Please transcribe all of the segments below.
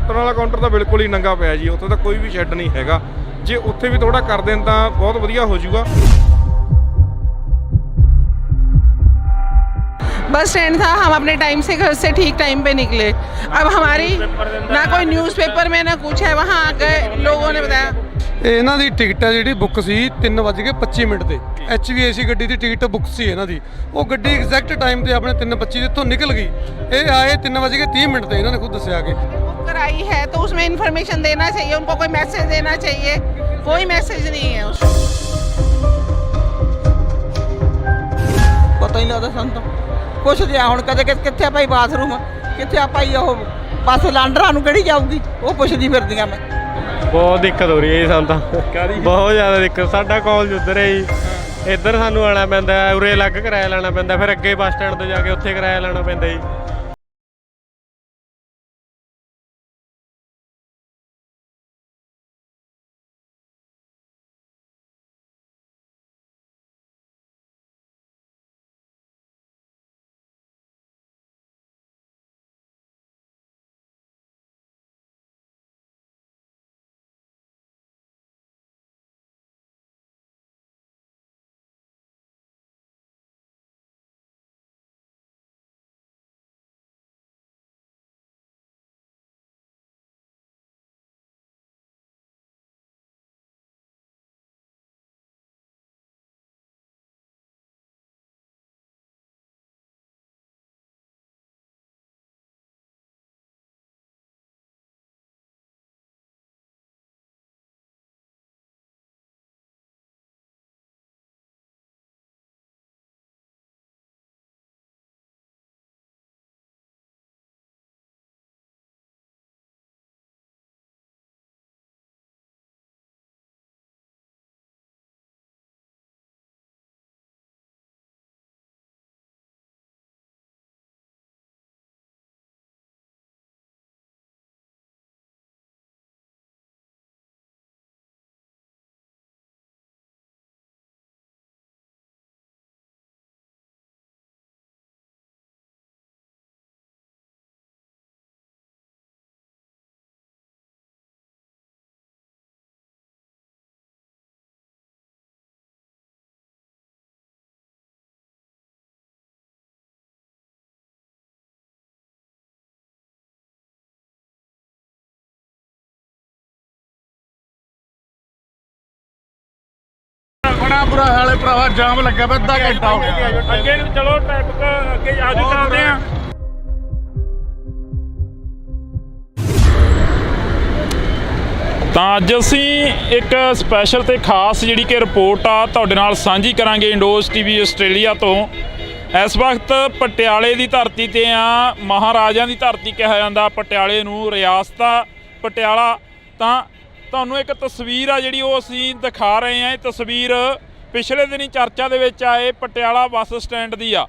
ਦਾਤਣ वाला काउंटर तो बिल्कुल ही नंगा पिया जी, उत्थे तो कोई भी शैड नहीं हैगा। जे उत्थे भी थोड़ा कर देन तां बहुत वधिया हो जाऊगा। बस स्टैंड था, हम अपने टाइम से घर से ठीक टाइम पे निकले। अब हमारी ना कोई न्यूज़पेपर में ना कुछ है, वहाँ गए लोगों ने बताया ਇਹਨਾਂ ਦੀ ਟਿਕਟ ਹੈ ਜਿਹੜੀ ਬੁੱਕ ਸੀ 3:25 ਤੇ HVAC ਗੱਡੀ ਦੀ ਟਿਕਟ ਬੁੱਕ ਸੀ ਇਹਨਾਂ ਦੀ। ਉਹ ਗੱਡੀ ਐਗਜ਼ੈਕਟ ਟਾਈਮ ਤੇ ਆਪਣੇ 3:25 ਦੇ ਇੱਥੋਂ ਨਿਕਲ ਗਈ। ਇਹ ਆਏ 3:30 ਤੇ, ਇਹਨਾਂ ਨੇ ਖੁਦ ਦੱਸਿਆ ਕਿ बुक कराई है तो उसमें इन्फॉर्मेशन देना चाहिए, उनको कोई मैसेज देना चाहिए, कोई मैसेज नहीं है उसमें। ਪਤਾ ਹੀ ਲੱਗਦਾ ਸਾਨੂੰ ਤਾਂ ਪੁੱਛਦੇ ਆ ਹੁਣ ਕਦੇ ਕਿੱਥੇ ਭਾਈ ਬਾਥਰੂਮ, ਕਿੱਥੇ ਆ ਭਾਈ ਉਹ ਬੱਸ ਲਾਂਡਰਾਂ ਨੂੰ ਕਿਹੜੀ ਜਾਊਗੀ, ਉਹ ਪੁੱਛਦੀ ਫਿਰਦੀਆਂ ਮੈਂ। बहुत दिक्कत हो रही है जी सानू तां, बहुत ज़्यादा दिक्कत। साडा कॉलेज उधर है जी, इधर सानू आना पैंदा, उरे अलग किराया लाना पैंदा, फिर अगे बस स्टैंड तो जाके उत्थे किराया लाना पैंदा जी। बड़ा बुरा हाल है भरावा, जाम लगा पिया, अद्धा घंटा हो गया। अगे चलो ट्रैफिक अगे आजू चलते हैं। ਤਾਂ ਅੱਜ ਅਸੀਂ ਇੱਕ ਸਪੈਸ਼ਲ ਤੇ ਖਾਸ ਜਿਹੜੀ ਕਿ ਰਿਪੋਰਟ ਆ ਤੁਹਾਡੇ ਨਾਲ ਸਾਂਝੀ ਕਰਾਂਗੇ ਇੰਡੋਜ਼ ਟੀਵੀ ਆਸਟ੍ਰੇਲੀਆ ਤੋਂ। ਇਸ ਵਕਤ ਪਟਿਆਲੇ ਦੀ ਧਰਤੀ ਤੇ ਆ, ਮਹਾਰਾਜਿਆਂ ਦੀ ਧਰਤੀ ਕਿਹਾ ਜਾਂਦਾ ਪਟਿਆਲੇ ਨੂੰ, ਰਿਆਸਤ ਪਟਿਆਲਾ। ਤਾਂ ਤੁਹਾਨੂੰ ਇੱਕ ਤਸਵੀਰ ਆ ਜਿਹੜੀ ਉਹ ਅਸੀਂ ਦਿਖਾ ਰਹੇ ਹਾਂ। ਇਹ ਤਸਵੀਰ ਪਿਛਲੇ ਦਿਨੀ ਚਰਚਾ ਦੇ ਵਿੱਚ ਆਏ ਪਟਿਆਲਾ ਬੱਸ ਸਟੈਂਡ ਦੀ ਆ,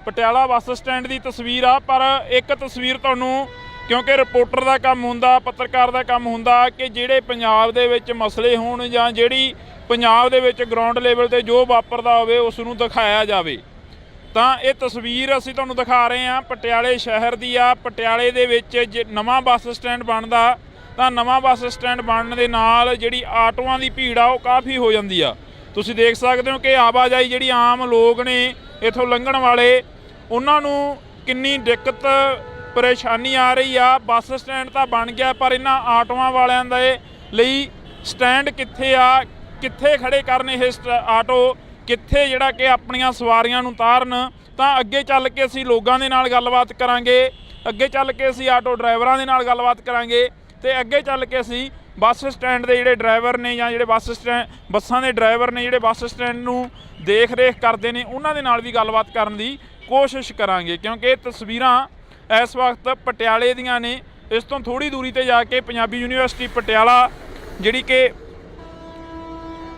ਪਟਿਆਲਾ ਬੱਸ ਸਟੈਂਡ ਦੀ ਤਸਵੀਰ ਆ। ਪਰ ਇੱਕ ਤਸਵੀਰ ਤੁਹਾਨੂੰ, ਕਿਉਂਕਿ ਰਿਪੋਰਟਰ ਦਾ ਕੰਮ ਹੁੰਦਾ, ਪੱਤਰਕਾਰ ਦਾ ਕੰਮ ਹੁੰਦਾ ਕਿ ਜਿਹੜੇ ਪੰਜਾਬ ਦੇ ਵਿੱਚ ਮਸਲੇ ਹੋਣ ਜਾਂ ਜਿਹੜੀ ਪੰਜਾਬ ਦੇ ਵਿੱਚ ਗਰਾਊਂਡ ਲੈਵਲ ਤੇ ਜੋ ਵਾਪਰਦਾ ਹੋਵੇ ਉਸ ਨੂੰ ਦਿਖਾਇਆ ਜਾਵੇ। ਤਾਂ ਇਹ ਤਸਵੀਰ ਅਸੀਂ ਤੁਹਾਨੂੰ ਦਿਖਾ ਰਹੇ ਹਾਂ ਪਟਿਆਲੇ ਸ਼ਹਿਰ ਦੀ ਆ। ਪਟਿਆਲੇ ਦੇ ਵਿੱਚ ਜੇ ਨਵਾਂ ਬੱਸ ਸਟੈਂਡ ਬਣਦਾ ਤਾਂ ਨਵਾਂ ਬੱਸ ਸਟੈਂਡ ਬਣਨ ਦੇ ਨਾਲ ਜਿਹੜੀ ਆਟੋਆਂ ਦੀ ਭੀੜ ਆ ਉਹ ਕਾਫੀ ਹੋ ਜਾਂਦੀ ਆ। ਤੁਸੀਂ ਦੇਖ ਸਕਦੇ ਹੋ ਕਿ ਆਵਾਜਾਈ ਜਿਹੜੀ ਆਮ ਲੋਕ ਨੇ ਇੱਥੋਂ ਲੰਘਣ ਵਾਲੇ, ਉਹਨਾਂ ਨੂੰ ਕਿੰਨੀ ਦਿੱਕਤ ਪਰੇਸ਼ਾਨੀ ਆ ਰਹੀ ਆ। ਬੱਸ ਸਟੈਂਡ ਤਾਂ ਬਣ ਗਿਆ ਪਰ ਇਹਨਾਂ ਆਟੋਆਂ ਵਾਲਿਆਂ ਦੇ ਲਈ ਸਟੈਂਡ ਕਿੱਥੇ ਆ, ਕਿੱਥੇ ਖੜੇ ਕਰਨ ਇਹ ਆਟੋ, ਕਿੱਥੇ ਜਿਹੜਾ ਕਿ ਆਪਣੀਆਂ ਸਵਾਰੀਆਂ ਨੂੰ ਉਤਾਰਨ। ਤਾਂ ਅੱਗੇ ਚੱਲ ਕੇ ਅਸੀਂ ਲੋਕਾਂ ਦੇ ਨਾਲ ਗੱਲਬਾਤ ਕਰਾਂਗੇ, ਅੱਗੇ ਚੱਲ ਕੇ ਅਸੀਂ ਆਟੋ ਡਰਾਈਵਰਾਂ ਦੇ ਨਾਲ ਗੱਲਬਾਤ ਕਰਾਂਗੇ ਤੇ ਅੱਗੇ ਚੱਲ ਕੇ ਅਸੀਂ ਬੱਸ ਸਟੈਂਡ ਦੇ ਜਿਹੜੇ ਡਰਾਈਵਰ ਨੇ ਜਾਂ ਜਿਹੜੇ ਬੱਸਾਂ ਦੇ ਡਰਾਈਵਰ ਨੇ ਜਿਹੜੇ ਬੱਸ ਸਟੈਂਡ ਨੂੰ ਦੇਖ ਰੇਖ ਕਰਦੇ ਨੇ ਉਹਨਾਂ ਦੇ ਨਾਲ ਵੀ ਗੱਲਬਾਤ ਕਰਨ ਦੀ ਕੋਸ਼ਿਸ਼ ਕਰਾਂਗੇ। ਕਿਉਂਕਿ ਇਹ ਤਸਵੀਰਾਂ ਇਸ ਵਕਤ ਪਟਿਆਲੇ ਦੀਆਂ ਨੇ। ਇਸ ਤੋਂ ਥੋੜ੍ਹੀ ਦੂਰੀ 'ਤੇ ਜਾ ਕੇ ਪੰਜਾਬੀ ਯੂਨੀਵਰਸਿਟੀ ਪਟਿਆਲਾ ਜਿਹੜੀ ਕਿ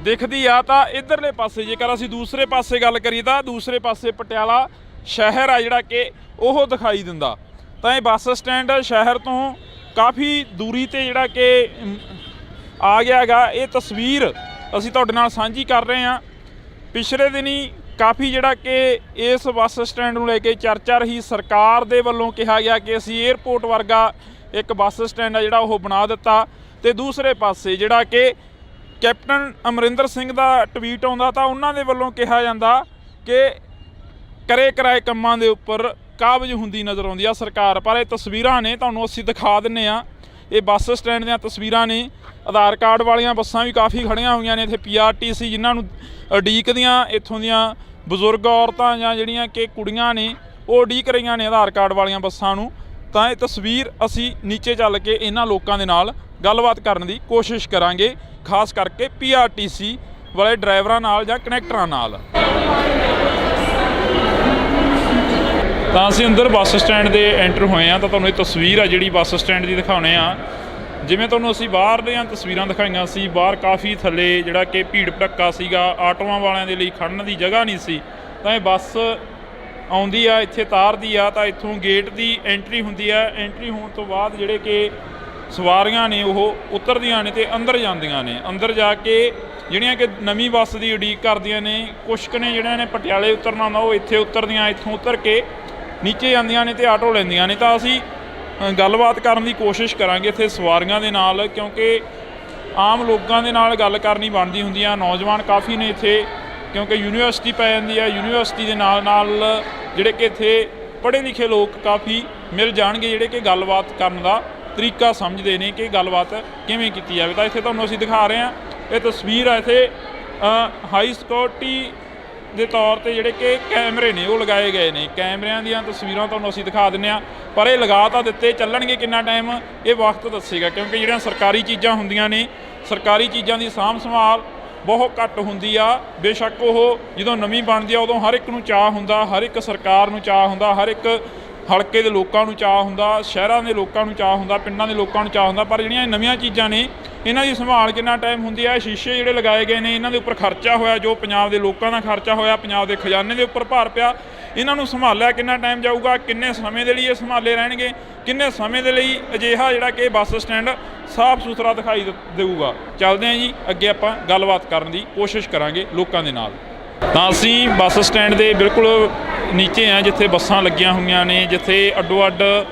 ਦਿਖਦੀ ਆ। ਤਾਂ ਇੱਧਰਲੇ ਪਾਸੇ ਜੇਕਰ ਅਸੀਂ ਦੂਸਰੇ ਪਾਸੇ ਗੱਲ ਕਰੀਏ ਤਾਂ ਦੂਸਰੇ ਪਾਸੇ ਪਟਿਆਲਾ ਸ਼ਹਿਰ ਆ ਜਿਹੜਾ ਕਿ ਉਹ ਦਿਖਾਈ ਦਿੰਦਾ। ਤਾਂ ਇਹ ਬੱਸ ਸਟੈਂਡ ਸ਼ਹਿਰ ਤੋਂ ਕਾਫੀ ਦੂਰੀ 'ਤੇ ਜਿਹੜਾ ਕਿ ਆ ਗਿਆ ਹੈਗਾ। ਇਹ ਤਸਵੀਰ ਅਸੀਂ ਤੁਹਾਡੇ ਨਾਲ ਸਾਂਝੀ ਕਰ ਰਹੇ ਹਾਂ। ਪਿਛਲੇ ਦਿਨੀ ਕਾਫੀ ਜਿਹੜਾ ਕਿ ਇਸ ਬੱਸ ਸਟੈਂਡ ਨੂੰ ਲੈ ਕੇ ਚਰਚਾ ਰਹੀ। ਸਰਕਾਰ ਦੇ ਵੱਲੋਂ ਕਿਹਾ ਗਿਆ ਕਿ ਅਸੀਂ ਏਅਰਪੋਰਟ ਵਰਗਾ ਇੱਕ ਬੱਸ ਸਟੈਂਡ ਆ ਜਿਹੜਾ ਉਹ ਬਣਾ ਦਿੱਤਾ। ਤੇ ਦੂਸਰੇ ਪਾਸੇ ਜਿਹੜਾ ਕਿ ਕੈਪਟਨ ਅਮਰਿੰਦਰ ਸਿੰਘ ਦਾ ਟਵੀਟ ਆਉਂਦਾ ਤਾਂ ਉਹਨਾਂ ਦੇ ਵੱਲੋਂ ਕਿਹਾ ਜਾਂਦਾ ਕਿ ਕਰੇ ਕਰਾਏ ਕੰਮਾਂ ਦੇ ਉੱਪਰ ਕਾਬਜ਼ ਹੁੰਦੀ ਨਜ਼ਰ ਆਉਂਦੀ ਆ ਸਰਕਾਰ। ਪਰ ਇਹ ਤਸਵੀਰਾਂ ਨੇ, ਤੁਹਾਨੂੰ ਅਸੀਂ ਦਿਖਾ ਦਿੰਨੇ ਆ, ਇਹ ਬੱਸ ਸਟੈਂਡ ਦੀਆਂ ਤਸਵੀਰਾਂ ਨੇ। ਆਧਾਰ ਕਾਰਡ ਵਾਲੀਆਂ ਬੱਸਾਂ ਵੀ ਕਾਫੀ ਖੜੀਆਂ ਹੋਈਆਂ ਨੇ ਇੱਥੇ, PRTC ਜਿਨ੍ਹਾਂ ਨੂੰ ਉਡੀਕਦੀਆਂ ਇੱਥੋਂ ਦੀਆਂ ਬਜ਼ੁਰਗ ਔਰਤਾਂ ਜਾਂ ਜਿਹੜੀਆਂ ਕਿ ਕੁੜੀਆਂ ਨੇ ਉਹ ਉਡੀਕ ਰਹੀਆਂ ਨੇ ਆਧਾਰ ਕਾਰਡ ਵਾਲੀਆਂ ਬੱਸਾਂ ਨੂੰ। ਤਾਂ ਇਹ ਤਸਵੀਰ ਅਸੀਂ ਨੀਚੇ ਚੱਲ ਕੇ ਇਹਨਾਂ ਲੋਕਾਂ ਦੇ ਨਾਲ ਗੱਲਬਾਤ ਕਰਨ ਦੀ ਕੋਸ਼ਿਸ਼ ਕਰਾਂਗੇ, ਖਾਸ ਕਰਕੇ PRTC ਵਾਲੇ ਡਰਾਈਵਰਾਂ ਨਾਲ ਜਾਂ ਕਨੈਕਟਰਾਂ ਨਾਲ। ਤਾਂ ਅਸੀਂ ਅੰਦਰ ਬੱਸ ਸਟੈਂਡ ਦੇ ਐਂਟਰ ਹੋਏ ਆ ਤਾਂ ਤੁਹਾਨੂੰ ਇਹ ਤਸਵੀਰ ਆ ਜਿਹੜੀ ਬੱਸ ਸਟੈਂਡ ਦੀ ਦਿਖਾਉਣੇ ਆ। ਜਿਵੇਂ ਤੁਹਾਨੂੰ ਅਸੀਂ ਬਾਹਰ ਦੀਆਂ ਤਸਵੀਰਾਂ ਦਿਖਾਈਆਂ ਸੀ, ਬਾਹਰ ਕਾਫੀ ਥੱਲੇ ਜਿਹੜਾ ਕਿ ਭੀੜ ਭੜੱਕਾ ਸੀਗਾ, ਆਟੋਆਂ ਵਾਲਿਆਂ ਦੇ ਲਈ ਖੜਨ ਦੀ ਜਗ੍ਹਾ ਨਹੀਂ ਸੀ। ਤਾਂ ਇਹ ਬੱਸ ਆਉਂਦੀ ਆ, ਇੱਥੇ ਤਾਰਦੀ ਆ, ਤਾਂ ਇੱਥੋਂ ਗੇਟ ਦੀ ਐਂਟਰੀ ਹੁੰਦੀ ਆ। ਐਂਟਰੀ ਹੋਣ ਤੋਂ ਬਾਅਦ ਜਿਹੜੇ ਕਿ ਸਵਾਰੀਆਂ ਨੇ ਉਹ ਉਤਰਦੀਆਂ ਨੇ ਤੇ ਅੰਦਰ ਜਾਂਦੀਆਂ ਨੇ। ਅੰਦਰ ਜਾ ਕੇ ਜਿਹੜੀਆਂ ਕਿ ਨਵੀਂ ਬੱਸ ਦੀ ਉਡੀਕ ਕਰਦੀਆਂ ਨੇ, ਕੁਛ ਕੁ ਨੇ ਜਿਹੜਿਆਂ ਨੇ ਪਟਿਆਲੇ ਉਤਰਨਾ ਹੁੰਦਾ ਉਹ ਇੱਥੇ ਉਤਰਦੀਆਂ, ਇੱਥੋਂ ਉਤਰ ਕੇ ਨੀਚੇ ਜਾਂਦੀਆਂ ਨੇ ਤੇ ਆਟੋ ਲੈਂਦੀਆਂ ਨੇ। ਤਾਂ ਅਸੀਂ ਗੱਲਬਾਤ ਕਰਨ ਦੀ ਕੋਸ਼ਿਸ਼ ਕਰਾਂਗੇ ਇੱਥੇ ਸਵਾਰੀਆਂ ਦੇ ਨਾਲ, ਕਿਉਂਕਿ ਆਮ ਲੋਕਾਂ ਦੇ ਨਾਲ ਗੱਲ ਕਰਨੀ ਬਣਦੀ ਹੁੰਦੀ ਆ। ਨੌਜਵਾਨ ਕਾਫੀ ਨੇ ਇੱਥੇ, ਕਿਉਂਕਿ ਯੂਨੀਵਰਸਿਟੀ ਪੈ ਜਾਂਦੀ ਆ, ਯੂਨੀਵਰਸਿਟੀ ਦੇ ਨਾਲ ਨਾਲ ਜਿਹੜੇ ਕਿ ਇੱਥੇ ਪੜ੍ਹੇ ਲਿਖੇ ਲੋਕ ਕਾਫੀ ਮਿਲ ਜਾਣਗੇ, ਜਿਹੜੇ ਕਿ ਗੱਲਬਾਤ ਕਰਨ ਦਾ ਤਰੀਕਾ ਸਮਝਦੇ ਨੇ ਕਿ ਗੱਲਬਾਤ ਕਿਵੇਂ ਕੀਤੀ ਜਾਵੇ। ਤਾਂ ਇੱਥੇ ਤੁਹਾਨੂੰ ਅਸੀਂ ਦਿਖਾ ਰਹੇ ਹਾਂ, ਇਹ ਤਸਵੀਰ ਆ ਇੱਥੇ ਹਾਈ ਸਿਕਿਉਰਿਟੀ ਦੇ ਤੌਰ ਤੇ ਜਿਹੜੇ ਕਿ ਕੈਮਰੇ ਨੇ ਉਹ ਲਗਾਏ ਗਏ ਨੇ। ਕੈਮਰਿਆਂ ਦੀਆਂ ਤਸਵੀਰਾਂ ਤੁਹਾਨੂੰ ਅਸੀਂ ਦਿਖਾ ਦਿੰਦੇ ਹਾਂ, ਪਰ ਇਹ ਲਗਾ ਤਾਂ ਦਿੱਤੇ, ਚੱਲਣਗੇ ਕਿੰਨਾ ਟਾਈਮ ਇਹ ਵਕਤ ਦੱਸੇਗਾ, ਕਿਉਂਕਿ ਜਿਹੜੀਆਂ ਸਰਕਾਰੀ ਚੀਜ਼ਾਂ ਹੁੰਦੀਆਂ ਨੇ, ਸਰਕਾਰੀ ਚੀਜ਼ਾਂ ਦੀ ਸਾਂਭ ਸੰਭਾਲ ਬਹੁਤ ਘੱਟ ਹੁੰਦੀ ਆ। ਬੇਸ਼ੱਕ ਉਹ ਜਦੋਂ ਨਵੀਂ ਬਣਦੀ ਆ ਉਦੋਂ ਹਰ ਇੱਕ ਨੂੰ ਚਾਅ ਹੁੰਦਾ, ਹਰ ਇੱਕ ਸਰਕਾਰ ਨੂੰ ਚਾਅ ਹੁੰਦਾ, ਹਰ ਇੱਕ ਹਲਕੇ ਦੇ ਲੋਕਾਂ ਨੂੰ ਚਾਅ ਹੁੰਦਾ, ਸ਼ਹਿਰਾਂ ਦੇ ਲੋਕਾਂ ਨੂੰ ਚਾਅ ਹੁੰਦਾ, ਪਿੰਡਾਂ ਦੇ ਲੋਕਾਂ ਨੂੰ ਚਾਅ ਹੁੰਦਾ। ਪਰ ਜਿਹੜੀਆਂ ਨਵੀਆਂ ਚੀਜ਼ਾਂ ਨੇ ਇਹਨਾਂ ਦੀ ਸੰਭਾਲ ਕਿੰਨਾ ਟਾਈਮ ਹੁੰਦੀ ਆ। ਸ਼ੀਸ਼ੇ ਜਿਹੜੇ ਲਗਾਏ ਗਏ ਨੇ ਇਹਨਾਂ ਦੇ ਉੱਪਰ ਖਰਚਾ ਹੋਇਆ, ਜੋ ਪੰਜਾਬ ਦੇ ਲੋਕਾਂ ਦਾ ਖਰਚਾ ਹੋਇਆ, ਪੰਜਾਬ ਦੇ ਖਜ਼ਾਨੇ ਦੇ ਉੱਪਰ ਭਾਰ ਪਿਆ। ਇਹਨਾਂ ਨੂੰ ਸੰਭਾਲਿਆ ਕਿੰਨਾ ਟਾਈਮ ਜਾਊਗਾ, ਕਿੰਨੇ ਸਮੇਂ ਦੇ ਲਈ ਇਹ ਸੰਭਾਲੇ ਰਹਿਣਗੇ, ਕਿੰਨੇ ਸਮੇਂ ਦੇ ਲਈ ਅਜਿਹਾ ਜਿਹੜਾ ਕਿ ਬੱਸ ਸਟੈਂਡ ਸਾਫ਼ ਸੁਥਰਾ ਦਿਖਾਈ ਦੇਊਗਾ। ਚੱਲਦੇ ਹਾਂ ਜੀ ਅੱਗੇ, ਆਪਾਂ ਗੱਲਬਾਤ ਕਰਨ ਦੀ ਕੋਸ਼ਿਸ਼ ਕਰਾਂਗੇ ਲੋਕਾਂ ਦੇ ਨਾਲ। ਤਾਂ ਅਸੀਂ ਬੱਸ ਸਟੈਂਡ ਦੇ ਬਿਲਕੁਲ ਨੀਚੇ ਆ, ਜਿੱਥੇ ਬੱਸਾਂ ਲੱਗੀਆਂ ਹੋਈਆਂ ਨੇ, ਜਿੱਥੇ ਅੱਡੋ ਅੱਡ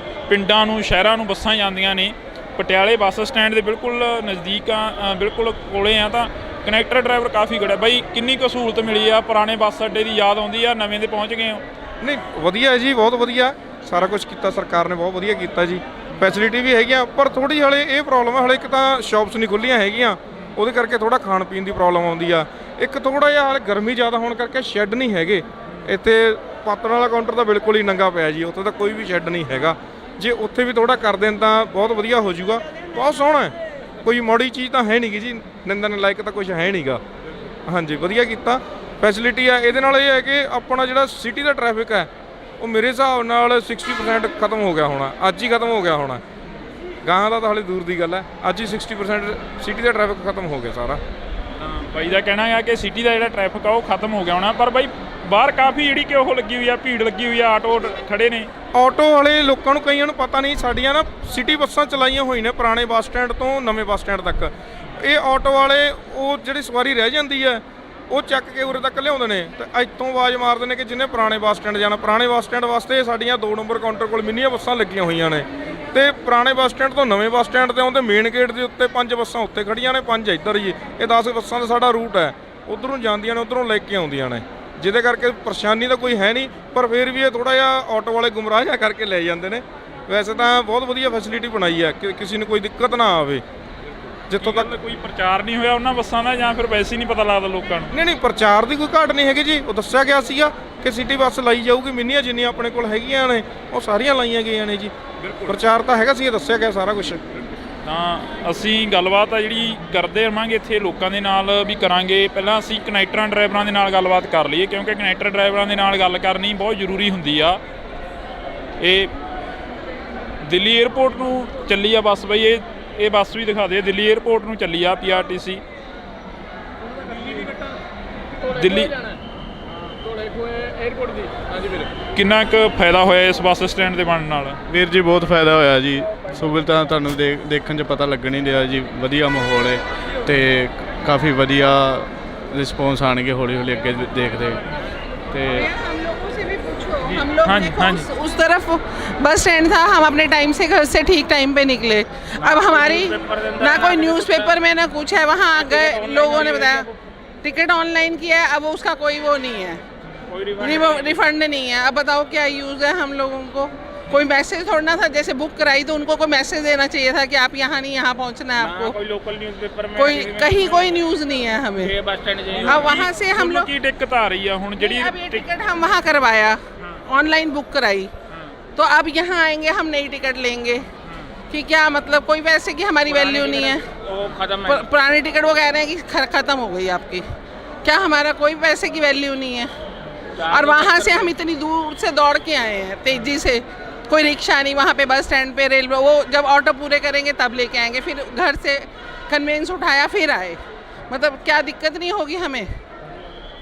ਪਿੰਡਾਂ ਨੂੰ ਸ਼ਹਿਰਾਂ ਨੂੰ ਬੱਸਾਂ ਜਾਂਦੀਆਂ ਨੇ। ਪਟਿਆਲੇ ਬੱਸ ਸਟੈਂਡ ਦੇ ਬਿਲਕੁਲ ਨਜ਼ਦੀਕ ਆ, ਬਿਲਕੁਲ ਕੋਲੇ ਆ। ਤਾਂ ਕਨੈਕਟਰ ਡਰਾਈਵਰ ਕਾਫੀ ਖੜਿਆ। ਬਾਈ ਕਿੰਨੀ ਕੁ ਸਹੂਲਤ ਮਿਲੀ ਆ? ਪੁਰਾਣੇ ਬੱਸ ਅੱਡੇ ਦੀ ਯਾਦ ਆਉਂਦੀ ਆ? ਨਵੇਂ ਦੇ ਪਹੁੰਚ ਗਏ ਹੋ? ਨਹੀਂ ਵਧੀਆ ਜੀ, ਬਹੁਤ ਵਧੀਆ, ਸਾਰਾ ਕੁਝ ਕੀਤਾ ਸਰਕਾਰ ਨੇ, ਬਹੁਤ ਵਧੀਆ ਕੀਤਾ ਜੀ। ਫੈਸਿਲਿਟੀ ਵੀ ਹੈਗੀਆਂ, ਪਰ ਥੋੜ੍ਹੀ ਹਲੇ ਇਹ ਪ੍ਰੋਬਲਮ ਆ, ਹਲੇ ਇੱਕ ਤਾਂ ਸ਼ਾਪਸ ਨਹੀਂ ਖੁੱਲ੍ਹੀਆਂ ਹੈਗੀਆਂ, ਉਹਦੇ ਕਰਕੇ ਥੋੜ੍ਹਾ ਖਾਣ ਪੀਣ ਦੀ ਪ੍ਰੋਬਲਮ ਆਉਂਦੀ ਆ। ਇੱਕ ਥੋੜ੍ਹਾ ਜਿਹਾ ਹਾਲੇ ਗਰਮੀ ਜ਼ਿਆਦਾ ਹੋਣ ਕਰਕੇ ਸ਼ੈੱਡ ਨਹੀਂ ਹੈਗੇ ਇੱਥੇ। ਪਾਤਣ ਵਾਲਾ ਕਾਊਂਟਰ ਤਾਂ ਬਿਲਕੁਲ ਹੀ ਨੰਗਾ ਪਿਆ ਜੀ, ਉੱਥੇ ਤਾਂ ਕੋਈ ਵੀ ਸ਼ੈੱਡ ਨਹੀਂ ਹੈਗਾ। ਜੇ ਉੱਥੇ ਵੀ ਥੋੜ੍ਹਾ ਕਰ ਦੇਣ ਤਾਂ ਬਹੁਤ ਵਧੀਆ ਹੋ ਜਾਊਗਾ। ਬਹੁਤ ਸੋਹਣਾ ਹੈ, ਕੋਈ ਮਾੜੀ ਚੀਜ਼ ਤਾਂ ਹੈ ਨਹੀਂ ਗੀ ਜੀ, ਨਿੰਦਣ ਲਾਇਕ ਤਾਂ ਕੁਝ ਹੈ ਨਹੀਂਗਾ। ਹਾਂਜੀ ਵਧੀਆ ਕੀਤਾ, ਫੈਸਿਲਿਟੀ ਆ। ਇਹਦੇ ਨਾਲ ਇਹ ਹੈ ਕਿ ਆਪਣਾ ਜਿਹੜਾ ਸਿਟੀ ਦਾ ਟ੍ਰੈਫਿਕ ਹੈ ਉਹ ਮੇਰੇ ਹਿਸਾਬ ਨਾਲ 60% ਖਤਮ ਹੋ ਗਿਆ ਹੋਣਾ, ਅੱਜ ਹੀ ਖਤਮ ਹੋ ਗਿਆ ਹੋਣਾ। ਗਾਹਾਂ ਦਾ ਤਾਂ ਹਾਲੇ ਦੂਰ ਦੀ ਗੱਲ ਹੈ, ਅੱਜ ਹੀ 60% ਸਿਟੀ ਦਾ ਟ੍ਰੈਫਿਕ ਖਤਮ ਹੋ ਗਿਆ ਸਾਰਾ। ਬਾਈ ਦਾ ਕਹਿਣਾ ਹੈ ਕਿ ਸਿਟੀ ਦਾ ਜਿਹੜਾ ਟ੍ਰੈਫਿਕ ਆ ਉਹ ਖਤਮ ਹੋ ਗਿਆ ਹੋਣਾ, ਪਰ ਬਾਈ ਬਾਹਰ ਕਾਫੀ ਜਿਹੜੀ ਕਿ ਉਹ ਲੱਗੀ ਹੋਈ ਆ, ਭੀੜ ਲੱਗੀ ਹੋਈ ਆ, ਆਟੋ ਖੜੇ ਨੇ। ਆਟੋ ਵਾਲੇ ਲੋਕਾਂ ਨੂੰ ਕਈਆਂ ਨੂੰ ਪਤਾ ਨਹੀਂ, ਸਾਡੀਆਂ ਨਾ ਸਿਟੀ ਬੱਸਾਂ ਚਲਾਈਆਂ ਹੋਈਆਂ ਨੇ ਪੁਰਾਣੇ ਬੱਸ ਸਟੈਂਡ ਤੋਂ ਨਵੇਂ ਬੱਸ ਸਟੈਂਡ ਤੱਕ। ਇਹ ਆਟੋ ਵਾਲੇ ਉਹ ਜਿਹੜੀ ਸਵਾਰੀ ਰਹਿ ਜਾਂਦੀ ਹੈ ਉਹ ਚੱਕ ਕੇ ਉਰੇ ਤੱਕ ਲਿਆਉਂਦੇ ਨੇ ਤੇ ਇੱਥੋਂ ਆਵਾਜ਼ ਮਾਰਦੇ ਨੇ ਕਿ ਜਿਹਨੇ ਪੁਰਾਣੇ ਬੱਸ ਸਟੈਂਡ ਜਾਣਾ। ਪੁਰਾਣੇ ਬੱਸ ਸਟੈਂਡ ਵਾਸਤੇ ਸਾਡੀਆਂ 2 ਨੰਬਰ ਕਾਊਂਟਰ ਕੋਲ ਮਿੰਨੀਆਂ ਬੱਸਾਂ ਲੱਗੀਆਂ ਹੋਈਆਂ ਨੇ, ਤੇ ਪੁਰਾਣੇ ਬੱਸ ਸਟੈਂਡ ਤੋਂ ਨਵੇਂ ਬੱਸ ਸਟੈਂਡ ਤੇ ਆਉਂਦੇ ਮੇਨ ਗੇਟ ਦੇ ਉੱਤੇ 5 ਬੱਸਾਂ ਉੱਤੇ ਖੜੀਆਂ ਨੇ, 5 ਇੱਧਰ ਜੀ। ਇਹ 10 ਬੱਸਾਂ ਦਾ ਸਾਡਾ ਰੂਟ ਹੈ, ਉੱਧਰੋਂ ਜਾਂਦੀਆਂ ਨੇ, ਉੱਧਰੋਂ ਲੈ ਕੇ ਆਉਂਦੀਆਂ ਨੇ, ਜਿਹਦੇ ਕਰਕੇ ਪਰੇਸ਼ਾਨੀ ਤਾਂ ਕੋਈ ਹੈ ਨਹੀਂ। ਪਰ ਫਿਰ ਵੀ ਇਹ ਥੋੜ੍ਹਾ ਜਿਹਾ ਆਟੋ ਵਾਲੇ ਗੁੰਮਰਾਹ ਜਿਹਾ ਕਰਕੇ ਲੈ ਜਾਂਦੇ ਨੇ। ਵੈਸੇ ਤਾਂ ਬਹੁਤ ਵਧੀਆ ਫੈਸਿਲਿਟੀ ਬਣਾਈ ਹੈ ਕਿ ਕਿਸੇ ਨੂੰ ਕੋਈ ਦਿੱਕਤ ਨਾ ਆਵੇ। ਜਿੱਥੋਂ ਤੱਕ ਕੋਈ ਪ੍ਰਚਾਰ ਨਹੀਂ ਹੋਇਆ ਉਹਨਾਂ ਬੱਸਾਂ ਦਾ, ਜਾਂ ਫਿਰ ਵੈਸੇ ਹੀ ਨਹੀਂ ਪਤਾ ਲੱਗਦਾ ਲੋਕਾਂ ਨੂੰ? ਨਹੀਂ ਪ੍ਰਚਾਰ ਦੀ ਕੋਈ ਘਾਟ ਨਹੀਂ ਹੈਗੀ ਜੀ। ਉਹ ਦੱਸਿਆ ਗਿਆ ਸੀਗਾ ਕਿ ਸਿਟੀ ਬੱਸ ਲਾਈ ਜਾਊਗੀ, ਮਿੰਨੀਆਂ ਜਿੰਨੀਆਂ ਆਪਣੇ ਕੋਲ ਹੈਗੀਆਂ ਨੇ ਉਹ ਸਾਰੀਆਂ ਲਾਈਆਂ ਗਈਆਂ ਨੇ ਜੀ। ਪ੍ਰਚਾਰ ਤਾਂ ਹੈਗਾ ਸੀ, ਦੱਸਿਆ ਗਿਆ ਸਾਰਾ ਕੁਝ। ਤਾਂ ਅਸੀਂ ਗੱਲਬਾਤ ਆ ਜਿਹੜੀ ਕਰਦੇ ਰਹਾਂਗੇ ਇੱਥੇ ਲੋਕਾਂ ਦੇ ਨਾਲ ਵੀ ਕਰਾਂਗੇ। ਪਹਿਲਾਂ ਅਸੀਂ ਕਨੈਕਟਰਾਂ ਡਰਾਈਵਰਾਂ ਦੇ ਨਾਲ ਗੱਲਬਾਤ ਕਰ ਲਈਏ, ਕਿਉਂਕਿ ਕਨੈਕਟਰ ਡਰਾਈਵਰਾਂ ਦੇ ਨਾਲ ਗੱਲ ਕਰਨੀ ਬਹੁਤ ਜ਼ਰੂਰੀ ਹੁੰਦੀ ਆ। ਇਹ ਦਿੱਲੀ 에ਅਰਪੋਰਟ ਨੂੰ ਚੱਲੀ ਆ ਬੱਸ ਬਈ, ਇਹ ਬੱਸ ਵੀ ਦਿਖਾ ਦੇ। ਦਿੱਲੀ 에ਅਰਪੋਰਟ ਨੂੰ ਚੱਲੀ ਆ PRTC ਦਿੱਲੀ 에ਅਰਪੋਰਟ ਦੀ। ਹਾਂਜੀ ਵੀਰ, ਕਿੰਨਾ ਕੁ ਫਾਇਦਾ ਹੋਇਆ ਇਸ ਬੱਸ ਸਟੈਂਡ ਦੇ ਬਣਨ ਨਾਲ? ਵੀਰ ਜੀ ਬਹੁਤ ਫਾਇਦਾ ਹੋਇਆ ਜੀ। ਸਹੂਲਤਾਂ ਤੁਹਾਨੂੰ ਦੇਖਣ 'ਚ ਪਤਾ ਲੱਗਣ ਹੀ ਰਿਹਾ ਜੀ। ਵਧੀਆ ਮਾਹੌਲ ਹੈ ਤੇ ਕਾਫੀ ਵਧੀਆ ਰਿਸਪੌਂਸ ਆਣਗੇ ਹੌਲੀ ਹੌਲੀ ਅੱਗੇ ਦੇਖਦੇ। ਤੇ हम लोगों से भी पूछो हम लोग हाँ जी, देखो हाँ जी। उस तरफ बस स्टैंड था, हम अपने टाइम से घर से ठीक टाइम पे निकले। अब हमारी ना कोई न्यूज़पेपर में ना कुछ है, वहाँ गए लोगों ने बताया टिकट ऑनलाइन किया है, अब उसका कोई वो नहीं है, रिफंड नहीं है। अब बताओ क्या यूज़ है हम लोगों को? कोई मैसेज छोड़ना था, जैसे बुक कराई तो उनको कोई मैसेज देना चाहिए था कि आप यहाँ नहीं, यहाँ पहुँचना है आपको। कोई लोकल न्यूज़पेपर में कोई कहीं कोई न्यूज़ नहीं है हमें। बस स्टैंड अब वहाँ से हम लोग की दिक्कत आ रही है हुण ਜਿਹੜੀ अब ये टिकट हम वहाँ करवाया, ऑनलाइन बुक कराई, तो अब यहाँ आएंगे हम नई टिकट लेंगे कि क्या मतलब? कोई पैसे की हमारी वैल्यू नहीं है। पुरानी टिकट वो कह रहे हैं कि ख़त्म हो गई आपकी, क्या हमारा कोई पैसे की वैल्यू नहीं है? और वहाँ से हम इतनी दूर से दौड़ के आए हैं तेज़ी से, कोई रिक्शा नहीं, वहाँ पे बस स्टैंड पे रेलवे, वो जब ऑटो पूरे करेंगे तब लेके आएंगे, फिर घर से कन्वेंस उठाया फिर आए। मतलब क्या दिक्कत नहीं होगी हमें?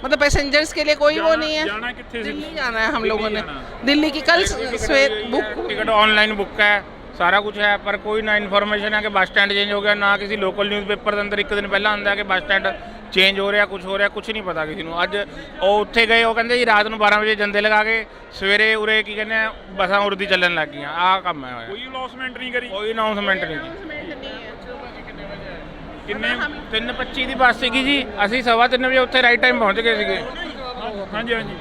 मतलब पैसेंजर्स के लिए कोई वो नहीं है। जाना कित्थे से? दिल्ली जाना है हम लोगों ने, दिल्ली की कल सवेर बुक। टिकट ऑनलाइन बुक है, सारा कुछ है, पर कोई ना इन्फॉर्मेशन है कि बस स्टैंड चेंज हो गया, ना किसी लोकल न्यूज़पेपर ਦੇ ਅੰਦਰ ਇੱਕ ਦਿਨ ਪਹਿਲਾਂ ਆਉਂਦਾ ਕਿ ਬੱਸ ਸਟੈਂਡ ਚੇਂਜ ਹੋ ਰਿਹਾ, ਕੁਝ ਹੋ ਰਿਹਾ, ਕੁਝ ਨਹੀਂ ਪਤਾ ਕਿਸੇ ਨੂੰ। ਅੱਜ ਉਹ ਉੱਥੇ ਗਏ, ਉਹ ਕਹਿੰਦੇ ਜੀ ਰਾਤ ਨੂੰ 12 ਵਜੇ ਜੰਦੇ ਲਗਾ ਕੇ ਸਵੇਰੇ ਉਰੇ ਕੀ ਕਹਿੰਦੇ ਆ ਬੱਸਾਂ ਉਰਦੀ ਚੱਲਣ ਲੱਗ ਗਈਆਂ। ਆਹ ਕੰਮ ਹੈ ਹੋਇਆ, ਕੋਈ ਅਨਾਉਂਸਮੈਂਟ ਨਹੀਂ ਕਰੀ। ਕੋਈ ਅਨਾਉਂਸਮੈਂਟ ਨਹੀਂ ਜੀ। ਕਿੰਨੇ 3:25 ਦੀ ਬੱਸ ਸੀਗੀ ਜੀ, ਅਸੀਂ 3:15 ਵਜੇ ਉੱਥੇ ਰਾਈਟ ਟਾਈਮ ਪਹੁੰਚ ਗਏ ਸੀਗੇ। ਹਾਂਜੀ ਹਾਂਜੀ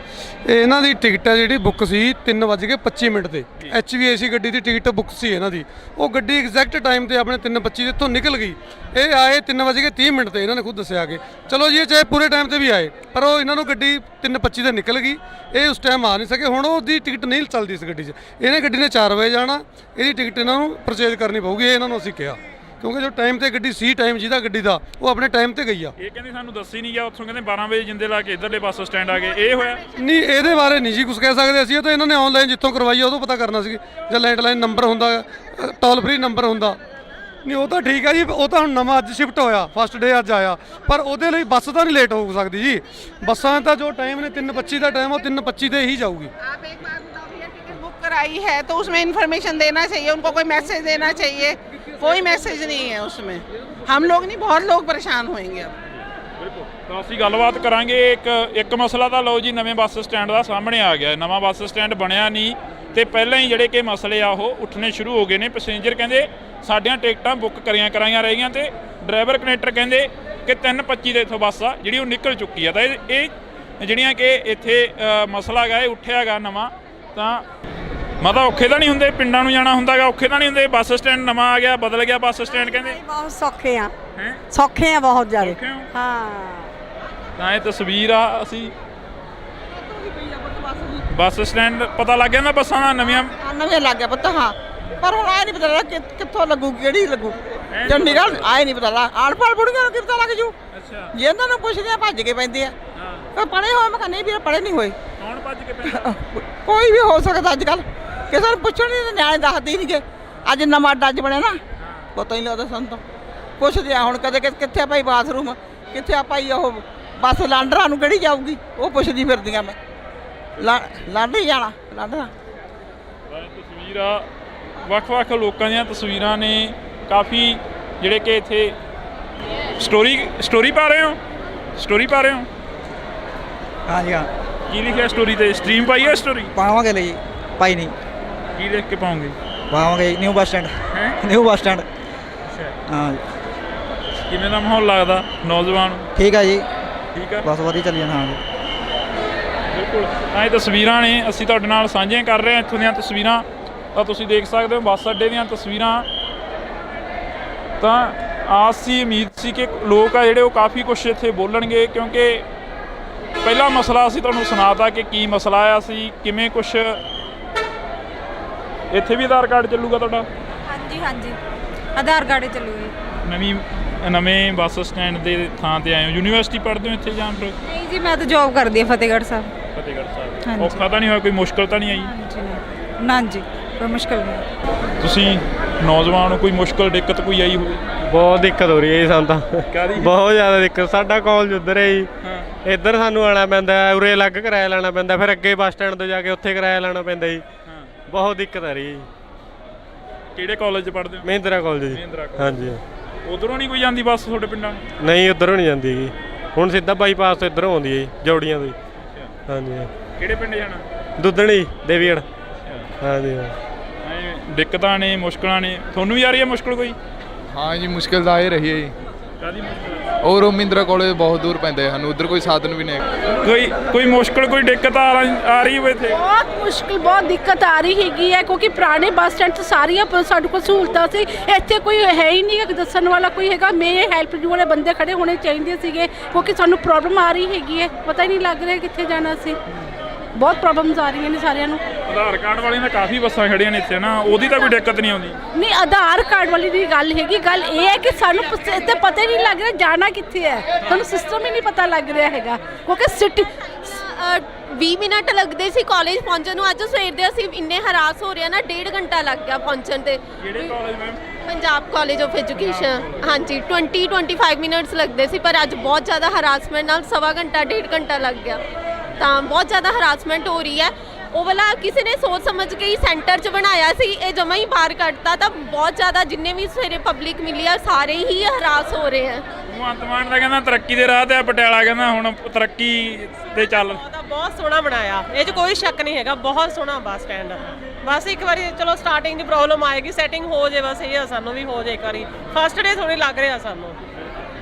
ਇਹ ਇਹਨਾਂ ਦੀ ਟਿਕਟ ਹੈ ਜਿਹੜੀ ਬੁੱਕ ਸੀ 3:25 ਤੇ HVAC ਗੱਡੀ ਦੀ ਟਿਕਟ ਬੁੱਕ ਸੀ ਇਹਨਾਂ ਦੀ। ਉਹ ਗੱਡੀ ਐਗਜ਼ੈਕਟ ਟਾਈਮ ਤੇ ਆਪਣੇ 3:25 ਇੱਥੋਂ ਨਿਕਲ ਗਈ। ਇਹ ਆਏ 3:30 ਤੇ, ਇਹਨਾਂ ਨੇ ਖੁਦ ਦੱਸਿਆ ਕਿ ਚਲੋ ਜੀ ਇਹ ਚਾਹੇ ਪੂਰੇ ਟਾਈਮ ਤੇ ਵੀ ਆਏ, ਪਰ ਉਹ ਇਹਨਾਂ ਨੂੰ ਗੱਡੀ 3:25 ਤੇ ਨਿਕਲ ਗਈ। ਇਹ ਉਸ ਟਾਈਮ ਆ ਨਹੀਂ ਸਕੇ। ਹੁਣ ਉਹਦੀ ਟਿਕਟ ਨਹੀਂ ਚੱਲਦੀ ਇਸ ਗੱਡੀ 'ਚ। ਇਹਨੇ ਗੱਡੀ ਨੇ 4 ਵਜੇ ਜਾਣਾ, ਇਹਦੀ ਟਿਕਟ ਇਹਨਾਂ ਨੂੰ ਪਰਚੇਜ ਕਰਨੀ ਪਊਗੀ। ਇਹ ਇਹਨਾਂ ਨੂੰ ਅਸੀਂ ਕਿਹਾ, ਕਿਉਂਕਿ ਜੋ ਟਾਈਮ ਤੇ ਗੱਡੀ ਸੀ, ਟਾਈਮ ਜਿਹਦਾ ਗੱਡੀ ਦਾ, ਉਹ ਆਪਣੇ ਟਾਈਮ ਤੇ ਗਈ ਆ। ਇਹ ਕਹਿੰਦੇ ਸਾਨੂੰ ਦੱਸੀ ਨਹੀਂ ਗਿਆ, ਉੱਥੋਂ ਕਹਿੰਦੇ 12 ਵਜੇ ਜਿੰਦੇ ਲਾ ਕੇ ਇਧਰਲੇ ਬੱਸ ਸਟੈਂਡ ਆ ਗਏ। ਇਹ ਹੋਇਆ ਨਹੀਂ, ਇਹਦੇ ਬਾਰੇ ਨਹੀਂ ਜੀ ਕੁਝ ਕਹਿ ਸਕਦੇ ਅਸੀਂ। ਇਹ ਤਾਂ ਇਹਨਾਂ ਨੇ ਆਨਲਾਈਨ ਜਿੱਥੋਂ ਕਰਵਾਈ ਆ ਉਦੋਂ ਪਤਾ ਕਰਨਾ ਸੀ, ਜਾਂ ਲੈਂਡਲਾਈਨ ਨੰਬਰ ਹੁੰਦਾ, ਟੋਲ ਫ੍ਰੀ ਨੰਬਰ ਹੁੰਦਾ। ਨਹੀਂ ਉਹ ਤਾਂ ਠੀਕ ਆ ਜੀ, ਉਹ ਤਾਂ ਹੁਣ ਨਵਾਂ ਅੱਜ ਸ਼ਿਫਟ ਹੋਇਆ, ਫਸਟ ਡੇ ਅੱਜ ਆਇਆ, ਪਰ ਉਹਦੇ ਲਈ ਬੱਸ ਤਾਂ ਨਹੀਂ ਲੇਟ ਹੋ ਸਕਦੀ ਜੀ। ਬੱਸਾਂ ਦਾ ਜੋ ਟਾਈਮ ਨੇ 3:25 ਦਾ ਟਾਈਮ, ਉਹ 3:25 ਤੇ ही जाऊगी। आप एक बात बताओ भैया, टिकट बुक कराई है तो उसमें इन्फॉर्मेशन देना चाहिए, उनको कोई मैसेज देना चाहिए। कोई मैसेज नहीं है उसमें। हम लोग नहीं, बहुत लोग परेशान होंगे अब। ਬਿਲਕੁਲ। ਤਾਂ ਅਸੀਂ ਗੱਲਬਾਤ ਕਰਾਂਗੇ। ਇੱਕ ਮਸਲਾ ਤਾਂ ਲਓ ਜੀ, ਨਵੇਂ ਬੱਸ ਸਟੈਂਡ ਦਾ ਸਾਹਮਣੇ ਆ ਗਿਆ। ਨਵਾਂ ਬੱਸ ਸਟੈਂਡ ਬਣਿਆ ਨਹੀਂ ਤੇ ਪਹਿਲਾਂ ਹੀ ਜਿਹੜੇ ਕਿ ਮਸਲੇ ਆ ਉਹ ਉੱਠਣੇ ਸ਼ੁਰੂ ਹੋ ਗਏ ਨੇ। ਪੈਸੇਂਜਰ ਕਹਿੰਦੇ ਸਾਡੀਆਂ ਟਿਕਟਾਂ ਬੁੱਕ ਕਰਾਈਆਂ ਰਹਿ ਗਈਆਂ ਤੇ ਡਰਾਈਵਰ ਕਨੈਕਟਰ ਕਹਿੰਦੇ ਕਿ 3:25 ਦੇ ਇੱਥੋਂ ਬੱਸ ਆ ਜਿਹੜੀ ਉਹ ਨਿਕਲ ਚੁੱਕੀ ਆ। ਤਾਂ ਇਹ ਜਿਹੜੀਆਂ ਕਿ ਇੱਥੇ ਮਸਲਾ ਹੈਗਾ, ਇਹ ਉੱਠਿਆ ਹੈਗਾ ਨਵਾਂ। ਤਾਂ ਮਤਲਬ ਔਖੇ ਤਾਂ ਨਹੀਂ ਹੁੰਦੇ, ਪਿੰਡਾਂ ਨੂੰ ਜਾਣਾ ਹੁੰਦਾਗਾ, ਔਖੇ ਤਾਂ ਨਹੀਂ ਹੁੰਦੇ? ਬੱਸ ਸਟੈਂਡ ਨਵਾਂ ਆ ਗਿਆ, ਬਦਲ ਗਿਆ ਬੱਸ ਸਟੈਂਡ ਕਹਿੰਦੇ। ਬਹੁਤ ਸੌਖੇ ਆ, ਹੈਂ? ਸੌਖੇ ਆ ਬਹੁਤ ਜ਼ਿਆਦਾ। ਔਖੇ ਹੋ? ਹਾਂ, ਤਾਂ ਇਹ ਤਸਵੀਰ ਆ। ਅਸੀਂ ਬੱਸ ਸਟੈਂਡ ਪਤਾ ਲੱਗ ਜਾਂਦਾ ਬੱਸਾਂ ਦਾ ਨਵੀਆਂ ਨਵੇਂ ਲੱਗ ਗਿਆ ਪਤਾ। ਹਾਂ, ਪਰ ਹੁਣ ਆਏ ਨਹੀਂ ਪਤਾ ਲੱਗਾ ਕਿੱਥੋਂ ਲੱਗੂ, ਕਿਹੜੀ ਲੱਗੂ। ਚੰਡੀਗੜ੍ਹ ਆਏ ਨਹੀਂ ਪਤਾ ਲੱਗਾ। ਅਨਪੜ੍ਹ ਬੁੜੀਆਂ ਨੂੰ ਕਿੱਦਾਂ ਲੱਗ ਜੂ? ਅੱਛਾ। ਜੇ ਇਹਨਾਂ ਨੂੰ ਪੁੱਛਦੇ ਆ ਭੱਜ ਕੇ ਪੈਂਦੇ ਆ। ਹਾਂ, ਪੜ੍ਹੇ ਹੋਏ, ਮੈਂ ਕਹਿੰਦਾ ਨਹੀਂ ਵੀਰ ਪੜ੍ਹੇ ਨਹੀਂ ਹੋਏ। ਕੌਣ ਭੱਜ ਕੇ ਪੈਂਦਾ? ਕੋਈ ਵੀ ਹੋ ਸਕਦਾ ਅੱਜ ਕੱਲ੍ਹ, ਕਿਸੇ ਨੂੰ ਪੁੱਛਣ ਨਹੀਂ, ਨਿਆਣੇ ਦੱਸਦੇ ਹੀ ਨਹੀਂਗੇ। ਅੱਜ ਨਵਾਂ ਅੱਡਾ ਅੱਜ ਬਣਿਆ ਨਾ, ਪਤਾ ਹੀ ਨਹੀਂ ਲੱਗਦਾ ਸਾਨੂੰ ਤਾਂ। ਪੁੱਛਦੇ ਆ ਹੁਣ ਕਦੇ ਕਿੱਥੇ ਆ ਭਾਈ ਬਾਥਰੂਮ, ਕਿੱਥੇ ਆ ਭਾਈ ਉਹ ਬੱਸ ਲਾਂਡਰਾਂ ਨੂੰ ਕਿਹੜੀ ਜਾਊਗੀ, ਉਹ ਪੁੱਛਦੀ ਫਿਰਦੀਆਂ ਮੈਂ। ਲਾਂਡਰੀ ਜਾਣਾ, ਲਾਂਡਰਾਂ। ਤਸਵੀਰ ਆ, ਵੱਖ-ਵੱਖ ਲੋਕਾਂ ਦੀਆਂ ਤਸਵੀਰਾਂ ਨੇ। ਕਾਫੀ ਜਿਹੜੇ ਕਿ ਇੱਥੇ ਸਟੋਰੀ ਪਾ ਰਹੇ ਹੋ, ਸਟੋਰੀ ਪਾ ਰਹੇ ਹੋ। ਹਾਂਜੀ ਹਾਂ, ਕੀ ਲਿਖਿਆ ਸਟੋਰੀ ਤੇ? ਸਟ੍ਰੀਮ ਪਾਈ ਹੈ ਸਟੋਰੀ? ਪਾਵਾਂਗੇ ਲਈ ਪਾਈ ਨਹੀਂ, ਕੀ ਲਿਖ ਕੇ ਪਾਉਂਗੇ? ਪਾਵਾਂਗੇ ਨਿਊ ਬੱਸ ਸਟੈਂਡ। ਹੈ ਨਿਊ ਬੱਸ ਸਟੈਂਡ। ਅੱਛਾ। ਹਾਂ, ਕਿਵੇਂ ਦਾ ਮਾਹੌਲ ਲੱਗਦਾ ਨੌਜਵਾਨ ਨੂੰ? ਠੀਕ ਆ ਜੀ, ਠੀਕ ਆ, ਬਸ ਵਧੀਆ ਚੱਲੀ ਜਾਂਦਾ। ਹਾਂ ਜੀ, ਬਿਲਕੁਲ। ਤਾਂ ਇਹ ਤਸਵੀਰਾਂ ਨੇ, ਅਸੀਂ ਤੁਹਾਡੇ ਨਾਲ ਸਾਂਝੀਆਂ ਕਰ ਰਹੇ ਹਾਂ ਇੱਥੋਂ ਦੀਆਂ ਤਸਵੀਰਾਂ। ਤਾਂ ਤੁਸੀਂ ਦੇਖ ਸਕਦੇ ਹੋ ਬੱਸ ਅੱਡੇ ਦੀਆਂ ਤਸਵੀਰਾਂ। ਤਾਂ ਆਸ ਸੀ, ਉਮੀਦ ਸੀ ਕਿ ਲੋਕ ਆ ਜਿਹੜੇ ਉਹ ਕਾਫੀ ਕੁਛ ਇੱਥੇ ਬੋਲਣਗੇ, ਕਿਉਂਕਿ ਪਹਿਲਾ ਮਸਲਾ ਅਸੀਂ ਤੁਹਾਨੂੰ ਸੁਣਾਤਾ ਕਿ ਕੀ ਮਸਲਾ ਆ, ਅਸੀਂ ਕਿਵੇਂ ਕੁਛ। ਇੱਥੇ ਵੀ ਆਧਾਰ ਕਾਰਡ ਚੱਲੂਗਾ ਤੁਹਾਡਾ? ਹਾਂਜੀ ਹਾਂਜੀ, ਆਧਾਰ ਕਾਰਡ ਚੱਲੂਗਾ। ਨਵੇਂ ਬੱਸ ਸਟੈਂਡ ਦੇ ਥਾਂ ਤੇ ਆਏ ਹੋ, ਯੂਨੀਵਰਸਿਟੀ ਪੜ੍ਹਦੇ ਹੋ ਇੱਥੇ ਜਾਂ ਫਿਰ? ਨਹੀਂ ਜੀ, ਮੈਂ ਤਾਂ ਜੌਬ ਕਰਦੀ ਹਾਂ ਫਤਿਹਗੜ੍ਹ ਸਾਹਿਬ। ਫਤਿਹਗੜ੍ਹ ਸਾਹਿਬ। ਹਾਂਜੀ। ਔਖਾ ਤਾਂ ਨਹੀਂ ਹੋਇਆ, ਕੋਈ ਮੁਸ਼ਕਲ ਤਾਂ ਨਹੀਂ ਆਈ? ਹਾਂਜੀ ਨਾ ਜੀ, ਕੋਈ ਮੁਸ਼ਕਲ ਨਹੀਂ। ਤੁਸੀਂ ਨੌਜਵਾਨ ਨੂੰ ਕੋਈ ਮੁਸ਼ਕਲ ਦਿੱਕਤ ਕੋਈ ਆਈ ਹੋਵੇ? ਬਹੁਤ ਦਿੱਕਤ ਹੋ ਰਹੀ ਹੈ ਜੀ ਸਾਨੂੰ ਤਾਂ, ਕਾਹਦੀ? ਬਹੁਤ ਜ਼ਿਆਦਾ ਦਿੱਕਤ। ਸਾਡਾ ਕਾਲਜ ਉੱਧਰ ਹੈ ਜੀ, ਇੱਧਰ ਸਾਨੂੰ ਆਉਣਾ ਪੈਂਦਾ, ਉਰੇ ਅਲੱਗ ਕਿਰਾਇਆ ਲੈਣਾ ਪੈਂਦਾ, ਫਿਰ ਅੱਗੇ ਬੱਸ ਸਟੈਂਡ ਤੋਂ ਜਾ ਕੇ ਉੱਥੇ ਕਿਰਾਇਆ ਲੈਣਾ ਪੈਂਦਾ ਜੀ। ਬਹੁਤ ਦਿੱਕਤ ਆ ਰਹੀ ਹੈ ਜੀ। ਕਿਹੜੇ ਕਾਲਜ 'ਚ ਪੜ੍ਹਦੇ ਹੋ? ਮਹਿੰਦਰਾ ਕਾਲਜ ਜੀ। ਮਹਿੰਦਰਾ ਕਾਲਜ। ਹਾਂਜੀ। ਉਧਰੋਂ ਨਹੀਂ ਕੋਈ ਜਾਂਦੀ ਬੱਸ ਤੁਹਾਡੇ ਪਿੰਡਾਂ ਨੂੰ? ਨਹੀਂ, ਉੱਧਰੋਂ ਨਹੀਂ ਜਾਂਦੀ ਜੀ, ਹੁਣ ਸਿੱਧਾ ਬਾਈਪਾਸ ਤੋਂ ਇੱਧਰੋਂ ਆਉਂਦੀ ਹੈ ਜੀ, ਜੌੜੀਆਂ ਤੋਂ ਜੀ। ਹਾਂਜੀ। ਕਿਹੜੇ ਪਿੰਡ ਜਾਣਾ? ਦੁੱਧਣੀ ਦੇਵੀਗੜ੍ਹ। ਹਾਂਜੀ ਹਾਂ। ਦਿੱਕਤਾਂ ਨੇ, ਮੁਸ਼ਕਲਾਂ ਨੇ, ਤੁਹਾਨੂੰ ਵੀ ਆ ਰਹੀ ਹੈ ਮੁਸ਼ਕਲ ਕੋਈ? ਹਾਂ ਜੀ, ਮੁਸ਼ਕਿਲ ਤਾਂ ਇਹ ਰਹੀ ਹੈ ਜੀ। ਕਾਹਦੀ ਮੁਸ਼ਕਲ? ਔਰ ਉਹ ਮਹਿੰਦਰਾ ਕਾਲਜ ਬਹੁਤ ਦੂਰ ਪੈਂਦਾ ਹੈ ਸਾਨੂੰ, ਉੱਧਰ ਕੋਈ ਸਾਧਨ ਵੀ ਨਹੀਂ ਹੈ। ਕੋਈ ਮੁਸ਼ਕਲ, ਕੋਈ ਦਿੱਕਤ ਆ ਰਹੀ ਹੋਵੇ ਇੱਥੇ? ਬਹੁਤ ਮੁਸ਼ਕਿਲ, ਬਹੁਤ ਦਿੱਕਤ ਆ ਰਹੀ ਹੈਗੀ ਹੈ ਕਿਉਂਕਿ ਪੁਰਾਣੇ ਬੱਸ ਸਟੈਂਡ 'ਚ ਸਾਰੀਆਂ ਸਾਡੇ ਕੋਲ ਸਹੂਲਤਾਂ ਸੀ, ਇੱਥੇ ਕੋਈ ਹੈ ਹੀ ਨਹੀਂ ਦੱਸਣ ਵਾਲਾ ਕੋਈ ਹੈਗਾ। ਮੇਰੇ ਹੈਲਪ ਵਾਲੇ ਬੰਦੇ ਖੜੇ ਹੋਣੇ ਚਾਹੀਦੇ ਸੀਗੇ ਕਿਉਂਕਿ ਸਾਨੂੰ ਪ੍ਰੋਬਲਮ ਆ ਰਹੀ ਹੈਗੀ ਹੈ, ਪਤਾ ਹੀ ਨਹੀਂ ਲੱਗ ਰਿਹਾ ਕਿੱਥੇ ਜਾਣਾ ਸੀ। ਬਹੁਤ ਪ੍ਰੋਬਲਮਸ ਆ ਰਹੀਆਂ ਨੇ ਸਾਰਿਆਂ ਨੂੰ। ਆਧਾਰ ਕਾਰਡ ਵਾਲੀਆਂ ਤਾਂ ਕਾਫੀ ਬੱਸਾਂ ਖੜੀਆਂ ਨੇ ਇੱਥੇ ਨਾ, ਉਹਦੀ ਤਾਂ ਕੋਈ ਦਿੱਕਤ ਨਹੀਂ ਆਉਂਦੀ? ਨਹੀਂ, ਆਧਾਰ ਕਾਰਡ ਵਾਲੀ ਦੀ ਗੱਲ ਹੈਗੀ, ਗੱਲ ਇਹ ਹੈ ਕਿ ਸਾਨੂੰ ਇੱਥੇ ਪਤਾ ਹੀ ਨਹੀਂ ਲੱਗ ਰਿਹਾ ਜਾਣਾ ਕਿੱਥੇ ਹੈ, ਸਾਨੂੰ ਸਿਸਟਮ ਹੀ ਨਹੀਂ ਪਤਾ ਲੱਗ ਰਿਹਾ ਹੈਗਾ ਕਿਉਂਕਿ ਸਿਟੀ 20 ਮਿੰਟ ਲੱਗਦੇ ਸੀ ਕਾਲਜ ਪਹੁੰਚਣ ਨੂੰ, ਅੱਜ ਸਵੇਰ ਦੇ ਅਸੀਂ ਇੰਨੇ ਹਰਾਸ ਹੋ ਰਹੇ ਨਾ, 1.5 ਘੰਟਾ ਲੱਗ ਗਿਆ ਪਹੁੰਚਣ ਤੇ। ਕਿਹੜੇ college ma'am? Punjab college of education. ਹਾਂਜੀ, 20-25 ਮਿੰਟਸ ਲੱਗਦੇ ਸੀ, ਪਰ ਅੱਜ ਬਹੁਤ ਜ਼ਿਆਦਾ ਹਰਾਸਮੈਂਟ ਨਾਲ 1.25 ਘੰਟਾ 1.5 ਘੰਟਾ ਲੱਗ ਗਿਆ। ਤਾਂ ਬਹੁਤ ਜ਼ਿਆਦਾ ਹਰਾਸਮੈਂਟ ਹੋ ਰਹੀ ਹੈ। ਉਹ ਵਾਲਾ ਕਿਸੇ ਨੇ ਸੋਚ ਸਮਝ ਕੇ ਹੀ ਸੈਂਟਰ 'ਚ ਬਣਾਇਆ ਸੀ, ਇਹ ਜਮਾਂ ਹੀ ਬਾਹਰ ਕੱਢਤਾ। ਤਾਂ ਬਹੁਤ ਜ਼ਿਆਦਾ ਜਿੰਨੇ ਵੀ ਸਵੇਰੇ ਪਬਲਿਕ ਮਿਲੀ ਆ ਸਾਰੇ ਹੀ ਹਰਾਸ ਹੋ ਰਹੇ ਆ। ਭਗਵੰਤ ਮਾਨ ਦਾ ਕਹਿੰਦਾ ਤਰੱਕੀ ਦੇ ਰਾਹ ਤੇ ਆ, ਪਟਿਆਲਾ ਕਹਿੰਦਾ ਹੁਣ ਤਰੱਕੀ ਤੇ ਚੱਲ। ਬਹੁਤ ਸੋਹਣਾ ਬਣਾਇਆ, ਇਹ 'ਚ ਕੋਈ ਸ਼ੱਕ ਨਹੀਂ ਹੈਗਾ, ਬਹੁਤ ਸੋਹਣਾ ਬੱਸ ਸਟੈਂਡ। ਬਸ ਇੱਕ ਵਾਰੀ ਚਲੋ ਸਟਾਰਟਿੰਗ ਦੀ ਪ੍ਰੋਬਲਮ ਆਏਗੀ, ਸੈਟਿੰਗ ਹੋ ਜਾਏ, ਬਸ ਇਹ ਆ, ਸਾਨੂੰ ਵੀ ਹੋ ਜਾਏ ਇੱਕ ਵਾਰੀ। ਫਸਟ ਡੇ ਥੋੜੀ ਲੱਗ ਰਿਹਾ ਸਾਨੂੰ।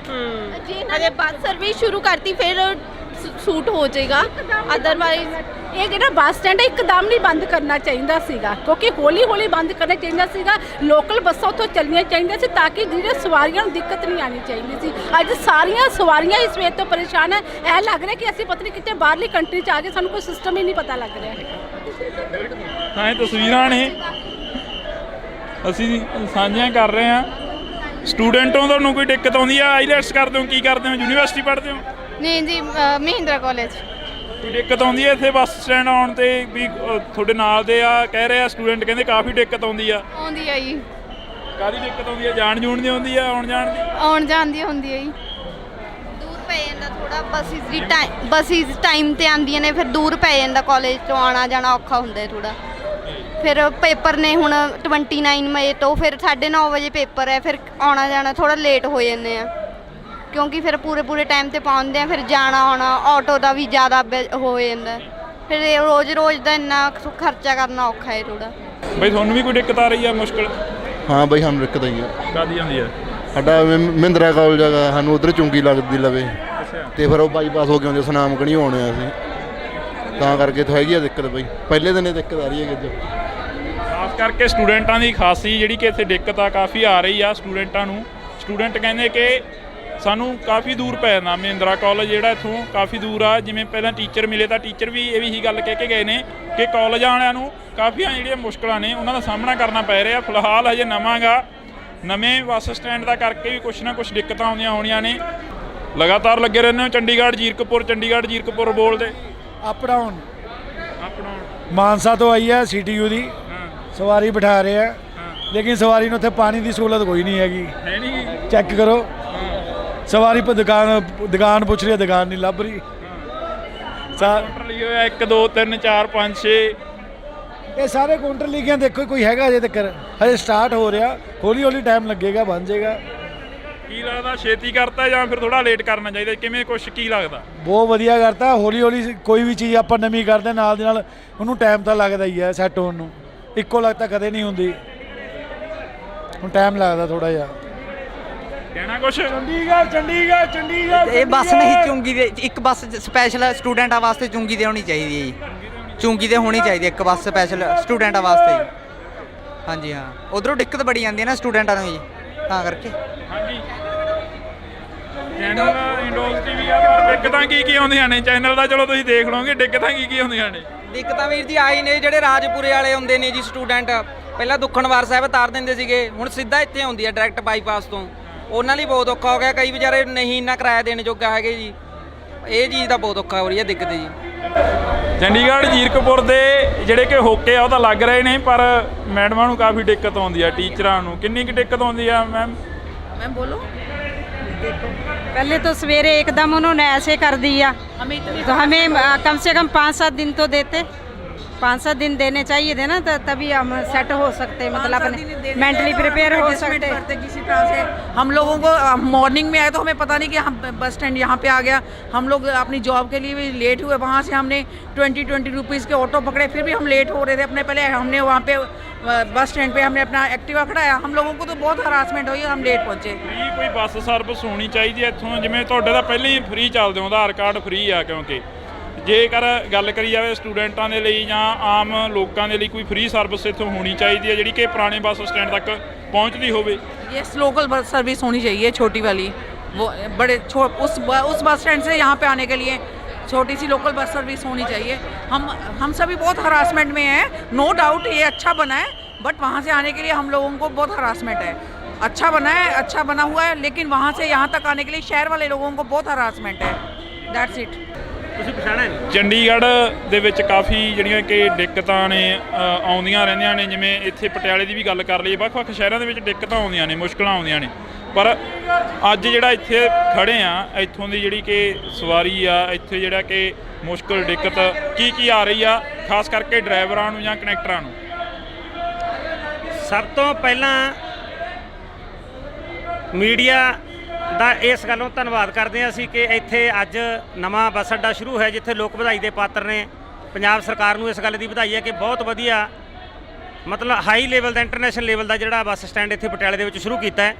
ਜੀ ਇਹਨਾਂ ਨੇ ਬੱਸ ਸਰਵਿਸ ਸ਼ੁਰੂ ਕਰਤੀ ਫਿਰ ਸੂਟ ਹੋ ਜਾਏਗਾ, ਅਦਰਵਾਈਜ਼ ਇਹ ਜਿਹੜਾ ਬੱਸ ਸਟੈਂਡ ਹੈ ਇੱਕਦਮ ਨਹੀਂ ਬੰਦ ਕਰਨਾ ਚਾਹੀਦਾ ਸੀਗਾ ਕਿਉਂਕਿ ਹੌਲੀ ਹੌਲੀ ਬੰਦ ਕਰਨਾ ਚਾਹੀਦਾ ਸੀਗਾ। ਲੋਕਲ ਬੱਸਾਂ ਉੱਥੋਂ ਚੱਲਣੀਆਂ ਚਾਹੀਦੀਆਂ ਸੀ ਤਾਂ ਕਿ ਜਿਹੜੇ ਸਵਾਰੀਆਂ ਨੂੰ ਦਿੱਕਤ ਨਹੀਂ ਆਉਣੀ ਚਾਹੀਦੀ ਸੀ। ਅੱਜ ਸਾਰੀਆਂ ਸਵਾਰੀਆਂ ਇਸ ਵੇਲੇ ਤੋਂ ਪਰੇਸ਼ਾਨ ਹੈ, ਇਹ ਲੱਗ ਰਿਹਾ ਕਿ ਅਸੀਂ ਪਤਾ ਨਹੀਂ ਕਿਤੇ ਬਾਹਰਲੀ ਕੰਟਰੀ 'ਚ ਆ ਗਏ, ਸਾਨੂੰ ਕੋਈ ਸਿਸਟਮ ਹੀ ਨਹੀਂ ਪਤਾ ਲੱਗ ਰਿਹਾ ਹੈਗਾ। ਹਾਂ, ਇਹ ਤਸਵੀਰਾਂ ਨੇ ਅਸੀਂ ਸਾਂਝੀਆਂ ਕਰ ਰਹੇ ਹਾਂ। ਸਟੂਡੈਂਟੋਂ ਤੁਹਾਨੂੰ ਕੋਈ ਦਿੱਕਤ ਆਉਂਦੀ ਆ? ਆਈਲੈਟਸ ਕਰਦੇ ਹੋ, ਕੀ ਕਰਦੇ ਹੋ, ਯੂਨੀਵਰਸਿਟੀ ਪੜ੍ਹਦੇ ਹੋ? ਨਹੀਂ ਜੀ, ਮਹਿੰਦਰਾ ਕਾਲਜ। ਕੋਈ ਦਿੱਕਤ ਆਉਂਦੀ ਹੈ ਇੱਥੇ ਬੱਸ ਸਟੈਂਡ ਆਉਣ ਤੇ ਵੀ? ਤੁਹਾਡੇ ਨਾਲ ਦੇ ਆ ਕਹਿ ਰਹੇ ਆ ਸਟੂਡੈਂਟ, ਕਹਿੰਦੇ ਕਾਫੀ ਦਿੱਕਤ ਆਉਂਦੀ ਆ। ਆਉਂਦੀ ਆ ਜੀ। ਕਾਹਦੀ ਦਿੱਕਤ ਆਉਂਦੀ ਆ? ਜਾਣ ਜੂਣ ਦੀ ਆਉਂਦੀ ਆ, ਆਉਣ ਜਾਣ ਦੀ? ਆਉਣ ਜਾਣ ਦੀ ਹੁੰਦੀ ਹੈ ਜੀ। ਦੂਰ ਪੈ ਜਾਂਦਾ ਥੋੜਾ, ਬੱਸਿਸ ਟਾਈਮ ਤੇ ਆਉਂਦੀਆਂ ਨੇ, ਫਿਰ ਦੂਰ ਪੈ ਜਾਂਦਾ, ਕਾਲਜ ਤੋਂ ਆਉਣਾ ਜਾਣਾ ਔਖਾ ਹੁੰਦਾ ਥੋੜਾ। ਫਿਰ ਪੇਪਰ ਨੇ ਹੁਣ 29 ਮਈ ਤੋਂ, ਫਿਰ 9:30 ਵਜੇ ਪੇਪਰ ਹੈ, ਫਿਰ ਆਉਣਾ ਜਾਣਾ ਥੋੜਾ ਲੇਟ ਹੋ ਜਾਂਦੇ ਆ ਕਿਉਂਕਿ ਫਿਰ ਪੂਰੇ ਟਾਈਮ ਤੇ ਪਹੁੰਚਦੇ ਆ, ਫਿਰ ਜਾਣਾ ਆਉਣਾ ਆਟੋ ਦਾ ਵੀ ਜ਼ਿਆਦਾ ਹੋ ਜਾਂਦਾ, ਫਿਰ ਰੋਜ਼ ਦਾ ਇੰਨਾ ਖਰਚਾ ਕਰਨਾ ਔਖਾ ਹੈ ਥੋੜਾ। ਬਈ ਤੁਹਾਨੂੰ ਵੀ ਕੋਈ ਦਿੱਕਤ ਆ ਰਹੀ ਆ, ਮੁਸ਼ਕਲ? ਹਾਂ ਬਈ, ਸਾਨੂੰ ਦਿੱਕਤ ਆਈ ਹੈ। ਕਾਹਦੀ ਆਉਂਦੀ ਆ? ਸਾਡਾ ਮਹਿੰਦਰਾ ਕਾਲਜ ਹੈਗਾ, ਸਾਨੂੰ ਉੱਧਰ ਚੁੰਗੀ ਲੱਗਦੀ ਲਵੇ, ਤੇ ਫਿਰ ਉਹ ਬਾਈਪਾਸ ਹੋ ਕੇ ਆਉਂਦੇ ਸੁਨਾਮ ਕਣੀ ਹੋਣੇ ਆ ਅਸੀਂ, ਤਾਂ ਕਰਕੇ ਤਾਂ ਹੈਗੀ ਆ ਦਿੱਕਤ ਬਈ, ਪਹਿਲੇ ਦਿਨ ਇਹ ਦਿੱਕਤ ਆ ਰਹੀ ਹੈ ਅੱਜ। ਖਾਸ ਕਰਕੇ ਸਟੂਡੈਂਟਾਂ ਦੀ ਖਾਸੀ ਜਿਹੜੀ ਕਿ ਇੱਥੇ ਦਿੱਕਤ ਆ ਕਾਫੀ ਆ ਰਹੀ ਆ ਸਟੂਡੈਂਟਾਂ ਨੂੰ। ਸਟੂਡੈਂਟ ਕਹਿੰਦੇ ਕਿ ਸਾਨੂੰ ਕਾਫੀ ਦੂਰ ਪੈ ਜਾਂਦਾ ਮਹਿੰਦਰਾ ਕਾਲਜ, ਜਿਹੜਾ ਇੱਥੋਂ ਕਾਫੀ ਦੂਰ ਆ। ਜਿਵੇਂ ਪਹਿਲਾਂ ਟੀਚਰ ਮਿਲੇ ਤਾਂ ਟੀਚਰ ਵੀ ਇਹ ਵੀ ਇਹੀ ਗੱਲ ਕਹਿ ਕੇ ਗਏ ਨੇ ਕਿ ਕਾਲਜਾਂ ਵਾਲਿਆਂ ਨੂੰ ਕਾਫੀਆਂ ਜਿਹੜੀਆਂ ਮੁਸ਼ਕਲਾਂ ਨੇ ਉਹਨਾਂ ਦਾ ਸਾਹਮਣਾ ਕਰਨਾ ਪੈ ਰਿਹਾ। ਫਿਲਹਾਲ ਹਜੇ ਨਵੇਂ ਬੱਸ ਸਟੈਂਡ ਦਾ ਕਰਕੇ ਵੀ ਕੁਛ ਨਾ ਕੁਛ ਦਿੱਕਤਾਂ ਆਉਂਦੀਆਂ ਹੋਣੀਆਂ ਨੇ। ਲਗਾਤਾਰ ਲੱਗੇ ਰਹਿੰਦੇ ਹੋ ਚੰਡੀਗੜ੍ਹ ਜੀਰਕਪੁਰ ਬੋਲਦੇ? ਅਪ ਡਾਊਨ ਮਾਨਸਾ ਤੋਂ ਆਈ ਹੈ CTU ਦੀ ਸਵਾਰੀ ਬਿਠਾ ਰਹੇ ਆ, ਲੇਕਿਨ ਸਵਾਰੀ ਨੂੰ ਉੱਥੇ ਪਾਣੀ ਦੀ ਸਹੂਲਤ ਕੋਈ ਨਹੀਂ ਹੈਗੀ। ਹੈ ਨਹੀਂ? ਚੈੱਕ ਕਰੋ, ਸਵਾਰੀ ਪਰ ਦੁਕਾਨ ਪੁੱਛ ਰਹੀ ਹੈ, ਦੁਕਾਨ ਨਹੀਂ ਲੱਭ ਰਹੀ। ਕਾਊਂਟਰ ਲਿਖੇ ਹੋਇਆ 1 2 3 4 5 6, ਇਹ ਸਾਰੇ ਕਾਊਂਟਰ ਲਿਖੇ ਦੇਖੋ, ਕੋਈ ਹੈਗਾ ਅਜੇ ਤੱਕ? ਹਜੇ ਸਟਾਰਟ ਹੋ ਰਿਹਾ, ਹੌਲੀ ਟਾਈਮ ਲੱਗੇਗਾ, ਬਣ ਜਾਏਗਾ। ਕੀ ਲੱਗਦਾ ਛੇਤੀ ਕਰਤਾ ਜਾਂ ਫਿਰ ਥੋੜਾ ਲੇਟ ਕਰਨਾ ਚਾਹੀਦਾ? ਕਿਵੇਂ ਕੁਛ ਕੀ ਲੱਗਦਾ? ਬਹੁਤ ਵਧੀਆ ਕਰਤਾ, ਹੌਲੀ ਕੋਈ ਵੀ ਚੀਜ਼ ਆਪਾਂ ਨਵੀਂ ਕਰਦੇ ਨਾਲ ਦੇ ਨਾਲ ਉਹਨੂੰ ਟਾਈਮ ਤਾਂ ਲੱਗਦਾ ਹੀ ਹੈ ਸੈੱਟ ਹੋਣ ਨੂੰ, ਇੱਕੋ ਲੱਗ ਤਾਂ ਕਦੇ ਨਹੀਂ ਹੁੰਦੀ, ਹੁਣ ਟਾਈਮ ਲੱਗਦਾ ਥੋੜਾ ਜਿਹਾ। ਕਹਿਣਾ ਕੁਛ? ਚੰਡੀਗੜ੍ਹ ਇਹ ਬੱਸ ਨਹੀਂ, ਚੁੰਗੀ ਦੇ ਇੱਕ ਬੱਸ ਸਪੈਸ਼ਲ ਸਟੂਡੈਂਟਾਂ ਵਾਸਤੇ ਚੁੰਗੀ ਦੇ ਹੋਣੀ ਚਾਹੀਦੀ ਹੈ ਜੀ, ਚੁੰਗੀ ਦੇ ਹੋਣੀ ਚਾਹੀਦੀ ਇੱਕ ਬੱਸ ਸਪੈਸ਼ਲ ਸਟੂਡੈਂਟਾਂ ਵਾਸਤੇ ਜੀ। ਹਾਂਜੀ ਹਾਂ, ਉਧਰੋਂ ਦਿੱਕਤ ਬੜੀ ਆਉਂਦੀ ਹੈ ਨਾ ਸਟੂਡੈਂਟਾਂ ਨੂੰ ਜੀ, ਤਾਂ ਕਰਕੇ। ਹਾਂਜੀ, ਚੈਨਲ ਇੰਡੋਸ TV ਆ, ਪਰ ਦਿੱਕਤਾਂ ਕੀ ਆਉਂਦੀਆਂ ਨੇ? ਚੈਨਲ ਦਾ ਚਲੋ ਤੁਸੀਂ ਦੇਖ ਲਓਗੇ, ਦਿੱਕਤਾਂ ਕੀ ਆਉਂਦੀਆਂ ਨੇ? ਦਿੱਕਤਾਂ ਵੀਰ ਜੀ ਆਈ ਨੇ, ਜਿਹੜੇ ਰਾਜਪੁਰੇ ਵਾਲੇ ਹੁੰਦੇ ਨੇ ਜੀ ਸਟੂਡੈਂਟ, ਪਹਿਲਾਂ ਦੁੱਖਣਵਾਰ ਸਾਹਿਬ ਤਾਰ ਦਿੰਦੇ ਸੀਗੇ, ਹੁਣ ਸਿੱਧਾ ਇੱਥੇ ਆਉਂਦੀ ਹੈ ਡਾਇਰੈਕਟ ਬਾਈਪਾਸ ਤੋਂ, ਉਹਨਾਂ ਲਈ ਬਹੁਤ ਔਖਾ ਹੋ ਗਿਆ। ਕਈ ਵਿਚਾਰੇ ਨਹੀਂ ਇੰਨਾ ਕਿਰਾਇਆ ਦੇਣ ਜੋਗਾ ਹੈਗੇ ਜੀ, ਇਹ ਚੀਜ਼ ਦਾ ਬਹੁਤ ਔਖਾ ਹੋ ਰਹੀ ਹੈ ਦਿੱਕਤ ਜੀ। ਚੰਡੀਗੜ੍ਹ ਜੀਰਕਪੁਰ ਦੇ ਜਿਹੜੇ ਕਿ ਹੋਕੇ ਆ ਉਹ ਤਾਂ ਲੱਗ ਰਹੇ ਨੇ, ਪਰ ਮੈਡਮਾਂ ਨੂੰ ਕਾਫੀ ਦਿੱਕਤ ਆਉਂਦੀ ਆ, ਟੀਚਰਾਂ ਨੂੰ ਕਿੰਨੀ ਕੁ ਦਿੱਕਤ ਆਉਂਦੀ ਆ ਮੈਮ? बोलो। पहले तो सवेरे एकदम उन्होंने ऐसे कर दिया, तो हमें कम से कम 5-7 दिन तो देते, 5-7 दिन देने चाहिए थे ना, तभी हम सेट हो सकते, मतलब अपने मेंटली प्रिपेयर हो सकते। किसी तरह से हम लोगों को मॉर्निंग में आए तो हमें पता नहीं कि हम बस स्टैंड यहाँ पे आ गया। हम लोग अपनी जॉब के लिए भी लेट हुए, वहाँ से हमने 20 रुपीज़ के ऑटो पकड़े, फिर भी हम लेट हो रहे थे अपने। पहले हमने वहाँ पे बस स्टैंड पे हमने अपना एक्टिवा खड़ाया। हम लोगों को तो बहुत हरासमेंट हुई, हम लेट पहुँचे। ਫ੍ਰੀ ਕੋਈ ਬੱਸ ਸਰਵਿਸ ਹੋਣੀ ਚਾਹੀਦੀ ਹੈ ਇੱਥੋਂ, ਜਿਵੇਂ ਤੁਹਾਡੇ ਤਾਂ ਪਹਿਲਾਂ ਹੀ ਫ੍ਰੀ ਚੱਲਦੇ ਹੋ, ਆਧਾਰ ਕਾਰਡ ਫ੍ਰੀ ਆ, ਕਿਉਂਕਿ ਜੇਕਰ ਗੱਲ ਕਰੀ ਜਾਵੇ ਸਟੂਡੈਂਟਾਂ ਦੇ ਲਈ ਜਾਂ ਆਮ ਲੋਕਾਂ ਦੇ ਲਈ ਕੋਈ ਫ੍ਰੀ ਸਰਵਿਸ ਇੱਥੋਂ ਹੋਣੀ ਚਾਹੀਦੀ ਹੈ ਜਿਹੜੀ ਕਿ ਪੁਰਾਣੇ ਬੱਸ ਸਟੈਂਡ तक पहुंचती होवे। यस, लोकल बस सर्विस होनी चाहिए छोटी वाली, वो बड़े उस बस स्टैंड से यहाँ पे आने के लिए छोटी सी लोकल बस सर्विस होनी चाहिए। हम सभी बहुत हरासमेंट में हैं, नो डाउट ये अच्छा बना है, बट वहाँ से आने के लिए हम लोगों को बहुत हरासमेंट है। अच्छा बना है, अच्छा बना हुआ है, लेकिन वहाँ से यहाँ तक आने के लिए शहर वाले लोगों को बहुत हरासमेंट है। That's it. ਚੰਡੀਗੜ੍ਹ ਦੇ ਵਿੱਚ ਕਾਫੀ ਜਿਹੜੀਆਂ ਕਿ ਦਿੱਕਤਾਂ ਨੇ ਆਉਂਦੀਆਂ ਰਹਿੰਦੀਆਂ ਨੇ, ਜਿਵੇਂ ਇੱਥੇ ਪਟਿਆਲੇ ਦੀ ਵੀ ਗੱਲ ਕਰ ਲਈਏ, ਵੱਖ-ਵੱਖ ਸ਼ਹਿਰਾਂ ਦੇ ਵਿੱਚ ਦਿੱਕਤਾਂ ਆਉਂਦੀਆਂ ਨੇ, ਮੁਸ਼ਕਲਾਂ ਆਉਂਦੀਆਂ ਨੇ, ਪਰ ਅੱਜ ਜਿਹੜਾ ਇੱਥੇ ਖੜੇ ਆ, ਇੱਥੋਂ ਦੀ ਜਿਹੜੀ ਕਿ ਸਵਾਰੀ ਆ, ਇੱਥੇ ਜਿਹੜਾ ਕਿ ਮੁਸ਼ਕਲ ਦਿੱਕਤ ਕੀ ਆ ਰਹੀ ਆ, ਖਾਸ ਕਰਕੇ ਡਰਾਈਵਰਾਂ ਨੂੰ ਜਾਂ ਕਨੈਕਟਰਾਂ ਨੂੰ? ਸਭ ਤੋਂ ਪਹਿਲਾਂ ਮੀਡੀਆ ਦਾ ਇਸ ਗੱਲੋਂ ਧੰਨਵਾਦ ਕਰਦੇ ਹਾਂ ਅਸੀਂ ਕਿ ਇੱਥੇ ਅੱਜ ਨਵਾਂ ਬੱਸ ਅੱਡਾ ਸ਼ੁਰੂ ਹੈ, ਜਿੱਥੇ ਲੋਕ ਵਧਾਈ ਦੇ ਪਾਤਰ ਨੇ। ਪੰਜਾਬ ਸਰਕਾਰ ਨੂੰ ਇਸ ਗੱਲ ਦੀ ਵਧਾਈ ਹੈ ਕਿ ਬਹੁਤ ਵਧੀਆ, ਮਤਲਬ ਹਾਈ ਲੈਵਲ ਦਾ, ਇੰਟਰਨੈਸ਼ਨਲ ਲੈਵਲ ਦਾ ਜਿਹੜਾ ਬੱਸ ਸਟੈਂਡ ਇੱਥੇ ਪਟਿਆਲੇ ਦੇ ਵਿੱਚ ਸ਼ੁਰੂ ਕੀਤਾ ਹੈ,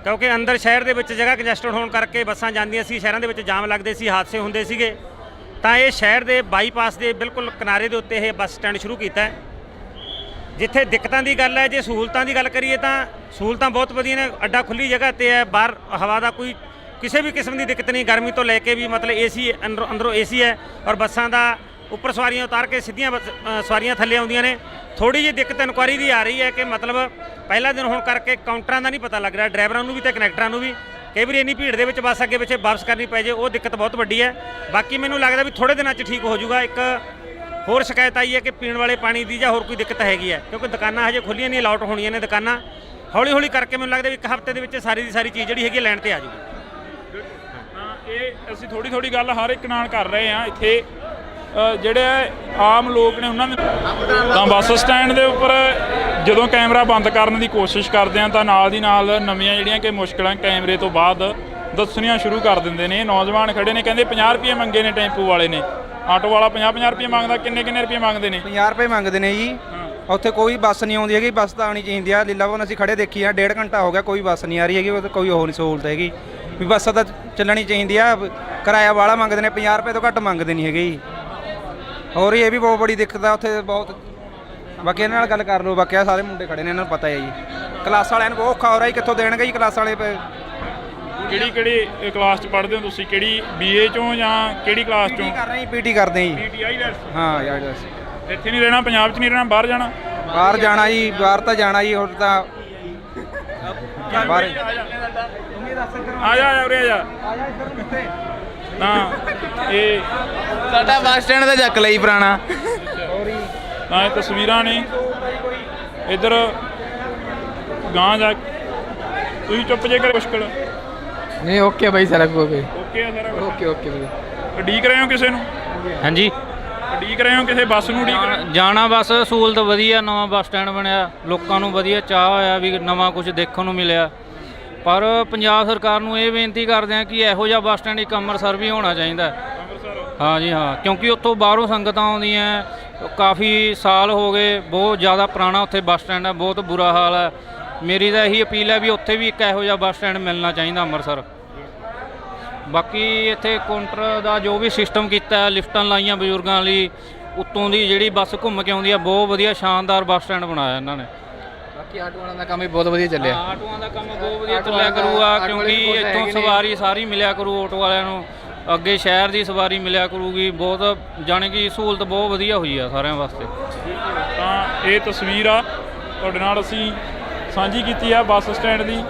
ਕਿਉਂਕਿ ਅੰਦਰ ਸ਼ਹਿਰ ਦੇ ਵਿੱਚ ਜਗ੍ਹਾ ਕੰਜੈਸਟਡ ਹੋਣ ਕਰਕੇ ਬੱਸਾਂ ਜਾਂਦੀਆਂ ਸੀ, ਸ਼ਹਿਰਾਂ ਦੇ ਵਿੱਚ ਜਾਮ ਲੱਗਦੇ ਸੀ, ਹਾਦਸੇ ਹੁੰਦੇ ਸੀਗੇ, ਤਾਂ ਇਹ ਸ਼ਹਿਰ ਦੇ ਬਾਈਪਾਸ ਦੇ ਬਿਲਕੁਲ ਕਿਨਾਰੇ ਦੇ ਉੱਤੇ ਇਹ ਬੱਸ ਸਟੈਂਡ ਸ਼ੁਰੂ ਕੀਤਾ ਹੈ। ਜਿੱਥੇ ਦਿੱਕਤਾਂ ਦੀ ਗੱਲ ਹੈ, ਜੇ ਸਹੂਲਤਾਂ ਦੀ ਗੱਲ ਕਰੀਏ ਤਾਂ ਸਹੂਲਤਾਂ ਬਹੁਤ ਵਧੀਆ ਨੇ। ਅੱਡਾ ਖੁੱਲੀ ਜਗ੍ਹਾ 'ਤੇ ਹੈ, ਬਾਹਰ ਹਵਾ ਦਾ ਕੋਈ ਕਿਸੇ ਵੀ ਕਿਸਮ ਦੀ ਦਿੱਕਤ ਨਹੀਂ, ਗਰਮੀ ਤੋਂ ਲੈ ਕੇ ਵੀ, ਮਤਲਬ ਏਸੀ ਅੰਦਰੋਂ ਏਸੀ ਹੈ, ਔਰ ਬੱਸਾਂ ਦਾ ਉੱਪਰ ਸਵਾਰੀਆਂ ਉਤਾਰ ਕੇ ਸਿੱਧੀਆਂ ਸਵਾਰੀਆਂ ਥੱਲੇ ਆਉਂਦੀਆਂ ਨੇ। ਥੋੜੀ ਜਿਹੀ ਦਿੱਕਤ ਇਨਕੁਆਰੀ ਦੀ ਆ ਰਹੀ ਹੈ ਕਿ ਮਤਲਬ ਪਹਿਲਾ ਦਿਨ ਹੋਣ ਕਰਕੇ ਕਾਊਂਟਰਾਂ ਦਾ ਨਹੀਂ ਪਤਾ ਲੱਗ ਰਿਹਾ, ਡਰਾਈਵਰਾਂ ਨੂੰ ਵੀ ਤੇ ਕਨੈਕਟਰਾਂ ਨੂੰ ਵੀ। ਕਈ ਵਾਰੀ ਇੰਨੀ ਭੀੜ ਦੇ ਵਿੱਚ ਬੱਸ ਅੱਗੇ ਪਿੱਛੇ ਵਾਪਸ ਕਰਨੀ ਪੈ ਜੇ, ਉਹ ਦਿੱਕਤ ਬਹੁਤ ਵੱਡੀ ਹੈ। ਬਾਕੀ ਮੈਨੂੰ ਲੱਗਦਾ ਵੀ ਥੋੜ੍ਹੇ ਦਿਨਾਂ 'ਚ ਠੀਕ ਹੋ ਜਾਊਗਾ। ਇੱਕ ਹੋਰ ਸ਼ਿਕਾਇਤ ਆਈ ਹੈ ਕਿ ਪੀਣ ਵਾਲੇ ਪਾਣੀ ਦੀ ਜਾਂ ਹੋਰ ਕੋਈ ਦਿੱਕਤ ਹੈਗੀ ਹੈ, ਕਿਉਂਕਿ ਦੁਕਾਨਾਂ ਹਜੇ ਖੁੱਲੀਆਂ ਨਹੀਂ, ਅਲਾਉਟ ਹੋਣੀਆਂ ਨੇ ਦੁਕਾਨਾਂ। ਹੌਲੀ ਹੌਲੀ ਕਰਕੇ ਮੈਨੂੰ ਲੱਗਦਾ ਵੀ ਇੱਕ ਹਫ਼ਤੇ ਦੇ ਵਿੱਚ ਸਾਰੀ ਦੀ ਸਾਰੀ ਚੀਜ਼ ਜਿਹੜੀ ਹੈਗੀ ਲੈਣ 'ਤੇ ਆ ਜਾਊਗੀ। ਤਾਂ ਇਹ ਅਸੀਂ ਥੋੜੀ ਗੱਲ ਹਰ ਇੱਕ ਨਾਲ ਕਰ ਰਹੇ ਹਾਂ। ਇੱਥੇ ਜਿਹੜੇ ਆਮ ਲੋਕ ਨੇ ਉਹਨਾਂ ਨੇ ਤਾਂ ਬੱਸ ਸਟੈਂਡ ਦੇ ਉੱਪਰ ਜਦੋਂ ਕੈਮਰਾ ਬੰਦ ਕਰਨ ਦੀ ਕੋਸ਼ਿਸ਼ ਕਰਦੇ ਆ ਤਾਂ ਨਾਲ ਦੀ ਨਾਲ ਨਵੀਆਂ ਜਿਹੜੀਆਂ ਕਿ ਮੁਸ਼ਕਲਾਂ ਕੈਮਰੇ ਤੋਂ ਬਾਅਦ ਦੱਸਣੀਆਂ ਸ਼ੁਰੂ ਕਰ ਦਿੰਦੇ ਨੇ। ਨੌਜਵਾਨ ਖੜੇ ਨੇ, ਕਹਿੰਦੇ 50 ਰੁਪਏ ਮੰਗੇ ਨੇ ਟੈਂਪੂ ਵਾਲੇ ਨੇ, ਆਟੋ ਵਾਲਾ 50 ਰੁਪਏ ਮੰਗਦਾ। ਕਿੰਨੇ ਰੁਪਏ ਮੰਗਦੇ ਨੇ? 50 ਰੁਪਏ ਮੰਗਦੇ ਨੇ ਜੀ। ਉੱਥੇ ਕੋਈ ਬੱਸ ਨਹੀਂ ਆਉਂਦੀ ਹੈਗੀ, ਬੱਸ ਤਾਂ ਆਉਣੀ ਚਾਹੀਦੀ ਆ। ਲੀਲਾ ਭਵਨ ਅਸੀਂ ਖੜੇ ਦੇਖੀ ਆ, 1.5 ਘੰਟਾ ਹੋ ਗਿਆ, ਕੋਈ ਬੱਸ ਨਹੀਂ ਆ ਰਹੀ ਹੈਗੀ, ਉਹ ਕੋਈ ਹੋਰ ਨਹੀਂ ਸਹੂਲਤ ਹੈਗੀ ਵੀ ਬੱਸ ਤਾਂ ਚੱਲਣੀ ਚਾਹੀਦੀ ਆ। ਕਿਰਾਇਆ ਵਾਲਾ ਮੰਗਦੇ ਨੇ, 50 ਰੁਪਏ ਤੋਂ ਘੱਟ ਮੰਗਦੇ ਨਹੀਂ ਹੈਗੇ ਜੀ। ਹੋਰ ਇਹ ਵੀ ਬਹੁਤ ਬੜੀ ਦਿੱਕਤ ਆ ਉੱਥੇ ਬਹੁਤ। ਬਾਕੀ ਇਹਨਾਂ ਨਾਲ ਗੱਲ ਕਰ ਲਓ, ਬਾਕੀ ਸਾਰੇ ਮੁੰਡੇ ਖੜੇ ਨੇ, ਇਹਨਾਂ ਨੂੰ ਪਤਾ ਹੈ ਜੀ। ਕਲਾਸ ਵਾਲਿਆਂ ਨੂੰ ਬਹੁਤ ਔਖਾ ਹੋ ਰਿਹਾ ਜੀ, ਕਿੱਥੋਂ ਦੇਣਗੇ ਜੀ ਕਲਾਸ ਵਾਲੇ? ਕਿਹੜੀ ਕਲਾਸ 'ਚ ਪੜ੍ਹਦੇ ਹੋ ਤੁਸੀਂ? ਕਿਹੜੀ BA 'ਚੋਂ ਜਾਂ ਕਿਹੜੀ ਕਲਾਸ 'ਚੋਂ? ਕਰ ਰਹੇ ਜੀ, PT ਕਰਦੇ ਜੀ। PT IELTS? ਹਾਂ ਯਾਰ, ਇੱਥੇ ਨਹੀਂ ਰਹਿਣਾ, ਪੰਜਾਬ 'ਚ ਨਹੀਂ ਰਹਿਣਾ, ਬਾਹਰ ਜਾਣਾ? ਬਾਹਰ ਜਾਣਾ ਜੀ, ਬਾਹਰ ਤਾਂ ਜਾਣਾ ਜੀ। ਹੁਣ ਤਾਂ ਬਾਹਰ ਆ ਜਾ ਉਰੇ ਆ ਜਾ। ਤਾਂ ਇਹ ਸਾਡਾ ਬੱਸ ਸਟੈਂਡ ਦਾ ਚੱਕ ਲਈ ਪੁਰਾਣਾ। ਤਾਂ ਇਹ ਤਸਵੀਰਾਂ ਨੇ। ਇੱਧਰ ਗਾਂ ਜਾ, ਤੁਸੀਂ ਚੁੱਪ ਜੇ ਕਰ, ਮੁਸ਼ਕਲ ਨਹੀਂ ਓਕੇ ਬਾਈ, ਸਾਰਾ ਕੁਝ ਓਕੇ ਓਕੇ ਆ ਸਾਰਾ? ਓਕੇ ਬਾਈ। ਉਡੀਕ ਰਹੇ ਹੋ ਕਿਸੇ ਨੂੰ? ਹਾਂਜੀ, ਉਡੀਕ ਰਹੇ ਹੋ ਕਿਸੇ ਬੱਸ ਨੂੰ? ਉਡੀਕ ਰਹੇ ਜਾਣਾ ਬੱਸ ਸਹੂਲਤ ਵਧੀਆ, ਨਵਾਂ ਬੱਸ ਸਟੈਂਡ ਬਣਿਆ, ਲੋਕਾਂ ਨੂੰ ਵਧੀਆ ਚਾਹ ਹੋਇਆ ਵੀ ਨਵਾਂ ਕੁਝ ਦੇਖਣ ਨੂੰ ਮਿਲਿਆ। ਪਰ ਪੰਜਾਬ ਸਰਕਾਰ ਨੂੰ ਇਹ ਬੇਨਤੀ ਕਰਦੇ ਆ ਕਿ ਇਹੋ ਜਿਹਾ ਬੱਸ ਸਟੈਂਡ ਇੱਕ ਅੰਮ੍ਰਿਤਸਰ ਵੀ ਹੋਣਾ ਚਾਹੀਦਾ। ਹਾਂ ਜੀ ਹਾਂ, ਕਿਉਂਕਿ ਉੱਥੋਂ ਬਾਹਰੋਂ ਸੰਗਤਾਂ ਆਉਂਦੀਆਂ, ਕਾਫੀ ਸਾਲ ਹੋ ਗਏ, ਬਹੁਤ ਜ਼ਿਆਦਾ ਪੁਰਾਣਾ ਉੱਥੇ ਬੱਸ ਸਟੈਂਡ ਹੈ, ਬਹੁਤ ਬੁਰਾ ਹਾਲ ਹੈ। ਮੇਰੀ ਤਾਂ ਇਹੀ ਅਪੀਲ ਹੈ ਵੀ ਉੱਥੇ ਵੀ ਇੱਕ ਇਹੋ ਜਿਹਾ ਬੱਸ ਸਟੈਂਡ ਮਿਲਣਾ ਚਾਹੀਦਾ ਅੰਮ੍ਰਿਤਸਰ। ਬਾਕੀ ਇੱਥੇ ਕਾਊਂਟਰ ਦਾ ਜੋ ਵੀ ਸਿਸਟਮ ਕੀਤਾ, ਲਿਫਟਾਂ ਲਾਈਆਂ ਬਜ਼ੁਰਗਾਂ ਲਈ, ਉੱਤੋਂ ਦੀ ਜਿਹੜੀ ਬੱਸ ਘੁੰਮ ਕੇ ਆਉਂਦੀ ਆ, ਬਹੁਤ ਵਧੀਆ ਸ਼ਾਨਦਾਰ ਬੱਸ ਸਟੈਂਡ ਬਣਾਇਆ ਇਹਨਾਂ ਨੇ। ਬਾਕੀ ਆਟੋਆਂ ਦਾ ਕੰਮ ਵੀ ਬਹੁਤ ਵਧੀਆ ਚੱਲਿਆ। ਆਟੋਆਂ ਦਾ ਕੰਮ ਬਹੁਤ ਵਧੀਆ ਚੱਲਿਆ ਕਰੂਗਾ, ਕਿਉਂਕਿ ਇੱਥੋਂ ਸਵਾਰੀ ਸਾਰੀ ਮਿਲਿਆ ਕਰੂ ਆਟੋ ਵਾਲਿਆਂ ਨੂੰ, ਅੱਗੇ ਸ਼ਹਿਰ ਦੀ ਸਵਾਰੀ ਮਿਲਿਆ ਕਰੂਗੀ। ਬਹੁਤ ਜਾਣੀ ਕਿ ਸਹੂਲਤ ਬਹੁਤ ਵਧੀਆ ਹੋਈ ਆ ਸਾਰਿਆਂ ਵਾਸਤੇ। ਤਾਂ ਇਹ ਤਸਵੀਰ ਆ ਤੁਹਾਡੇ ਨਾਲ ਅਸੀਂ ਸਾਂਝੀ ਕੀਤੀ ਆ ਬੱਸ ਸਟੈਂਡ ਦੀ।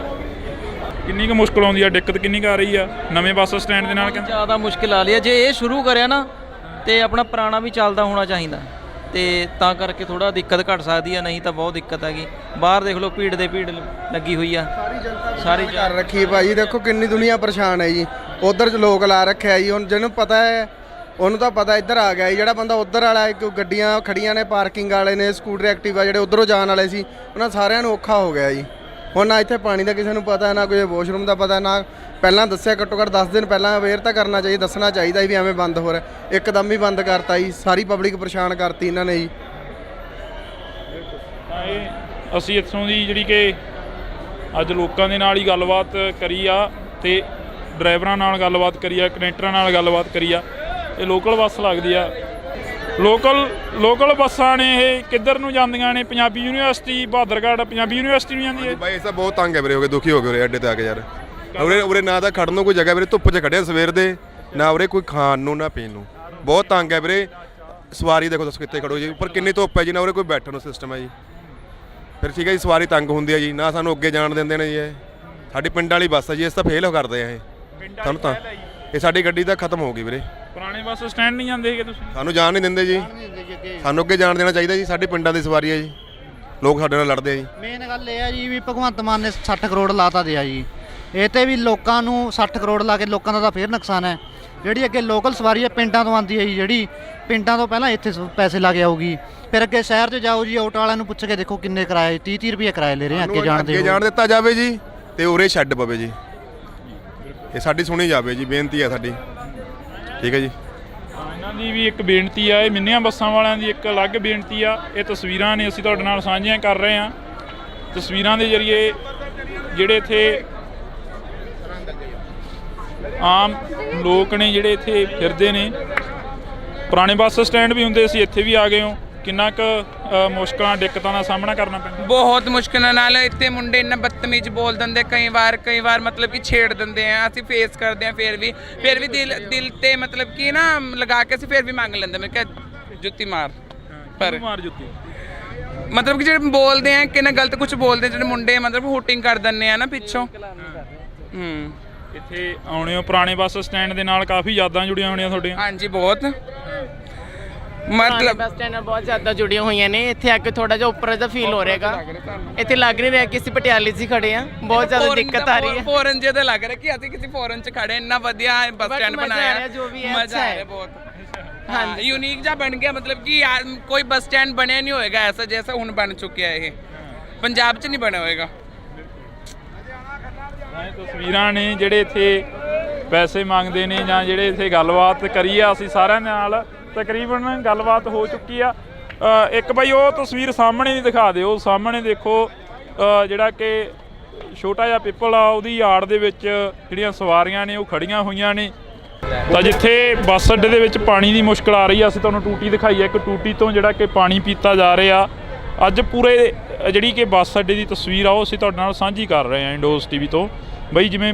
ਕਿੰਨੀ ਕੁ ਮੁਸ਼ਕਲ ਆਉਂਦੀ ਆ, ਦਿੱਕਤ ਕਿੰਨੀ ਕੁ ਆ ਰਹੀ ਆ ਨਵੇਂ ਬੱਸ ਸਟੈਂਡ ਦੇ ਨਾਲ? ਕਹਿੰਦੇ ਜ਼ਿਆਦਾ ਮੁਸ਼ਕਿਲ ਆ ਰਹੀ ਹੈ। ਜੇ ਇਹ ਸ਼ੁਰੂ ਕਰਿਆ ਨਾ ਤੇ ਆਪਣਾ ਪੁਰਾਣਾ ਵੀ ਚੱਲਦਾ ਹੋਣਾ ਚਾਹੀਦਾ, ਤੇ ਤਾਂ ਕਰਕੇ ਥੋੜਾ ਦਿੱਕਤ ਘਟ ਸਕਦੀ ਆ, ਨਹੀਂ ਤਾਂ ਬਹੁਤ ਦਿੱਕਤ ਹੈਗੀ। ਬਾਹਰ ਦੇਖ ਲਓ, ਭੀੜ ਦੇ ਭੀੜ ਲੱਗੀ ਹੋਈ ਆ, ਸਾਰੀ ਕਰ ਰੱਖੀ ਭਾਜੀ। ਦੇਖੋ ਕਿੰਨੀ ਦੁਨੀਆ ਪਰੇਸ਼ਾਨ ਹੈ ਜੀ। ਉਧਰ ਲੋਕ ਲਾ ਰੱਖਿਆ ਜੀ। ਹੁਣ ਜਿਹਨੂੰ ਪਤਾ ਹੈ ਉਹਨੂੰ ਤਾਂ ਪਤਾ ਇੱਧਰ ਆ ਗਿਆ ਜੀ। ਜਿਹੜਾ ਬੰਦਾ ਉੱਧਰ ਵਾਲਾ ਹੈ, ਕੋਈ ਗੱਡੀਆਂ ਖੜੀਆਂ ਨੇ, ਪਾਰਕਿੰਗ ਵਾਲੇ ਨੇ, ਸਕੂਟਰ ਐਕਟਿਵਾ ਜਿਹੜੇ ਉੱਧਰੋਂ ਜਾਣ ਵਾਲੇ ਸੀ, ਉਹਨਾਂ ਸਾਰਿਆਂ ਨੂੰ ਔਖਾ ਹੋ ਗਿਆ ਜੀ। ਹੁਣ ਨਾ ਇੱਥੇ ਪਾਣੀ ਦਾ ਕਿਸੇ ਨੂੰ ਪਤਾ, ਨਾ ਕੋਈ ਵਾਸ਼ਰੂਮ ਦਾ ਪਤਾ, ਨਾ ਪਹਿਲਾਂ ਦੱਸਿਆ। ਘੱਟੋ ਘੱਟ 10 ਦਿਨ ਪਹਿਲਾਂ ਅਵੇਅਰ ਤਾਂ ਕਰਨਾ ਚਾਹੀਦਾ, ਦੱਸਣਾ ਚਾਹੀਦਾ ਸੀ ਵੀ ਐਵੇਂ ਬੰਦ ਹੋ ਰਿਹਾ। ਇੱਕਦਮ ਹੀ ਬੰਦ ਕਰਤਾ ਜੀ, ਸਾਰੀ ਪਬਲਿਕ ਪਰੇਸ਼ਾਨ ਕਰਤੀ ਇਹਨਾਂ ਨੇ ਜੀ। ਤਾਂ ਇਹ ਅਸੀਂ ਇੱਥੋਂ ਦੀ ਜਿਹੜੀ ਕਿ ਅੱਜ ਲੋਕਾਂ ਦੇ ਨਾਲ ਹੀ ਗੱਲਬਾਤ ਕਰੀ ਆ, ਤੇ ਡਰਾਈਵਰਾਂ ਨਾਲ ਗੱਲਬਾਤ ਕਰੀ ਆ, ਕਨੈਕਟਰਾਂ ਨਾਲ ਗੱਲਬਾਤ ਕਰੀ ਆ। ਇਹ ਲੋਕਲ ਬੱਸ ਲੱਗਦੀ ਆ। ਲੋਕਲ ਬੱਸਾਂ ਨੇ ਇਹ ਕਿੱਧਰ ਨੂੰ ਜਾਂਦੀਆਂ ਨੇ? ਪੰਜਾਬੀ ਯੂਨੀਵਰਸਿਟੀ, ਬਹਾਦਰਗੜ੍ਹ ਪੰਜਾਬੀ ਯੂਨੀਵਰਸਿਟੀ ਨੂੰ ਜਾਂਦੀ ਹੈ। ਬਾਈ ਇਸ ਤਾਂ ਬਹੁਤ ਤੰਗ ਹੈ ਵੀਰੇ, ਹੋ ਗਏ ਦੁਖੀ ਹੋ ਗਏ ਉਰੇ ਅੱਡੇ ਤੇ ਆ ਕੇ ਯਾਰ। ਉਰੇ ਨਾ ਤਾਂ ਖੜਨ ਨੂੰ ਕੋਈ ਜਗ੍ਹਾ ਵੀਰੇ, ਧੁੱਪ 'ਚ ਖੜਿਆ ਸਵੇਰ ਦੇ, ਨਾ ਉਰੇ ਕੋਈ ਖਾਣ ਨੂੰ ਨਾ ਪੀਣ ਨੂੰ। ਬਹੁਤ ਤੰਗ ਹੈ ਵੀਰੇ। ਸਵਾਰੀ ਦੇਖੋ ਦੱਸੋ ਕਿੱਥੇ ਖੜੋ ਜੀ, ਉੱਪਰ ਕਿੰਨੀ ਧੁੱਪ ਹੈ ਜੀ, ਨਾ ਉਰੇ ਕੋਈ ਬੈਠਣ ਨੂੰ ਸਿਸਟਮ ਹੈ ਜੀ। ਫਿਰ ਠੀਕ ਹੈ ਜੀ, ਸਵਾਰੀ ਤੰਗ ਹੁੰਦੀ ਹੈ ਜੀ, ਨਾ ਸਾਨੂੰ ਅੱਗੇ ਜਾਣ ਦਿੰਦੇ ਨੇ ਜੀ। ਇਹ ਸਾਡੀ ਪਿੰਡ ਵਾਲੀ ਬੱਸ ਹੈ ਜੀ, ਇਸ ਤਾਂ ਫੇਲ ਕਰਦੇ ਆ ਇਹ ਤੁਹਾਨੂੰ। ਤਾਂ ਇਹ ਸਾਡੀ ਗੱਡੀ ਤਾਂ ਖਤਮ ਹੋ ਗਈ ਵੀਰੇ। ਪੁਰਾਣੇ ਬੱਸ ਸਟੈਂਡ ਨਹੀਂ ਜਾਂਦੇ ਹੈਗੇ ਤੁਸੀਂ? ਸਾਨੂੰ ਜਾਣ ਨਹੀਂ ਦਿੰਦੇ ਜੀ, ਸਾਨੂੰ ਅੱਗੇ ਜਾਣ ਦੇਣਾ ਚਾਹੀਦਾ ਜੀ। ਸਾਡੀ ਪਿੰਡਾਂ ਦੀ ਸਵਾਰੀ ਹੈ ਜੀ, ਲੋਕ ਸਾਡੇ ਨਾਲ ਲੜਦੇ ਆ ਜੀ। ਮੇਨ ਗੱਲ ਇਹ ਆ ਜੀ ਵੀ ਭਗਵੰਤ ਮਾਨ ਨੇ 60 ਕਰੋੜ ਲਾਤਾ ਦਿਆ ਜੀ। ਇਹ ਤੇ ਵੀ ਲੋਕਾਂ ਨੂੰ 60 ਕਰੋੜ ਲਾ ਕੇ ਲੋਕਾਂ ਦਾ ਤਾਂ ਫੇਰ ਨੁਕਸਾਨ ਹੈ। ਜਿਹੜੀ ਅੱਗੇ ਲੋਕਲ ਸਵਾਰੀ ਹੈ ਪਿੰਡਾਂ ਤੋਂ ਆਉਂਦੀ ਹੈ ਜੀ, ਜਿਹੜੀ ਪਿੰਡਾਂ ਤੋਂ ਪਹਿਲਾਂ ਇੱਥੇ ਪੈਸੇ ਲਾ ਕੇ ਆਊਗੀ, ਫਿਰ ਅੱਗੇ ਸ਼ਹਿਰ 'ਚ ਜਾਓ ਜੀ, ਆਟੋ ਵਾਲਿਆਂ ਨੂੰ ਪੁੱਛ ਕੇ ਦੇਖੋ ਕਿੰਨੇ ਕਿਰਾਏ, 30 ਰੁਪਏ ਕਿਰਾਏ ਲੈ ਰਹੇ ਆ। ਅੱਗੇ ਜਾਣ ਦਿੱਤਾ ਜਾਵੇ ਜੀ, ਤੇ ਉਰੇ ਛੱਡ ਪਵੇ ਜੀ। ਇਹ ਸਾਡੀ ਸੁਣੀ ਜਾਵੇ ਜੀ, ਬੇਨਤੀ ਹੈ ਸਾਡੀ। ਠੀਕ ਹੈ ਜੀ। ਇਹਨਾਂ ਦੀ ਵੀ ਇੱਕ ਬੇਨਤੀ ਆ, ਇਹ ਮਿੰਨੀਆਂ ਬੱਸਾਂ ਵਾਲਿਆਂ ਦੀ ਇੱਕ ਅਲੱਗ ਬੇਨਤੀ ਆ। ਇਹ ਤਸਵੀਰਾਂ ਨੇ ਅਸੀਂ ਤੁਹਾਡੇ ਨਾਲ ਸਾਂਝੀਆਂ ਕਰ ਰਹੇ ਹਾਂ। ਤਸਵੀਰਾਂ ਦੇ ਜ਼ਰੀਏ ਜਿਹੜੇ ਇੱਥੇ ਆਮ ਲੋਕ ਨੇ ਜਿਹੜੇ ਇੱਥੇ ਫਿਰਦੇ ਨੇ, ਪੁਰਾਣੇ ਬੱਸ ਸਟੈਂਡ ਵੀ ਹੁੰਦੇ ਸੀ, ਇੱਥੇ ਵੀ ਆ ਗਏ ਹੋ। ਕਿੰਨਾ ਕੁ ਮੁਸ਼ਕਲਾਂ ਦਿੱਕਤਾਂ ਦਾ ਸਾਹਮਣਾ ਕਰਨਾ ਪੈਂਦਾ? ਬਹੁਤ ਮੁਸ਼ਕਿਲਾਂ ਨਾਲ। ਇੱਥੇ ਮੁੰਡੇ ਇੰਨਾ ਬਦਤਮੀਜ਼ ਬੋਲ ਦਿੰਦੇ, ਕਈ ਵਾਰ ਮਤਲਬ ਕਿ ਛੇੜ ਦਿੰਦੇ ਆ। ਅਸੀਂ ਫੇਸ ਕਰਦੇ ਆ, ਫਿਰ ਵੀ ਦਿਲ ਤੇ ਮਤਲਬ ਕਿ ਨਾ ਲਗਾ ਕੇ ਅਸੀਂ ਫਿਰ ਵੀ ਮੰਗ ਲੈਂਦੇ। ਮੈਂ ਕਿਹਾ ਜੁੱਤੀ ਮਾਰ, ਪਰ ਮਾਰ ਜੁੱਤੀ ਮਤਲਬ ਕਿ ਜਿਹੜੇ ਬੋਲਦੇ ਆ ਕਿ ਨਾ ਗਲਤ ਕੁਝ ਬੋਲਦੇ, ਜਿਹੜੇ ਮੁੰਡੇ ਮਤਲਬ ਹੂਟਿੰਗ ਕਰ ਦਿੰਦੇ ਆ ਨਾ ਪਿੱਛੋਂ। ਇੱਥੇ ਆਉਣੇ ਹੋ ਪੁਰਾਣੇ ਬੱਸ ਸਟੈਂਡ ਦੇ ਨਾਲ ਕਾਫੀ ਯਾਦਾਂ ਜੁੜੀਆਂ ਹੋਣੀਆਂ ਤੁਹਾਡੀਆਂ? ਹਾਂਜੀ ਬਹੁਤ, ਮਤਲਬ ਬੱਸ ਸਟੈਂਡ ਨਾਲ ਬਹੁਤ ਜ਼ਿਆਦਾ ਜੁੜੀਆਂ ਹੋਈਆਂ ਨੇ। ਇੱਥੇ ਆ ਕੇ ਥੋੜਾ ਜਿਹਾ ਉੱਪਰ ਦਾ ਫੀਲ ਹੋ ਰਿਹਾਗਾ। ਇੱਥੇ ਲੱਗ ਨਹੀਂ ਰਿਹਾ ਕਿ ਅਸੀਂ ਪਟਿਆਲੇ 'ਚ ਹੀ ਖੜੇ ਆ। ਬਹੁਤ ਜ਼ਿਆਦਾ ਦਿੱਕਤ ਆ ਰਹੀ ਹੈ। ਫੋਰਨ ਜਿਹਦਾ ਲੱਗ ਰਿਹਾ ਕਿ ਅਸੀਂ ਕਿਸੇ ਫੋਰਨ 'ਚ ਖੜੇ। ਇੰਨਾ ਵਧੀਆ ਬੱਸ ਸਟੈਂਡ ਬਣਾਇਆ, ਜੋ ਵੀ ਹੈ ਮਜ਼ਾ ਆ ਰਿਹਾ ਬਹੁਤ। ਹਾਂ, ਯੂਨੀਕ ਜਿਹਾ ਬਣ ਗਿਆ। ਮਤਲਬ ਕਿ ਕੋਈ ਬੱਸ ਸਟੈਂਡ ਬਣਿਆ ਨਹੀਂ ਹੋਏਗਾ ਐਸਾ ਜੈਸਾ ਹੁਣ ਬਣ ਚੁੱਕਿਆ। ਇਹ ਪੰਜਾਬ 'ਚ ਨਹੀਂ ਬਣਿਆ ਹੋਏਗਾ। ਤਸਵੀਰਾਂ ਨੇ ਜਿਹੜੇ ਇੱਥੇ ਪੈਸੇ ਮੰਗਦੇ ਨੇ, ਜਾਂ ਜਿਹੜੇ ਇੱਥੇ ਗੱਲਬਾਤ ਕਰੀ ਆ ਅਸੀਂ ਸਾਰਿਆਂ ਨਾਲ, ਤਕਰੀਬਨ ਗੱਲਬਾਤ ਹੋ ਚੁੱਕੀ ਆ। ਇੱਕ ਬਾਈ ਉਹ ਤਸਵੀਰ ਸਾਹਮਣੇ ਨਹੀਂ ਦਿਖਾ ਦਿਓ। ਸਾਹਮਣੇ ਦੇਖੋ ਜਿਹੜਾ ਕਿ ਛੋਟਾ ਜਿਹਾ ਪਿੱਪਲ ਆ, ਉਹਦੀ ਆੜ ਦੇ ਵਿੱਚ ਜਿਹੜੀਆਂ ਸਵਾਰੀਆਂ ਨੇ ਉਹ ਖੜੀਆਂ ਹੋਈਆਂ ਨੇ। ਤਾਂ ਜਿੱਥੇ ਬੱਸ ਅੱਡੇ ਦੇ ਵਿੱਚ ਪਾਣੀ ਦੀ ਮੁਸ਼ਕਲ ਆ ਰਹੀ ਆ, ਅਸੀਂ ਤੁਹਾਨੂੰ ਟੂਟੀ ਦਿਖਾਈ ਆ। ਇੱਕ ਟੂਟੀ ਤੋਂ ਜਿਹੜਾ ਕਿ ਪਾਣੀ ਪੀਤਾ ਜਾ ਰਿਹਾ। ਅੱਜ ਪੂਰੇ ਜਿਹੜੀ ਕਿ ਬੱਸ ਅੱਡੇ ਦੀ ਤਸਵੀਰ ਆ ਉਹ ਅਸੀਂ ਤੁਹਾਡੇ ਨਾਲ ਸਾਂਝੀ ਕਰ ਰਹੇ ਹਾਂ ਇੰਡੋਜ਼ ਟੀਵੀ ਤੋਂ। ਬਈ ਜਿਵੇਂ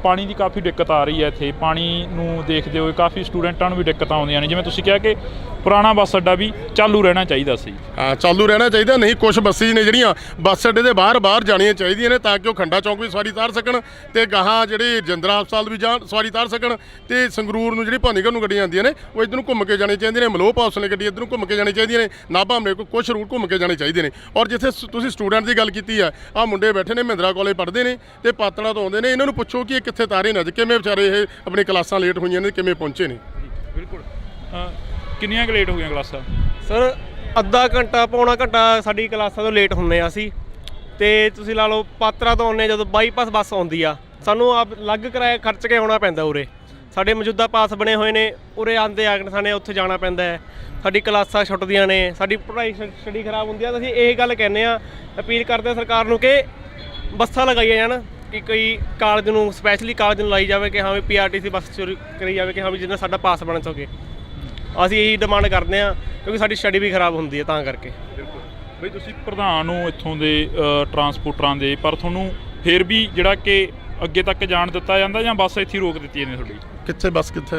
ਪਾਣੀ ਦੀ ਕਾਫੀ ਦਿੱਕਤ ਆ ਰਹੀ ਹੈ ਇੱਥੇ, ਪਾਣੀ ਨੂੰ ਦੇਖਦੇ ਹੋਏ ਕਾਫੀ ਸਟੂਡੈਂਟਾਂ ਨੂੰ ਵੀ ਦਿੱਕਤਾਂ ਆਉਂਦੀਆਂ ਨੇ। ਜਿਵੇਂ ਤੁਸੀਂ ਕਿਹਾ ਕਿ ਪੁਰਾਣਾ ਬੱਸ ਅੱਡਾ ਵੀ ਚਾਲੂ ਰਹਿਣਾ ਚਾਹੀਦਾ ਸੀ। ਹਾਂ, ਚਾਲੂ ਰਹਿਣਾ ਚਾਹੀਦਾ। ਨਹੀਂ, ਕੁਝ ਬੱਸਿਸ ਨੇ ਜਿਹੜੀਆਂ ਬੱਸ ਅੱਡੇ ਦੇ ਬਾਹਰ ਜਾਣੀਆਂ ਚਾਹੀਦੀਆਂ ਨੇ, ਤਾਂ ਕਿ ਉਹ ਖੰਡਾ ਚੌਂਕ ਵੀ ਸਵਾਰੀ ਤਾਰ ਸਕਣ, ਤੇ ਗਾਹਾਂ ਜਿਹੜੇ ਜੰਦਰਾ ਹਸਪਤਾਲ ਵੀ ਸਵਾਰੀ ਤਾਰ ਸਕਣ, ਤੇ ਸੰਗਰੂਰ ਨੂੰ ਜਿਹੜੀ ਭਾਨੀਗੜ੍ਹ ਨੂੰ ਗੱਡੀਆਂ ਆਉਂਦੀਆਂ ਨੇ ਉਹ ਇੱਧਰ ਨੂੰ ਘੁੰਮ ਕੇ ਜਾਣੀ ਚਾਹੀਦੀਆਂ ਨੇ। ਮਲੋਹ ਹਾਊਸ ਨੇ ਗੱਡੀ ਇੱਧਰ ਨੂੰ ਘੁੰਮ ਕੇ ਜਾਣੀ ਚਾਹੀਦੀਆਂ ਨੇ। ਨਾਭਾ ਹਮਲੇ ਕੋਲ ਕੁਝ ਰੂਟ ਘੁੰਮ ਕੇ ਜਾਣੇ ਚਾਹੀਦੇ ਨੇ। ਔਰ ਜਿੱਥੇ ਤੁਸੀਂ ਸਟੂਡੈਂਟ ਦੀ ਗੱਲ ਕੀਤੀ ਆ, ਆਹ ਮੁੰਡੇ ਬੈਠੇ ਨੇ ਮਹਿੰਦਰਾ ਕਾਲਜ ਪੜ੍ਹਦੇ ਨੇ ਤੇ ਪਾਤੜਾ ਤੋਂ ਆਉਂਦੇ ਨੇ। ਇਹਨਾਂ ਨੂੰ ਪੁੱਛੋ ਕਿ ਇਹ ਕਿੱਥੇ ਤਾਰੇ ਨੇ, ਅੱਜ ਕਿਵੇਂ ਵਿਚਾਰੇ ਇਹ ਆਪਣੀ ਕਲਾਸਾਂ ਲੇਟ ਹੋਈਆਂ ਨੇ, ਕਿਵੇਂ ਪਹੁੰਚੇ ਨੇ। ਬਿਲਕੁਲ। ਕਿੰਨੀਆਂ ਕੁ ਲੇਟ ਹੋ ਗਈਆਂ ਕਲਾਸਾਂ? ਸਰ ਅੱਧਾ ਘੰਟਾ ਪੌਣਾ ਘੰਟਾ ਸਾਡੀ ਕਲਾਸਾਂ ਤੋਂ ਲੇਟ ਹੁੰਦੇ ਆ ਅਸੀਂ। ਤੇ ਤੁਸੀਂ ਲਾ ਲਓ ਪਾਤਰਾ ਤੋਂ ਆਉਂਦੇ, ਜਦੋਂ ਬਾਈਪਾਸ ਬੱਸ ਆਉਂਦੀ ਆ, ਸਾਨੂੰ ਆਪ ਅਲੱਗ ਕਿਰਾਇਆ ਖਰਚ ਕੇ ਆਉਣਾ ਪੈਂਦਾ। ਉਰੇ ਸਾਡੇ ਮੌਜੂਦਾ ਪਾਸ ਬਣੇ ਹੋਏ ਨੇ, ਉਰੇ ਆਉਂਦੇ ਆ ਕੇ ਸਾਨੂੰ ਉੱਥੇ ਜਾਣਾ ਪੈਂਦਾ ਹੈ। ਸਾਡੀ ਕਲਾਸਾਂ ਛੁੱਟਦੀਆਂ ਨੇ, ਸਾਡੀ ਪੜ੍ਹਾਈ ਸਟੱਡੀ ਖਰਾਬ ਹੁੰਦੀ ਆ। ਤਾਂ ਅਸੀਂ ਇਹ ਗੱਲ ਕਹਿੰਦੇ ਆ, ਅਪੀਲ ਕਰਦੇ ਸਰਕਾਰ ਨੂੰ ਕਿ ਬੱਸਾਂ ਲਗਾਈਆਂ ਜਾਣ, ਕਿ ਕੋਈ ਕਾਲਜ ਨੂੰ ਸਪੈਸ਼ਲੀ ਕਾਲਜ ਨੂੰ ਲਾਈ ਜਾਵੇ ਕਿ ਹਾਂ ਵੀ PRTC ਬੱਸ ਸ਼ੁਰੂ ਕਰੀ ਜਾਵੇ, ਕਿ ਹਾਂ ਵੀ ਜਿਹਨਾਂ ਸਾਡਾ ਪਾਸ ਬਣ ਸਕੇ। ਅਸੀਂ ਇਹੀ ਡਿਮਾਂਡ ਕਰਦੇ ਹਾਂ, ਕਿਉਂਕਿ ਸਾਡੀ ਸਟੱਡੀ ਵੀ ਖਰਾਬ ਹੁੰਦੀ ਹੈ ਤਾਂ ਕਰਕੇ। ਬਿਲਕੁਲ ਬਈ, ਤੁਸੀਂ ਪ੍ਰਧਾਨ ਹੋ ਇੱਥੋਂ ਦੇ ਟਰਾਂਸਪੋਰਟਰਾਂ ਦੇ, ਪਰ ਤੁਹਾਨੂੰ ਫਿਰ ਵੀ ਜਿਹੜਾ ਕਿ ਅੱਗੇ ਤੱਕ ਜਾਣ ਦਿੱਤਾ ਜਾਂਦਾ, ਜਾਂ ਬੱਸ ਇੱਥੇ ਰੋਕ ਦਿੱਤੀ ਜਾਂਦੀ ਤੁਹਾਡੀ? ਕਿੱਥੇ ਬੱਸ ਕਿੱਥੇ?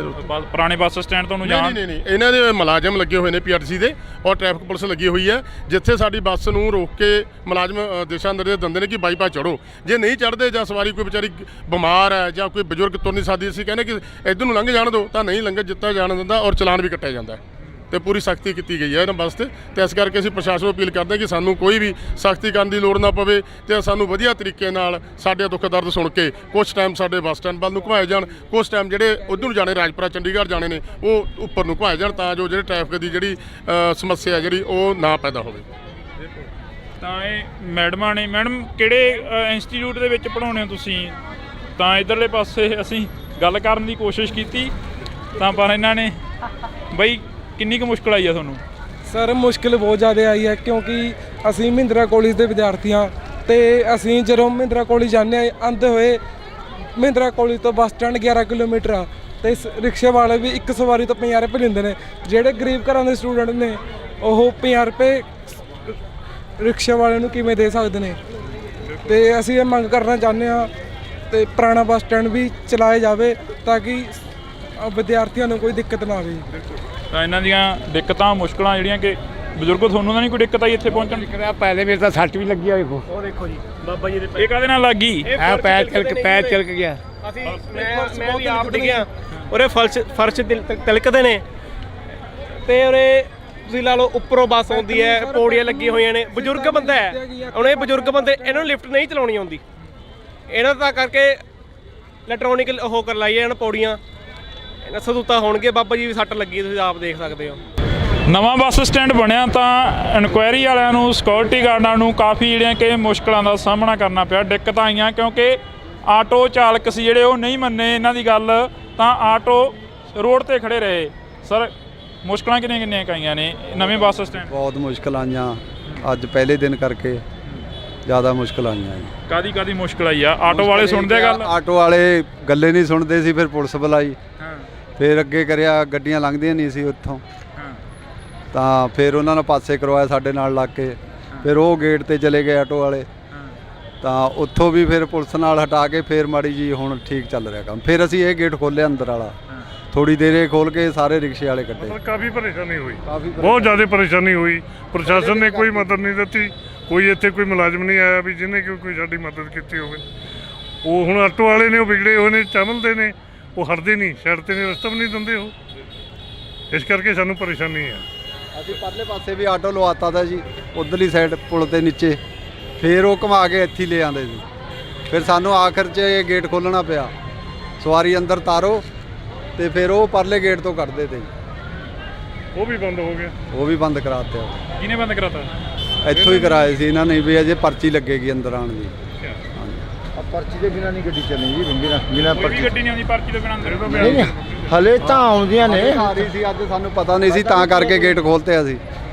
ਪੁਰਾਣੇ ਬੱਸ ਸਟੈਂਡ ਤੁਹਾਨੂੰ ਜਾਣ? ਨਹੀਂ, ਇਹਨਾਂ ਦੇ ਮੁਲਾਜ਼ਮ ਲੱਗੇ ਹੋਏ ਨੇ PRTC ਦੇ, ਔਰ ਟ੍ਰੈਫਿਕ ਪੁਲਿਸ ਲੱਗੀ ਹੋਈ ਹੈ। ਜਿੱਥੇ ਸਾਡੀ ਬੱਸ ਨੂੰ ਰੋਕ ਕੇ ਮੁਲਾਜ਼ਮ ਦਿਸ਼ਾ ਨਿਰਦੇਸ਼ ਦਿੰਦੇ ਨੇ ਕਿ ਬਾਈਪਾਸ ਚੜ੍ਹੋ। ਜੇ ਨਹੀਂ ਚੜ੍ਹਦੇ, ਜਾਂ ਸਵਾਰੀ ਕੋਈ ਵਿਚਾਰੀ ਬਿਮਾਰ ਹੈ ਜਾਂ ਕੋਈ ਬਜ਼ੁਰਗ ਤੁਰ ਨਹੀਂ ਸਕਦੀ, ਅਸੀਂ ਕਹਿੰਦੇ ਕਿ ਇੱਧਰ ਨੂੰ ਲੰਘ ਜਾਣ ਦਿਓ, ਤਾਂ ਨਹੀਂ ਲੰਘ ਦਿੱਤਾ ਜਾਣ ਦਿੰਦਾ, ਔਰ ਚਲਾਨ ਵੀ ਕੱਟਿਆ ਜਾਂਦਾ। ਤੇ ਪੂਰੀ ਸਖਤੀ ਕੀਤੀ ਗਈ ਹੈ ਇਹਨਾਂ ਬੱਸ ਤੇ ਇਸ ਕਰਕੇ ਅਸੀਂ ਪ੍ਰਸ਼ਾਸਨ ਨੂੰ ਅਪੀਲ ਕਰਦੇ ਹਾਂ ਕਿ ਸਾਨੂੰ ਕੋਈ ਵੀ ਸਖਤੀ ਕਰਨ ਦੀ ਲੋੜ ਨਾ ਪਵੇ ਤੇ ਸਾਨੂੰ ਵਧੀਆ ਤਰੀਕੇ ਨਾਲ ਸਾਡੇ ਦੁੱਖ ਦਰਦ ਸੁਣ ਕੇ ਕੁਝ ਟਾਈਮ ਸਾਡੇ ਬੱਸ ਸਟੈਂਡ ਵੱਲ ਨੂੰ ਘੁਮਾਏ ਜਾਣ, ਕੁਝ ਟਾਈਮ ਜਿਹੜੇ ਉੱਧਰ ਨੂੰ ਜਾਣੇ ਰਾਜਪੁਰਾ ਚੰਡੀਗੜ੍ਹ ਜਾਣੇ ਨੇ ਉਹ ਉੱਪਰ ਨੂੰ ਘੁਮਾਏ ਜਾਣ ਤਾਂ ਜੋ ਜਿਹੜੇ ਟ੍ਰੈਫਿਕ ਦੀ ਜਿਹੜੀ ਸਮੱਸਿਆ ਜਿਹੜੀ ਉਹ ਨਾ ਪੈਦਾ ਹੋਵੇ। ਤਾਂ ਇਹ ਮੈਡਮਾਂ ਨੇ, ਮੈਡਮ ਕਿਹੜੇ ਇੰਸਟੀਚਿਊਟ ਦੇ ਵਿੱਚ ਪੜ੍ਹਾਉਂਦੇ ਹੋ ਤੁਸੀਂ? ਤਾਂ ਇਧਰਲੇ ਪਾਸੇ ਅਸੀਂ ਗੱਲ ਕਰਨ ਦੀ ਕੋਸ਼ਿਸ਼ ਕੀਤੀ ਤਾਂ ਪਰ ਇਹਨਾਂ ਨੇ ਬਈ ਕਿੰਨੀ ਕੁ ਮੁਸ਼ਕਲ ਆਈ ਆ ਤੁਹਾਨੂੰ? ਸਰ ਮੁਸ਼ਕਿਲ ਬਹੁਤ ਜ਼ਿਆਦਾ ਆਈ ਹੈ ਕਿਉਂਕਿ ਅਸੀਂ ਮਹਿੰਦਰਾ ਕਾਲਜ ਦੇ ਵਿਦਿਆਰਥੀ ਹਾਂ ਤੇ ਅਸੀਂ ਜਦੋਂ ਮਹਿੰਦਰਾ ਕਾਲਜ ਜਾਂਦੇ ਹਾਂ ਆਉਂਦੇ ਹੋਏ ਮਹਿੰਦਰਾ ਕਾਲਜ ਤੋਂ ਬੱਸ ਸਟੈਂਡ 11 ਕਿਲੋਮੀਟਰ ਆ ਤੇ ਰਿਕਸ਼ੇ ਵਾਲੇ ਵੀ ਇੱਕ ਸਵਾਰੀ ਤੋਂ 50 ਰੁਪਏ ਲੈਂਦੇ ਨੇ। ਜਿਹੜੇ ਗਰੀਬ ਘਰਾਂ ਦੇ ਸਟੂਡੈਂਟ ਨੇ ਉਹ 50 ਰੁਪਏ ਰਿਕਸ਼ੇ ਵਾਲੇ ਨੂੰ ਕਿਵੇਂ ਦੇ ਸਕਦੇ ਨੇ? ਤੇ ਅਸੀਂ ਇਹ ਮੰਗ ਕਰਨਾ ਚਾਹੁੰਦੇ ਹਾਂ ਤੇ ਪੁਰਾਣਾ ਬੱਸ ਸਟੈਂਡ ਵੀ ਚਲਾਇਆ ਜਾਵੇ ਤਾਂ ਕਿ ਵਿਦਿਆਰਥੀਆਂ ਨੂੰ ਕੋਈ ਦਿੱਕਤ ਨਾ ਆਵੇ। ਤਾਂ ਇਹਨਾਂ ਦੀਆਂ ਦਿੱਕਤਾਂ ਮੁਸ਼ਕਲਾਂ ਜਿਹੜੀਆਂ ਕਿ ਬਜ਼ੁਰਗੋ ਤੁਹਾਨੂੰ ਤਾਂ ਨਹੀਂ ਕੋਈ ਦਿੱਕਤ ਆਈ ਇੱਥੇ ਪਹੁੰਚਣ? ਪਹਿਲੇ ਮੇਰੇ ਤਾਂ ਸੱਟ ਵੀ ਲੱਗੀ ਆ, ਵੇਖੋ ਉਹ ਦੇਖੋ ਜੀ ਬਾਬਾ ਜੀ ਦੇ ਇਹ ਕਾਹਦੇ ਨਾਲ ਲੱਗ ਗਈ? ਪੈਰ ਚਲਕ ਗਿਆ। ਅਸੀਂ ਮੈਂ ਵੀ ਆਪ ਡਿੱਗਿਆ ਉਰੇ ਫਰਸ਼ ਤਿਲਕਦੇ ਨੇ ਤੇ ਉਰੇ ਤੁਸੀਂ ਲਾ ਲਓ ਉੱਪਰੋਂ ਬੱਸ ਆਉਂਦੀ ਹੈ, ਪੌੜੀਆਂ ਲੱਗੀਆਂ ਹੋਈਆਂ ਨੇ, ਬਜ਼ੁਰਗ ਬੰਦਾ ਹੈ ਹੁਣ ਇਹ ਬਜ਼ੁਰਗ ਬੰਦੇ ਇਹਨਾਂ ਨੂੰ ਲਿਫਟ ਨਹੀਂ ਚਲਾਉਣੀ ਆਉਂਦੀ, ਇਹਨਾਂ ਦਾ ਕਰਕੇ ਇਲੈਕਟ੍ਰੋਨਿਕ ਉਹ ਕਰ ਲਾਈਏ ਇਹਨਾਂ ਪੌੜੀਆਂ ਸਹੂਲਤਾਂ ਹੋਣਗੇ। ਬਾਬਾ ਜੀ ਵੀ ਸੱਟ ਲੱਗੀ ਤੁਸੀਂ ਆਪ ਦੇਖ ਸਕਦੇ ਹੋ। ਨਵਾਂ ਬੱਸ ਸਟੈਂਡ ਬਣਿਆ ਤਾਂ ਇਨਕੁਆਇਰੀ ਵਾਲਿਆਂ ਨੂੰ, ਸਿਕਿਉਰਿਟੀ ਗਾਰਡਾਂ ਨੂੰ ਕਾਫੀ ਜਿਹੜੀਆਂ ਕਿ ਮੁਸ਼ਕਲਾਂ ਦਾ ਸਾਹਮਣਾ ਕਰਨਾ ਪਿਆ, ਦਿੱਕਤਾਂ ਆਈਆਂ ਕਿਉਂਕਿ ਆਟੋ ਚਾਲਕ ਸੀ ਜਿਹੜੇ ਉਹ ਨਹੀਂ ਮੰਨੇ ਇਹਨਾਂ ਦੀ ਗੱਲ, ਤਾਂ ਆਟੋ ਰੋਡ ਤੇ ਖੜੇ ਰਹੇ। ਸਰ ਮੁਸ਼ਕਲਾਂ ਕਿੰਨੀਆਂ ਆਈਆਂ ਨੇ ਨਵੇਂ ਬੱਸ ਸਟੈਂਡ? ਬਹੁਤ ਮੁਸ਼ਕਲ ਆਈਆਂ, ਅੱਜ ਪਹਿਲੇ ਦਿਨ ਕਰਕੇ ਜ਼ਿਆਦਾ ਮੁਸ਼ਕਲ ਆਈਆਂ। ਕਾਦੀ ਮੁਸ਼ਕਲ ਆਈ ਆ? ਆਟੋ ਵਾਲੇ ਸੁਣਦੇ ਗੱਲ? ਆਟੋ ਵਾਲੇ ਗੱਲੇ ਨਹੀਂ ਸੁਣਦੇ ਸੀ, ਫਿਰ ਪੁਲਿਸ ਬੁਲਾਈ, ਫਿਰ ਅੱਗੇ ਕਰਿਆ, ਗੱਡੀਆਂ ਲੰਘਦੀਆਂ ਨਹੀਂ ਸੀ ਉੱਥੋਂ, ਤਾਂ ਫਿਰ ਉਹਨਾਂ ਨੇ ਪਾਸੇ ਕਰਵਾਇਆ ਸਾਡੇ ਨਾਲ ਲੱਗ ਕੇ, ਫਿਰ ਉਹ ਗੇਟ ਤੇ ਚਲੇ ਗਏ ਆਟੋ ਵਾਲੇ, ਤਾਂ ਉੱਥੋਂ ਵੀ ਫਿਰ ਪੁਲਿਸ ਨਾਲ ਹਟਾ ਕੇ ਫਿਰ ਮਾੜੀ ਜੀ ਹੁਣ ਠੀਕ ਚੱਲ ਰਿਹਾ ਕੰਮ। ਫਿਰ ਅਸੀਂ ਇਹ ਗੇਟ ਖੋਲ੍ਹਿਆ ਅੰਦਰ ਵਾਲਾ, ਥੋੜੀ ਦੇਰੇ ਖੋਲ ਕੇ ਸਾਰੇ ਰਿਕਸ਼ੇ ਵਾਲੇ ਕੱਢੇ। ਕਾਫੀ ਪਰੇਸ਼ਾਨੀ ਹੋਈ, ਬਹੁਤ ਜ਼ਿਆਦਾ ਪਰੇਸ਼ਾਨੀ ਹੋਈ। ਪ੍ਰਸ਼ਾਸਨ ਨੇ ਕੋਈ ਮਦਦ ਨਹੀਂ ਦਿੱਤੀ, ਕੋਈ ਇੱਥੇ ਕੋਈ ਮੁਲਾਜ਼ਮ ਨਹੀਂ ਆਇਆ ਵੀ ਜਿਹਨੇ ਕੋਈ ਸਾਡੀ ਮਦਦ ਕੀਤੀ ਹੋਵੇ। ਉਹ ਹੁਣ ਆਟੋ ਵਾਲੇ ਨੇ ਉਹ ਵਿਗੜੇ ਹੋਏ ਨੇ, ਚਮਲਦੇ ਨੇ, ਉਹ ਹਟਦੇ ਨਹੀਂ, ਸਾਈਡ ਤੇ ਨੇ ਰਸਤਾ ਵੀ ਨਹੀਂ ਦਿੰਦੇ ਉਹ, ਇਸ ਕਰਕੇ ਸਾਨੂੰ ਪਰੇਸ਼ਾਨੀ ਹੈ। ਅਸੀਂ ਪਰਲੇ ਪਾਸੇ ਵੀ ਆਟੋ ਲਵਾਤਾ ਤਾ ਜੀ, ਉਧਰਲੀ ਸਾਈਡ ਪੁਲ ਦੇ ਨੀਚੇ, ਫਿਰ ਉਹ ਘੁਮਾ ਕੇ ਇੱਥੇ ਲੈ ਆਉਂਦੇ ਸੀ, ਫਿਰ ਸਾਨੂੰ ਆਖਰ 'ਚ ਇਹ ਗੇਟ ਖੋਲ੍ਹਣਾ ਪਿਆ, ਸਵਾਰੀ ਅੰਦਰ ਤਾਰੋ ਤੇ ਫਿਰ ਉਹ ਪਰਲੇ ਗੇਟ ਤੋਂ ਕੱਢਦੇ ਤੇ ਉਹ ਵੀ ਬੰਦ ਹੋ ਗਿਆ। ਉਹ ਵੀ ਬੰਦ ਕਰਾਤੇ। ਕਿਹਨੇ ਬੰਦ ਕਰਾਤਾ? ਇੱਥੋਂ ਹੀ ਕਰਾਏ ਸੀ ਇਹਨਾਂ ਨੇ ਵੀ ਅਜੇ ਪਰਚੀ ਲੱਗੇਗੀ ਅੰਦਰ ਆਉਣ ਦੀ। ਪਰਚੀ ਦੇ ਬਿਨਾਂ ਨਹੀਂ ਗੱਡੀ ਚੱਲਣੀ ਜੀ, ਬਿਨਾਂ ਪਰਚੀ ਗੱਡੀ ਨਹੀਂ ਆਉਂਦੀ ਪਰਚੀ ਤੋਂ ਬਿਨਾਂ ਅੰਦਰ। ਹਲੇ ਤਾਂ ਆਉਂਦੀਆਂ ਨੇ, ਆ ਰਹੀ ਸੀ ਅੱਜ, ਸਾਨੂੰ ਪਤਾ ਨਹੀਂ ਸੀ ਤਾਂ ਕਰਕੇ ਗੇਟ ਖੋਲ੍ਹਤੇ ਅਸੀਂ,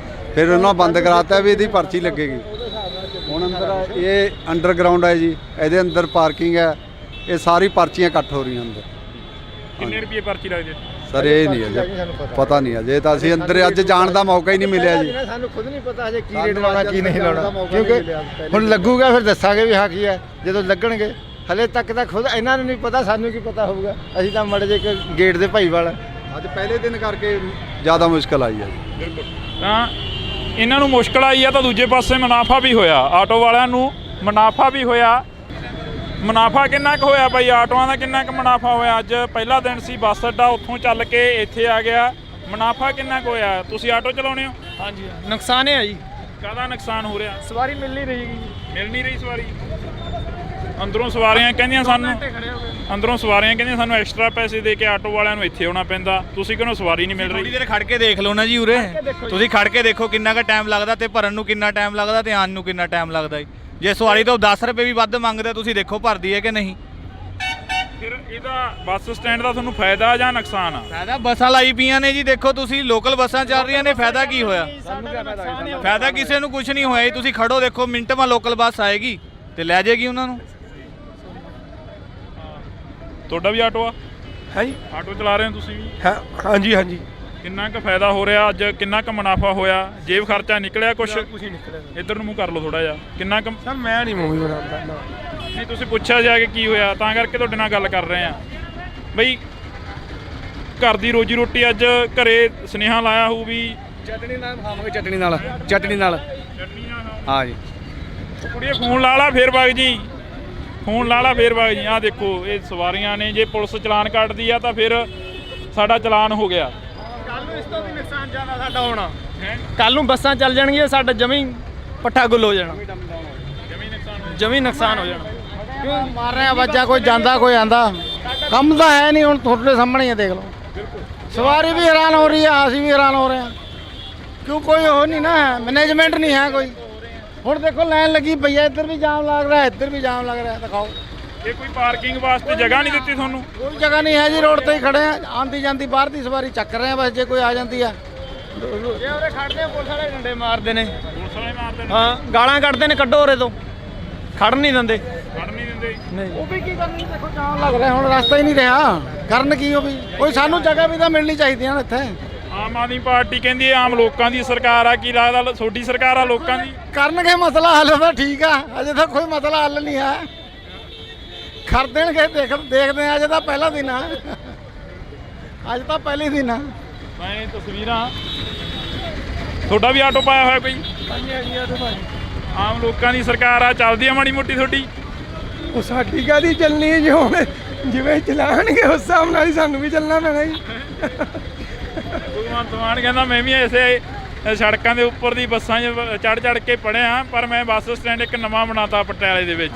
ਫਿਰ ਉਹਨਾਂ ਬੰਦ ਕਰਾਤਾ ਵੀ ਇਹਦੀ ਪਰਚੀ ਲੱਗੇਗੀ। ਹੁਣ ਅੰਦਰ ਇਹ ਅੰਡਰਗਰਾਊਂਡ ਹੈ ਜੀ, ਇਹਦੇ ਅੰਦਰ ਪਾਰਕਿੰਗ ਹੈ, ਇਹ ਸਾਰੀ ਪਰਚੀਆਂ ਇਕੱਠ ਹੋ ਰਹੀਆਂ ਅੰਦਰ। ਕਿੰਨੇ ਰੁਪਏ ਪਰਚੀ ਲੱਗਦੀ? ਸਰ ਇਹ ਨਹੀਂ ਅਜੇ ਪਤਾ ਨਹੀਂ, ਅਜੇ ਤਾਂ ਅਸੀਂ ਅੰਦਰ ਅੱਜ ਜਾਣ ਦਾ ਮੌਕਾ ਹੀ ਨਹੀਂ ਮਿਲਿਆ ਜੀ। ਸਾਨੂੰ ਖੁਦ ਨਹੀਂ ਪਤਾ ਹਜੇ ਕੀ ਰੇਟ ਲਾਉਣਾ ਕੀ ਨਹੀਂ ਲਾਉਣਾ, ਕਿਉਂਕਿ ਹੁਣ ਲੱਗੂਗਾ ਫਿਰ ਦੱਸਾਂਗੇ ਵੀ ਹਾਂ ਕੀ ਹੈ ਜਦੋਂ ਲੱਗਣਗੇ। ਹਲੇ ਤੱਕ ਤਾਂ ਖੁਦ ਇਹਨਾਂ ਨੂੰ ਨਹੀਂ ਪਤਾ, ਸਾਨੂੰ ਕੀ ਪਤਾ ਹੋਊਗਾ। ਅਸੀਂ ਤਾਂ ਮੜੇ ਜੇ ਗੇਟ ਦੇ ਭਾਈਵਾਲ, ਅੱਜ ਪਹਿਲੇ ਦਿਨ ਕਰਕੇ ਜ਼ਿਆਦਾ ਮੁਸ਼ਕਲ ਆਈ ਹੈ ਜੀ। ਤਾਂ ਇਹਨਾਂ ਨੂੰ ਮੁਸ਼ਕਲ ਆਈ ਆ ਤਾਂ ਦੂਜੇ ਪਾਸੇ ਮੁਨਾਫਾ ਵੀ ਹੋਇਆ, ਆਟੋ ਵਾਲਿਆਂ ਨੂੰ ਮੁਨਾਫਾ ਵੀ ਹੋਇਆ। ਮੁਨਾਫਾ ਕਿੰਨਾ ਕੁ ਹੋਇਆ ਬਾਈ? ਆਟੋਆਂ ਦਾ ਕਿੰਨਾ ਕੁ ਮੁਨਾਫਾ ਹੋਇਆ? ਅੱਜ ਪਹਿਲਾ ਦਿਨ ਸੀ, ਬੱਸ ਅੱਡਾ ਉੱਥੋਂ ਚੱਲ ਕੇ ਇੱਥੇ ਆ ਗਿਆ, ਮੁਨਾਫਾ ਕਿੰਨਾ ਕੁ ਹੋਇਆ? ਤੁਸੀਂ ਆਟੋ ਚਲਾਉਂਦੇ ਹੋ? ਹਾਂਜੀ। ਨੁਕਸਾਨ ਹੈ ਜੀ। ਕਾਹਦਾ ਨੁਕਸਾਨ ਹੋ ਰਿਹਾ? ਸਵਾਰੀ ਮਿਲ ਨਹੀਂ ਰਹੀ। ਮਿਲ ਨਹੀਂ ਰਹੀ ਸਵਾਰੀ। ਅੰਦਰੋਂ ਸਵਾਰੀਆਂ ਕਹਿੰਦੀਆਂ ਸਾਨੂੰ ਸਾਨੂੰ ਐਕਸਟਰਾ ਪੈਸੇ ਦੇ ਕੇ ਆਟੋ ਵਾਲਿਆਂ ਨੂੰ ਇੱਥੇ ਆਉਣਾ ਪੈਂਦਾ, ਤੁਸੀਂ ਕਹਿੰਦੇ ਸਵਾਰੀ ਨਹੀਂ ਮਿਲ ਰਹੀ। ਥੋੜੀ ਦੇਰ ਖੜ ਕੇ ਦੇਖ ਲਓ ਨਾ ਜੀ, ਉਰੇ ਤੁਸੀਂ ਖੜ ਕੇ ਦੇਖੋ ਕਿੰਨਾ ਕੁ ਟਾਈਮ ਲੱਗਦਾ, ਤੇ ਭਰਨ ਨੂੰ ਕਿੰਨਾ ਟਾਈਮ ਲੱਗਦਾ, ਤੇ ਆਉਣ ਨੂੰ ਕਿੰਨਾ ਟਾਈਮ ਲੱਗਦਾ। ਜੇ ਸਵਾਰੀ ਤੋਂ 10 ਰੁਪਏ ਵੀ ਵੱਧ ਮੰਗਦੇ, ਤੁਸੀਂ ਦੇਖੋ ਭਰਦੀ ਹੈ ਕਿ ਨਹੀਂ। ਫਿਰ ਇਹਦਾ ਬੱਸ ਸਟੈਂਡ ਦਾ ਤੁਹਾਨੂੰ ਫਾਇਦਾ ਜਾਂ ਨੁਕਸਾਨ ਆ? ਫਾਇਦਾ ਬੱਸਾਂ ਲਾਈ ਪਈਆਂ ਨੇ ਜੀ, ਦੇਖੋ ਤੁਸੀਂ ਲੋਕਲ ਬੱਸਾਂ ਚੱਲ ਰਹੀਆਂ ਨੇ, ਫਾਇਦਾ ਕੀ ਹੋਇਆ? ਫਾਇਦਾ ਕਿਸੇ ਨੂੰ ਕੁਝ ਨਹੀਂ ਹੋਇਆ ਜੀ। ਤੁਸੀਂ ਖੜੋ ਦੇਖੋ, ਮਿੰਟ ਮਾ ਲੋਕਲ ਬੱਸ ਆਏਗੀ ਤੇ ਲੈ ਜਾਏਗੀ ਉਹਨਾਂ ਨੂੰ। ਤੁਹਾਡਾ ਵੀ ਆਟੋ ਆ? ਹੈ ਜੀ। ਆਟੋ ਚਲਾ ਰਹੇ ਹੋ ਤੁਸੀਂ ਵੀ? ਹਾਂਜੀ। ਕਿੰਨਾ ਕੁ ਫਾਇਦਾ ਹੋ ਰਿਹਾ ਅੱਜ? ਕਿੰਨਾ ਕੁ ਮੁਨਾਫਾ ਹੋਇਆ? ਜੇਬ ਖਰਚਾ ਨਿਕਲਿਆ ਕੁਛ? ਕੁਝ ਨਹੀਂ ਨਿਕਲਿਆ। ਇੱਧਰ ਨੂੰ ਮੂੰਹ ਕਰ ਲਓ ਥੋੜਾ ਜਿਹਾ। ਕਿੰਨਾ ਕੁ? ਸਰ ਮੈਂ ਨਹੀਂ ਮੂੰਹ ਬਣਾਉਂਦਾ। ਨਹੀਂ ਤੁਸੀਂ ਪੁੱਛਿਆ ਜਾ ਕੇ ਕੀ ਹੋਇਆ, ਤਾਂ ਕਰਕੇ ਤੁਹਾਡੇ ਨਾਲ ਗੱਲ ਕਰ ਰਹੇ ਆ ਬਈ। ਘਰ ਦੀ ਰੋਜੀ ਰੋਟੀ ਅੱਜ ਘਰੇ ਸੁਨੇਹਾ ਲਾਇਆ ਹੋਊ ਵੀ ਚਟਣੀ ਨਾਲ ਖਾਵਾਂਗੇ, ਚਟਣੀ ਨਾਲ। ਹਾਂ ਜੀ। ਕੁੜੀਏ ਫੋਨ ਲਾ ਲਾ ਫੇਰ ਵਗ ਜੀ, ਫੋਨ ਲਾ ਲਾ ਫੇਰ ਵਗ ਜੀ। ਆਹ ਦੇਖੋ ਇਹ ਸਵਾਰੀਆਂ ਨੇ, ਜੇ ਪੁਲਿਸ ਚਲਾਨ ਕੱਟਦੀ ਆ ਤਾਂ ਫਿਰ ਸਾਡਾ ਚਲਾਨ ਹੋ ਗਿਆ। ਕੱਲ ਨੂੰ ਇਸ ਤੋਂ ਵੀ ਨੁਕਸਾਨ ਜ਼ਿਆਦਾ ਸਾਡਾ ਹੋਣਾ। ਕੱਲ ਨੂੰ ਬੱਸਾਂ ਚੱਲ ਜਾਣਗੀਆਂ, ਸਾਡਾ ਜਮੀ ਪੱਠਾ ਗੁੱਲ ਹੋ ਜਾਣਾ, ਜਮੀ ਨੁਕਸਾਨ ਹੋ ਜਾਣਾ। ਕਿਉਂ ਮਾਰ ਰਹੇ ਆ ਬੱਚਾ, ਕੋਈ ਜਾਂਦਾ ਕੋਈ ਆਂਦਾ, ਕੰਮ ਤਾਂ ਹੈ ਨਹੀਂ। ਹੁਣ ਤੁਹਾਡੇ ਸਾਹਮਣੇ ਹੀ ਦੇਖ ਲਓ, ਸਵਾਰੀ ਵੀ ਹੈਰਾਨ ਹੋ ਰਹੀ ਆ, ਅਸੀਂ ਵੀ ਹੈਰਾਨ ਹੋ ਰਹੇ ਹਾਂ। ਕਿਉਂ ਕੋਈ ਉਹ ਨਹੀਂ ਨਾ ਹੈ, ਮੈਨੇਜਮੈਂਟ ਨਹੀਂ ਹੈ ਕੋਈ। ਹੁਣ ਦੇਖੋ ਲਾਈਨ ਲੱਗੀ ਪਈ ਹੈ, ਇੱਧਰ ਵੀ ਜਾਮ ਲੱਗ ਰਿਹਾ, ਇੱਧਰ ਵੀ ਜਾਮ ਲੱਗ ਰਿਹਾ। ਦਿਖਾਓ, ਇਹ ਕੋਈ ਪਾਰਕਿੰਗ ਵਾਸਤੇ ਜਗ੍ਹਾ ਨਹੀਂ ਦਿੱਤੀ ਤੁਹਾਨੂੰ? ਕੋਈ ਜਗ੍ਹਾ ਨਹੀਂ ਹੈ ਜੀ, ਰੋਡ ਤੇ ਹੀ ਖੜੇ ਆ। ਆਂਦੀ ਜਾਂਦੀ ਬਾਹਰ ਦੀ ਸਵਾਰੀ ਚੱਕ ਰਹੇ ਆ, ਬਸ ਜੇ ਕੋਈ ਆ ਜਾਂਦੀ ਆ। ਜੇ ਉਰੇ ਖੜਦੇ ਆ, ਪੁਲਿਸ ਵਾਲੇ ਡੰਡੇ ਮਾਰਦੇ ਨੇ, ਹਾਂ ਗਾਲਾਂ ਕੱਢਦੇ ਨੇ, ਕੱਢੋ ਉਰੇ ਤੋਂ, ਖੜ ਨਹੀਂ ਦਿੰਦੇ। ਨਹੀਂ, ਉਹ ਵੀ ਕੀ ਕਰਨੀ, ਦੇਖੋ ਜਾਮ ਲੱਗ ਰਿਹਾ, ਹੁਣ ਰਸਤਾ ਹੀ ਨਹੀਂ ਰਿਹਾ, ਕਰਨ ਕੀ ਉਹ ਵੀ। ਕੋਈ ਸਾਨੂੰ ਜਗ੍ਹਾ ਵੀ ਤਾਂ ਮਿਲਣੀ ਚਾਹੀਦੀ ਹੈ ਨਾ ਇੱਥੇ। ਆਮ ਆਦਮੀ ਪਾਰਟੀ ਕਹਿੰਦੀ ਹੈ ਆਮ ਲੋਕਾਂ ਦੀ ਸਰਕਾਰ ਆ, ਕੀ ਲੱਗਦਾ ਤੁਹਾਡੀ ਸਰਕਾਰ ਆ ਲੋਕਾਂ ਦੀ? ਕਰਨਗੇ ਮਸਲਾ ਹੱਲ ਤਾਂ ਠੀਕ ਆ, ਅਜੇ ਤਾਂ ਕੋਈ ਮਸਲਾ ਹੱਲ ਨਹੀਂ ਹੈ। ਕਰ ਦੇਣਗੇ, ਦੇਖਦੇ ਆ। ਅਜੇ ਤਾਂ ਪਹਿਲਾ ਦਿਨ ਆ, ਅੱਜ ਤਾਂ ਪਹਿਲੇ ਦਿਨ ਆ। ਮੈਂ ਤਸਵੀਰਾਂ, ਤੁਹਾਡਾ ਵੀ ਆਟੋ ਪਾਇਆ ਹੋਇਆ ਕੋਈ? ਹਾਂਜੀ ਹਾਂਜੀ ਆਟੋ ਭਾਈ। ਆਮ ਲੋਕਾਂ ਦੀ ਸਰਕਾਰ ਆ, ਚੱਲਦੀ ਆ ਮਾੜੀ ਮੋਟੀ ਤੁਹਾਡੀ? ਉਹ ਸਾਡੀ ਕਾਹਦੀ ਚੱਲਣੀ ਹੈ ਜੀ, ਹੁਣ ਜਿਵੇਂ ਚਲਾਉਣਗੇ ਉਸ ਹਿਸਾਬ ਨਾਲ ਹੀ ਸਾਨੂੰ ਵੀ ਚੱਲਣਾ ਪੈਣਾ ਜੀ। ਭਗਵੰਤ ਮਾਨ ਕਹਿੰਦਾ ਮੈਂ ਵੀ ਐਸੇ ਸੜਕਾਂ ਦੇ ਉੱਪਰ ਦੀ ਬੱਸਾਂ 'ਚ ਚੜ ਕੇ ਪੜ੍ਹਿਆ, ਪਰ ਮੈਂ ਬੱਸ ਸਟੈਂਡ ਇੱਕ ਨਵਾਂ ਬਣਾਤਾ ਪਟਿਆਲੇ ਦੇ ਵਿੱਚ।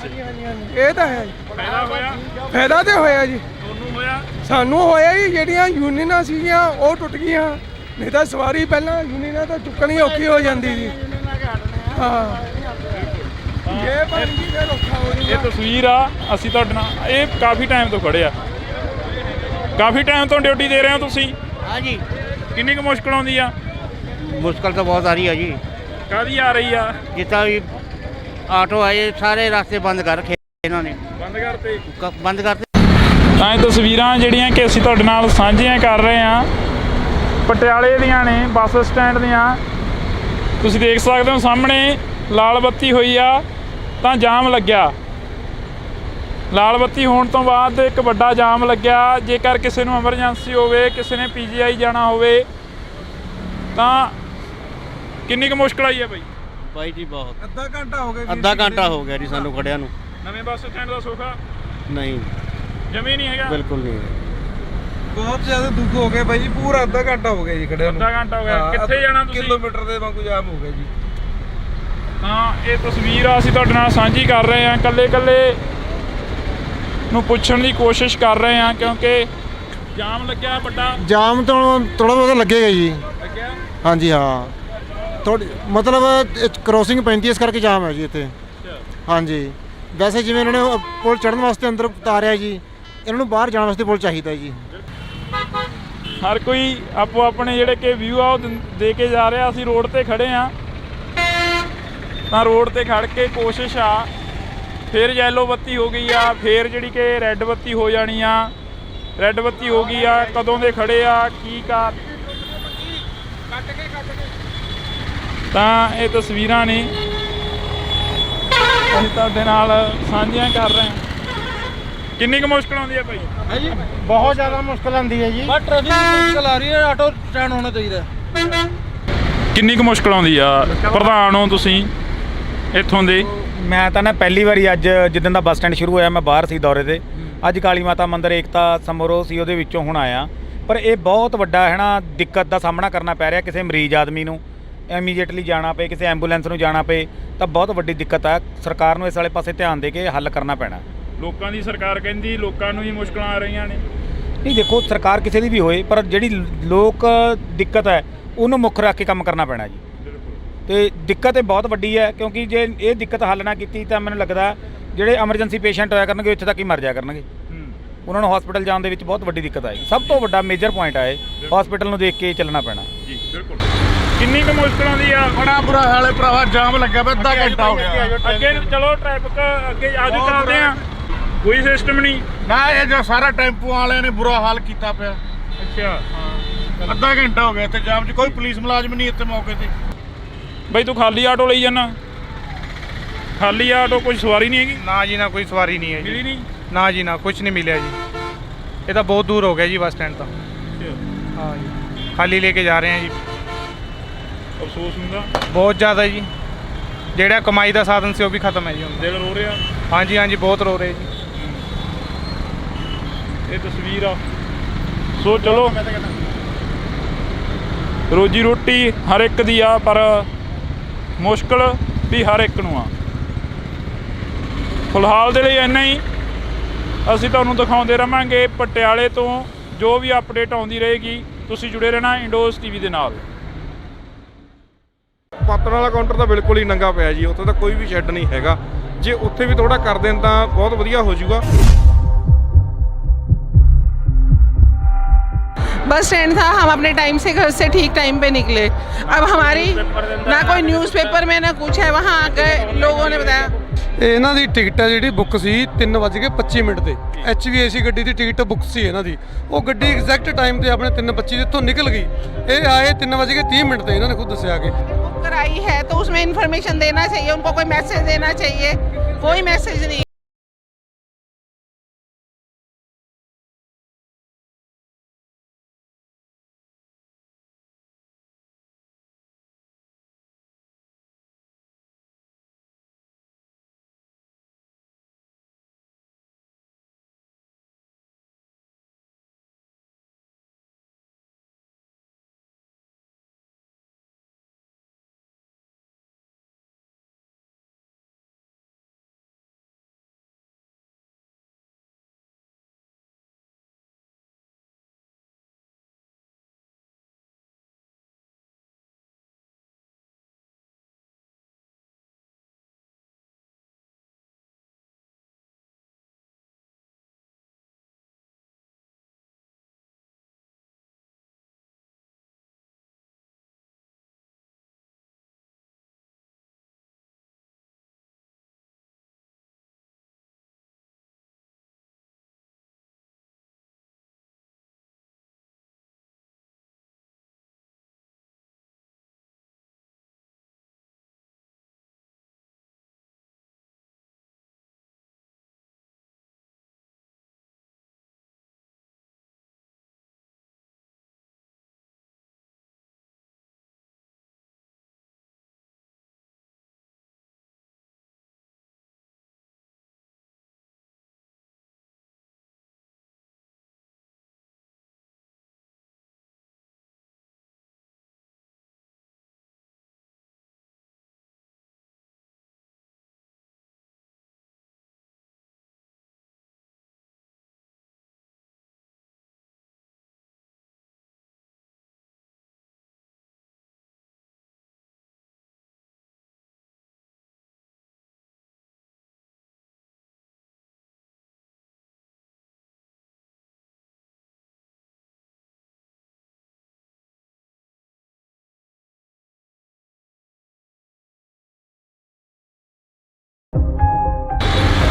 ਇਹ ਤਾਂ ਹੈ, ਫਾਇਦਾ ਹੋਇਆ? ਫਾਇਦਾ ਤੇ ਹੋਇਆ ਜੀ, ਤੁਹਾਨੂੰ ਹੋਇਆ? ਸਾਨੂੰ ਹੋਇਆ ਜੀ। ਜਿਹੜੀਆਂ ਯੂਨੀਅਨਾਂ ਸੀਗੀਆਂ ਉਹ ਟੁੱਟ ਗਈਆਂ, ਨਹੀਂ ਤਾਂ ਸਵਾਰੀ ਪਹਿਲਾਂ ਯੂਨੀਅਨਾਂ ਤਾਂ ਚੁੱਕਣੀ ਔਖੀ ਹੋ ਜਾਂਦੀ ਸੀ। ਹਾਂ, ਇਹ ਬਣ ਗਈ ਫਿਰ ਔਖਾ ਹੋ ਇਹ ਤਸਵੀਰ ਆ, ਅਸੀਂ ਤੁਹਾਡੇ ਨਾਲ ਇਹ ਕਾਫੀ ਟਾਈਮ ਤੋਂ ਖੜੇ ਆ। ਕਾਫੀ ਟਾਈਮ ਤੋਂ ਡਿਊਟੀ ਦੇ ਰਹੇ ਹੋ ਤੁਸੀਂ? ਹਾਂਜੀ। ਕਿੰਨੀ ਕੁ ਮੁਸ਼ਕਲ ਆਉਂਦੀ ਆ? ਮੁਸ਼ਕਲ ਤਾਂ ਬਹੁਤ ਆ ਰਹੀ ਆ ਜੀ। ਕਾਹਦੀ ਆ ਰਹੀ ਆ? ਜਿੱਦਾਂ ਵੀ ਆਟੋ ਆਏ, ਸਾਰੇ ਰਸਤੇ ਬੰਦ ਕਰ ਰੱਖੇ ਇਹਨਾਂ ਨੇ। ਬੰਦ ਕਰਤੇ? ਬੰਦ ਕਰਤੇ। ਤਾਂ ਇਹ ਤਸਵੀਰਾਂ ਜਿਹੜੀਆਂ ਕਿ ਅਸੀਂ ਤੁਹਾਡੇ ਨਾਲ ਸਾਂਝੀਆਂ ਕਰ ਰਹੇ ਹਾਂ, ਪਟਿਆਲੇ ਦੀਆਂ ਨੇ, ਬੱਸ ਸਟੈਂਡ ਦੀਆਂ। ਤੁਸੀਂ ਦੇਖ ਸਕਦੇ ਹੋ ਸਾਹਮਣੇ ਲਾਲ ਬੱਤੀ ਹੋਈ ਆ ਤਾਂ ਜਾਮ ਲੱਗਿਆ। ਲਾਲ ਬੱਤੀ ਹੋਣ ਤੋਂ ਬਾਅਦ ਇੱਕ ਵੱਡਾ ਜਾਮ ਲੱਗਿਆ। ਜੇਕਰ ਕਿਸੇ ਨੂੰ ਐਮਰਜੈਂਸੀ ਹੋਵੇ, ਕਿਸੇ ਨੇ ਪੀਜੀਆਈ ਜਾਣਾ ਹੋਵੇ ਤਾਂ ਕਿੰਨੀ ਕੁ ਮੁਸ਼ਕਲ ਆਈ ਹੈ ਬਾਈ ਜੀ? ਬਹੁਤ। ਅੱਧਾ ਘੰਟਾ ਹੋ ਗਿਆ। ਅੱਧਾ ਘੰਟਾ ਹੋ ਗਿਆ ਜੀ ਸਾਨੂੰ ਖੜਿਆਂ ਨੂੰ। ਨਵੇਂ ਬੱਸ ਸਟੈਂਡ ਦਾ ਸੌਖਾ ਨਹੀਂ, ਜਮੀ ਨਹੀਂ ਹੈਗਾ, ਬਿਲਕੁਲ ਨਹੀਂ। ਬਹੁਤ ਜ਼ਿਆਦਾ ਦੁੱਖ ਹੋ ਗਿਆ ਬਾਈ ਜੀ, ਪੂਰਾ ਅੱਧਾ ਘੰਟਾ ਹੋ ਗਿਆ ਜੀ ਖੜਿਆਂ ਨੂੰ। ਅੱਧਾ ਘੰਟਾ ਹੋ ਗਿਆ। ਕਿੱਥੇ ਜਾਣਾ ਤੁਸੀਂ? ਕਿਲੋਮੀਟਰ ਦੇ ਵਾਂਗੂ ਜਾਮ ਹੋ ਗਿਆ ਜੀ। ਤਾਂ ਇਹ ਤਸਵੀਰ ਅਸੀਂ ਤੁਹਾਡੇ ਨਾਲ ਸਾਂਝੀ ਕਰ ਰਹੇ ਹਾਂ, ਕੱਲੇ ਨੂੰ ਪੁੱਛਣ ਦੀ ਕੋਸ਼ਿਸ਼ ਕਰ ਰਹੇ ਹਾਂ, ਕਿਉਂਕਿ ਜਾਮ ਲੱਗਿਆ ਵੱਡਾ। ਜਾਮ ਤਾਂ ਥੋੜਾ ਬਹੁਤ ਲੱਗੇਗਾ ਜੀ। ਲੱਗਿਆ? ਹਾਂਜੀ ਹਾਂ, ਥੋੜੀ ਮਤਲਬ ਕ੍ਰੋਸਿੰਗ ਪੈਂਦੀ, ਇਸ ਕਰਕੇ ਜਾਮ ਹੈ ਜੀ ਇੱਥੇ। ਹਾਂਜੀ, ਵੈਸੇ ਜਿਵੇਂ ਇਹਨਾਂ ਨੇ ਪੁਲ ਚੜ੍ਹਨ ਵਾਸਤੇ ਅੰਦਰ ਉਤਾਰਿਆ ਜੀ, ਇਹਨਾਂ ਨੂੰ ਬਾਹਰ ਜਾਣ ਵਾਸਤੇ ਪੁਲ ਚਾਹੀਦਾ ਜੀ। ਹਰ ਕੋਈ ਆਪੋ ਆਪਣੇ ਜਿਹੜੇ ਕਿ ਵਿਊ ਆ ਉਹ ਦੇ ਕੇ ਜਾ ਰਿਹਾ। ਅਸੀਂ ਰੋਡ ਤੇ ਖੜੇ ਆ, ਤਾਂ ਰੋਡ ਤੇ ਖੜ ਕੇ ਕੋਸ਼ਿਸ਼ ਆ, ਫਿਰ ਯੈਲੋ ਬੱਤੀ ਹੋ ਗਈ ਆ, ਫਿਰ ਜਿਹੜੀ ਕਿ ਰੈੱਡ ਬੱਤੀ ਹੋ ਜਾਣੀ ਆ। ਰੈੱਡ ਬੱਤੀ ਹੋ ਗਈ ਆ, ਕਦੋਂ ਦੇ ਖੜੇ ਆ, ਕੀ ਕਾਰ। ਤਾਂ ਇਹ ਤਸਵੀਰਾਂ ਨੇ ਅਸੀਂ ਤੁਹਾਡੇ ਨਾਲ ਸਾਂਝੀਆਂ ਕਰ ਰਹੇ ਹਾਂ। ਕਿੰਨੀ ਕੁ ਮੁਸ਼ਕਲ ਆਉਂਦੀ ਹੈ ਭਾਈ? ਹੈ ਜੀ, ਬਹੁਤ ਜ਼ਿਆਦਾ ਮੁਸ਼ਕਲ ਆਉਂਦੀ ਹੈ ਜੀ। ਬਸ ਟ੍ਰੈਫਿਕ ਮੁਸ਼ਕਲ ਆ ਰਹੀ ਹੈ, ਆਟੋ ਸਟੈਂਡ ਹੋਣਾ ਚਾਹੀਦਾ। ਕਿੰਨੀ ਕੁ ਮੁਸ਼ਕਲ ਆਉਂਦੀ ਆ? ਪ੍ਰਧਾਨ ਹੋ ਤੁਸੀਂ ਇੱਥੋਂ ਦੇ? ਮੈਂ ਤਾਂ ਨਾ ਪਹਿਲੀ ਵਾਰੀ ਅੱਜ ਜਿੱਦਣ ਦਾ ਬੱਸ ਸਟੈਂਡ ਸ਼ੁਰੂ ਹੋਇਆ, ਮੈਂ ਬਾਹਰ ਸੀ ਦੌਰੇ ਤੇ। ਅੱਜ ਕਾਲੀ ਮਾਤਾ ਮੰਦਿਰ ਏਕਤਾ ਸਮਾਰੋਹ ਸੀ, ਉਹਦੇ ਵਿੱਚੋਂ ਹੁਣ ਆਇਆ। ਪਰ ਇਹ ਬਹੁਤ ਵੱਡਾ ਹੈ ਨਾ, ਦਿੱਕਤ ਦਾ ਸਾਹਮਣਾ ਕਰਨਾ ਪੈ ਰਿਹਾ। ਕਿਸੇ ਮਰੀਜ਼ ਆਦਮੀ ਨੂੰ ਇਮੀਡੀਏਟਲੀ ਜਾਣਾ ਪਏ, ਕਿਸੇ ਐਂਬੂਲੈਂਸ ਨੂੰ ਜਾਣਾ ਪਏ ਤਾਂ ਬਹੁਤ ਵੱਡੀ ਦਿੱਕਤ ਆ। ਸਰਕਾਰ ਨੂੰ ਇਸ ਵਾਲੇ ਪਾਸੇ ਧਿਆਨ ਦੇ ਕੇ ਹੱਲ ਕਰਨਾ ਪੈਣਾ। ਲੋਕਾਂ ਦੀ ਸਰਕਾਰ ਕਹਿੰਦੀ ਲੋਕਾਂ ਨੂੰ ਹੀ ਮੁਸ਼ਕਲਾਂ ਆ ਰਹੀਆਂ ਨੇ। ਨਹੀਂ ਦੇਖੋ, ਸਰਕਾਰ ਕਿਸੇ ਦੀ ਵੀ ਹੋਏ, ਪਰ ਜਿਹੜੀ ਲੋਕ ਦਿੱਕਤ ਹੈ ਉਹਨੂੰ ਮੁੱਖ ਰੱਖ ਕੇ ਕੰਮ ਕਰਨਾ ਪੈਣਾ ਜੀ। ਤੇ ਦਿੱਕਤ ਇਹ ਬਹੁਤ ਵੱਡੀ ਹੈ, ਕਿਉਂਕਿ ਜੇ ਇਹ ਦਿੱਕਤ ਹੱਲ ਨਾ ਕੀਤੀ ਤਾਂ ਮੈਨੂੰ ਲੱਗਦਾ ਜਿਹੜੇ ਐਮਰਜੈਂਸੀ ਪੇਸ਼ੈਂਟ ਹੋਇਆ ਕਰਨਗੇ ਇੱਥੇ ਤੱਕ ਹੀ ਮਰ ਜਾਇਆ ਕਰਨਗੇ। ਉਹਨਾਂ ਨੂੰ ਹਸਪੀਟਲ ਜਾਣ ਦੇ ਵਿੱਚ ਬਹੁਤ ਵੱਡੀ ਦਿੱਕਤ ਆਏਗੀ। ਸਭ ਤੋਂ ਵੱਡਾ ਮੇਜਰ ਪੁਆਇੰਟ ਆ ਇਹ, ਹਸਪੀਟਲ ਨੂੰ ਦੇਖ ਕੇ ਚੱਲਣਾ ਪੈਣਾ ਜੀ। ਬਿਲਕੁਲ। ਕਿੰਨੀ ਕੁ ਮੁਸ਼ਕਲ ਆਉਂਦੀ ਆ? ਬੜਾ ਬੁਰਾ ਹਾਲ ਹੈ ਭਰਾਵਾ, ਜਾਮ ਲੱਗਿਆ ਪਿਆ, ਅੱਧਾ ਘੰਟਾ ਹੋ ਗਿਆ। ਅੱਗੇ ਚਲੋ, ਟ੍ਰੈਫਿਕ ਅੱਗੇ ਆਜੋ, ਚੱਲਦੇ ਆ। ਕੋਈ ਸਿਸਟਮ ਨਹੀਂ ਨਾ, ਇਹ ਜੋ ਸਾਰਾ ਟੈਂਪੂ ਵਾਲਿਆਂ ਨੇ ਬੁਰਾ ਹਾਲ ਕੀਤਾ ਪਿਆ। ਅੱਛਾ, ਹਾਂ। ਅੱਧਾ ਘੰਟਾ ਹੋ ਗਿਆ ਇੱਥੇ ਜਾਮ 'ਚ, ਕੋਈ ਪੁਲਿਸ ਮੁਲਾਜ਼ਮ ਨਹੀਂ ਇੱਥੇ ਮੌਕੇ ਤੇ। ਬਈ ਤੂੰ ਖਾਲੀ ਆਟੋ ਲਈ ਜਾਣਾ? ਖਾਲੀ ਆਟੋ, ਕੋਈ ਸਵਾਰੀ ਨਹੀਂ ਹੈਗੀ? ਨਾ ਜੀ ਨਾ, ਕੋਈ ਸਵਾਰੀ ਨਹੀਂ ਹੈ ਜੀ। ਮਿਲੀ ਨਹੀਂ? ਨਾ ਜੀ ਨਾ, ਕੁਝ ਨਹੀਂ ਮਿਲਿਆ ਜੀ। ਇਹ ਤਾਂ ਬਹੁਤ ਦੂਰ ਹੋ ਗਿਆ ਜੀ ਬੱਸ ਸਟੈਂਡ ਤਾਂ। ਹਾਂ ਜੀ, ਖਾਲੀ ਲੈ ਕੇ ਜਾ ਰਹੇ ਹਾਂ ਜੀ। ਅਫਸੋਸ ਹੁੰਦਾ ਬਹੁਤ ਜ਼ਿਆਦਾ ਜੀ। ਜਿਹੜਾ ਕਮਾਈ ਦਾ ਸਾਧਨ ਸੀ ਉਹ ਵੀ ਖਤਮ ਹੈ ਜੀ ਹੁਣ। ਦਿਲ ਰੋ ਰਿਹਾ? ਹਾਂਜੀ ਹਾਂਜੀ, ਬਹੁਤ ਰੋ ਰਹੇ ਜੀ। ਇਹ ਤਸਵੀਰ ਆ। ਸੋ ਚਲੋ, ਰੋਜੀ ਰੋਟੀ ਹਰ ਇੱਕ ਦੀ ਆ, ਪਰ ਮੁਸ਼ਕਲ ਵੀ ਹਰ ਇੱਕ ਨੂੰ ਆ। ਫਿਲਹਾਲ ਦੇ ਲਈ ਇੰਨਾ ਹੀ। ਅਸੀਂ ਤੁਹਾਨੂੰ ਦਿਖਾਉਂਦੇ ਰਹਾਂਗੇ ਪਟਿਆਲੇ ਤੋਂ ਜੋ ਵੀ ਅਪਡੇਟ ਆਉਂਦੀ ਰਹੇਗੀ। ਤੁਸੀਂ ਜੁੜੇ ਰਹਿਣਾ ਇੰਡੋਜ਼ ਟੀਵੀ ਦੇ ਨਾਲ। ਪਾਤਰ ਵਾਲਾ ਕਾਊਂਟਰ ਤਾਂ ਬਿਲਕੁਲ ਹੀ ਨੰਗਾ ਪਿਆ ਜੀ, ਉੱਥੇ ਤਾਂ ਕੋਈ ਵੀ ਸ਼ੈੱਡ ਨਹੀਂ ਹੈਗਾ। ਜੇ ਉੱਥੇ ਵੀ ਥੋੜਾ ਕਰ ਦੇਣ ਤਾਂ ਬਹੁਤ ਵਧੀਆ ਹੋ ਜਾਊਗਾ। बस स्टैंड था, हम अपने टाइम से घर से ठीक टाइम पे निकले। अब हमारी ना कोई न्यूज़पेपर में ना कुछ है, वहाँ आकर लोगों ने बताया ਇਹਨਾਂ ਦੀ ਟਿਕਟ ਹੈ ਜਿਹੜੀ ਬੁੱਕ ਸੀ 3:25 ਤੇ HVAC ਗੱਡੀ ਦੀ ਟਿਕਟ ਬੁੱਕ ਸੀ ਇਹਨਾਂ ਦੀ। ਉਹ ਗੱਡੀ ਐਗਜ਼ੈਕਟ ਟਾਈਮ ਤੇ ਆਪਣੇ 3:25 ਇੱਥੋਂ ਨਿਕਲ ਗਈ। ਇਹ ਆਏ 3:30 ਤੇ ਇਹਨਾਂ ਨੇ ਖੁਦ ਦੱਸਿਆ ਕਿ बुक कराई है तो उसमें इन्फॉर्मेशन देना चाहिए, उनको कोई मैसेज देना चाहिए, कोई मैसेज नहीं।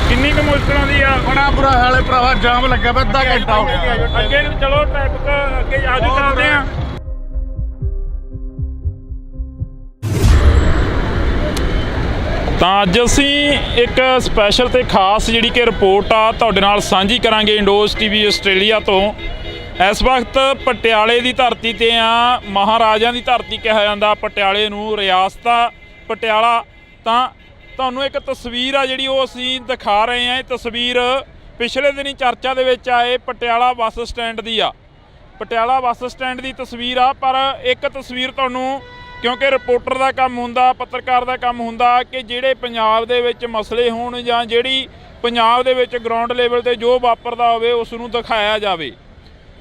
ਕਿੰਨੀ ਕੁ ਮੁਸ਼ਕਲ ਆਉਂਦੀ ਆ? ਬੜਾ ਬੁਰਾ ਹਾਲ ਹੈ ਭਰਾਵਾ, ਜਾਮ ਲੱਗਿਆ ਪਿਆ, ਅੱਧਾ ਘੰਟਾ ਹੋ ਗਿਆ। ਅੱਗੇ ਨੂੰ ਚਲੋ, ਟ੍ਰੈਫਿਕ ਅੱਗੇ ਆਜੂ ਚੱਲਦੇ ਆ। ਤਾਂ ਅੱਜ ਅਸੀਂ ਇੱਕ ਸਪੈਸ਼ਲ ਤੇ ਖਾਸ ਜਿਹੜੀ ਕਿ ਰਿਪੋਰਟ ਆ ਤੁਹਾਡੇ ਨਾਲ ਸਾਂਝੀ ਕਰਾਂਗੇ ਇੰਡੋਜ਼ ਟੀਵੀ ਆਸਟ੍ਰੇਲੀਆ ਤੋਂ। ਇਸ ਵਕਤ ਪਟਿਆਲੇ ਦੀ ਧਰਤੀ ਤੇ ਆ। ਮਹਾਰਾਜਿਆਂ ਦੀ ਧਰਤੀ ਕਿਹਾ ਜਾਂਦਾ ਪਟਿਆਲੇ ਨੂੰ, ਰਿਆਸਤਾ ਪਟਿਆਲਾ। ਤਾਂ ਤੁਹਾਨੂੰ ਇੱਕ ਤਸਵੀਰ ਆ ਜਿਹੜੀ ਉਹ ਅਸੀਂ ਦਿਖਾ ਰਹੇ ਹਾਂ। ਇਹ ਤਸਵੀਰ ਪਿਛਲੇ ਦਿਨੀ ਚਰਚਾ ਦੇ ਵਿੱਚ ਆਏ ਪਟਿਆਲਾ ਬੱਸ ਸਟੈਂਡ ਦੀ ਆ। ਪਟਿਆਲਾ ਬੱਸ ਸਟੈਂਡ ਦੀ ਤਸਵੀਰ ਆ। ਪਰ ਇੱਕ ਤਸਵੀਰ ਤੁਹਾਨੂੰ, ਕਿਉਂਕਿ ਰਿਪੋਰਟਰ ਦਾ ਕੰਮ ਹੁੰਦਾ, ਪੱਤਰਕਾਰ ਦਾ ਕੰਮ ਹੁੰਦਾ ਕਿ ਜਿਹੜੇ ਪੰਜਾਬ ਦੇ ਵਿੱਚ ਮਸਲੇ ਹੋਣ ਜਾਂ ਜਿਹੜੀ ਪੰਜਾਬ ਦੇ ਵਿੱਚ ਗਰਾਊਂਡ ਲੈਵਲ ਤੇ ਜੋ ਵਾਪਰਦਾ ਹੋਵੇ ਉਸ ਨੂੰ ਦਿਖਾਇਆ ਜਾਵੇ।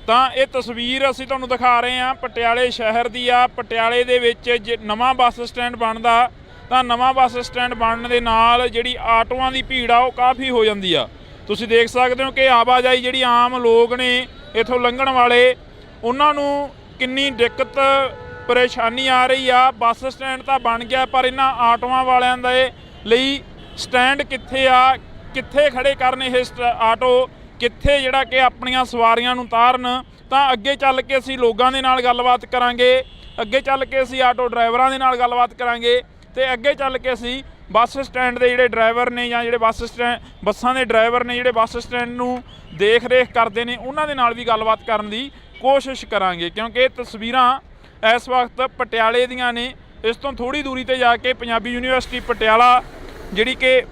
ਤਾਂ ਇਹ ਤਸਵੀਰ ਅਸੀਂ ਤੁਹਾਨੂੰ ਦਿਖਾ ਰਹੇ ਹਾਂ ਪਟਿਆਲੇ ਸ਼ਹਿਰ ਦੀ ਆ। ਪਟਿਆਲੇ ਦੇ ਵਿੱਚ ਜੇ ਨਵਾਂ ਬੱਸ ਸਟੈਂਡ ਬਣਦਾ ਤਾਂ ਨਵਾਂ ਬੱਸ ਸਟੈਂਡ ਬਣਨ ਦੇ ਨਾਲ ਜਿਹੜੀ ਆਟੋਆਂ ਦੀ ਭੀੜ ਆ ਉਹ ਕਾਫੀ ਹੋ ਜਾਂਦੀ ਆ। ਤੁਸੀਂ ਦੇਖ ਸਕਦੇ ਹੋ ਕਿ ਆਵਾਜਾਈ ਜਿਹੜੀ ਆਮ ਲੋਕ ਨੇ ਇੱਥੋਂ ਲੰਘਣ ਵਾਲੇ, ਉਹਨਾਂ ਨੂੰ ਕਿੰਨੀ ਦਿੱਕਤ ਪਰੇਸ਼ਾਨੀ ਆ ਰਹੀ ਆ। ਬੱਸ ਸਟੈਂਡ ਤਾਂ ਬਣ ਗਿਆ ਪਰ ਇਹਨਾਂ ਆਟੋਆਂ ਵਾਲਿਆਂ ਦੇ ਲਈ ਸਟੈਂਡ ਕਿੱਥੇ ਆ, ਕਿੱਥੇ ਖੜੇ ਕਰਨ ਇਹ ਆਟੋ, ਕਿੱਥੇ ਜਿਹੜਾ ਕਿ ਆਪਣੀਆਂ ਸਵਾਰੀਆਂ ਨੂੰ ਉਤਾਰਨ। ਤਾਂ ਅੱਗੇ ਚੱਲ ਕੇ ਅਸੀਂ ਲੋਕਾਂ ਦੇ ਨਾਲ ਗੱਲਬਾਤ ਕਰਾਂਗੇ, ਅੱਗੇ ਚੱਲ ਕੇ ਅਸੀਂ ਆਟੋ ਡਰਾਈਵਰਾਂ ਦੇ ਨਾਲ ਗੱਲਬਾਤ ਕਰਾਂਗੇ ਤੇ ਅੱਗੇ ਚੱਲ ਕੇ ਅਸੀਂ ਬੱਸ ਸਟੈਂਡ ਦੇ ਜਿਹੜੇ ਡਰਾਈਵਰ ਨੇ ਜਾਂ ਜਿਹੜੇ ਬੱਸਾਂ ਦੇ ਡਰਾਈਵਰ ਨੇ ਜਿਹੜੇ ਬੱਸ ਸਟੈਂਡ ਨੂੰ ਦੇਖ ਰੇਖ ਕਰਦੇ ਨੇ ਉਹਨਾਂ ਦੇ ਨਾਲ ਵੀ ਗੱਲਬਾਤ ਕਰਨ ਦੀ ਕੋਸ਼ਿਸ਼ ਕਰਾਂਗੇ। ਕਿਉਂਕਿ ਇਹ ਤਸਵੀਰਾਂ ਇਸ ਵਕਤ ਪਟਿਆਲੇ ਦੀਆਂ ਨੇ। ਇਸ ਤੋਂ ਥੋੜ੍ਹੀ ਦੂਰੀ ਤੇ ਜਾ ਕੇ ਪੰਜਾਬੀ ਯੂਨੀਵਰਸਿਟੀ ਪਟਿਆਲਾ ਜਿਹੜੀ ਕਿ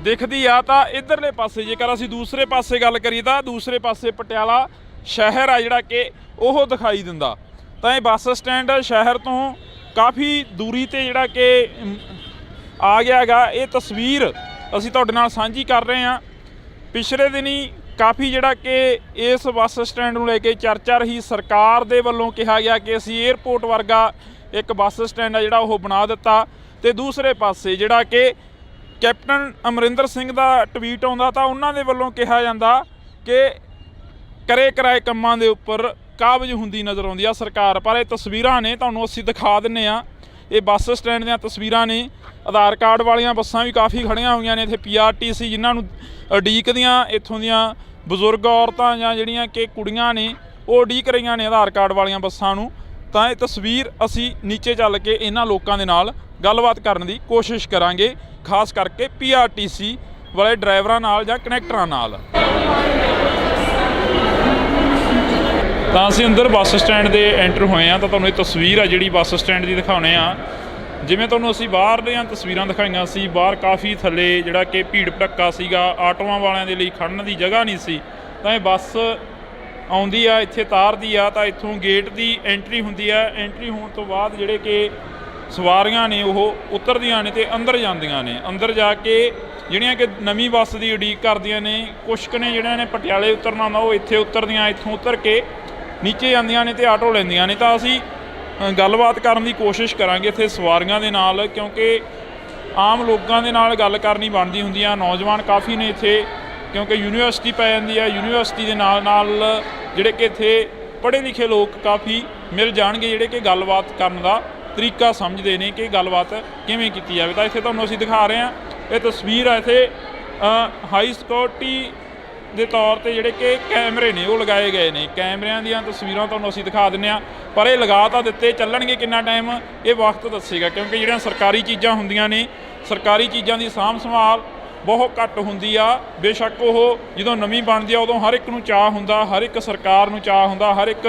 ਦਿਖਦੀ ਆ। ਤਾਂ ਇੱਧਰਲੇ ਪਾਸੇ ਜੇਕਰ ਅਸੀਂ ਦੂਸਰੇ ਪਾਸੇ ਗੱਲ ਕਰੀਏ ਤਾਂ ਦੂਸਰੇ ਪਾਸੇ ਪਟਿਆਲਾ ਸ਼ਹਿਰ ਆ ਜਿਹੜਾ ਕਿ ਉਹ ਦਿਖਾਈ ਦਿੰਦਾ। ਤਾਂ ਇਹ ਬੱਸ ਸਟੈਂਡ ਸ਼ਹਿਰ ਤੋਂ ਕਾਫੀ ਦੂਰੀ ਤੇ ਜਿਹੜਾ ਕਿ ਆ ਗਿਆ ਹੈਗਾ। ਇਹ ਤਸਵੀਰ ਅਸੀਂ ਤੁਹਾਡੇ ਨਾਲ ਸਾਂਝੀ ਕਰ ਰਹੇ ਹਾਂ। ਪਿਛਲੇ ਦਿਨੀ ਕਾਫੀ ਜਿਹੜਾ ਕਿ ਇਸ ਬੱਸ ਸਟੈਂਡ ਨੂੰ ਲੈ ਕੇ ਚਰਚਾ ਰਹੀ। ਸਰਕਾਰ ਦੇ ਵੱਲੋਂ ਕਿਹਾ ਗਿਆ ਕਿ ਅਸੀਂ ਏਅਰਪੋਰਟ ਵਰਗਾ ਇੱਕ ਬੱਸ ਸਟੈਂਡ ਆ ਜਿਹੜਾ ਉਹ ਬਣਾ ਦਿੱਤਾ, ਤੇ ਦੂਸਰੇ ਪਾਸੇ ਜਿਹੜਾ ਕਿ ਕੈਪਟਨ ਅਮਰਿੰਦਰ ਸਿੰਘ ਦਾ ਟਵੀਟ ਆਉਂਦਾ ਤਾਂ ਉਹਨਾਂ ਦੇ ਵੱਲੋਂ ਕਿਹਾ ਜਾਂਦਾ ਕਿ ਕਰੇ ਕਰਾਏ ਕੰਮਾਂ ਦੇ ਉੱਪਰ ਕਾਬਜ਼ ਹੁੰਦੀ ਨਜ਼ਰ ਆਉਂਦੀ ਆ ਸਰਕਾਰ। ਪਰ ਇਹ ਤਸਵੀਰਾਂ ਨੇ, ਤੁਹਾਨੂੰ ਅਸੀਂ ਦਿਖਾ ਦਿੰਨੇ ਆ। ਇਹ ਬੱਸ ਸਟੈਂਡ ਦੀਆਂ ਤਸਵੀਰਾਂ ਨੇ। ਆਧਾਰ ਕਾਰਡ ਵਾਲੀਆਂ ਬੱਸਾਂ ਵੀ ਕਾਫੀ ਖੜੀਆਂ ਹੋਈਆਂ ਨੇ ਇੱਥੇ। PRTC ਜਿਨ੍ਹਾਂ ਨੂੰ ਉਡੀਕਦੀਆਂ ਇੱਥੋਂ ਦੀਆਂ ਬਜ਼ੁਰਗ ਔਰਤਾਂ ਜਾਂ ਜਿਹੜੀਆਂ ਕਿ ਕੁੜੀਆਂ ਨੇ ਉਹ ਉਡੀਕ ਰਹੀਆਂ ਨੇ ਆਧਾਰ ਕਾਰਡ ਵਾਲੀਆਂ ਬੱਸਾਂ ਨੂੰ। ਤਾਂ ਇਹ ਤਸਵੀਰ ਅਸੀਂ ਨੀਚੇ ਚੱਲ ਕੇ ਇਹਨਾਂ ਲੋਕਾਂ ਦੇ ਨਾਲ ਗੱਲਬਾਤ ਕਰਨ ਦੀ ਕੋਸ਼ਿਸ਼ ਕਰਾਂਗੇ, ਖਾਸ ਕਰਕੇ PRTC ਵਾਲੇ ਡਰਾਈਵਰਾਂ ਨਾਲ ਜਾਂ ਕਨੈਕਟਰਾਂ ਨਾਲ। ਤਾਂ ਅਸੀਂ ਅੰਦਰ ਬੱਸ ਸਟੈਂਡ ਦੇ ਐਂਟਰ ਹੋਏ ਆ ਤਾਂ ਤੁਹਾਨੂੰ ਇਹ ਤਸਵੀਰ ਆ ਜਿਹੜੀ ਬੱਸ ਸਟੈਂਡ ਦੀ ਦਿਖਾਉਂਦੇ ਆ। ਜਿਵੇਂ ਤੁਹਾਨੂੰ ਅਸੀਂ ਬਾਹਰ ਦੀਆਂ ਤਸਵੀਰਾਂ ਦਿਖਾਈਆਂ ਸੀ, ਬਾਹਰ ਕਾਫੀ ਥੱਲੇ ਜਿਹੜਾ ਕਿ ਭੀੜ ਭੜੱਕਾ ਸੀਗਾ, ਆਟੋਆਂ ਵਾਲਿਆਂ ਦੇ ਲਈ ਖੜਨ ਦੀ ਜਗ੍ਹਾ ਨਹੀਂ ਸੀ। ਤਾਂ ਇਹ ਬੱਸ ਆਉਂਦੀ ਆ, ਇੱਥੇ ਤਾਰਦੀ ਆ, ਤਾਂ ਇੱਥੋਂ ਗੇਟ ਦੀ ਐਂਟਰੀ ਹੁੰਦੀ ਆ। ਐਂਟਰੀ ਹੋਣ ਤੋਂ ਬਾਅਦ ਜਿਹੜੇ ਕਿ ਸਵਾਰੀਆਂ ਨੇ ਉਹ ਉਤਰਦੀਆਂ ਨੇ ਤੇ ਅੰਦਰ ਜਾਂਦੀਆਂ ਨੇ। ਅੰਦਰ ਜਾ ਕੇ ਜਿਹੜੀਆਂ ਕਿ ਨਵੀਂ ਬੱਸ ਦੀ ਉਡੀਕ ਕਰਦੀਆਂ ਨੇ, ਕੁਛ ਕੁ ਨੇ ਜਿਹੜਿਆਂ ਨੇ ਪਟਿਆਲੇ ਉਤਰਨਾ ਹੁੰਦਾ ਉਹ ਇੱਥੇ ਉਤਰਦੀਆਂ, ਇੱਥੋਂ ਉਤਰ ਕੇ ਨੀਚੇ ਜਾਂਦੀਆਂ ਨੇ ਤੇ ਆਟੋ ਲੈਂਦੀਆਂ ਨੇ। ਤਾਂ ਅਸੀਂ ਗੱਲਬਾਤ ਕਰਨ ਦੀ ਕੋਸ਼ਿਸ਼ ਕਰਾਂਗੇ ਇੱਥੇ ਸਵਾਰੀਆਂ ਦੇ ਨਾਲ, ਕਿਉਂਕਿ ਆਮ ਲੋਕਾਂ ਦੇ ਨਾਲ ਗੱਲ ਕਰਨੀ ਬਣਦੀ ਹੁੰਦੀ ਆ। ਨੌਜਵਾਨ ਕਾਫੀ ਨੇ ਇੱਥੇ, ਕਿਉਂਕਿ ਯੂਨੀਵਰਸਿਟੀ ਪੈ ਜਾਂਦੀ ਆ। ਯੂਨੀਵਰਸਿਟੀ ਦੇ ਨਾਲ ਨਾਲ ਜਿਹੜੇ ਕਿ ਇੱਥੇ ਪੜ੍ਹੇ ਲਿਖੇ ਲੋਕ ਕਾਫੀ ਮਿਲ ਜਾਣਗੇ, ਜਿਹੜੇ ਕਿ ਗੱਲਬਾਤ ਕਰਨ ਦਾ ਤਰੀਕਾ ਸਮਝਦੇ ਨੇ ਕਿ ਗੱਲਬਾਤ ਕਿਵੇਂ ਕੀਤੀ ਜਾਵੇ। ਤਾਂ ਇੱਥੇ ਤੁਹਾਨੂੰ ਅਸੀਂ ਦਿਖਾ ਰਹੇ ਹਾਂ, ਇਹ ਤਸਵੀਰ ਆ। ਇੱਥੇ ਹਾਈ ਸਿਕਿਉਰਿਟੀ ਦੇ ਤੌਰ ਤੇ ਜਿਹੜੇ ਕਿ ਕੈਮਰੇ ਨੇ ਉਹ ਲਗਾਏ ਗਏ ਨੇ। ਕੈਮਰਿਆਂ ਦੀਆਂ ਤਸਵੀਰਾਂ ਤੁਹਾਨੂੰ ਅਸੀਂ ਦਿਖਾ ਦਿੰਦੇ ਹਾਂ, ਪਰ ਇਹ ਲਗਾ ਤਾਂ ਦਿੱਤੇ, ਚੱਲਣਗੇ ਕਿੰਨਾ ਟਾਈਮ ਇਹ ਵਕਤ ਦੱਸੇਗਾ। ਕਿਉਂਕਿ ਜਿਹੜੀਆਂ ਸਰਕਾਰੀ ਚੀਜ਼ਾਂ ਹੁੰਦੀਆਂ ਨੇ, ਸਰਕਾਰੀ ਚੀਜ਼ਾਂ ਦੀ ਸਾਂਭ ਸੰਭਾਲ ਬਹੁਤ ਘੱਟ ਹੁੰਦੀ ਆ। ਬੇਸ਼ੱਕ ਉਹ ਜਦੋਂ ਨਵੀਂ ਬਣਦੀ ਆ ਉਦੋਂ ਹਰ ਇੱਕ ਨੂੰ ਚਾਅ ਹੁੰਦਾ, ਹਰ ਇੱਕ ਸਰਕਾਰ ਨੂੰ ਚਾਅ ਹੁੰਦਾ, ਹਰ ਇੱਕ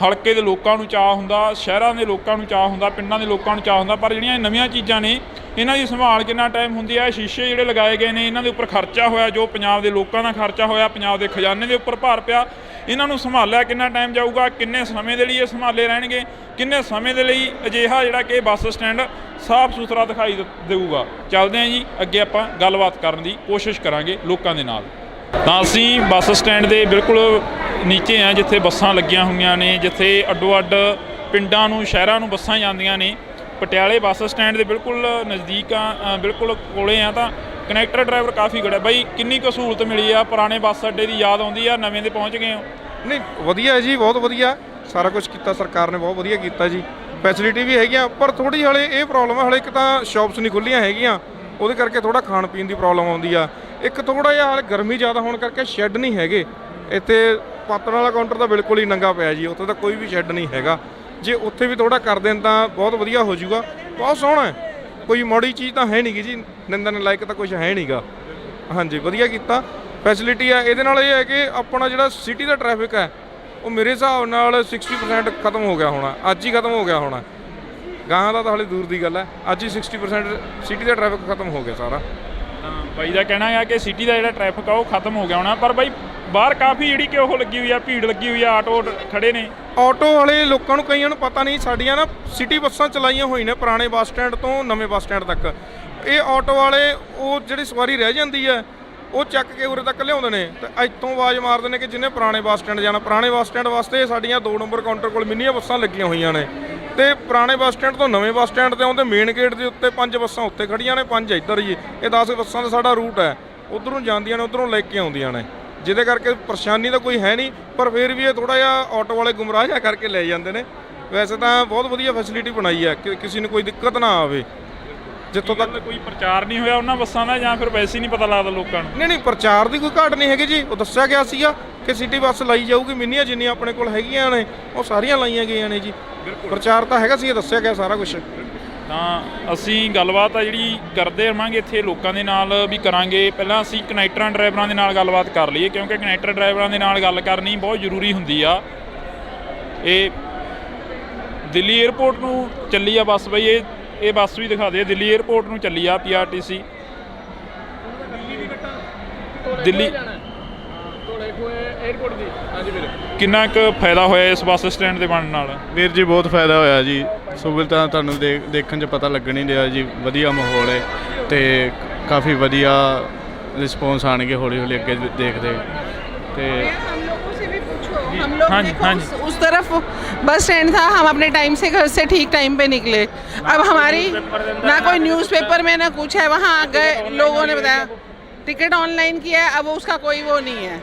ਹਲਕੇ ਦੇ ਲੋਕਾਂ ਨੂੰ ਚਾਅ ਹੁੰਦਾ, ਸ਼ਹਿਰਾਂ ਦੇ ਲੋਕਾਂ ਨੂੰ ਚਾਅ ਹੁੰਦਾ, ਪਿੰਡਾਂ ਦੇ ਲੋਕਾਂ ਨੂੰ ਚਾਅ ਹੁੰਦਾ। ਪਰ ਜਿਹੜੀਆਂ ਨਵੀਆਂ ਚੀਜ਼ਾਂ ਨੇ ਇਹਨਾਂ ਦੀ ਸੰਭਾਲ ਕਿੰਨਾ ਟਾਈਮ ਹੁੰਦੀ ਹੈ। ਸ਼ੀਸ਼ੇ ਜਿਹੜੇ ਲਗਾਏ ਗਏ ਨੇ, ਇਹਨਾਂ ਦੇ ਉੱਪਰ ਖਰਚਾ ਹੋਇਆ, ਜੋ ਪੰਜਾਬ ਦੇ ਲੋਕਾਂ ਦਾ ਖਰਚਾ ਹੋਇਆ, ਪੰਜਾਬ ਦੇ ਖਜ਼ਾਨੇ ਦੇ ਉੱਪਰ ਭਾਰ ਪਿਆ। ਇਹਨਾਂ ਨੂੰ ਸੰਭਾਲਿਆ ਕਿੰਨਾ ਟਾਈਮ ਜਾਊਗਾ, ਕਿੰਨੇ ਸਮੇਂ ਦੇ ਲਈ ਇਹ ਸੰਭਾਲੇ ਰਹਿਣਗੇ, ਕਿੰਨੇ ਸਮੇਂ ਦੇ ਲਈ ਅਜਿਹਾ ਜਿਹੜਾ ਕਿ ਬੱਸ ਸਟੈਂਡ ਸਾਫ਼ ਸੁਥਰਾ ਦਿਖਾਈ ਦੇਊਗਾ। ਚੱਲਦੇ ਹਾਂ ਜੀ ਅੱਗੇ, ਆਪਾਂ ਗੱਲਬਾਤ ਕਰਨ ਦੀ ਕੋਸ਼ਿਸ਼ ਕਰਾਂਗੇ ਲੋਕਾਂ ਦੇ ਨਾਲ। ਤਾਂ ਅਸੀਂ ਬੱਸ ਸਟੈਂਡ ਦੇ ਬਿਲਕੁਲ ਨੀਚੇ ਆ, ਜਿੱਥੇ ਬੱਸਾਂ ਲੱਗੀਆਂ ਹੋਈਆਂ ਨੇ, ਜਿੱਥੇ ਅੱਡੋ ਅੱਡ ਪਿੰਡਾਂ ਨੂੰ ਸ਼ਹਿਰਾਂ ਨੂੰ ਬੱਸਾਂ ਜਾਂਦੀਆਂ ਨੇ। ਪਟਿਆਲੇ ਬੱਸ ਸਟੈਂਡ ਦੇ ਬਿਲਕੁਲ ਨਜ਼ਦੀਕ ਆ, ਬਿਲਕੁਲ ਕੋਲੇ ਆ। ਤਾਂ ਕਨੈਕਟਰ ਡਰਾਈਵਰ ਕਾਫੀ ਖੜਿਆ। ਬਾਈ, ਕਿੰਨੀ ਕੁ ਸਹੂਲਤ ਮਿਲੀ ਆ? ਪੁਰਾਣੇ ਬੱਸ ਅੱਡੇ ਦੀ ਯਾਦ ਆਉਂਦੀ ਆ? ਨਵੇਂ ਦੇ ਪਹੁੰਚ ਗਏ ਹੋ? ਨਹੀਂ, ਵਧੀਆ ਜੀ, ਬਹੁਤ ਵਧੀਆ। ਸਾਰਾ ਕੁਝ ਕੀਤਾ ਸਰਕਾਰ ਨੇ, ਬਹੁਤ ਵਧੀਆ ਕੀਤਾ ਜੀ। ਫੈਸਿਲਿਟੀ ਵੀ ਹੈਗੀਆਂ, ਪਰ ਥੋੜ੍ਹੀ ਹਲੇ ਇਹ ਪ੍ਰੋਬਲਮ ਹੈ, ਹਲੇ ਇੱਕ ਤਾਂ ਸ਼ਾਪਸ ਨਹੀਂ ਖੁੱਲ੍ਹੀਆਂ ਹੈਗੀਆਂ, ਉਹਦੇ ਕਰਕੇ ਥੋੜ੍ਹਾ ਖਾਣ ਪੀਣ ਦੀ ਪ੍ਰੋਬਲਮ ਆਉਂਦੀ ਆ। ਇੱਕ ਥੋੜ੍ਹਾ ਜਿਹਾ ਹਾਲੇ ਗਰਮੀ ਜ਼ਿਆਦਾ ਹੋਣ ਕਰਕੇ ਸ਼ੈੱਡ ਨਹੀਂ ਹੈਗੇ ਇੱਥੇ। ਪਾਤਣ ਵਾਲਾ ਕਾਊਂਟਰ ਤਾਂ ਬਿਲਕੁਲ ਹੀ ਨੰਗਾ ਪਿਆ ਜੀ, ਉੱਥੇ ਤਾਂ ਕੋਈ ਵੀ ਸ਼ੈੱਡ ਨਹੀਂ ਹੈਗਾ। ਜੇ ਉੱਥੇ ਵੀ ਥੋੜ੍ਹਾ ਕਰ ਦੇਣ ਤਾਂ ਬਹੁਤ ਵਧੀਆ ਹੋ ਜਾਊਗਾ। ਬਹੁਤ ਸੋਹਣਾ ਹੈ, ਕੋਈ ਮਾੜੀ ਚੀਜ਼ ਤਾਂ ਹੈ ਨਹੀਂ ਗੀ ਜੀ, ਨਿੰਦਣ ਲਾਇਕ ਤਾਂ ਕੁਝ ਹੈ ਨਹੀਂ ਗਾ। ਹਾਂਜੀ, ਵਧੀਆ ਕੀਤਾ, ਫੈਸਿਲਿਟੀ ਆ। ਇਹਦੇ ਨਾਲ ਇਹ ਹੈ ਕਿ ਆਪਣਾ ਜਿਹੜਾ ਸਿਟੀ ਦਾ ਟ੍ਰੈਫਿਕ ਹੈ ਉਹ ਮੇਰੇ ਹਿਸਾਬ ਨਾਲ 60% ਖਤਮ ਹੋ ਗਿਆ ਹੋਣਾ, ਅੱਜ ਹੀ ਖਤਮ ਹੋ ਗਿਆ ਹੋਣਾ। ਗਾਹਾਂ ਦਾ ਤਾਂ ਹਾਲੇ ਦੂਰ ਦੀ ਗੱਲ ਹੈ, ਅੱਜ ਹੀ 60% ਸਿਟੀ ਦਾ ਟ੍ਰੈਫਿਕ ਖਤਮ ਹੋ ਗਿਆ ਸਾਰਾ। ਬਾਈ ਦਾ ਕਹਿਣਾ ਹੈ ਕਿ ਸਿਟੀ ਦਾ ਜਿਹੜਾ ਟ੍ਰੈਫਿਕ ਆ ਉਹ ਖਤਮ ਹੋ ਗਿਆ ਹੋਣਾ। ਪਰ ਬਾਈ, ਬਾਹਰ ਕਾਫੀ ਜਿਹੜੀ ਕਿ ਉਹ ਲੱਗੀ ਹੋਈ ਆ, ਭੀੜ ਲੱਗੀ ਹੋਈ ਆ, ਆਟੋ ਖੜੇ ਨੇ। ਆਟੋ ਵਾਲੇ ਲੋਕਾਂ ਨੂੰ ਕਈਆਂ ਨੂੰ ਪਤਾ ਨਹੀਂ, ਸਾਡੀਆਂ ਨਾ ਸਿਟੀ ਬੱਸਾਂ ਚਲਾਈਆਂ ਹੋਈਆਂ ਨੇ ਪੁਰਾਣੇ ਬੱਸ ਸਟੈਂਡ ਤੋਂ ਨਵੇਂ ਬੱਸ ਸਟੈਂਡ ਤੱਕ। ਇਹ ਆਟੋ ਵਾਲੇ ਉਹ ਜਿਹੜੀ ਸਵਾਰੀ ਰਹਿ ਜਾਂਦੀ ਹੈ ਉਹ ਚੱਕ ਕੇ ਉਰੇ ਤੱਕ ਲਿਆਉਂਦੇ ਨੇ ਤੇ ਇੱਥੋਂ ਆਵਾਜ਼ ਮਾਰਦੇ ਨੇ ਕਿ ਜਿਹਨੇ ਪੁਰਾਣੇ ਬੱਸ ਸਟੈਂਡ ਜਾਣਾ। ਪੁਰਾਣੇ ਬੱਸ ਸਟੈਂਡ ਵਾਸਤੇ ਸਾਡੀਆਂ 2 ਨੰਬਰ ਕਾਊਂਟਰ ਕੋਲ ਮਿੰਨੀਆਂ ਬੱਸਾਂ ਲੱਗੀਆਂ ਹੋਈਆਂ ਨੇ, ਤੇ ਪੁਰਾਣੇ ਬੱਸ ਸਟੈਂਡ ਤੋਂ ਨਵੇਂ ਬੱਸ ਸਟੈਂਡ ਤੇ ਆਉਂਦੇ ਮੇਨ ਗੇਟ ਦੇ ਉੱਤੇ 5 ਬੱਸਾਂ ਉੱਤੇ ਖੜੀਆਂ ਨੇ, 5 ਇੱਧਰ ਜੀ। ਇਹ 10 ਬੱਸਾਂ ਦਾ ਸਾਡਾ ਰੂਟ ਹੈ, ਉੱਧਰੋਂ ਜਾਂਦੀਆਂ ਨੇ, ਉੱਧਰੋਂ ਲੈ ਕੇ ਆਉਂਦੀਆਂ ਨੇ, ਜਿਹਦੇ ਕਰਕੇ ਪਰੇਸ਼ਾਨੀ ਤਾਂ ਕੋਈ ਹੈ ਨਹੀਂ। ਪਰ ਫਿਰ ਵੀ ਇਹ ਥੋੜ੍ਹਾ ਜਿਹਾ ਆਟੋ ਵਾਲੇ ਗੁੰਮਰਾਹ ਜਿਹਾ ਕਰਕੇ ਲੈ ਜਾਂਦੇ ਨੇ। ਵੈਸੇ ਤਾਂ ਬਹੁਤ ਵਧੀਆ ਫੈਸਿਲਿਟੀ ਬਣਾਈ ਹੈ ਕਿ ਕਿਸੇ ਨੂੰ ਕੋਈ ਦਿੱਕਤ ਨਾ ਆਵੇ। ਜਿੱਥੋਂ ਤੱਕ ਕੋਈ ਪ੍ਰਚਾਰ ਨਹੀਂ ਹੋਇਆ ਉਹਨਾਂ ਬੱਸਾਂ ਦਾ, ਜਾਂ ਫਿਰ ਵੈਸੇ ਹੀ ਨਹੀਂ ਪਤਾ ਲੱਗਦਾ ਲੋਕਾਂ ਨੂੰ? ਨਹੀਂ, ਪ੍ਰਚਾਰ ਦੀ ਕੋਈ ਘਾਟ ਨਹੀਂ ਹੈਗੀ ਜੀ। ਉਹ ਦੱਸਿਆ ਗਿਆ ਸੀਗਾ ਕਿ ਸਿਟੀ ਬੱਸ ਲਾਈ ਜਾਊਗੀ, ਮਿੰਨੀਆਂ ਜਿੰਨੀਆਂ ਆਪਣੇ ਕੋਲ ਹੈਗੀਆਂ ਨੇ ਉਹ ਸਾਰੀਆਂ ਲਾਈਆਂ ਗਈਆਂ ਨੇ ਜੀ। ਪ੍ਰਚਾਰ ਤਾਂ ਹੈਗਾ ਸੀ, ਦੱਸਿਆ ਗਿਆ ਸਾਰਾ ਕੁਝ। ਤਾਂ ਅਸੀਂ ਗੱਲਬਾਤ ਆ ਜਿਹੜੀ ਕਰਦੇ ਰਹਾਂਗੇ ਇੱਥੇ ਲੋਕਾਂ ਦੇ ਨਾਲ ਵੀ ਕਰਾਂਗੇ। ਪਹਿਲਾਂ ਅਸੀਂ ਕਨੈਕਟਰਾਂ ਡਰਾਈਵਰਾਂ ਦੇ ਨਾਲ ਗੱਲਬਾਤ ਕਰ ਲਈਏ, ਕਿਉਂਕਿ ਕਨੈਕਟਰ ਡਰਾਈਵਰਾਂ ਦੇ ਨਾਲ ਗੱਲ ਕਰਨੀ ਬਹੁਤ ਜ਼ਰੂਰੀ ਹੁੰਦੀ ਆ। ਇਹ ਦਿੱਲੀ ਏਅਰਪੋਰਟ ਨੂੰ ਚੱਲੀ ਆ ਬੱਸ। ਬਈ ਇਹ ਬੱਸ ਵੀ ਦਿਖਾ ਦੇ, ਦਿੱਲੀ ਏਅਰਪੋਰਟ ਨੂੰ ਚੱਲੀ ਆ PRTC ਦਿੱਲੀ। 에어ਪੋਰਟ ਦੀ ਹਾਂਜੀ ਵੀਰ ਕਿੰਨਾ ਕੁ ਫਾਇਦਾ ਹੋਇਆ ਇਸ ਬੱਸ ਸਟੈਂਡ ਦੇ ਬਣਨ ਨਾਲ? ਵੀਰ ਜੀ ਬਹੁਤ ਫਾਇਦਾ ਹੋਇਆ ਜੀ। ਸਹੂਲਤਾਂ ਤੁਹਾਨੂੰ ਦੇਖਣ 'ਚ ਪਤਾ ਲੱਗਣ ਹੀ ਡਿਆ ਜੀ। ਵਧੀਆ ਮਾਹੌਲ ਹੈ ਤੇ ਕਾਫੀ ਵਧੀਆ ਰਿਸਪੌਂਸ ਆਣਗੇ ਹੌਲੀ हौली ਅੱਗੇ देखते ਤੇ हम लोग देखो उस तरफ बस स्टैंड था, हम अपने टाइम से घर से ठीक टाइम पे निकले। अब हमारी ना कोई न्यूज़पेपर में ना कुछ है, वहाँ गए लोगों ने बताया टिकट ऑनलाइन किया है, अब उसका कोई वो नहीं है,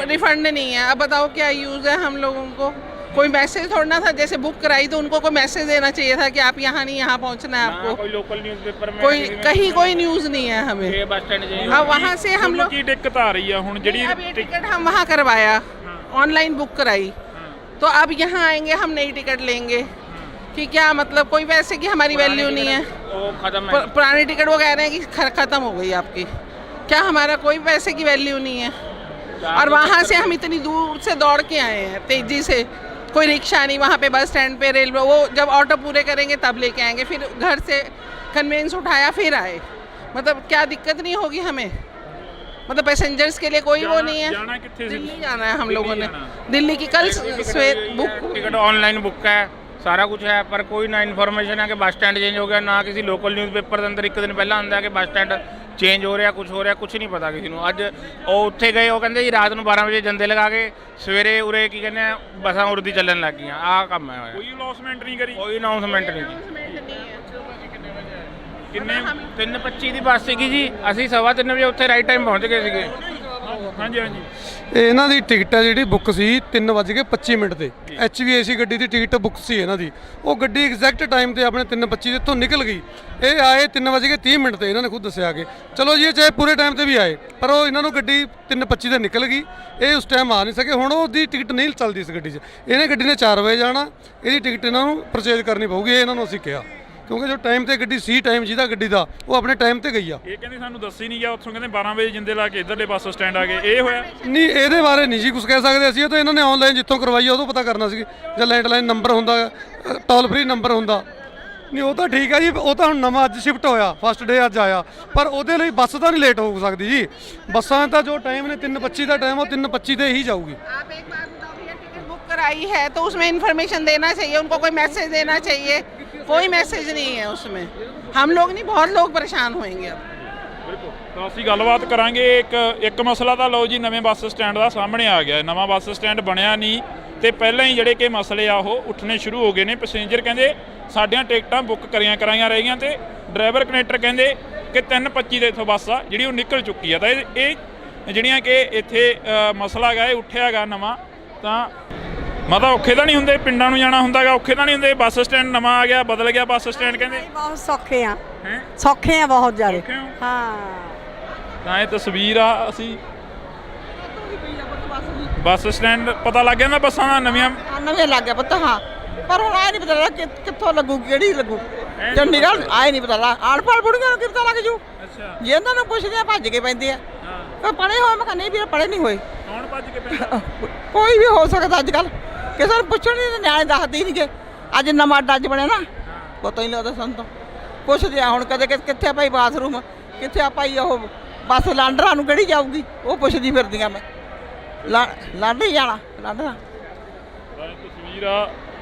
रिफंड नहीं है। अब बताओ क्या यूज़ है हम लोगों को? कोई मैसेज थोड़ा था, जैसे बुक कराई तो उनको कोई मैसेज देना चाहिए था कि आप यहाँ नहीं, यहाँ पहुँचना है आपको। कोई लोकल न्यूज़पेपर में कोई कहीं कोई न्यूज़ नहीं है हमें। बस स्टैंड अब वहाँ से हम लोग ਕੀ ਦਿੱਕਤ ਆ ਰਹੀ ਆ ਹੁਣ ਜਿਹੜੀ अब ये टिकट हम वहाँ करवाया, ऑनलाइन बुक कराई, तो अब यहाँ आएंगे हम नई टिकट लेंगे कि क्या मतलब? कोई पैसे की हमारी वैल्यू नहीं है। पुरानी टिकट वो कह रहे हैं कि ख़त्म हो गई आपकी, क्या हमारा कोई पैसे की वैल्यू नहीं है? और वहाँ से हम इतनी दूर से दौड़ के आए हैं तेज़ी से, कोई रिक्शा नहीं, वहाँ पे बस स्टैंड पे रेलवे, वो जब ऑटो पूरे करेंगे तब लेके आएंगे, फिर घर से कन्वेंस उठाया फिर आए। मतलब क्या दिक्कत नहीं होगी हमें? मतलब पैसेंजर्स के लिए कोई वो नहीं है। ਜਾਣਾ ਕਿੱਥੇ ਸੀ? दिल्ली जाना है हम लोगों ने, दिल्ली की कल सवेर बुक टिकट ऑनलाइन बुक है, सारा कुछ है, पर कोई ना इन्फॉर्मेशन है कि बस स्टैंड चेंज हो गया, ना किसी लोकल न्यूज़पेपर ਦੇ ਅੰਦਰ ਇੱਕ ਦਿਨ ਪਹਿਲਾਂ ਆਉਂਦਾ ਕਿ ਬੱਸ ਸਟੈਂਡ ਚੇਂਜ ਹੋ ਰਿਹਾ, ਕੁਝ ਹੋ ਰਿਹਾ, ਕੁਝ ਨਹੀਂ ਪਤਾ ਕਿਸੇ ਨੂੰ। ਅੱਜ ਉਹ ਉੱਥੇ ਗਏ, ਉਹ ਕਹਿੰਦੇ ਜੀ ਰਾਤ ਨੂੰ 12 ਵਜੇ ਜੰਦੇ ਲਗਾ ਕੇ ਸਵੇਰੇ ਉਰੇ ਕੀ ਕਹਿੰਦੇ ਆ ਬੱਸਾਂ ਉਰਦੀ ਚੱਲਣ ਲੱਗ ਗਈਆਂ। ਆਹ ਕੰਮ ਹੈ ਹੋਇਆ। ਕੋਈ ਅਨਾਉਂਸਮੈਂਟ ਨਹੀਂ ਕਰੀ? ਕੋਈ ਅਨਾਉਂਸਮੈਂਟ ਨਹੀਂ ਜੀ। ਕਿੰਨੇ 3:25 ਦੀ ਬੱਸ ਸੀਗੀ ਜੀ, ਅਸੀਂ 3:15 ਵਜੇ ਉੱਥੇ ਰਾਈਟ ਟਾਈਮ ਪਹੁੰਚ ਗਏ ਸੀਗੇ। ਹਾਂਜੀ ਹਾਂਜੀ। ਇਹਨਾਂ ਦੀ ਟਿਕਟ ਹੈ ਜਿਹੜੀ ਬੁੱਕ ਸੀ 3:25 ਤੇ। HVAC ਗੱਡੀ ਦੀ ਟਿਕਟ ਬੁੱਕ ਸੀ ਇਹਨਾਂ ਦੀ। ਉਹ ਗੱਡੀ ਐਗਜ਼ੈਕਟ ਟਾਈਮ ਤੇ ਆਪਣੇ 3:25 ਦੇ ਇੱਥੋਂ ਨਿਕਲ ਗਈ। ਇਹ ਆਏ 3:30 ਤੇ, ਇਹਨਾਂ ਨੇ ਖੁਦ ਦੱਸਿਆ ਕਿ ਚਲੋ ਜੀ ਇਹ ਚਾਹੇ ਪੂਰੇ ਟਾਈਮ ਤੇ ਵੀ ਆਏ, ਪਰ ਉਹ ਇਹਨਾਂ ਨੂੰ ਗੱਡੀ 3:25 ਤੇ ਨਿਕਲ ਗਈ। ਇਹ ਉਸ ਟਾਈਮ ਆ ਨਹੀਂ ਸਕੇ। ਹੁਣ ਉਹਦੀ ਟਿਕਟ ਨਹੀਂ ਚੱਲਦੀ ਇਸ ਗੱਡੀ 'ਚ। ਇਹਨੇ ਗੱਡੀ ਨੇ 4 ਵਜੇ ਜਾਣਾ, ਇਹਦੀ ਟਿਕਟ ਇਹਨਾਂ ਨੂੰ ਪਰਚੇਜ ਕਰਨੀ ਪਊਗੀ। ਇਹ ਇਹਨਾਂ ਨੂੰ ਅਸੀਂ ਕਿਹਾ, ਕਿਉਂਕਿ ਜੋ ਟਾਈਮ ਤੇ ਗੱਡੀ ਸੀ, ਟਾਈਮ ਜਿਹਦਾ ਗੱਡੀ ਦਾ, ਉਹ ਆਪਣੇ ਟਾਈਮ ਤੇ ਗਈ ਆ। ਇਹ ਕਹਿੰਦੇ ਸਾਨੂੰ ਦੱਸੀ ਨਹੀਂ ਗਿਆ, ਉੱਥੋਂ ਕਹਿੰਦੇ 12 ਵਜੇ ਜਿੰਦੇ ਲਾ ਕੇ ਇੱਧਰਲੇ ਬੱਸ ਸਟੈਂਡ ਆ ਗਏ। ਇਹ ਹੋਇਆ ਨਹੀਂ, ਇਹਦੇ ਬਾਰੇ ਨਹੀਂ ਜੀ ਕੁਝ ਕਹਿ ਸਕਦੇ ਅਸੀਂ। ਇਹ ਤਾਂ ਇਹਨਾਂ ਨੇ ਆਨਲਾਈਨ ਜਿੱਥੋਂ ਕਰਵਾਈ ਆ ਉਦੋਂ ਪਤਾ ਕਰਨਾ ਸੀ, ਜਾਂ ਲੈਂਡਲਾਈਨ ਨੰਬਰ ਹੁੰਦਾ, ਟੋਲ ਫ੍ਰੀ ਨੰਬਰ ਹੁੰਦਾ। ਨਹੀਂ ਉਹ ਤਾਂ ਠੀਕ ਹੈ ਜੀ, ਉਹ ਤਾਂ ਹੁਣ ਨਵਾਂ ਅੱਜ ਸ਼ਿਫਟ ਹੋਇਆ, ਫਸਟ ਡੇ ਅੱਜ ਆਇਆ, ਪਰ ਉਹਦੇ ਲਈ ਬੱਸ ਤਾਂ ਨਹੀਂ ਲੇਟ ਹੋ ਸਕਦੀ ਜੀ। ਬੱਸਾਂ ਤਾਂ ਜੋ ਟਾਈਮ ਨੇ 3:25 ਦਾ ਟਾਈਮ, ਉਹ 3:25 ਤੇ ਹੀ ਜਾਊਗੀ। कराई है तो उसमें इन्फॉर्मेशन देना चाहिए, उनको कोई मैसेज देना चाहिए। कोई मैसेज नहीं है उसमें। हम लोग नहीं, बहुत लोग परेशान होंगे अब। ਤਾਂ ਅਸੀਂ ਗੱਲਬਾਤ ਕਰਾਂਗੇ। ਇੱਕ ਮਸਲਾ ਤਾਂ ਲਓ ਜੀ, ਨਵੇਂ ਬੱਸ ਸਟੈਂਡ ਦਾ ਸਾਹਮਣੇ ਆ ਗਿਆ। ਨਵਾਂ ਬੱਸ ਸਟੈਂਡ ਬਣਿਆ ਨਹੀਂ ਤੇ ਪਹਿਲਾਂ ਹੀ ਜਿਹੜੇ ਕਿ ਮਸਲੇ ਆ ਉਹ ਉੱਠਣੇ ਸ਼ੁਰੂ ਹੋ ਗਏ ਨੇ। ਪੈਸੇਂਜਰ ਕਹਿੰਦੇ ਸਾਡੀਆਂ ਟਿਕਟਾਂ ਬੁੱਕ ਕਰਾਈਆਂ ਰਹਿ ਗਈਆਂ ਤੇ ਡਰਾਈਵਰ ਕਨੈਕਟਰ ਕਹਿੰਦੇ ਕਿ 3:25 ਦੇ ਇੱਥੋਂ ਬੱਸ ਆ ਜਿਹੜੀ ਉਹ ਨਿਕਲ ਚੁੱਕੀ ਆ। ਤਾਂ ਇਹ ਜਿਹੜੀਆਂ ਕਿ ਇੱਥੇ ਮਸਲਾ ਹੈਗਾ ਇਹ ਉੱਠਿਆ ਹੈਗਾ ਨਵਾਂ। ਤਾਂ ਮਤਲਬ ਔਖੇ ਤਾਂ ਨਹੀਂ ਹੁੰਦੇ, ਪਿੰਡਾਂ ਨੂੰ ਜਾਣਾ ਹੁੰਦਾ ਹੈਗਾ, ਔਖੇ ਤਾਂ ਨਹੀਂ ਹੁੰਦੇ? ਬੱਸ ਸਟੈਂਡ ਨਵਾਂ ਆ ਗਿਆ, ਬਦਲ ਗਿਆ ਬੱਸ ਸਟੈਂਡ ਕਹਿੰਦੇ। ਬਹੁਤ ਸੌਖੇ ਆ, ਸੌਖੇ ਆ ਬਹੁਤ ਜ਼ਿਆਦਾ। ਹਾਂ, ਤਾਂ ਇਹ ਤਸਵੀਰ ਆ। ਅਸੀਂ ਬੱਸ ਸਟੈਂਡ ਪਤਾ ਲੱਗ ਗਿਆ ਨਾ ਬੱਸਾਂ ਦਾ ਨਵੇਂ ਲੱਗ ਗਿਆ ਪਤਾ। ਹਾਂ, ਪਰ ਹੁਣ ਆਏ ਨਹੀਂ ਪਤਾ ਲੱਗਾ ਕਿੱਥੋਂ ਲੱਗੂ, ਕਿਹੜੀ ਲੱਗੂ। ਚੰਡੀਗੜ੍ਹ ਆਏ ਨਹੀਂ ਪਤਾ ਲੱਗਾ। ਅਨਪੜ੍ਹ ਬੁੜੀਆਂ ਨੂੰ ਕੀ ਪਤਾ ਲੱਗ ਜੂ? ਜੇ ਇਹਨਾਂ ਨੂੰ ਪੁੱਛਦੇ ਆ ਭੱਜ ਕੇ ਪੈਂਦੇ ਆ। ਪੜ੍ਹੇ ਹੋਏ, ਮੈਂ ਕਹਿੰਦਾ ਨਹੀਂ ਵੀ ਪੜ੍ਹੇ ਨਹੀਂ ਹੋਏ। ਕੌਣ ਭੱਜ ਕੇ ਪੈਂਦਾ? ਕੋਈ ਵੀ ਹੋ ਸਕਦਾ ਅੱਜ ਕੱਲ੍ਹ, ਕਿਸੇ ਨੂੰ ਪੁੱਛਣ ਨਹੀਂ, ਨਿਆਣੇ ਦੱਸਦੇ ਹੀ ਨਹੀਂਗੇ। ਅੱਜ ਨਵਾਂ ਅੱਡਾ ਅੱਜ ਬਣਿਆ ਨਾ, ਪਤਾ ਹੀ ਨਹੀਂ ਲੱਗਦਾ ਸਾਨੂੰ ਤਾਂ। ਪੁੱਛਦੇ ਆ ਹੁਣ ਕਦੇ ਕਿੱਥੇ ਭਾਈ ਬਾਥਰੂਮ, ਕਿੱਥੇ ਆ ਭਾਈ ਉਹ ਬੱਸ ਲਾਂਡਰਾਂ ਨੂੰ ਕਿਹੜੀ ਜਾਊਗੀ, ਉਹ ਪੁੱਛਦੀ ਫਿਰਦੀਆਂ ਮੈਂ। ਲਾਂਡਰ ਜਾਣਾ, ਲਾਂਡਰਾਂ। ਤਸਵੀਰ ਆ,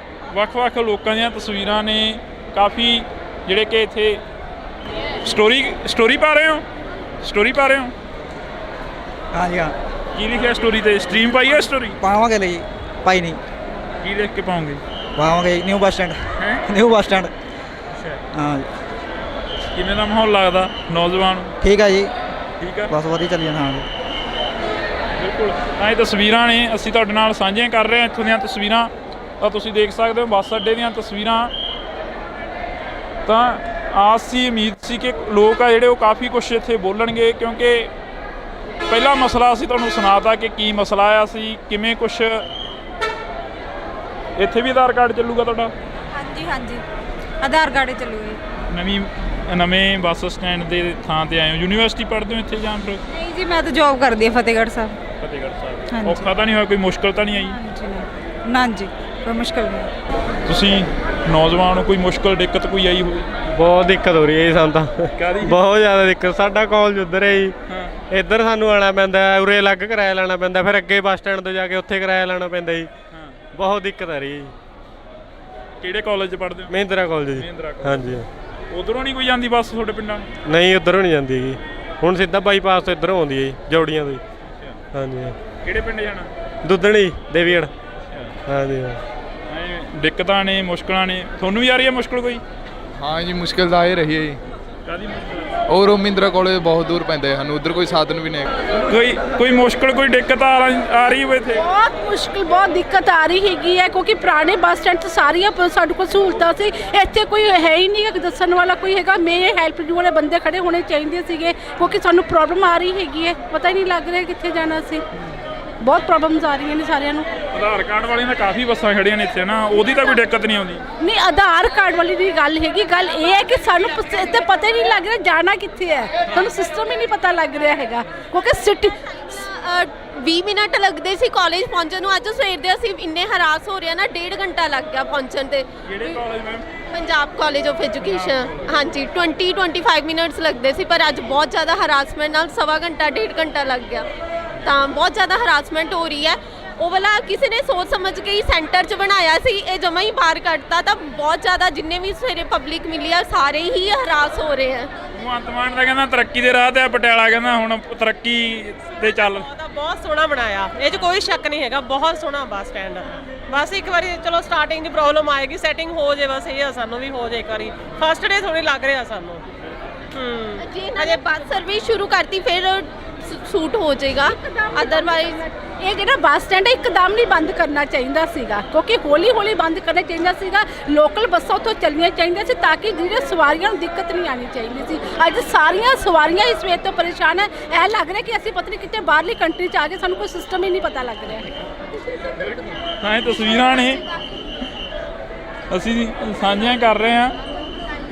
ਵੱਖ-ਵੱਖ ਲੋਕਾਂ ਦੀਆਂ ਤਸਵੀਰਾਂ ਨੇ। ਕਾਫੀ ਜਿਹੜੇ ਕਿ ਇੱਥੇ ਸਟੋਰੀ ਪਾ ਰਹੇ ਹੋ? ਹਾਂਜੀ ਹਾਂ। ਕੀ ਲਿਖਿਆ ਸਟੋਰੀ ਤੇ? ਸਟ੍ਰੀਮ ਪਾਈ ਹੈ ਸਟੋਰੀ? ਪਾਵਾਂਗੇ ਲਈ ਪਾਈ ਨਹੀਂ। ਕੀ ਲਿਖ ਕੇ ਪਾਉਂਗੇ? ਪਾਵਾਂਗੇ new bus stand. New bus stand. ਹਾਂ। ਕਿਵੇਂ ਦਾ ਮਾਹੌਲ ਲੱਗਦਾ ਨੌਜਵਾਨ? ਠੀਕ ਆ ਜੀ, ਠੀਕ ਆ, ਬਸ ਵਧੀਆ ਚੱਲੀ ਜਾਂਦਾ। ਹਾਂ ਬਿਲਕੁਲ। ਤਾਂ ਇਹ ਤਸਵੀਰਾਂ ਨੇ, ਅਸੀਂ ਤੁਹਾਡੇ ਨਾਲ ਸਾਂਝੀਆਂ ਕਰ ਰਹੇ ਹਾਂ ਇੱਥੋਂ ਦੀਆਂ ਤਸਵੀਰਾਂ। ਤਾਂ ਤੁਸੀਂ ਦੇਖ ਸਕਦੇ ਹੋ ਬੱਸ ਅੱਡੇ ਦੀਆਂ ਤਸਵੀਰਾਂ। ਤਾਂ ਆਸ ਸੀ, ਉਮੀਦ ਸੀ ਕਿ ਲੋਕ ਆ ਜਿਹੜੇ ਉਹ ਕਾਫੀ ਕੁਛ ਇੱਥੇ ਬੋਲਣਗੇ, ਕਿਉਂਕਿ ਪਹਿਲਾ ਮਸਲਾ ਅਸੀਂ ਤੁਹਾਨੂੰ ਸੁਣਾਤਾ ਕਿ ਕੀ ਮਸਲਾ ਆਇਆ ਸੀ, ਕਿਵੇਂ ਕੁਛ। ਇੱਥੇ ਵੀ ਆਧਾਰ ਕਾਰਡ ਚੱਲੂਗਾ ਤੁਹਾਡਾ? ਹਾਂਜੀ ਹਾਂਜੀ, ਆਧਾਰ ਕਾਰਡ ਚੱਲੂਗਾ। ਨਵੇਂ ਬੱਸ ਸਟੈਂਡ ਦੇ ਥਾਂ ਤੇ ਆਏ ਹੋ? ਯੂਨੀਵਰਸਿਟੀ ਪੜ੍ਹਦੇ ਹੋ ਇੱਥੇ ਜਾਂ ਫਿਰ? ਨਹੀਂ ਜੀ, ਮੈਂ ਤਾਂ ਜੌਬ ਕਰਦੀ ਹਾਂ ਫਤਿਹਗੜ੍ਹ ਸਾਹਿਬ। ਫਤਿਹਗੜ੍ਹ। ਔਖਾ ਤਾਂ ਨਹੀਂ ਹੋਇਆ, ਕੋਈ ਮੁਸ਼ਕਲ ਤਾਂ ਨਹੀਂ ਆਈ? ਨਾ ਜੀ, ਕੋਈ ਮੁਸ਼ਕਲ ਨਹੀਂ। ਤੁਸੀਂ ਨੌਜਵਾਨ ਹੋ, ਕੋਈ ਮੁਸ਼ਕਲ ਦਿੱਕਤ ਕੋਈ ਆਈ ਹੋਵੇ? ਬਹੁਤ ਦਿੱਕਤ ਹੋ ਰਹੀ ਹੈ ਜੀ ਸਾਨੂੰ ਤਾਂ ਬਹੁਤ ਜ਼ਿਆਦਾ ਦਿੱਕਤ। ਸਾਡਾ ਕਾਲਜ ਉੱਧਰ ਹੈ ਜੀ, ਇੱਧਰ ਸਾਨੂੰ ਆਉਣਾ ਪੈਂਦਾ, ਉਰੇ ਅਲੱਗ ਕਿਰਾਇਆ ਲੈਣਾ ਪੈਂਦਾ, ਫਿਰ ਅੱਗੇ ਬੱਸ ਸਟੈਂਡ ਤੋਂ ਜਾ ਕੇ ਉੱਥੇ ਕਿਰਾਇਆ ਲੈਣਾ ਪੈਂਦਾ ਜੀ। ਬਹੁਤ ਦਿੱਕਤ ਆ ਰਹੀ ਹੈ ਜੀ। ਕਿਹੜੇ ਕਾਲਜ 'ਚ ਪੜ੍ਹਦੇ ਹੋ? ਮਹਿੰਦਰਾ ਕਾਲਜ ਜੀ। ਹਾਂਜੀ। ਉਧਰੋਂ ਨਹੀਂ ਕੋਈ ਜਾਂਦੀ ਬੱਸ ਤੁਹਾਡੇ ਪਿੰਡਾਂ ਨੂੰ? ਨਹੀਂ, ਉੱਧਰੋਂ ਨਹੀਂ ਜਾਂਦੀ ਹੈਗੀ, ਹੁਣ ਸਿੱਧਾ ਬਾਈਪਾਸ ਤੋਂ ਇੱਧਰੋਂ ਆਉਂਦੀ ਹੈ ਜੀ, ਜੋੜੀਆਂ ਤੋਂ। ਹਾਂਜੀ। ਕਿਹੜੇ ਪਿੰਡ ਜਾਣਾ? ਦੁੱਧਣੀ, ਦੇਵੀਗੜ੍ਹ। ਹਾਂਜੀ। ਦਿੱਕਤਾਂ ਨੇ, ਮੁਸ਼ਕਲਾਂ ਨੇ, ਤੁਹਾਨੂੰ ਵੀ ਆ ਰਹੀ ਹੈ ਮੁਸ਼ਕਲ ਕੋਈ? ਹਾਂ ਜੀ, ਮੁਸ਼ਕਿਲ ਤਾਂ ਆ ਰਹੀ ਹੈ ਜੀ। ਕਾਹਦੀ ਮੁਸ਼ਕਲ? ਔਰ ਉਹ ਮਹਿੰਦਰਾ ਕਾਲਜ ਬਹੁਤ ਦੂਰ ਪੈਂਦਾ ਹੈ ਸਾਨੂੰ, ਉੱਧਰ ਕੋਈ ਸਾਧਨ ਵੀ ਨਹੀਂ ਹੈਗਾ। ਕੋਈ ਮੁਸ਼ਕਲ, ਕੋਈ ਦਿੱਕਤ ਆ ਰਹੀ ਹੋਵੇ ਇੱਥੇ? ਬਹੁਤ ਮੁਸ਼ਕਿਲ, ਬਹੁਤ ਦਿੱਕਤ ਆ ਰਹੀ ਹੈਗੀ ਹੈ, ਕਿਉਂਕਿ ਪੁਰਾਣੇ ਬੱਸ ਸਟੈਂਡ 'ਤੇ ਸਾਰੀਆਂ ਸਾਡੇ ਕੋਲ ਸਹੂਲਤਾਂ ਸੀ, ਇੱਥੇ ਕੋਈ ਹੈ ਹੀ ਨਹੀਂ ਦੱਸਣ ਵਾਲਾ ਕੋਈ ਹੈਗਾ। ਮੇਰੇ ਹੈਲਪ ਵਾਲੇ ਬੰਦੇ ਖੜੇ ਹੋਣੇ ਚਾਹੀਦੇ ਸੀਗੇ, ਕਿਉਂਕਿ ਸਾਨੂੰ ਪ੍ਰੋਬਲਮ ਆ ਰਹੀ ਹੈਗੀ ਹੈ, ਪਤਾ ਹੀ ਨਹੀਂ ਲੱਗ ਰਿਹਾ ਕਿੱਥੇ ਜਾਣਾ ਸੀ। ਬਹੁਤ ਪ੍ਰੋਬਲਮਸ ਆ ਰਹੀਆਂ ਨੇ ਸਾਰਿਆਂ ਨੂੰ। ਆਧਾਰ ਕਾਰਡ ਵਾਲੀਆਂ ਤਾਂ ਕਾਫੀ ਬੱਸਾਂ ਖੜੀਆਂ ਨੇ ਇੱਥੇ ਨਾ, ਉਹਦੀ ਤਾਂ ਕੋਈ ਦਿੱਕਤ ਨਹੀਂ ਆਉਂਦੀ? ਨਹੀਂ, ਆਧਾਰ ਕਾਰਡ ਵਾਲੀ ਦੀ ਗੱਲ ਹੈਗੀ, ਗੱਲ ਇਹ ਹੈ ਕਿ ਸਾਨੂੰ ਇੱਥੇ ਪਤਾ ਹੀ ਨਹੀਂ ਲੱਗ ਰਿਹਾ ਜਾਣਾ ਕਿੱਥੇ ਹੈ, ਸਾਨੂੰ ਸਿਸਟਮ ਹੀ ਨਹੀਂ ਪਤਾ ਲੱਗ ਰਿਹਾ ਹੈਗਾ, ਕਿਉਂਕਿ ਸਿਟੀ 20 ਮਿੰਟ ਲੱਗਦੇ ਸੀ ਕਾਲਜ ਪਹੁੰਚਣ ਨੂੰ, ਅੱਜ ਸਵੇਰ ਦੇ ਅਸੀਂ ਇੰਨੇ ਹਰਾਸ ਹੋ ਰਹੇ ਆ ਨਾ, 1.5 ਘੰਟਾ ਲੱਗ ਗਿਆ ਪਹੁੰਚਣ ਤੇ। ਕਿਹੜੇ college ma'am? Punjab college of education. ਹਾਂਜੀ, 20-25 ਮਿੰਟਸ ਲੱਗਦੇ ਸੀ, ਪਰ ਅੱਜ ਬਹੁਤ ਜ਼ਿਆਦਾ ਹਰਾਸਮੈਂਟ ਨਾਲ 1.25 ਘੰਟਾ 1.5 ਘੰਟਾ ਲੱਗ ਗਿਆ। ਤਾਂ ਬਹੁਤ ਜ਼ਿਆਦਾ ਹਰਾਸਮੈਂਟ ਹੋ ਰਹੀ ਹੈ। ਉਹ ਵਾਲਾ ਕਿਸੇ ਨੇ ਸੋਚ ਸਮਝ ਕੇ ਹੀ ਸੈਂਟਰ 'ਚ ਬਣਾਇਆ ਸੀ, ਇਹ ਜਮਾਂ ਹੀ ਬਾਹਰ ਕੱਢਤਾ, ਤਾਂ ਬਹੁਤ ਜ਼ਿਆਦਾ ਜਿੰਨੇ ਵੀ ਸਵੇਰੇ ਪਬਲਿਕ ਮਿਲੀ ਆ ਸਾਰੇ ਹੀ ਹਰਾਸ ਹੋ ਰਹੇ ਆ। ਭਗਵੰਤ ਮਾਨ ਦਾ ਕਹਿੰਦਾ ਤਰੱਕੀ ਦੇ ਰਾਹ ਤੇ ਆ, ਪਟਿਆਲਾ ਕਹਿੰਦਾ ਹੁਣ ਤਰੱਕੀ ਤੇ ਚੱਲ। ਬਹੁਤ ਸੋਹਣਾ ਬਣਾਇਆ, ਇਹ 'ਚ ਕੋਈ ਸ਼ੱਕ ਨਹੀਂ ਹੈਗਾ, ਬਹੁਤ ਸੋਹਣਾ ਬੱਸ ਸਟੈਂਡ। ਬਸ ਇੱਕ ਵਾਰੀ ਚਲੋ ਸਟਾਰਟਿੰਗ ਦੀ ਪ੍ਰੋਬਲਮ ਆਏਗੀ, ਸੈਟਿੰਗ ਹੋ ਜੇ, ਬਸ ਇਹ ਆ ਸਾਨੂੰ ਵੀ ਹੋ ਜੇ ਇੱਕ ਵਾਰੀ। ਫਸਟ ਡੇ ਥੋੜੀ ਲੱਗ ਰਿਹਾ ਸਾਨੂੰ। ਜੇ ਇਹਨਾਂ ਨੇ ਬੱਸ ਸਰਵਿਸ ਸ਼ੁਰੂ ਕਰਤੀ ਫਿਰ ਸੂਟ ਹੋ ਜਾਏਗਾ, ਅਦਰਵਾਈਜ਼ ਇਹ ਜਿਹੜਾ ਬੱਸ ਸਟੈਂਡ ਹੈ ਇੱਕਦਮ ਨਹੀਂ ਬੰਦ ਕਰਨਾ ਚਾਹੀਦਾ ਸੀਗਾ, ਕਿਉਂਕਿ ਹੌਲੀ ਹੌਲੀ ਬੰਦ ਕਰਨਾ ਚਾਹੀਦਾ ਸੀਗਾ। ਲੋਕਲ ਬੱਸਾਂ ਉੱਥੋਂ ਚੱਲਣੀਆਂ ਚਾਹੀਦੀਆਂ ਸੀ, ਤਾਂ ਕਿ ਜਿਹੜੇ ਸਵਾਰੀਆਂ ਨੂੰ ਦਿੱਕਤ ਨਹੀਂ ਆਉਣੀ ਚਾਹੀਦੀ ਸੀ। ਅੱਜ ਸਾਰੀਆਂ ਸਵਾਰੀਆਂ ਇਸ ਵੇਲੇ ਤੋਂ ਪਰੇਸ਼ਾਨ ਹੈ, ਇਹ ਲੱਗ ਰਿਹਾ ਕਿ ਅਸੀਂ ਪਤਾ ਨਹੀਂ ਕਿਤੇ ਬਾਹਰਲੀ ਕੰਟਰੀ 'ਚ ਆ ਗਏ, ਸਾਨੂੰ ਕੋਈ ਸਿਸਟਮ ਹੀ ਨਹੀਂ ਪਤਾ ਲੱਗ ਰਿਹਾ ਹੈ। ਹਾਂ, ਇਹ ਤਸਵੀਰਾਂ ਨੇ ਅਸੀਂ ਸਾਂਝੀਆਂ ਕਰ ਰਹੇ ਹਾਂ।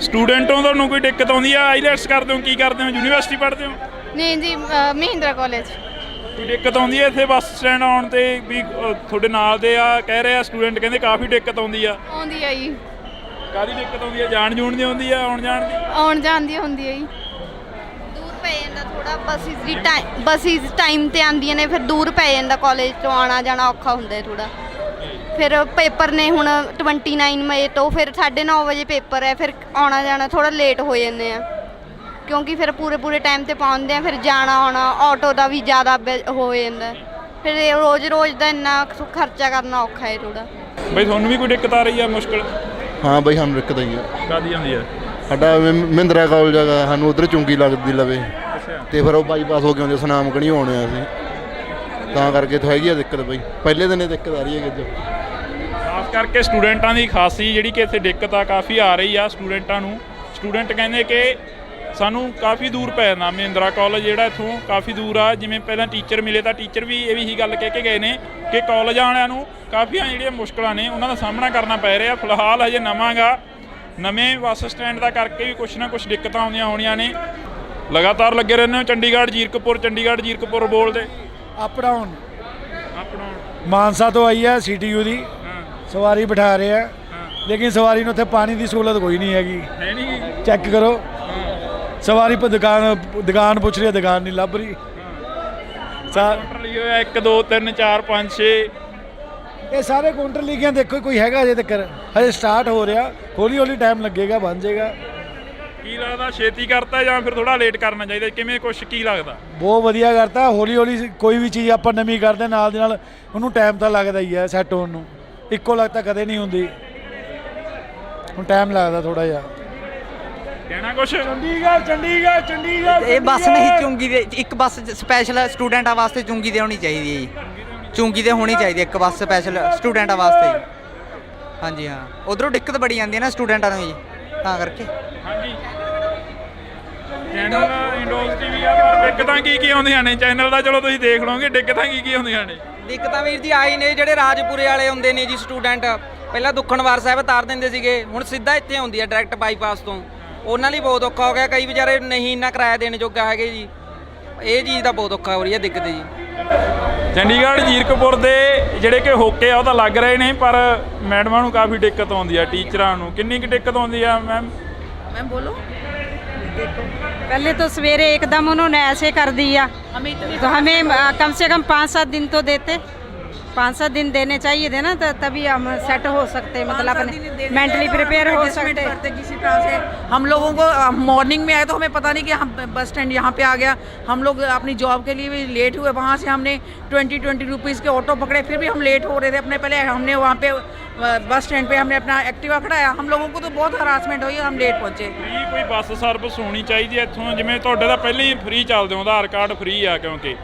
ਸਟੂਡੈਂਟੋਂ ਤੁਹਾਨੂੰ ਕੋਈ ਦਿੱਕਤ ਆਉਂਦੀ ਆ? ਆਈਲੈਟਸ ਕਰਦੇ ਹੋ, ਕੀ ਕਰਦੇ ਹੋ, ਯੂਨੀਵਰਸਿਟੀ ਪੜ੍ਹਦੇ ਹੋ? ਨਹੀਂ ਜੀ, ਮਹਿੰਦਰਾ ਕਾਲਜ। ਕੋਈ ਦਿੱਕਤ ਆਉਂਦੀ ਹੈ ਇੱਥੇ ਬੱਸ ਸਟੈਂਡ ਆਉਣ ਤੇ ਵੀ? ਤੁਹਾਡੇ ਨਾਲ ਦੇ ਆ ਕਹਿ ਰਹੇ ਆ ਸਟੂਡੈਂਟ, ਕਹਿੰਦੇ ਕਾਫੀ ਦਿੱਕਤ ਆਉਂਦੀ ਆ। ਆਉਂਦੀ ਹੈ ਜੀ। ਕਾਹਦੀ ਦਿੱਕਤ ਆਉਂਦੀ ਆ? ਜਾਣ ਜੂਣ ਦੀ ਆਉਂਦੀ ਆ, ਆਉਣ ਜਾਣ ਦੀ? ਆਉਣ ਜਾਣ ਦੀ ਹੁੰਦੀ ਹੈ ਜੀ। ਦੂਰ ਪੈ ਜਾਂਦਾ ਥੋੜਾ, ਬੱਸਿਸ ਟਾਈਮ ਤੇ ਆਉਂਦੀਆਂ ਨੇ, ਫਿਰ ਦੂਰ ਪੈ ਜਾਂਦਾ, ਕਾਲਜ ਤੋਂ ਆਉਣਾ ਜਾਣਾ ਔਖਾ ਹੁੰਦਾ ਹੈ ਥੋੜਾ। ਫਿਰ ਪੇਪਰ ਨੇ ਹੁਣ 29 ਮਈ ਤੋਂ, ਫਿਰ 9:30 ਵਜੇ ਪੇਪਰ ਹੈ, ਫਿਰ ਆਉਣਾ ਜਾਣਾ ਥੋੜਾ ਲੇਟ ਹੋ ਜਾਂਦੇ ਆ, ਕਿਉਂਕਿ ਫਿਰ ਪੂਰੇ ਟਾਈਮ ਤੇ ਪਹੁੰਚਦੇ ਆ, ਫਿਰ ਜਾਣਾ ਆਉਣਾ ਆਟੋ ਦਾ ਵੀ ਜ਼ਿਆਦਾ ਹੋ ਜਾਂਦਾ, ਫਿਰ ਰੋਜ਼ ਦਾ ਇੰਨਾ ਖਰਚਾ ਕਰਨਾ ਔਖਾ ਹੈ ਥੋੜਾ। ਬਈ ਤੁਹਾਨੂੰ ਵੀ ਕੋਈ ਦਿੱਕਤ ਆ ਰਹੀ ਆ, ਮੁਸ਼ਕਲ? ਹਾਂ ਬਈ, ਸਾਨੂੰ ਦਿੱਕਤ ਆਈ ਆ। ਕਾਹਦੀ ਆਉਂਦੀ ਆ? ਸਾਡਾ ਮਹਿੰਦਰਾ ਕਾਲਜ ਹੈਗਾ, ਸਾਨੂੰ ਉਧਰ ਚੁੰਗੀ ਲੱਗਦੀ ਲਵੇ, ਤੇ ਫਿਰ ਉਹ ਬਾਈਪਾਸ ਹੋ ਕੇ ਆਉਂਦੇ ਸੁਨਾਮ ਕਣੀ ਆਉਣੇ ਆ ਅਸੀਂ, ਤਾਂ ਕਰਕੇ ਤਾਂ ਹੈਗੀ ਆ ਦਿੱਕਤ ਬਈ, ਪਹਿਲੇ ਦਿਨ ਇਹ ਦਿੱਕਤ ਆ ਰਹੀ ਹੈ ਅੱਜ। ਖਾਸ ਕਰਕੇ ਸਟੂਡੈਂਟਾਂ ਦੀ ਖਾਸੀ ਜਿਹੜੀ ਕਿ ਇੱਥੇ ਦਿੱਕਤ ਆ ਕਾਫੀ ਆ ਰਹੀ ਆ ਸਟੂਡੈਂਟਾਂ ਨੂੰ। ਸਟੂਡੈਂਟ ਕਹਿੰਦੇ ਕਿ ਸਾਨੂੰ ਕਾਫੀ ਦੂਰ ਪੈ ਜਾਂਦਾ ਮਹਿੰਦਰਾ ਕਾਲਜ, ਜਿਹੜਾ ਇੱਥੋਂ ਕਾਫੀ ਦੂਰ ਆ। ਜਿਵੇਂ ਪਹਿਲਾਂ ਟੀਚਰ ਮਿਲੇ ਤਾਂ ਟੀਚਰ ਵੀ ਇਹ ਵੀ ਹੀ ਗੱਲ ਕਹਿ ਕੇ ਗਏ ਨੇ ਕਿ ਕਾਲਜ ਵਾਲਿਆਂ ਨੂੰ ਕਾਫੀਆਂ ਜਿਹੜੀਆਂ ਮੁਸ਼ਕਲਾਂ ਨੇ ਉਹਨਾਂ ਦਾ ਸਾਹਮਣਾ ਕਰਨਾ ਪੈ ਰਿਹਾ। ਫਿਲਹਾਲ ਹਜੇ ਨਵਾਂਗਾ, ਨਵੇਂ ਬੱਸ ਸਟੈਂਡ ਦਾ ਕਰਕੇ ਵੀ ਕੁਛ ਨਾ ਕੁਛ ਦਿੱਕਤਾਂ ਆਉਂਦੀਆਂ ਹੋਣੀਆਂ ਨੇ। ਲਗਾਤਾਰ ਲੱਗੇ ਰਹਿੰਦੇ ਹੋ ਚੰਡੀਗੜ੍ਹ ਜੀਰਕਪੁਰ ਬੋਲਦੇ? ਅਪ ਡਾਊਨ ਮਾਨਸਾ ਤੋਂ ਆਈ ਹੈ ਸੀਟੀਯੂ ਦੀ ਸਵਾਰੀ ਬਿਠਾ ਰਹੇ ਆ, ਲੇਕਿਨ ਸਵਾਰੀ ਨੂੰ ਉੱਥੇ ਪਾਣੀ ਦੀ ਸਹੂਲਤ ਕੋਈ ਨਹੀਂ ਹੈਗੀ। ਚੈੱਕ ਕਰੋ, ਸਵਾਰੀ ਪਰ ਦੁਕਾਨ ਪੁੱਛ ਰਹੀ ਹੈ, ਦੁਕਾਨ ਨਹੀਂ ਲੱਭ ਰਹੀ। ਕਾਊਂਟਰ ਲਈ ਹੋਇਆ 1 2 3 4 5 6 ਇਹ ਸਾਰੇ ਕਾਊਂਟਰ ਲਿਖਿਆ, ਦੇਖੋ ਕੋਈ ਹੈਗਾ ਅਜੇ ਤੱਕ, ਹਜੇ ਸਟਾਰਟ ਹੋ ਰਿਹਾ, ਹੌਲੀ ਟਾਈਮ ਲੱਗੇਗਾ, ਬਣ ਜਾਏਗਾ। ਕੀ ਲੱਗਦਾ ਛੇਤੀ ਕਰਤਾ ਜਾਂ ਫਿਰ ਥੋੜਾ ਲੇਟ ਕਰਨਾ ਚਾਹੀਦਾ? ਕਿਵੇਂ ਕੁਛ ਕੀ ਲੱਗਦਾ? ਬਹੁਤ ਵਧੀਆ ਕਰਤਾ, ਹੌਲੀ ਕੋਈ ਵੀ ਚੀਜ਼ ਆਪਾਂ ਨਵੀਂ ਕਰਦੇ ਨਾਲ ਦੇ ਨਾਲ ਉਹਨੂੰ ਟਾਈਮ ਤਾਂ ਲੱਗਦਾ ਹੀ ਹੈ ਸੈੱਟ ਹੋਣ ਨੂੰ, ਇੱਕੋ ਲੱਗਦਾ ਕਦੇ ਨਹੀਂ ਹੁੰਦੀ, ਹੁਣ ਟਾਈਮ ਲੱਗਦਾ ਥੋੜਾ ਜਿਹਾ। ਕਹਿਣਾ ਕੁਛ? ਚੰਡੀਗੜ੍ਹ ਇਹ ਬੱਸ ਨਹੀਂ, ਚੁੰਗੀ ਦੇ ਇੱਕ ਬੱਸ ਸਪੈਸ਼ਲ ਸਟੂਡੈਂਟਾਂ ਵਾਸਤੇ ਚੁੰਗੀ ਦੇ ਹੋਣੀ ਚਾਹੀਦੀ ਹੈ ਜੀ, ਚੁੰਗੀ ਦੇ ਹੋਣੀ ਚਾਹੀਦੀ ਇੱਕ ਬੱਸ ਸਪੈਸ਼ਲ ਸਟੂਡੈਂਟਾਂ ਵਾਸਤੇ ਜੀ। ਹਾਂਜੀ ਹਾਂ, ਉਧਰੋਂ ਦਿੱਕਤ ਬੜੀ ਆਉਂਦੀ ਹੈ ਨਾ ਸਟੂਡੈਂਟਾਂ ਨੂੰ ਜੀ, ਤਾਂ ਕਰਕੇ। ਹਾਂਜੀ, ਚੈਨਲ ਇੰਡੋਸ ਟੀਵੀ ਆ, ਪਰ ਦਿੱਕਤਾਂ ਕੀ ਆਉਂਦੀਆਂ ਨੇ? ਚੈਨਲ ਦਾ ਚਲੋ ਤੁਸੀਂ ਦੇਖ ਲਓਗੇ, ਦਿੱਕਤਾਂ ਕੀ ਆਉਂਦੀਆਂ ਨੇ? ਦਿੱਕਤਾਂ ਵੀਰ ਜੀ ਆਹੀ ਨੇ, ਜਿਹੜੇ ਰਾਜਪੁਰੇ ਵਾਲੇ ਹੁੰਦੇ ਨੇ ਜੀ ਸਟੂਡੈਂਟ, ਪਹਿਲਾਂ ਦੁੱਖਣਵਾਰ ਸਾਹਿਬ ਤਾਰ ਦਿੰਦੇ ਸੀਗੇ, ਹੁਣ ਸਿੱਧਾ ਇੱਥੇ ਆਉਂਦੀ ਹੈ ਡਾਇਰੈਕਟ ਬਾਈਪਾਸ ਤੋਂ, ਉਹਨਾਂ ਲਈ ਬਹੁਤ ਔਖਾ ਹੋ ਗਿਆ। ਕਈ ਵਿਚਾਰੇ ਨਹੀਂ ਇੰਨਾ ਕਿਰਾਇਆ ਦੇਣ ਜੋਗਾ ਹੈਗੇ ਜੀ, ਇਹ ਚੀਜ਼ ਦਾ ਬਹੁਤ ਔਖਾ ਹੋ ਰਹੀ ਹੈ ਦਿੱਕਤ ਜੀ। ਚੰਡੀਗੜ੍ਹ ਜੀਰਕਪੁਰ ਦੇ ਜਿਹੜੇ ਕਿ ਹੋਕੇ ਆ ਉਹ ਤਾਂ ਲੱਗ ਰਹੇ ਨੇ, ਪਰ ਮੈਡਮਾਂ ਨੂੰ ਕਾਫੀ ਦਿੱਕਤ ਆਉਂਦੀ ਆ, ਟੀਚਰਾਂ ਨੂੰ। ਕਿੰਨੀ ਕੁ ਦਿੱਕਤ ਆਉਂਦੀ ਆ ਮੈਮ? मैम बोलो। पहले तो सवेरे एकदम उन्होंने ऐसे कर दिया, तो हमें कम से कम 5-7 दिन तो देते, 5-7 दिन देने चाहिए थे ना, तो तभी हम सेट हो सकते, मतलब अपने मेंटली प्रिपेयर हो सकते किसी तरह से। हम लोगों को मॉर्निंग में आए तो हमें पता नहीं कि हम बस स्टैंड यहाँ पे आ गया, हम लोग अपनी जॉब के लिए भी लेट हुए, वहाँ से हमने 20 रुपीज़ के ऑटो पकड़े, फिर भी हम लेट हो रहे थे अपने। पहले हमने वहाँ पे बस स्टैंड पे हमने अपना एक्टिवा खड़ाया, हम लोगों को तो बहुत हरासमेंट हुई, हम लेट पहुँचे। ਫ੍ਰੀ ਕੋਈ ਬੱਸ ਸਰਵਿਸ ਹੋਣੀ ਚਾਹੀਦੀ ਹੈ ਇੱਥੋਂ, ਜਿਵੇਂ ਤੁਹਾਡੇ ਤਾਂ ਪਹਿਲਾਂ ਹੀ ਫ੍ਰੀ ਚੱਲਦੇ ਹੋ, ਆਧਾਰ ਕਾਰਡ ਫ੍ਰੀ ਆ, ਕਿਉਂਕਿ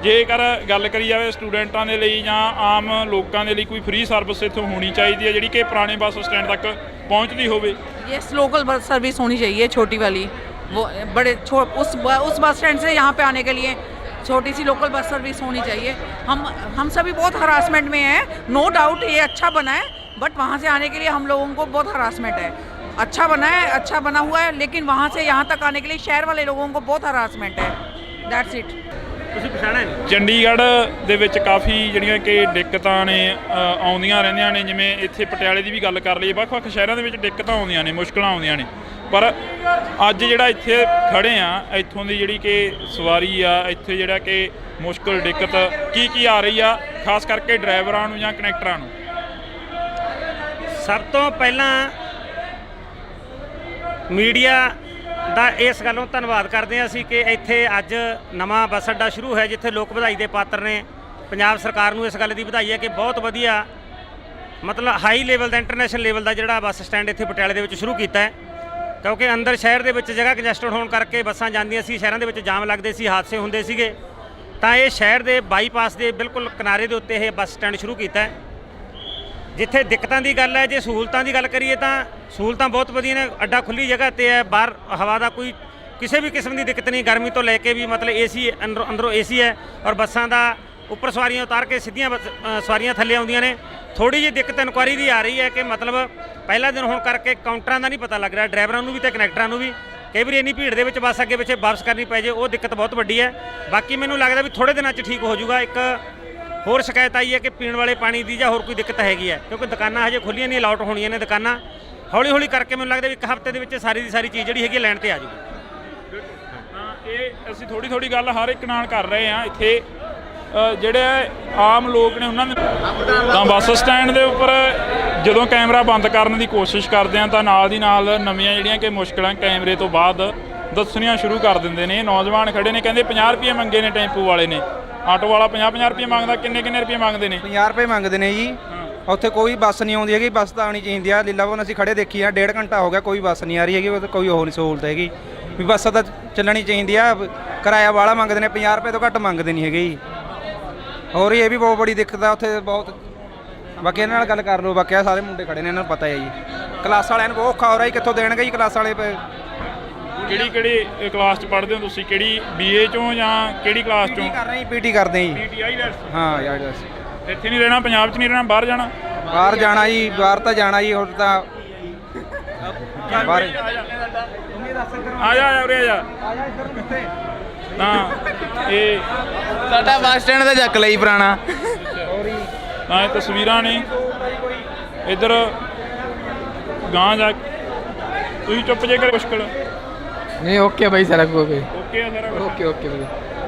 ਜੇਕਰ ਗੱਲ ਕਰੀ ਜਾਵੇ ਸਟੂਡੈਂਟਾਂ ਦੇ ਲਈ ਜਾਂ ਆਮ ਲੋਕਾਂ ਦੇ ਲਈ ਕੋਈ ਫ੍ਰੀ ਸਰਵਿਸ ਇੱਥੋਂ ਹੋਣੀ ਚਾਹੀਦੀ ਹੈ ਜਿਹੜੀ ਕਿ ਪੁਰਾਣੇ ਬੱਸ ਸਟੈਂਡ तक पहुंचती होवे। यस, लोकल बस सर्विस होनी चाहिए छोटी वाली, वो बड़े उस बस स्टैंड से यहाँ पे आने के लिए छोटी सी लोकल बस सर्विस होनी चाहिए। हम सभी बहुत हरासमेंट में हैं, नो डाउट ये अच्छा बना है, बट वहाँ से आने के लिए हम लोगों को बहुत हरासमेंट है। अच्छा बना है, अच्छा बना हुआ है, लेकिन वहाँ से यहाँ तक आने के लिए शहर वाले लोगों को बहुत हरासमेंट है। That's it. ਚੰਡੀਗੜ੍ਹ ਦੇ ਵਿੱਚ ਕਾਫੀ ਜਿਹੜੀਆਂ ਕਿ ਦਿੱਕਤਾਂ ਨੇ ਆਉਂਦੀਆਂ ਰਹਿੰਦੀਆਂ ਨੇ, ਜਿਵੇਂ ਇੱਥੇ ਪਟਿਆਲੇ ਦੀ ਵੀ ਗੱਲ ਕਰ ਲਈਏ, ਵੱਖ-ਵੱਖ ਸ਼ਹਿਰਾਂ ਦੇ ਵਿੱਚ ਦਿੱਕਤਾਂ ਆਉਂਦੀਆਂ ਨੇ, ਮੁਸ਼ਕਲਾਂ ਆਉਂਦੀਆਂ ਨੇ, ਪਰ ਅੱਜ ਜਿਹੜਾ ਇੱਥੇ ਖੜੇ ਆ, ਇੱਥੋਂ ਦੀ ਜਿਹੜੀ ਕਿ ਸਵਾਰੀ ਆ, ਇੱਥੇ ਜਿਹੜਾ ਕਿ ਮੁਸ਼ਕਲ ਦਿੱਕਤ ਕੀ ਆ ਰਹੀ ਆ, ਖਾਸ ਕਰਕੇ ਡਰਾਈਵਰਾਂ ਨੂੰ ਜਾਂ ਕਨੈਕਟਰਾਂ ਨੂੰ? ਸਭ ਤੋਂ ਪਹਿਲਾਂ ਮੀਡੀਆ ਦਾ ਇਸ ਗੱਲੋਂ ਧੰਨਵਾਦ ਕਰਦੇ ਹਾਂ ਅਸੀਂ ਕਿ ਇੱਥੇ ਅੱਜ ਨਵਾਂ ਬੱਸ ਅੱਡਾ ਸ਼ੁਰੂ ਹੈ, ਜਿੱਥੇ ਲੋਕ ਵਧਾਈ ਦੇ ਪਾਤਰ ਨੇ। ਪੰਜਾਬ ਸਰਕਾਰ ਨੂੰ ਇਸ ਗੱਲ ਦੀ ਵਧਾਈ ਹੈ ਕਿ ਬਹੁਤ ਵਧੀਆ, ਮਤਲਬ ਹਾਈ ਲੈਵਲ ਦਾ, ਇੰਟਰਨੈਸ਼ਨਲ ਲੈਵਲ ਦਾ ਜਿਹੜਾ ਬੱਸ ਸਟੈਂਡ ਇੱਥੇ ਪਟਿਆਲੇ ਦੇ ਵਿੱਚ ਸ਼ੁਰੂ ਕੀਤਾ ਹੈ, ਕਿਉਂਕਿ ਅੰਦਰ ਸ਼ਹਿਰ ਦੇ ਵਿੱਚ ਜਗ੍ਹਾ ਕੰਜੈਸਟਡ ਹੋਣ ਕਰਕੇ ਬੱਸਾਂ ਜਾਂਦੀਆਂ ਸੀ, ਸ਼ਹਿਰਾਂ ਦੇ ਵਿੱਚ ਜਾਮ ਲੱਗਦੇ ਸੀ, ਹਾਦਸੇ ਹੁੰਦੇ ਸੀਗੇ, ਤਾਂ ਇਹ ਸ਼ਹਿਰ ਦੇ ਬਾਈਪਾਸ ਦੇ ਬਿਲਕੁਲ ਕਿਨਾਰੇ ਦੇ ਉੱਤੇ ਇਹ ਬੱਸ ਸਟੈਂਡ ਸ਼ੁਰੂ ਕੀਤਾ ਹੈ। ਜਿੱਥੇ ਦਿੱਕਤਾਂ ਦੀ ਗੱਲ ਹੈ, ਜੇ ਸਹੂਲਤਾਂ ਦੀ ਗੱਲ ਕਰੀਏ ਤਾਂ ਸਹੂਲਤਾਂ ਬਹੁਤ ਵਧੀਆ ਨੇ, ਅੱਡਾ ਖੁੱਲੀ ਜਗ੍ਹਾ 'ਤੇ ਹੈ, ਬਾਹਰ ਹਵਾ ਦਾ ਕੋਈ ਕਿਸੇ ਵੀ ਕਿਸਮ ਦੀ ਦਿੱਕਤ ਨਹੀਂ, ਗਰਮੀ ਤੋਂ ਲੈ ਕੇ ਵੀ, ਮਤਲਬ ਏਸੀ ਅੰਦਰੋਂ ਏਸੀ ਹੈ, ਔਰ ਬੱਸਾਂ ਦਾ ਉੱਪਰ ਸਵਾਰੀਆਂ ਉਤਾਰ ਕੇ ਸਿੱਧੀਆਂ ਸਵਾਰੀਆਂ ਥੱਲੇ ਆਉਂਦੀਆਂ ਨੇ। ਥੋੜੀ ਜਿਹੀ ਦਿੱਕਤ ਇਨਕੁਆਰੀ ਦੀ ਆ ਰਹੀ ਹੈ ਕਿ ਮਤਲਬ ਪਹਿਲਾ ਦਿਨ ਹੋਣ ਕਰਕੇ ਕਾਊਂਟਰਾਂ ਦਾ ਨਹੀਂ ਪਤਾ ਲੱਗ ਰਿਹਾ, ਡਰਾਈਵਰਾਂ ਨੂੰ ਵੀ ਤੇ ਕਨੈਕਟਰਾਂ ਨੂੰ ਵੀ, ਕਈ ਵਾਰੀ ਇੰਨੀ ਭੀੜ ਦੇ ਵਿੱਚ ਬੱਸ ਅੱਗੇ ਪਿੱਛੇ ਵਾਪਸ ਕਰਨੀ ਪੈ ਜੇ, ਉਹ ਦਿੱਕਤ ਬਹੁਤ ਵੱਡੀ ਹੈ। ਬਾਕੀ ਮੈਨੂੰ ਲੱਗਦਾ ਵੀ ਥੋੜੇ ਦਿਨਾਂ 'ਚ ਠੀਕ ਹੋ ਜਾਊਗਾ। ਇੱਕ ਹੋਰ ਸ਼ਿਕਾਇਤ ਆਈ ਹੈ ਕਿ ਪੀਣ ਵਾਲੇ ਪਾਣੀ ਦੀ ਜਾਂ ਹੋਰ ਕੋਈ ਦਿੱਕਤ ਹੈਗੀ ਹੈ, ਕਿਉਂਕਿ ਦੁਕਾਨਾਂ ਹਜੇ ਖੁੱਲੀਆਂ ਨਹੀਂ, ਅਲਾਉਟ ਹੋਣੀਆਂ ਨੇ ਦੁਕਾਨਾਂ, ਹੌਲੀ ਹੌਲੀ ਕਰਕੇ ਮੈਨੂੰ ਲੱਗਦਾ ਵੀ ਇੱਕ ਹਫ਼ਤੇ ਦੇ ਵਿੱਚ ਸਾਰੀ ਦੀ ਸਾਰੀ ਚੀਜ਼ ਜਿਹੜੀ ਹੈਗੀ ਲਾਈਨ 'ਤੇ ਆ ਜਾਊਗੀ। ਇਹ ਅਸੀਂ ਥੋੜੀ ਗੱਲ ਹਰ ਇੱਕ ਨਾਲ ਕਰ ਰਹੇ ਹਾਂ। ਇੱਥੇ ਜਿਹੜੇ ਆਮ ਲੋਕ ਨੇ ਉਹਨਾਂ ਨੇ ਤਾਂ ਬੱਸ ਸਟੈਂਡ ਦੇ ਉੱਪਰ ਜਦੋਂ ਕੈਮਰਾ ਬੰਦ ਕਰਨ ਦੀ ਕੋਸ਼ਿਸ਼ ਕਰਦੇ ਆ ਤਾਂ ਨਾਲ ਦੀ ਨਾਲ ਨਵੀਆਂ ਜਿਹੜੀਆਂ ਕਿ ਮੁਸ਼ਕਲਾਂ ਕੈਮਰੇ ਤੋਂ ਬਾਅਦ ਦੱਸਣੀਆਂ ਸ਼ੁਰੂ ਕਰ ਦਿੰਦੇ ਨੇ। ਨੌਜਵਾਨ ਖੜੇ ਨੇ, ਕਹਿੰਦੇ 50 ਰੁਪਏ ਮੰਗੇ ਨੇ ਟੈਂਪੂ ਵਾਲੇ ਨੇ, ਆਟੋ ਵਾਲਾ 50 ਰੁਪਏ ਮੰਗਦਾ, ਕਿੰਨੇ ਰੁਪਏ ਮੰਗਦੇ ਨੇ? 50 ਰੁਪਏ ਮੰਗਦੇ ਨੇ ਜੀ। ਉੱਥੇ ਕੋਈ ਬੱਸ ਨਹੀਂ ਆਉਂਦੀ ਹੈਗੀ, ਬੱਸ ਤਾਂ ਆਉਣੀ ਚਾਹੀਦੀ ਆ। ਲੀਲਾਵਨ ਅਸੀਂ ਖੜੇ ਦੇਖੀ ਆ, 1.5 ਘੰਟਾ ਹੋ ਗਿਆ, ਕੋਈ ਬੱਸ ਨਹੀਂ ਆ ਰਹੀ ਹੈਗੀ, ਉਹ ਕੋਈ ਉਹ ਨਹੀਂ ਸਹੂਲਤ ਹੈਗੀ ਵੀ ਬੱਸ ਤਾਂ ਚੱਲਣੀ ਚਾਹੀਦੀ ਆ। ਕਿਰਾਇਆ ਵਾਲਾ ਮੰਗਦੇ ਨੇ, 50 ਰੁਪਏ ਤੋਂ ਘੱਟ ਮੰਗਦੇ ਨਹੀਂ ਹੈਗੇ ਜੀ। ਹੋਰ ਇਹ ਵੀ ਬਹੁਤ ਬੜੀ ਦਿੱਕਤ ਆ ਉੱਥੇ ਬਹੁਤ। ਬਾਕੀ ਇਹਨਾਂ ਨਾਲ ਗੱਲ ਕਰ ਲਓ, ਬਾਕੀ ਸਾਰੇ ਮੁੰਡੇ ਖੜੇ ਨੇ, ਇਹਨਾਂ ਨੂੰ ਪਤਾ ਹੈ ਜੀ। ਕਲਾਸ ਵਾਲਿਆਂ ਨੂੰ ਬਹੁਤ ਔਖਾ ਹੋ ਰਿਹਾ ਜੀ, ਕਿੱਥੋਂ ਦੇਣਗੇ ਜੀ ਕਲਾਸ ਵਾਲੇ? ਕਿਹੜੀ ਕਲਾਸ 'ਚ ਪੜ੍ਹਦੇ ਹੋ ਤੁਸੀਂ? ਕਿਹੜੀ BA 'ਚੋਂ ਜਾਂ ਕਿਹੜੀ ਕਲਾਸ 'ਚੋਂ? ਕਰ ਰਹੇ ਜੀ, PT ਕਰਦੇ ਜੀ। PT IELTS? ਹਾਂ ਆਈਲੈਟਸ। ਇੱਥੇ ਨਹੀਂ ਰਹਿਣਾ, ਪੰਜਾਬ 'ਚ ਨਹੀਂ ਰਹਿਣਾ, ਬਾਹਰ ਜਾਣਾ? ਬਾਹਰ ਜਾਣਾ ਜੀ, ਬਾਹਰ ਤਾਂ ਜਾਣਾ ਜੀ। ਹੁਣ ਤਾਂ ਬਾਹਰ ਆ ਜਾ ਉਰੇ ਆ ਜਾ। ਤਾਂ ਇਹ ਸਾਡਾ ਬੱਸ ਸਟੈਂਡ ਦਾ ਚੱਕ ਲਈ ਪੁਰਾਣਾ। ਤਾਂ ਇਹ ਤਸਵੀਰਾਂ ਨੇ ਇੱਧਰ ਗਾਂ ਜਾ। ਤੁਸੀਂ ਚੁੱਪ ਜੇ ਕਰ, ਮੁਸ਼ਕਲ ਨਹੀਂ। ਓਕੇ ਬਾਈ, ਸਾਰਾ ਕੁਝ ਓਕੇ ਆ ਸਾਰਾ ਕੁਝ? ਓਕੇ ਬਾਈ।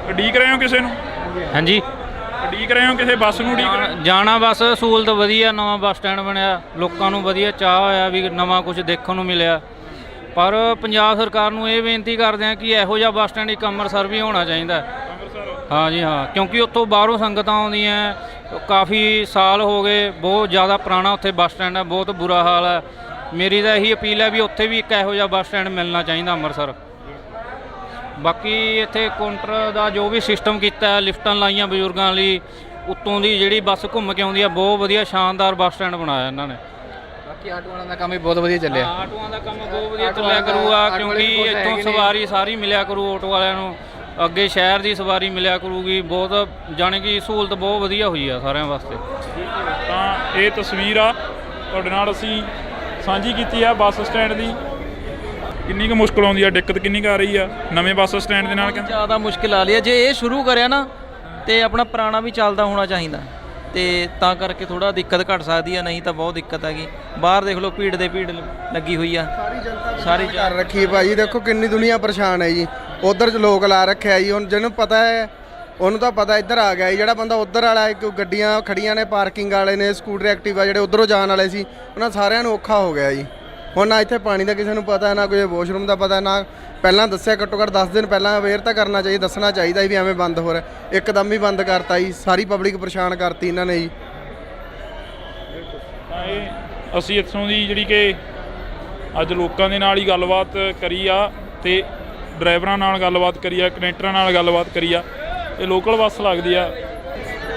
ਉਡੀਕ ਰਹੇ ਹੋ ਕਿਸੇ ਨੂੰ? ਹਾਂਜੀ, ਉਡੀਕ ਰਹੇ ਹੋ ਕਿਸੇ ਬੱਸ ਨੂੰ? ਉਡੀਕ ਜਾਣਾ ਬੱਸ। ਸਹੂਲਤ ਵਧੀਆ, ਨਵਾਂ ਬੱਸ ਸਟੈਂਡ ਬਣਿਆ, ਲੋਕਾਂ ਨੂੰ ਵਧੀਆ ਚਾਹ ਹੋਇਆ ਵੀ ਨਵਾਂ ਕੁਝ ਦੇਖਣ ਨੂੰ ਮਿਲਿਆ। ਪਰ ਪੰਜਾਬ ਸਰਕਾਰ ਨੂੰ ਇਹ ਬੇਨਤੀ ਕਰਦੇ ਹਾਂ ਕਿ ਇਹੋ ਜਿਹਾ ਬੱਸ ਸਟੈਂਡ ਇੱਕ ਅੰਮ੍ਰਿਤਸਰ ਵੀ ਹੋਣਾ ਚਾਹੀਦਾ। ਹਾਂ ਜੀ ਹਾਂ, ਕਿਉਂਕਿ ਉੱਥੋਂ ਬਾਹਰੋਂ ਸੰਗਤਾਂ ਆਉਂਦੀਆਂ, ਕਾਫੀ ਸਾਲ ਹੋ ਗਏ, ਬਹੁਤ ਜ਼ਿਆਦਾ ਪੁਰਾਣਾ ਉੱਥੇ ਬੱਸ ਸਟੈਂਡ ਹੈ, ਬਹੁਤ ਬੁਰਾ ਹਾਲ ਹੈ। ਮੇਰੀ ਤਾਂ ਇਹੀ ਅਪੀਲ ਹੈ ਵੀ ਉੱਥੇ ਵੀ ਇੱਕ ਇਹੋ ਜਿਹਾ ਬੱਸ ਸਟੈਂਡ ਮਿਲਣਾ ਚਾਹੀਦਾ ਅੰਮ੍ਰਿਤਸਰ। ਬਾਕੀ ਇੱਥੇ ਕਾਊਂਟਰ ਦਾ ਜੋ ਵੀ ਸਿਸਟਮ ਕੀਤਾ ਹੈ, ਲਿਫਟਾਂ ਲਾਈਆਂ ਬਜ਼ੁਰਗਾਂ ਲਈ, ਉੱਤੋਂ ਦੀ ਜਿਹੜੀ ਬੱਸ ਘੁੰਮ ਕੇ ਆਉਂਦੀ ਹੈ, ਬਹੁਤ ਵਧੀਆ ਸ਼ਾਨਦਾਰ ਬੱਸ ਸਟੈਂਡ ਬਣਾਇਆ ਇਹਨਾਂ ਨੇ। ਬਾਕੀ ਆਟੋਆਂ ਦਾ ਕੰਮ ਵੀ ਬਹੁਤ ਵਧੀਆ ਚੱਲਿਆ। ਆਟੋਆਂ ਦਾ ਕੰਮ ਬਹੁਤ ਵਧੀਆ ਚੱਲਿਆ ਕਰੂਗਾ, ਕਿਉਂਕਿ ਇੱਥੋਂ ਸਵਾਰੀ ਸਾਰੀ ਮਿਲਿਆ ਕਰੂ ਆਟੋ ਵਾਲਿਆਂ ਨੂੰ, ਅੱਗੇ ਸ਼ਹਿਰ ਦੀ ਸਵਾਰੀ ਮਿਲਿਆ ਕਰੂਗੀ। ਬਹੁਤ ਜਾਣੀ ਕਿ ਸਹੂਲਤ ਬਹੁਤ ਵਧੀਆ ਹੋਈ ਆ ਸਾਰਿਆਂ ਵਾਸਤੇ। ਤਾਂ ਇਹ ਤਸਵੀਰ ਆ ਤੁਹਾਡੇ ਨਾਲ ਅਸੀਂ ਸਾਂਝੀ ਕੀਤੀ ਆ ਬੱਸ ਸਟੈਂਡ ਦੀ। ਕਿੰਨੀ ਕੁ ਮੁਸ਼ਕਲ ਆਉਂਦੀ ਆ, ਦਿੱਕਤ ਕਿੰਨੀ ਕੁ ਆ ਰਹੀ ਆ ਨਵੇਂ ਬੱਸ ਸਟੈਂਡ ਦੇ ਨਾਲ? ਜ਼ਿਆਦਾ ਮੁਸ਼ਕਿਲ ਆ ਰਹੀ ਹੈ। ਜੇ ਇਹ ਸ਼ੁਰੂ ਕਰਿਆ ਨਾ ਤੇ ਆਪਣਾ ਪੁਰਾਣਾ ਵੀ ਚੱਲਦਾ ਹੋਣਾ ਚਾਹੀਦਾ। ਤੇ ਤਾਂ ਕਰਕੇ ਥੋੜਾ ਦਿੱਕਤ ਘਟ ਸਕਦੀ ਆ, ਨਹੀਂ ਤਾਂ ਬਹੁਤ ਦਿੱਕਤ ਹੈਗੀ। ਬਾਹਰ ਦੇਖ ਲਓ ਭੀੜ ਦੇ ਭੀੜ ਲੱਗੀ ਹੋਈ ਆ, ਸਾਰੀ ਕਰ ਰੱਖੀ ਭਾਜੀ। ਦੇਖੋ ਕਿੰਨੀ ਦੁਨੀਆ ਪਰੇਸ਼ਾਨ ਹੈ ਜੀ। ਉਧਰ ਲੋਕ ਲਾ ਰੱਖਿਆ ਜੀ, ਹੁਣ ਜਿਹਨੂੰ ਪਤਾ ਹੈ ਉਹਨੂੰ ਤਾਂ ਪਤਾ ਇੱਧਰ ਆ ਗਿਆ ਜੀ। ਜਿਹੜਾ ਬੰਦਾ ਉਧਰ ਵਾਲਾ ਇੱਕ ਗੱਡੀਆਂ ਖੜੀਆਂ ਨੇ, ਪਾਰਕਿੰਗ ਵਾਲੇ ਨੇ, ਸਕੂਟਰ ਐਕਟਿਵਾ ਜਿਹੜੇ ਉਧਰੋਂ ਜਾਣ ਵਾਲੇ ਸੀ, ਉਹਨਾਂ ਸਾਰਿਆਂ ਨੂੰ ਔਖਾ ਹੋ ਗਿਆ ਜੀ। ਹੁਣ ਨਾ ਇੱਥੇ ਪਾਣੀ ਦਾ ਕਿਸੇ ਨੂੰ ਪਤਾ, ਨਾ ਕੋਈ ਵਾਸ਼ਰੂਮ ਦਾ ਪਤਾ, ਨਾ ਪਹਿਲਾਂ ਦੱਸਿਆ। ਘੱਟੋ ਘੱਟ 10 ਦਿਨ ਪਹਿਲਾਂ ਅਵੇਅਰ ਤਾਂ ਕਰਨਾ ਚਾਹੀਦਾ, ਦੱਸਣਾ ਚਾਹੀਦਾ ਵੀ ਐਵੇਂ ਬੰਦ ਹੋ ਰਿਹਾ। ਇੱਕਦਮ ਹੀ ਬੰਦ ਕਰਤਾ ਜੀ, ਸਾਰੀ ਪਬਲਿਕ ਪਰੇਸ਼ਾਨ ਕਰਤੀ ਇਹਨਾਂ ਨੇ ਜੀ। ਅਸੀਂ ਇੱਥੋਂ ਦੀ ਜਿਹੜੀ ਕਿ ਅੱਜ ਲੋਕਾਂ ਦੇ ਨਾਲ ਹੀ ਗੱਲਬਾਤ ਕਰੀ ਆ, ਤੇ ਡਰਾਈਵਰਾਂ ਨਾਲ ਗੱਲਬਾਤ ਕਰੀ ਆ, ਕਨੈਕਟਰਾਂ ਨਾਲ ਗੱਲਬਾਤ ਕਰੀ ਆ। ਇਹ ਲੋਕਲ ਬੱਸ ਲੱਗਦੀ ਆ।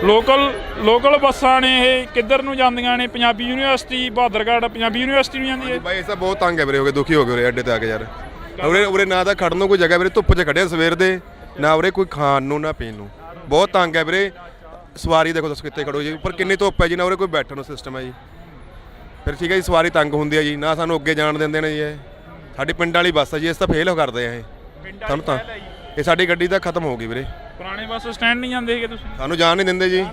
ਲੋਕਲ ਬੱਸਾਂ ਨੇ ਇਹ ਕਿੱਧਰ ਨੂੰ ਜਾਂਦੀਆਂ ਨੇ? ਪੰਜਾਬੀ ਯੂਨੀਵਰਸਿਟੀ, ਬਹਾਦਰਗੜ੍ਹ ਪੰਜਾਬੀ ਯੂਨੀਵਰਸਿਟੀ ਨੂੰ ਜਾਂਦੀ ਹੈ। ਬਾਈ ਇਸ ਬਹੁਤ ਤੰਗ ਹੈ ਵੀਰੇ, ਹੋ ਗਏ ਦੁਖੀ ਹੋ ਗਏ ਉਰੇ ਅੱਡੇ ਤੇ ਆ ਕੇ ਯਾਰ। ਉਰੇ ਨਾ ਤਾਂ ਖੜਨ ਨੂੰ ਕੋਈ ਜਗ੍ਹਾ ਵੀਰੇ, ਧੁੱਪ 'ਚ ਖੜਿਆ ਸਵੇਰ ਦੇ, ਨਾ ਉਰੇ ਕੋਈ ਖਾਣ ਨੂੰ ਨਾ ਪੀਣ ਨੂੰ। ਬਹੁਤ ਤੰਗ ਹੈ ਵੀਰੇ। ਸਵਾਰੀ ਦੇਖੋ ਦੱਸ ਕਿੱਥੇ ਖੜੋ ਜੀ, ਉੱਪਰ ਕਿੰਨੀ ਧੁੱਪ ਹੈ ਜੀ, ਨਾ ਉਰੇ ਕੋਈ ਬੈਠਣ ਨੂੰ ਸਿਸਟਮ ਹੈ ਜੀ। ਫਿਰ ਠੀਕ ਹੈ ਜੀ, ਸਵਾਰੀ ਤੰਗ ਹੁੰਦੀ ਹੈ ਜੀ, ਨਾ ਸਾਨੂੰ ਅੱਗੇ ਜਾਣ ਦਿੰਦੇ ਨੇ ਜੀ। ਇਹ ਸਾਡੀ ਪਿੰਡ ਵਾਲੀ ਬੱਸ ਹੈ ਜੀ, ਇਸ ਤਾਂ ਫੇਲ ਕਰਦੇ ਆ ਇਹ ਤੁਹਾਨੂੰ। ਤਾਂ ਇਹ ਸਾਡੀ ਗੱਡੀ ਤਾਂ ਖਤਮ ਹੋ ਗਈ ਵੀਰੇ। ਪੁਰਾਣੇ ਬੱਸ ਸਟੈਂਡ ਨਹੀਂ ਜਾਂਦੇ ਹੈਗੇ ਤੁਸੀਂ? ਸਾਨੂੰ ਜਾਣ ਨਹੀਂ ਦਿੰਦੇ ਜੀ,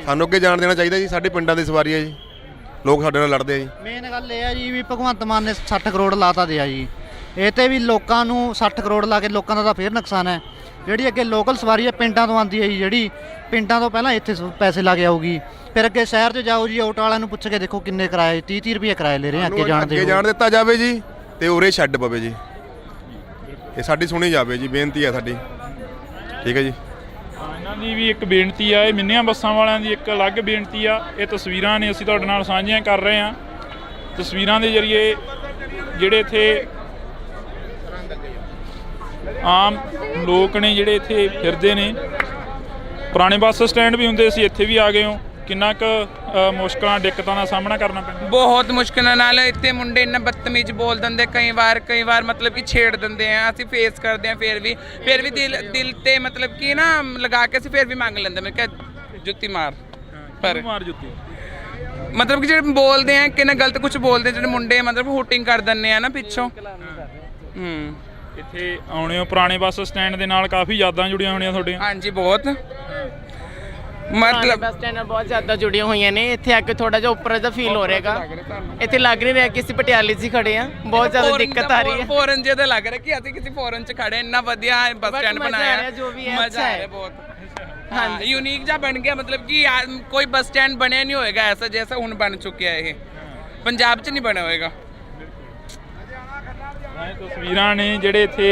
ਸਾਨੂੰ ਅੱਗੇ ਜਾਣ ਦੇਣਾ ਚਾਹੀਦਾ ਜੀ। ਸਾਡੇ ਪਿੰਡਾਂ ਦੀ ਸਵਾਰੀ ਹੈ ਜੀ, ਲੋਕ ਸਾਡੇ ਨਾਲ ਲੜਦੇ ਆ ਜੀ। ਮੇਨ ਗੱਲ ਇਹ ਆ ਜੀ ਵੀ ਭਗਵੰਤ ਮਾਨ ਨੇ 60 ਕਰੋੜ ਲਾਤਾ ਦਿਆ ਜੀ। ਇਹ ਤੇ ਵੀ ਲੋਕਾਂ ਨੂੰ 60 ਕਰੋੜ ਲਾ ਕੇ ਲੋਕਾਂ ਦਾ ਤਾਂ ਫੇਰ ਨੁਕਸਾਨ ਹੈ। ਜਿਹੜੀ ਅੱਗੇ ਲੋਕਲ ਸਵਾਰੀ ਹੈ ਪਿੰਡਾਂ ਤੋਂ ਆਉਂਦੀ ਹੈ ਜੀ, ਜਿਹੜੀ ਪਿੰਡਾਂ ਤੋਂ ਪਹਿਲਾਂ ਇੱਥੇ ਪੈਸੇ ਲਾ ਕੇ ਆਊਗੀ, ਫਿਰ ਅੱਗੇ ਸ਼ਹਿਰ 'ਚ ਜਾਓ ਜੀ, ਆਟੋ ਵਾਲਿਆਂ ਨੂੰ ਪੁੱਛ ਕੇ ਦੇਖੋ ਕਿੰਨੇ ਕਿਰਾਏ, 30 ਰੁਪਏ ਕਿਰਾਏ ਲੈ ਰਹੇ ਆ। ਅੱਗੇ ਜਾਣ ਦਿੱਤਾ ਜਾਵੇ ਜੀ, ਤੇ ਉਰੇ ਛੱਡ ਪਵੇ ਜੀ। ਇਹ ਸਾਡੀ ਸੁਣੀ ਜਾਵੇ ਜੀ, ਬੇਨਤੀ ਹੈ ਸਾਡੀ। ਠੀਕ ਹੈ ਜੀ। ਇਹਨਾਂ ਦੀ ਵੀ ਇੱਕ ਬੇਨਤੀ ਆ, ਇਹ ਮਿੰਨੀਆਂ ਬੱਸਾਂ ਵਾਲਿਆਂ ਦੀ ਇੱਕ ਅਲੱਗ ਬੇਨਤੀ ਆ। ਇਹ ਤਸਵੀਰਾਂ ਨੇ ਅਸੀਂ ਤੁਹਾਡੇ ਨਾਲ ਸਾਂਝੀਆਂ ਕਰ ਰਹੇ ਹਾਂ। ਤਸਵੀਰਾਂ ਦੇ ਜ਼ਰੀਏ ਜਿਹੜੇ ਇੱਥੇ ਆਮ ਲੋਕ ਨੇ ਜਿਹੜੇ ਇੱਥੇ ਫਿਰਦੇ ਨੇ, ਪੁਰਾਣੇ ਬੱਸ ਸਟੈਂਡ ਵੀ ਹੁੰਦੇ ਸੀ, ਇੱਥੇ ਵੀ ਆ ਗਏ ਹੋ। ਕਿੰਨਾ ਕੁ ਮੁਸ਼ਕਲਾਂ ਦਿੱਕਤਾਂ ਦਾ ਸਾਹਮਣਾ ਕਰਨਾ ਪੈਂਦਾ? ਬਹੁਤ ਮੁਸ਼ਕਿਲਾਂ ਨਾਲ। ਇੱਥੇ ਮੁੰਡੇ ਇੰਨਾ ਬਦਤਮੀਜ਼ ਬੋਲ ਦਿੰਦੇ, ਕਈ ਵਾਰ ਮਤਲਬ ਕਿ ਛੇੜ ਦਿੰਦੇ ਆ। ਅਸੀਂ ਫੇਸ ਕਰਦੇ ਆ, ਫਿਰ ਵੀ ਦਿਲ ਤੇ ਮਤਲਬ ਕਿ ਨਾ ਲਗਾ ਕੇ ਅਸੀਂ ਫਿਰ ਵੀ ਮੰਗ ਲੈਂਦੇ। ਮੈਂ ਕਿਹਾ ਜੁੱਤੀ ਮਾਰ, ਪਰ ਮਾਰ ਜੁੱਤੀ ਮਤਲਬ ਕਿ ਜਿਹੜੇ ਬੋਲਦੇ ਆ ਕਿੰਨਾ ਗਲਤ ਕੁਝ ਬੋਲਦੇ, ਜਿਹੜੇ ਮੁੰਡੇ ਮਤਲਬ ਹੂਟਿੰਗ ਕਰ ਦਿੰਦੇ ਆ ਨਾ ਪਿੱਛੋਂ। ਇੱਥੇ ਆਉਣੇ ਹੋ ਪੁਰਾਣੇ ਬੱਸ ਸਟੈਂਡ ਦੇ ਨਾਲ ਕਾਫੀ ਯਾਦਾਂ ਜੁੜੀਆਂ ਹੋਣੀਆਂ ਤੁਹਾਡੀਆਂ? ਹਾਂਜੀ ਬਹੁਤ, ਮਤਲਬ ਬੱਸ ਸਟੈਂਡ ਨਾਲ ਬਹੁਤ ਜ਼ਿਆਦਾ ਜੁੜੀਆਂ ਹੋਈਆਂ ਨੇ। ਇੱਥੇ ਆ ਕੇ ਥੋੜਾ ਜਿਹਾ ਉੱਪਰ ਦਾ ਫੀਲ ਹੋ ਰਿਹਾਗਾ। ਇੱਥੇ ਲੱਗ ਨਹੀਂ ਰਿਹਾ ਕਿ ਅਸੀਂ ਪਟਿਆਲੇ 'ਚ ਖੜੇ ਆ। ਬਹੁਤ ਜ਼ਿਆਦਾ ਦਿੱਕਤ ਆ ਰਹੀ ਹੈ। ਫੋਰਨ ਜਿਹੇ ਤਾਂ ਲੱਗ ਰਿਹਾ ਕਿ ਅਸੀਂ ਕਿਸੇ ਫੋਰਨ 'ਚ ਖੜੇ। ਇੰਨਾ ਵਧੀਆ ਬੱਸ ਸਟੈਂਡ ਬਣਾਇਆ, ਜੋ ਵੀ ਹੈ ਮਜ਼ਾ ਆ ਰਿਹਾ ਬਹੁਤ। ਹਾਂ, यूनिक जा बन गया। मतलब कि कोई बस स्टैंड बनया नहीं होएगा ऐसा जैसा हुण बन चुकिया है। पंजाब च नहीं बना होएगा। ਤਸਵੀਰਾਂ ਨੇ ਜਿਹੜੇ ਇੱਥੇ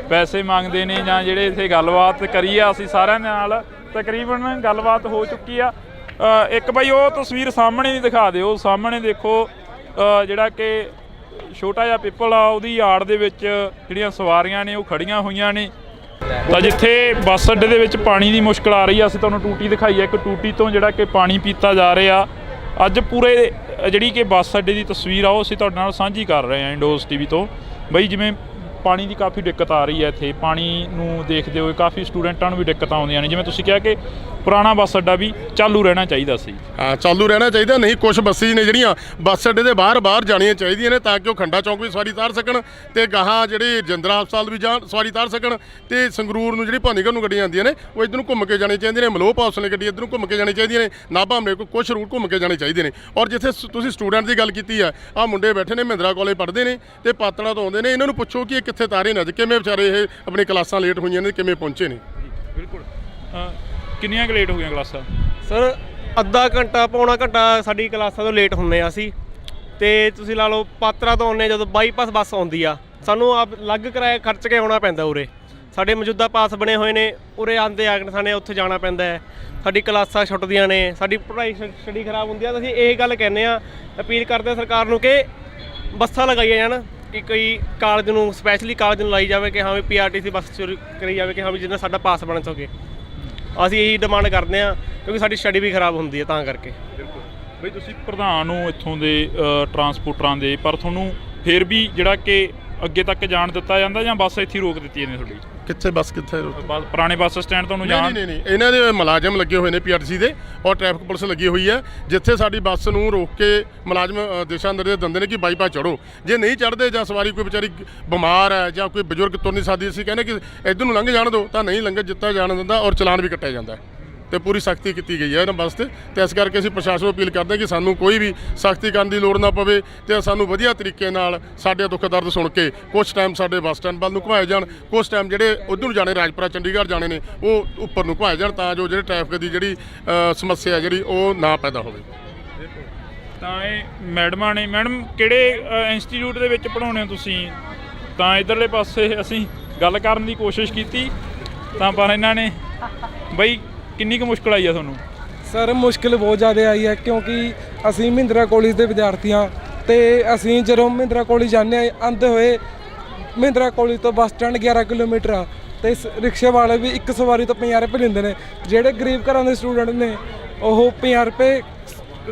ਪੈਸੇ ਮੰਗਦੇ ਨੇ ਜਾਂ ਜਿਹੜੇ ਇੱਥੇ ਗੱਲਬਾਤ ਕਰੀ ਆ ਅਸੀਂ ਸਾਰਿਆਂ ਦੇ ਨਾਲ, ਤਕਰੀਬਨ ਗੱਲਬਾਤ ਹੋ ਚੁੱਕੀ ਆ। ਇੱਕ ਬਾਈ ਉਹ ਤਸਵੀਰ ਸਾਹਮਣੇ ਦੀ ਦਿਖਾ ਦਿਓ। ਸਾਹਮਣੇ ਦੇਖੋ ਜਿਹੜਾ ਕਿ ਛੋਟਾ ਜਿਹਾ ਪਿੱਪਲ ਆ, ਉਹਦੀ ਆੜ ਦੇ ਵਿੱਚ ਜਿਹੜੀਆਂ ਸਵਾਰੀਆਂ ਨੇ ਉਹ ਖੜੀਆਂ ਹੋਈਆਂ ਨੇ। ਤਾਂ ਜਿੱਥੇ ਬੱਸ ਅੱਡੇ ਦੇ ਵਿੱਚ ਪਾਣੀ ਦੀ ਮੁਸ਼ਕਲ ਆ ਰਹੀ ਆ, ਅਸੀਂ ਤੁਹਾਨੂੰ ਟੂਟੀ ਦਿਖਾਈ ਹੈ। ਇੱਕ ਟੂਟੀ ਤੋਂ ਜਿਹੜਾ ਕਿ ਪਾਣੀ ਪੀਤਾ ਜਾ ਰਿਹਾ। ਅੱਜ ਪੂਰੇ ਜਿਹੜੀ ਕਿ ਬੱਸ ਅੱਡੇ ਦੀ ਤਸਵੀਰ ਆ ਉਹ ਅਸੀਂ ਤੁਹਾਡੇ ਨਾਲ ਸਾਂਝੀ ਕਰ ਰਹੇ ਹਾਂ ਇੰਡੋਜ਼ ਟੀਵੀ ਤੋਂ। ਬਈ ਜਿਵੇਂ ਪਾਣੀ ਦੀ ਕਾਫੀ ਦਿੱਕਤ ਆ ਰਹੀ ਹੈ ਇੱਥੇ, ਪਾਣੀ ਨੂੰ ਦੇਖਦੇ ਹੋਏ ਕਾਫੀ ਸਟੂਡੈਂਟਾਂ ਨੂੰ ਵੀ ਦਿੱਕਤਾਂ ਆਉਂਦੀਆਂ ਨੇ। ਜਿਵੇਂ ਤੁਸੀਂ ਕਿਹਾ ਕਿ ਪੁਰਾਣਾ ਬੱਸ ਅੱਡਾ ਵੀ ਚਾਲੂ ਰਹਿਣਾ ਚਾਹੀਦਾ ਸੀ। ਹਾਂ, ਚਾਲੂ ਰਹਿਣਾ ਚਾਹੀਦਾ। ਨਹੀਂ ਕੁਝ ਬੱਸਿਸ ਨੇ ਜਿਹੜੀਆਂ ਬੱਸ ਅੱਡੇ ਦੇ ਬਾਹਰ ਜਾਣੀਆਂ ਚਾਹੀਦੀਆਂ ਨੇ, ਤਾਂ ਕਿ ਉਹ ਖੰਡਾ ਚੌਂਕ ਵੀ ਸਵਾਰੀ ਤਾਰ ਸਕਣ, ਤੇ ਗਾਹਾਂ ਜਿਹੜੇ ਜਿੰਦਰਾ ਹਸਪਤਾਲ ਵੀ ਜਾਣ ਸਵਾਰੀ ਤਾਰ ਸਕਣ, ਤੇ ਸੰਗਰੂਰ ਨੂੰ ਜਿਹੜੀ ਭਾਨੀਗੜ੍ਹ ਨੂੰ ਗੱਡੀਆਂ ਆਉਂਦੀਆਂ ਨੇ ਉਹ ਇੱਧਰ ਨੂੰ ਘੁੰਮ ਕੇ ਜਾਣੀਆਂ ਚਾਹੀਦੀਆਂ ਨੇ। ਮਲੋਹ ਹਾਊਸ ਨੇ ਗੱਡੀ ਇੱਧਰ ਨੂੰ ਘੁੰਮ ਕੇ ਜਾਣੀਆਂ ਚਾਹੀਦੀਆਂ ਨੇ। ਨਾਭਾ ਹਮਲੇ ਕੋਲ ਕੁਝ ਰੂਟ ਘੁੰਮ ਕੇ ਜਾਣੇ ਚਾਹੀਦੇ ਨੇ। ਔਰ ਜਿੱਥੇ ਤੁਸੀਂ ਸਟੂਡੈਂਟ ਦੀ ਗੱਲ ਕੀਤੀ ਆ, ਆਹ ਮੁੰਡੇ ਬੈਠੇ ਨੇ ਮਹਿੰਦਰਾ ਕਾਲਜ ਪੜ੍ਹਦੇ ਨੇ ਤੇ ਪਾਤੜਾ ਤੋਂ ਆਉਂਦੇ ਨੇ। ਇਹਨਾਂ ਨੂੰ ਪੁੱਛੋ ਕਿ ਇਹ ਕਿੱਥੇ ਤਾਰੇ ਨੇ, ਅੱਜ ਕਿਵੇਂ ਵਿਚਾਰੇ ਇਹ ਆਪਣੀ ਕਲਾਸਾਂ ਲੇਟ ਹੋਈਆਂ ਨੇ, ਕਿਵੇਂ ਪਹੁੰਚੇ ਨੇ। ਬਿਲਕੁਲ। ਕਿੰਨੀਆਂ ਕੁ ਲੇਟ ਹੋ ਗਈਆਂ ਕਲਾਸਾਂ? ਸਰ ਅੱਧਾ ਘੰਟਾ ਪੌਣਾ ਘੰਟਾ ਸਾਡੀ ਕਲਾਸਾਂ ਤੋਂ ਲੇਟ ਹੁੰਦੇ ਆ ਅਸੀਂ। ਤੇ ਤੁਸੀਂ ਲਾ ਲਓ ਪਾਤਰਾ ਤੋਂ ਆਉਂਦੇ, ਜਦੋਂ ਬਾਈਪਾਸ ਬੱਸ ਆਉਂਦੀ ਆ, ਸਾਨੂੰ ਆਪ ਅਲੱਗ ਕਿਰਾਇਆ ਖਰਚ ਕੇ ਆਉਣਾ ਪੈਂਦਾ। ਉਰੇ ਸਾਡੇ ਮੌਜੂਦਾ ਪਾਸ ਬਣੇ ਹੋਏ ਨੇ, ਉਰੇ ਆਉਂਦੇ ਆ ਕੇ ਸਾਨੂੰ ਉੱਥੇ ਜਾਣਾ ਪੈਂਦਾ ਹੈ। ਸਾਡੀ ਕਲਾਸਾਂ ਛੁੱਟਦੀਆਂ ਨੇ, ਸਾਡੀ ਪੜ੍ਹਾਈ ਸਟੱਡੀ ਖਰਾਬ ਹੁੰਦੀ ਆ। ਅਸੀਂ ਇਹ ਗੱਲ ਕਹਿੰਦੇ ਆ, ਅਪੀਲ ਕਰਦੇ ਆ ਸਰਕਾਰ ਨੂੰ ਕਿ ਬੱਸਾਂ ਲਗਾਈਆਂ ਜਾਣ, ਕਿ ਕੋਈ ਕਾਲਜ ਨੂੰ ਸਪੈਸ਼ਲੀ ਕਾਲਜ ਨੂੰ ਲਾਈ ਜਾਵੇ ਕਿ ਹਾਂ ਵੀ PRTC ਬੱਸ ਸ਼ੁਰੂ ਕਰੀ ਜਾਵੇ ਕਿ ਹਾਂ ਵੀ ਜਿਹਨਾਂ ਸਾਡਾ ਪਾਸ ਬਣ ਸਕੇ। ਅਸੀਂ ਇਹੀ ਡਿਮਾਂਡ ਕਰਦੇ ਹਾਂ ਕਿਉਂਕਿ ਸਾਡੀ ਸਟੱਡੀ ਵੀ ਖਰਾਬ ਹੁੰਦੀ ਹੈ ਤਾਂ ਕਰਕੇ। ਬਿਲਕੁਲ ਬਈ, ਤੁਸੀਂ ਪ੍ਰਧਾਨ ਹੋ ਇੱਥੋਂ ਦੇ ਟਰਾਂਸਪੋਰਟਰਾਂ ਦੇ, ਪਰ ਤੁਹਾਨੂੰ ਫਿਰ ਵੀ ਜਿਹੜਾ ਕਿ ਅੱਗੇ ਤੱਕ ਜਾਣ ਦਿੱਤਾ ਜਾਂਦਾ ਜਾਂ ਬੱਸ ਇੱਥੇ ਰੋਕ ਦਿੱਤੀ ਜਾਂਦੀ ਤੁਹਾਡੀ? ਕਿੱਥੇ ਬੱਸ ਕਿੱਥੇ? ਪੁਰਾਣੇ ਬੱਸ ਸਟੈਂਡ ਤੁਹਾਨੂੰ ਜਾਣ? ਨਹੀਂ, ਇਹਨਾਂ ਦੇ ਮੁਲਾਜ਼ਮ ਲੱਗੇ ਹੋਏ ਨੇ PRTC ਦੇ, ਔਰ ਟ੍ਰੈਫਿਕ ਪੁਲਿਸ ਲੱਗੀ ਹੋਈ ਹੈ। ਜਿੱਥੇ ਸਾਡੀ ਬੱਸ ਨੂੰ ਰੋਕ ਕੇ ਮੁਲਾਜ਼ਮ ਦਿਸ਼ਾ ਨਿਰਦੇਸ਼ ਦਿੰਦੇ ਨੇ ਕਿ ਬਾਈਪਾਸ ਚੜ੍ਹੋ। ਜੇ ਨਹੀਂ ਚੜ੍ਹਦੇ ਜਾਂ ਸਵਾਰੀ ਕੋਈ ਵਿਚਾਰੀ ਬਿਮਾਰ ਹੈ ਜਾਂ ਕੋਈ ਬਜ਼ੁਰਗ ਤੁਰ ਨਹੀਂ ਸਕਦੀ, ਅਸੀਂ ਕਹਿੰਦੇ ਕਿ ਇੱਧਰ ਨੂੰ ਲੰਘ ਜਾਣ ਦਿਓ, ਤਾਂ ਨਹੀਂ ਲੰਘ ਦਿੱਤਾ ਜਾਣ ਦਿੰਦਾ ਔਰ ਚਲਾਨ ਵੀ ਕੱਟਿਆ ਜਾਂਦਾ। ਤੇ ਪੂਰੀ ਸਖਤੀ ਕੀਤੀ ਗਈ ਹੈ ਇਹਨਾਂ ਬੱਸ ਤੇ ਇਸ ਕਰਕੇ ਅਸੀਂ ਪ੍ਰਸ਼ਾਸਨ ਨੂੰ ਅਪੀਲ ਕਰਦੇ ਹਾਂ ਕਿ ਸਾਨੂੰ ਕੋਈ ਵੀ ਸਖਤੀ ਕਰਨ ਦੀ ਲੋੜ ਨਾ ਪਵੇ ਤੇ ਸਾਨੂੰ ਵਧੀਆ ਤਰੀਕੇ ਨਾਲ ਸਾਡੇ ਦੁੱਖ ਦਰਦ ਸੁਣ ਕੇ ਕੁਛ ਟਾਈਮ ਸਾਡੇ ਬੱਸ ਸਟੈਂਡ ਵੱਲ ਨੂੰ ਘੁਮਾਏ ਜਾਣ, ਕੁਛ ਟਾਈਮ ਜਿਹੜੇ ਉੱਧਰ ਨੂੰ ਜਾਣੇ ਰਾਜਪੁਰਾ ਚੰਡੀਗੜ੍ਹ ਜਾਣੇ ਨੇ ਉਹ ਉੱਪਰ ਨੂੰ ਘੁਮਾਏ ਜਾਣ ਤਾਂ ਜੋ ਜਿਹੜੇ ਟ੍ਰੈਫਿਕ ਦੀ ਜਿਹੜੀ ਸਮੱਸਿਆ ਜਿਹੜੀ ਉਹ ਨਾ ਪੈਦਾ ਹੋਵੇ। ਤਾਂ ਇਹ ਮੈਡਮਾਂ ਨੇ, ਮੈਡਮ ਕਿਹੜੇ ਇੰਸਟੀਚਿਊਟ ਦੇ ਵਿੱਚ ਪੜ੍ਹਾਉਂਦੇ ਹੋ ਤੁਸੀਂ? ਤਾਂ ਇਧਰਲੇ ਪਾਸੇ ਅਸੀਂ ਗੱਲ ਕਰਨ ਦੀ ਕੋਸ਼ਿਸ਼ ਕੀਤੀ ਤਾਂ ਪਰ ਇਹਨਾਂ ਨੇ ਬਈ ਕਿੰਨੀ ਕੁ ਮੁਸ਼ਕਲ ਆਈ ਆ ਤੁਹਾਨੂੰ? ਸਰ ਮੁਸ਼ਕਿਲ ਬਹੁਤ ਜ਼ਿਆਦਾ ਆਈ ਹੈ ਕਿਉਂਕਿ ਅਸੀਂ ਮਹਿੰਦਰਾ ਕਾਲਜ ਦੇ ਵਿਦਿਆਰਥੀ ਹਾਂ ਤੇ ਅਸੀਂ ਜਦੋਂ ਮਹਿੰਦਰਾ ਕਾਲਜ ਜਾਂਦੇ ਹਾਂ ਆਉਂਦੇ ਹੋਏ ਮਹਿੰਦਰਾ ਕਾਲਜ ਤੋਂ ਬੱਸ ਸਟੈਂਡ 11 ਕਿਲੋਮੀਟਰ ਆ ਤੇ ਰਿਕਸ਼ੇ ਵਾਲੇ ਵੀ ਇੱਕ ਸਵਾਰੀ ਤੋਂ 50 ਰੁਪਏ ਲੈਂਦੇ ਨੇ। ਜਿਹੜੇ ਗਰੀਬ ਘਰਾਂ ਦੇ ਸਟੂਡੈਂਟ ਨੇ ਉਹ 50 ਰੁਪਏ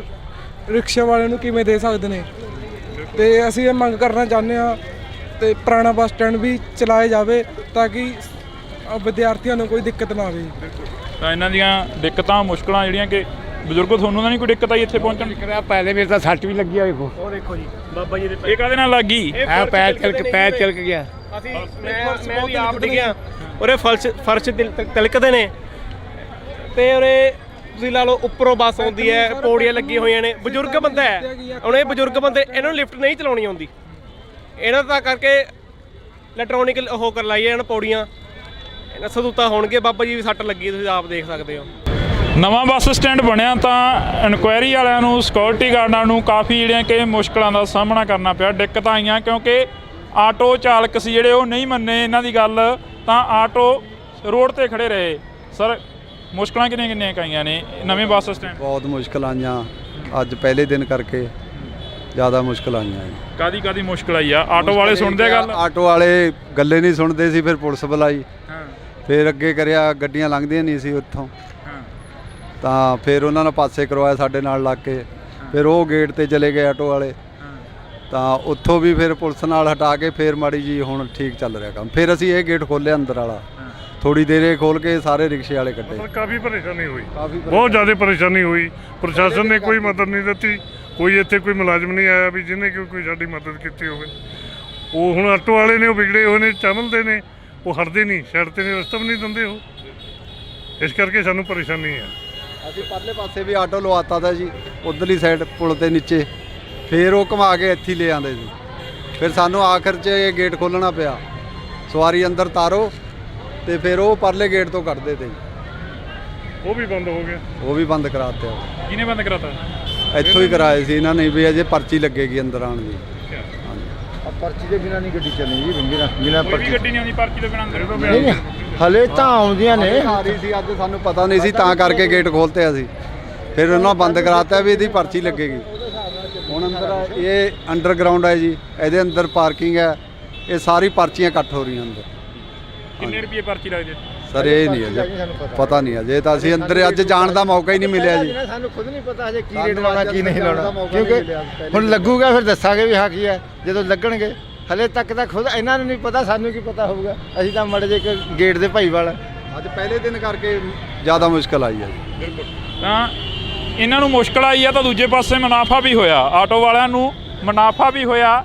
ਰਿਕਸ਼ੇ ਵਾਲੇ ਨੂੰ ਕਿਵੇਂ ਦੇ ਸਕਦੇ ਨੇ? ਤੇ ਅਸੀਂ ਇਹ ਮੰਗ ਕਰਨਾ ਚਾਹੁੰਦੇ ਹਾਂ ਤੇ ਪੁਰਾਣਾ ਬੱਸ ਸਟੈਂਡ ਵੀ ਚਲਾਇਆ ਜਾਵੇ ਤਾਂ ਕਿ ਵਿਦਿਆਰਥੀਆਂ ਨੂੰ ਕੋਈ ਦਿੱਕਤ ਨਾ ਆਵੇ। ਤਾਂ ਇਹਨਾਂ ਦੀਆਂ ਦਿੱਕਤਾਂ ਮੁਸ਼ਕਲਾਂ ਜਿਹੜੀਆਂ ਕਿ ਬਜ਼ੁਰਗੋ ਤੁਹਾਨੂੰ ਤਾਂ ਨਹੀਂ ਕੋਈ ਦਿੱਕਤ ਆਈ ਇੱਥੇ ਪਹੁੰਚਣ? ਪਹਿਲੇ ਮੇਰੇ ਤਾਂ ਸੱਟ ਵੀ ਲੱਗੀ ਆ, ਵੇਖੋ ਉਹ ਦੇਖੋ ਜੀ ਬਾਬਾ ਜੀ ਦੇ ਇਹ ਕਾਹਦੇ ਨਾਲ ਲੱਗ ਗਈ? ਪੈਰ ਚਲਕ ਗਿਆ। ਅਸੀਂ ਮੈਂ ਵੀ ਆਪ ਡਿੱਗਿਆ, ਉਰੇ ਫਰਸ਼ ਤਿਲਕਦੇ ਨੇ ਤੇ ਉਰੇ ਤੁਸੀਂ ਲਾ ਲਓ ਉੱਪਰੋਂ ਬੱਸ ਆਉਂਦੀ ਹੈ, ਪੌੜੀਆਂ ਲੱਗੀਆਂ ਹੋਈਆਂ ਨੇ, ਬਜ਼ੁਰਗ ਬੰਦਾ ਹੈ ਹੁਣ ਇਹ ਬਜ਼ੁਰਗ ਬੰਦੇ ਇਹਨਾਂ ਨੂੰ ਲਿਫਟ ਨਹੀਂ ਚਲਾਉਣੀ ਆਉਂਦੀ, ਇਹਨਾਂ ਦਾ ਕਰਕੇ ਇਲੈਕਟ੍ਰੋਨਿਕ ਉਹ ਕਰ ਲਾਈਏ ਇਹਨਾਂ ਪੌੜੀਆਂ, ਇਹਨਾਂ ਸਹੂਲਤਾਂ ਹੋਣਗੇ। ਬਾਬਾ ਜੀ ਵੀ ਸੱਟ ਲੱਗੀ ਤੁਸੀਂ ਆਪ ਦੇਖ ਸਕਦੇ ਹੋ। ਨਵਾਂ ਬੱਸ ਸਟੈਂਡ ਬਣਿਆ ਤਾਂ ਇਨਕੁਆਇਰੀ ਵਾਲਿਆਂ ਨੂੰ, ਸਿਕਿਉਰਿਟੀ ਗਾਰਡਾਂ ਨੂੰ ਕਾਫੀ ਜਿਹੜੀਆਂ ਕਿ ਮੁਸ਼ਕਲਾਂ ਦਾ ਸਾਹਮਣਾ ਕਰਨਾ ਪਿਆ, ਦਿੱਕਤਾਂ ਆਈਆਂ ਕਿਉਂਕਿ ਆਟੋ ਚਾਲਕ ਸੀ ਜਿਹੜੇ ਉਹ ਨਹੀਂ ਮੰਨੇ ਇਹਨਾਂ ਦੀ ਗੱਲ, ਤਾਂ ਆਟੋ ਰੋਡ ਤੇ ਖੜੇ ਰਹੇ। ਸਰ ਮੁਸ਼ਕਲਾਂ ਕਿੰਨੀਆਂ ਆਈਆਂ ਨੇ ਨਵੇਂ ਬੱਸ ਸਟੈਂਡ? ਬਹੁਤ ਮੁਸ਼ਕਲ ਆਈਆਂ, ਅੱਜ ਪਹਿਲੇ ਦਿਨ ਕਰਕੇ ਜ਼ਿਆਦਾ ਮੁਸ਼ਕਲ ਆਈਆਂ। ਕਾਦੀ ਮੁਸ਼ਕਲ ਆਈ ਆ? ਆਟੋ ਵਾਲੇ ਸੁਣਦੇ ਗੱਲ? ਆਟੋ ਵਾਲੇ ਗੱਲੇ ਨਹੀਂ ਸੁਣਦੇ ਸੀ, ਫਿਰ ਪੁਲਿਸ ਬੁਲਾਈ, ਫਿਰ ਅੱਗੇ ਕਰਿਆ, ਗੱਡੀਆਂ ਲੰਘਦੀਆਂ ਨਹੀਂ ਸੀ ਉੱਥੋਂ, ਤਾਂ ਫਿਰ ਉਹਨਾਂ ਨੇ ਪਾਸੇ ਕਰਵਾਇਆ ਸਾਡੇ ਨਾਲ ਲੱਗ ਕੇ, ਫਿਰ ਉਹ ਗੇਟ ਤੇ ਚਲੇ ਗਏ ਆਟੋ ਵਾਲੇ, ਤਾਂ ਉੱਥੋਂ ਵੀ ਫਿਰ ਪੁਲਿਸ ਨਾਲ ਹਟਾ ਕੇ ਫਿਰ ਮਾੜੀ ਜੀ ਹੁਣ ਠੀਕ ਚੱਲ ਰਿਹਾ ਕੰਮ। ਫਿਰ ਅਸੀਂ ਇਹ ਗੇਟ ਖੋਲ੍ਹਿਆ ਅੰਦਰ ਵਾਲਾ, ਥੋੜੀ ਦੇਰੇ ਖੋਲ ਕੇ ਸਾਰੇ ਰਿਕਸ਼ੇ ਵਾਲੇ ਕੱਢੇ। ਕਾਫੀ ਪਰੇਸ਼ਾਨੀ ਹੋਈ, ਬਹੁਤ ਜ਼ਿਆਦਾ ਪਰੇਸ਼ਾਨੀ ਹੋਈ। ਪ੍ਰਸ਼ਾਸਨ ਨੇ ਕੋਈ ਮਦਦ ਨਹੀਂ ਦਿੱਤੀ, ਕੋਈ ਇੱਥੇ ਕੋਈ ਮੁਲਾਜ਼ਮ ਨਹੀਂ ਆਇਆ ਵੀ ਜਿਹਨੇ ਕੋਈ ਸਾਡੀ ਮਦਦ ਕੀਤੀ ਹੋਵੇ। ਉਹ ਹੁਣ ਆਟੋ ਵਾਲੇ ਨੇ ਉਹ ਵਿਗੜੇ ਹੋਏ ਨੇ, ਚਮਲਦੇ ਨੇ, ਉਹ ਹਟਦੇ ਨਹੀਂ, ਸਾਈਡ ਤੇ ਨੇ ਰਸਤਾ ਵੀ ਨਹੀਂ ਦਿੰਦੇ ਉਹ, ਇਸ ਕਰਕੇ ਸਾਨੂੰ ਪਰੇਸ਼ਾਨੀ ਹੈ। ਅਸੀਂ ਪਰਲੇ ਪਾਸੇ ਵੀ ਆਟੋ ਲਵਾਤਾ ਤਾ ਜੀ, ਉਧਰਲੀ ਸਾਈਡ ਪੁਲ ਤੇ ਨੀਚੇ, ਫਿਰ ਉਹ ਘੁਮਾ ਕੇ ਇੱਥੇ ਲੈ ਆਉਂਦੇ ਸੀ, ਫਿਰ ਸਾਨੂੰ ਆਖਰ 'ਚ ਇਹ ਗੇਟ ਖੋਲ੍ਹਣਾ ਪਿਆ, ਸਵਾਰੀ ਅੰਦਰ ਤਾਰੋ ਤੇ ਫਿਰ ਉਹ ਪਰਲੇ ਗੇਟ ਤੋਂ ਕੱਢਦੇ ਤੇ। ਉਹ ਵੀ ਬੰਦ ਹੋ ਗਿਆ? ਉਹ ਵੀ ਬੰਦ ਕਰਾ ਦਿੱਤਾ। ਕਿਹਨੇ ਬੰਦ ਕਰਾਤਾ? ਇੱਥੋਂ ਹੀ ਕਰਾਏ ਸੀ ਇਹਨਾਂ ਨੇ ਵੀ ਅਜੇ ਪਰਚੀ ਲੱਗੇਗੀ ਅੰਦਰ ਆਉਣ ਦੀ। ਪਰਚੀ ਦੇ ਬਿਨਾਂ ਨਹੀਂ ਗੱਡੀ ਚੱਲਣੀ ਜੀ, ਬਿਨਾਂ ਪਰਚੀ ਗੱਡੀ ਨਹੀਂ ਆਉਂਦੀ ਪਰਚੀ ਤੋਂ ਬਿਨਾਂ ਅੰਦਰ। ਨਹੀਂ ਹਲੇ ਤਾਂ ਆਉਂਦੀਆਂ ਨੇ, ਆ ਰਹੀ ਸੀ ਅੱਜ, ਸਾਨੂੰ ਪਤਾ ਨਹੀਂ ਸੀ ਤਾਂ ਕਰਕੇ ਗੇਟ ਖੋਲ੍ਹਤੇ ਅਸੀਂ, ਫਿਰ ਉਹਨਾਂ ਬੰਦ ਕਰਾਤਾ ਵੀ ਇਹਦੀ ਪਰਚੀ ਲੱਗੇਗੀ। ਹੁਣ ਅੰਦਰ ਇਹ ਅੰਡਰਗਰਾਊਂਡ ਹੈ ਜੀ, ਇਹਦੇ ਅੰਦਰ ਪਾਰਕਿੰਗ ਹੈ, ਇਹ ਸਾਰੀ ਪਰਚੀਆਂ ਇਕੱਠ ਹੋ ਰਹੀਆਂ ਅੰਦਰ। ਕਿੰਨੇ ਰੁਪਏ ਪਰਚੀ ਲੱਗਦੀ? ਸਰ ਇਹ ਨਹੀਂ ਅਜੇ ਪਤਾ ਨਹੀਂ, ਅਜੇ ਤਾਂ ਅਸੀਂ ਅੰਦਰ ਅੱਜ ਜਾਣ ਦਾ ਮੌਕਾ ਹੀ ਨਹੀਂ ਮਿਲਿਆ ਜੀ। ਸਾਨੂੰ ਖੁਦ ਨਹੀਂ ਪਤਾ ਅਜੇ ਕੀ ਰੇਟ ਲਾਉਣਾ ਕੀ ਨਹੀਂ ਲਾਉਣਾ, ਕਿਉਂਕਿ ਹੁਣ ਲੱਗੂਗਾ ਫਿਰ ਦੱਸਾਂਗੇ ਵੀ ਹਾਂ ਕੀ ਹੈ ਜਦੋਂ ਲੱਗਣਗੇ। ਹਲੇ ਤੱਕ ਤਾਂ ਖੁਦ ਇਹਨਾਂ ਨੂੰ ਨਹੀਂ ਪਤਾ, ਸਾਨੂੰ ਕੀ ਪਤਾ ਹੋਊਗਾ। ਅਸੀਂ ਤਾਂ ਮੜੇ ਜੇ ਗੇਟ ਦੇ ਭਾਈਵਾਲ, ਅੱਜ ਪਹਿਲੇ ਦਿਨ ਕਰਕੇ ਜ਼ਿਆਦਾ ਮੁਸ਼ਕਲ ਆਈ ਹੈ। ਬਿਲਕੁਲ, ਤਾਂ ਇਹਨਾਂ ਨੂੰ ਮੁਸ਼ਕਲ ਆਈ ਆ ਤਾਂ ਦੂਜੇ ਪਾਸੇ ਮੁਨਾਫਾ ਵੀ ਹੋਇਆ, ਆਟੋ ਵਾਲਿਆਂ ਨੂੰ ਮੁਨਾਫਾ ਵੀ ਹੋਇਆ।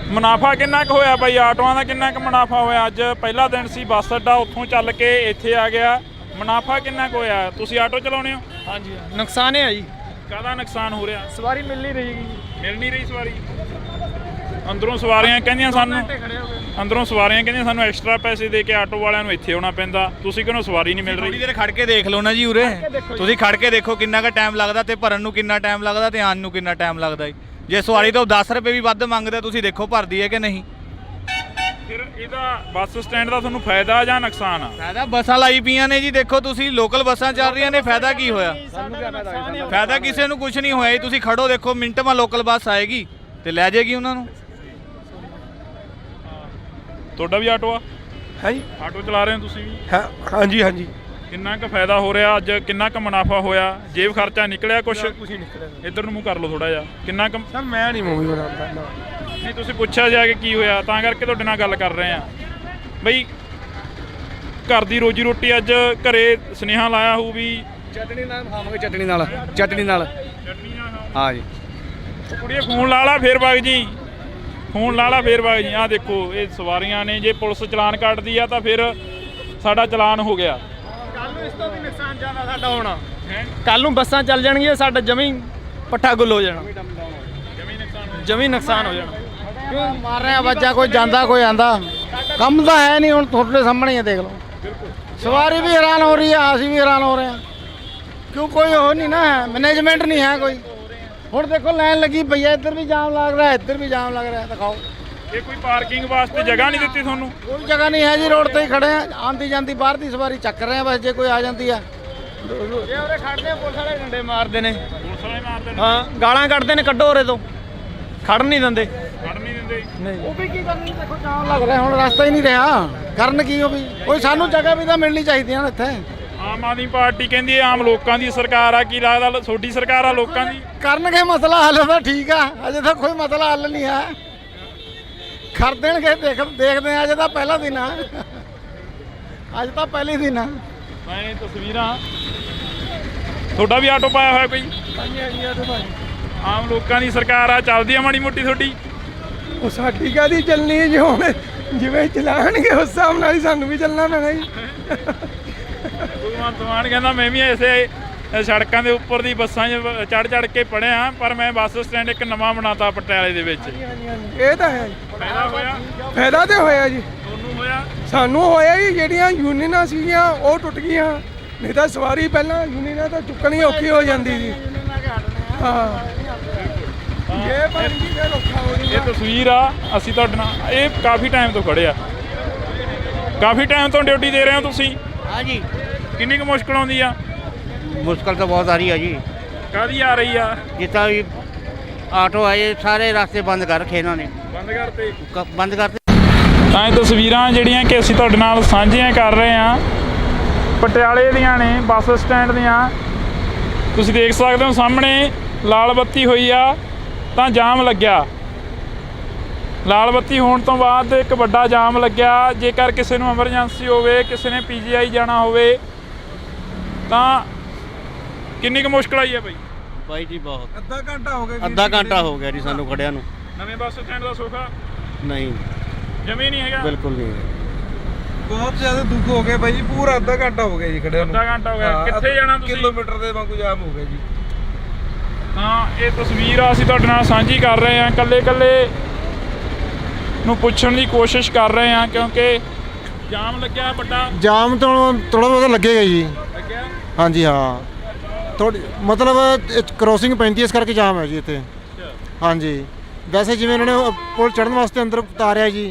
ਮੁਨਾਫਾ ਕਿੰਨਾ ਕੁ ਹੋਇਆ ਬਾਈ? ਆਟੋਆਂ ਦਾ ਕਿੰਨਾ ਕੁ ਮੁਨਾਫਾ ਹੋਇਆ? ਅੱਜ ਪਹਿਲਾ ਦਿਨ ਸੀ, ਬੱਸ ਅੱਡਾ ਉੱਥੋਂ ਚੱਲ ਕੇ ਇੱਥੇ ਆ ਗਿਆ, ਮੁਨਾਫਾ ਕਿੰਨਾ ਕੁ ਹੋਇਆ? ਤੁਸੀਂ ਆਟੋ ਚਲਾਉਂਦੇ ਹੋ? ਹਾਂਜੀ। ਨੁਕਸਾਨ ਹੈ ਜੀ। ਕਾਹਦਾ ਨੁਕਸਾਨ ਹੋ ਰਿਹਾ? ਸਵਾਰੀ ਮਿਲ ਨਹੀਂ ਰਹੀ ਜੀ। ਮਿਲ ਨਹੀਂ ਰਹੀ ਸਵਾਰੀ? ਅੰਦਰੋਂ ਸਵਾਰੀਆਂ ਕਹਿੰਦੀਆਂ ਸਾਨੂੰ ਐਕਸਟਰਾ ਪੈਸੇ ਦੇ ਕੇ ਆਟੋ ਵਾਲਿਆਂ ਨੂੰ ਇੱਥੇ ਆਉਣਾ ਪੈਂਦਾ, ਤੁਸੀਂ ਕਹਿੰਦੇ ਸਵਾਰੀ ਨਹੀਂ ਮਿਲ ਰਹੀ। ਥੋੜੀ ਦੇਰ ਖੜ ਕੇ ਦੇਖ ਲਓ ਨਾ ਜੀ, ਉਰੇ ਤੁਸੀਂ ਖੜ ਕੇ ਦੇਖੋ ਕਿੰਨਾ ਕੁ ਟਾਈਮ ਲੱਗਦਾ, ਤੇ ਭਰਨ ਨੂੰ ਕਿੰਨਾ ਟਾਈਮ ਲੱਗਦਾ, ਤੇ ਆਉਣ ਨੂੰ ਕਿੰਨਾ ਟਾਈਮ ਲੱਗਦਾ ਜੀ। ਜੇ ਸਵਾਰੀ ਤੋਂ 10 ਰੁਪਏ ਵੀ ਵੱਧ ਮੰਗਦੇ, ਤੁਸੀਂ ਦੇਖੋ ਭਰਦੀ ਹੈ ਕਿ ਨਹੀਂ। ਫਿਰ ਇਹਦਾ ਬੱਸ ਸਟੈਂਡ ਦਾ ਤੁਹਾਨੂੰ ਫਾਇਦਾ ਜਾਂ ਨੁਕਸਾਨ ਆ? ਫਾਇਦਾ ਬੱਸਾਂ ਲਾਈ ਪਈਆਂ ਨੇ ਜੀ, ਦੇਖੋ ਤੁਸੀਂ ਲੋਕਲ ਬੱਸਾਂ ਚੱਲ ਰਹੀਆਂ ਨੇ, ਫਾਇਦਾ ਕੀ ਹੋਇਆ? ਫਾਇਦਾ ਕਿਸੇ ਨੂੰ ਕੁਝ ਨਹੀਂ ਹੋਇਆ ਜੀ। ਤੁਸੀਂ ਖੜੋ ਦੇਖੋ, ਮਿੰਟ ਮਾ ਲੋਕਲ ਬੱਸ ਆਏਗੀ ਤੇ ਲੈ ਜਾਏਗੀ ਉਹਨਾਂ ਨੂੰ। ਤੁਹਾਡਾ ਵੀ ਆਟੋ ਆ? ਹੈ ਜੀ। ਆਟੋ ਚਲਾ ਰਹੇ ਹੋ ਤੁਸੀਂ ਵੀ? ਹਾਂਜੀ ਹਾਂਜੀ। ਕਿੰਨਾ ਕੁ ਫਾਇਦਾ ਹੋ ਰਿਹਾ ਅੱਜ? ਕਿੰਨਾ ਕੁ ਮੁਨਾਫਾ ਹੋਇਆ? ਜੇਬ ਖਰਚਾ ਨਿਕਲਿਆ ਕੁਛ? ਕੁਝ ਨਹੀਂ ਨਿਕਲਿਆ। ਇੱਧਰ ਨੂੰ ਮੂੰਹ ਕਰ ਲਓ ਥੋੜਾ ਜਿਹਾ। ਕਿੰਨਾ ਕੁ? ਸਰ ਮੈਂ ਨਹੀਂ ਮੂੰਹ ਬਣਾਉਂਦਾ। ਨਹੀਂ, ਤੁਸੀਂ ਪੁੱਛਿਆ ਜਾ ਕੇ ਕੀ ਹੋਇਆ, ਤਾਂ ਕਰਕੇ ਤੁਹਾਡੇ ਨਾਲ ਗੱਲ ਕਰ ਰਹੇ ਆ ਬਈ। ਘਰ ਦੀ ਰੋਜੀ ਰੋਟੀ ਅੱਜ ਘਰੇ ਸੁਨੇਹਾ ਲਾਇਆ ਹੋਊ ਵੀ ਚਟਣੀ ਨਾਲ ਖਾਵਾਂਗੇ, ਚਟਣੀ ਨਾਲ ਹਾਂ ਜੀ। ਕੁੜੀਏ ਫੋਨ ਲਾ ਲਾ ਫੇਰ ਵਗ ਜੀ, ਫੋਨ ਲਾ ਲਾ ਫੇਰ ਵਗ ਜੀ। ਆਹ ਦੇਖੋ ਇਹ ਸਵਾਰੀਆਂ ਨੇ, ਜੇ ਪੁਲਿਸ ਚਲਾਨ ਕੱਟਦੀ ਆ ਤਾਂ ਫਿਰ ਸਾਡਾ ਚਲਾਨ ਹੋ ਗਿਆ। ਇਸ ਤੋਂ ਵੀ ਨੁਕਸਾਨ ਜ਼ਿਆਦਾ ਸਾਡਾ ਹੋਣਾ। ਕੱਲ ਨੂੰ ਬੱਸਾਂ ਚੱਲ ਜਾਣਗੀਆਂ, ਸਾਡਾ ਜਮੀ ਪੱਠਾ ਗੁੱਲ ਹੋ ਜਾਣਾ, ਜਮੀ ਨੁਕਸਾਨ ਹੋ ਜਾਣਾ। ਕਿਉਂ ਮਾਰ ਰਹੇ ਆ ਬੱਚਾ, ਕੋਈ ਜਾਂਦਾ ਕੋਈ ਆਂਦਾ, ਕੰਮ ਤਾਂ ਹੈ ਨਹੀਂ। ਹੁਣ ਤੁਹਾਡੇ ਸਾਹਮਣੇ ਹੀ ਦੇਖ ਲਓ, ਸਵਾਰੀ ਵੀ ਹੈਰਾਨ ਹੋ ਰਹੀ ਆ, ਅਸੀਂ ਵੀ ਹੈਰਾਨ ਹੋ ਰਹੇ ਹਾਂ। ਕਿਉਂ ਕੋਈ ਉਹ ਨਹੀਂ ਨਾ, ਮੈਨੇਜਮੈਂਟ ਨਹੀਂ ਹੈ ਕੋਈ। ਹੁਣ ਦੇਖੋ ਲਾਈਨ ਲੱਗੀ ਪਈ ਹੈ, ਇੱਧਰ ਵੀ ਜਾਮ ਲੱਗ ਰਿਹਾ, ਇੱਧਰ ਵੀ ਜਾਮ ਲੱਗ ਰਿਹਾ। ਦਿਖਾਓ, ਇਹ ਕੋਈ ਪਾਰਕਿੰਗ ਵਾਸਤੇ ਜਗ੍ਹਾ ਨਹੀਂ ਦਿੱਤੀ ਤੁਹਾਨੂੰ? ਕੋਈ ਜਗ੍ਹਾ ਨਹੀਂ ਹੈ ਜੀ, ਰੋਡ ਤੇ ਹੀ ਖੜੇ ਆ। ਆਂਦੀ ਜਾਂਦੀ ਬਾਹਰ ਦੀ ਸਵਾਰੀ ਚੱਕ ਰਹੇ ਆ, ਬਸ ਜੇ ਕੋਈ ਆ ਜਾਂਦੀ ਆ। ਜੇ ਉਰੇ ਖੜਦੇ ਆ, ਪੁਲਿਸ ਵਾਲੇ ਡੰਡੇ ਮਾਰਦੇ ਨੇ, ਪੁਲਿਸ ਵਾਲੇ ਮਾਰਦੇ ਨੇ, ਹਾਂ ਗਾਲਾਂ ਕੱਢਦੇ ਨੇ, ਕੱਢੋ ਉਰੇ ਤੋਂ, ਖੜਨ ਨਹੀਂ ਦਿੰਦੇ, ਨਹੀਂ। ਉਹ ਵੀ ਕੀ ਕਰਨੀ, ਦੇਖੋ ਜਾਮ ਲੱਗ ਰਿਹਾ, ਹੁਣ ਰਸਤਾ ਹੀ ਨਹੀਂ ਰਿਹਾ, ਕਰਨ ਕੀ? ਉਹ ਵੀ ਕੋਈ ਸਾਨੂੰ ਜਗ੍ਹਾ ਵੀ ਤਾਂ ਮਿਲਣੀ ਚਾਹੀਦੀ ਹੈ ਨਾ ਇੱਥੇ। ਆਮ ਆਦਮੀ ਪਾਰਟੀ ਕਹਿੰਦੀ ਹੈ ਆਮ ਲੋਕਾਂ ਦੀ ਸਰਕਾਰ ਆ, ਕੀ ਲੱਗਦਾ ਤੁਹਾਡੀ ਸਰਕਾਰ ਆ ਲੋਕਾਂ ਦੀ? ਕਰਨਗੇ ਮਸਲਾ ਹੱਲ ਤਾਂ ਠੀਕ ਆ, ਅਜੇ ਤਾਂ ਕੋਈ ਮਸਲਾ ਹੱਲ ਨਹੀਂ ਹੈ। ਕਰ ਦੇਣਗੇ, ਦੇਖਦੇ ਆ। ਅਜੇ ਤਾਂ ਪਹਿਲਾ ਦਿਨ ਆ, ਅੱਜ ਤਾਂ ਪਹਿਲੀ ਦਿਨ ਆ। ਮੈਂ ਤਸਵੀਰਾਂ, ਤੁਹਾਡਾ ਵੀ ਆਟੋ ਪਾਇਆ ਹੋਇਆ ਕੋਈ? ਆਮ ਲੋਕਾਂ ਦੀ ਸਰਕਾਰ ਆ, ਚੱਲਦੀ ਆ ਮਾੜੀ ਮੋਟੀ ਤੁਹਾਡੀ? ਉਹ ਸਾਡੀ ਕਾਹਦੀ ਚੱਲਣੀ ਹੈ ਜੀ, ਹੁਣ ਜਿਵੇਂ ਚਲਾਉਣਗੇ ਉਸ ਹਿਸਾਬ ਨਾਲ ਹੀ ਸਾਨੂੰ ਵੀ ਚੱਲਣਾ ਪੈਣਾ ਜੀ। ਭਗਵੰਤ ਮਾਨ ਕਹਿੰਦਾ ਮੈਂ ਵੀ ਐਸੇ ਸੜਕਾਂ ਦੇ ਉੱਪਰ ਦੀ ਬੱਸਾਂ 'ਚ ਚੜ੍ਹ ਕੇ ਪੜ੍ਹਿਆ, ਪਰ ਮੈਂ ਬੱਸ ਸਟੈਂਡ ਇੱਕ ਨਵਾਂ ਬਣਾਤਾ ਪਟਿਆਲੇ ਦੇ ਵਿੱਚ। ਇਹ ਤਾਂ ਹੈ, ਫਾਇਦਾ ਹੋਇਆ? ਫਾਇਦਾ ਤੇ ਹੋਇਆ ਜੀ, ਤੁਹਾਨੂੰ ਹੋਇਆ? ਸਾਨੂੰ ਹੋਇਆ ਜੀ। ਜਿਹੜੀਆਂ ਯੂਨੀਅਨਾਂ ਸੀਗੀਆਂ ਉਹ ਟੁੱਟ ਗਈਆਂ, ਨਹੀਂ ਤਾਂ ਸਵਾਰੀ ਪਹਿਲਾਂ ਯੂਨੀਅਨਾਂ ਤਾਂ ਚੁੱਕਣੀ ਔਖੀ ਹੋ ਜਾਂਦੀ ਸੀ। ਹਾਂ, ਇਹ ਬਣ ਗਈ ਫਿਰ ਔਖਾ ਹੋ ਜਾਂਦਾ। ਇਹ ਤਸਵੀਰ ਆ, ਅਸੀਂ ਤੁਹਾਡੇ ਨਾਲ ਇਹ ਕਾਫੀ ਟਾਈਮ ਤੋਂ ਖੜੇ ਆ, ਕਾਫੀ ਟਾਈਮ ਤੋਂ ਡਿਊਟੀ ਦੇ ਰਹੇ ਹੋ ਤੁਸੀਂ? हाँ जी। ਕਿੰਨੀ ਕੁ ਮੁਸ਼ਕਲ ਆਉਂਦੀ ਆ? मुश्किल तो बहुत आ रही है जी। ਕਾਹਦੀ ਆ ਰਹੀ ਆ? जितना भी ऑटो आए सारे रास्ते बंद कर रखे इन्होंने, ਬੰਦ ਕਰਤੇ? बंद करते। ਤਾਂ ਇਹ ਤਸਵੀਰਾਂ ਜਿਹੜੀਆਂ ਕਿ ਅਸੀਂ ਤੁਹਾਡੇ ਨਾਲ ਸਾਂਝੀਆਂ ਕਰ ਰਹੇ ਹਾਂ ਪਟਿਆਲੇ ਦੀਆਂ ਨੇ, ਬੱਸ ਸਟੈਂਡ ਦੀਆਂ। ਤੁਸੀਂ ਦੇਖ ਸਕਦੇ ਹੋ ਸਾਹਮਣੇ ਲਾਲ ਬੱਤੀ ਹੋਈ ਆ ਤਾਂ ਜਾਮ ਲੱਗਿਆ। ਲਾਲ ਬੱਤੀ ਹੋਣ ਤੋਂ ਬਾਅਦ ਇੱਕ ਵੱਡਾ ਜਾਮ ਲੱਗਿਆ। ਜੇਕਰ ਕਿਸੇ ਨੂੰ ਐਮਰਜੈਂਸੀ ਹੋਵੇ, ਕਿਸੇ ਨੇ ਪੀਜੀਆਈ ਜਾਣਾ ਹੋਵੇ ਤਾਂ ਕਿੰਨੀ ਕੁ ਮੁਸ਼ਕਲ ਆਈ ਹੈ ਬਾਈ? ਬਾਈ ਜੀ ਬਹੁਤ, ਅੱਧਾ ਘੰਟਾ ਹੋ ਗਿਆ ਜੀ, ਅੱਧਾ ਘੰਟਾ ਹੋ ਗਿਆ ਜੀ ਸਾਨੂੰ ਖੜਿਆਂ ਨੂੰ। ਨਵੇਂ ਬੱਸ ਸਟੈਂਡ ਦਾ ਸੌਖਾ ਨਹੀਂ, ਜਮੀ ਨਹੀਂ ਹੈਗਾ, ਬਿਲਕੁਲ ਨਹੀਂ। ਬਹੁਤ ਜ਼ਿਆਦਾ ਦੁੱਖ ਹੋ ਗਿਆ ਬਾਈ ਜੀ, ਪੂਰਾ ਅੱਧਾ ਘੰਟਾ ਹੋ ਗਿਆ ਜੀ ਖੜਿਆਂ ਨੂੰ। ਅੱਧਾ ਘੰਟਾ ਹੋ ਗਿਆ। ਕਿੱਥੇ ਜਾਣਾ ਤੁਸੀਂ? ਕਿਲੋਮੀਟਰ ਦੇ ਵਾਂਗੂ ਜਾਮ ਹੋ ਗਿਆ ਜੀ। ਤਾਂ ਇਹ ਤਸਵੀਰ ਆ ਅਸੀਂ ਤੁਹਾਡੇ ਨਾਲ ਸਾਂਝੀ ਕਰ ਰਹੇ ਹਾਂ, ਕੱਲੇ ਨੂੰ ਪੁੱਛਣ ਦੀ ਕੋਸ਼ਿਸ਼ ਕਰ ਰਹੇ ਹਾਂ ਕਿਉਂਕਿ ਜਾਮ ਲੱਗਿਆ ਵੱਡਾ। ਜਾਮ ਤਾਂ ਥੋੜਾ ਬਹੁਤਾ ਲੱਗੇਗਾ ਜੀ। ਲੱਗਿਆ? ਹਾਂਜੀ ਹਾਂ, ਥੋੜੀ ਮਤਲਬ ਕ੍ਰੋਸਿੰਗ ਪੈਂਦੀ, ਇਸ ਕਰਕੇ ਜਾਮ ਹੈ ਜੀ ਇੱਥੇ। ਹਾਂਜੀ, ਵੈਸੇ ਜਿਵੇਂ ਇਹਨਾਂ ਨੇ ਪੁਲ ਚੜ੍ਹਨ ਵਾਸਤੇ ਅੰਦਰ ਉਤਾਰਿਆ ਜੀ,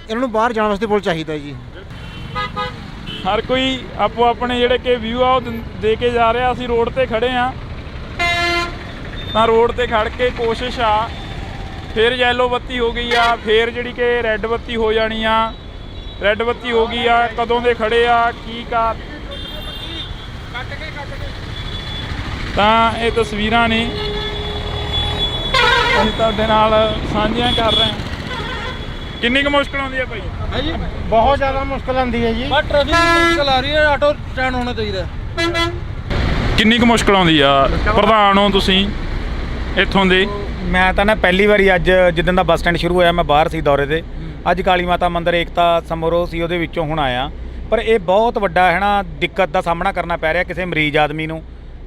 ਇਹਨਾਂ ਨੂੰ ਬਾਹਰ ਜਾਣ ਵਾਸਤੇ ਪੁਲ ਚਾਹੀਦਾ ਜੀ। ਹਰ ਕੋਈ ਆਪੋ ਆਪਣੇ ਜਿਹੜੇ ਕਿ ਵਿਊ ਆ ਉਹ ਦੇ ਕੇ ਜਾ ਰਿਹਾ। ਅਸੀਂ ਰੋਡ ਤੇ ਖੜੇ ਆ ਤਾਂ ਰੋਡ ਤੇ ਖੜ ਕੇ ਕੋਸ਼ਿਸ਼ ਆ, ਫਿਰ ਯੈਲੋ ਬੱਤੀ ਹੋ ਗਈ ਆ, ਫਿਰ ਜਿਹੜੀ ਕਿ ਰੈੱਡ ਬੱਤੀ ਹੋ ਜਾਣੀ ਆ। ਰੈੱਡ ਬੱਤੀ ਹੋ ਗਈ ਆ, ਕਦੋਂ ਦੇ ਖੜੇ ਆ, ਕੀ ਕਰ। ਤਾਂ ਇਹ ਤਸਵੀਰਾਂ ਨੇ ਅਸੀਂ ਤੁਹਾਡੇ ਨਾਲ ਸਾਂਝੀਆਂ ਕਰ ਰਹੇ ਹਾਂ। ਕਿੰਨੀ ਕੁ ਮੁਸ਼ਕਲ ਆਉਂਦੀ ਹੈ ਭਾਈ? ਹੈ ਜੀ, ਬਹੁਤ ਜ਼ਿਆਦਾ ਮੁਸ਼ਕਲ ਆਉਂਦੀ ਹੈ ਜੀ। ਬਸ ਟ੍ਰੈਫਿਕ ਮੁਸ਼ਕਲ ਆ ਰਹੀ ਹੈ, ਆਟੋ ਸਟੈਂਡ ਹੋਣਾ ਚਾਹੀਦਾ। ਕਿੰਨੀ ਕੁ ਮੁਸ਼ਕਲ ਆਉਂਦੀ ਆ? ਪ੍ਰਧਾਨ ਹੋ ਤੁਸੀਂ ਇੱਥੋਂ ਦੇ? ਮੈਂ ਤਾਂ ਨਾ ਪਹਿਲੀ ਵਾਰੀ ਅੱਜ ਜਿੱਦਣ ਦਾ ਬੱਸ ਸਟੈਂਡ ਸ਼ੁਰੂ ਹੋਇਆ ਮੈਂ ਬਾਹਰ ਸੀ ਦੌਰੇ ਤੇ। ਅੱਜ ਕਾਲੀ ਮਾਤਾ ਮੰਦਿਰ ਏਕਤਾ ਸਮਾਰੋਹ ਸੀ, ਉਹਦੇ ਵਿੱਚੋਂ ਹੁਣ ਆਇਆ। ਪਰ ਇਹ ਬਹੁਤ ਵੱਡਾ ਹੈ ਨਾ ਦਿੱਕਤ ਦਾ ਸਾਹਮਣਾ ਕਰਨਾ ਪੈ ਰਿਹਾ। ਕਿਸੇ ਮਰੀਜ਼ ਆਦਮੀ ਨੂੰ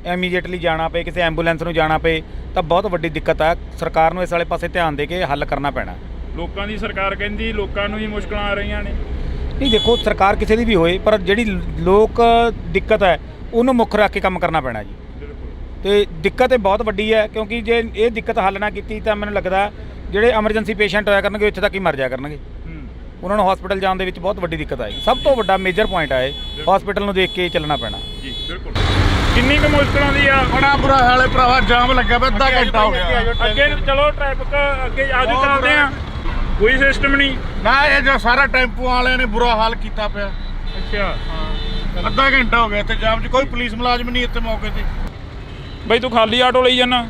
ਇਮੀਡੀਏਟਲੀ ਜਾਣਾ ਪਏ, ਕਿਸੇ ਐਂਬੂਲੈਂਸ ਨੂੰ ਜਾਣਾ ਪਏ ਤਾਂ ਬਹੁਤ ਵੱਡੀ ਦਿੱਕਤ ਆ। ਸਰਕਾਰ ਨੂੰ ਇਸ ਵਾਲੇ ਪਾਸੇ ਧਿਆਨ ਦੇ ਕੇ ਹੱਲ ਕਰਨਾ ਪੈਣਾ। ਲੋਕਾਂ ਦੀ ਸਰਕਾਰ ਕਹਿੰਦੀ ਲੋਕਾਂ ਨੂੰ ਹੀ ਮੁਸ਼ਕਲਾਂ ਆ ਰਹੀਆਂ ਨੇ। ਨਹੀਂ ਦੇਖੋ, ਸਰਕਾਰ ਕਿਸੇ ਦੀ ਵੀ ਹੋਏ ਪਰ ਜਿਹੜੀ ਲੋਕ ਦਿੱਕਤ ਹੈ ਉਹਨੂੰ ਮੁੱਖ ਰੱਖ ਕੇ ਕੰਮ ਕਰਨਾ ਪੈਣਾ ਜੀ। ਤੇ ਦਿੱਕਤ ਇਹ ਬਹੁਤ ਵੱਡੀ ਹੈ ਕਿਉਂਕਿ ਜੇ ਇਹ ਦਿੱਕਤ ਹੱਲ ਨਾ ਕੀਤੀ ਤਾਂ ਮੈਨੂੰ ਲੱਗਦਾ ਜਿਹੜੇ ਐਮਰਜੈਂਸੀ ਪੇਸ਼ੈਂਟ ਹੋਇਆ ਕਰਨਗੇ ਇੱਥੇ ਤੱਕ ਹੀ ਮਰ ਜਾਇਆ ਕਰਨਗੇ। ਉਹਨਾਂ ਨੂੰ ਹਸਪੀਟਲ ਜਾਣ ਦੇ ਵਿੱਚ ਬਹੁਤ ਵੱਡੀ ਦਿੱਕਤ ਆਏਗੀ। ਸਭ ਤੋਂ ਵੱਡਾ ਮੇਜਰ ਪੁਆਇੰਟ ਆ ਇਹ, ਹਸਪੀਟਲ ਨੂੰ ਦੇਖ ਕੇ ਚੱਲਣਾ ਪੈਣਾ ਜੀ। ਬਿਲਕੁਲ। ਕਿੰਨੀ ਕੁ ਮੁਸ਼ਕਲ ਆਉਂਦੀ ਆ? ਬੜਾ ਬੁਰਾ ਹਾਲ ਹੈ ਭਰਾਵਾ, ਜਾਮ ਲੱਗਿਆ ਪਿਆ, ਅੱਧਾ ਘੰਟਾ ਹੋ ਗਿਆ। ਅੱਗੇ ਚਲੋ, ਟ੍ਰੈਫਿਕ ਅੱਗੇ ਆਜੂ ਚੱਲਦੇ ਆ। ਕੋਈ ਸਿਸਟਮ ਨਹੀਂ ਨਾ, ਇਹ ਜੋ ਸਾਰਾ ਟੈਂਪੂ ਵਾਲਿਆਂ ਨੇ ਬੁਰਾ ਹਾਲ ਕੀਤਾ ਪਿਆ। ਅੱਛਾ, ਹਾਂ। ਅੱਧਾ ਘੰਟਾ ਹੋ ਗਿਆ ਇੱਥੇ ਜਾਮ 'ਚ, ਕੋਈ ਪੁਲਿਸ ਮੁਲਾਜ਼ਮ ਨਹੀਂ ਇੱਥੇ ਮੌਕੇ ਤੇ। ਬਈ ਤੂੰ ਖਾਲੀ ਆਟੋ ਲਈ ਜਾਣਾ?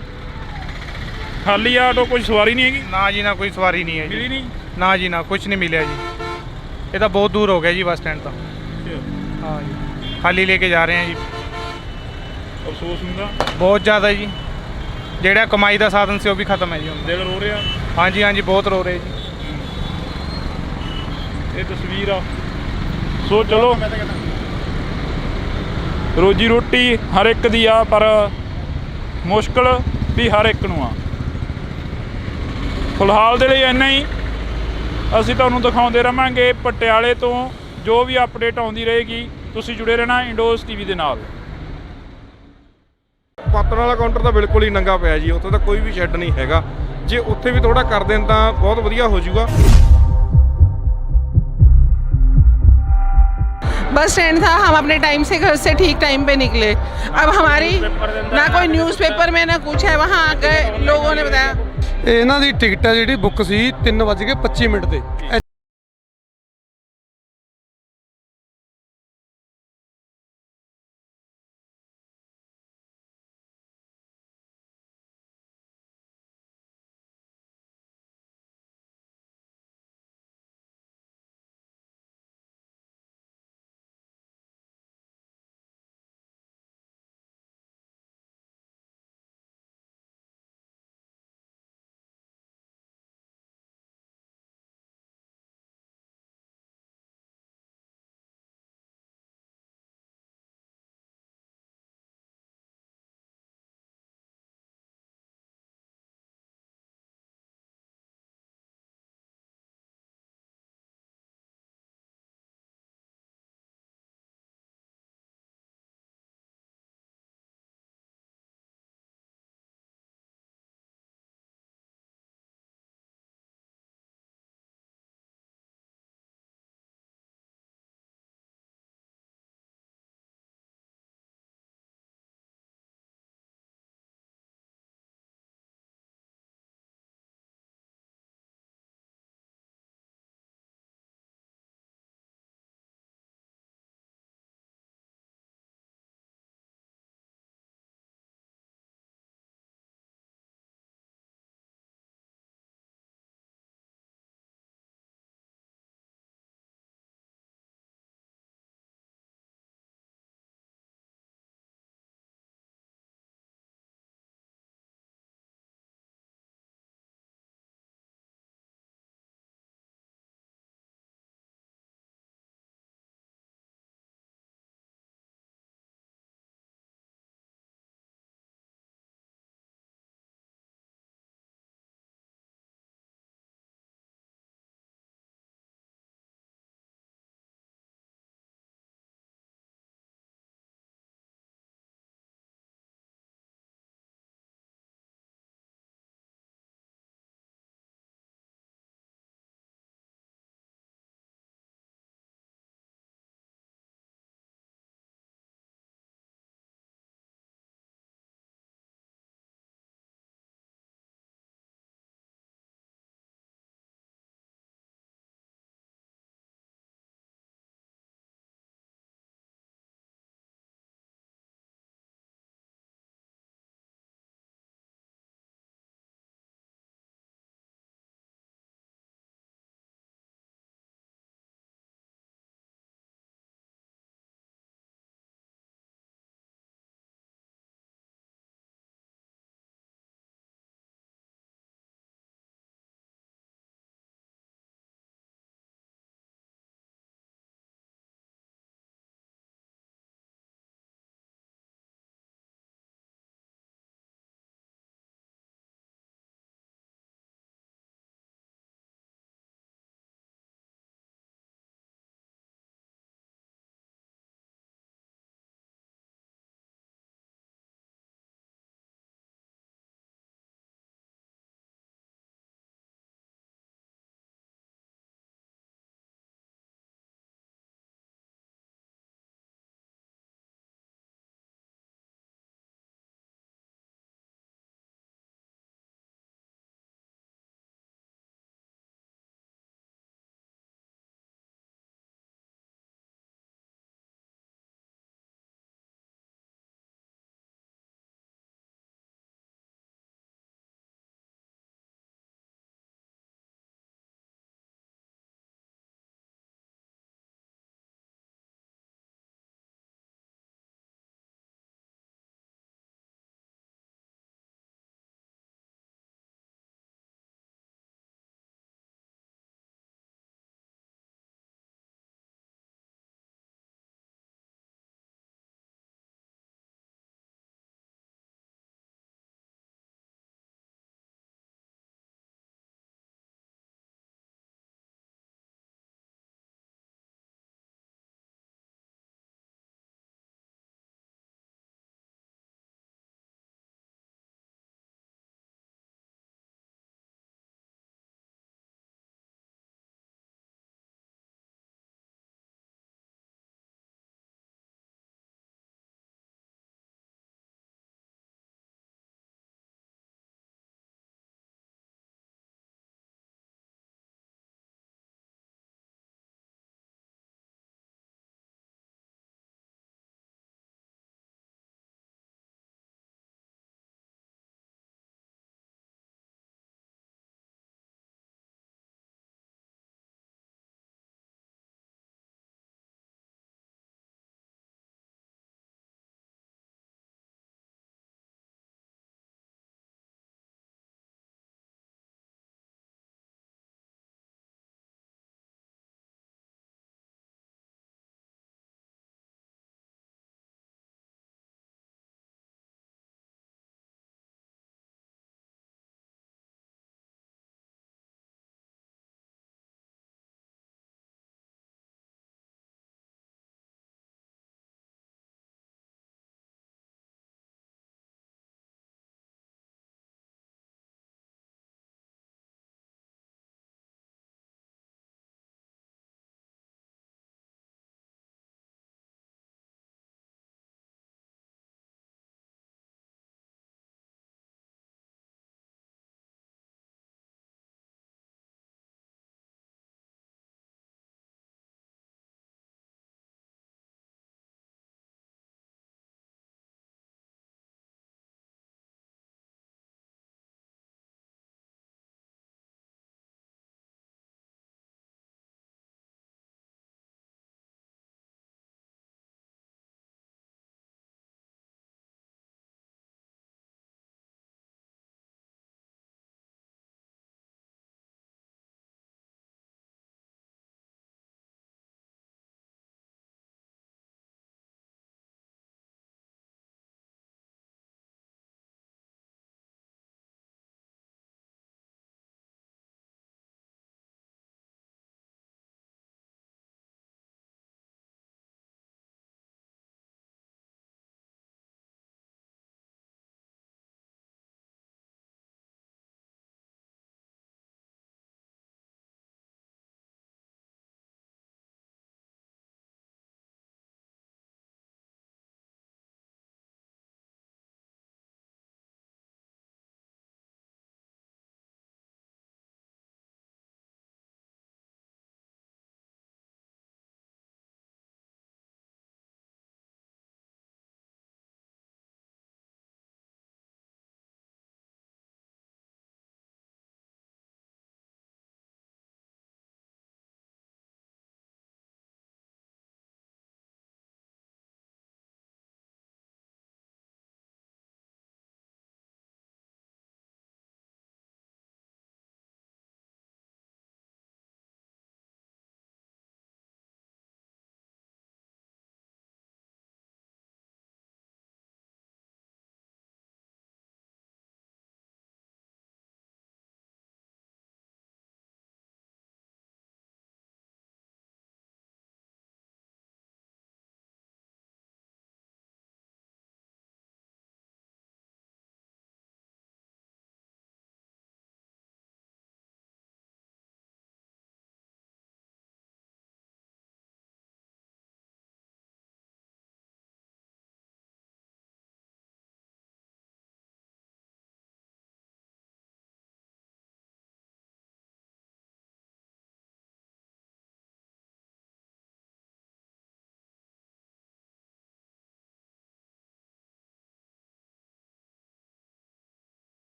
ਖਾਲੀ ਆਟੋ, ਕੋਈ ਸਵਾਰੀ ਨਹੀਂ ਹੈਗੀ? ਨਾ ਜੀ ਨਾ, ਕੋਈ ਸਵਾਰੀ ਨਹੀਂ ਹੈ ਮਿਲੀ ਜੀ। ਨਹੀਂ? ਨਾ ਜੀ ਨਾ, ਕੁਝ ਨਹੀਂ ਮਿਲਿਆ ਜੀ। ਇਹ ਤਾਂ ਬਹੁਤ ਦੂਰ ਹੋ ਗਿਆ ਜੀ ਬੱਸ ਸਟੈਂਡ ਤਾਂ। ਹਾਂ ਜੀ, ਖਾਲੀ ਲੈ ਕੇ ਜਾ ਰਹੇ ਹਾਂ ਜੀ। ਅਫਸੋਸ ਹੁੰਦਾ ਬਹੁਤ ਜ਼ਿਆਦਾ ਜੀ। ਜਿਹੜਾ ਕਮਾਈ ਦਾ ਸਾਧਨ ਸੀ ਉਹ ਵੀ ਖਤਮ ਹੈ ਜੀ ਹੁਣ। ਦਿਲ ਰੋ ਰਿਹਾ? ਹਾਂਜੀ ਹਾਂਜੀ, ਬਹੁਤ ਰੋ ਰਹੇ ਜੀ। ਇਹ ਤਸਵੀਰ ਆ। ਸੋ ਚਲੋ, ਰੋਜੀ ਰੋਟੀ ਹਰ ਇੱਕ ਦੀ ਆ, ਪਰ ਮੁਸ਼ਕਲ ਵੀ ਹਰ ਇੱਕ ਨੂੰ ਆ। ਫਿਲਹਾਲ ਦੇ ਲਈ ਇੰਨਾ ਹੀ। ਅਸੀਂ ਤੁਹਾਨੂੰ ਦਿਖਾਉਂਦੇ ਰਵਾਂਗੇ ਪਟਿਆਲੇ ਤੋਂ ਜੋ ਵੀ ਅਪਡੇਟ ਆਉਂਦੀ ਰਹੇਗੀ। ਤੁਸੀਂ ਜੁੜੇ ਰਹਿਣਾ ਇੰਡੋਜ਼ ਟੀਵੀ ਦੇ ਨਾਲ। ਪਾਤਰ ਵਾਲਾ ਕਾਊਂਟਰ ਤਾਂ ਬਿਲਕੁਲ ਹੀ ਨੰਗਾ ਪਿਆ ਜੀ, ਉੱਥੇ ਤਾਂ ਕੋਈ ਵੀ ਸ਼ੈੱਡ ਨਹੀਂ ਹੈਗਾ। ਜੇ ਉੱਥੇ ਵੀ ਥੋੜਾ ਕਰ ਦੇਣ ਤਾਂ ਬਹੁਤ ਵਧੀਆ ਹੋ ਜਾਊਗਾ। बस स्टैंड था, हम अपने टाइम से घर से ठीक टाइम पे निकले। अब हमारी ना कोई न्यूज़पेपर में ना कुछ है, वहाँ गए लोगों ने बताया ਇਹਨਾਂ ਦੀ ਟਿਕਟ ਹੈ ਜਿਹੜੀ ਬੁੱਕ ਸੀ 3:25 ਤੇ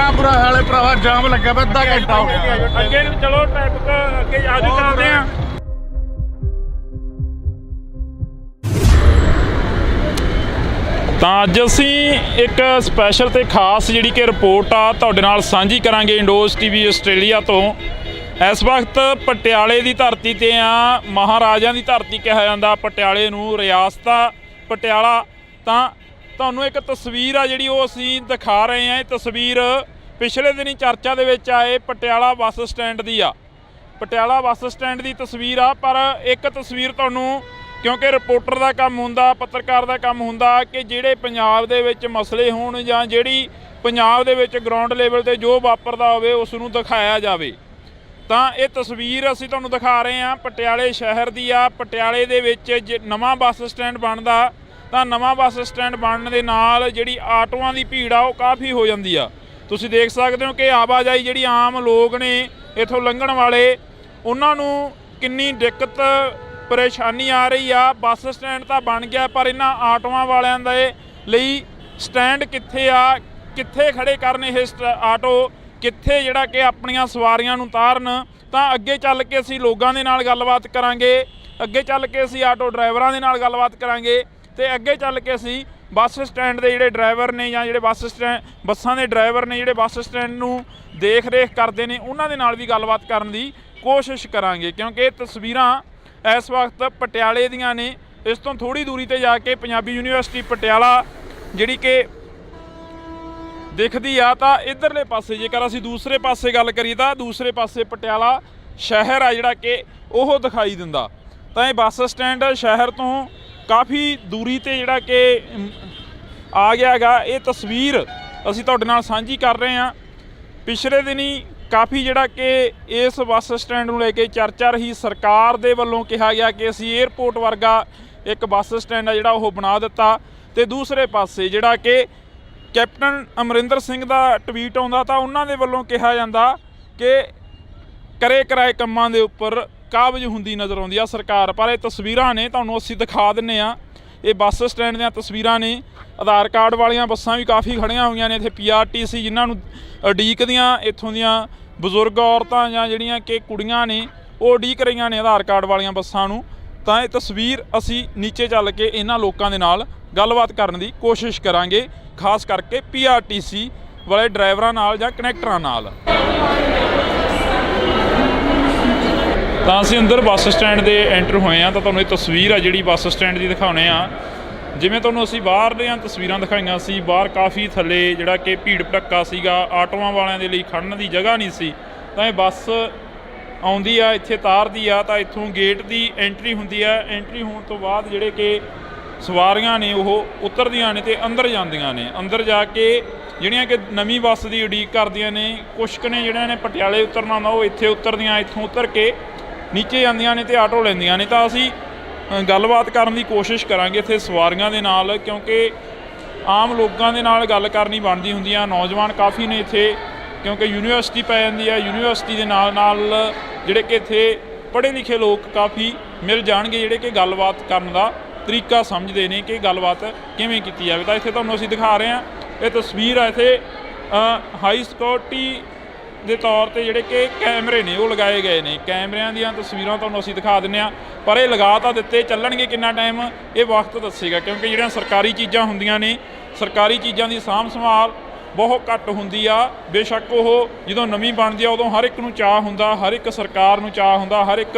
ਇੰਨਾ ਬੁਰਾ ਹਾਲ ਹੈ ਭਰਾਵਾ, ਜਾਮ ਲੱਗਿਆ ਪਿਆ, ਅੱਧਾ ਘੰਟਾ ਹੋ ਗਿਆ। ਅੱਗੇ ਨੂੰ ਚਲੋ, ਟ੍ਰੈਫਿਕ ਅੱਗੇ ਆਜੂ ਚੱਲਦੇ ਆ। ਤਾਂ ਅੱਜ ਅਸੀਂ ਇੱਕ ਸਪੈਸ਼ਲ ਤੇ ਖਾਸ ਜਿਹੜੀ ਕਿ ਰਿਪੋਰਟ ਆ ਤੁਹਾਡੇ ਨਾਲ ਸਾਂਝੀ ਕਰਾਂਗੇ ਇੰਡੋਜ਼ ਟੀਵੀ ਆਸਟ੍ਰੇਲੀਆ ਤੋਂ। ਇਸ ਵਕਤ ਪਟਿਆਲੇ ਦੀ ਧਰਤੀ ਤੇ ਆ, ਮਹਾਰਾਜਿਆਂ ਦੀ ਧਰਤੀ ਕਿਹਾ ਜਾਂਦਾ ਪਟਿਆਲੇ ਨੂੰ, ਰਿਆਸਤਾ ਪਟਿਆਲਾ। ਤਾਂ ਤੁਹਾਨੂੰ ਇੱਕ ਤਸਵੀਰ ਆ ਜਿਹੜੀ ਉਹ ਅਸੀਂ ਦਿਖਾ ਰਹੇ ਹਾਂ। ਇਹ ਤਸਵੀਰ ਪਿਛਲੇ ਦਿਨੀ ਚਰਚਾ ਦੇ ਵਿੱਚ ਆਏ ਪਟਿਆਲਾ ਬੱਸ ਸਟੈਂਡ ਦੀ ਆ। ਪਟਿਆਲਾ ਬੱਸ ਸਟੈਂਡ ਦੀ ਤਸਵੀਰ ਆ, ਪਰ ਇੱਕ ਤਸਵੀਰ ਤੁਹਾਨੂੰ, ਕਿਉਂਕਿ ਰਿਪੋਰਟਰ ਦਾ ਕੰਮ ਹੁੰਦਾ, ਪੱਤਰਕਾਰ ਦਾ ਕੰਮ ਹੁੰਦਾ ਕਿ ਜਿਹੜੇ ਪੰਜਾਬ ਦੇ ਵਿੱਚ ਮਸਲੇ ਹੋਣ ਜਾਂ ਜਿਹੜੀ ਪੰਜਾਬ ਦੇ ਵਿੱਚ ਗਰਾਊਂਡ ਲੈਵਲ ਤੇ ਜੋ ਵਾਪਰਦਾ ਹੋਵੇ ਉਸ ਨੂੰ ਦਿਖਾਇਆ ਜਾਵੇ। ਤਾਂ ਇਹ ਤਸਵੀਰ ਅਸੀਂ ਤੁਹਾਨੂੰ ਦਿਖਾ ਰਹੇ ਹਾਂ ਪਟਿਆਲੇ ਸ਼ਹਿਰ ਦੀ ਆ। ਪਟਿਆਲੇ ਦੇ ਵਿੱਚ ਨਵਾਂ ਬੱਸ ਸਟੈਂਡ ਬਣਦਾ, ਤਾਂ ਨਵਾਂ ਬੱਸ ਸਟੈਂਡ ਬਣਨ ਦੇ ਨਾਲ ਜਿਹੜੀ ਆਟੋਆਂ ਦੀ ਭੀੜ ਆ ਉਹ ਕਾਫੀ ਹੋ ਜਾਂਦੀ ਆ। ਤੁਸੀਂ ਦੇਖ ਸਕਦੇ ਹੋ ਕਿ ਆਵਾਜਾਈ ਜਿਹੜੀ ਆਮ ਲੋਕ ਨੇ ਇੱਥੋਂ ਲੰਘਣ ਵਾਲੇ, ਉਹਨਾਂ ਨੂੰ ਕਿੰਨੀ ਦਿੱਕਤ ਪਰੇਸ਼ਾਨੀ ਆ ਰਹੀ ਆ। ਬੱਸ ਸਟੈਂਡ ਤਾਂ ਬਣ ਗਿਆ, ਪਰ ਇਹਨਾਂ ਆਟੋਆਂ ਵਾਲਿਆਂ ਦੇ ਲਈ ਸਟੈਂਡ ਕਿੱਥੇ ਆ, ਕਿੱਥੇ ਖੜੇ ਕਰਨ ਇਹ ਆਟੋ, ਕਿੱਥੇ ਜਿਹੜਾ ਕਿ ਆਪਣੀਆਂ ਸਵਾਰੀਆਂ ਨੂੰ ਉਤਾਰਨ। ਤਾਂ ਅੱਗੇ ਚੱਲ ਕੇ ਅਸੀਂ ਲੋਕਾਂ ਦੇ ਨਾਲ ਗੱਲਬਾਤ ਕਰਾਂਗੇ, ਅੱਗੇ ਚੱਲ ਕੇ ਅਸੀਂ ਆਟੋ ਡਰਾਈਵਰਾਂ ਦੇ ਨਾਲ ਗੱਲਬਾਤ ਕਰਾਂਗੇ, ਤੇ ਅੱਗੇ ਚੱਲ ਕੇ ਅਸੀਂ ਬੱਸ ਸਟੈਂਡ ਦੇ ਜਿਹੜੇ ਡਰਾਈਵਰ ਨੇ ਜਾਂ ਜਿਹੜੇ ਬੱਸਾਂ ਦੇ ਡਰਾਈਵਰ ਨੇ ਜਿਹੜੇ ਬੱਸ ਸਟੈਂਡ ਨੂੰ ਦੇਖ ਰੇਖ ਕਰਦੇ ਨੇ ਉਹਨਾਂ ਦੇ ਨਾਲ ਵੀ ਗੱਲਬਾਤ ਕਰਨ ਦੀ ਕੋਸ਼ਿਸ਼ ਕਰਾਂਗੇ। ਕਿਉਂਕਿ ਇਹ ਤਸਵੀਰਾਂ ਇਸ ਵਕਤ ਪਟਿਆਲੇ ਦੀਆਂ ਨੇ। ਇਸ ਤੋਂ ਥੋੜ੍ਹੀ ਦੂਰੀ 'ਤੇ ਜਾ ਕੇ ਪੰਜਾਬੀ ਯੂਨੀਵਰਸਿਟੀ ਪਟਿਆਲਾ ਜਿਹੜੀ ਕਿ ਦਿਖਦੀ ਆ। ਤਾਂ ਇੱਧਰਲੇ ਪਾਸੇ ਜੇਕਰ ਅਸੀਂ ਦੂਸਰੇ ਪਾਸੇ ਗੱਲ ਕਰੀਏ ਤਾਂ ਦੂਸਰੇ ਪਾਸੇ ਪਟਿਆਲਾ ਸ਼ਹਿਰ ਆ ਜਿਹੜਾ ਕਿ ਉਹ ਦਿਖਾਈ ਦਿੰਦਾ। ਤਾਂ ਇਹ ਬੱਸ ਸਟੈਂਡ ਸ਼ਹਿਰ ਤੋਂ ਕਾਫੀ ਦੂਰੀ 'ਤੇ ਜਿਹੜਾ ਕਿ ਆ ਗਿਆ ਹੈਗਾ। ਇਹ ਤਸਵੀਰ ਅਸੀਂ ਤੁਹਾਡੇ ਨਾਲ ਸਾਂਝੀ ਕਰ ਰਹੇ ਹਾਂ। ਪਿਛਲੇ ਦਿਨੀ ਕਾਫੀ ਜਿਹੜਾ ਕਿ ਇਸ ਬੱਸ ਸਟੈਂਡ ਨੂੰ ਲੈ ਕੇ ਚਰਚਾ ਰਹੀ। ਸਰਕਾਰ ਦੇ ਵੱਲੋਂ ਕਿਹਾ ਗਿਆ ਕਿ ਅਸੀਂ ਏਅਰਪੋਰਟ ਵਰਗਾ ਇੱਕ ਬੱਸ ਸਟੈਂਡ ਆ ਜਿਹੜਾ ਉਹ ਬਣਾ ਦਿੱਤਾ। ਤੇ ਦੂਸਰੇ ਪਾਸੇ ਜਿਹੜਾ ਕਿ ਕੈਪਟਨ ਅਮਰਿੰਦਰ ਸਿੰਘ ਦਾ ਟਵੀਟ ਆਉਂਦਾ ਤਾਂ ਉਹਨਾਂ ਦੇ ਵੱਲੋਂ ਕਿਹਾ ਜਾਂਦਾ ਕਿ ਕਰੇ ਕਰਾਏ ਕੰਮਾਂ ਦੇ ਉੱਪਰ ਕਾਬਜ਼ ਹੁੰਦੀ ਨਜ਼ਰ ਆਉਂਦੀ ਆ ਸਰਕਾਰ। ਪਰ ਇਹ ਤਸਵੀਰਾਂ ਨੇ, ਤੁਹਾਨੂੰ ਅਸੀਂ ਦਿਖਾ ਦਿੰਦੇ ਆ। ਇਹ ਬੱਸ ਸਟੈਂਡ ਦੀਆਂ ਤਸਵੀਰਾਂ ਨੇ। ਆਧਾਰ ਕਾਰਡ ਵਾਲੀਆਂ ਬੱਸਾਂ ਵੀ ਕਾਫੀ ਖੜੀਆਂ ਹੋਈਆਂ ਨੇ ਇੱਥੇ, PRTC ਜਿਨ੍ਹਾਂ ਨੂੰ ਉਡੀਕਦੀਆਂ ਇੱਥੋਂ ਦੀਆਂ ਬਜ਼ੁਰਗ ਔਰਤਾਂ ਜਾਂ ਜਿਹੜੀਆਂ ਕਿ ਕੁੜੀਆਂ ਨੇ ਉਹ ਉਡੀਕ ਰਹੀਆਂ ਨੇ ਆਧਾਰ ਕਾਰਡ ਵਾਲੀਆਂ ਬੱਸਾਂ ਨੂੰ। ਤਾਂ ਇਹ ਤਸਵੀਰ ਅਸੀਂ ਨੀਚੇ ਚੱਲ ਕੇ ਇਹਨਾਂ ਲੋਕਾਂ ਦੇ ਨਾਲ ਗੱਲਬਾਤ ਕਰਨ ਦੀ ਕੋਸ਼ਿਸ਼ ਕਰਾਂਗੇ, ਖਾਸ ਕਰਕੇ PRTC ਵਾਲੇ ਡਰਾਈਵਰਾਂ ਨਾਲ ਜਾਂ ਕਨੈਕਟਰਾਂ ਨਾਲ। ਤਾਂ ਅਸੀਂ ਅੰਦਰ ਬੱਸ ਸਟੈਂਡ ਦੇ ਐਂਟਰ ਹੋਏ ਹਾਂ। ਤਾਂ ਤੁਹਾਨੂੰ ਇਹ ਤਸਵੀਰ ਆ ਜਿਹੜੀ ਬੱਸ ਸਟੈਂਡ ਦੀ ਦਿਖਾਉਂਦੇ ਆ। ਜਿਵੇਂ ਤੁਹਾਨੂੰ ਅਸੀਂ ਬਾਹਰ ਦੀਆਂ ਤਸਵੀਰਾਂ ਦਿਖਾਈਆਂ ਸੀ, ਬਾਹਰ ਕਾਫੀ ਥੱਲੇ ਜਿਹੜਾ ਕਿ ਭੀੜ ਭੜੱਕਾ ਸੀਗਾ, ਆਟੋਆਂ ਵਾਲਿਆਂ ਦੇ ਲਈ ਖੜ੍ਹਨ ਦੀ ਜਗ੍ਹਾ ਨਹੀਂ ਸੀ। ਤਾਂ ਇਹ ਬੱਸ ਆਉਂਦੀ ਆ, ਇੱਥੇ ਤਾਰਦੀ ਆ, ਤਾਂ ਇੱਥੋਂ ਗੇਟ ਦੀ ਐਂਟਰੀ ਹੁੰਦੀ ਆ। ਐਂਟਰੀ ਹੋਣ ਤੋਂ ਬਾਅਦ ਜਿਹੜੇ ਕਿ ਸਵਾਰੀਆਂ ਨੇ ਉਹ ਉਤਰਦੀਆਂ ਨੇ ਤੇ ਅੰਦਰ ਜਾਂਦੀਆਂ ਨੇ। ਅੰਦਰ ਜਾ ਕੇ ਜਿਹੜੀਆਂ ਕਿ ਨਵੀਂ ਬੱਸ ਦੀ ਉਡੀਕ ਕਰਦੀਆਂ ਨੇ, ਕੁਛ ਕੁ ਨੇ ਜਿਹੜਿਆਂ ਨੇ ਪਟਿਆਲੇ ਉਤਰਨਾ ਹੁੰਦਾ ਉਹ ਇੱਥੇ ਉਤਰਦੀਆਂ, ਇੱਥੋਂ ਉਤਰ ਕੇ ਨੀਚੇ ਜਾਂਦੀਆਂ ਨੇ ਤੇ ਆਟੋ ਲੈਂਦੀਆਂ ਨੇ। ਤਾਂ ਅਸੀਂ ਗੱਲਬਾਤ ਕਰਨ ਦੀ ਕੋਸ਼ਿਸ਼ ਕਰਾਂਗੇ ਇੱਥੇ ਸਵਾਰੀਆਂ ਦੇ ਨਾਲ, ਕਿਉਂਕਿ ਆਮ ਲੋਕਾਂ ਦੇ ਨਾਲ ਗੱਲ ਕਰਨੀ ਬਣਦੀ ਹੁੰਦੀ ਆ। ਨੌਜਵਾਨ ਕਾਫੀ ਨੇ ਇੱਥੇ, ਕਿਉਂਕਿ ਯੂਨੀਵਰਸਿਟੀ ਪੈ ਜਾਂਦੀ ਆ। ਯੂਨੀਵਰਸਿਟੀ ਦੇ ਨਾਲ ਨਾਲ ਜਿਹੜੇ ਕਿ ਇੱਥੇ ਪੜ੍ਹੇ ਲਿਖੇ ਲੋਕ ਕਾਫੀ ਮਿਲ ਜਾਣਗੇ, ਜਿਹੜੇ ਕਿ ਗੱਲਬਾਤ ਕਰਨ ਦਾ ਤਰੀਕਾ ਸਮਝਦੇ ਨੇ ਕਿ ਗੱਲਬਾਤ ਕਿਵੇਂ ਕੀਤੀ ਜਾਵੇ। ਤਾਂ ਇੱਥੇ ਤੁਹਾਨੂੰ ਅਸੀਂ ਦਿਖਾ ਰਹੇ ਹਾਂ, ਇਹ ਤਸਵੀਰ ਆ। ਇੱਥੇ ਹਾਈ ਸਿਕਿਉਰਿਟੀ ਦੇ ਤੌਰ ਤੇ ਜਿਹੜੇ ਕਿ ਕੈਮਰੇ ਨੇ ਉਹ ਲਗਾਏ ਗਏ ਨੇ। ਕੈਮਰਿਆਂ ਦੀਆਂ ਤਸਵੀਰਾਂ ਤੁਹਾਨੂੰ ਅਸੀਂ ਦਿਖਾ ਦਿੰਦੇ ਹਾਂ, ਪਰ ਇਹ ਲਗਾ ਤਾਂ ਦਿੱਤੇ, ਚੱਲਣਗੇ ਕਿੰਨਾ ਟਾਈਮ ਇਹ ਵਕਤ ਦੱਸੇਗਾ। ਕਿਉਂਕਿ ਜਿਹੜੀਆਂ ਸਰਕਾਰੀ ਚੀਜ਼ਾਂ ਹੁੰਦੀਆਂ ਨੇ, ਸਰਕਾਰੀ ਚੀਜ਼ਾਂ ਦੀ ਸਾਂਭ ਸੰਭਾਲ ਬਹੁਤ ਘੱਟ ਹੁੰਦੀ ਆ। ਬੇਸ਼ੱਕ ਉਹ ਜਦੋਂ ਨਵੀਂ ਬਣਦੀ ਆ ਉਦੋਂ ਹਰ ਇੱਕ ਨੂੰ ਚਾਅ ਹੁੰਦਾ, ਹਰ ਇੱਕ ਸਰਕਾਰ ਨੂੰ ਚਾਅ ਹੁੰਦਾ, ਹਰ ਇੱਕ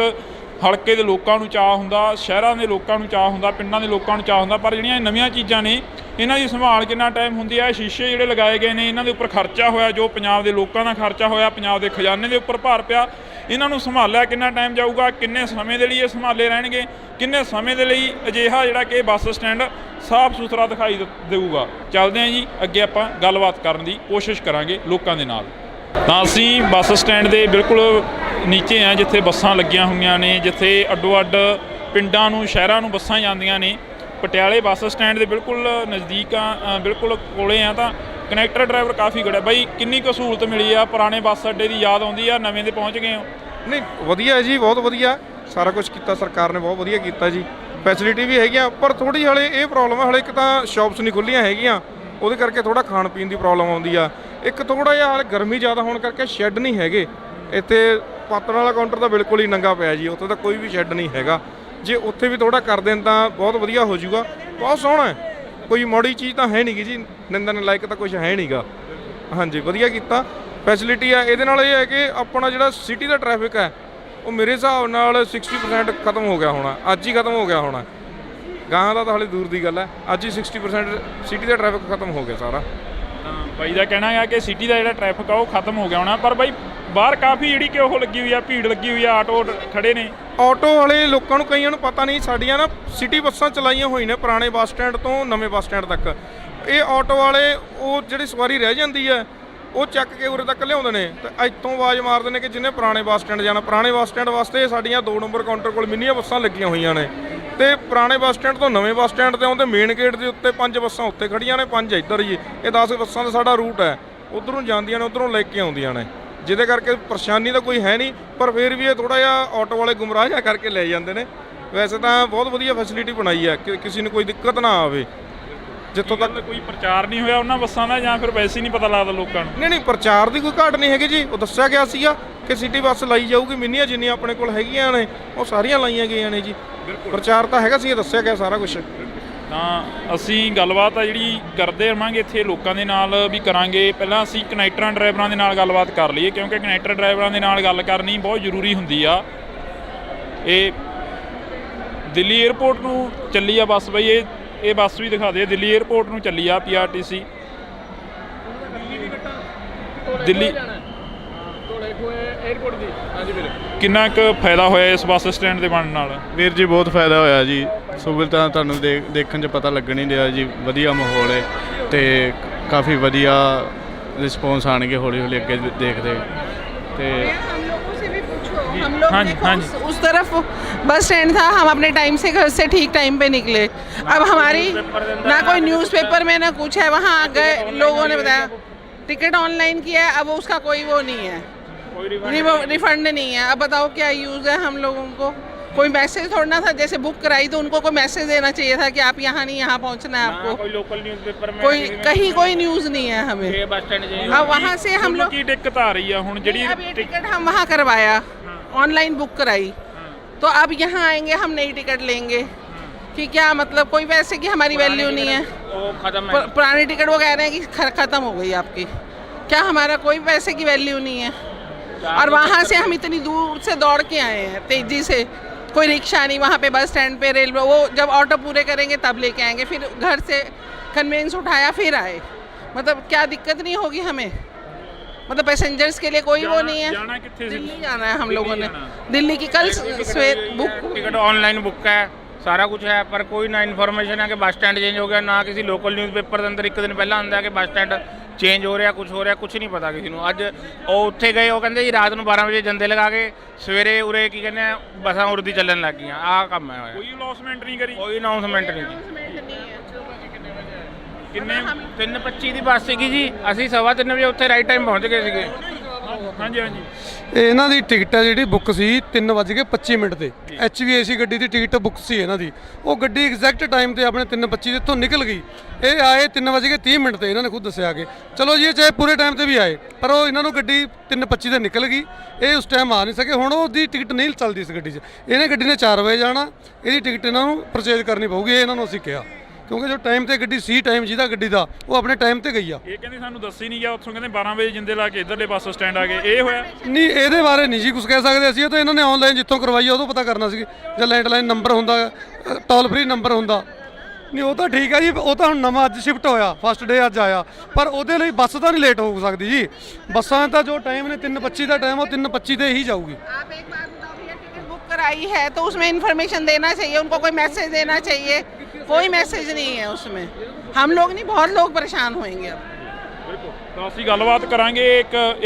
ਹਲਕੇ ਦੇ ਲੋਕਾਂ ਨੂੰ ਚਾਅ ਹੁੰਦਾ, ਸ਼ਹਿਰਾਂ ਦੇ ਲੋਕਾਂ ਨੂੰ ਚਾਅ ਹੁੰਦਾ, ਪਿੰਡਾਂ ਦੇ ਲੋਕਾਂ ਨੂੰ ਚਾਅ ਹੁੰਦਾ। ਪਰ ਜਿਹੜੀਆਂ ਨਵੀਆਂ ਚੀਜ਼ਾਂ ਨੇ ਇਹਨਾਂ ਦੀ ਸੰਭਾਲ ਕਿੰਨਾ ਟਾਈਮ ਹੁੰਦੀ ਆ। ਸ਼ੀਸ਼ੇ ਜਿਹੜੇ ਲਗਾਏ ਗਏ ਨੇ, ਇਹਨਾਂ ਦੇ ਉੱਪਰ ਖਰਚਾ ਹੋਇਆ, ਜੋ ਪੰਜਾਬ ਦੇ ਲੋਕਾਂ ਦਾ ਖਰਚਾ ਹੋਇਆ, ਪੰਜਾਬ ਦੇ ਖਜ਼ਾਨੇ ਦੇ ਉੱਪਰ ਭਾਰ ਪਿਆ। ਇਹਨਾਂ ਨੂੰ ਸੰਭਾਲਿਆ ਕਿੰਨਾ ਟਾਈਮ ਜਾਊਗਾ, ਕਿੰਨੇ ਸਮੇਂ ਦੇ ਲਈ ਇਹ ਸੰਭਾਲੇ ਰਹਿਣਗੇ, ਕਿੰਨੇ ਸਮੇਂ ਦੇ ਲਈ ਅਜਿਹਾ ਜਿਹੜਾ ਕਿ ਬੱਸ ਸਟੈਂਡ ਸਾਫ਼ ਸੁਥਰਾ ਦਿਖਾਈ ਦੇਊਗਾ। ਚੱਲਦੇ ਹਾਂ ਜੀ ਅੱਗੇ, ਆਪਾਂ ਗੱਲਬਾਤ ਕਰਨ ਦੀ ਕੋਸ਼ਿਸ਼ ਕਰਾਂਗੇ ਲੋਕਾਂ ਦੇ ਨਾਲ। ਤਾਂ ਅਸੀਂ ਬੱਸ ਸਟੈਂਡ ਦੇ ਬਿਲਕੁਲ ਨੀਚੇ ਆ, ਜਿੱਥੇ ਬੱਸਾਂ ਲੱਗੀਆਂ ਹੋਈਆਂ ਨੇ, ਜਿੱਥੇ ਅੱਡੋ ਅੱਡ ਪਿੰਡਾਂ ਨੂੰ ਸ਼ਹਿਰਾਂ ਨੂੰ ਬੱਸਾਂ ਜਾਂਦੀਆਂ ਨੇ। ਪਟਿਆਲੇ ਬੱਸ ਸਟੈਂਡ ਦੇ ਬਿਲਕੁਲ ਨਜ਼ਦੀਕ ਆ, ਬਿਲਕੁਲ ਕੋਲੇ ਆ। ਤਾਂ ਕਨੈਕਟਰ ਡਰਾਈਵਰ ਕਾਫੀ ਖੜਾ। ਬਾਈ ਕਿੰਨੀ ਕੁ ਸਹੂਲਤ ਮਿਲੀ ਆ? ਪੁਰਾਣੇ ਬੱਸ ਅੱਡੇ ਦੀ ਯਾਦ ਆਉਂਦੀ ਆ? ਨਵੇਂ ਦੇ ਪਹੁੰਚ ਗਏ ਹੋ? ਨਹੀਂ, ਵਧੀਆ ਜੀ, ਬਹੁਤ ਵਧੀਆ। ਸਾਰਾ ਕੁਝ ਕੀਤਾ ਸਰਕਾਰ ਨੇ, ਬਹੁਤ ਵਧੀਆ ਕੀਤਾ ਜੀ। ਫੈਸਿਲਿਟੀ ਵੀ ਹੈਗੀਆਂ, ਪਰ ਥੋੜ੍ਹੀ ਹਲੇ ਇਹ ਪ੍ਰੋਬਲਮ ਹੈ, ਹਲੇ ਇੱਕ ਤਾਂ ਸ਼ੌਪਸ ਨਹੀਂ ਖੁੱਲ੍ਹੀਆਂ ਹੈਗੀਆਂ, ਉਹਦੇ ਕਰਕੇ ਥੋੜ੍ਹਾ ਖਾਣ ਪੀਣ ਦੀ ਪ੍ਰੋਬਲਮ ਆਉਂਦੀ ਆ। ਇੱਕ ਥੋੜਾ ਜਿਹਾ ਹਾਲ ਗਰਮੀ ਜ਼ਿਆਦਾ ਹੋਣ ਕਰਕੇ ਸ਼ੈੱਡ ਨਹੀਂ ਹੈਗੇ ਇੱਥੇ। ਪਾਤਰ ਵਾਲਾ ਕਾਊਂਟਰ ਤਾਂ ਬਿਲਕੁਲ ਹੀ ਨੰਗਾ ਪਿਆ ਜੀ, ਉੱਥੇ ਤਾਂ ਕੋਈ ਵੀ ਸ਼ੈੱਡ ਨਹੀਂ ਹੈਗਾ। ਜੇ ਉੱਥੇ ਵੀ ਥੋੜਾ ਕਰ ਦੇਣ ਤਾਂ ਬਹੁਤ ਵਧੀਆ ਹੋ ਜਾਊਗਾ। ਬਹੁਤ ਸੋਹਣਾ ਹੈ, ਕੋਈ ਮਾੜੀ ਚੀਜ਼ ਤਾਂ ਹੈ ਨਹੀਂਗੀ ਜੀ, ਨਿੰਦਣ ਲਾਇਕ ਤਾਂ ਕੁਝ ਹੈ ਨਹੀਂਗਾ। ਹਾਂਜੀ, ਵਧੀਆ ਕੀਤਾ, ਫੈਸਿਲਿਟੀ ਆ। ਇਹਦੇ ਨਾਲ ਇਹ ਹੈ ਕਿ ਆਪਣਾ ਜਿਹੜਾ ਸਿਟੀ ਦਾ ਟ੍ਰੈਫਿਕ ਹੈ ਉਹ ਮੇਰੇ ਹਿਸਾਬ ਨਾਲ 60% ਖਤਮ ਹੋ ਗਿਆ ਹੋਣਾ, ਅੱਜ ਹੀ ਖਤਮ ਹੋ ਗਿਆ ਹੋਣਾ। ਗਾਹਾਂ ਦਾ ਤਾਂ ਹਾਲੇ ਦੂਰ ਦੀ ਗੱਲ ਹੈ, ਅੱਜ ਹੀ 60% ਸਿਟੀ ਦਾ ਟ੍ਰੈਫਿਕ ਖਤਮ ਹੋ ਗਿਆ ਸਾਰਾ। ਬਾਈ ਦਾ ਕਹਿਣਾ ਹੈ ਕਿ ਸਿਟੀ ਦਾ ਜਿਹੜਾ ਟ੍ਰੈਫਿਕ ਆ ਉਹ ਖਤਮ ਹੋ ਗਿਆ ਹੋਣਾ, ਪਰ ਬਾਈ ਬਾਹਰ ਕਾਫੀ ਜਿਹੜੀ ਕਿ ਉਹ ਲੱਗੀ ਹੋਈ ਆ, ਭੀੜ ਲੱਗੀ ਹੋਈ ਆ, ਆਟੋ ਖੜੇ ਨੇ। ਆਟੋ ਵਾਲੇ ਲੋਕਾਂ ਨੂੰ ਕਈਆਂ ਨੂੰ ਪਤਾ ਨਹੀਂ, ਸਾਡੀਆਂ ਨਾ ਸਿਟੀ ਬੱਸਾਂ ਚਲਾਈਆਂ ਹੋਈ ਨੇ ਪੁਰਾਣੇ ਬੱਸ ਸਟੈਂਡ ਤੋਂ ਨਵੇਂ ਬੱਸ ਸਟੈਂਡ ਤੱਕ। ਇਹ ਆਟੋ ਵਾਲੇ ਉਹ ਜਿਹੜੀ ਸਵਾਰੀ ਰਹਿ ਜਾਂਦੀ ਹੈ ਉਹ ਚੱਕ ਕੇ ਉਰੇ ਤੱਕ ਲਿਆਉਂਦੇ ਨੇ ਤੇ ਇੱਥੋਂ ਆਵਾਜ਼ ਮਾਰਦੇ ਨੇ ਕਿ ਜਿਹਨੇ ਪੁਰਾਣੇ ਬੱਸ ਸਟੈਂਡ ਜਾਣਾ। ਪੁਰਾਣੇ ਬੱਸ ਸਟੈਂਡ ਵਾਸਤੇ ਸਾਡੀਆਂ 2 ਨੰਬਰ ਕਾਊਂਟਰ ਕੋਲ ਮਿੰਨੀਆਂ ਬੱਸਾਂ ਲੱਗੀਆਂ ਹੋਈਆਂ ਨੇ ਤੇ ਪੁਰਾਣੇ ਬੱਸ ਸਟੈਂਡ ਤੋਂ ਨਵੇਂ ਬੱਸ ਸਟੈਂਡ ਤੇ ਆਉਂਦੇ ਮੇਨ ਗੇਟ ਦੇ ਉੱਤੇ 5 ਬੱਸਾਂ ਉੱਤੇ ਖੜੀਆਂ ਨੇ, 5 ਇੱਧਰ ਜੀ। ਇਹ 10 ਬੱਸਾਂ ਦਾ ਸਾਡਾ ਰੂਟ ਹੈ, ਉੱਧਰੋਂ ਜਾਂਦੀਆਂ ਨੇ, ਉੱਧਰੋਂ ਲੈ ਕੇ ਆਉਂਦੀਆਂ ਨੇ, ਜਿਹਦੇ ਕਰਕੇ ਪਰੇਸ਼ਾਨੀ ਤਾਂ ਕੋਈ ਹੈ ਨਹੀਂ, ਪਰ ਫਿਰ ਵੀ ਇਹ ਥੋੜਾ ਜਿਹਾ ਆਟੋ ਵਾਲੇ ਗੁੰਮਰਾਹ ਜਿਹਾ ਕਰਕੇ ਲੈ ਜਾਂਦੇ ਨੇ। ਵੈਸੇ ਤਾਂ ਬਹੁਤ ਵਧੀਆ ਫੈਸਿਲਿਟੀ ਬਣਾਈ ਹੈ ਕਿ ਕਿਸੇ ਨੂੰ ਕੋਈ ਦਿੱਕਤ ਨਾ ਆਵੇ। ਜਿੱਥੋਂ ਤੱਕ ਕੋਈ ਪ੍ਰਚਾਰ ਨਹੀਂ ਹੋਇਆ ਉਹਨਾਂ ਬੱਸਾਂ ਦਾ, ਜਾਂ ਫਿਰ ਵੈਸੇ ਹੀ ਨਹੀਂ ਪਤਾ ਲੱਗਦਾ ਲੋਕਾਂ ਨੂੰ? ਨਹੀਂ, ਪ੍ਰਚਾਰ ਦੀ ਕੋਈ ਘਾਟ ਨਹੀਂ ਹੈਗੀ ਜੀ। ਉਹ ਦੱਸਿਆ ਗਿਆ ਸੀਗਾ ਕਿ ਸਿਟੀ ਬੱਸ ਲਾਈ ਜਾਊਗੀ, ਮਿੰਨੀਆਂ ਜਿੰਨੀਆਂ ਆਪਣੇ ਕੋਲ ਹੈਗੀਆਂ ਨੇ ਉਹ ਸਾਰੀਆਂ ਲਾਈਆਂ ਗਈਆਂ ਨੇ ਜੀ। ਪ੍ਰਚਾਰ ਤਾਂ ਹੈਗਾ ਸੀ, ਦੱਸਿਆ ਗਿਆ ਸਾਰਾ ਕੁਝ। ਤਾਂ ਅਸੀਂ ਗੱਲਬਾਤ ਆ ਜਿਹੜੀ ਕਰਦੇ ਰਹਾਂਗੇ ਇੱਥੇ ਲੋਕਾਂ ਦੇ ਨਾਲ ਵੀ ਕਰਾਂਗੇ। ਪਹਿਲਾਂ ਅਸੀਂ ਕਨੈਕਟਰਾਂ ਡਰਾਈਵਰਾਂ ਦੇ ਨਾਲ ਗੱਲਬਾਤ ਕਰ ਲਈਏ, ਕਿਉਂਕਿ ਕਨੈਕਟਰ ਡਰਾਈਵਰਾਂ ਦੇ ਨਾਲ ਗੱਲ ਕਰਨੀ ਬਹੁਤ ਜ਼ਰੂਰੀ ਹੁੰਦੀ ਆ। ਇਹ ਦਿੱਲੀ ਏਅਰਪੋਰਟ ਨੂੰ ਚੱਲੀ ਆ ਬੱਸ ਬਈ, ਇਹ ਬੱਸ ਵੀ ਦਿਖਾ ਦੇ। ਦਿੱਲੀ ਏਅਰਪੋਰਟ ਨੂੰ ਚੱਲੀ ਆ PRTC ਦਿੱਲੀ ਏਅਰਪੋਰਟ ਦੀ। ਹਾਂਜੀ ਵੀਰ, ਕਿੰਨਾ ਕੁ ਫਾਇਦਾ ਹੋਇਆ ਇਸ ਬੱਸ ਸਟੈਂਡ ਦੇ ਬਣਨ ਨਾਲ? ਵੀਰ ਜੀ ਬਹੁਤ ਫਾਇਦਾ ਹੋਇਆ ਜੀ। ਸਹੂਲਤਾਂ ਤੁਹਾਨੂੰ ਦੇਖਣ 'ਚ ਪਤਾ ਲੱਗਣ ਹੀ ਦਿਆ ਜੀ। ਵਧੀਆ ਮਾਹੌਲ ਹੈ ਤੇ ਕਾਫੀ ਵਧੀਆ ਰਿਸਪੌਂਸ ਆਣਗੇ ਹੌਲੀ हौली ਅੱਗੇ देखते। हम लोग देखो उस तरफ बस स्टैंड था, हम अपने टाइम से घर से ठीक टाइम पे निकले। अब हमारी ना कोई न्यूज़पेपर में ना कुछ है, वहाँ गए लोगों ने बताया टिकट ऑनलाइन किया है, अब उसका कोई वो नहीं है, रिफंड नहीं है। अब बताओ क्या यूज़ है हम लोगों को? कोई मैसेज थोड़ा था, जैसे बुक कराई तो उनको कोई मैसेज देना चाहिए था कि आप यहाँ नहीं, यहाँ पहुँचना है आपको। कोई लोकल न्यूज़पेपर में कोई कहीं कोई न्यूज़ नहीं है हमें। अब वहाँ से हम लोग की दिक्कत आ रही है हुण ਜਿਹੜੀ टिकट हम वहाँ करवाया, ऑनलाइन बुक कराई, तो अब यहाँ आएंगे हम नई टिकट लेंगे कि क्या मतलब? कोई वैसे कि हमारी वैल्यू नहीं है। पुरानी टिकट वो कह रहे हैं कि ख़त्म हो गई आपकी, क्या हमारा कोई पैसे की वैल्यू नहीं है? और वहाँ से हम इतनी दूर से दौड़ के आए हैं तेज़ी से, कोई रिक्शा नहीं वहाँ पे, बस स्टैंड पे रेलवे, वो जब ऑटो पूरे करेंगे तब लेके आएंगे, फिर घर से कन्वेंस उठाया फिर आए। मतलब क्या दिक्कत नहीं होगी हमें? मतलब पैसेंजर्स के लिए कोई वो नहीं है। जाना कित्थे? दिल्ली जाना है हम लोगों ने, दिल्ली की कल सवेर बुक टिकट ऑनलाइन बुक है, सारा कुछ है, पर कोई ना इन्फॉर्मेशन है कि बस स्टैंड चेंज हो गया, ना किसी लोकल न्यूज़पेपर के अंदर एक दिन पहला आंदा कि बस स्टैंड चेंज हो रहा, कुछ हो रहा, कुछ नहीं पता किसी को। अज वो उत्थे गए, वो कहते जी रात को 12 बजे जंदे लगा के सवेरे उरे की कहने बसां उड़दी चलन लग गई। आ काम है, कोई अनाउंसमेंट नहीं करी, कोई अनाउंसमेंट नहीं की। किन्ने 3:25 ਦੀ ਬੱਸ ਸੀਗੀ ਜੀ, ਅਸੀਂ 3:15 ਵਜੇ ਉੱਥੇ ਰਾਈਟ ਟਾਈਮ ਪਹੁੰਚ ਗਏ ਸੀਗੇ। ਹਾਂਜੀ ਹਾਂਜੀ, ਇਹਨਾਂ ਦੀ ਟਿਕਟ ਹੈ ਜਿਹੜੀ ਬੁੱਕ ਸੀ 3:25 ਤੇ। HVAC ਗੱਡੀ ਦੀ ਟਿਕਟ ਬੁੱਕ ਸੀ ਇਹਨਾਂ ਦੀ। ਉਹ ਗੱਡੀ ਐਗਜ਼ੈਕਟ ਟਾਈਮ ਤੇ ਆਪਣੇ 3:25 ਦੇ ਇੱਥੋਂ ਨਿਕਲ ਗਈ। ਇਹ ਆਏ 3:30 ਤੇ, ਇਹਨਾਂ ਨੇ ਖੁਦ ਦੱਸਿਆ ਕਿ ਚਲੋ ਜੀ ਚਾਹੇ ਪੂਰੇ ਟਾਈਮ ਤੇ ਵੀ ਆਏ, ਪਰ ਉਹ ਇਹਨਾਂ ਨੂੰ ਗੱਡੀ 3:25 ਤੇ ਨਿਕਲ ਗਈ। ਇਹ ਉਸ ਟਾਈਮ ਆ ਨਹੀਂ ਸਕੇ। ਹੁਣ ਉਹਦੀ ਟਿਕਟ ਨਹੀਂ ਚੱਲਦੀ ਇਸ ਗੱਡੀ 'ਚ। ਇਹਨੇ ਗੱਡੀ ਨੇ 4 ਵਜੇ ਜਾਣਾ, ਇਹਦੀ ਟਿਕਟ ਇਹਨਾਂ ਨੂੰ ਪਰਚੇਜ਼ ਕਰਨੀ ਪਊਗੀ। ਇਹ ਇਹਨਾਂ ਨੂੰ ਅਸੀਂ ਕਿਹਾ, ਕਿਉਂਕਿ ਜੋ ਟਾਈਮ ਤੇ ਗੱਡੀ ਸੀ, ਟਾਈਮ ਜਿਹਦਾ ਗੱਡੀ ਦਾ ਉਹ ਆਪਣੇ ਟਾਈਮ ਤੇ ਗਈ ਆ। ਇਹ ਕਹਿੰਦੇ ਸਾਨੂੰ ਦੱਸੀ ਨਹੀਂ ਗਿਆ, ਉੱਥੋਂ ਕਹਿੰਦੇ 12 ਵਜੇ ਜਿੰਦੇ ਲਾ ਕੇ ਇੱਧਰਲੇ ਬੱਸ ਸਟੈਂਡ ਆ ਗਏ। ਇਹ ਹੋਇਆ ਨਹੀਂ, ਇਹਦੇ ਬਾਰੇ ਨਹੀਂ ਜੀ ਕੁਝ ਕਹਿ ਸਕਦੇ ਅਸੀਂ। ਇਹ ਤਾਂ ਇਹਨਾਂ ਨੇ ਆਨਲਾਈਨ ਜਿੱਥੋਂ ਕਰਵਾਈ ਆ ਉਦੋਂ ਪਤਾ ਕਰਨਾ ਸੀ, ਜਾਂ ਲੈਂਡਲਾਈਨ ਨੰਬਰ ਹੁੰਦਾ, ਟੋਲ ਫ੍ਰੀ ਨੰਬਰ ਹੁੰਦਾ। ਨਹੀਂ, ਉਹ ਤਾਂ ਠੀਕ ਹੈ ਜੀ, ਉਹ ਤਾਂ ਹੁਣ ਨਵਾਂ ਅੱਜ ਸ਼ਿਫਟ ਹੋਇਆ, ਫਸਟ ਡੇ ਅੱਜ ਆਇਆ, ਪਰ ਉਹਦੇ ਲਈ ਬੱਸ ਤਾਂ ਨਹੀਂ ਲੇਟ ਹੋ ਸਕਦੀ ਜੀ। ਬੱਸਾਂ ਦਾ ਜੋ ਟਾਈਮ ਨੇ 3:25 ਦਾ ਟਾਈਮ, ਉਹ 3:25 ਤੇ ही जाऊगी। आप एक बात बताओ भैया, टिकट बुक कराई है तो उसमें इन्फॉर्मेशन देना चाहिए, उनको कोई मैसेज देना चाहिए। कोई मैसेज नहीं है उसमें। हम लोग नहीं, बहुत लोग परेशान होंगे अब। ਬਿਲਕੁਲ। ਤਾਂ ਅਸੀਂ ਗੱਲਬਾਤ ਕਰਾਂਗੇ।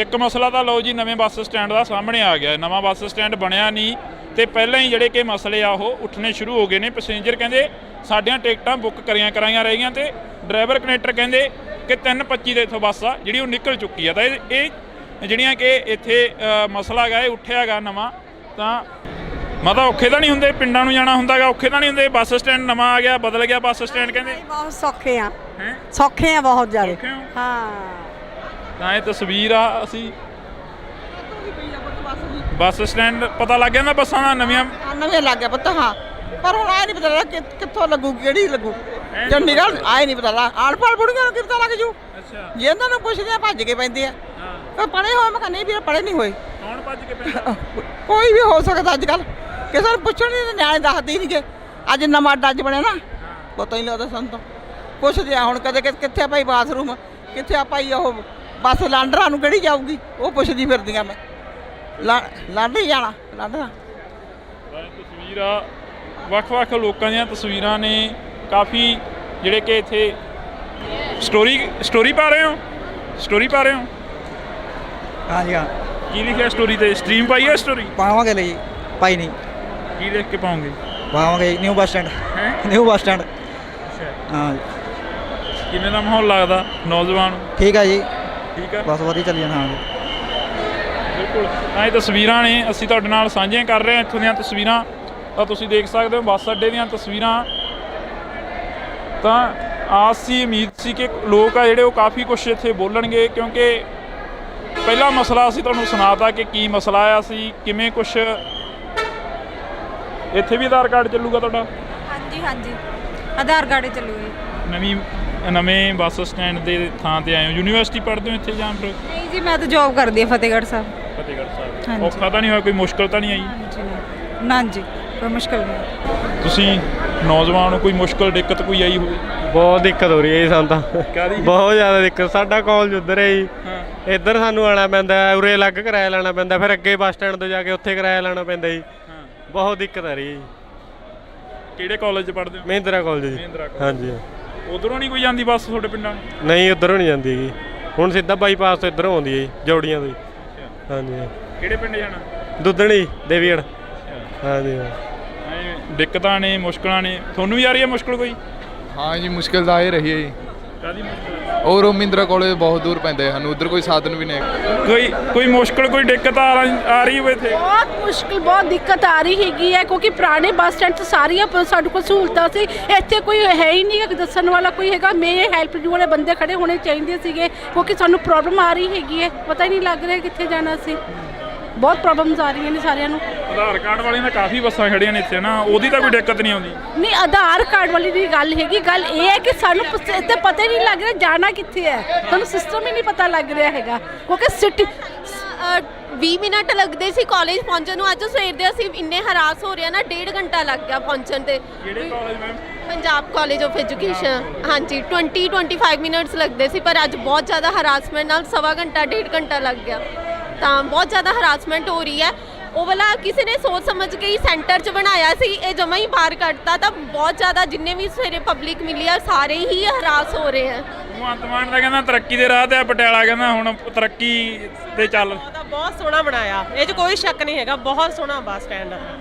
ਇੱਕ ਮਸਲਾ ਤਾਂ ਲਓ ਜੀ, ਨਵੇਂ ਬੱਸ ਸਟੈਂਡ ਦਾ ਸਾਹਮਣੇ ਆ ਗਿਆ। ਨਵਾਂ ਬੱਸ ਸਟੈਂਡ ਬਣਿਆ ਨਹੀਂ ਤੇ ਪਹਿਲਾਂ ਹੀ ਜਿਹੜੇ ਕਿ ਮਸਲੇ ਆ ਉਹ ਉੱਠਣੇ ਸ਼ੁਰੂ ਹੋ ਗਏ ਨੇ। ਪੈਸੇਂਜਰ ਕਹਿੰਦੇ ਸਾਡੀਆਂ ਟਿਕਟਾਂ ਬੁੱਕ ਕਰਾਈਆਂ ਰਹਿ ਗਈਆਂ ਤੇ ਡਰਾਈਵਰ ਕਨੈਕਟਰ ਕਹਿੰਦੇ ਕਿ 3:25 ਦੇ ਇੱਥੋਂ ਬੱਸ ਆ ਜਿਹੜੀ ਉਹ ਨਿਕਲ ਚੁੱਕੀ ਆ। ਤਾਂ ਇਹ ਜਿਹੜੀਆਂ ਕਿ ਇੱਥੇ ਮਸਲਾ ਹੈਗਾ, ਇਹ ਉੱਠਿਆ ਹੈਗਾ ਨਵਾਂ। ਤਾਂ ਮਤਲਬ ਔਖੇ ਤਾਂ ਨਹੀਂ ਹੁੰਦੇ, ਪਿੰਡਾਂ ਨੂੰ ਜਾਣਾ ਹੁੰਦਾ ਗਾ, ਔਖੇ ਤਾਂ ਨਹੀਂ ਹੁੰਦੇ? ਬੱਸ ਸਟੈਂਡ ਨਵਾਂ ਆ ਗਿਆ, ਬਦਲ ਗਿਆ ਬੱਸ ਸਟੈਂਡ ਕਹਿੰਦੇ। ਬਹੁਤ ਸੌਖੇ ਆ, ਸੌਖੇ ਆ ਬਹੁਤ ਜ਼ਿਆਦਾ। ਹਾਂ, ਤਾਂ ਇਹ ਤਸਵੀਰ ਆ। ਅਸੀਂ ਬੱਸ ਸਟੈਂਡ ਪਤਾ ਲੱਗ ਜਾਂਦਾ ਬੱਸਾਂ ਦਾ ਨਵੀਆਂ ਲੱਗ ਗਿਆ ਪਤਾ ਹਾਂ, ਪਰ ਹੁਣ ਆਏ ਨਹੀਂ ਪਤਾ ਲੱਗਾ ਕਿੱਥੋਂ ਲੱਗੂ, ਕਿਹੜੀ ਲੱਗੂ। ਚੰਡੀਗੜ੍ਹ ਆਏ ਨਹੀਂ ਪਤਾ ਲੱਗਾ, ਆੜ-ਪਾੜ ਬੁੜੀਆਂ ਨੂੰ ਕੀ ਪਤਾ ਲੱਗ ਜੂ। ਜੇ ਇਹਨਾਂ ਨੂੰ ਪੁੱਛਦੇ ਆ ਭੱਜ ਕੇ ਪੈਂਦੇ ਆ। ਕੋਈ ਪੜ੍ਹੇ ਹੋਏ, ਮੈਂ ਕਿਹਾ ਨਹੀਂ ਵੀਰ ਪੜ੍ਹੇ ਨਹੀਂ ਹੋਏ। ਕੌਣ ਭੱਜ ਕੇ ਪੈਂਦਾ? ਕੋਈ ਵੀ ਹੋ ਸਕਦਾ ਅੱਜ ਕੱਲ੍ਹ, ਕਿਸੇ ਨੂੰ ਪੁੱਛਣ ਨਹੀਂ, ਨਿਆਣੇ ਦੱਸਦੇ ਹੀ ਨਹੀਂਗੇ। ਅੱਜ ਨਵਾਂ ਅੱਡਾ ਅੱਜ ਬਣਿਆ ਨਾ, ਪਤਾ ਹੀ ਨਹੀਂ ਲੱਗਦਾ ਸਾਨੂੰ ਤਾਂ। ਪੁੱਛਦੇ ਆ ਹੁਣ ਕਦੇ ਕਿੱਥੇ ਭਾਈ ਬਾਥਰੂਮ, ਕਿੱਥੇ ਆ ਭਾਈ ਉਹ ਬੱਸ ਲਾਂਡਰਾਂ ਨੂੰ ਕਿਹੜੀ ਜਾਊਗੀ, ਉਹ ਪੁੱਛਦੀ ਫਿਰਦੀਆਂ ਮੈਂ। ਲਾਂਡਰੀ ਜਾਣਾ, ਲਾਂਡਰਾਂ। ਤਸਵੀਰਾਂ ਵੱਖ-ਵੱਖ ਲੋਕਾਂ ਦੀਆਂ ਤਸਵੀਰਾਂ ਨੇ, ਕਾਫੀ ਜਿਹੜੇ ਕਿ ਇੱਥੇ ਸਟੋਰੀ ਪਾ ਰਹੇ ਹੋ, ਹਾਂਜੀ ਹਾਂ। ਕੀ ਲਿਖਿਆ ਸਟੋਰੀ ਤੇ? ਸਟ੍ਰੀਮ ਪਾਈ ਹੈ ਸਟੋਰੀ? ਪਾਵਾਂਗੇ ਲਈ ਪਾਈ ਨਹੀਂ। ਕੀ ਲਿਖ ਕੇ ਪਾਉਂਗੇ? ਪਾਵਾਂਗੇ new bus stand. New bus stand. ਹਾਂ। ਕਿਵੇਂ ਦਾ ਮਾਹੌਲ ਲੱਗਦਾ ਨੌਜਵਾਨ? ਠੀਕ ਹੈ ਜੀ, ਠੀਕ ਹੈ, ਬਸ ਵਧੀਆ ਚੱਲੀ ਜਾਣਾ। ਬਿਲਕੁਲ। ਤਾਂ ਇਹ ਤਸਵੀਰਾਂ ਨੇ ਅਸੀਂ ਤੁਹਾਡੇ ਨਾਲ ਸਾਂਝੀਆਂ ਕਰ ਰਹੇ ਹਾਂ ਇੱਥੋਂ ਦੀਆਂ ਤਸਵੀਰਾਂ। ਤਾਂ ਤੁਸੀਂ ਦੇਖ ਸਕਦੇ ਹੋ ਬੱਸ ਅੱਡੇ ਦੀਆਂ ਤਸਵੀਰਾਂ। ਤਾਂ ਆਸ ਸੀ, ਉਮੀਦ ਸੀ ਕਿ ਲੋਕ ਆ ਜਿਹੜੇ ਉਹ ਕਾਫੀ ਕੁਛ ਇੱਥੇ ਬੋਲਣਗੇ, ਕਿਉਂਕਿ ਪਹਿਲਾ ਮਸਲਾ ਅਸੀਂ ਤੁਹਾਨੂੰ ਸੁਣਾਤਾ ਕਿ ਕੀ ਮਸਲਾ ਆ, ਅਸੀਂ ਕਿਵੇਂ ਕੁਛ। ਇੱਥੇ ਵੀ ਆਧਾਰ ਕਾਰਡ ਚੱਲੂਗਾ ਤੁਹਾਡਾ? ਹਾਂਜੀ, ਆਧਾਰ ਕਾਰਡ ਚੱਲੂਗਾ। ਨਵੇਂ ਬੱਸ ਸਟੈਂਡ ਦੇ ਥਾਂ ਤੇ ਆਏ ਹੋ, ਯੂਨੀਵਰਸਿਟੀ ਪੜ੍ਹਦੇ ਹੋ ਇੱਥੇ ਜਾਂ ਫਿਰ? ਨਹੀਂ ਜੀ, ਮੈਂ ਤਾਂ ਜੌਬ ਕਰਦੀ ਹਾਂ ਫਤਿਹਗੜ੍ਹ ਸਾਹਿਬ। ਹਾਂਜੀ। ਔਖਾ ਤਾਂ ਨਹੀਂ ਹੋਇਆ, ਕੋਈ ਮੁਸ਼ਕਲ ਤਾਂ ਨਹੀਂ ਆਈ? ਨਾ ਜੀ, ਕੋਈ ਮੁਸ਼ਕਲ ਨਹੀਂ। ਤੁਸੀਂ ਨੌਜਵਾਨ ਨੂੰ ਕੋਈ ਮੁਸ਼ਕਲ ਦਿੱਕਤ ਕੋਈ ਆਈ ਹੋਵੇ? ਬਹੁਤ ਦਿੱਕਤ ਹੋ ਰਹੀ ਹੈ ਜੀ ਸਾਨੂੰ ਤਾਂ, ਕਾਹਦੀ? ਬਹੁਤ ਜ਼ਿਆਦਾ ਦਿੱਕਤ। ਸਾਡਾ ਕਾਲਜ ਉੱਧਰ ਹੈ ਜੀ, ਇੱਧਰ ਸਾਨੂੰ ਆਉਣਾ ਪੈਂਦਾ, ਉਰੇ ਅਲੱਗ ਕਿਰਾਇਆ ਲੈਣਾ ਪੈਂਦਾ, ਫਿਰ ਅੱਗੇ ਬੱਸ ਸਟੈਂਡ ਤੋਂ ਜਾ ਕੇ ਉੱਥੇ ਕਿਰਾਇਆ ਲੈਣਾ ਪੈਂਦਾ ਜੀ। ਬਹੁਤ ਦਿੱਕਤ ਆ ਰਹੀ ਹੈ ਜੀ। ਕਿਹੜੇ ਕਾਲਜ 'ਚ ਪੜ੍ਹਦੇ ਹੋ? ਮਹਿੰਦਰਾ ਕਾਲਜ ਜੀ। ਹਾਂਜੀ। ਉਧਰੋਂ ਨਹੀਂ ਕੋਈ ਜਾਂਦੀ ਬੱਸ ਤੁਹਾਡੇ ਪਿੰਡਾਂ ਨੂੰ? ਨਹੀਂ, ਉੱਧਰੋਂ ਨਹੀਂ ਜਾਂਦੀ ਜੀ, ਹੁਣ ਸਿੱਧਾ ਬਾਈਪਾਸ ਤੋਂ ਇੱਧਰੋਂ ਆਉਂਦੀ ਹੈ ਜੀ, ਜੋੜੀਆਂ ਤੋਂ ਜੀ। ਹਾਂਜੀ। ਕਿਹੜੇ ਪਿੰਡ ਜਾਣਾ? ਦੁੱਧਣੀ, ਦੇਵੀਗੜ੍ਹ। ਹਾਂਜੀ। ਦਿੱਕਤਾਂ ਨੇ, ਮੁਸ਼ਕਲਾਂ ਨੇ, ਤੁਹਾਨੂੰ ਵੀ ਆ ਰਹੀ ਹੈ ਮੁਸ਼ਕਲ ਕੋਈ? ਹਾਂ ਜੀ, ਮੁਸ਼ਕਿਲ ਤਾਂ ਆ ਹੀ ਰਹੀ ਹੈ ਜੀ। ਕਾਹਦੀ ਮੁਸ਼ਕਲ? ਔਰ ਮਹਿੰਦਰਾ ਕਾਲਜ ਬਹੁਤ ਦੂਰ ਪੈਂਦਾ ਹੈ ਸਾਨੂੰ, ਉੱਧਰ ਕੋਈ ਸਾਧਨ ਵੀ ਨਹੀਂ। ਕੋਈ ਮੁਸ਼ਕਲ, ਕੋਈ ਦਿੱਕਤ ਆ ਰਹੀ ਹੋਵੇ ਇੱਥੇ? ਬਹੁਤ ਮੁਸ਼ਕਿਲ, ਬਹੁਤ ਦਿੱਕਤ ਆ ਰਹੀ ਹੈਗੀ ਹੈ, ਕਿਉਂਕਿ ਪੁਰਾਣੇ ਬੱਸ ਸਟੈਂਡ 'ਚ ਸਾਰੀਆਂ ਸਾਡੇ ਕੋਲ ਸਹੂਲਤਾਂ ਸੀ। ਇੱਥੇ ਕੋਈ ਹੈ ਹੀ ਨਹੀਂ ਕਿ ਦੱਸਣ ਵਾਲਾ ਕੋਈ ਹੈਗਾ। ਮੇਰੇ ਹੈਲਪ ਯੂ ਵਾਲੇ ਬੰਦੇ ਖੜੇ ਹੋਣੇ ਚਾਹੀਦੇ ਸੀਗੇ, ਕਿਉਂਕਿ ਸਾਨੂੰ ਪ੍ਰੋਬਲਮ ਆ ਰਹੀ ਹੈਗੀ ਹੈ, ਪਤਾ ਹੀ ਨਹੀਂ ਲੱਗ ਰਿਹਾ ਕਿੱਥੇ ਜਾਣਾ ਸੀ। ਬਹੁਤ ਪ੍ਰੋਬਲਮਸ ਆ ਰਹੀਆਂ ਨੇ ਸਾਰਿਆਂ ਨੂੰ। ਆਧਾਰ ਕਾਰਡ ਵਾਲਿਆਂ ਦਾ ਕਾਫੀ ਬੱਸਾਂ ਖੜੀਆਂ ਨੇ ਇੱਥੇ ਨਾ, ਉਹਦੀ ਤਾਂ ਕੋਈ ਦਿੱਕਤ ਨਹੀਂ ਆਉਂਦੀ? ਨਹੀਂ, ਆਧਾਰ ਕਾਰਡ ਵਾਲੀ ਦੀ ਗੱਲ ਹੈਗੀ। ਗੱਲ ਇਹ ਹੈ ਕਿ ਸਾਨੂੰ ਇੱਥੇ ਪਤਾ ਹੀ ਨਹੀਂ ਲੱਗ ਰਿਹਾ ਜਾਣਾ ਕਿੱਥੇ ਹੈ, ਸਾਨੂੰ ਸਿਸਟਮ ਹੀ ਨਹੀਂ ਪਤਾ ਲੱਗ ਰਿਹਾ ਹੈਗਾ, ਕਿਉਂਕਿ ਸਿਟੀ 20 ਮਿੰਟ ਲੱਗਦੇ ਸੀ ਕਾਲਜ ਪਹੁੰਚਣ ਨੂੰ, ਅੱਜ ਸਵੇਰ ਦੇ ਅਸੀਂ ਇੰਨੇ ਹਰਾਸ ਹੋ ਰਹੇ ਨਾ, 1.5 ਘੰਟਾ ਲੱਗ ਗਿਆ ਪਹੁੰਚਣ ਤੇ। ਕਿਹੜੇ college ma'am? Punjab college of education. ਹਾਂਜੀ, 20-25 ਮਿੰਟਸ ਲੱਗਦੇ ਸੀ, ਪਰ ਅੱਜ ਬਹੁਤ ਜ਼ਿਆਦਾ ਹਰਾਸਮੈਂਟ ਨਾਲ 1.25 ਘੰਟਾ 1.5 ਘੰਟਾ ਲੱਗ ਗਿਆ। ਤਾਂ ਬਹੁਤ ਜ਼ਿਆਦਾ ਹਰਾਸਮੈਂਟ ਹੋ ਰਹੀ ਹੈ। ਉਹ ਵਾਲਾ ਕਿਸੇ ਨੇ ਸੋਚ ਸਮਝ ਕੇ ਹੀ ਸੈਂਟਰ 'ਚ ਬਣਾਇਆ ਸੀ, ਇਹ ਜਮਾਂ ਹੀ ਬਾਹਰ ਕੱਢਤਾ। ਤਾਂ ਬਹੁਤ ਜ਼ਿਆਦਾ ਜਿੰਨੇ ਵੀ ਸਵੇਰੇ ਪਬਲਿਕ ਮਿਲੀ ਆ, ਸਾਰੇ ਹੀ ਹਰਾਸ ਹੋ ਰਹੇ ਹੈ। ਭਗਵੰਤ ਮਾਨ ਦਾ ਕਹਿੰਦਾ ਤਰੱਕੀ ਦੇ ਰਾਹ ਤੇ ਆ, ਪਟਿਆਲਾ ਕਹਿੰਦਾ ਹੁਣ ਤਰੱਕੀ ਤੇ ਚੱਲ। ਬਹੁਤ ਸੋਹਣਾ ਬਣਾਇਆ, ਇਹ 'ਚ ਕੋਈ ਸ਼ੱਕ ਨਹੀਂ ਹੈਗਾ, ਬਹੁਤ ਸੋਹਣਾ ਬੱਸ ਸਟੈਂਡ।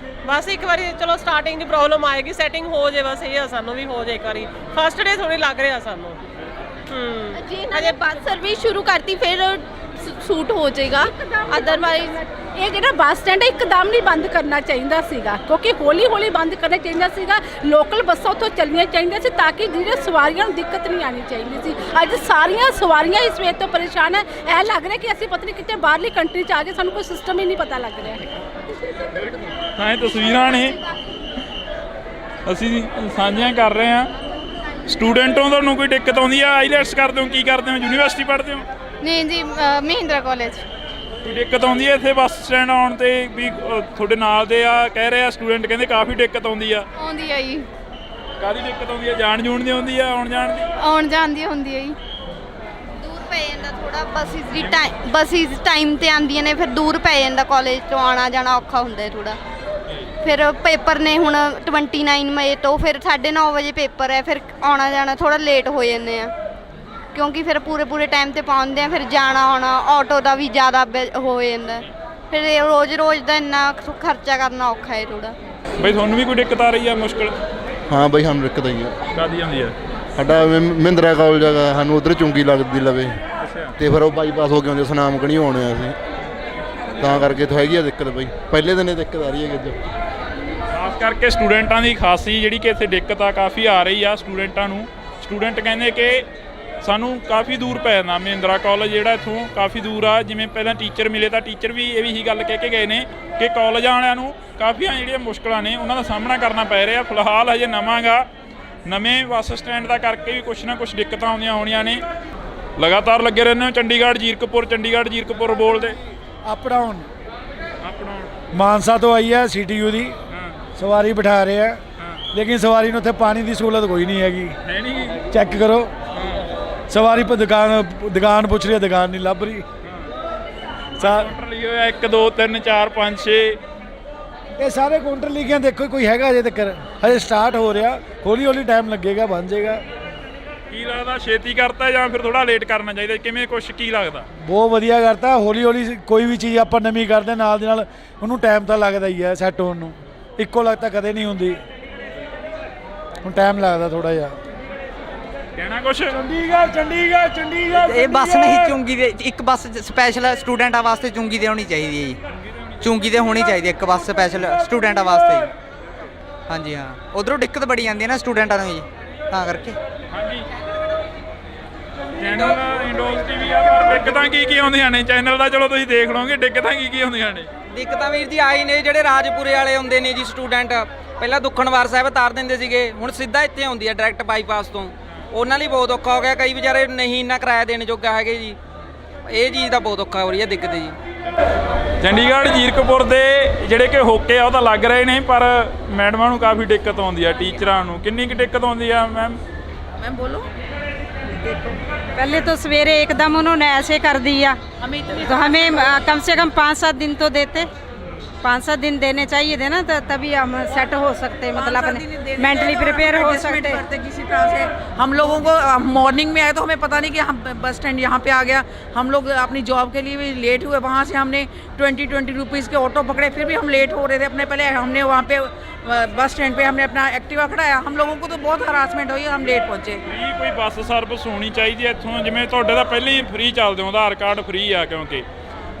ਬਸ ਇੱਕ ਵਾਰੀ ਚਲੋ ਸਟਾਰਟਿੰਗ ਦੀ ਪ੍ਰੋਬਲਮ ਆਏਗੀ, ਸੈਟਿੰਗ ਹੋ ਜੇ, ਬਸ ਇਹ ਆ, ਸਾਨੂੰ ਵੀ ਹੋ ਜੇ ਇੱਕ ਵਾਰੀ। ਫਸਟ ਡੇ ਥੋੜੀ ਲੱਗ ਰਿਹਾ ਸਾਨੂੰ। ਜੀ ਇਹਨਾਂ ਨੇ ਬੱਸ ਸਰਵਿਸ ਸ਼ੁਰੂ ਕਰਤੀ, ਫਿਰ ਸੂਟ ਹੋ ਜਾਏਗਾ। ਅਦਰਵਾਈਜ਼ ਇਹ ਜਿਹੜਾ ਬੱਸ ਸਟੈਂਡ ਹੈ ਇੱਕਦਮ ਨਹੀਂ ਬੰਦ ਕਰਨਾ ਚਾਹੀਦਾ ਸੀਗਾ, ਕਿਉਂਕਿ ਹੌਲੀ ਹੌਲੀ ਬੰਦ ਕਰਨਾ ਚਾਹੀਦਾ ਸੀਗਾ। ਲੋਕਲ ਬੱਸਾਂ ਉੱਥੋਂ ਚੱਲਣੀਆਂ ਚਾਹੀਦੀਆਂ ਸੀ, ਤਾਂ ਕਿ ਜਿਹੜੇ ਸਵਾਰੀਆਂ ਨੂੰ ਦਿੱਕਤ ਨਹੀਂ ਆਉਣੀ ਚਾਹੀਦੀ ਸੀ। ਅੱਜ ਸਾਰੀਆਂ ਸਵਾਰੀਆਂ ਇਸ ਵੇਲੇ ਤੋਂ ਪਰੇਸ਼ਾਨ ਹੈ। ਇਹ ਲੱਗ ਰਿਹਾ ਕਿ ਅਸੀਂ ਪਤਾ ਨਹੀਂ ਕਿਤੇ ਬਾਹਰਲੀ ਕੰਟਰੀ 'ਚ ਆ ਗਏ, ਸਾਨੂੰ ਕੋਈ ਸਿਸਟਮ ਹੀ ਨਹੀਂ ਪਤਾ ਲੱਗ ਰਿਹਾ ਹੈਗਾ। ਹਾਂ, ਇਹ ਤਸਵੀਰਾਂ ਨੇ ਅਸੀਂ ਸਾਂਝੀਆਂ ਕਰ ਰਹੇ ਹਾਂ। ਸਟੂਡੈਂਟੋਂ ਤੁਹਾਨੂੰ ਕੋਈ ਦਿੱਕਤ ਆਉਂਦੀ ਆ? ਆਈਲੈਟਸ ਕਰਦੇ ਹੋ, ਕੀ ਕਰਦੇ ਹੋ, ਯੂਨੀਵਰਸਿਟੀ ਪੜ੍ਹਦੇ ਹੋ? ਨਹੀਂ ਜੀ, ਮਹਿੰਦਰਾ ਕਾਲਜ। ਕੋਈ ਦਿੱਕਤ ਆਉਂਦੀ ਹੈ ਇੱਥੇ ਬੱਸ ਸਟੈਂਡ ਆਉਣ ਤੇ ਵੀ? ਤੁਹਾਡੇ ਨਾਲ ਦੇ ਆ ਕਹਿ ਰਹੇ ਆ ਸਟੂਡੈਂਟ, ਕਹਿੰਦੇ ਕਾਫੀ ਦਿੱਕਤ ਆਉਂਦੀ ਆ। ਆਉਂਦੀ ਆ ਜੀ। ਕਾਹਦੀ ਦਿੱਕਤ ਆਉਂਦੀ ਆ? ਜਾਣ ਜੂਣ ਦੀ ਆਉਂਦੀ ਆ, ਆਉਣ ਜਾਣ ਦੀ? ਆਉਣ ਜਾਣ ਦੀ ਹੁੰਦੀ ਹੈ ਜੀ। ਦੂਰ ਪੈ ਜਾਂਦਾ ਥੋੜਾ, ਬੱਸਿਸ ਟਾਈਮ ਤੇ ਆਉਂਦੀਆਂ ਨੇ, ਫਿਰ ਦੂਰ ਪੈ ਜਾਂਦਾ, ਕਾਲਜ ਤੋਂ ਆਉਣਾ ਜਾਣਾ ਔਖਾ ਹੁੰਦਾ ਹੈ ਥੋੜਾ। ਫਿਰ ਪੇਪਰ ਨੇ ਹੁਣ 29 ਮਈ ਤੋਂ, ਫਿਰ 9:30 ਵਜੇ ਪੇਪਰ ਹੈ, ਫਿਰ ਆਉਣਾ ਜਾਣਾ ਥੋੜਾ ਲੇਟ ਹੋ ਜਾਂਦੇ ਆ, ਕਿਉਂਕਿ ਫਿਰ ਪੂਰੇ ਟਾਈਮ ਤੇ ਪਹੁੰਚਦੇ ਆ। ਫਿਰ ਜਾਣਾ ਆਉਣਾ ਆਟੋ ਦਾ ਵੀ ਜ਼ਿਆਦਾ ਹੋ ਜਾਂਦਾ, ਫਿਰ ਰੋਜ਼ ਦਾ ਇੰਨਾ ਖਰਚਾ ਕਰਨਾ ਔਖਾ ਹੈ ਥੋੜਾ। ਬਈ ਤੁਹਾਨੂੰ ਵੀ ਕੋਈ ਦਿੱਕਤ ਆ ਰਹੀ ਆ, ਮੁਸ਼ਕਲ? ਹਾਂ ਬਈ, ਸਾਨੂੰ ਦਿੱਕਤ ਆਈ ਹੈ। ਕਾਹਦੀ ਆਉਂਦੀ ਆ? ਸਾਡਾ ਮਹਿੰਦਰਾ ਕਾਲਜ ਹੈਗਾ, ਸਾਨੂੰ ਉਧਰ ਚੁੰਗੀ ਲੱਗਦੀ ਲਵੇ, ਤੇ ਫਿਰ ਉਹ ਬਾਈਪਾਸ ਹੋ ਕੇ ਆਉਂਦੇ ਸੁਨਾਮ ਕਣੀ ਆਉਣੇ ਆ ਅਸੀਂ, ਤਾਂ ਕਰਕੇ ਤਾਂ ਹੈਗੀ ਆ ਦਿੱਕਤ ਬਈ। ਪਹਿਲੇ ਦਿਨ ਇਹ ਦਿੱਕਤ ਆ ਰਹੀ ਹੈ ਅੱਜ, ਖਾਸ ਕਰਕੇ ਸਟੂਡੈਂਟਾਂ ਦੀ ਖਾਸੀ ਜਿਹੜੀ ਕਿ ਇੱਥੇ ਦਿੱਕਤ ਆ ਕਾਫੀ ਆ ਰਹੀ ਆ ਸਟੂਡੈਂਟਾਂ ਨੂੰ। ਸਟੂਡੈਂਟ ਕਹਿੰਦੇ ਕਿ ਸਾਨੂੰ ਕਾਫੀ ਦੂਰ ਪੈ ਜਾਂਦਾ। ਮਹਿੰਦਰਾ ਕਾਲਜ ਜਿਹੜਾ ਇੱਥੋਂ ਕਾਫੀ ਦੂਰ ਆ। ਜਿਵੇਂ ਪਹਿਲਾਂ ਟੀਚਰ ਮਿਲੇ ਤਾਂ ਟੀਚਰ ਵੀ ਇਹ ਵੀ ਇਹੀ ਗੱਲ ਕਹਿ ਕੇ ਗਏ ਨੇ ਕਿ ਕਾਲਜ ਵਾਲਿਆਂ ਨੂੰ ਕਾਫੀਆਂ ਜਿਹੜੀਆਂ ਮੁਸ਼ਕਲਾਂ ਨੇ ਉਹਨਾਂ ਦਾ ਸਾਹਮਣਾ ਕਰਨਾ ਪੈ ਰਿਹਾ। ਫਿਲਹਾਲ ਹਜੇ ਨਵਾਂਗਾ, ਨਵੇਂ ਬੱਸ ਸਟੈਂਡ ਦਾ ਕਰਕੇ ਵੀ ਕੁਛ ਨਾ ਕੁਛ ਦਿੱਕਤਾਂ ਆਉਂਦੀਆਂ ਹੋਣੀਆਂ ਨੇ। ਲਗਾਤਾਰ ਲੱਗੇ ਰਹਿੰਦੇ ਹੋ ਚੰਡੀਗੜ੍ਹ ਜੀਰਕਪੁਰ ਬੋਲਦੇ ਅਪ ਡਾਊਨ ਮਾਨਸਾ ਤੋਂ ਆਈ ਹੈ CTU ਦੀ ਸਵਾਰੀ ਬਿਠਾ ਰਹੇ ਆ, ਲੇਕਿਨ ਸਵਾਰੀ ਨੂੰ ਉੱਥੇ ਪਾਣੀ ਦੀ ਸਹੂਲਤ ਕੋਈ ਨਹੀਂ ਹੈਗੀ। ਚੈੱਕ ਕਰੋ, ਸਵਾਰੀ ਪਰ ਦੁਕਾਨ ਪੁੱਛ ਰਹੀ ਹੈ, ਦੁਕਾਨ ਨਹੀਂ ਲੱਭ ਰਹੀ। ਕਾਊਂਟਰ ਲਿਖੇ ਹੋਇਆ 1 2 3 4 5 6 ਇਹ ਸਾਰੇ ਕਾਊਂਟਰ ਲਿਖੇ ਦੇਖੋ ਕੋਈ ਹੈਗਾ ਅਜੇ ਤੱਕ, ਹਜੇ ਸਟਾਰਟ ਹੋ ਰਿਹਾ, ਹੌਲੀ ਹੌਲੀ ਟਾਈਮ ਲੱਗੇਗਾ, ਬਣ ਜਾਏਗਾ। ਕੀ ਲੱਗਦਾ ਛੇਤੀ ਕਰਤਾ ਜਾਂ ਫਿਰ ਥੋੜਾ ਲੇਟ ਕਰਨਾ ਚਾਹੀਦਾ? ਕਿਵੇਂ ਕੁਛ ਕੀ ਲੱਗਦਾ? ਬਹੁਤ ਵਧੀਆ ਕਰਤਾ, ਹੌਲੀ ਹੌਲੀ ਕੋਈ ਵੀ ਚੀਜ਼ ਆਪਾਂ ਨਵੀਂ ਕਰਦੇ ਨਾਲ ਦੇ ਨਾਲ ਉਹਨੂੰ ਟਾਈਮ ਤਾਂ ਲੱਗਦਾ ਹੀ ਹੈ ਸੈੱਟ ਹੋਣ ਨੂੰ। ਇੱਕੋ ਲੱਗਦਾ ਕਦੇ ਨਹੀਂ ਹੁੰਦੀ, ਹੁਣ ਟਾਈਮ ਲੱਗਦਾ ਥੋੜਾ ਜਿਹਾ। ਕਹਿਣਾ ਕੁਛ? ਚੰਡੀਗੜ੍ਹ ਇਹ ਬੱਸ ਨਹੀਂ ਚੁੰਗੀ ਦੇ, ਇੱਕ ਬੱਸ ਸਪੈਸ਼ਲ ਸਟੂਡੈਂਟਾਂ ਵਾਸਤੇ ਚੁੰਗੀ ਦੇ ਹੋਣੀ ਚਾਹੀਦੀ ਹੈ ਜੀ। ਚੁੰਗੀ ਦੇ ਹੋਣੀ ਚਾਹੀਦੀ ਇੱਕ ਬੱਸ ਸਪੈਸ਼ਲ ਸਟੂਡੈਂਟਾਂ ਵਾਸਤੇ ਜੀ। ਹਾਂਜੀ ਹਾਂ, ਉਧਰੋਂ ਦਿੱਕਤ ਬੜੀ ਆਉਂਦੀ ਹੈ ਨਾ ਸਟੂਡੈਂਟਾਂ ਨੂੰ ਜੀ, ਤਾਂ ਕਰਕੇ। ਹਾਂਜੀ ਚੈਨਲ ਇੰਡੋਸ TV ਆ, ਪਰ ਦਿੱਕਤਾਂ ਕੀ ਆਉਂਦੀਆਂ ਨੇ? ਚੈਨਲ ਦਾ ਚਲੋ ਤੁਸੀਂ ਦੇਖ ਲਓਗੇ, ਦਿੱਕਤਾਂ ਕੀ ਆਉਂਦੀਆਂ ਨੇ? ਦਿੱਕਤਾਂ ਵੀਰ ਜੀ ਆਈ ਨੇ, ਜਿਹੜੇ ਰਾਜਪੁਰੇ ਵਾਲੇ ਹੁੰਦੇ ਨੇ ਜੀ ਸਟੂਡੈਂਟ, ਪਹਿਲਾਂ ਦੁੱਖਣਵਾਰ ਸਾਹਿਬ ਤਾਰ ਦਿੰਦੇ ਸੀਗੇ, ਹੁਣ ਸਿੱਧਾ ਇੱਥੇ ਆਉਂਦੀ ਆ ਡਾਇਰੈਕਟ ਬਾਈਪਾਸ ਤੋਂ। ਉਹਨਾਂ ਲਈ ਬਹੁਤ ਔਖਾ ਹੋ ਗਿਆ, ਕਈ ਵਿਚਾਰੇ ਨਹੀਂ ਇੰਨਾ ਕਿਰਾਇਆ ਦੇਣ ਜੋਗਾ ਹੈਗੇ ਜੀ। ਇਹ ਚੀਜ਼ ਦਾ ਬਹੁਤ ਔਖਾ ਹੋ ਰਹੀ ਹੈ ਦਿੱਕਤ ਜੀ। ਚੰਡੀਗੜ੍ਹ ਜੀਰਕਪੁਰ ਦੇ ਜਿਹੜੇ ਕਿ ਹੋਕੇ ਆ ਉਹ ਤਾਂ ਲੱਗ ਰਹੇ ਨੇ, ਪਰ ਮੈਡਮਾਂ ਨੂੰ ਕਾਫੀ ਦਿੱਕਤ ਆਉਂਦੀ ਆ, ਟੀਚਰਾਂ ਨੂੰ ਕਿੰਨੀ ਕੁ ਦਿੱਕਤ ਆਉਂਦੀ ਆ ਮੈਮ? मैम बोलो। पहले तो सवेरे एकदम उन्होंने ऐसे कर दिया, तो हमें कम से कम 5-7 दिन तो देते, 5-7 दिन देने चाहिए थे ना, तो तभी हम सेट हो सकते, मतलब मेंटली प्रिपेयर हो सकते। किसी तरह से हम लोगों को मॉर्निंग में आए तो हमें पता नहीं कि हम बस स्टैंड यहाँ पे आ गया, हम लोग अपनी जॉब के लिए भी लेट हुए, वहाँ से हमने 20 रुपीज़ के ऑटो पकड़े, फिर भी हम लेट हो रहे थे अपने। पहले हमने वहाँ पे बस स्टैंड पे हमने अपना एक्टिवा खड़ाया, हम लोगों को तो बहुत हरासमेंट हुई, हम लेट पहुँचे। कोई बस सर्विस होनी चाहिए इत्थों, जिवें तुहाडे तां पहले ही फ्री चलदे हो, आधार कार्ड फ्री आ, क्योंकि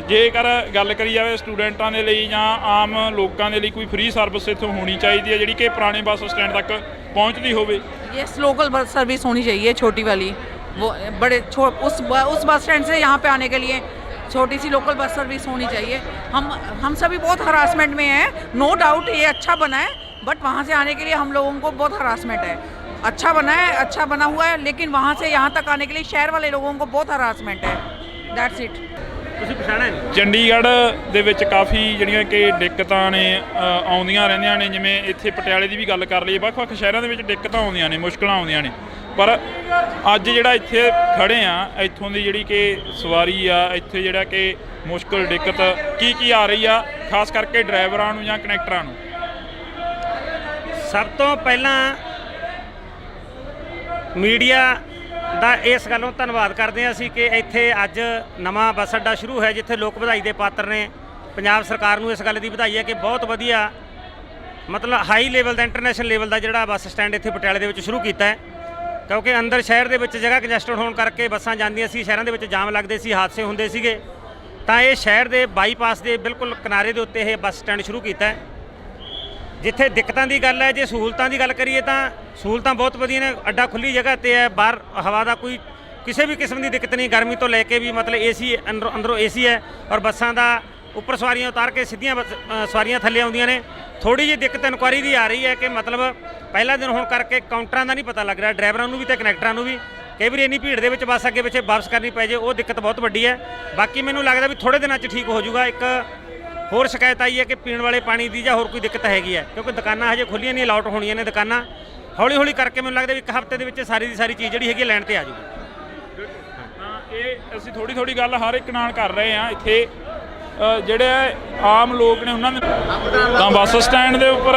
ਜੇਕਰ ਗੱਲ ਕਰੀ ਜਾਵੇ ਸਟੂਡੈਂਟਾਂ ਦੇ ਲਈ ਜਾਂ ਆਮ ਲੋਕਾਂ ਦੇ ਲਈ ਕੋਈ ਫ੍ਰੀ ਸਰਵਿਸ ਇੱਥੋਂ ਹੋਣੀ ਚਾਹੀਦੀ ਹੈ ਜਿਹੜੀ ਕਿ ਪੁਰਾਣੇ ਬੱਸ ਸਟੈਂਡ तक पहुंचती होवे। यस, लोकल बस सर्विस होनी चाहिए, छोटी वाली, वो बड़े उस बस स्टैंड से यहाँ पे आने के लिए छोटी सी लोकल बस सर्विस होनी चाहिए। हम सभी बहुत हरासमेंट में हैं, नो डाउट ये अच्छा बना है, बट वहाँ से आने के लिए हम लोगों को बहुत हरासमेंट है। अच्छा बना है, अच्छा बना हुआ है, लेकिन वहाँ से यहाँ तक आने के लिए शहर वाले लोगों को बहुत हरासमेंट है। That's it. ਚੰਡੀਗੜ੍ਹ ਦੇ ਵਿੱਚ ਕਾਫੀ ਜਿਹੜੀਆਂ ਕਿ ਦਿੱਕਤਾਂ ਨੇ ਆਉਂਦੀਆਂ ਰਹਿੰਦੀਆਂ ਨੇ, ਜਿਵੇਂ ਇੱਥੇ ਪਟਿਆਲੇ ਦੀ ਵੀ ਗੱਲ ਕਰ ਲਈਏ, ਵੱਖ-ਵੱਖ ਸ਼ਹਿਰਾਂ ਦੇ ਵਿੱਚ ਦਿੱਕਤਾਂ ਆਉਂਦੀਆਂ ਨੇ, ਮੁਸ਼ਕਲਾਂ ਆਉਂਦੀਆਂ ਨੇ, ਪਰ ਅੱਜ ਜਿਹੜਾ ਇੱਥੇ ਖੜੇ ਆ, ਇੱਥੋਂ ਦੀ ਜਿਹੜੀ ਕਿ ਸਵਾਰੀ ਆ, ਇੱਥੇ ਜਿਹੜਾ ਕਿ ਮੁਸ਼ਕਲ ਦਿੱਕਤ ਕੀ ਆ ਰਹੀ ਆ, ਖਾਸ ਕਰਕੇ ਡਰਾਈਵਰਾਂ ਨੂੰ ਜਾਂ ਕਨੈਕਟਰਾਂ ਨੂੰ? ਸਭ ਤੋਂ ਪਹਿਲਾਂ ਮੀਡੀਆ ਦਾ ਇਸ ਗੱਲੋਂ ਧੰਨਵਾਦ ਕਰਦੇ ਹਾਂ ਅਸੀਂ ਕਿ ਇੱਥੇ ਅੱਜ ਨਵਾਂ ਬੱਸ ਅੱਡਾ ਸ਼ੁਰੂ ਹੈ, ਜਿੱਥੇ ਲੋਕ ਵਧਾਈ ਦੇ ਪਾਤਰ ਨੇ। ਪੰਜਾਬ ਸਰਕਾਰ ਨੂੰ ਇਸ ਗੱਲ ਦੀ ਵਧਾਈ ਹੈ ਕਿ ਬਹੁਤ ਵਧੀਆ, ਮਤਲਬ ਹਾਈ ਲੈਵਲ ਦਾ, ਇੰਟਰਨੈਸ਼ਨਲ ਲੈਵਲ ਦਾ ਜਿਹੜਾ ਬੱਸ ਸਟੈਂਡ ਇੱਥੇ ਪਟਿਆਲੇ ਦੇ ਵਿੱਚ ਸ਼ੁਰੂ ਕੀਤਾ ਹੈ, ਕਿਉਂਕਿ ਅੰਦਰ ਸ਼ਹਿਰ ਦੇ ਵਿੱਚ ਜਗ੍ਹਾ ਕੰਜੈਸਟਡ ਹੋਣ ਕਰਕੇ ਬੱਸਾਂ ਜਾਂਦੀਆਂ ਸੀ, ਸ਼ਹਿਰਾਂ ਦੇ ਵਿੱਚ ਜਾਮ ਲੱਗਦੇ ਸੀ, ਹਾਦਸੇ ਹੁੰਦੇ ਸੀਗੇ, ਤਾਂ ਇਹ ਸ਼ਹਿਰ ਦੇ ਬਾਈਪਾਸ ਦੇ ਬਿਲਕੁਲ ਕਿਨਾਰੇ ਦੇ ਉੱਤੇ ਇਹ ਬੱਸ ਸਟੈਂਡ ਸ਼ੁਰੂ ਕੀਤਾ ਹੈ। ਜਿੱਥੇ ਦਿੱਕਤਾਂ ਦੀ ਗੱਲ ਹੈ, ਜੇ ਸਹੂਲਤਾਂ ਦੀ ਗੱਲ ਕਰੀਏ ਤਾਂ ਸਹੂਲਤਾਂ ਬਹੁਤ ਵਧੀਆ ਨੇ। ਅੱਡਾ ਖੁੱਲੀ ਜਗ੍ਹਾ ਤੇ ਹੈ, ਬਾਹਰ ਹਵਾ ਦਾ ਕੋਈ ਕਿਸੇ ਵੀ ਕਿਸਮ ਦੀ ਦਿੱਕਤ ਨਹੀਂ, ਗਰਮੀ ਤੋਂ ਲੈ ਕੇ ਵੀ, ਮਤਲਬ ਏਸੀ ਅੰਦਰੋਂ ਏਸੀ ਹੈ, ਔਰ ਬੱਸਾਂ ਦਾ ਉੱਪਰ ਸਵਾਰੀਆਂ ਉਤਾਰ ਕੇ ਸਿੱਧੀਆਂ ਸਵਾਰੀਆਂ ਥੱਲੇ ਆਉਂਦੀਆਂ ਨੇ। ਥੋੜੀ ਜਿਹੀ ਦਿੱਕਤ ਇਨਕੁਆਰੀ ਦੀ ਆ ਰਹੀ ਹੈ ਕਿ ਮਤਲਬ ਪਹਿਲਾ ਦਿਨ ਹੋਣ ਕਰਕੇ ਕਾਊਂਟਰਾਂ ਦਾ ਨਹੀਂ ਪਤਾ ਲੱਗ ਰਿਹਾ, ਡਰਾਈਵਰਾਂ ਨੂੰ ਵੀ ਤੇ ਕਨੈਕਟਰਾਂ ਨੂੰ ਵੀ। ਕਈ ਵਾਰੀ ਇੰਨੀ ਭੀੜ ਦੇ ਵਿੱਚ ਬੱਸ ਅੱਗੇ ਪਿੱਛੇ ਵਾਪਸ ਕਰਨੀ ਪੈ ਜੇ, ਉਹ ਦਿੱਕਤ ਬਹੁਤ ਵੱਡੀ ਹੈ। ਬਾਕੀ ਮੈਨੂੰ ਲੱਗਦਾ ਵੀ ਥੋੜੇ ਦਿਨਾਂ 'ਚ ਠੀਕ ਹੋ ਜਾਊਗਾ। ਇੱਕ ਹੋਰ ਸ਼ਿਕਾਇਤ ਆਈ ਹੈ ਕਿ ਪੀਣ ਵਾਲੇ ਪਾਣੀ ਦੀ ਜਾਂ ਹੋਰ ਕੋਈ ਦਿੱਕਤ ਹੈਗੀ ਹੈ, ਕਿਉਂਕਿ ਦੁਕਾਨਾਂ ਹਜੇ ਖੁੱਲੀਆਂ ਨਹੀਂ, ਅਲਾਉਟ ਹੋਣੀਆਂ ਨੇ ਦੁਕਾਨਾਂ। ਹੌਲੀ ਹੌਲੀ ਕਰਕੇ ਮੈਨੂੰ ਲੱਗਦਾ ਵੀ ਇੱਕ ਹਫ਼ਤੇ ਦੇ ਵਿੱਚ ਸਾਰੀ ਦੀ ਸਾਰੀ ਚੀਜ਼ ਜਿਹੜੀ ਹੈਗੀ ਲੈਣ ਤੇ ਆ ਜਾਊਗੀ। ਹਾਂ, ਇਹ ਅਸੀਂ ਥੋੜੀ ਗੱਲ ਹਰ ਇੱਕ ਨਾਲ ਕਰ ਰਹੇ ਹਾਂ। ਇੱਥੇ ਜਿਹੜੇ ਆਮ ਲੋਕ ਨੇ ਉਹਨਾਂ ਦੇ ਤਾਂ ਬੱਸ ਸਟੈਂਡ ਦੇ ਉੱਪਰ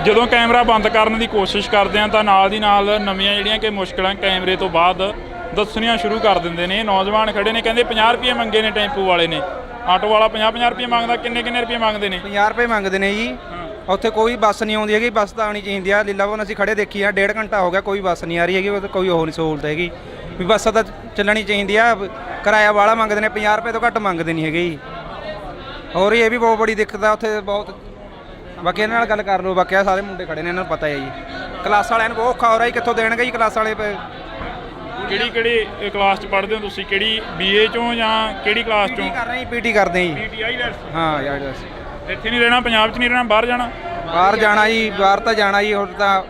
ਜਦੋਂ ਕੈਮਰਾ ਬੰਦ ਕਰਨ ਦੀ ਕੋਸ਼ਿਸ਼ ਕਰਦੇ ਆ ਤਾਂ ਨਾਲ ਦੀ ਨਾਲ ਨਵੀਆਂ ਜਿਹੜੀਆਂ ਕਿ ਮੁਸ਼ਕਲਾਂ ਕੈਮਰੇ ਤੋਂ ਬਾਅਦ ਦੱਸਣੀਆਂ ਸ਼ੁਰੂ ਕਰ ਦਿੰਦੇ ਨੇ। ਨੌਜਵਾਨ ਖੜੇ ਨੇ, ਕਹਿੰਦੇ 50 ਰੁਪਏ ਮੰਗੇ ਨੇ ਟੈਂਪੂ ਵਾਲੇ ਨੇ, ਆਟੋ ਵਾਲਾ 50 ਰੁਪਏ ਮੰਗਦਾ। ਕਿੰਨੇ ਰੁਪਏ ਮੰਗਦੇ ਨੇ? 50 ਰੁਪਏ ਮੰਗਦੇ ਨੇ ਜੀ। ਉੱਥੇ ਕੋਈ ਬੱਸ ਨਹੀਂ ਆਉਂਦੀ ਹੈਗੀ, ਬੱਸ ਤਾਂ ਆਉਣੀ ਚਾਹੀਦੀ ਆ। ਲੀਲਾਵਨ ਅਸੀਂ ਖੜੇ ਦੇਖੀ ਆ, 1.5 ਘੰਟਾ ਹੋ ਗਿਆ, ਕੋਈ ਬੱਸ ਨਹੀਂ ਆ ਰਹੀ ਹੈਗੀ, ਕੋਈ ਉਹ ਨਹੀਂ ਸਹੂਲਤ ਹੈਗੀ ਵੀ ਬੱਸਾਂ ਤਾਂ ਚੱਲਣੀ ਚਾਹੀਦੀ ਆ। ਕਿਰਾਇਆ ਵਾਲਾ ਮੰਗਦੇ ਨੇ, 50 ਰੁਪਏ ਤੋਂ ਘੱਟ ਮੰਗਦੇ ਨਹੀਂ ਹੈਗੇ ਜੀ। ਹੋਰ ਇਹ ਵੀ ਬਹੁਤ ਬੜੀ ਦਿੱਕਤ ਆ ਉੱਥੇ ਬਹੁਤ। ਬਾਕੀ ਇਹਨਾਂ ਨਾਲ ਗੱਲ ਕਰ ਲਓ, ਬਾਕੀ ਸਾਰੇ ਮੁੰਡੇ ਖੜੇ ਨੇ, ਇਹਨਾਂ ਨੂੰ ਪਤਾ ਹੈ ਜੀ। ਕਲਾਸ ਵਾਲਿਆਂ ਨੂੰ ਬਹੁਤ ਔਖਾ ਹੋ ਰਿਹਾ ਜੀ, ਕਿੱਥੋਂ ਦੇਣਗੇ ਜੀ ਕਲਾਸ ਵਾਲੇ? ਕਿਹੜੀ ਕਲਾਸ 'ਚ ਪੜ੍ਹਦੇ ਹੋ ਤੁਸੀਂ? ਕਿਹੜੀ BA 'ਚੋਂ ਜਾਂ ਕਿਹੜੀ ਕਲਾਸ 'ਚੋਂ? ਕਰ ਰਹੇ ਜੀ, ਪੀਟੀ ਕਰਦੇ ਜੀ। PTI IELTS? ਹਾਂ ਯਾਰ, ਇੱਥੇ ਨਹੀਂ ਰਹਿਣਾ, ਪੰਜਾਬ 'ਚ ਨਹੀਂ ਰਹਿਣਾ, ਬਾਹਰ ਜਾਣਾ? ਬਾਹਰ ਜਾਣਾ ਜੀ, ਬਾਹਰ ਤਾਂ ਜਾਣਾ ਜੀ। ਹੁਣ ਤਾਂ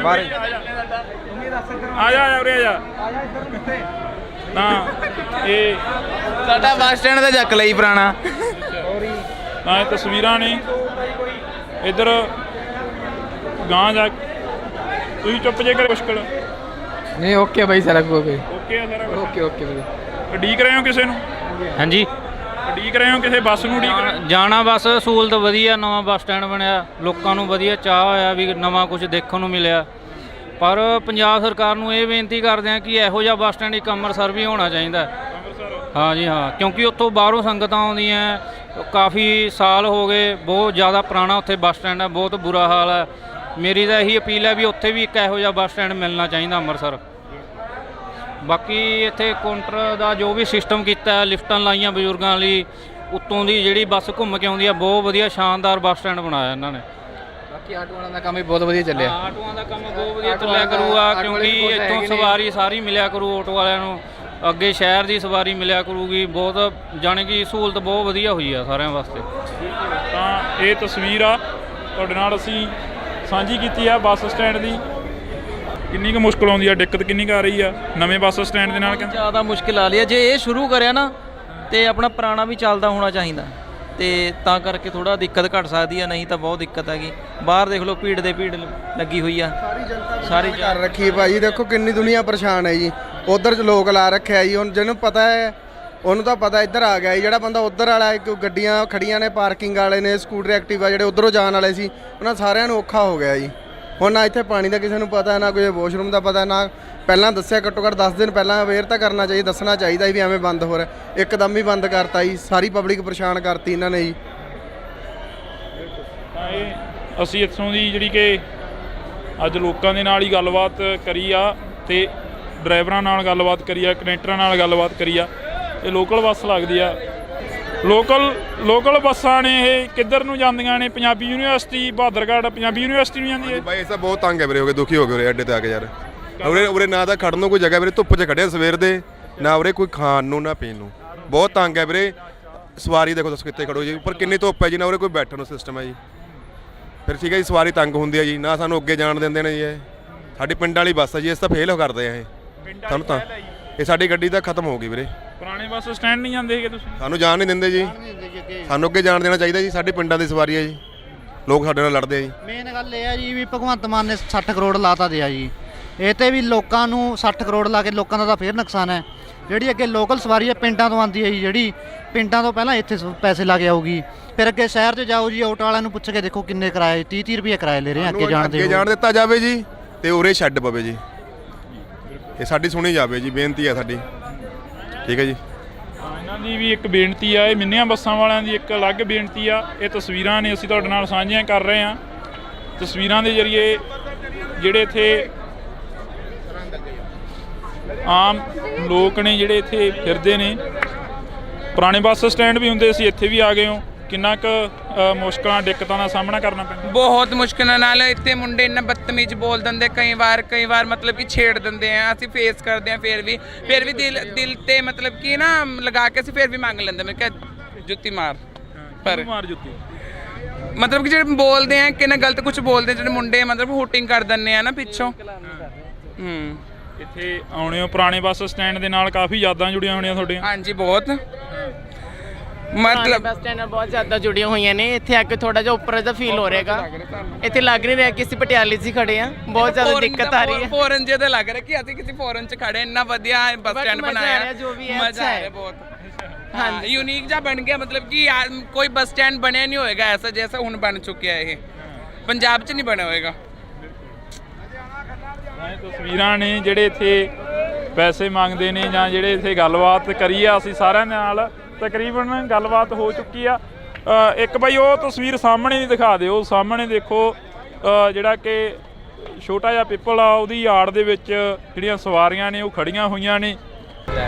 ਬਾਹਰ ਆ ਜਾ ਉਰੇ ਆ ਜਾ। ਤਾਂ ਇਹ ਸਾਡਾ ਬੱਸ ਸਟੈਂਡ ਤੇ ਚੱਕ ਲਈ ਪੁਰਾਣਾ। ਤਾਂ ਇਹ ਤਸਵੀਰਾਂ ਨੇ ਇੱਧਰ ਗਾਂ ਜਾ। ਤੁਸੀਂ ਚੁੱਪ ਜੇ ਕਰ ਮੁਸ਼ਕਲ ਨਹੀਂ ਓਕੇ ਬਾਈ, ਸਾਰਾ ਕੁਝ ਓਕੇ ਆ ਸਾਰਾ? ਓਕੇ ਬਾਈ। ਉਡੀਕ ਰਹੇ ਹੋ ਕਿਸੇ ਨੂੰ? ਹਾਂਜੀ, ਉਡੀਕ ਰਹੇ ਹੋ ਕਿਸੇ ਬੱਸ ਨੂੰ? ਉਡੀਕ ਜਾਣਾ ਬੱਸ ਸਹੂਲਤ ਵਧੀਆ, ਨਵਾਂ ਬੱਸ ਸਟੈਂਡ ਬਣਿਆ, ਲੋਕਾਂ ਨੂੰ ਵਧੀਆ ਚਾਹ ਹੋਇਆ ਵੀ ਨਵਾਂ ਕੁਝ ਦੇਖਣ ਨੂੰ ਮਿਲਿਆ। ਪਰ ਪੰਜਾਬ ਸਰਕਾਰ ਨੂੰ ਇਹ ਬੇਨਤੀ ਕਰਦੇ ਹਾਂ ਕਿ ਇਹੋ ਜਿਹਾ ਬੱਸ ਸਟੈਂਡ ਇੱਕ ਅੰਮ੍ਰਿਤਸਰ ਵੀ ਹੋਣਾ ਚਾਹੀਦਾ। ਹਾਂ ਜੀ ਹਾਂ, ਕਿਉਂਕਿ ਉੱਥੋਂ ਬਾਹਰੋਂ ਸੰਗਤਾਂ ਆਉਂਦੀਆਂ, ਕਾਫੀ ਸਾਲ ਹੋ ਗਏ, ਬਹੁਤ ਜ਼ਿਆਦਾ ਪੁਰਾਣਾ ਉੱਥੇ ਬੱਸ ਸਟੈਂਡ ਹੈ, ਬਹੁਤ ਬੁਰਾ ਹਾਲ ਹੈ। ਮੇਰੀ ਤਾਂ ਇਹੀ ਅਪੀਲ ਹੈ ਵੀ ਉੱਥੇ ਵੀ ਇੱਕ ਇਹੋ ਜਿਹਾ ਬੱਸ ਸਟੈਂਡ ਮਿਲਣਾ ਚਾਹੀਦਾ ਅੰਮ੍ਰਿਤਸਰ। ਬਾਕੀ ਇੱਥੇ ਕਾਊਂਟਰ ਦਾ ਜੋ ਵੀ ਸਿਸਟਮ ਕੀਤਾ, ਲਿਫਟਾਂ ਲਾਈਆਂ ਬਜ਼ੁਰਗਾਂ ਲਈ, ਉੱਤੋਂ ਦੀ ਜਿਹੜੀ ਬੱਸ ਘੁੰਮ ਕੇ ਆਉਂਦੀ ਆ, ਬਹੁਤ ਵਧੀਆ ਸ਼ਾਨਦਾਰ ਬੱਸ ਸਟੈਂਡ ਬਣਾਇਆ ਇਹਨਾਂ ਨੇ। ਬਾਕੀ ਆਟੋਆਂ ਦਾ ਕੰਮ ਵੀ ਬਹੁਤ ਵਧੀਆ ਚੱਲਿਆ। ਆਟੋਆਂ ਦਾ ਕੰਮ ਬਹੁਤ ਵਧੀਆ ਚੱਲਿਆ ਕਰੂਗਾ, ਕਿਉਂਕਿ ਇੱਥੋਂ ਸਵਾਰੀ ਸਾਰੀ ਮਿਲਿਆ ਕਰੂ ਆਟੋ ਵਾਲਿਆਂ ਨੂੰ, ਅੱਗੇ ਸ਼ਹਿਰ ਦੀ ਸਵਾਰੀ ਮਿਲਿਆ ਕਰੂਗੀ। ਬਹੁਤ ਜਾਣੀ ਕਿ ਸਹੂਲਤ ਬਹੁਤ ਵਧੀਆ ਹੋਈ ਆ ਸਾਰਿਆਂ ਵਾਸਤੇ। ਤਾਂ ਇਹ ਤਸਵੀਰ ਆ ਤੁਹਾਡੇ ਨਾਲ ਅਸੀਂ ਸਾਂਝੀ ਕੀਤੀ ਆ ਬੱਸ ਸਟੈਂਡ ਦੀ। ਕਿੰਨੀ ਕੁ ਮੁਸ਼ਕਲ ਆਉਂਦੀ ਆ, ਦਿੱਕਤ ਕਿੰਨੀ ਕੁ ਆ ਰਹੀ ਆ ਨਵੇਂ ਬੱਸ ਸਟੈਂਡ ਦੇ ਨਾਲ? ਜ਼ਿਆਦਾ ਮੁਸ਼ਕਿਲ ਆ ਰਹੀ ਹੈ। ਜੇ ਇਹ ਸ਼ੁਰੂ ਕਰਿਆ ਨਾ ਤੇ ਆਪਣਾ ਪੁਰਾਣਾ ਵੀ ਚੱਲਦਾ ਹੋਣਾ ਚਾਹੀਦਾ, ਤੇ ਤਾਂ ਕਰਕੇ ਥੋੜਾ ਦਿੱਕਤ ਘਟ ਸਕਦੀ ਆ, ਨਹੀਂ ਤਾਂ ਬਹੁਤ ਦਿੱਕਤ ਹੈਗੀ। ਬਾਹਰ ਦੇਖ ਲਓ, ਭੀੜ ਦੇ ਭੀੜ ਲੱਗੀ ਹੋਈ ਆ, ਸਾਰੀ ਕਰ ਰੱਖੀ ਭਾਜੀ। ਦੇਖੋ ਕਿੰਨੀ ਦੁਨੀਆ ਪਰੇਸ਼ਾਨ ਹੈ ਜੀ। ਉਧਰ ਲੋਕ ਲਾ ਰੱਖਿਆ ਜੀ, ਹੁਣ ਜਿਹਨੂੰ ਪਤਾ ਹੈ ਉਹਨੂੰ ਤਾਂ ਪਤਾ ਇੱਧਰ ਆ ਗਿਆ ਜੀ। ਜਿਹੜਾ ਬੰਦਾ ਉਧਰ ਵਾਲਾ ਹੈ, ਕਿਉਂ ਗੱਡੀਆਂ ਖੜੀਆਂ ਨੇ, ਪਾਰਕਿੰਗ ਵਾਲੇ ਨੇ, ਸਕੂਟਰ ਐਕਟਿਵਾ ਜਿਹੜੇ ਉਧਰੋਂ ਜਾਣ ਵਾਲੇ ਸੀ, ਉਹਨਾਂ ਸਾਰਿਆਂ ਨੂੰ ਔਖਾ ਹੋ ਗਿਆ ਜੀ। ਹੁਣ ਨਾ ਇੱਥੇ ਪਾਣੀ ਦਾ ਕਿਸੇ ਨੂੰ ਪਤਾ, ਨਾ ਕੋਈ ਵਾਸ਼ਰੂਮ ਦਾ ਪਤਾ, ਨਾ ਪਹਿਲਾਂ ਦੱਸਿਆ। ਘੱਟੋ ਘੱਟ 10 ਦਿਨ ਪਹਿਲਾਂ ਅਵੇਅਰ ਤਾਂ ਕਰਨਾ ਚਾਹੀਦਾ, ਦੱਸਣਾ ਚਾਹੀਦਾ ਵੀ ਐਵੇਂ ਬੰਦ ਹੋ ਰਿਹਾ। ਇੱਕਦਮ ਹੀ ਬੰਦ ਕਰਤਾ ਜੀ, ਸਾਰੀ ਪਬਲਿਕ ਪਰੇਸ਼ਾਨ ਕਰਤੀ ਇਹਨਾਂ ਨੇ ਜੀ। ਤਾਂ ਇਹ ਅਸੀਂ ਇੱਥੋਂ ਦੀ ਜਿਹੜੀ ਕਿ ਅੱਜ ਲੋਕਾਂ ਦੇ ਨਾਲ ਹੀ ਗੱਲਬਾਤ ਕਰੀ ਆ, ਤੇ ਡਰਾਈਵਰਾਂ ਨਾਲ ਗੱਲਬਾਤ ਕਰੀ ਆ, ਕਨੈਕਟਰਾਂ ਨਾਲ ਗੱਲਬਾਤ ਕਰੀ ਆ। ਇਹ ਲੋਕਲ ਬੱਸ ਲੱਗਦੀ ਆ। ਲੋਕਲ ਬੱਸਾਂ ਨੇ ਇਹ ਕਿੱਧਰ ਨੂੰ ਜਾਂਦੀਆਂ ਨੇ? ਪੰਜਾਬੀ ਯੂਨੀਵਰਸਿਟੀ, ਬਹਾਦਰਗੜ੍ਹ ਪੰਜਾਬੀ ਯੂਨੀਵਰਸਿਟੀ ਨੂੰ ਜਾਂਦੀ ਹੈ। ਬਾਈ ਇਸ ਤਾਂ ਬਹੁਤ ਤੰਗ ਹੈ ਵੀਰੇ, ਹੋ ਗਏ ਦੁਖੀ ਹੋ ਗਏ ਉਰੇ ਅੱਡੇ ਤੇ ਆ ਕੇ ਯਾਰ। ਉਰੇ ਨਾ ਤਾਂ ਖੜਨ ਨੂੰ ਕੋਈ ਜਗ੍ਹਾ ਵੀਰੇ, ਧੁੱਪ 'ਚ ਖੜਿਆ ਸਵੇਰ ਦੇ, ਨਾ ਉਰੇ ਕੋਈ ਖਾਣ ਨੂੰ ਨਾ ਪੀਣ ਨੂੰ, ਬਹੁਤ ਤੰਗ ਹੈ ਵੀਰੇ। ਸਵਾਰੀ ਦੇਖੋ ਦੱਸ ਕਿੱਥੇ ਖੜੋ ਜੀ, ਉੱਪਰ ਕਿੰਨੀ ਧੁੱਪ ਹੈ ਜੀ, ਨਾ ਉਰੇ ਕੋਈ ਬੈਠਣ ਨੂੰ ਸਿਸਟਮ ਹੈ ਜੀ। ਫਿਰ ਠੀਕ ਹੈ ਜੀ, ਸਵਾਰੀ ਤੰਗ ਹੁੰਦੀ ਹੈ ਜੀ, ਨਾ ਸਾਨੂੰ ਅੱਗੇ ਜਾਣ ਦਿੰਦੇ ਨੇ ਜੀ। ਇਹ ਸਾਡੀ ਪਿੰਡ ਵਾਲੀ ਬੱਸ ਹੈ ਜੀ, ਇਸ ਤਾਂ ਫੇਲ ਕਰਦੇ ਆ ਇਹ ਸਾਨੂੰ। ਤਾਂ ਇਹ ਸਾਡੀ ਗੱਡੀ ਤਾਂ ਖਤਮ ਹੋ ਗਈ ਵੀਰੇ। ਪੁਰਾਣੇ ਬੱਸ ਸਟੈਂਡ ਨਹੀਂ ਜਾਂਦੇ ਹੈਗੇ ਤੁਸੀਂ? ਸਾਨੂੰ ਜਾਣ ਨਹੀਂ ਦਿੰਦੇ ਜੀ, ਸਾਨੂੰ ਅੱਗੇ ਜਾਣ ਦੇਣਾ ਚਾਹੀਦਾ ਜੀ। ਸਾਡੇ ਪਿੰਡਾਂ ਦੀ ਸਵਾਰੀ ਹੈ ਜੀ, ਲੋਕ ਸਾਡੇ ਨਾਲ ਲੜਦੇ ਆ ਜੀ। ਮੇਨ ਗੱਲ ਇਹ ਹੈ ਜੀ ਵੀ ਭਗਵੰਤ ਮਾਨ ਨੇ 60 ਕਰੋੜ ਲਾਤਾ ਦਿਆ ਜੀ। ਇਹ ਤੇ ਵੀ ਲੋਕਾਂ ਨੂੰ 60 ਕਰੋੜ ਲਾ ਕੇ ਲੋਕਾਂ ਦਾ ਤਾਂ ਫੇਰ ਨੁਕਸਾਨ ਹੈ। ਜਿਹੜੀ ਅੱਗੇ ਲੋਕਲ ਸਵਾਰੀ ਹੈ ਪਿੰਡਾਂ ਤੋਂ ਆਉਂਦੀ ਹੈ ਜੀ, ਜਿਹੜੀ ਪਿੰਡਾਂ ਤੋਂ ਪਹਿਲਾਂ ਇੱਥੇ ਪੈਸੇ ਲਾ ਕੇ ਆਊਗੀ, ਫਿਰ ਅੱਗੇ ਸ਼ਹਿਰ 'ਚ ਜਾਓ ਜੀ, ਆਟੋ ਵਾਲਿਆਂ ਨੂੰ ਪੁੱਛ ਕੇ ਦੇਖੋ ਕਿੰਨੇ ਕਿਰਾਏ, 30-30 ਰੁਪਏ ਕਿਰਾਏ ਲੈ ਰਹੇ ਆ ਅੱਗੇ ਜਾਣ ਦੇ। ਅੱਗੇ ਜਾਣ ਦਿੱਤਾ ਜਾਵੇ ਜੀ, ਤੇ ਉਰੇ ਛੱਡ ਪਵੇ ਜੀ। ਇਹ ਸਾਡੀ ਸੁਣੀ ਜਾਵੇ ਜੀ, ਬੇਨਤੀ ਹੈ ਸਾਡੀ। ਠੀਕ ਹੈ ਜੀ। ਇਹਨਾਂ ਦੀ ਵੀ ਇੱਕ ਬੇਨਤੀ ਆ, ਇਹ ਮਿੰਨੀਆਂ ਬੱਸਾਂ ਵਾਲਿਆਂ ਦੀ ਇੱਕ ਅਲੱਗ ਬੇਨਤੀ ਆ। ਇਹ ਤਸਵੀਰਾਂ ਨੇ ਅਸੀਂ ਤੁਹਾਡੇ ਨਾਲ ਸਾਂਝੀਆਂ ਕਰ ਰਹੇ ਹਾਂ। ਤਸਵੀਰਾਂ ਦੇ ਜ਼ਰੀਏ ਜਿਹੜੇ ਇੱਥੇ ਆਮ ਲੋਕ ਨੇ, ਜਿਹੜੇ ਇੱਥੇ ਫਿਰਦੇ ਨੇ, ਪੁਰਾਣੇ ਬੱਸ ਸਟੈਂਡ ਵੀ ਹੁੰਦੇ ਸੀ, ਇੱਥੇ ਵੀ ਆ ਗਏ ਹੋ। ਕਿੰਨਾ ਕੁ ਮੁਸ਼ਕਲਾਂ ਦਿੱਕਤਾਂ ਦਾ ਸਾਹਮਣਾ ਕਰਨਾ ਪੈਂਦਾ? ਬਹੁਤ ਮੁਸ਼ਕਿਲਾਂ ਨਾਲ। ਇੱਥੇ ਮੁੰਡੇ ਇੰਨਾ ਬਦਤਮੀਜ਼ ਬੋਲ ਦਿੰਦੇ, ਕਈ ਵਾਰ ਮਤਲਬ ਕਿ ਛੇੜ ਦਿੰਦੇ ਆ। ਅਸੀਂ ਫੇਸ ਕਰਦੇ ਆ, ਫਿਰ ਵੀ ਦਿਲ ਤੇ ਮਤਲਬ ਕਿ ਨਾ ਲਗਾ ਕੇ ਅਸੀਂ ਫਿਰ ਵੀ ਮੰਗ ਲੈਂਦੇ। ਮੈਂ ਕਿਹਾ ਜੁੱਤੀ ਮਾਰ, ਪਰ ਮਾਰ ਜੁੱਤੀ ਮਤਲਬ ਕਿ ਜਿਹੜੇ ਬੋਲਦੇ ਆ ਕਿ ਨਾ ਗਲਤ ਕੁਝ ਬੋਲਦੇ, ਜਿਹੜੇ ਮੁੰਡੇ ਮਤਲਬ ਹੁਟਿੰਗ ਕਰ ਦਿੰਦੇ ਆ ਨਾ ਪਿੱਛੋਂ। ਇੱਥੇ ਆਉਣੇ ਹੋ ਪੁਰਾਣੇ ਬੱਸ ਸਟੈਂਡ ਦੇ ਨਾਲ ਕਾਫੀ ਯਾਦਾਂ ਜੁੜੀਆਂ ਹੋਣੀਆਂ ਤੁਹਾਡੀਆਂ? ਹਾਂਜੀ ਬਹੁਤ, ਮਤਲਬ ਬੱਸ ਸਟੈਂਡ ਨਾਲ ਬਹੁਤ ਜ਼ਿਆਦਾ ਜੁੜੀਆਂ ਹੋਈਆਂ ਨੇ। ਇੱਥੇ ਆ ਕੇ ਥੋੜਾ ਜਿਹਾ ਉੱਪਰ ਦਾ ਫੀਲ ਹੋ ਰਿਹਾਗਾ। ਇੱਥੇ ਲੱਗ ਨਹੀਂ ਰਿਹਾ ਕਿ ਅਸੀਂ ਪਟਿਆਲੇ 'ਚ ਖੜੇ ਆ, ਬਹੁਤ ਜ਼ਿਆਦਾ ਦਿੱਕਤ ਆ ਰਹੀ ਹੈ। ਫੋਰਨ ਜਿਹੇ ਤਾਂ ਲੱਗ ਰਿਹਾ ਕਿ ਅਸੀਂ ਕਿਸੇ ਫੋਰਨ 'ਚ ਖੜੇ। ਇੰਨਾ ਵਧੀਆ ਬੱਸ ਸਟੈਂਡ ਬਣਾਇਆ, ਜੋ ਵੀ ਹੈ ਮਜ਼ਾ ਆ ਰਿਹਾ ਬਹੁਤ। ਹਾਂ, ਯੂਨੀਕ ਜਿਹਾ ਬਣ ਗਿਆ, ਮਤਲਬ ਕਿ ਕੋਈ ਬੱਸ ਸਟੈਂਡ ਬਣਿਆ ਨਹੀਂ ਹੋਏਗਾ ਐਸਾ ਜੈਸਾ ਹੁਣ ਬਣ ਚੁੱਕਿਆ। ਇਹ ਪੰਜਾਬ 'ਚ ਨਹੀਂ ਬਣਿਆ ਹੋਏਗਾ। ਤਸਵੀਰਾਂ ਨੇ ਜਿਹੜੇ ਇੱਥੇ ਪੈਸੇ ਮੰਗਦੇ ਨੇ, ਜਾਂ ਜਿਹੜੇ ਇੱਥੇ ਗੱਲਬਾਤ ਕਰੀ ਆ ਅਸੀਂ ਸਾਰਿਆਂ ਨਾਲ, ਤਕਰੀਬਨ ਗੱਲਬਾਤ ਹੋ ਚੁੱਕੀ ਆ। ਇੱਕ ਬਾਈ ਉਹ ਤਸਵੀਰ ਸਾਹਮਣੇ ਨਹੀਂ ਦਿਖਾ ਦਿਓ। ਸਾਹਮਣੇ ਦੇਖੋ ਜਿਹੜਾ ਕਿ ਛੋਟਾ ਜਿਹਾ ਪਿੱਪਲ ਆ, ਉਹਦੀ ਆੜ ਦੇ ਵਿੱਚ ਜਿਹੜੀਆਂ ਸਵਾਰੀਆਂ ਨੇ ਉਹ ਖੜੀਆਂ ਹੋਈਆਂ ਨੇ।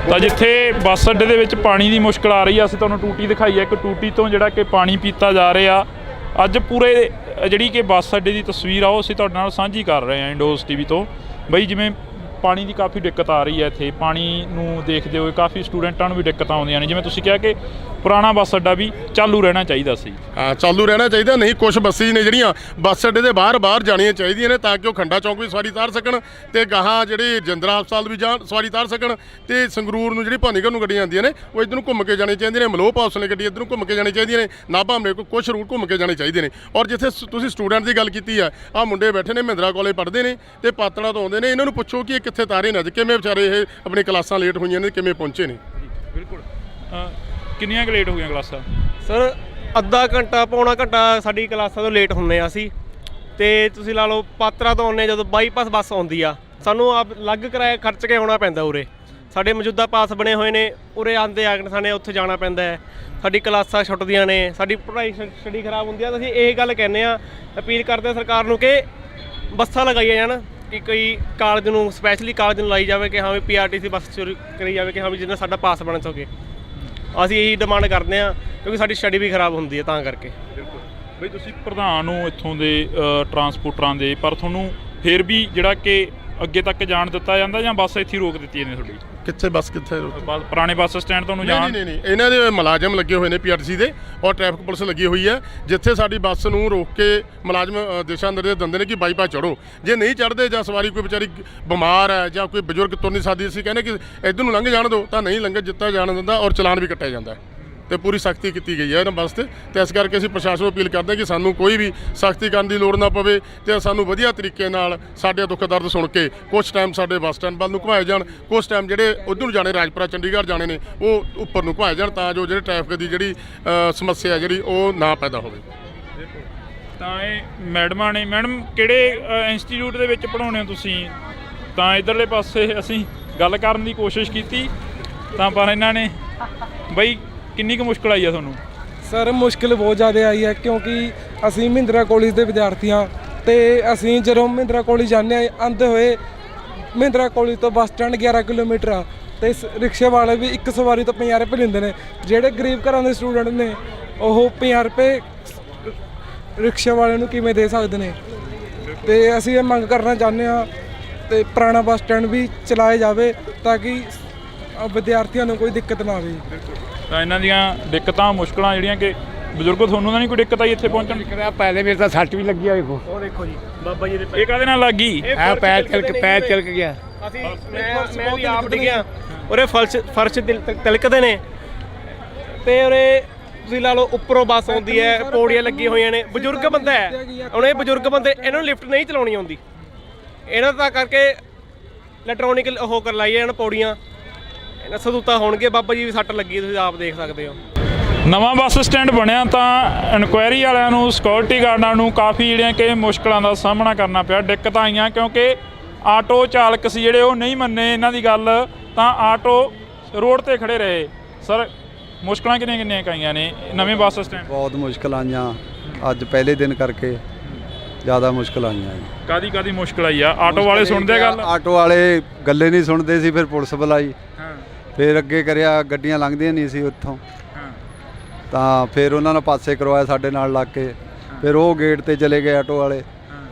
ਤਾਂ ਜਿੱਥੇ ਬੱਸ ਅੱਡੇ ਦੇ ਵਿੱਚ ਪਾਣੀ ਦੀ ਮੁਸ਼ਕਲ ਆ ਰਹੀ ਆ, ਅਸੀਂ ਤੁਹਾਨੂੰ ਟੂਟੀ ਦਿਖਾਈ ਆ, ਇੱਕ ਟੂਟੀ ਤੋਂ ਜਿਹੜਾ ਕਿ ਪਾਣੀ ਪੀਤਾ ਜਾ ਰਿਹਾ। ਅੱਜ ਪੂਰੇ ਜਿਹੜੀ ਕਿ ਬੱਸ ਅੱਡੇ ਦੀ ਤਸਵੀਰ ਆ ਉਹ ਅਸੀਂ ਤੁਹਾਡੇ ਨਾਲ ਸਾਂਝੀ ਕਰ ਰਹੇ ਹਾਂ ਇੰਡੋਜ਼ TV ਤੋਂ। ਬਈ ਜਿਵੇਂ ਪਾਣੀ ਦੀ ਕਾਫੀ ਦਿੱਕਤ ਆ ਰਹੀ ਹੈ ਇੱਥੇ। ਪਾਣੀ ਨੂੰ ਦੇਖਦੇ ਹੋਏ ਕਾਫੀ ਸਟੂਡੈਂਟਾਂ ਨੂੰ ਵੀ ਦਿੱਕਤਾਂ ਆਉਂਦੀਆਂ ਨੇ। ਜਿਵੇਂ ਤੁਸੀਂ ਕਿਹਾ ਕਿ ਪੁਰਾਣਾ ਬੱਸ ਅੱਡਾ ਵੀ ਚਾਲੂ ਰਹਿਣਾ ਚਾਹੀਦਾ ਸੀ। ਹਾਂ, ਚਾਲੂ ਰਹਿਣਾ ਚਾਹੀਦਾ। ਨਹੀਂ, ਕੁਝ ਬੱਸਿਸ ਨੇ ਜਿਹੜੀਆਂ ਬੱਸ ਅੱਡੇ ਦੇ ਬਾਹਰ ਜਾਣੀਆਂ ਚਾਹੀਦੀਆਂ ਨੇ ਤਾਂ ਕਿ ਉਹ ਖੰਡਾ ਚੌਂਕ ਵੀ ਸਵਾਰੀ ਉਤਾਰ ਸਕਣ ਤੇ ਗਾਹਾਂ ਜਿਹੜੇ ਜਿੰਦਰਾ ਹਸਪਤਾਲ ਵੀ ਸਵਾਰੀ ਉਤਾਰ ਸਕਣ ਤੇ ਸੰਗਰੂਰ ਨੂੰ ਜਿਹੜੀ ਭਾਨੀਗੜ੍ਹ ਨੂੰ ਗੱਡੀਆਂ ਆਉਂਦੀਆਂ ਨੇ ਉਹ ਇੱਧਰ ਨੂੰ ਘੁੰਮ ਕੇ ਜਾਣੀ ਚਾਹੀਦੀਆਂ ਨੇ। ਮਲੋਹ ਪਾਸ ਨੇ ਗੱਡੀ ਇੱਧਰ ਨੂੰ ਘੁੰਮ ਕੇ ਜਾਣੀ ਚਾਹੀਦੀਆਂ ਨੇ। ਨਾਭਾ ਹਮਲੇ ਕੋਲ ਕੁਝ ਰੂਟ ਘੁੰਮ ਕੇ ਜਾਣੇ ਚਾਹੀਦੇ ਨੇ। ਔਰ ਜਿੱਥੇ ਤੁਸੀਂ ਸਟੂਡੈਂਟ ਦੀ ਗੱਲ ਕੀਤੀ ਆ, ਆਹ ਮੁੰਡੇ ਬੈਠੇ ਨੇ ਮਹਿੰਦਰਾ ਕਾਲਜ ਪੜ੍ਹਦੇ ਨੇ ਤੇ ਪਾਤੜਾ ਤੋਂ ਆਉਂਦੇ ਨੇ। ਇਹਨਾਂ ਨੂੰ ਪੁੱਛੋ ਕਿ ਇਹ ਕਿੱਥੇ ਤਾਰੇ ਨੇ, ਅੱਜ ਕਿਵੇਂ ਵਿਚਾਰੇ ਇਹ ਆਪਣੀ ਕਲਾਸਾਂ ਲੇਟ ਹੋਈਆਂ ਨੇ, ਕਿਵੇਂ ਪਹੁੰਚੇ ਨੇ। ਬਿਲਕੁਲ। ਕਿੰਨੀਆਂ ਕੁ ਲੇਟ ਹੋ ਗਈਆਂ ਕਲਾਸਾਂ? ਸਰ ਅੱਧਾ ਘੰਟਾ ਪੌਣਾ ਘੰਟਾ ਸਾਡੀ ਕਲਾਸਾਂ ਤੋਂ ਲੇਟ ਹੁੰਦੇ ਆ ਅਸੀਂ। ਤੇ ਤੁਸੀਂ ਲਾ ਲਓ ਪਾਤੜਾ ਤੋਂ ਆਉਂਦੇ ਜਦੋਂ ਬਾਈਪਾਸ ਬੱਸ ਆਉਂਦੀ ਆ, ਸਾਨੂੰ ਆਪ ਅਲੱਗ ਕਿਰਾਇਆ ਖਰਚ ਕੇ ਆਉਣਾ ਪੈਂਦਾ ਉਰੇ। ਸਾਡੇ ਮੌਜੂਦਾ ਪਾਸ ਬਣੇ ਹੋਏ ਨੇ, ਉਰੇ ਆਉਂਦੇ ਆ ਸਾਨੂੰ ਉੱਥੇ ਜਾਣਾ ਪੈਂਦਾ ਹੈ। ਸਾਡੀ ਕਲਾਸਾਂ ਛੁੱਟਦੀਆਂ ਨੇ, ਸਾਡੀ ਪੜ੍ਹਾਈ ਸਟੱਡੀ ਖਰਾਬ ਹੁੰਦੀ ਆ। ਤਾਂ ਅਸੀਂ ਇਹ ਗੱਲ ਕਹਿੰਦੇ ਆ, ਅਪੀਲ ਕਰਦੇ ਹਾਂ ਸਰਕਾਰ ਨੂੰ ਕਿ ਬੱਸਾਂ ਲਗਾਈਆਂ ਜਾਣ, ਕਿ ਕੋਈ ਕਾਲਜ ਨੂੰ ਸਪੈਸ਼ਲੀ ਕਾਲਜ ਨੂੰ ਲਾਈ ਜਾਵੇ ਕਿ ਹਾਂ ਵੀ PRTC ਬੱਸ ਕਰੀ ਜਾਵੇ ਕਿ ਹਾਂ ਵੀ ਜਿਹਨਾਂ ਸਾਡਾ ਪਾਸ ਬਣ ਸਕੇ। ਅਸੀਂ ਇਹੀ ਡਿਮਾਂਡ ਕਰਦੇ ਹਾਂ ਕਿਉਂਕਿ ਸਾਡੀ ਸਟੱਡੀ ਵੀ ਖਰਾਬ ਹੁੰਦੀ ਹੈ ਤਾਂ ਕਰਕੇ। ਬਿਲਕੁਲ ਬਈ, ਤੁਸੀਂ ਪ੍ਰਧਾਨ ਹੋ ਇੱਥੋਂ ਦੇ ਟਰਾਂਸਪੋਰਟਰਾਂ ਦੇ, ਪਰ ਤੁਹਾਨੂੰ ਫਿਰ ਵੀ ਜਿਹੜਾ ਕਿ ਅੱਗੇ ਤੱਕ ਜਾਣ ਦਿੱਤਾ ਜਾਂਦਾ ਜਾਂ ਬੱਸ ਇੱਥੇ ਰੋਕ ਦਿੱਤੀ ਜਾਂਦੀ ਤੁਹਾਡੀ? ਕਿੱਥੇ ਬੱਸ ਕਿੱਥੇ? ਪੁਰਾਣੇ ਬੱਸ ਸਟੈਂਡ ਤੋਂ ਜਾਣ? ਨਹੀਂ, ਇਹਨਾਂ ਦੇ ਮੁਲਾਜ਼ਮ ਲੱਗੇ ਹੋਏ ਨੇ PRTC ਦੇ ਔਰ ਟ੍ਰੈਫਿਕ ਪੁਲਿਸ ਲੱਗੀ ਹੋਈ ਹੈ। ਜਿੱਥੇ ਸਾਡੀ ਬੱਸ ਨੂੰ ਰੋਕ ਕੇ ਮੁਲਾਜ਼ਮ ਦਿਸ਼ਾ ਨਿਰਦੇਸ਼ ਦਿੰਦੇ ਨੇ ਕਿ ਬਾਈਪਾਸ ਚੜ੍ਹੋ। ਜੇ ਨਹੀਂ ਚੜ੍ਹਦੇ ਜਾਂ ਸਵਾਰੀ ਕੋਈ ਵਿਚਾਰੀ ਬਿਮਾਰ ਹੈ ਜਾਂ ਕੋਈ ਬਜ਼ੁਰਗ ਤੁਰ ਨਹੀਂ ਸਕਦੀ, ਅਸੀਂ ਕਹਿੰਦੇ ਕਿ ਇੱਧਰ ਨੂੰ ਲੰਘ ਜਾਣ ਦਿਓ, ਤਾਂ ਨਹੀਂ ਲੰਘ ਦਿੱਤਾ ਜਾਣ ਦਿੰਦਾ ਔਰ ਚਲਾਨ ਵੀ ਕੱਟਿਆ ਜਾਂਦਾ ਤੇ ਪੂਰੀ ਸਖਤੀ ਕੀਤੀ ਗਈ ਹੈ ਇਹਨਾਂ ਬੱਸ 'ਤੇ। ਤੇ ਇਸ ਕਰਕੇ ਅਸੀਂ ਪ੍ਰਸ਼ਾਸਨ ਨੂੰ ਅਪੀਲ ਕਰਦੇ ਹਾਂ ਕਿ ਸਾਨੂੰ ਕੋਈ ਵੀ ਸਖਤੀ ਕਰਨ ਦੀ ਲੋੜ ਨਾ ਪਵੇ ਤੇ ਸਾਨੂੰ ਵਧੀਆ ਤਰੀਕੇ ਨਾਲ ਸਾਡੇ ਦੁੱਖ ਦਰਦ ਸੁਣ ਕੇ ਕੁਛ ਟਾਈਮ ਸਾਡੇ ਬੱਸ ਸਟੈਂਡ ਵੱਲ ਨੂੰ ਘੁਮਾਏ ਜਾਣ, ਕੁਛ ਟਾਈਮ ਜਿਹੜੇ ਉੱਧਰ ਨੂੰ ਜਾਣੇ ਰਾਜਪੁਰਾ ਚੰਡੀਗੜ੍ਹ ਜਾਣੇ ਨੇ ਉਹ ਉੱਪਰ ਨੂੰ ਘੁਮਾਏ ਜਾਣ ਤਾਂ ਜੋ ਜਿਹੜੇ ਟ੍ਰੈਫਿਕ ਦੀ ਜਿਹੜੀ ਸਮੱਸਿਆ ਜਿਹੜੀ ਉਹ ਨਾ ਪੈਦਾ ਹੋਵੇ। ਤਾਂ ਇਹ ਮੈਡਮਾਂ ਨੇ। ਮੈਡਮ ਕਿਹੜੇ ਇੰਸਟੀਚਿਊਟ ਦੇ ਵਿੱਚ ਪੜ੍ਹਾਉਂਦੇ ਹੋ ਤੁਸੀਂ? ਤਾਂ ਇੱਧਰਲੇ ਪਾਸੇ ਅਸੀਂ ਗੱਲ ਕਰਨ ਦੀ ਕੋਸ਼ਿਸ਼ ਕੀਤੀ ਤਾਂ ਪਰ ਇਹਨਾਂ ਨੇ ਬਈ ਕਿੰਨੀ ਕੁ ਮੁਸ਼ਕਿਲ ਆਈ ਆ ਤੁਹਾਨੂੰ? ਸਰ ਮੁਸ਼ਕਿਲ ਬਹੁਤ ਜ਼ਿਆਦਾ ਆਈ ਹੈ ਕਿਉਂਕਿ ਅਸੀਂ ਮਹਿੰਦਰਾ ਕਾਲਜ ਦੇ ਵਿਦਿਆਰਥੀ ਹਾਂ ਤੇ ਅਸੀਂ ਜਦੋਂ ਮਹਿੰਦਰਾ ਕਾਲਜ ਜਾਂਦੇ ਹਾਂ ਆਉਂਦੇ ਹੋਏ ਮਹਿੰਦਰਾ ਕਾਲਜ ਤੋਂ ਬੱਸ ਸਟੈਂਡ 11 ਕਿਲੋਮੀਟਰ ਆ ਤੇ ਰਿਕਸ਼ੇ ਵਾਲੇ ਵੀ ਇੱਕ ਸਵਾਰੀ ਤੋਂ 50 ਰੁਪਏ ਲੈਂਦੇ ਨੇ। ਜਿਹੜੇ ਗਰੀਬ ਘਰਾਂ ਦੇ ਸਟੂਡੈਂਟ ਨੇ ਉਹ 50 ਰੁਪਏ ਰਿਕਸ਼ੇ ਵਾਲੇ ਨੂੰ ਕਿਵੇਂ ਦੇ ਸਕਦੇ ਨੇ? ਤੇ ਅਸੀਂ ਇਹ ਮੰਗ ਕਰਨਾ ਚਾਹੁੰਦੇ ਹਾਂ ਤੇ ਪੁਰਾਣਾ ਬੱਸ ਸਟੈਂਡ ਵੀ ਚਲਾਇਆ ਜਾਵੇ ਤਾਂ ਕਿ ਵਿਦਿਆਰਥੀਆਂ ਨੂੰ ਕੋਈ ਦਿੱਕਤ ਨਾ ਆਵੇ। ਤਾਂ ਇਹਨਾਂ ਦੀਆਂ ਦਿੱਕਤਾਂ ਮੁਸ਼ਕਲਾਂ ਜਿਹੜੀਆਂ ਕਿ ਬਜ਼ੁਰਗੋ ਤੁਹਾਨੂੰ ਤਾਂ ਨਹੀਂ ਕੋਈ ਦਿੱਕਤ ਆਈ ਇੱਥੇ ਪਹੁੰਚਣ? ਪਹਿਲੇ ਮੇਰੇ ਤਾਂ ਸੱਟ ਵੀ ਲੱਗੀ ਆ। ਵੇਖੋ ਉਹ ਦੇਖੋ ਜੀ ਬਾਬਾ ਜੀ ਦੇ ਇਹ ਕਾਹਦੇ ਨਾਲ ਲੱਗ ਗਈ? ਪੈਰ ਚਲਕ ਗਿਆ। ਅਸੀਂ ਮੈਂ ਵੀ ਆਪ ਡਿੱਗਿਆ ਉਰੇ ਫਰਸ਼ ਤਿਲਕਦੇ ਨੇ ਤੇ ਉਰੇ ਤੁਸੀਂ ਲਾ ਲਓ ਉੱਪਰੋਂ ਬੱਸ ਆਉਂਦੀ ਹੈ, ਪੌੜੀਆਂ ਲੱਗੀਆਂ ਹੋਈਆਂ ਨੇ। ਬਜ਼ੁਰਗ ਬੰਦਾ ਹੈ, ਹੁਣ ਇਹ ਬਜ਼ੁਰਗ ਬੰਦੇ ਇਹਨਾਂ ਨੂੰ ਲਿਫਟ ਨਹੀਂ ਚਲਾਉਣੀ ਆਉਂਦੀ। ਇਹਨਾਂ ਦਾ ਕਰਕੇ ਇਲੈਕਟ੍ਰੋਨਿਕ ਉਹ ਕਰ ਲਾਈ ਜਾਣ ਪੌੜੀਆਂ, ਇਹਨਾਂ ਸਹੂਲਤਾਂ ਹੋਣਗੇ। ਬਾਬਾ ਜੀ ਵੀ ਸੱਟ ਲੱਗੀ, ਤੁਸੀਂ ਆਪ ਦੇਖ ਸਕਦੇ ਹੋ। ਨਵਾਂ ਬੱਸ ਸਟੈਂਡ ਬਣਿਆ ਤਾਂ ਇਨਕੁਆਇਰੀ ਵਾਲਿਆਂ ਨੂੰ, ਸਿਕਿਉਰਿਟੀ ਗਾਰਡਾਂ ਨੂੰ ਕਾਫੀ ਜਿਹੜੀਆਂ ਕਿ ਮੁਸ਼ਕਲਾਂ ਦਾ ਸਾਹਮਣਾ ਕਰਨਾ ਪਿਆ, ਦਿੱਕਤਾਂ ਆਈਆਂ ਕਿਉਂਕਿ ਆਟੋ ਚਾਲਕ ਸੀ ਜਿਹੜੇ ਉਹ ਨਹੀਂ ਮੰਨੇ ਇਹਨਾਂ ਦੀ ਗੱਲ, ਤਾਂ ਆਟੋ ਰੋਡ ਤੇ ਖੜੇ ਰਹੇ। ਸਰ ਮੁਸ਼ਕਲਾਂ ਕਿੰਨੀਆਂ ਆਈਆਂ ਨੇ ਨਵੇਂ ਬੱਸ ਸਟੈਂਡ? ਬਹੁਤ ਮੁਸ਼ਕਲ ਆਈਆਂ, ਅੱਜ ਪਹਿਲੇ ਦਿਨ ਕਰਕੇ ਜ਼ਿਆਦਾ ਮੁਸ਼ਕਲ ਆਈਆਂ ਜੀ। ਕਾਦੀ ਮੁਸ਼ਕਲ ਆਈ ਆ? ਆਟੋ ਵਾਲੇ ਸੁਣਦੇ ਗੱਲ? ਆਟੋ ਵਾਲੇ ਗੱਲੇ ਨਹੀਂ ਸੁਣਦੇ ਸੀ, ਫਿਰ ਪੁਲਿਸ ਬੁਲਾਈ, ਫਿਰ ਅੱਗੇ ਕਰਿਆ, ਗੱਡੀਆਂ ਲੰਘਦੀਆਂ ਨਹੀਂ ਸੀ ਉੱਥੋਂ, ਤਾਂ ਫਿਰ ਉਹਨਾਂ ਨੇ ਪਾਸੇ ਕਰਵਾਇਆ ਸਾਡੇ ਨਾਲ ਲੱਗ ਕੇ। ਫਿਰ ਉਹ ਗੇਟ ਤੇ ਚਲੇ ਗਏ ਆਟੋ ਵਾਲੇ,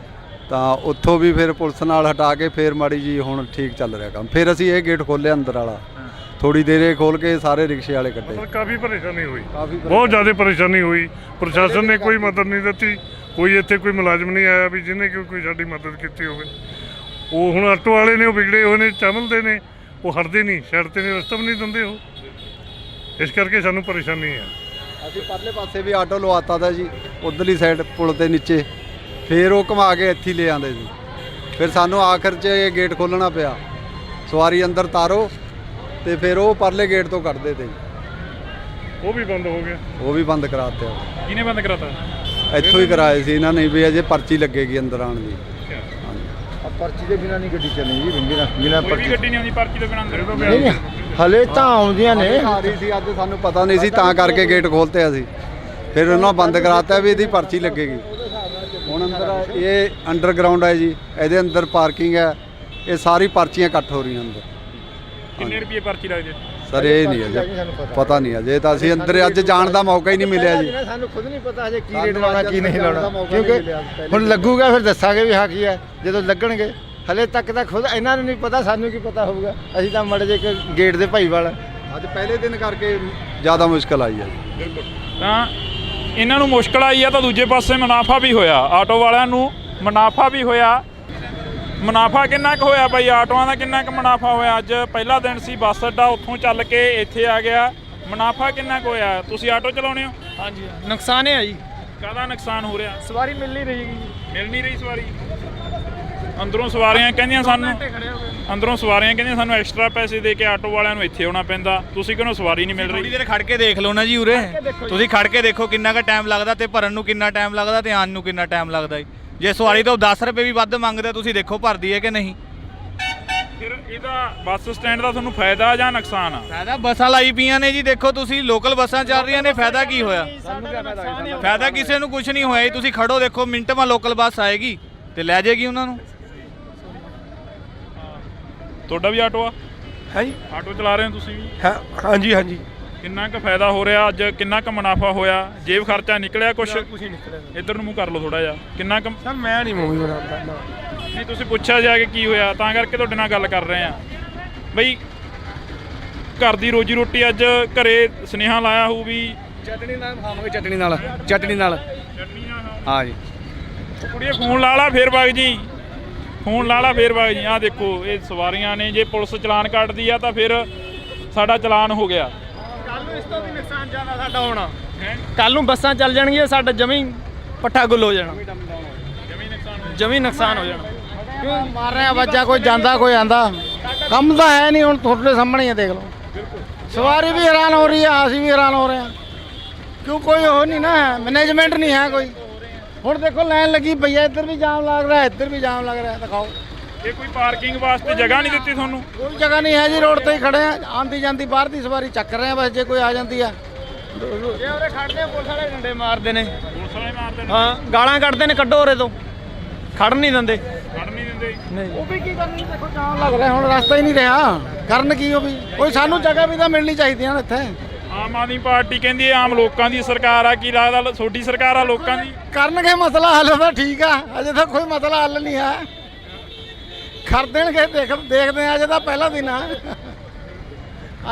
ਤਾਂ ਉੱਥੋਂ ਵੀ ਫਿਰ ਪੁਲਿਸ ਨਾਲ ਹਟਾ ਕੇ ਫਿਰ ਮਾੜੀ ਜੀ ਹੁਣ ਠੀਕ ਚੱਲ ਰਿਹਾ ਕੰਮ। ਫਿਰ ਅਸੀਂ ਇਹ ਗੇਟ ਖੋਲ੍ਹਿਆ ਅੰਦਰ ਵਾਲਾ, ਥੋੜੀ ਦੇਰੇ ਖੋਲ ਕੇ ਸਾਰੇ ਰਿਕਸ਼ੇ ਵਾਲੇ ਕੱਢੇ। ਕਾਫੀ ਪਰੇਸ਼ਾਨੀ ਹੋਈ, ਬਹੁਤ ਜ਼ਿਆਦਾ ਪਰੇਸ਼ਾਨੀ ਹੋਈ। ਪ੍ਰਸ਼ਾਸਨ ਨੇ ਕੋਈ ਮਦਦ ਨਹੀਂ ਦਿੱਤੀ, ਕੋਈ ਇੱਥੇ ਕੋਈ ਮੁਲਾਜ਼ਮ ਨਹੀਂ ਆਇਆ ਵੀ ਜਿਹਨੇ ਕੋਈ ਸਾਡੀ ਮਦਦ ਕੀਤੀ ਹੋਵੇ। ਉਹ ਹੁਣ ਆਟੋ ਵਾਲੇ ਨੇ ਉਹ ਵਿਗੜੇ ਹੋਏ ਨੇ, ਚਮਲਦੇ ਨੇ, ਉਹ ਹਟਦੇ ਨਹੀਂ, ਸਾਈਡ ਤੇ ਨੇ ਰਸਤਾ ਵੀ ਨਹੀਂ ਦਿੰਦੇ ਉਹ। ਇਸ ਕਰਕੇ ਸਾਨੂੰ ਪਰੇਸ਼ਾਨੀ ਹੈ। ਅਸੀਂ ਪਰਲੇ ਪਾਸੇ ਵੀ ਆਟੋ ਲਵਾਤਾ ਤਾ ਜੀ, ਉਧਰਲੀ ਸਾਈਡ ਪੁਲ ਦੇ ਨੀਚੇ, ਫਿਰ ਉਹ ਘੁਮਾ ਕੇ ਇੱਥੇ ਲੈ ਆਉਂਦੇ ਸੀ। ਫਿਰ ਸਾਨੂੰ ਆਖਰ 'ਚ ਇਹ ਗੇਟ ਖੋਲ੍ਹਣਾ ਪਿਆ, ਸਵਾਰੀ ਅੰਦਰ ਤਾਰੋ, ਤੇ ਫਿਰ ਉਹ ਪਰਲੇ ਗੇਟ ਤੋਂ ਕੱਢਦੇ ਤੇ। ਉਹ ਵੀ ਬੰਦ ਹੋ ਗਿਆ? ਉਹ ਵੀ ਬੰਦ ਕਰਾ ਦਿੱਤਾ। ਕਿਹਨੇ ਬੰਦ ਕਰਾਤਾ? ਇੱਥੋਂ ਹੀ ਕਰਾਏ ਸੀ ਇਹਨਾਂ ਨੇ ਵੀ ਅਜੇ ਪਰਚੀ ਲੱਗੇਗੀ ਅੰਦਰ ਆਉਣ ਦੀ। ਪਰਚੀ ਦੇ ਬਿਨਾਂ ਨਹੀਂ ਗੱਡੀ ਚੱਲਣੀ ਜੀ, ਬਿਨਾਂ ਪਰਚੀ ਗੱਡੀ ਨਹੀਂ ਆਉਂਦੀ ਪਰਚੀ ਤੋਂ ਬਿਨਾਂ। ਹਲੇ ਤਾਂ ਆਉਂਦੀਆਂ ਨੇ, ਆ ਰਹੀ ਸੀ ਅੱਜ, ਸਾਨੂੰ ਪਤਾ ਨਹੀਂ ਸੀ ਤਾਂ ਕਰਕੇ ਗੇਟ ਖੋਲ੍ਹਤੇ ਅਸੀਂ। ਫਿਰ ਉਹਨਾਂ ਬੰਦ ਕਰਾਤਾ ਵੀ ਇਹਦੀ ਪਰਚੀ ਲੱਗੇਗੀ। ਹੁਣ ਅੰਦਰ ਇਹ ਅੰਡਰਗਰਾਊਂਡ ਹੈ ਜੀ, ਇਹਦੇ ਅੰਦਰ ਪਾਰਕਿੰਗ ਹੈ, ਇਹ ਸਾਰੀ ਪਰਚੀਆਂ ਇਕੱਠ ਹੋ ਰਹੀਆਂ ਅੰਦਰ। ਕਿੰਨੇ ਰੁਪਏ ਪਰਚੀ ਲੱਗਦੀ? ਸਰ ਇਹ ਨਹੀਂ ਅਜੇ ਪਤਾ ਨਹੀਂ, ਅਜੇ ਤਾਂ ਅਸੀਂ ਅੰਦਰ ਅੱਜ ਜਾਣ ਦਾ ਮੌਕਾ ਹੀ ਨਹੀਂ ਮਿਲਿਆ ਜੀ। ਸਾਨੂੰ ਖੁਦ ਨਹੀਂ ਪਤਾ ਅਜੇ ਕੀ ਰੇਟ ਲਾਉਣਾ ਕੀ ਨਹੀਂ ਲਾਉਣਾ, ਕਿਉਂਕਿ ਹੁਣ ਲੱਗੂਗਾ ਫਿਰ ਦੱਸਾਂਗੇ ਵੀ ਹਾਂ ਕੀ ਹੈ। ਜਦੋਂ ਲੱਗਣਗੇ ਹਲੇ ਤੱਕ ਤਾਂ ਖੁਦ ਇਹਨਾਂ ਨੂੰ ਨਹੀਂ ਪਤਾ, ਸਾਨੂੰ ਕੀ ਪਤਾ ਹੋਊਗਾ। ਅਸੀਂ ਤਾਂ ਮੜੇ ਜੇ ਇੱਕ ਗੇਟ ਦੇ ਭਾਈਵਾਲ। ਅੱਜ ਪਹਿਲੇ ਦਿਨ ਕਰਕੇ ਜ਼ਿਆਦਾ ਮੁਸ਼ਕਲ ਆਈ ਹੈ ਜੀ। ਬਿਲਕੁਲ। ਤਾਂ ਇਹਨਾਂ ਨੂੰ ਮੁਸ਼ਕਲ ਆਈ ਆ ਤਾਂ ਦੂਜੇ ਪਾਸੇ ਮੁਨਾਫਾ ਵੀ ਹੋਇਆ, ਆਟੋ ਵਾਲਿਆਂ ਨੂੰ ਮੁਨਾਫਾ ਵੀ ਹੋਇਆ। ਮੁਨਾਫਾ ਕਿੰਨਾ ਕੁ ਹੋਇਆ ਬਾਈ, ਆਟੋਆਂ ਦਾ ਕਿੰਨਾ ਕੁ ਮੁਨਾਫਾ ਹੋਇਆ? ਅੱਜ ਪਹਿਲਾ ਦਿਨ ਸੀ, ਬੱਸ ਅੱਡਾ ਉੱਥੋਂ ਚੱਲ ਕੇ ਇੱਥੇ ਆ ਗਿਆ, ਮੁਨਾਫਾ ਕਿੰਨਾ ਕੁ ਹੋਇਆ? ਤੁਸੀਂ ਆਟੋ ਚਲਾਉਂਦੇ ਹੋ? ਹਾਂਜੀ, ਨੁਕਸਾਨ ਹੈ ਜੀ। ਕਾਹਦਾ ਨੁਕਸਾਨ ਹੋ ਰਿਹਾ? ਸਵਾਰੀ ਮਿਲ ਨਹੀਂ ਰਹੀ ਜੀ। ਮਿਲ ਨਹੀਂ ਰਹੀ ਸਵਾਰੀ। ਅੰਦਰੋਂ ਸਵਾਰੀਆਂ ਕਹਿੰਦੀਆਂ ਸਾਨੂੰ ਸਾਨੂੰ ਐਕਸਟਰਾ ਪੈਸੇ ਦੇ ਕੇ ਆਟੋ ਵਾਲਿਆਂ ਨੂੰ ਇੱਥੇ ਆਉਣਾ ਪੈਂਦਾ। ਤੁਸੀਂ ਕਹਿੰਦੇ ਸਵਾਰੀ ਨਹੀਂ ਮਿਲ ਰਹੀ। ਥੋੜੀ ਦੇਰ ਖੜ ਕੇ ਦੇਖ ਲਓ ਨਾ ਜੀ ਉਰੇ, ਤੁਸੀਂ ਖੜ ਕੇ ਦੇਖੋ ਕਿੰਨਾ ਕੁ ਟਾਈਮ ਲੱਗਦਾ ਤੇ ਭਰਨ ਨੂੰ ਕਿੰਨਾ ਟਾਈਮ ਲੱਗਦਾ ਤੇ ਆਉਣ ਨੂੰ ਕਿੰਨਾ ਟਾਈਮ ਲੱਗਦਾ ਜੀ। ਜੇ ਸਵਾਰੀ ਤੋਂ 10 ਰੁਪਏ ਵੀ ਵੱਧ ਮੰਗਦੇ ਤੁਸੀਂ ਦੇਖੋ ਭਰਦੀ ਹੈ ਕਿ ਨਹੀਂ। ਫਿਰ ਇਹਦਾ ਬੱਸ ਸਟੈਂਡ ਦਾ ਤੁਹਾਨੂੰ ਫਾਇਦਾ ਜਾਂ ਨੁਕਸਾਨ ਆ? ਫਾਇਦਾ ਬੱਸਾਂ ਲਾਈ ਪਈਆਂ ਨੇ ਜੀ, ਦੇਖੋ ਤੁਸੀਂ ਲੋਕਲ ਬੱਸਾਂ ਚੱਲ ਰਹੀਆਂ ਨੇ, ਫਾਇਦਾ ਕੀ ਹੋਇਆ? ਫਾਇਦਾ ਕਿਸੇ ਨੂੰ ਕੁਝ ਨਹੀਂ ਹੋਇਆ ਜੀ। ਤੁਸੀਂ ਖੜੋ ਦੇਖੋ, ਮਿੰਟ ਮਾ ਲੋਕਲ ਬੱਸ ਆਏਗੀ ਤੇ ਲੈ ਜਾਏਗੀ ਉਹਨਾਂ ਨੂੰ। ਤੁਹਾਡਾ ਵੀ ਆਟੋ ਆ? ਹੈ ਜੀ, ਆਟੋ ਚਲਾ ਰਹੇ ਹੋ ਤੁਸੀਂ ਵੀ? ਹਾਂਜੀ ਹਾਂਜੀ। ਕਿੰਨਾ ਕੁ ਫਾਇਦਾ ਹੋ ਰਿਹਾ ਅੱਜ, ਕਿੰਨਾ ਕੁ ਮੁਨਾਫਾ ਹੋਇਆ? ਜੇਬ ਖਰਚਾ ਨਿਕਲਿਆ ਕੁਛ? ਕੁਝ ਨਹੀਂ ਨਿਕਲਿਆ ਇੱਧਰ ਨੂੰ ਮੂੰਹ ਕਰ ਲਓ ਥੋੜਾ ਜਿਹਾ। ਕਿੰਨਾ ਕੁ? ਸਰ ਮੈਂ ਨਹੀਂ ਮੂਵੀ ਬਣਾਉਂਦਾ ਨਾ। ਨਹੀਂ, ਤੁਸੀਂ ਪੁੱਛਿਆ ਜਾ ਕੇ ਕੀ ਹੋਇਆ, ਤਾਂ ਕਰਕੇ ਤੁਹਾਡੇ ਨਾਲ ਗੱਲ ਕਰ ਰਹੇ ਆ ਬਈ। ਘਰ ਦੀ ਰੋਜੀ ਰੋਟੀ ਅੱਜ ਘਰੇ ਸੁਨੇਹਾ ਲਾਇਆ ਹੋਊ ਵੀ ਚਟਣੀ ਨਾਲ ਖਾਵਾਂਗੇ, ਚਟਣੀ ਨਾਲ ਹਾਂ ਜੀ। ਕੁੜੀਏ ਫੋਨ ਲਾ ਲਾ ਫੇਰ ਵਗ ਜੀ, ਫੋਨ ਲਾ ਲਾ ਫੇਰ ਵਗ ਜੀ। ਆਹ ਦੇਖੋ ਇਹ ਸਵਾਰੀਆਂ ਨੇ, ਜੇ ਪੁਲਿਸ ਚਲਾਨ ਕੱਟਦੀ ਆ ਤਾਂ ਫਿਰ ਸਾਡਾ ਚਲਾਨ ਹੋ ਗਿਆ। ਕੱਲ ਨੂੰ ਇਸ ਤੋਂ ਵੀ ਨੁਕਸਾਨ ਜ਼ਿਆਦਾ ਸਾਡਾ ਹੋਣਾ। ਕੱਲ ਨੂੰ ਬੱਸਾਂ ਚੱਲ ਜਾਣਗੀਆਂ, ਸਾਡਾ ਜਮੀ ਪੱਠਾ ਗੁੱਲ ਹੋ ਜਾਣਾ, ਜਮੀ ਨੁਕਸਾਨ ਹੋ ਜਾਣਾ। ਕਿਉਂ ਮਾਰ ਰਹੇ ਆ ਬੱਚਾ, ਕੋਈ ਜਾਂਦਾ ਕੋਈ ਆਂਦਾ, ਕੰਮ ਤਾਂ ਹੈ ਨਹੀਂ। ਹੁਣ ਤੁਹਾਡੇ ਸਾਹਮਣੇ ਹੀ ਦੇਖ ਲਓ, ਸਵਾਰੀ ਵੀ ਹੈਰਾਨ ਹੋ ਰਹੀ ਹੈ, ਅਸੀਂ ਵੀ ਹੈਰਾਨ ਹੋ ਰਹੇ ਹਾਂ। ਕਿਉਂ ਕੋਈ ਉਹ ਨਹੀਂ ਨਾ, ਮੈਨੇਜਮੈਂਟ ਨਹੀਂ ਹੈ ਕੋਈ। ਹੁਣ ਦੇਖੋ ਲਾਈਨ ਲੱਗੀ ਪਈ ਹੈ, ਇੱਧਰ ਵੀ ਜਾਮ ਲੱਗ ਰਿਹਾ, ਇੱਧਰ ਵੀ ਜਾਮ ਲੱਗ ਰਿਹਾ। ਦਿਖਾਓ, ਇਹ ਕੋਈ ਪਾਰਕਿੰਗ ਵਾਸਤੇ ਜਗ੍ਹਾ ਨਹੀਂ ਦਿੱਤੀ ਤੁਹਾਨੂੰ? ਕੋਈ ਜਗ੍ਹਾ ਨਹੀਂ ਹੈ ਜੀ, ਰੋਡ ਤੇ ਹੀ ਖੜੇ ਆ। ਆਂਦੀ ਜਾਂਦੀ ਬਾਹਰ ਦੀ ਸਵਾਰੀ ਚੱਕ ਰਹੇ ਆ, ਬਸ ਜੇ ਕੋਈ ਆ ਜਾਂਦੀ ਆ। ਜੇ ਉਰੇ ਖੜਦੇ ਆ ਪੁਲਿਸ ਵਾਲੇ ਡੰਡੇ ਮਾਰਦੇ ਨੇ। ਪੁਲਿਸ ਵਾਲੇ ਮਾਰਦੇ ਨੇ? ਹਾਂ, ਗਾਲਾਂ ਕੱਢਦੇ ਨੇ, ਕੱਢੋ ਉਰੇ ਤੋਂ। ਖੜਨ ਨਹੀਂ ਦਿੰਦੇ। ਨਹੀਂ, ਉਹ ਵੀ ਕੀ ਕਰਨ, ਦੇਖੋ ਜਾਮ ਲੱਗ ਰਿਹਾ, ਹੁਣ ਰਸਤਾ ਹੀ ਨਹੀਂ ਰਿਹਾ, ਕਰਨ ਕੀ? ਉਹ ਵੀ ਕੋਈ ਸਾਨੂੰ ਜਗ੍ਹਾ ਵੀ ਤਾਂ ਮਿਲਣੀ ਚਾਹੀਦੀ ਆ ਇੱਥੇ। ਆਮ ਆਦਮੀ ਪਾਰਟੀ ਕਹਿੰਦੀ ਹੈ ਆਮ ਲੋਕਾਂ ਦੀ ਸਰਕਾਰ ਆ, ਕੀ ਲੱਗਦਾ ਤੁਹਾਡੀ ਸਰਕਾਰ ਆ ਲੋਕਾਂ ਦੀ? ਕਰਨਗੇ ਮਸਲਾ ਹੱਲ ਤਾਂ ਠੀਕ ਆ, ਅਜੇ ਤਾਂ ਕੋਈ ਮਸਲਾ ਹੱਲ ਨਹੀਂ ਹੈ। ਕਰ ਦੇਣਗੇ, ਦੇਖਦੇ ਆ। ਅਜੇ ਤਾਂ ਪਹਿਲਾ ਦਿਨ ਆ,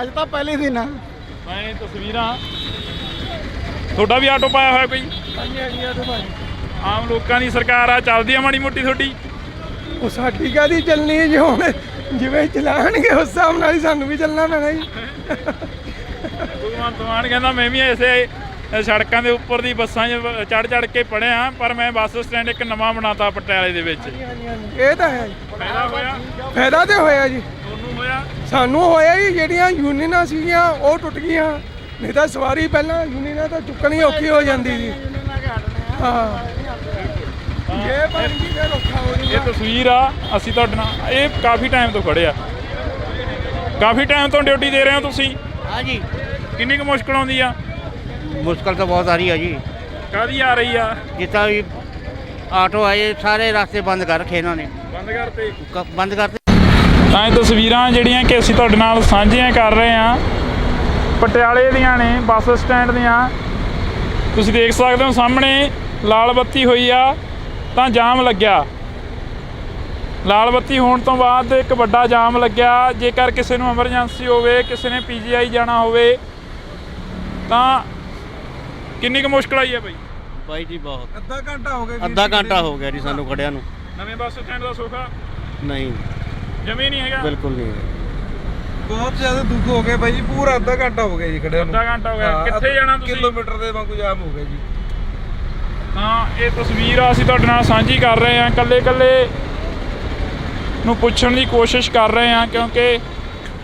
ਅੱਜ ਤਾਂ ਪਹਿਲੇ ਦਿਨ ਆ। ਮੈਂ ਤਸਵੀਰਾਂ, ਤੁਹਾਡਾ ਵੀ ਆਟੋ ਪਾਇਆ ਹੋਇਆ ਕੋਈ? ਹਾਂਜੀ ਆਟੋ ਭਾਈ। ਆਮ ਲੋਕਾਂ ਦੀ ਸਰਕਾਰ ਆ, ਚੱਲਦੀ ਆ ਮਾੜੀ ਮੋਟੀ ਤੁਹਾਡੀ? ਉਹ ਸਾਡੀ ਕਾਹਦੀ ਚੱਲਣੀ ਹੈ ਜੀ, ਹੁਣ ਜਿਵੇਂ ਚਲਾਣਗੇ ਉਸ ਹਿਸਾਬ ਨਾਲ ਹੀ ਸਾਨੂੰ ਵੀ ਚੱਲਣਾ ਪੈਣਾ ਜੀ। ਭਗਵੰਤ ਮਾਨ ਕਹਿੰਦਾ ਮੈਂ ਵੀ ਐਸੇ ਸੜਕਾਂ ਦੇ ਉੱਪਰ ਦੀ ਬੱਸਾਂ 'ਚ ਚੜ੍ਹ ਕੇ ਪੜ੍ਹਿਆ, ਪਰ ਮੈਂ ਬੱਸ ਸਟੈਂਡ ਇੱਕ ਨਵਾਂ ਬਣਾਤਾ ਪਟਿਆਲੇ ਦੇ ਵਿੱਚ। ਇਹ ਤਾਂ ਹੈ ਜੀ, ਫਾਇਦਾ ਹੋਇਆ? ਫਾਇਦਾ ਤੇ ਹੋਇਆ ਜੀ, ਤੁਹਾਨੂੰ ਹੋਇਆ? ਸਾਨੂੰ ਹੋਇਆ ਜੀ। ਜਿਹੜੀਆਂ ਯੂਨੀਅਨਾਂ ਸੀਗੀਆਂ ਉਹ ਟੁੱਟ ਗਈਆਂ, ਨਹੀਂ ਤਾਂ ਸਵਾਰੀ ਪਹਿਲਾਂ ਯੂਨੀਅਨਾਂ ਤਾਂ ਚੁੱਕਣੀ ਔਖੀ ਹੋ ਜਾਂਦੀ ਸੀ। ਹਾਂ, ਇਹ ਬਣ ਗਈ ਫਿਰ ਔਖਾ ਹੋ ਇਹ ਤਸਵੀਰ ਆ, ਅਸੀਂ ਤੁਹਾਡੇ ਨਾਲ ਇਹ ਕਾਫੀ ਟਾਈਮ ਤੋਂ ਖੜੇ ਆ, ਕਾਫੀ ਟਾਈਮ ਤੋਂ ਡਿਊਟੀ ਦੇ ਰਹੇ ਹੋ ਤੁਸੀਂ? हाँ जी। ਕਿੰਨੀ ਕੁ ਮੁਸ਼ਕਲ ਆਉਂਦੀ ਆ? मुश्किल तो बहुत आ रही है जी। ਕਾਹਦੀ ਆ ਰਹੀ ਆ? जितना भी ऑटो है ये सारे रास्ते बंद कर रखे इन्होंने। बंद करते। ਤਾਂ ਇਹ ਤਸਵੀਰਾਂ ਜਿਹੜੀਆਂ ਕਿ ਅਸੀਂ ਤੁਹਾਡੇ ਨਾਲ ਸਾਂਝੀਆਂ ਕਰ ਰਹੇ ਹਾਂ ਪਟਿਆਲੇ ਦੀਆਂ ਨੇ, ਬੱਸ ਸਟੈਂਡ ਦੀਆਂ। ਤੁਸੀਂ ਦੇਖ ਸਕਦੇ ਹੋ ਸਾਹਮਣੇ ਲਾਲ ਬੱਤੀ ਹੋਈ ਆ ਤਾਂ ਜਾਮ ਲੱਗਿਆ। ਲਾਲ ਬੱਤੀ ਹੋਣ ਤੋਂ ਬਾਅਦ ਇੱਕ ਵੱਡਾ ਜਾਮ ਲੱਗਿਆ। ਜੇਕਰ ਕਿਸੇ ਨੂੰ ਐਮਰਜੈਂਸੀ ਹੋਵੇ, ਕਿਸੇ ਨੇ ਪੀਜੀਆਈ ਜਾਣਾ ਹੋਵੇ ਤਾਂ ਕਿੰਨੀ ਕੁ ਮੁਸ਼ਕਲ ਆਈ ਹੈ ਬਾਈ? ਬਾਈ ਜੀ ਬਹੁਤ। ਅੱਧਾ ਘੰਟਾ ਹੋ ਗਿਆ। ਅੱਧਾ ਘੰਟਾ ਹੋ ਗਿਆ ਜੀ ਸਾਨੂੰ ਖੜਿਆਂ ਨੂੰ। ਨਵੇਂ ਬੱਸ ਸਟੈਂਡ ਦਾ ਸੋਖਾ ਨਹੀਂ, ਜਮੀ ਨਹੀਂ ਹੈਗਾ, ਬਿਲਕੁਲ ਨਹੀਂ। ਬਹੁਤ ਜ਼ਿਆਦਾ ਦੁੱਖ ਹੋ ਗਿਆ ਬਾਈ ਜੀ, ਪੂਰਾ ਅੱਧਾ ਘੰਟਾ ਹੋ ਗਿਆ ਜੀ ਖੜਿਆਂ ਨੂੰ। ਅੱਧਾ ਘੰਟਾ ਹੋ ਗਿਆ। ਕਿੱਥੇ ਜਾਣਾ ਤੁਸੀਂ? ਕਿਲੋਮੀਟਰ ਦੇ ਵਾਂਗੂ ਜਾਮ ਹੋ ਗਿਆ ਜੀ। ਤਾਂ ਇਹ ਤਸਵੀਰ ਆ ਅਸੀਂ ਤੁਹਾਡੇ ਨਾਲ ਸਾਂਝੀ ਕਰ ਰਹੇ ਹਾਂ। ਇਕੱਲੇ ਨੂੰ ਪੁੱਛਣ ਦੀ ਕੋਸ਼ਿਸ਼ ਕਰ ਰਹੇ ਹਾਂ ਕਿਉਂਕਿ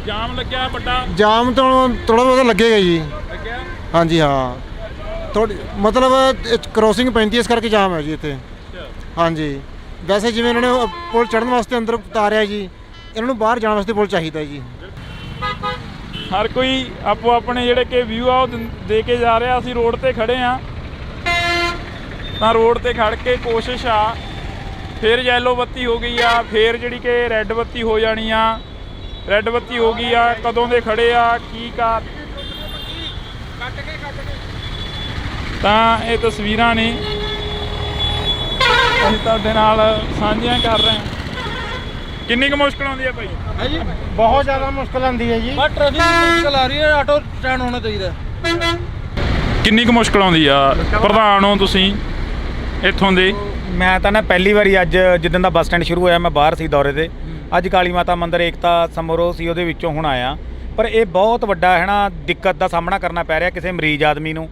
ਜਾਮ ਲੱਗਿਆ ਵੱਡਾ। ਜਾਮ ਤਾਂ ਥੋੜਾ ਬਹੁਤਾ ਲੱਗੇਗਾ ਜੀ। ਲੱਗਿਆ? ਹਾਂਜੀ ਹਾਂ, ਥੋੜੀ ਮਤਲਬ ਕ੍ਰੋਸਿੰਗ ਪੈਂਦੀ ਹੈ, ਇਸ ਕਰਕੇ ਜਾਮ ਹੈ ਜੀ ਇੱਥੇ। ਹਾਂਜੀ, ਵੈਸੇ ਜਿਵੇਂ ਇਹਨਾਂ ਨੇ ਪੁਲ ਚੜ੍ਹਨ ਵਾਸਤੇ ਅੰਦਰ ਉਤਾਰਿਆ ਜੀ, ਇਹਨਾਂ ਨੂੰ ਬਾਹਰ ਜਾਣ ਵਾਸਤੇ ਪੁਲ ਚਾਹੀਦਾ ਜੀ। ਹਰ ਕੋਈ ਆਪੋ ਆਪਣੇ ਜਿਹੜੇ ਕਿ ਵਿਊ ਆ ਉਹ ਦੇ ਕੇ ਜਾ ਰਿਹਾ। ਅਸੀਂ ਰੋਡ ਤੇ ਖੜੇ ਆ ਤਾਂ ਰੋਡ ਤੇ ਖੜ ਕੇ ਕੋਸ਼ਿਸ਼ ਆ, ਫਿਰ ਯੈਲੋ ਬੱਤੀ ਹੋ ਗਈ ਆ, ਫਿਰ ਜਿਹੜੀ ਕਿ ਰੈੱਡ ਬੱਤੀ ਹੋ ਜਾਣੀ ਆ। ਰੈੱਡ ਬੱਤੀ ਹੋ ਗਈ ਆ, ਕਦੋਂ ਦੇ ਖੜੇ ਆ, ਕੀ ਕਰ ਤਾਂ ਇਹ ਤਸਵੀਰਾਂ ਨੇ ਅਸੀਂ ਤੁਹਾਡੇ ਨਾਲ ਸਾਂਝੀਆਂ ਕਰ ਰਹੇ ਹਾਂ। ਕਿੰਨੀ ਕੁ ਮੁਸ਼ਕਲ ਆਉਂਦੀ ਹੈ ਭਾਈ? ਹੈ ਜੀ ਬਹੁਤ ਜ਼ਿਆਦਾ ਮੁਸ਼ਕਲ ਆਉਂਦੀ ਹੈ ਜੀ। ਬਸ ਟ੍ਰੈਫਿਕ ਦੀ ਮੁਸ਼ਕਲ ਆ ਰਹੀ ਹੈ, ਆਟੋ ਸਟੈਂਡ ਹੋਣਾ ਚਾਹੀਦਾ। ਕਿੰਨੀ ਕੁ ਮੁਸ਼ਕਲ ਆਉਂਦੀ ਆ? ਪ੍ਰਧਾਨ ਹੋ ਤੁਸੀਂ ਇੱਥੋਂ ਦੇ। ਮੈਂ ਤਾਂ ਨਾ ਪਹਿਲੀ ਵਾਰੀ ਅੱਜ ਜਿੱਦਣ ਦਾ ਬੱਸ ਸਟੈਂਡ ਸ਼ੁਰੂ ਹੋਇਆ ਮੈਂ ਬਾਹਰ ਸੀ ਦੌਰੇ ਤੇ। ਅੱਜ ਕਾਲੀ ਮਾਤਾ ਮੰਦਿਰ ਏਕਤਾ ਸਮਾਰੋਹ ਸੀ, ਉਹਦੇ ਵਿੱਚੋਂ ਹੁਣ ਆਇਆ। ਪਰ ਇਹ ਬਹੁਤ ਵੱਡਾ ਹੈ ਨਾ ਦਿੱਕਤ ਦਾ ਸਾਹਮਣਾ ਕਰਨਾ ਪੈ ਰਿਹਾ। ਕਿਸੇ ਮਰੀਜ਼ ਆਦਮੀ ਨੂੰ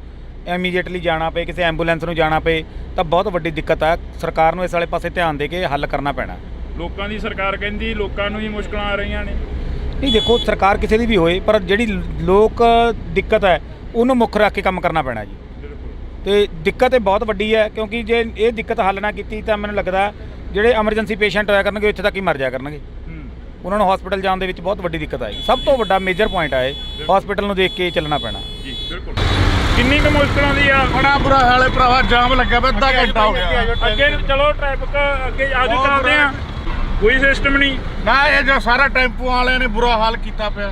ਇਮੀਡੀਏਟਲੀ ਜਾਣਾ ਪਏ, ਕਿਸੇ ਐਂਬੂਲੈਂਸ ਨੂੰ ਜਾਣਾ ਪਏ ਤਾਂ ਬਹੁਤ ਵੱਡੀ ਦਿੱਕਤ ਆ। ਸਰਕਾਰ ਨੂੰ ਇਸ ਵਾਲੇ ਪਾਸੇ ਧਿਆਨ ਦੇ ਕੇ ਹੱਲ ਕਰਨਾ ਪੈਣਾ। ਲੋਕਾਂ ਦੀ ਸਰਕਾਰ ਕਹਿੰਦੀ ਲੋਕਾਂ ਨੂੰ ਹੀ ਮੁਸ਼ਕਲਾਂ ਆ ਰਹੀਆਂ ਨੇ। ਨਹੀਂ ਦੇਖੋ, ਸਰਕਾਰ ਕਿਸੇ ਦੀ ਵੀ ਹੋਏ ਪਰ ਜਿਹੜੀ ਲੋਕ ਦਿੱਕਤ ਹੈ ਉਹਨੂੰ ਮੁੱਖ ਰੱਖ ਕੇ ਕੰਮ ਕਰਨਾ ਪੈਣਾ ਜੀ। ਤੇ ਦਿੱਕਤ ਇਹ ਬਹੁਤ ਵੱਡੀ ਹੈ, ਕਿਉਂਕਿ ਜੇ ਇਹ ਦਿੱਕਤ ਹੱਲ ਨਾ ਕੀਤੀ ਤਾਂ ਮੈਨੂੰ ਲੱਗਦਾ ਜਿਹੜੇ ਐਮਰਜੈਂਸੀ ਪੇਸ਼ੈਂਟ ਹੋਇਆ ਕਰਨਗੇ ਇੱਥੇ ਤੱਕ ਹੀ ਮਰ ਜਾਇਆ ਕਰਨਗੇ। ਉਹਨਾਂ ਨੂੰ ਹਸਪੀਟਲ ਜਾਣ ਦੇ ਵਿੱਚ ਬਹੁਤ ਵੱਡੀ ਦਿੱਕਤ ਆਏਗੀ। ਸਭ ਤੋਂ ਵੱਡਾ ਮੇਜਰ ਪੁਆਇੰਟ ਆ ਇਹ, ਹਸਪੀਟਲ ਨੂੰ ਦੇਖ ਕੇ ਚੱਲਣਾ ਪੈਣਾ ਜੀ। ਬਿਲਕੁਲ। ਕਿੰਨੀ ਕੁ ਮੁਸ਼ਕਲ ਆਉਂਦੀ ਆ? ਬੜਾ ਬੁਰਾ ਹਾਲ ਹੈ ਭਰਾਵਾ, ਜਾਮ ਲੱਗਾ ਪਿਆ, ਅੱਧਾ ਘੰਟਾ ਹੋ ਗਿਆ। ਅੱਗੇ ਚਲੋ ਟ੍ਰੈਫਿਕ ਅੱਗੇ ਆਜੋ, ਚੱਲਦੇ ਆ। ਕੋਈ ਸਿਸਟਮ ਨਹੀਂ ਨਾ, ਇਹ ਜੋ ਸਾਰਾ ਟੈਂਪੂ ਵਾਲਿਆਂ ਨੇ ਬੁਰਾ ਹਾਲ ਕੀਤਾ ਪਿਆ।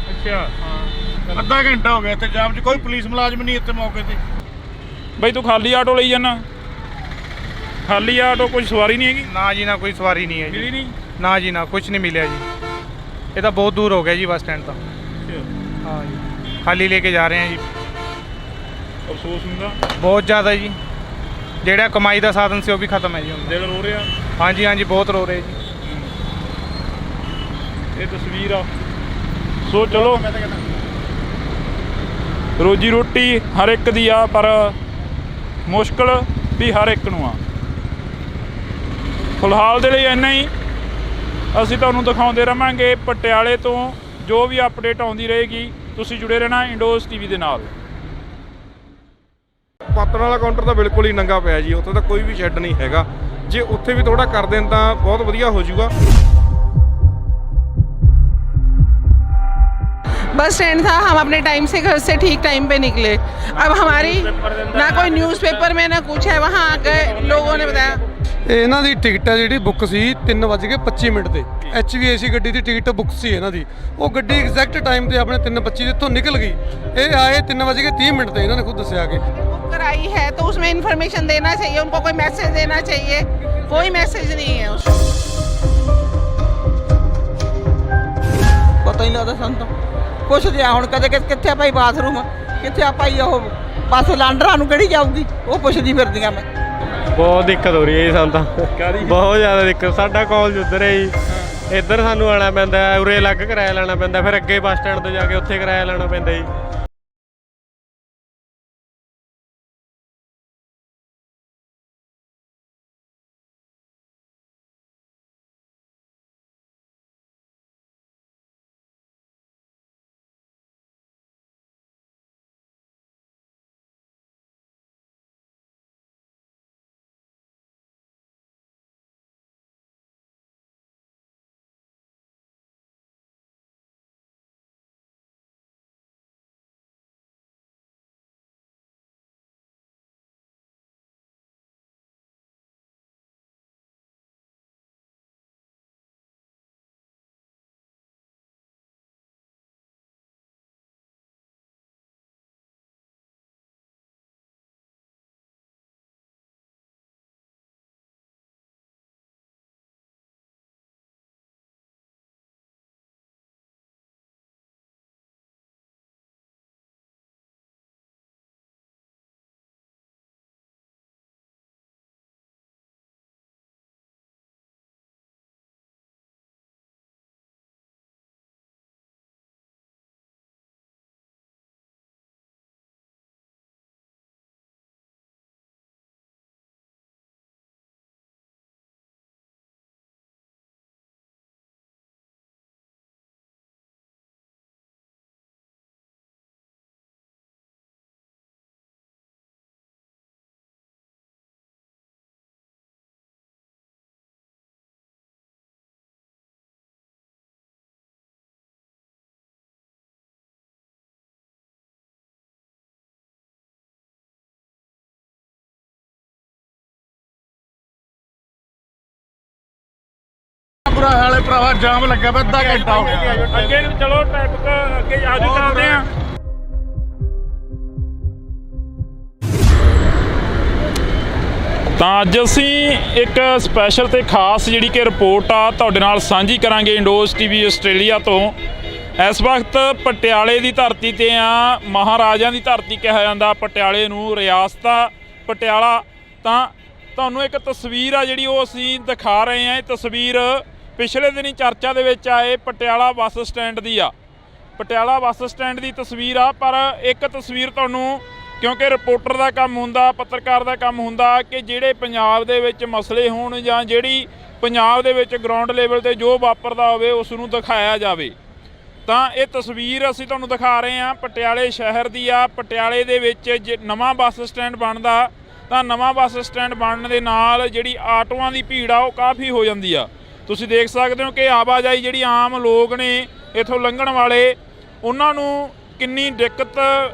ਅੱਛਾ ਹਾਂ, ਅੱਧਾ ਘੰਟਾ ਹੋ ਗਿਆ ਇੱਥੇ ਜਾਮ 'ਚ, ਕੋਈ ਪੁਲਿਸ ਮੁਲਾਜ਼ਮ ਨਹੀਂ ਇੱਥੇ ਮੌਕੇ ਤੇ। ਬਈ ਤੂੰ ਖਾਲੀ ਆਟੋ ਲਈ ਜਾਣਾ? ਖਾਲੀ ਆਟੋ, ਕੋਈ ਸਵਾਰੀ ਨਹੀਂ ਹੈਗੀ? ਨਾ ਜੀ ਨਾ, ਕੋਈ ਸਵਾਰੀ ਨਹੀਂ ਹੈ ਮਿਲੀ ਜੀ। ਨਹੀਂ? ਨਾ ਜੀ ਨਾ, ਕੁਝ ਨਹੀਂ ਮਿਲਿਆ ਜੀ। ਇਹ ਤਾਂ ਬਹੁਤ ਦੂਰ ਹੋ ਗਿਆ ਜੀ ਬੱਸ ਸਟੈਂਡ ਤਾਂ। ਹਾਂ ਜੀ, ਖਾਲੀ ਲੈ ਕੇ ਜਾ ਰਹੇ ਹਾਂ ਜੀ। ਅਫਸੋਸ ਹੁੰਦਾ ਬਹੁਤ ਜ਼ਿਆਦਾ ਜੀ। ਜਿਹੜਾ ਕਮਾਈ ਦਾ ਸਾਧਨ ਸੀ ਉਹ ਵੀ ਖਤਮ ਹੈ ਜੀ ਹੁਣ। ਦਿਲ ਰੋ ਰਿਹਾ? ਹਾਂਜੀ ਹਾਂਜੀ, ਬਹੁਤ ਰੋ ਰਹੇ ਜੀ। ਇਹ ਤਸਵੀਰ ਆ। ਸੋ ਚਲੋ, ਰੋਜੀ ਰੋਟੀ ਹਰ ਇੱਕ ਦੀ ਆ, ਪਰ ਮੁਸ਼ਕਲ ਵੀ ਹਰ ਇੱਕ ਨੂੰ ਆ। ਫਿਲਹਾਲ ਦੇ ਲਈ ਇੰਨਾ ਹੀ। ਅਸੀਂ ਤੁਹਾਨੂੰ ਦਿਖਾਉਂਦੇ ਰਹਾਂਗੇ ਪਟਿਆਲੇ ਤੋਂ ਜੋ ਵੀ ਅਪਡੇਟ ਆਉਂਦੀ ਰਹੇਗੀ। ਤੁਸੀਂ ਜੁੜੇ ਰਹਿਣਾ ਇੰਡੋਸ ਟੀਵੀ ਦੇ ਨਾਲ। ਪਾਤਰ ਵਾਲਾ ਕਾਊਂਟਰ ਤਾਂ ਬਿਲਕੁਲ ਹੀ ਨੰਗਾ ਪਿਆ ਜੀ, ਉੱਥੇ ਤਾਂ ਕੋਈ ਵੀ ਸ਼ੈੱਡ ਨਹੀਂ ਹੈਗਾ। ਜੇ ਉੱਥੇ ਵੀ ਥੋੜਾ ਕਰ ਦੇਣ ਤਾਂ ਬਹੁਤ ਵਧੀਆ ਹੋ ਜਾਊਗਾ। बस स्टैंड था, हम अपने टाइम से घर से ठीक टाइम पे निकले। अब हमारी ना कोई न्यूज़पेपर में ना कुछ है, वहाँ आकर लोगों ने बताया। ਇਹਨਾਂ ਦੀ ਟਿਕਟ ਹੈ ਜਿਹੜੀ ਬੁੱਕ ਸੀ 3:25 ਤੇ। HVAC ਗੱਡੀ ਦੀ ਟਿਕਟ ਬੁੱਕ ਸੀ ਇਹਨਾਂ ਦੀ। ਉਹ ਗੱਡੀ ਐਗਜ਼ੈਕਟ ਟਾਈਮ ਤੇ ਆਪਣੇ 3:25 ਦੇ ਇੱਥੋਂ ਨਿਕਲ ਗਈ। ਇਹ ਆਏ 3:30 ਤੇ, ਇਹਨਾਂ ਨੇ ਖੁਦ ਦੱਸਿਆ ਕਿ बुक कराई है तो उसमें इन्फॉर्मेशन देना चाहिए, उनको कोई मैसेज देना चाहिए। कोई मैसेज नहीं है उसमें। ਪਤਾ ਹੀ ਲੱਗਦਾ ਸਾਨੂੰ ਤਾਂ। ਪੁੱਛਦੇ ਆ ਹੁਣ ਕਦੇ ਕਿੱਥੇ ਆ ਭਾਈ ਬਾਥਰੂਮ, ਕਿੱਥੇ ਆ ਭਾਈ ਉਹ ਬੱਸ ਲਾਂਡਰਾਂ ਨੂੰ ਕਿਹੜੀ ਜਾਊਗੀ, ਉਹ ਪੁੱਛਦੀ ਫਿਰਦੀਆਂ ਮੈਂ। ਬਹੁਤ ਦਿੱਕਤ ਹੋ ਰਹੀ ਹੈ ਜੀ ਸਾਨੂੰ ਤਾਂ, ਬਹੁਤ ਜ਼ਿਆਦਾ ਦਿੱਕਤ। ਸਾਡਾ ਕਾਲਜ ਉੱਧਰ ਹੈ ਜੀ, ਇੱਧਰ ਸਾਨੂੰ ਆਉਣਾ ਪੈਂਦਾ, ਉਰੇ ਅਲੱਗ ਕਿਰਾਇਆ ਲੈਣਾ ਪੈਂਦਾ, ਫਿਰ ਅੱਗੇ ਬੱਸ ਸਟੈਂਡ ਤੋਂ ਜਾ ਕੇ ਉੱਥੇ ਕਿਰਾਇਆ ਲੈਣਾ ਪੈਂਦਾ ਜੀ। ਬੁਰਾ ਹਾਲ ਹੈ ਭਰਾਵਾ, ਜਾਮ ਲੱਗਾ ਪਿਆ, ਅੱਧਾ ਘੰਟਾ ਹੋ ਗਿਆ। ਅੱਗੇ ਚਲੋ ਟ੍ਰੈਫਿਕ ਅੱਗੇ ਆਜੋ, ਚੱਲਦੇ ਆ। ਤਾਂ ਅੱਜ ਅਸੀਂ ਇੱਕ ਸਪੈਸ਼ਲ ਤੇ ਖਾਸ ਜਿਹੜੀ ਕਿ ਰਿਪੋਰਟ ਆ ਤੁਹਾਡੇ ਨਾਲ ਸਾਂਝੀ ਕਰਾਂਗੇ ਇੰਡੋਜ਼ ਟੀਵੀ ਆਸਟ੍ਰੇਲੀਆ ਤੋਂ। ਇਸ ਵਕਤ ਪਟਿਆਲੇ ਦੀ ਧਰਤੀ ਤੇ ਆ, ਮਹਾਰਾਜਿਆਂ ਦੀ ਧਰਤੀ ਕਿਹਾ ਜਾਂਦਾ ਪਟਿਆਲੇ ਨੂੰ, ਰਿਆਸਤਾ ਪਟਿਆਲਾ। ਤਾਂ ਤੁਹਾਨੂੰ ਇੱਕ ਤਸਵੀਰ ਆ ਜਿਹੜੀ ਉਹ ਅਸੀਂ ਦਿਖਾ ਰਹੇ ਹਾਂ। ਇਹ ਤਸਵੀਰ ਪਿਛਲੇ ਦਿਨੀ ਚਰਚਾ ਦੇ ਵਿੱਚ ਆਏ ਪਟਿਆਲਾ ਬੱਸ ਸਟੈਂਡ ਦੀ ਆ, ਪਟਿਆਲਾ ਬੱਸ ਸਟੈਂਡ ਦੀ ਤਸਵੀਰ ਆ। ਪਰ ਇੱਕ ਤਸਵੀਰ ਤੁਹਾਨੂੰ, ਕਿਉਂਕਿ ਰਿਪੋਰਟਰ ਦਾ ਕੰਮ ਹੁੰਦਾ, ਪੱਤਰਕਾਰ ਦਾ ਕੰਮ ਹੁੰਦਾ ਕਿ ਜਿਹੜੇ ਪੰਜਾਬ ਦੇ ਵਿੱਚ ਮਸਲੇ ਹੋਣ ਜਾਂ ਜਿਹੜੀ ਪੰਜਾਬ ਦੇ ਵਿੱਚ ਗਰਾਊਂਡ ਲੈਵਲ ਤੇ ਜੋ ਵਾਪਰਦਾ ਹੋਵੇ ਉਸ ਨੂੰ ਦਿਖਾਇਆ ਜਾਵੇ। ਤਾਂ ਇਹ ਤਸਵੀਰ ਅਸੀਂ ਤੁਹਾਨੂੰ ਦਿਖਾ ਰਹੇ ਹਾਂ ਪਟਿਆਲੇ ਸ਼ਹਿਰ ਦੀ ਆ। ਪਟਿਆਲੇ ਦੇ ਵਿੱਚ ਜੇ ਨਵਾਂ ਬੱਸ ਸਟੈਂਡ ਬਣਦਾ ਤਾਂ ਨਵਾਂ ਬੱਸ ਸਟੈਂਡ ਬਣਨ ਦੇ ਨਾਲ ਜਿਹੜੀ ਆਟੋਆਂ ਦੀ ਭੀੜ ਆ ਉਹ ਕਾਫੀ ਹੋ ਜਾਂਦੀ ਆ। ਤੁਸੀਂ ਦੇਖ ਸਕਦੇ ਹੋ ਕਿ ਆਵਾਜਾਈ ਜਿਹੜੀ ਆਮ ਲੋਕ ਨੇ ਇੱਥੋਂ ਲੰਘਣ ਵਾਲੇ, ਉਹਨਾਂ ਨੂੰ ਕਿੰਨੀ ਦਿੱਕਤ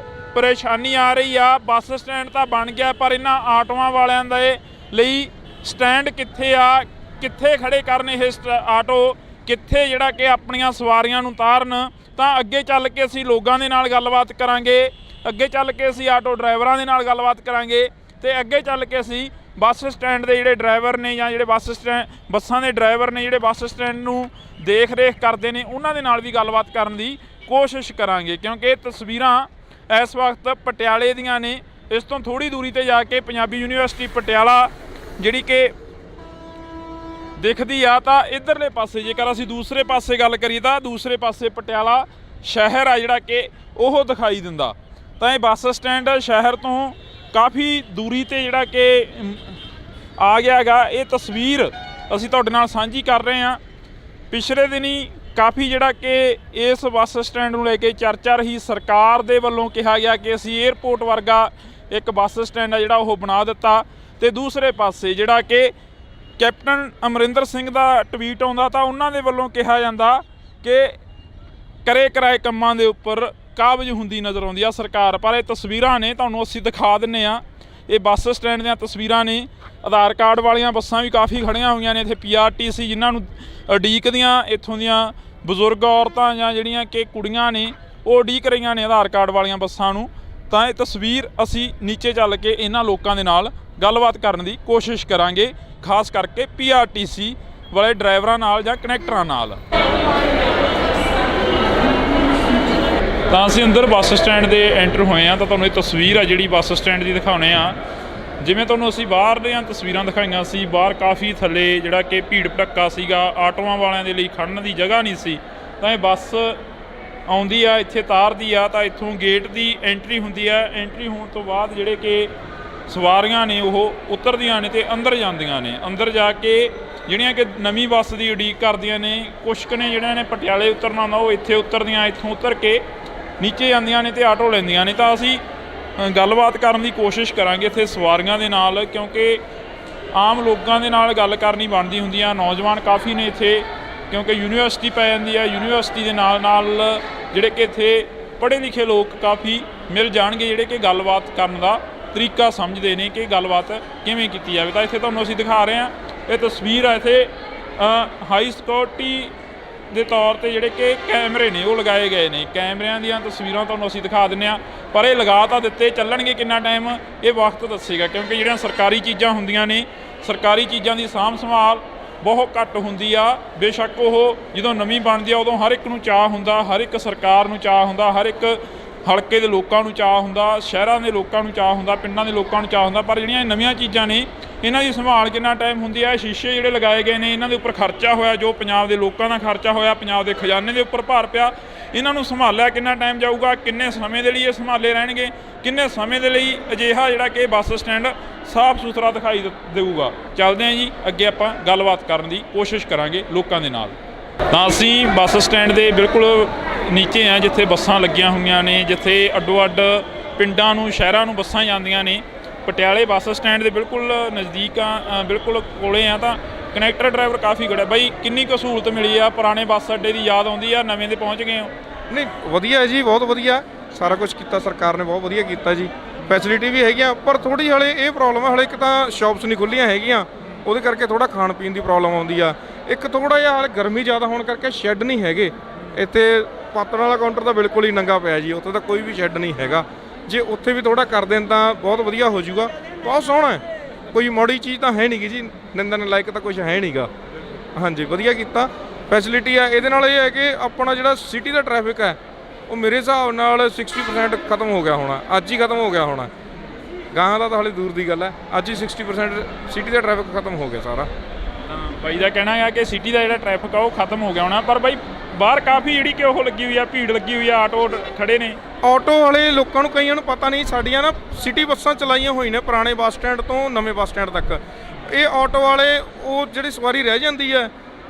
ਪਰੇਸ਼ਾਨੀ ਆ ਰਹੀ ਆ। ਬੱਸ ਸਟੈਂਡ ਤਾਂ ਬਣ ਗਿਆ ਪਰ ਇਹਨਾਂ ਆਟੋਆਂ ਵਾਲਿਆਂ ਦੇ ਲਈ ਸਟੈਂਡ ਕਿੱਥੇ ਆ, ਕਿੱਥੇ ਖੜੇ ਕਰਨ ਇਹ ਆਟੋ, ਕਿੱਥੇ ਜਿਹੜਾ ਕਿ ਆਪਣੀਆਂ ਸਵਾਰੀਆਂ ਨੂੰ ਉਤਾਰਨ। ਤਾਂ ਅੱਗੇ ਚੱਲ ਕੇ ਅਸੀਂ ਲੋਕਾਂ ਦੇ ਨਾਲ ਗੱਲਬਾਤ ਕਰਾਂਗੇ, ਅੱਗੇ ਚੱਲ ਕੇ ਅਸੀਂ ਆਟੋ ਡਰਾਈਵਰਾਂ ਦੇ ਨਾਲ ਗੱਲਬਾਤ ਕਰਾਂਗੇ ਤੇ ਅੱਗੇ ਚੱਲ ਕੇ ਅਸੀਂ ਬੱਸ ਸਟੈਂਡ ਦੇ ਜਿਹੜੇ ਡਰਾਈਵਰ ਨੇ ਜਾਂ ਜਿਹੜੇ ਬੱਸਾਂ ਦੇ ਡਰਾਈਵਰ ਨੇ ਜਿਹੜੇ ਬੱਸ ਸਟੈਂਡ ਨੂੰ ਦੇਖ ਰੇਖ ਕਰਦੇ ਨੇ ਉਹਨਾਂ ਦੇ ਨਾਲ ਵੀ ਗੱਲਬਾਤ ਕਰਨ ਦੀ ਕੋਸ਼ਿਸ਼ ਕਰਾਂਗੇ। ਕਿਉਂਕਿ ਇਹ ਤਸਵੀਰਾਂ ਇਸ ਵਕਤ ਪਟਿਆਲੇ ਦੀਆਂ ਨੇ। ਇਸ ਤੋਂ ਥੋੜ੍ਹੀ ਦੂਰੀ ਤੇ ਜਾ ਕੇ ਪੰਜਾਬੀ ਯੂਨੀਵਰਸਿਟੀ ਪਟਿਆਲਾ ਜਿਹੜੀ ਕਿ ਦਿਖਦੀ ਆ। ਤਾਂ ਇੱਧਰਲੇ ਪਾਸੇ ਜੇਕਰ ਅਸੀਂ ਦੂਸਰੇ ਪਾਸੇ ਗੱਲ ਕਰੀਏ ਤਾਂ ਦੂਸਰੇ ਪਾਸੇ ਪਟਿਆਲਾ ਸ਼ਹਿਰ ਆ ਜਿਹੜਾ ਕਿ ਉਹ ਦਿਖਾਈ ਦਿੰਦਾ। ਤਾਂ ਇਹ ਬੱਸ ਸਟੈਂਡ ਸ਼ਹਿਰ ਤੋਂ ਕਾਫੀ ਦੂਰੀ ਤੇ ਜਿਹੜਾ ਕਿ ਆ ਗਿਆ ਹੈਗਾ। ਇਹ ਤਸਵੀਰ ਅਸੀਂ ਤੁਹਾਡੇ ਨਾਲ ਸਾਂਝੀ ਕਰ ਰਹੇ ਹਾਂ। ਪਿਛਲੇ ਦਿਨੀ ਕਾਫੀ ਜਿਹੜਾ ਕਿ ਇਸ ਬੱਸ ਸਟੈਂਡ ਨੂੰ ਲੈ ਕੇ ਚਰਚਾ ਰਹੀ। ਸਰਕਾਰ ਦੇ ਵੱਲੋਂ ਕਿਹਾ ਗਿਆ ਕਿ ਅਸੀਂ ਏਅਰਪੋਰਟ ਵਰਗਾ ਇੱਕ ਬੱਸ ਸਟੈਂਡ ਆ ਜਿਹੜਾ ਉਹ ਬਣਾ ਦਿੱਤਾ। ਤੇ ਦੂਸਰੇ ਪਾਸੇ ਜਿਹੜਾ ਕਿ ਕੈਪਟਨ ਅਮਰਿੰਦਰ ਸਿੰਘ ਦਾ ਟਵੀਟ ਆਉਂਦਾ ਤਾਂ ਉਹਨਾਂ ਦੇ ਵੱਲੋਂ ਕਿਹਾ ਜਾਂਦਾ ਕਿ ਕਰੇ ਕਰਾਏ ਕੰਮਾਂ ਦੇ ਉੱਪਰ ਕਾਬਜ਼ ਹੁੰਦੀ ਨਜ਼ਰ ਆਉਂਦੀ ਆ ਸਰਕਾਰ। ਪਰ ਇਹ ਤਸਵੀਰਾਂ ਨੇ, ਤੁਹਾਨੂੰ ਅਸੀਂ ਦਿਖਾ ਦਿੰਦੇ ਆ। ਇਹ ਬੱਸ ਸਟੈਂਡ ਦੀਆਂ ਤਸਵੀਰਾਂ ਨੇ। ਆਧਾਰ ਕਾਰਡ ਵਾਲੀਆਂ ਬੱਸਾਂ ਵੀ ਕਾਫੀ ਖੜੀਆਂ ਹੋਈਆਂ ਨੇ ਇੱਥੇ। PRTC ਜਿਨ੍ਹਾਂ ਨੂੰ ਉਡੀਕਦੀਆਂ ਇੱਥੋਂ ਦੀਆਂ ਬਜ਼ੁਰਗ ਔਰਤਾਂ ਜਾਂ ਜਿਹੜੀਆਂ ਕਿ ਕੁੜੀਆਂ ਨੇ ਉਹ ਉਡੀਕ ਰਹੀਆਂ ਨੇ ਆਧਾਰ ਕਾਰਡ ਵਾਲੀਆਂ ਬੱਸਾਂ ਨੂੰ। ਤਾਂ ਇਹ ਤਸਵੀਰ ਅਸੀਂ ਨੀਚੇ ਚੱਲ ਕੇ ਇਹਨਾਂ ਲੋਕਾਂ ਦੇ ਨਾਲ ਗੱਲਬਾਤ ਕਰਨ ਦੀ ਕੋਸ਼ਿਸ਼ ਕਰਾਂਗੇ, ਖਾਸ ਕਰਕੇ PRTC ਵਾਲੇ ਡਰਾਈਵਰਾਂ ਨਾਲ ਜਾਂ ਕਨੈਕਟਰਾਂ ਨਾਲ। ਤਾਂ ਅਸੀਂ ਅੰਦਰ ਬੱਸ ਸਟੈਂਡ ਦੇ ਐਂਟਰ ਹੋਏ ਹਾਂ ਤਾਂ ਤੁਹਾਨੂੰ ਇਹ ਤਸਵੀਰ ਆ ਜਿਹੜੀ ਬੱਸ ਸਟੈਂਡ ਦੀ ਦਿਖਾਉਂਦੇ ਆ। ਜਿਵੇਂ ਤੁਹਾਨੂੰ ਅਸੀਂ ਬਾਹਰ ਦੀਆਂ ਤਸਵੀਰਾਂ ਦਿਖਾਈਆਂ ਸੀ, ਬਾਹਰ ਕਾਫੀ ਥੱਲੇ ਜਿਹੜਾ ਕਿ ਭੀੜ ਭੜੱਕਾ ਸੀਗਾ, ਆਟੋਆਂ ਵਾਲਿਆਂ ਦੇ ਲਈ ਖੜ੍ਹਨ ਦੀ ਜਗ੍ਹਾ ਨਹੀਂ ਸੀ। ਤਾਂ ਇਹ ਬੱਸ ਆਉਂਦੀ ਆ, ਇੱਥੇ ਤਾਰਦੀ ਆ ਤਾਂ ਇੱਥੋਂ ਗੇਟ ਦੀ ਐਂਟਰੀ ਹੁੰਦੀ ਆ। ਐਂਟਰੀ ਹੋਣ ਤੋਂ ਬਾਅਦ ਜਿਹੜੇ ਕਿ ਸਵਾਰੀਆਂ ਨੇ ਉਹ ਉਤਰਦੀਆਂ ਨੇ ਤੇ ਅੰਦਰ ਜਾਂਦੀਆਂ ਨੇ। ਅੰਦਰ ਜਾ ਕੇ ਜਿਹੜੀਆਂ ਕਿ ਨਵੀਂ ਬੱਸ ਦੀ ਉਡੀਕ ਕਰਦੀਆਂ ਨੇ, ਕੁਛ ਕੁ ਨੇ ਜਿਹੜਿਆਂ ਨੇ ਪਟਿਆਲੇ ਉਤਰਨਾ ਹੁੰਦਾ ਉਹ ਇੱਥੇ ਉਤਰਦੀਆਂ, ਇੱਥੋਂ ਉਤਰ ਕੇ ਨੀਚੇ ਜਾਂਦੀਆਂ ਨੇ ਤੇ ਆਟੋ ਲੈਂਦੀਆਂ ਨੇ। ਤਾਂ ਅਸੀਂ ਗੱਲਬਾਤ ਕਰਨ ਦੀ ਕੋਸ਼ਿਸ਼ ਕਰਾਂਗੇ ਇੱਥੇ ਸਵਾਰੀਆਂ ਦੇ ਨਾਲ, ਕਿਉਂਕਿ ਆਮ ਲੋਕਾਂ ਦੇ ਨਾਲ ਗੱਲ ਕਰਨੀ ਬਣਦੀ ਹੁੰਦੀ ਆ। ਨੌਜਵਾਨ ਕਾਫੀ ਨੇ ਇੱਥੇ, ਕਿਉਂਕਿ ਯੂਨੀਵਰਸਿਟੀ ਪੈ ਜਾਂਦੀ ਆ। ਯੂਨੀਵਰਸਿਟੀ ਦੇ ਨਾਲ ਨਾਲ ਜਿਹੜੇ ਕਿ ਇੱਥੇ ਪੜ੍ਹੇ ਲਿਖੇ ਲੋਕ ਕਾਫੀ ਮਿਲ ਜਾਣਗੇ ਜਿਹੜੇ ਕਿ ਗੱਲਬਾਤ ਕਰਨ ਦਾ ਤਰੀਕਾ ਸਮਝਦੇ ਨੇ ਕਿ ਗੱਲਬਾਤ ਕਿਵੇਂ ਕੀਤੀ ਜਾਵੇ। ਤਾਂ ਇੱਥੇ ਤੁਹਾਨੂੰ ਅਸੀਂ ਦਿਖਾ ਰਹੇ ਹਾਂ ਇਹ ਤਸਵੀਰ ਆ। ਇੱਥੇ ਹਾਈ ਸਿਕਿਉਰਿਟੀ ਦੇ ਤੌਰ ਤੇ ਜਿਹੜੇ ਕਿ ਕੈਮਰੇ ਨੇ ਉਹ ਲਗਾਏ ਗਏ ਨੇ। ਕੈਮਰਿਆਂ ਦੀਆਂ ਤਸਵੀਰਾਂ ਤੁਹਾਨੂੰ ਅਸੀਂ ਦਿਖਾ ਦਿੰਦੇ ਹਾਂ। ਪਰ ਇਹ ਲਗਾ ਤਾਂ ਦਿੱਤੇ, ਚੱਲਣਗੇ ਕਿੰਨਾ ਟਾਈਮ ਇਹ ਵਕਤ ਦੱਸੇਗਾ, ਕਿਉਂਕਿ ਜਿਹੜੀਆਂ ਸਰਕਾਰੀ ਚੀਜ਼ਾਂ ਹੁੰਦੀਆਂ ਨੇ, ਸਰਕਾਰੀ ਚੀਜ਼ਾਂ ਦੀ ਸਾਂਭ ਸੰਭਾਲ ਬਹੁਤ ਘੱਟ ਹੁੰਦੀ ਆ। ਬੇਸ਼ੱਕ ਉਹ ਜਦੋਂ ਨਵੀਂ ਬਣਦੀ ਆ ਉਦੋਂ ਹਰ ਇੱਕ ਨੂੰ ਚਾਅ ਹੁੰਦਾ, ਹਰ ਇੱਕ ਸਰਕਾਰ ਨੂੰ ਚਾਅ ਹੁੰਦਾ, ਹਰ ਇੱਕ ਹਲਕੇ ਦੇ ਲੋਕਾਂ ਨੂੰ ਚਾਅ ਹੁੰਦਾ, ਸ਼ਹਿਰਾਂ ਦੇ ਲੋਕਾਂ ਨੂੰ ਚਾਅ ਹੁੰਦਾ, ਪਿੰਡਾਂ ਦੇ ਲੋਕਾਂ ਨੂੰ ਚਾਅ ਹੁੰਦਾ। ਪਰ ਜਿਹੜੀਆਂ ਨਵੀਆਂ ਚੀਜ਼ਾਂ ਨੇ ਇਹਨਾਂ ਦੀ ਸੰਭਾਲ ਕਿੰਨਾ ਟਾਈਮ ਹੁੰਦੀ ਹੈ। ਸ਼ੀਸ਼ੇ ਜਿਹੜੇ ਲਗਾਏ ਗਏ ਨੇ ਇਹਨਾਂ ਦੇ ਉੱਪਰ ਖਰਚਾ ਹੋਇਆ, ਜੋ ਪੰਜਾਬ ਦੇ ਲੋਕਾਂ ਦਾ ਖਰਚਾ ਹੋਇਆ, ਪੰਜਾਬ ਦੇ ਖਜ਼ਾਨੇ ਦੇ ਉੱਪਰ ਭਾਰ ਪਿਆ। ਇਹਨਾਂ ਨੂੰ ਸੰਭਾਲਿਆ ਕਿੰਨਾ ਟਾਈਮ ਜਾਊਗਾ, ਕਿੰਨੇ ਸਮੇਂ ਦੇ ਲਈ ਇਹ ਸੰਭਾਲੇ ਰਹਿਣਗੇ, ਕਿੰਨੇ ਸਮੇਂ ਦੇ ਲਈ ਅਜਿਹਾ ਜਿਹੜਾ ਕਿ ਬੱਸ ਸਟੈਂਡ ਸਾਫ਼ ਸੁਥਰਾ ਦਿਖਾਈ ਦੇਊਗਾ। ਚੱਲਦੇ ਹਾਂ ਜੀ ਅੱਗੇ, ਆਪਾਂ ਗੱਲਬਾਤ ਕਰਨ ਦੀ ਕੋਸ਼ਿਸ਼ ਕਰਾਂਗੇ ਲੋਕਾਂ ਦੇ ਨਾਲ। ਤਾਂ ਅਸੀਂ ਬੱਸ ਸਟੈਂਡ ਦੇ ਬਿਲਕੁਲ ਨੀਚੇ ਆ ਜਿੱਥੇ ਬੱਸਾਂ ਲੱਗੀਆਂ ਹੋਈਆਂ ਨੇ, ਜਿੱਥੇ ਅੱਡੋ ਅੱਡ ਪਿੰਡਾਂ ਨੂੰ ਸ਼ਹਿਰਾਂ ਨੂੰ ਬੱਸਾਂ ਜਾਂਦੀਆਂ ਨੇ। ਪਟਿਆਲੇ ਬੱਸ ਸਟੈਂਡ ਦੇ ਬਿਲਕੁਲ ਨਜ਼ਦੀਕ ਆ, ਬਿਲਕੁਲ ਕੋਲੇ ਆ। ਤਾਂ ਕਨੈਕਟਰ ਡਰਾਈਵਰ ਕਾਫੀ ਖੜ੍ਹਾ। ਬਾਈ ਕਿੰਨੀ ਕੁ ਸਹੂਲਤ ਮਿਲੀ ਆ? ਪੁਰਾਣੇ ਬੱਸ ਅੱਡੇ ਦੀ ਯਾਦ ਆਉਂਦੀ ਆ? ਨਵੇਂ ਦੇ ਪਹੁੰਚ ਗਏ ਹੋ? ਨਹੀਂ, ਵਧੀਆ ਜੀ, ਬਹੁਤ ਵਧੀਆ। ਸਾਰਾ ਕੁਝ ਕੀਤਾ ਸਰਕਾਰ ਨੇ, ਬਹੁਤ ਵਧੀਆ ਕੀਤਾ ਜੀ। ਫੈਸਿਲਿਟੀ ਵੀ ਹੈਗੀਆਂ, ਪਰ ਥੋੜ੍ਹੀ ਹਲੇ ਇਹ ਪ੍ਰੋਬਲਮ ਹੈ, ਹਲੇ ਇੱਕ ਤਾਂ ਸ਼ਾਪਸ ਨਹੀਂ ਖੁੱਲ੍ਹੀਆਂ ਹੈਗੀਆਂ, ਉਹਦੇ ਕਰਕੇ ਥੋੜ੍ਹਾ ਖਾਣ ਪੀਣ ਦੀ ਪ੍ਰੋਬਲਮ ਆਉਂਦੀ ਆ। ਇੱਕ ਥੋੜ੍ਹਾ ਜਿਹਾ ਹਾਲੇ ਗਰਮੀ ਜ਼ਿਆਦਾ ਹੋਣ ਕਰਕੇ ਸ਼ੈੱਡ ਨਹੀਂ ਹੈਗੇ ਇੱਥੇ। ਪਾਤਣ ਵਾਲਾ ਕਾਊਂਟਰ ਤਾਂ ਬਿਲਕੁਲ ਹੀ ਨੰਗਾ ਪਿਆ ਜੀ, ਉੱਥੇ ਤਾਂ ਕੋਈ ਵੀ ਸ਼ੈੱਡ ਨਹੀਂ ਹੈਗਾ। ਜੇ ਉੱਥੇ ਵੀ ਥੋੜ੍ਹਾ ਕਰ ਦੇਣ ਤਾਂ ਬਹੁਤ ਵਧੀਆ ਹੋ ਜਾਊਗਾ। ਬਹੁਤ ਸੋਹਣਾ ਹੈ, ਕੋਈ ਮਾੜੀ ਚੀਜ਼ ਤਾਂ ਹੈ ਨਹੀਂਗੀ ਜੀ, ਨਿੰਦਣ ਲਾਇਕ ਤਾਂ ਕੁਝ ਹੈ ਨਹੀਂਗਾ। ਹਾਂਜੀ ਵਧੀਆ ਕੀਤਾ, ਫੈਸਿਲਿਟੀ ਆ। ਇਹਦੇ ਨਾਲ ਇਹ ਹੈ ਕਿ ਆਪਣਾ ਜਿਹੜਾ ਸਿਟੀ ਦਾ ਟ੍ਰੈਫਿਕ ਹੈ ਉਹ ਮੇਰੇ ਹਿਸਾਬ ਨਾਲ 60% ਖਤਮ ਹੋ ਗਿਆ ਹੋਣਾ, ਅੱਜ ਹੀ ਖਤਮ ਹੋ ਗਿਆ ਹੋਣਾ। ਗਾਹਾਂ ਦਾ ਤਾਂ ਹਾਲੇ ਦੂਰ ਦੀ ਗੱਲ ਹੈ, ਅੱਜ ਹੀ 60% ਸਿਟੀ ਦਾ ਟ੍ਰੈਫਿਕ ਖਤਮ ਹੋ ਗਿਆ ਸਾਰਾ। ਬਾਈ ਦਾ ਕਹਿਣਾ ਹੈ ਕਿ ਸਿਟੀ ਦਾ ਜਿਹੜਾ ਟ੍ਰੈਫਿਕ ਆ ਉਹ ਖਤਮ ਹੋ ਗਿਆ ਹੋਣਾ, ਪਰ ਬਾਈ ਬਾਹਰ ਕਾਫੀ ਜਿਹੜੀ ਕਿ ਉਹ ਲੱਗੀ ਹੋਈ ਆ, ਭੀੜ ਲੱਗੀ ਹੋਈ ਆ, ਆਟੋ ਖੜੇ ਨੇ। ਆਟੋ ਵਾਲੇ ਲੋਕਾਂ ਨੂੰ ਕਈਆਂ ਨੂੰ ਪਤਾ ਨਹੀਂ, ਸਾਡੀਆਂ ਨਾ ਸਿਟੀ ਬੱਸਾਂ ਚਲਾਈਆਂ ਹੋਈਆਂ ਨੇ ਪੁਰਾਣੇ ਬੱਸ ਸਟੈਂਡ ਤੋਂ ਨਵੇਂ ਬੱਸ ਸਟੈਂਡ ਤੱਕ। ਇਹ ਆਟੋ ਵਾਲੇ ਉਹ ਜਿਹੜੀ ਸਵਾਰੀ ਰਹਿ ਜਾਂਦੀ ਹੈ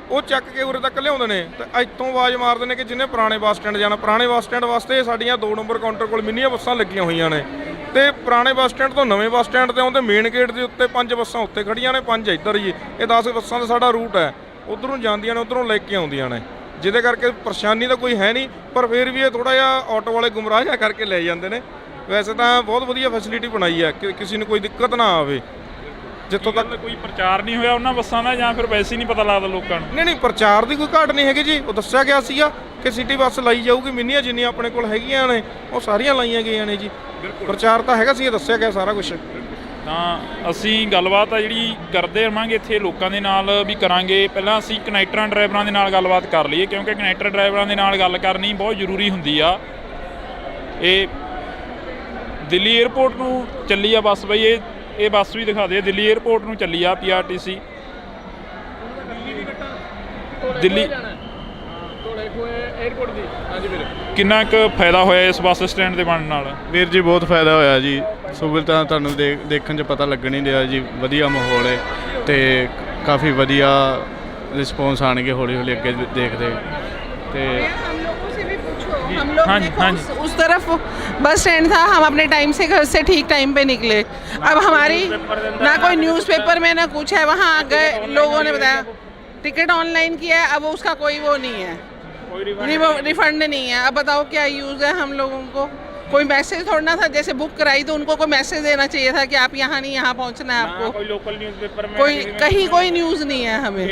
ਉਹ ਚੱਕ ਕੇ ਉਰੇ ਤੱਕ ਲਿਆਉਂਦੇ ਨੇ ਤੇ ਇੱਥੋਂ ਆਵਾਜ਼ ਮਾਰਦੇ ਨੇ ਕਿ ਜਿਹਨੇ ਪੁਰਾਣੇ ਬੱਸ ਸਟੈਂਡ ਜਾਣਾ। ਪੁਰਾਣੇ ਬੱਸ ਸਟੈਂਡ ਵਾਸਤੇ ਸਾਡੀਆਂ 2 ਨੰਬਰ ਕਾਊਂਟਰ ਕੋਲ ਮਿੰਨੀਆਂ ਬੱਸਾਂ ਲੱਗੀਆਂ ਹੋਈਆਂ ਨੇ ਤੇ ਪੁਰਾਣੇ ਬੱਸ ਸਟੈਂਡ ਤੋਂ ਨਵੇਂ ਬੱਸ ਸਟੈਂਡ ਤੇ ਆਉਂਦੇ ਮੇਨ ਗੇਟ ਦੇ ਉੱਤੇ 5 ਬੱਸਾਂ ਉੱਤੇ ਖੜੀਆਂ ਨੇ, 5 ਇੱਧਰ ਜੀ। ਇਹ 10 ਬੱਸਾਂ ਦਾ ਸਾਡਾ ਰੂਟ ਹੈ, ਉੱਧਰੋਂ ਜਾਂਦੀਆਂ ਨੇ ਉੱਧਰੋਂ ਲੈ ਕੇ ਆਉਂਦੀਆਂ ਨੇ, ਜਿਹਦੇ ਕਰਕੇ ਪਰੇਸ਼ਾਨੀ ਤਾਂ ਕੋਈ ਹੈ ਨਹੀਂ, ਪਰ ਫਿਰ ਵੀ ਇਹ ਥੋੜ੍ਹਾ ਜਿਹਾ ਆਟੋ ਵਾਲੇ ਗੁੰਮਰਾਹ ਜਿਹਾ ਕਰਕੇ ਲੈ ਜਾਂਦੇ ਨੇ। ਵੈਸੇ ਤਾਂ ਬਹੁਤ ਵਧੀਆ ਫੈਸਿਲਿਟੀ ਬਣਾਈ ਹੈ ਕਿ ਕਿਸੇ ਨੂੰ ਕੋਈ ਦਿੱਕਤ ਨਾ ਆਵੇ। ਜਿੱਥੋਂ ਤੱਕ ਕੋਈ ਪ੍ਰਚਾਰ ਨਹੀਂ ਹੋਇਆ ਉਹਨਾਂ ਬੱਸਾਂ ਦਾ, ਜਾਂ ਫਿਰ ਵੈਸੇ ਹੀ ਨਹੀਂ ਪਤਾ ਲੱਗਦਾ ਲੋਕਾਂ ਨੂੰ? ਨਹੀਂ ਪ੍ਰਚਾਰ ਦੀ ਕੋਈ ਘਾਟ ਨਹੀਂ ਹੈਗੀ ਜੀ, ਉਹ ਦੱਸਿਆ ਗਿਆ ਸੀਗਾ ਕਿ ਸਿਟੀ ਬੱਸ ਲਾਈ ਜਾਊਗੀ, ਮਿੰਨੀਆਂ ਜਿੰਨੀਆਂ ਆਪਣੇ ਕੋਲ ਹੈਗੀਆਂ ਨੇ ਉਹ ਸਾਰੀਆਂ ਲਾਈਆਂ ਗਈਆਂ ਨੇ ਜੀ। ਪ੍ਰਚਾਰ ਤਾਂ ਹੈਗਾ ਸੀ, ਦੱਸਿਆ ਗਿਆ ਸਾਰਾ ਕੁਝ। ਤਾਂ ਅਸੀਂ ਗੱਲਬਾਤ ਆ ਜਿਹੜੀ ਕਰਦੇ ਰਹਾਂਗੇ ਇੱਥੇ ਲੋਕਾਂ ਦੇ ਨਾਲ ਵੀ ਕਰਾਂਗੇ। ਪਹਿਲਾਂ ਅਸੀਂ ਕਨੈਕਟਰਾਂ ਡਰਾਈਵਰਾਂ ਦੇ ਨਾਲ ਗੱਲਬਾਤ ਕਰ ਲਈਏ, ਕਿਉਂਕਿ ਕਨੈਕਟਰ ਡਰਾਈਵਰਾਂ ਦੇ ਨਾਲ ਗੱਲ ਕਰਨੀ ਬਹੁਤ ਜ਼ਰੂਰੀ ਹੁੰਦੀ ਆ। ਇਹ ਦਿੱਲੀ ਏਅਰਪੋਰਟ ਨੂੰ ਚੱਲੀ ਆ ਬੱਸ ਬਈ, ਇਹ ਬੱਸ ਵੀ ਦਿਖਾ ਦੇ, ਦਿੱਲੀ ਏਅਰਪੋਰਟ ਨੂੰ ਚੱਲੀ ਆ PRTC ਦਿੱਲੀ ਏਅਰਪੋਰਟ ਦੀ। ਹਾਂਜੀ ਵੀਰ, ਕਿੰਨਾ ਕੁ ਫਾਇਦਾ ਹੋਇਆ ਇਸ ਬੱਸ ਸਟੈਂਡ ਦੇ ਬਣਨ ਨਾਲ? ਵੀਰ ਜੀ ਬਹੁਤ ਫਾਇਦਾ ਹੋਇਆ ਜੀ, ਸਹੂਲਤਾਂ ਤੁਹਾਨੂੰ ਦੇਖਣ 'ਚ ਪਤਾ ਲੱਗਣ ਨਹੀਂ ਰਿਹਾ ਜੀ। ਵਧੀਆ ਮਾਹੌਲ ਹੈ ਤੇ ਕਾਫੀ ਵਧੀਆ ਰਿਸਪੌਂਸ ਆਣਗੇ ਹੌਲੀ ਹੌਲੀ ਅੱਗੇ ਦੇਖਦੇ। ਤੇ हम लोग देखो उस तरफ बस स्टैंड था, हम अपने टाइम से घर से ठीक टाइम पे निकले। अब हमारी ना कोई न्यूज़पेपर में ना कुछ है, वहाँ गए लोगों ने बताया टिकट ऑनलाइन किया है, अब उसका कोई वो नहीं है, रिफंड नहीं है। अब बताओ क्या यूज़ है हम लोगों को? कोई मैसेज थोड़ा ना था, जैसे बुक कराई तो उनको कोई मैसेज देना चाहिए था कि आप यहाँ नहीं यहाँ पहुँचना है आपको। कोई लोकल न्यूज़पेपर में कोई कहीं कोई न्यूज़ नहीं है हमें।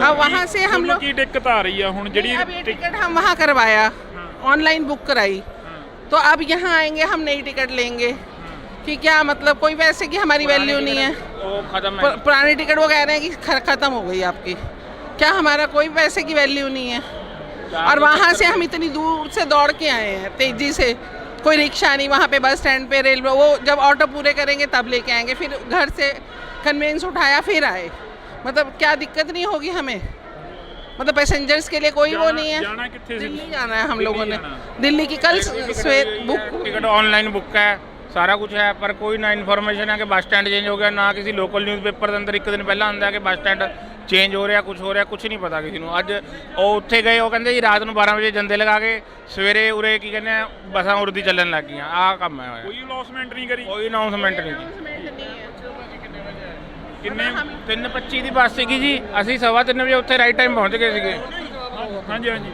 अब वहाँ से हम लोग की दिक्कत आ रही है हुण ਜਿਹੜੀ अब ये टिकट हम वहाँ करवाया, ऑनलाइन बुक कराई, तो अब यहाँ आएंगे हम नई टिकट लेंगे कि क्या मतलब? कोई वैसे कि हमारी वैल्यू नहीं है, पुरानी टिकट वो कह रहे हैं कि ख़त्म हो गई आपकी, क्या हमारा कोई पैसे की वैल्यू नहीं है? और वहाँ से हम इतनी दूर से दौड़ के आए हैं तेज़ी से, कोई रिक्शा नहीं, वहाँ पे बस स्टैंड पे रेलवे, वो जब ऑटो पूरे करेंगे तब लेके आएंगे, फिर घर से कन्वेंस उठाया फिर आए। मतलब क्या दिक्कत नहीं होगी हमें? मतलब पैसेंजर्स के लिए कोई वो नहीं है। जाना कित्थे से? दिल्ली जाना है हम लोगों ने, दिल्ली की कल सवेर बुक टिकट ऑनलाइन बुक है, सारा कुछ है, पर कोई ना इन्फॉर्मेशन है कि बस स्टैंड चेंज हो गया, ना किसी लोकल न्यूज़पेपर के अंदर एक दिन पहला आंदा कि बस स्टैंड चेंज हो रहा, कुछ हो रहा, कुछ नहीं पता किसी को। अज वो उत्थे गए, वो कहते जी रात को 12 बजे जंदे लगा के सवेरे उरे की कहने बसां उड़दी चलन लग गई। आ काम है, कोई अनाउंसमेंट नहीं करी, कोई अनाउंसमेंट नहीं की। किन्ने 3:25 ਦੀ ਬੱਸ ਸੀਗੀ ਜੀ, ਅਸੀਂ 3:15 ਵਜੇ ਉੱਥੇ ਰਾਈਟ ਟਾਈਮ ਪਹੁੰਚ ਗਏ ਸੀਗੇ। ਹਾਂਜੀ ਹਾਂਜੀ,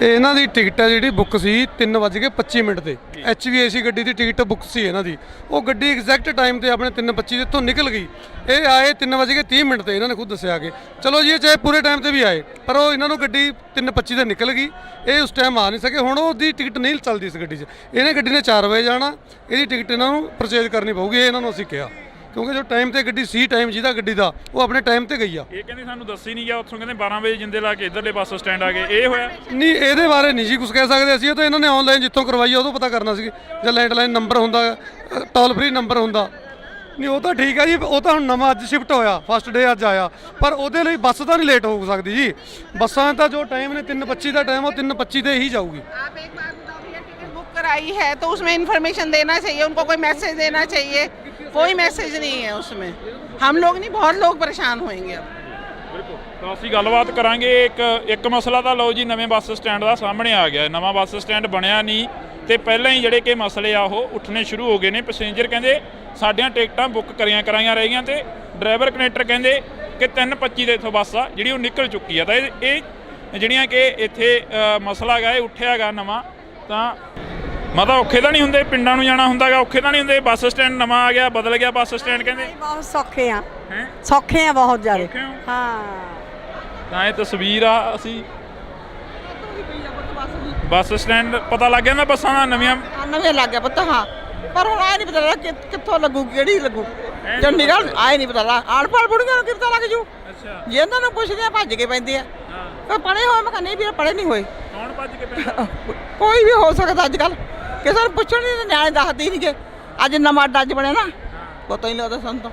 ਇਹਨਾਂ ਦੀ ਟਿਕਟ ਹੈ ਜਿਹੜੀ ਬੁੱਕ ਸੀ 3:25 ਤੇ, HVAC ਗੱਡੀ ਦੀ ਟਿਕਟ ਬੁੱਕ ਸੀ ਇਹਨਾਂ ਦੀ। ਉਹ ਗੱਡੀ ਐਗਜ਼ੈਕਟ ਟਾਈਮ ਤੇ ਆਪਣੇ 3:25 ਦੇ ਇੱਥੋਂ ਨਿਕਲ ਗਈ। ਇਹ ਆਏ 3:30 ਤੇ, ਇਹਨਾਂ ਨੇ ਖੁਦ ਦੱਸਿਆ ਕਿ ਚਲੋ ਜੀ ਇਹ ਚਾਹੇ ਪੂਰੇ ਟਾਈਮ ਤੇ ਵੀ ਆਏ, ਪਰ ਉਹ ਇਹਨਾਂ ਨੂੰ ਗੱਡੀ 3:25 ਤੇ ਨਿਕਲ ਗਈ, ਇਹ ਉਸ ਟਾਈਮ ਆ ਨਹੀਂ ਸਕੇ। ਹੁਣ ਉਹਦੀ ਟਿਕਟ ਨਹੀਂ ਚੱਲਦੀ ਇਸ ਗੱਡੀ 'ਚ, ਇਹਨੇ ਗੱਡੀ ਨੇ 4 ਵਜੇ ਜਾਣਾ, ਇਹਦੀ ਟਿਕਟ ਇਹਨਾਂ ਨੂੰ ਪਰਚੇਜ਼ ਕਰਨੀ ਪਊਗੀ, ਇਹ ਇਹਨਾਂ ਨੂੰ ਅਸੀਂ ਕਿਹਾ, ਕਿਉਂਕਿ ਜੋ ਟਾਈਮ ਤੇ ਗੱਡੀ ਸੀ, ਟਾਈਮ ਜਿਹਦਾ ਗੱਡੀ ਦਾ ਉਹ ਆਪਣੇ ਟਾਈਮ ਤੇ ਗਈ ਆ। ਇਹ ਕਹਿੰਦੇ ਸਾਨੂੰ ਦੱਸੀ ਨਹੀਂ ਗਿਆ, ਉੱਥੋਂ ਕਹਿੰਦੇ 12 ਵਜੇ ਜਿੰਦੇ ਲਾ ਕੇ ਇੱਧਰਲੇ ਬੱਸ ਸਟੈਂਡ ਆ ਗਏ। ਇਹ ਹੋਇਆ ਨਹੀਂ, ਇਹਦੇ ਬਾਰੇ ਨਹੀਂ ਜੀ ਕੁਝ ਕਹਿ ਸਕਦੇ ਅਸੀਂ, ਇਹ ਤਾਂ ਇਹਨਾਂ ਨੇ ਆਨਲਾਈਨ ਜਿੱਥੋਂ ਕਰਵਾਈ ਆ ਉਦੋਂ ਪਤਾ ਕਰਨਾ ਸੀ, ਜਾਂ ਲੈਂਡਲਾਈਨ ਨੰਬਰ ਹੁੰਦਾ, ਟੋਲ ਫ੍ਰੀ ਨੰਬਰ ਹੁੰਦਾ। ਨਹੀਂ ਉਹ ਤਾਂ ਠੀਕ ਹੈ ਜੀ, ਉਹ ਤਾਂ ਹੁਣ ਨਵਾਂ ਅੱਜ ਸ਼ਿਫਟ ਹੋਇਆ, ਫਸਟ ਡੇ ਅੱਜ ਆਇਆ, ਪਰ ਉਹਦੇ ਲਈ ਬੱਸ ਤਾਂ ਨਹੀਂ ਲੇਟ ਹੋ ਸਕਦੀ ਜੀ। ਬੱਸਾਂ ਦਾ ਜੋ ਟਾਈਮ ਨੇ 3:25 ਦਾ ਟਾਈਮ, ਉਹ 3:25 ਤੇ ही जाऊगी। आप एक बात बताओ भैया, टिकट बुक कराई है तो उसमें इन्फॉर्मेशन देना चाहिए, उनको कोई मैसेज देना चाहिए, कोई मैसेज नहीं है उसमें। हम लोग नहीं, बहुत लोग परेशान होंगे अब। ਬਿਲਕੁਲ, ਤਾਂ ਅਸੀਂ ਗੱਲਬਾਤ ਕਰਾਂਗੇ। ਇੱਕ ਮਸਲਾ ਤਾਂ ਲਓ ਜੀ, ਨਵੇਂ ਬੱਸ ਸਟੈਂਡ ਦਾ ਸਾਹਮਣੇ ਆ ਗਿਆ। ਨਵਾਂ ਬੱਸ ਸਟੈਂਡ ਬਣਿਆ ਨਹੀਂ ਤੇ ਪਹਿਲਾਂ ਹੀ ਜਿਹੜੇ ਕਿ ਮਸਲੇ ਆ ਉਹ ਉੱਠਣੇ ਸ਼ੁਰੂ ਹੋ ਗਏ ਨੇ। ਪੈਸੇਂਜਰ ਕਹਿੰਦੇ ਸਾਡੀਆਂ ਟਿਕਟਾਂ ਬੁੱਕ ਕਰਾਈਆਂ ਰਹਿ ਗਈਆਂ ਤੇ ਡਰਾਈਵਰ ਕਨੈਕਟਰ ਕਹਿੰਦੇ ਕਿ 3:25 ਦੇ ਇੱਥੋਂ ਬੱਸ ਆ ਜਿਹੜੀ ਉਹ ਨਿਕਲ ਚੁੱਕੀ ਆ। ਤਾਂ ਇਹ ਜਿਹੜੀਆਂ ਕਿ ਇੱਥੇ ਮਸਲਾ ਗਾ ਇਹ ਉੱਠਿਆ ਗਾ ਨਵਾਂ, ਤਾਂ ਮਾਤਾ ਔਖੇ ਤਾਂ ਨਹੀਂ ਹੁੰਦੇ? ਪਿੰਡਾਂ ਨੂੰ ਜਾਣਾ ਹੁੰਦਾ ਗਾ, ਔਖੇ ਤਾਂ ਨਹੀਂ ਹੁੰਦੇ? ਬੱਸ ਸਟੈਂਡ ਨਵਾਂ ਆ ਗਿਆ, ਬਦਲ ਗਿਆ ਬੱਸ ਸਟੈਂਡ ਕਹਿੰਦੇ। ਬਹੁਤ ਸੌਖੇ ਆ, ਸੌਖੇ ਆ ਬਹੁਤ ਜ਼ਿਆਦਾ। ਹਾਂ, ਤਾਂ ਇਹ ਤਸਵੀਰ ਆ, ਅਸੀਂ ਬੱਸ ਸਟੈਂਡ ਪਤਾ ਲੱਗ ਜਾਂਦਾ ਬੱਸਾਂ ਦਾ ਨਵੀਆਂ ਲੱਗ ਗਿਆ ਪੁੱਤ। ਹਾਂ, ਪਰ ਹੁਣ ਆ ਨਹੀਂ ਪਤਾ ਕਿੱਥੋਂ ਲੱਗੂ, ਕਿਹੜੀ ਲੱਗੂ। ਚੰਡੀਗੜ੍ਹ ਆਏ ਨਹੀਂ ਪਤਾ ਅਨਪੜ੍ਹ ਬੁੜੀਆਂ ਨੂੰ ਕੀ ਪਤਾ ਲੱਗ ਜੂ ਜੇ ਇਹਨਾਂ ਨੂੰ ਪੁੱਛਦੇ ਆ ਭੱਜ ਕੇ ਪੈਂਦੇ ਆ ਕੋਈ ਪੜ੍ਹੇ ਹੋਏ ਮੈਂ ਕਹਿੰਦਾ ਨਹੀਂ ਵੀ ਪੜ੍ਹੇ ਨਹੀਂ ਹੋਏ ਕੌਣ ਭੱਜ ਕੇ ਪੈਂਦਾ ਕੋਈ ਵੀ ਹੋ ਸਕਦਾ ਅੱਜ ਕੱਲ੍ਹ ਕਿਸੇ ਨੂੰ ਪੁੱਛਣ ਨਹੀਂ ਨਿਆਣੇ ਦੱਸਦੇ ਹੀ ਨਹੀਂਗੇ ਅੱਜ ਨਵਾਂ ਅੱਡਾ ਅੱਜ ਬਣਿਆ ਨਾ ਪਤਾ ਹੀ ਨਹੀਂ ਲੱਗਦਾ ਸਾਨੂੰ ਤਾਂ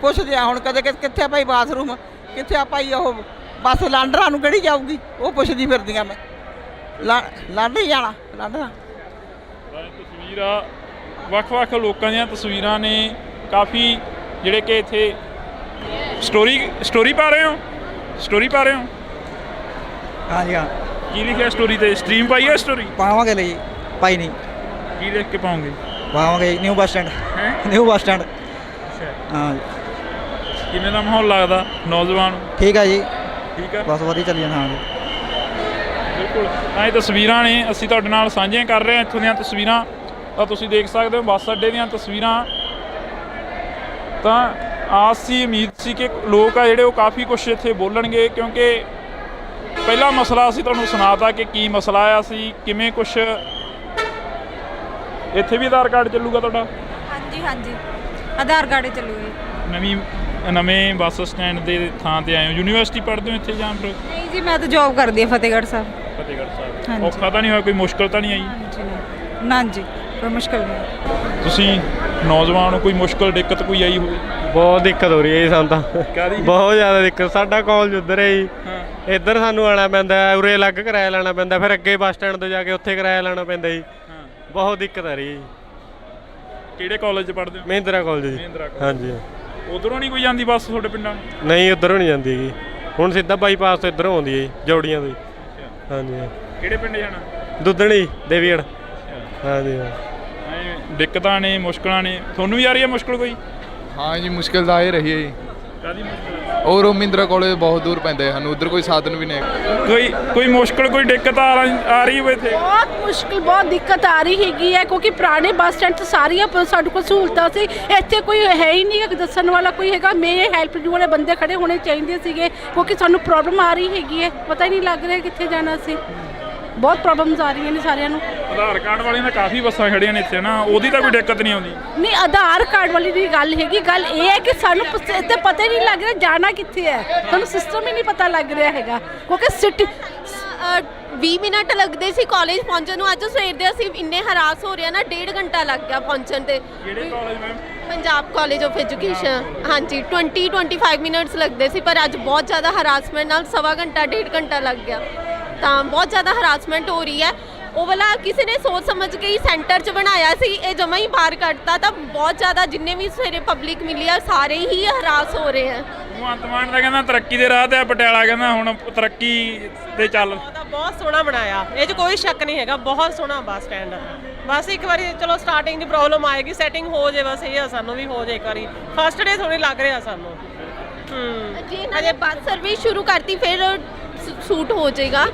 ਪੁੱਛਦੇ ਆ ਹੁਣ ਕਦੇ ਕਿੱਥੇ ਭਾਈ ਬਾਥਰੂਮ ਕਿੱਥੇ ਆ ਭਾਈ ਉਹ ਬੱਸ ਲਾਂਡਰਾਂ ਨੂੰ ਕਿਹੜੀ ਜਾਊਗੀ ਉਹ ਪੁੱਛਦੀ ਫਿਰਦੀਆਂ ਮੈਂ ਲਾਂਡਰੀ ਜਾਣਾ ਲਾਂਡਰਾਂ ਤਸਵੀਰਾਂ ਵੱਖ-ਵੱਖ ਲੋਕਾਂ ਦੀਆਂ ਤਸਵੀਰਾਂ ਨੇ ਕਾਫੀ ਜਿਹੜੇ ਕਿ ਇੱਥੇ ਸਟੋਰੀ ਪਾ ਰਹੇ ਹੋ ਹਾਂਜੀ ਹਾਂ ਕੀ ਲਿਖਿਆ ਸਟੋਰੀ ਤੇ ਸਟ੍ਰੀਮ ਪਾਈ ਹੈ ਸਟੋਰੀ ਪਾਵਾਂਗੇ ਲਈ ਪਾਈ ਨਹੀਂ ਕੀ ਲਿਖ ਕੇ ਪਾਉਂਗੇ ਪਾਵਾਂਗੇ ਨਿਊ ਬੱਸ ਸਟੈਂਡ ਹਾਂ ਕਿਵੇਂ ਦਾ ਮਾਹੌਲ ਲੱਗਦਾ ਨੌਜਵਾਨ ਠੀਕ ਹੈ ਜੀ ਠੀਕ ਹੈ ਬਸ ਵਧੀਆ ਚੱਲੀ ਜਾਂਦਾ ਹਾਂ ਜੀ ਬਿਲਕੁਲ ਤਾਂ ਇਹ ਤਸਵੀਰਾਂ ਨੇ ਅਸੀਂ ਤੁਹਾਡੇ ਨਾਲ ਸਾਂਝੀਆਂ ਕਰ ਰਹੇ ਹਾਂ ਇੱਥੋਂ ਦੀਆਂ ਤਸਵੀਰਾਂ ਤਾਂ ਤੁਸੀਂ ਦੇਖ ਸਕਦੇ ਹੋ ਬੱਸ ਅੱਡੇ ਦੀਆਂ ਤਸਵੀਰਾਂ ਤਾਂ ਆਸ ਸੀ ਉਮੀਦ ਸੀ ਕਿ ਲੋਕ ਆ ਜਿਹੜੇ ਉਹ ਕਾਫੀ ਕੁਛ ਇੱਥੇ ਬੋਲਣਗੇ ਕਿਉਂਕਿ ਪਹਿਲਾ ਮਸਲਾ ਅਸੀਂ ਤੁਹਾਨੂੰ ਸੁਣਾਤਾ ਕਿ ਕੀ ਮਸਲਾ ਆ ਅਸੀਂ ਕਿਵੇਂ ਕੁਛ ਇੱਥੇ ਵੀ ਆਧਾਰ ਕਾਰਡ ਚੱਲੂਗਾ ਤੁਹਾਡਾ ਹਾਂਜੀ ਆਧਾਰ ਕਾਰਡ ਚੱਲੂਗੀ ਨਵੇਂ ਬੱਸ ਸਟੈਂਡ ਦੇ ਥਾਂ ਤੇ ਆਏ ਹੋ ਯੂਨੀਵਰਸਿਟੀ ਪੜ੍ਹਦੇ ਹੋ ਇੱਥੇ ਜਾਂ ਫਿਰ ਨਹੀਂ ਜੀ ਮੈਂ ਤਾਂ ਜੌਬ ਕਰਦੀ ਹਾਂ ਫਤਿਹਗੜ੍ਹ ਸਾਹਿਬ ਸਾਹਿਬ ਔਖਾ ਤਾਂ ਨਹੀਂ ਹੋਇਆ ਕੋਈ ਮੁਸ਼ਕਲ ਤਾਂ ਨਹੀਂ ਆਈ ਨਾ ਜੀ ਕੋਈ ਮੁਸ਼ਕਲ ਨਹੀਂ ਤੁਸੀਂ ਨੌਜਵਾਨ ਹੋ ਕੋਈ ਮੁਸ਼ਕਲ ਦਿੱਕਤ ਕੋਈ ਆਈ ਹੋਵੇ ਬਹੁਤ ਦਿੱਕਤ ਹੋ ਰਹੀ ਹੈ ਜੀ ਸਾਨੂੰ ਤਾਂ ਬਹੁਤ ਜ਼ਿਆਦਾ ਦਿੱਕਤ ਸਾਡਾ ਕਾਲਜ ਉੱਧਰ ਹੈ ਜੀ ਇੱਧਰ ਸਾਨੂੰ ਆਉਣਾ ਪੈਂਦਾ ਉਰੇ ਅਲੱਗ ਕਿਰਾਇਆ ਲੈਣਾ ਪੈਂਦਾ ਫਿਰ ਅੱਗੇ ਬੱਸ ਸਟੈਂਡ ਤੋਂ ਜਾ ਕੇ ਉੱਥੇ ਕਿਰਾਇਆ ਲੈਣਾ ਪੈਂਦਾ ਜੀ ਬਹੁਤ ਦਿੱਕਤ ਆ ਰਹੀ ਹੈ ਜੀ ਕਿਹੜੇ ਕਾਲਜ 'ਚ ਪੜ੍ਹਦੇ ਹੋ ਮਹਿੰਦਰਾ ਕਾਲਜ ਜੀ ਹਾਂਜੀ ਉਧਰੋਂ ਨਹੀਂ ਕੋਈ ਜਾਂਦੀ ਬੱਸ ਤੁਹਾਡੇ ਪਿੰਡਾਂ ਨਹੀਂ ਉੱਧਰੋਂ ਨਹੀਂ ਜਾਂਦੀ ਜੀ ਹੁਣ ਸਿੱਧਾ ਬਾਈਪਾਸ ਤੋਂ ਇੱਧਰੋਂ ਆਉਂਦੀ ਹੈ ਜੀ ਜੌੜੀਆਂ ਤੋਂ ਹਾਂਜੀ ਕਿਹੜੇ ਪਿੰਡ ਜਾਣਾ ਦੁੱਧਣੀ ਦੇਵੀਗੜ੍ਹ ਹਾਂਜੀ ਦਿੱਕਤਾਂ ਨੇ ਮੁਸ਼ਕਲਾਂ ਨੇ ਤੁਹਾਨੂੰ ਵੀ ਆ ਰਹੀ ਹੈ ਮੁਸ਼ਕਲ ਕੋਈ ਹਾਂ ਜੀ ਮੁਸ਼ਕਿਲ ਤਾਂ ਆ ਹੀ ਰਹੀ ਹੈ ਜੀ ਕਾਹਦੀ ਮੁਸ਼ਕਲ ਔਰ ਮਹਿੰਦਰਾ ਕਾਲਜ ਬਹੁਤ ਦੂਰ ਪੈਂਦਾ ਹੈ ਸਾਨੂੰ ਉਧਰ ਕੋਈ ਸਾਧਨ ਵੀ ਨਹੀਂ ਕੋਈ ਮੁਸ਼ਕਲ ਕੋਈ ਦਿੱਕਤ ਆ ਰਹੀ ਹੋਵੇ ਇੱਥੇ ਬਹੁਤ ਮੁਸ਼ਕਿਲ ਬਹੁਤ ਦਿੱਕਤ ਆ ਰਹੀ ਹੈਗੀ ਹੈ ਕਿਉਂਕਿ ਪੁਰਾਣੇ ਬੱਸ ਸਟੈਂਡ 'ਚ ਸਾਰੀਆਂ ਸਾਡੇ ਕੋਲ ਸਹੂਲਤਾਂ ਸੀ ਇੱਥੇ ਕੋਈ ਹੈ ਹੀ ਨਹੀਂ ਕਿ ਦੱਸਣ ਵਾਲਾ ਕੋਈ ਹੈਗਾ ਮੇਰੇ ਹੈਲਪ ਡੂ ਵਾਲੇ ਬੰਦੇ ਖੜੇ ਹੋਣੇ ਚਾਹੀਦੇ ਸੀਗੇ ਕਿਉਂਕਿ ਸਾਨੂੰ ਪ੍ਰੋਬਲਮ ਆ ਰਹੀ ਹੈਗੀ ਹੈ ਪਤਾ ਹੀ ਨਹੀਂ ਲੱਗ ਰਿਹਾ ਕਿੱਥੇ ਜਾਣਾ ਸੀ ਬਹੁਤ ਪ੍ਰੋਬਲਮਸ ਆ ਰਹੀਆਂ ਨੇ ਸਾਰਿਆਂ ਨੂੰ ਆਧਾਰ ਕਾਰਡ ਵਾਲਿਆਂ ਦਾ ਕਾਫੀ ਬੱਸਾਂ ਖੜੀਆਂ ਨੇ ਇੱਥੇ ਨਾ ਉਹਦੀ ਤਾਂ ਕੋਈ ਦਿੱਕਤ ਨਹੀਂ ਆਉਂਦੀ ਨਹੀਂ ਆਧਾਰ ਕਾਰਡ ਵਾਲੀ ਦੀ ਗੱਲ ਹੈਗੀ ਗੱਲ ਇਹ ਹੈ ਕਿ ਸਾਨੂੰ ਇੱਥੇ ਪਤਾ ਹੀ ਨਹੀਂ ਲੱਗ ਰਿਹਾ ਜਾਣਾ ਕਿੱਥੇ ਹੈ ਸਾਨੂੰ ਸਿਸਟਮ ਹੀ ਨਹੀਂ ਪਤਾ ਲੱਗ ਰਿਹਾ ਹੈਗਾ ਕਿਉਂਕਿ ਸਿਟੀ 20 ਮਿੰਟ ਲੱਗਦੇ ਸੀ ਕਾਲਜ ਪਹੁੰਚਣ ਨੂੰ ਅੱਜ ਸਵੇਰ ਦੇ ਅਸੀਂ ਇੰਨੇ ਹਰਾਸ ਹੋ ਰਹੇ ਆ ਨਾ 1.5 ਘੰਟਾ ਲੱਗ ਗਿਆ ਪਹੁੰਚਣ ਤੇ ਕਿਹੜੇ college ma'am Punjab college of education ਹਾਂਜੀ 25 ਮਿੰਟਸ ਲੱਗਦੇ ਸੀ ਪਰ ਅੱਜ ਬਹੁਤ ਜ਼ਿਆਦਾ ਹਰਾਸਮੈਂਟ ਨਾਲ ਸਵਾ ਘੰਟਾ 1.5 ਘੰਟਾ ਲੱਗ ਗਿਆ ਤਾਂ ਬਹੁਤ ਜ਼ਿਆਦਾ ਹਰਾਸਮੈਂਟ ਹੋ ਰਹੀ ਹੈ ਉਹ ਵਾਲਾ ਕਿਸੇ ਨੇ ਸੋਚ ਸਮਝ ਕੇ ਹੀ ਸੈਂਟਰ 'ਚ ਬਣਾਇਆ ਸੀ ਇਹ ਜਮਾਂ ਹੀ ਬਾਹਰ ਕੱਢਤਾ ਤਾਂ ਬਹੁਤ ਜ਼ਿਆਦਾ ਜਿੰਨੇ ਵੀ ਸਵੇਰੇ ਪਬਲਿਕ ਮਿਲੀ ਆ ਸਾਰੇ ਹੀ ਹਰਾਸ ਹੋ ਰਹੇ ਆ ਭਗਵੰਤ ਮਾਨ ਦਾ ਕਹਿੰਦਾ ਤਰੱਕੀ ਦੇ ਰਾਹ ਤੇ ਆ ਪਟਿਆਲਾ ਕਹਿੰਦਾ ਹੁਣ ਤਰੱਕੀ ਤੇ ਚੱਲ ਬਹੁਤ ਸੋਹਣਾ ਬਣਾਇਆ ਇਹ 'ਚ ਕੋਈ ਸ਼ੱਕ ਨਹੀਂ ਹੈਗਾ ਬਹੁਤ ਸੋਹਣਾ ਬੱਸ ਸਟੈਂਡ ਬਸ ਇੱਕ ਵਾਰੀ ਚਲੋ ਸਟਾਰਟਿੰਗ ਦੀ ਪ੍ਰੋਬਲਮ ਆਏਗੀ ਸੈਟਿੰਗ ਹੋ ਜੇ ਬਸ ਇਹ ਆ ਸਾਨੂੰ ਵੀ ਹੋ ਜੇ ਇੱਕ ਵਾਰੀ ਫਸਟ ਡੇ ਥੋੜੀ ਲੱਗ ਰਿਹਾ ਸਾਨੂੰ ਜੇ ਇਹਨਾਂ ਨੇ ਬੱਸ ਸਰਵਿਸ ਸ਼ੁਰੂ ਕਰਤੀ ਫਿਰ ਸੂਟ ਹੋ ਜਾਏਗਾ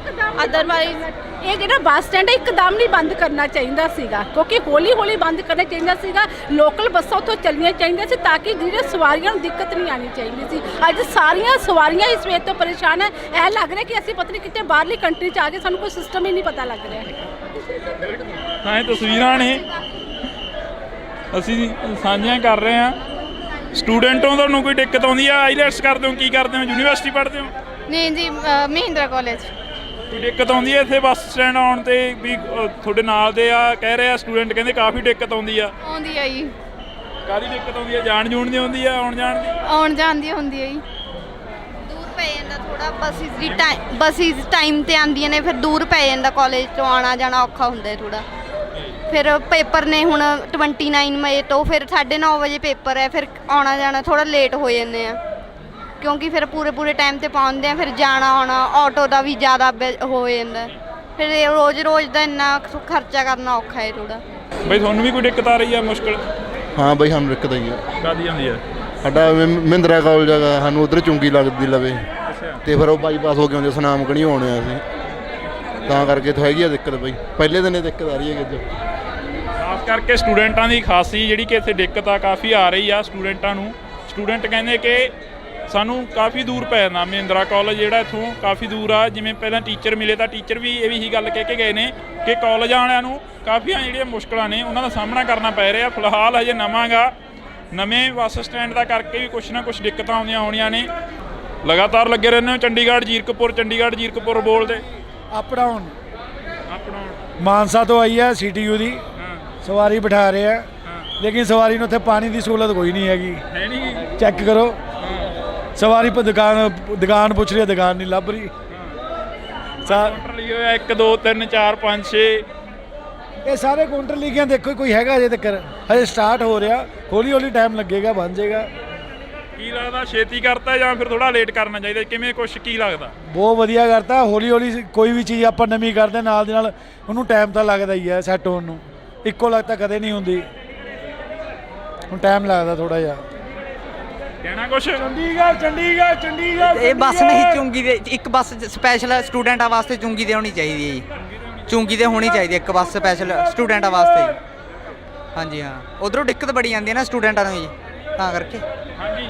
ਅਦਰਵਾਈਜ਼ ਇਹ ਜਿਹੜਾ ਬੱਸ ਸਟੈਂਡ ਹੈ ਇੱਕਦਮ ਨਹੀਂ ਬੰਦ ਕਰਨਾ ਚਾਹੀਦਾ ਸੀਗਾ ਕਿਉਂਕਿ ਹੌਲੀ ਹੌਲੀ ਬੰਦ ਕਰਨਾ ਚਾਹੀਦਾ ਸੀਗਾ ਲੋਕਲ ਬੱਸਾਂ ਉੱਥੋਂ ਚੱਲਣੀਆਂ ਚਾਹੀਦੀਆਂ ਸੀ ਤਾਂ ਕਿ ਜਿਹੜੇ ਸਵਾਰੀਆਂ ਨੂੰ ਦਿੱਕਤ ਨਹੀਂ ਆਉਣੀ ਚਾਹੀਦੀ ਸੀ ਅੱਜ ਸਾਰੀਆਂ ਸਵਾਰੀਆਂ ਇਸ ਵੇਲੇ ਤੋਂ ਪਰੇਸ਼ਾਨ ਹੈ ਇਹ ਲੱਗ ਰਿਹਾ ਕਿ ਅਸੀਂ ਪਤਾ ਨਹੀਂ ਕਿਤੇ ਬਾਹਰਲੀ ਕੰਟਰੀ 'ਚ ਆ ਕੇ ਸਾਨੂੰ ਕੋਈ ਸਿਸਟਮ ਹੀ ਨਹੀਂ ਪਤਾ ਲੱਗ ਰਿਹਾ ਹਾਂ ਇਹ ਤਸਵੀਰਾਂ ਨੇ ਅਸੀਂ ਸਾਂਝੀਆਂ ਕਰ ਰਹੇ ਹਾਂ ਸਟੂਡੈਂਟ ਹੋ ਤੁਹਾਨੂੰ ਕੋਈ ਦਿੱਕਤ ਆਉਂਦੀ ਆ ਆਈਲੈਟਸ ਕਰਦੇ ਹੋ ਕੀ ਕਰਦੇ ਹੋ ਯੂਨੀਵਰਸਿਟੀ ਪੜ੍ਹਦੇ ਹੋ ਨਹੀਂ ਜੀ ਮਹਿੰਦਰਾ ਕਾਲਜ ਕੋਈ ਦਿੱਕਤ ਆਉਂਦੀ ਹੈ ਇੱਥੇ ਬੱਸ ਸਟੈਂਡ ਆਉਣ ਤੇ ਵੀ ਤੁਹਾਡੇ ਨਾਲ ਦੇ ਆ ਕਹਿ ਰਹੇ ਆ ਸਟੂਡੈਂਟ ਕਹਿੰਦੇ ਕਾਫੀ ਦਿੱਕਤ ਆਉਂਦੀ ਆ ਆਉਂਦੀ ਆ ਜੀ ਕਾਹਦੀ ਦਿੱਕਤ ਆਉਂਦੀ ਆ ਜਾਣ ਜੂਣ ਦੀ ਆਉਂਦੀ ਆ ਆਉਣ ਜਾਣ ਦੀ ਹੁੰਦੀ ਆ ਜੀ ਦੂਰ ਪੈ ਜਾਂਦਾ ਥੋੜਾ ਬੱਸਿਸ ਟਾਈਮ ਤੇ ਆਉਂਦੀਆਂ ਨੇ ਫਿਰ ਦੂਰ ਪੈ ਜਾਂਦਾ ਕਾਲਜ ਤੋਂ ਆਉਣਾ ਜਾਣਾ ਔਖਾ ਹੁੰਦਾ ਥੋੜਾ ਫਿਰ ਪੇਪਰ ਨੇ ਹੁਣ 29 ਮਈ ਤੋਂ ਫਿਰ 9:30 ਵਜੇ ਪੇਪਰ ਹੈ ਫਿਰ ਆਉਣਾ ਜਾਣਾ ਥੋੜਾ ਲੇਟ ਹੋ ਜਾਂਦੇ ਆ ਕਿਉਂਕਿ ਫਿਰ ਪੂਰੇ ਟਾਈਮ ਤੇ ਪਹੁੰਚਦੇ ਆ ਫਿਰ ਜਾਣਾ ਆਉਣਾ ਆਟੋ ਦਾ ਵੀ ਜ਼ਿਆਦਾ ਹੋ ਜਾਂਦਾ ਫਿਰ ਰੋਜ਼ ਦਾ ਇੰਨਾ ਖਰਚਾ ਕਰਨਾ ਔਖਾ ਹੈ ਥੋੜਾ ਬਈ ਤੁਹਾਨੂੰ ਵੀ ਕੋਈ ਦਿੱਕਤ ਆ ਰਹੀ ਆ ਮੁਸ਼ਕਲ ਹਾਂ ਬਈ ਸਾਨੂੰ ਦਿੱਕਤ ਆਈ ਆ ਕਾਹਦੀ ਆਉਂਦੀ ਆ ਸਾਡਾ ਮਹਿੰਦਰਾ ਕਾਲਜ ਹੈਗਾ ਸਾਨੂੰ ਉਧਰ ਚੁੰਗੀ ਲੱਗਦੀ ਲਵੇ ਤੇ ਫਿਰ ਉਹ ਬਾਈਪਾਸ ਹੋ ਕੇ ਆਉਂਦੇ ਸੁਨਾਮ ਕਣੀ ਆਉਣੇ ਆ ਅਸੀਂ ਤਾਂ ਕਰਕੇ ਤਾਂ ਹੈਗੀ ਆ ਦਿੱਕਤ ਬਈ ਪਹਿਲੇ ਦਿਨ ਇਹ ਦਿੱਕਤ ਆ ਰਹੀ ਹੈ ਕਿ ਖਾਸ ਕਰਕੇ ਸਟੂਡੈਂਟਾਂ ਦੀ ਖਾਸੀ ਜਿਹੜੀ ਕਿ ਇੱਥੇ ਦਿੱਕਤ ਆ ਕਾਫੀ ਆ ਰਹੀ ਆ ਸਟੂਡੈਂਟਾਂ ਨੂੰ ਸਟੂਡੈਂਟ ਕਹਿੰਦੇ ਕਿ ਸਾਨੂੰ ਕਾਫੀ ਦੂਰ ਪੈ ਜਾਂਦਾ ਮਹਿੰਦਰਾ ਕਾਲਜ ਜਿਹੜਾ ਇੱਥੋਂ ਕਾਫੀ ਦੂਰ ਆ ਜਿਵੇਂ ਪਹਿਲਾਂ ਟੀਚਰ ਮਿਲੇ ਤਾਂ ਟੀਚਰ ਵੀ ਇਹ ਵੀ ਇਹੀ ਗੱਲ ਕਹਿ ਕੇ ਗਏ ਨੇ ਕਿ ਕਾਲਜ ਵਾਲਿਆਂ ਨੂੰ ਕਾਫੀਆਂ ਜਿਹੜੀਆਂ ਮੁਸ਼ਕਲਾਂ ਨੇ ਉਹਨਾਂ ਦਾ ਸਾਹਮਣਾ ਕਰਨਾ ਪੈ ਰਿਹਾ ਫਿਲਹਾਲ ਹਜੇ ਨਵਾਂ ਗਾ ਨਵੇਂ ਬੱਸ ਸਟੈਂਡ ਦਾ ਕਰਕੇ ਵੀ ਕੁਛ ਨਾ ਕੁਛ ਦਿੱਕਤਾਂ ਆਉਂਦੀਆਂ ਹੋਣੀਆਂ ਨੇ। ਲਗਾਤਾਰ ਲੱਗੇ ਰਹਿੰਦੇ ਹੋ ਚੰਡੀਗੜ੍ਹ ਜੀਰਕਪੁਰ ਬੋਲਦੇ। ਅਪ ਡਾਊਨ ਮਾਨਸਾ ਤੋਂ ਆਈ ਹੈ ਸੀਟੀਯੂ ਦੀ ਸਵਾਰੀ ਬਿਠਾ ਰਹੇ ਆ, ਲੇਕਿਨ ਸਵਾਰੀ ਨੂੰ ਉੱਥੇ ਪਾਣੀ ਦੀ ਸਹੂਲਤ ਕੋਈ ਨਹੀਂ ਹੈਗੀ। ਚੈੱਕ ਕਰੋ, ਸਵਾਰੀ ਪਰ ਦੁਕਾਨ ਪੁੱਛ ਰਹੀ ਹੈ, ਦੁਕਾਨ ਨਹੀਂ ਲੱਭ ਰਹੀ। ਕਾਊਂਟਰ ਲਈ ਹੋਇਆ 1 2 3 4 5 6 ਇਹ ਸਾਰੇ ਕਾਊਂਟਰ ਲਿਖਿਆ, ਦੇਖੋ ਕੋਈ ਹੈਗਾ ਅਜੇ ਤੱਕ, ਹਜੇ ਸਟਾਰਟ ਹੋ ਰਿਹਾ, ਹੌਲੀ ਹੌਲੀ ਟਾਈਮ ਲੱਗੇਗਾ, ਬਣ ਜਾਏਗਾ। ਕੀ ਲੱਗਦਾ ਛੇਤੀ ਕਰਤਾ ਜਾਂ ਫਿਰ ਥੋੜਾ ਲੇਟ ਕਰਨਾ ਚਾਹੀਦਾ, ਕਿਵੇਂ ਕੁਛ ਕੀ ਲੱਗਦਾ? ਬਹੁਤ ਵਧੀਆ ਕਰਤਾ, ਹੌਲੀ ਹੌਲੀ ਕੋਈ ਵੀ ਚੀਜ਼ ਆਪਾਂ ਨਵੀਂ ਕਰਦੇ ਨਾਲ ਦੇ ਨਾਲ ਉਹਨੂੰ ਟਾਈਮ ਤਾਂ ਲੱਗਦਾ ਹੀ ਹੈ ਸੈੱਟ ਹੋਣ ਨੂੰ, ਇੱਕੋ ਲੱਗਦਾ ਕਦੇ ਨਹੀਂ ਹੁੰਦੀ, ਹੁਣ ਟਾਈਮ ਲੱਗਦਾ ਥੋੜਾ ਜਿਹਾ। ਕਹਿਣਾ ਕੁਛ? ਚੰਡੀਗੜ੍ਹ ਇਹ ਬੱਸ ਨਹੀਂ ਚੁੰਗੀ ਦੇ, ਇੱਕ ਬੱਸ ਸਪੈਸ਼ਲ ਸਟੂਡੈਂਟਾਂ ਵਾਸਤੇ ਚੁੰਗੀ ਦੇ ਹੋਣੀ ਚਾਹੀਦੀ ਹੈ ਜੀ, ਚੁੰਗੀ ਦੇ ਹੋਣੀ ਚਾਹੀਦੀ ਇੱਕ ਬੱਸ ਸਪੈਸ਼ਲ ਸਟੂਡੈਂਟਾਂ ਵਾਸਤੇ ਜੀ। ਹਾਂਜੀ ਹਾਂ, ਉਧਰੋਂ ਦਿੱਕਤ ਬੜੀ ਆਉਂਦੀ ਹੈ ਨਾ ਸਟੂਡੈਂਟਾਂ ਨੂੰ ਜੀ, ਤਾਂ ਕਰਕੇ। ਹਾਂਜੀ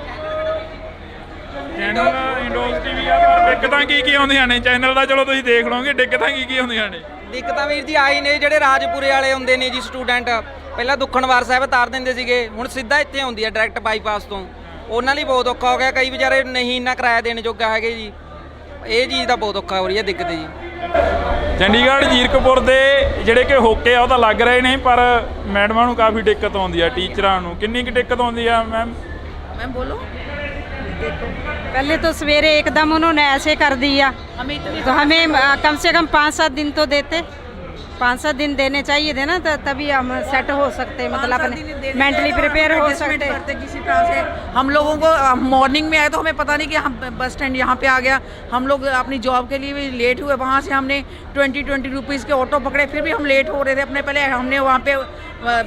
ਚੈਨਲ ਇੰਡੋਜ਼ ਟੀਵੀ ਆ, ਪਰ ਦਿੱਕਤਾਂ ਕੀ ਆਉਂਦੀਆਂ ਨੇ ਚੈਨਲ ਦਾ? ਚਲੋ ਤੁਸੀਂ ਦੇਖ ਲਓਗੇ, ਦਿੱਕਤਾਂ ਕੀ ਆਉਂਦੀਆਂ ਨੇ? ਦਿੱਕਤਾਂ ਵੀਰ ਜੀ ਆਈ ਨੇ, ਜਿਹੜੇ ਰਾਜਪੁਰੇ ਵਾਲੇ ਹੁੰਦੇ ਨੇ ਜੀ ਸਟੂਡੈਂਟ, ਪਹਿਲਾਂ ਦੁੱਖਣਵਾਰ ਸਾਹਿਬ ਤਾਰ ਦਿੰਦੇ ਸੀਗੇ, ਹੁਣ ਸਿੱਧਾ ਇੱਥੇ ਆਉਂਦੀ ਆ ਡਾਇਰੈਕਟ ਬਾਈਪਾਸ ਤੋਂ, ਉਹਨਾਂ ਲਈ ਬਹੁਤ ਔਖਾ ਹੋ ਗਿਆ। ਕਈ ਵਿਚਾਰੇ ਨਹੀਂ ਇੰਨਾ ਕਿਰਾਇਆ ਦੇਣ ਜੋਗਾ ਹੈਗੇ ਜੀ, ਇਹ ਚੀਜ਼ ਦਾ ਬਹੁਤ ਔਖਾ ਹੋ ਰਹੀ ਹੈ ਦਿੱਕਤ ਜੀ। ਚੰਡੀਗੜ੍ਹ ਜੀਰਕਪੁਰ ਦੇ ਜਿਹੜੇ ਕਿ ਹੋਕੇ ਆ ਉਹ ਤਾਂ ਲੱਗ ਰਹੇ ਨੇ, ਪਰ ਮੈਡਮਾਂ ਨੂੰ ਕਾਫੀ ਦਿੱਕਤ ਆਉਂਦੀ ਆ, ਟੀਚਰਾਂ ਨੂੰ ਕਿੰਨੀ ਕੁ ਦਿੱਕਤ ਆਉਂਦੀ ਆ ਮੈਮ? मैम बोलो। पहले तो सवेरे एकदम उन्होंने ऐसे कर दिया, तो हमें कम से कम 5-7 दिन तो देते, 5-7 दिन देने चाहिए थे ना, तो तभी हम सेट हो सकते, मतलब अपने मेंटली प्रिपेयर हो सकते। किसी तरह से हम लोगों को मॉर्निंग में आए तो हमें पता नहीं कि हम बस स्टैंड यहाँ पे आ गया, हम लोग अपनी जॉब के लिए भी लेट हुए, वहाँ से हमने 20 रुपीज़ के ऑटो पकड़े, फिर भी हम लेट हो रहे थे अपने। पहले हमने वहाँ पे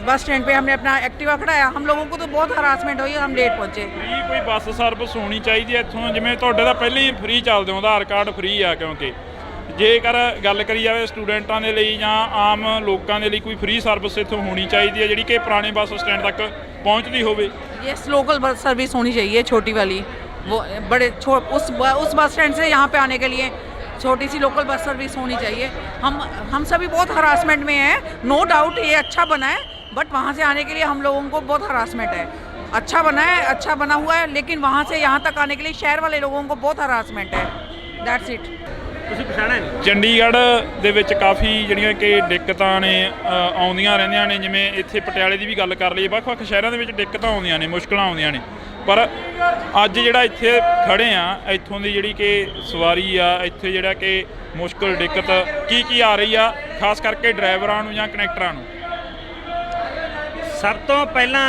बस स्टैंड पे हमने अपना एक्टिवा खड़ाया, हम लोगों को तो बहुत हरासमेंट हुई, हम लेट पहुँचे। ਫ੍ਰੀ ਕੋਈ ਬੱਸ ਸਰਵਿਸ ਹੋਣੀ ਚਾਹੀਦੀ ਹੈ ਇੱਥੋਂ, ਜਿਵੇਂ ਤੁਹਾਡੇ ਤਾਂ ਪਹਿਲਾਂ ਹੀ ਫ੍ਰੀ ਚੱਲਦੇ ਹੋ, ਆਧਾਰ ਕਾਰਡ ਫ੍ਰੀ ਆ, ਕਿਉਂਕਿ ਜੇਕਰ ਗੱਲ ਕਰੀ ਜਾਵੇ ਸਟੂਡੈਂਟਾਂ ਦੇ ਲਈ ਜਾਂ ਆਮ ਲੋਕਾਂ ਦੇ ਲਈ ਕੋਈ ਫ੍ਰੀ ਸਰਵਿਸ ਇੱਥੋਂ ਹੋਣੀ ਚਾਹੀਦੀ ਹੈ ਜਿਹੜੀ ਕਿ ਪੁਰਾਣੇ ਬੱਸ ਸਟੈਂਡ तक पहुंचती होवे। यस, लोकल बस सर्विस होनी चाहिए, छोटी वाली, वो बड़े उस बस स्टैंड से यहाँ पे आने के लिए छोटी सी लोकल बस सर्विस होनी चाहिए। हम सभी बहुत हरासमेंट में हैं, नो डाउट ये अच्छा बना है, बट वहाँ से आने के लिए हम लोगों को बहुत हरासमेंट है। अच्छा बना है, अच्छा बना हुआ है, लेकिन वहाँ से यहाँ तक आने के लिए शहर वाले लोगों को बहुत हरासमेंट है। That's it. ਚੰਡੀਗੜ੍ਹ ਦੇ ਵਿੱਚ ਕਾਫੀ ਜਿਹੜੀਆਂ ਕਿ ਦਿੱਕਤਾਂ ਨੇ ਆਉਂਦੀਆਂ ਰਹਿੰਦੀਆਂ ਨੇ, ਜਿਵੇਂ ਇੱਥੇ ਪਟਿਆਲੇ ਦੀ ਵੀ ਗੱਲ ਕਰ ਲਈਏ, ਵੱਖ-ਵੱਖ ਸ਼ਹਿਰਾਂ ਦੇ ਵਿੱਚ ਦਿੱਕਤਾਂ ਆਉਂਦੀਆਂ ਨੇ, ਮੁਸ਼ਕਲਾਂ ਆਉਂਦੀਆਂ ਨੇ, ਪਰ ਅੱਜ ਜਿਹੜਾ ਇੱਥੇ ਖੜੇ ਆ, ਇੱਥੋਂ ਦੀ ਜਿਹੜੀ ਕਿ ਸਵਾਰੀ ਆ, ਇੱਥੇ ਜਿਹੜਾ ਕਿ ਮੁਸ਼ਕਲ ਦਿੱਕਤ ਕੀ ਆ ਰਹੀ ਆ, ਖਾਸ ਕਰਕੇ ਡਰਾਈਵਰਾਂ ਨੂੰ ਜਾਂ ਕਨੈਕਟਰਾਂ ਨੂੰ? ਸਭ ਤੋਂ ਪਹਿਲਾਂ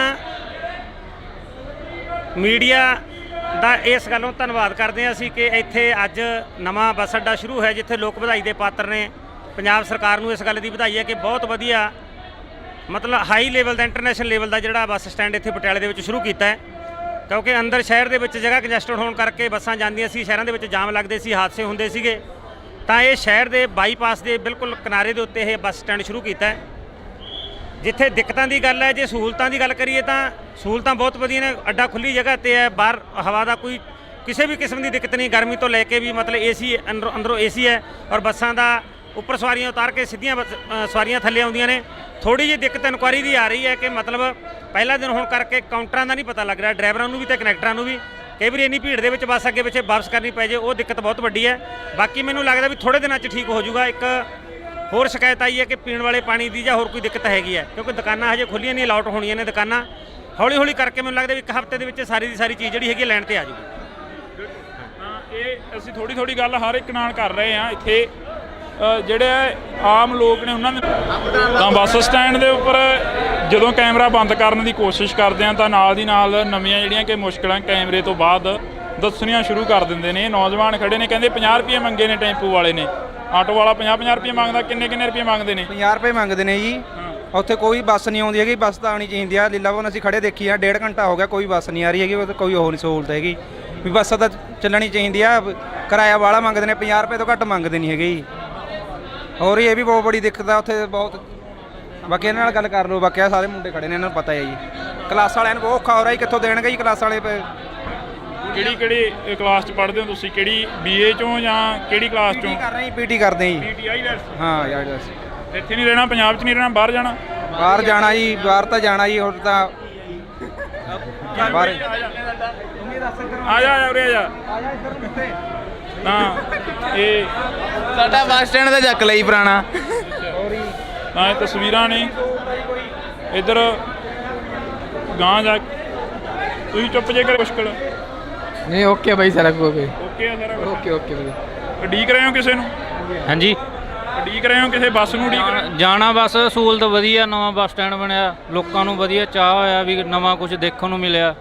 ਮੀਡੀਆ ਦਾ ਇਸ ਗੱਲੋਂ ਧੰਨਵਾਦ ਕਰਦੇ ਹਾਂ ਅਸੀਂ ਕਿ ਇੱਥੇ ਅੱਜ ਨਵਾਂ ਬੱਸ ਅੱਡਾ ਸ਼ੁਰੂ ਹੈ, ਜਿੱਥੇ ਲੋਕ ਵਧਾਈ ਦੇ ਪਾਤਰ ਨੇ। ਪੰਜਾਬ ਸਰਕਾਰ ਨੂੰ ਇਸ ਗੱਲ ਦੀ ਵਧਾਈ ਹੈ ਕਿ ਬਹੁਤ ਵਧੀਆ, ਮਤਲਬ ਹਾਈ ਲੈਵਲ ਦਾ, ਇੰਟਰਨੈਸ਼ਨਲ ਲੈਵਲ ਦਾ ਜਿਹੜਾ ਬੱਸ ਸਟੈਂਡ ਇੱਥੇ ਪਟਿਆਲੇ ਦੇ ਵਿੱਚ ਸ਼ੁਰੂ ਕੀਤਾ ਹੈ, ਕਿਉਂਕਿ ਅੰਦਰ ਸ਼ਹਿਰ ਦੇ ਵਿੱਚ ਜਗ੍ਹਾ ਕੰਜੈਸਟਡ ਹੋਣ ਕਰਕੇ ਬੱਸਾਂ ਜਾਂਦੀਆਂ ਸੀ, ਸ਼ਹਿਰਾਂ ਦੇ ਵਿੱਚ ਜਾਮ ਲੱਗਦੇ ਸੀ, ਹਾਦਸੇ ਹੁੰਦੇ ਸੀਗੇ, ਤਾਂ ਇਹ ਸ਼ਹਿਰ ਦੇ ਬਾਈਪਾਸ ਦੇ ਬਿਲਕੁਲ ਕਿਨਾਰੇ ਦੇ ਉੱਤੇ ਇਹ ਬੱਸ ਸਟੈਂਡ ਸ਼ੁਰੂ ਕੀਤਾ ਹੈ। ਜਿੱਥੇ ਦਿੱਕਤਾਂ ਦੀ ਗੱਲ ਹੈ, ਜੇ ਸਹੂਲਤਾਂ ਦੀ ਗੱਲ ਕਰੀਏ ਤਾਂ ਸਹੂਲਤਾਂ ਬਹੁਤ ਵਧੀਆ ਨੇ, ਅੱਡਾ ਖੁੱਲੀ ਜਗ੍ਹਾ ਤੇ ਹੈ, ਬਾਹਰ ਹਵਾ ਦਾ ਕੋਈ ਕਿਸੇ ਵੀ ਕਿਸਮ ਦੀ ਦਿੱਕਤ ਨਹੀਂ, ਗਰਮੀ ਤੋਂ ਲੈ ਕੇ ਵੀ, ਮਤਲਬ ਏਸੀ ਅੰਦਰੋਂ ਏਸੀ ਹੈ, ਔਰ ਬੱਸਾਂ ਦਾ ਉੱਪਰ ਸਵਾਰੀਆਂ ਉਤਾਰ ਕੇ ਸਿੱਧੀਆਂ ਸਵਾਰੀਆਂ ਥੱਲੇ ਆਉਂਦੀਆਂ ਨੇ। ਥੋੜੀ ਜਿਹੀ ਦਿੱਕਤ ਇਨਕੁਆਰੀ ਦੀ ਆ ਰਹੀ ਹੈ ਕਿ ਮਤਲਬ ਪਹਿਲਾ ਦਿਨ ਹੋਣ ਕਰਕੇ ਕਾਊਂਟਰਾਂ ਦਾ ਨਹੀਂ ਪਤਾ ਲੱਗ ਰਿਹਾ, ਡਰਾਈਵਰਾਂ ਨੂੰ ਵੀ ਤੇ ਕਨੈਕਟਰਾਂ ਨੂੰ ਵੀ, ਕਈ ਵਾਰੀ ਇੰਨੀ ਭੀੜ ਦੇ ਵਿੱਚ ਬੱਸ ਅੱਗੇ ਪਿੱਛੇ ਵਾਪਸ ਕਰਨੀ ਪੈ ਜੇ, ਉਹ ਦਿੱਕਤ ਬਹੁਤ ਵੱਡੀ ਹੈ। ਬਾਕੀ ਮੈਨੂੰ ਲੱਗਦਾ ਵੀ ਥੋੜੇ ਦਿਨਾਂ 'ਚ ਠੀਕ ਹੋ ਜਾਊਗਾ। ਇੱਕ ਹੋਰ ਸ਼ਿਕਾਇਤ ਆਈ ਹੈ ਕਿ ਪੀਣ ਵਾਲੇ ਪਾਣੀ ਦੀ ਜਾਂ ਹੋਰ ਕੋਈ ਦਿੱਕਤ ਹੈਗੀ ਹੈ, ਕਿਉਂਕਿ ਦੁਕਾਨਾਂ ਹਜੇ ਖੁੱਲੀਆਂ ਨਹੀਂ, ਅਲਾਉਟ ਹੋਣੀਆਂ ਨੇ ਦੁਕਾਨਾਂ, ਹੌਲੀ ਹੌਲੀ ਕਰਕੇ ਮੈਨੂੰ ਲੱਗਦਾ ਵੀ ਇੱਕ ਹਫ਼ਤੇ ਦੇ ਵਿੱਚ ਸਾਰੀ ਦੀ ਸਾਰੀ ਚੀਜ਼ ਜਿਹੜੀ ਹੈਗੀ ਲਾਈਨ ਤੇ ਆ ਜਾਊਗੀ। ਇਹ ਅਸੀਂ ਥੋੜੀ ਗੱਲ ਹਰ ਇੱਕ ਨਾਲ ਕਰ ਰਹੇ ਹਾਂ। ਇੱਥੇ ਜਿਹੜੇ ਆਮ ਲੋਕ ਨੇ ਉਹਨਾਂ ਨੇ ਤਾਂ ਬੱਸ ਸਟੈਂਡ ਦੇ ਉੱਪਰ ਜਦੋਂ ਕੈਮਰਾ ਬੰਦ ਕਰਨ ਦੀ ਕੋਸ਼ਿਸ਼ ਕਰਦੇ ਆ ਤਾਂ ਨਾਲ ਦੀ ਨਾਲ ਨਵੀਆਂ ਜਿਹੜੀਆਂ ਕਿ ਮੁਸ਼ਕਲਾਂ ਕੈਮਰੇ ਤੋਂ ਬਾਅਦ ਦੱਸਣੀਆਂ ਸ਼ੁਰੂ ਕਰ ਦਿੰਦੇ ਨੇ। ਨੌਜਵਾਨ ਖੜੇ ਨੇ, ਕਹਿੰਦੇ 50 ਰੁਪਏ ਮੰਗੇ ਨੇ ਟੈਂਪੂ ਵਾਲੇ ਨੇ, ਆਟੋ ਵਾਲਾ 50 ਰੁਪਏ ਮੰਗਦਾ, ਕਿੰਨੇ ਰੁਪਏ ਮੰਗਦੇ ਨੇ? 50 ਰੁਪਏ ਮੰਗਦੇ ਨੇ ਜੀ। ਉੱਥੇ ਕੋਈ ਬੱਸ ਨਹੀਂ ਆਉਂਦੀ ਹੈਗੀ, ਬੱਸ ਤਾਂ ਆਉਣੀ ਚਾਹੀਦੀ ਆ। ਲੀਲਾਵਨ ਅਸੀਂ ਖੜੇ ਦੇਖੀ ਆ, 1.5 ਘੰਟਾ ਹੋ ਗਿਆ, ਕੋਈ ਬੱਸ ਨਹੀਂ ਆ ਰਹੀ ਹੈਗੀ, ਕੋਈ ਉਹ ਨਹੀਂ ਸਹੂਲਤ ਹੈਗੀ ਵੀ ਬੱਸ ਤਾਂ ਚੱਲਣੀ ਚਾਹੀਦੀ ਆ। ਕਿਰਾਇਆ ਵਾਲਾ ਮੰਗਦੇ ਨੇ, 50 ਰੁਪਏ ਤੋਂ ਘੱਟ ਮੰਗਦੇ ਨਹੀਂ ਹੈਗੇ ਜੀ। ਹੋਰ ਇਹ ਵੀ ਬਹੁਤ ਬੜੀ ਦਿੱਕਤ ਆ ਉੱਥੇ ਬਹੁਤ। ਬਾਕੀ ਇਹਨਾਂ ਨਾਲ ਗੱਲ ਕਰ ਲਓ, ਬਾਕੀ ਸਾਰੇ ਮੁੰਡੇ ਖੜੇ ਨੇ, ਇਹਨਾਂ ਨੂੰ ਪਤਾ ਹੈ ਜੀ। ਕਲਾਸ ਵਾਲਿਆਂ ਨੂੰ ਬਹੁਤ ਔਖਾ ਹੋ ਰਿਹਾ ਜੀ, ਕਿੱਥੋਂ ਦੇਣਗੇ ਜੀ ਕਲਾਸ ਵਾਲੇ? ਕਿਹੜੀ ਕਲਾਸ 'ਚ ਪੜ੍ਹਦੇ ਹੋ ਤੁਸੀਂ? ਕਿਹੜੀ BA 'ਚੋਂ ਜਾਂ ਕਿਹੜੀ ਕਲਾਸ 'ਚੋਂ? ਕਰ ਰਹੇ ਜੀ, PT ਕਰਦੇ ਜੀ। PT IELTS? ਹਾਂ ਯਾਰ, ਇੱਥੇ ਨਹੀਂ ਰਹਿਣਾ, ਪੰਜਾਬ 'ਚ ਨਹੀਂ ਰਹਿਣਾ, ਬਾਹਰ ਜਾਣਾ? ਬਾਹਰ ਜਾਣਾ ਜੀ, ਬਾਹਰ ਤਾਂ ਜਾਣਾ ਜੀ। ਹੁਣ ਤਾਂ ਬਾਹਰ ਆ ਜਾ ਉਰੇ ਆ ਜਾ ਤਾਂ ਇਹ ਸਾਡਾ ਬੱਸ ਸਟੈਂਡ ਦਾ ਚੱਕ ਲਈ ਪੁਰਾਣਾ। ਤਾਂ ਇਹ ਤਸਵੀਰਾਂ ਨੇ ਇੱਧਰ ਗਾਂ ਜਾ ਤੁਸੀਂ ਚੁੱਪ ਜੇ ਕਰ ਮੁਸ਼ਕਲ ਨਹੀਂ ਓਕੇ ਬਾਈ ਸਾਰਾ ਕੁਝ ਓਕੇ ਆ ਸਾਰਾ ਓਕੇ ਓਕੇ ਬਾਈ। ਉਡੀਕ ਰਹੇ ਹੋ ਕਿਸੇ ਨੂੰ? ਹਾਂਜੀ ਉਡੀਕ ਰਹੇ ਹੋ ਕਿਸੇ ਬੱਸ ਨੂੰ? ਉਡੀਕ ਜਾਣਾ ਬਸ ਸਹੂਲਤ ਵਧੀਆ, ਨਵਾਂ ਬੱਸ ਸਟੈਂਡ ਬਣਿਆ, ਲੋਕਾਂ ਨੂੰ ਵਧੀਆ ਚਾਹ ਹੋਇਆ ਵੀ ਨਵਾਂ ਕੁਝ ਦੇਖਣ ਨੂੰ ਮਿਲਿਆ।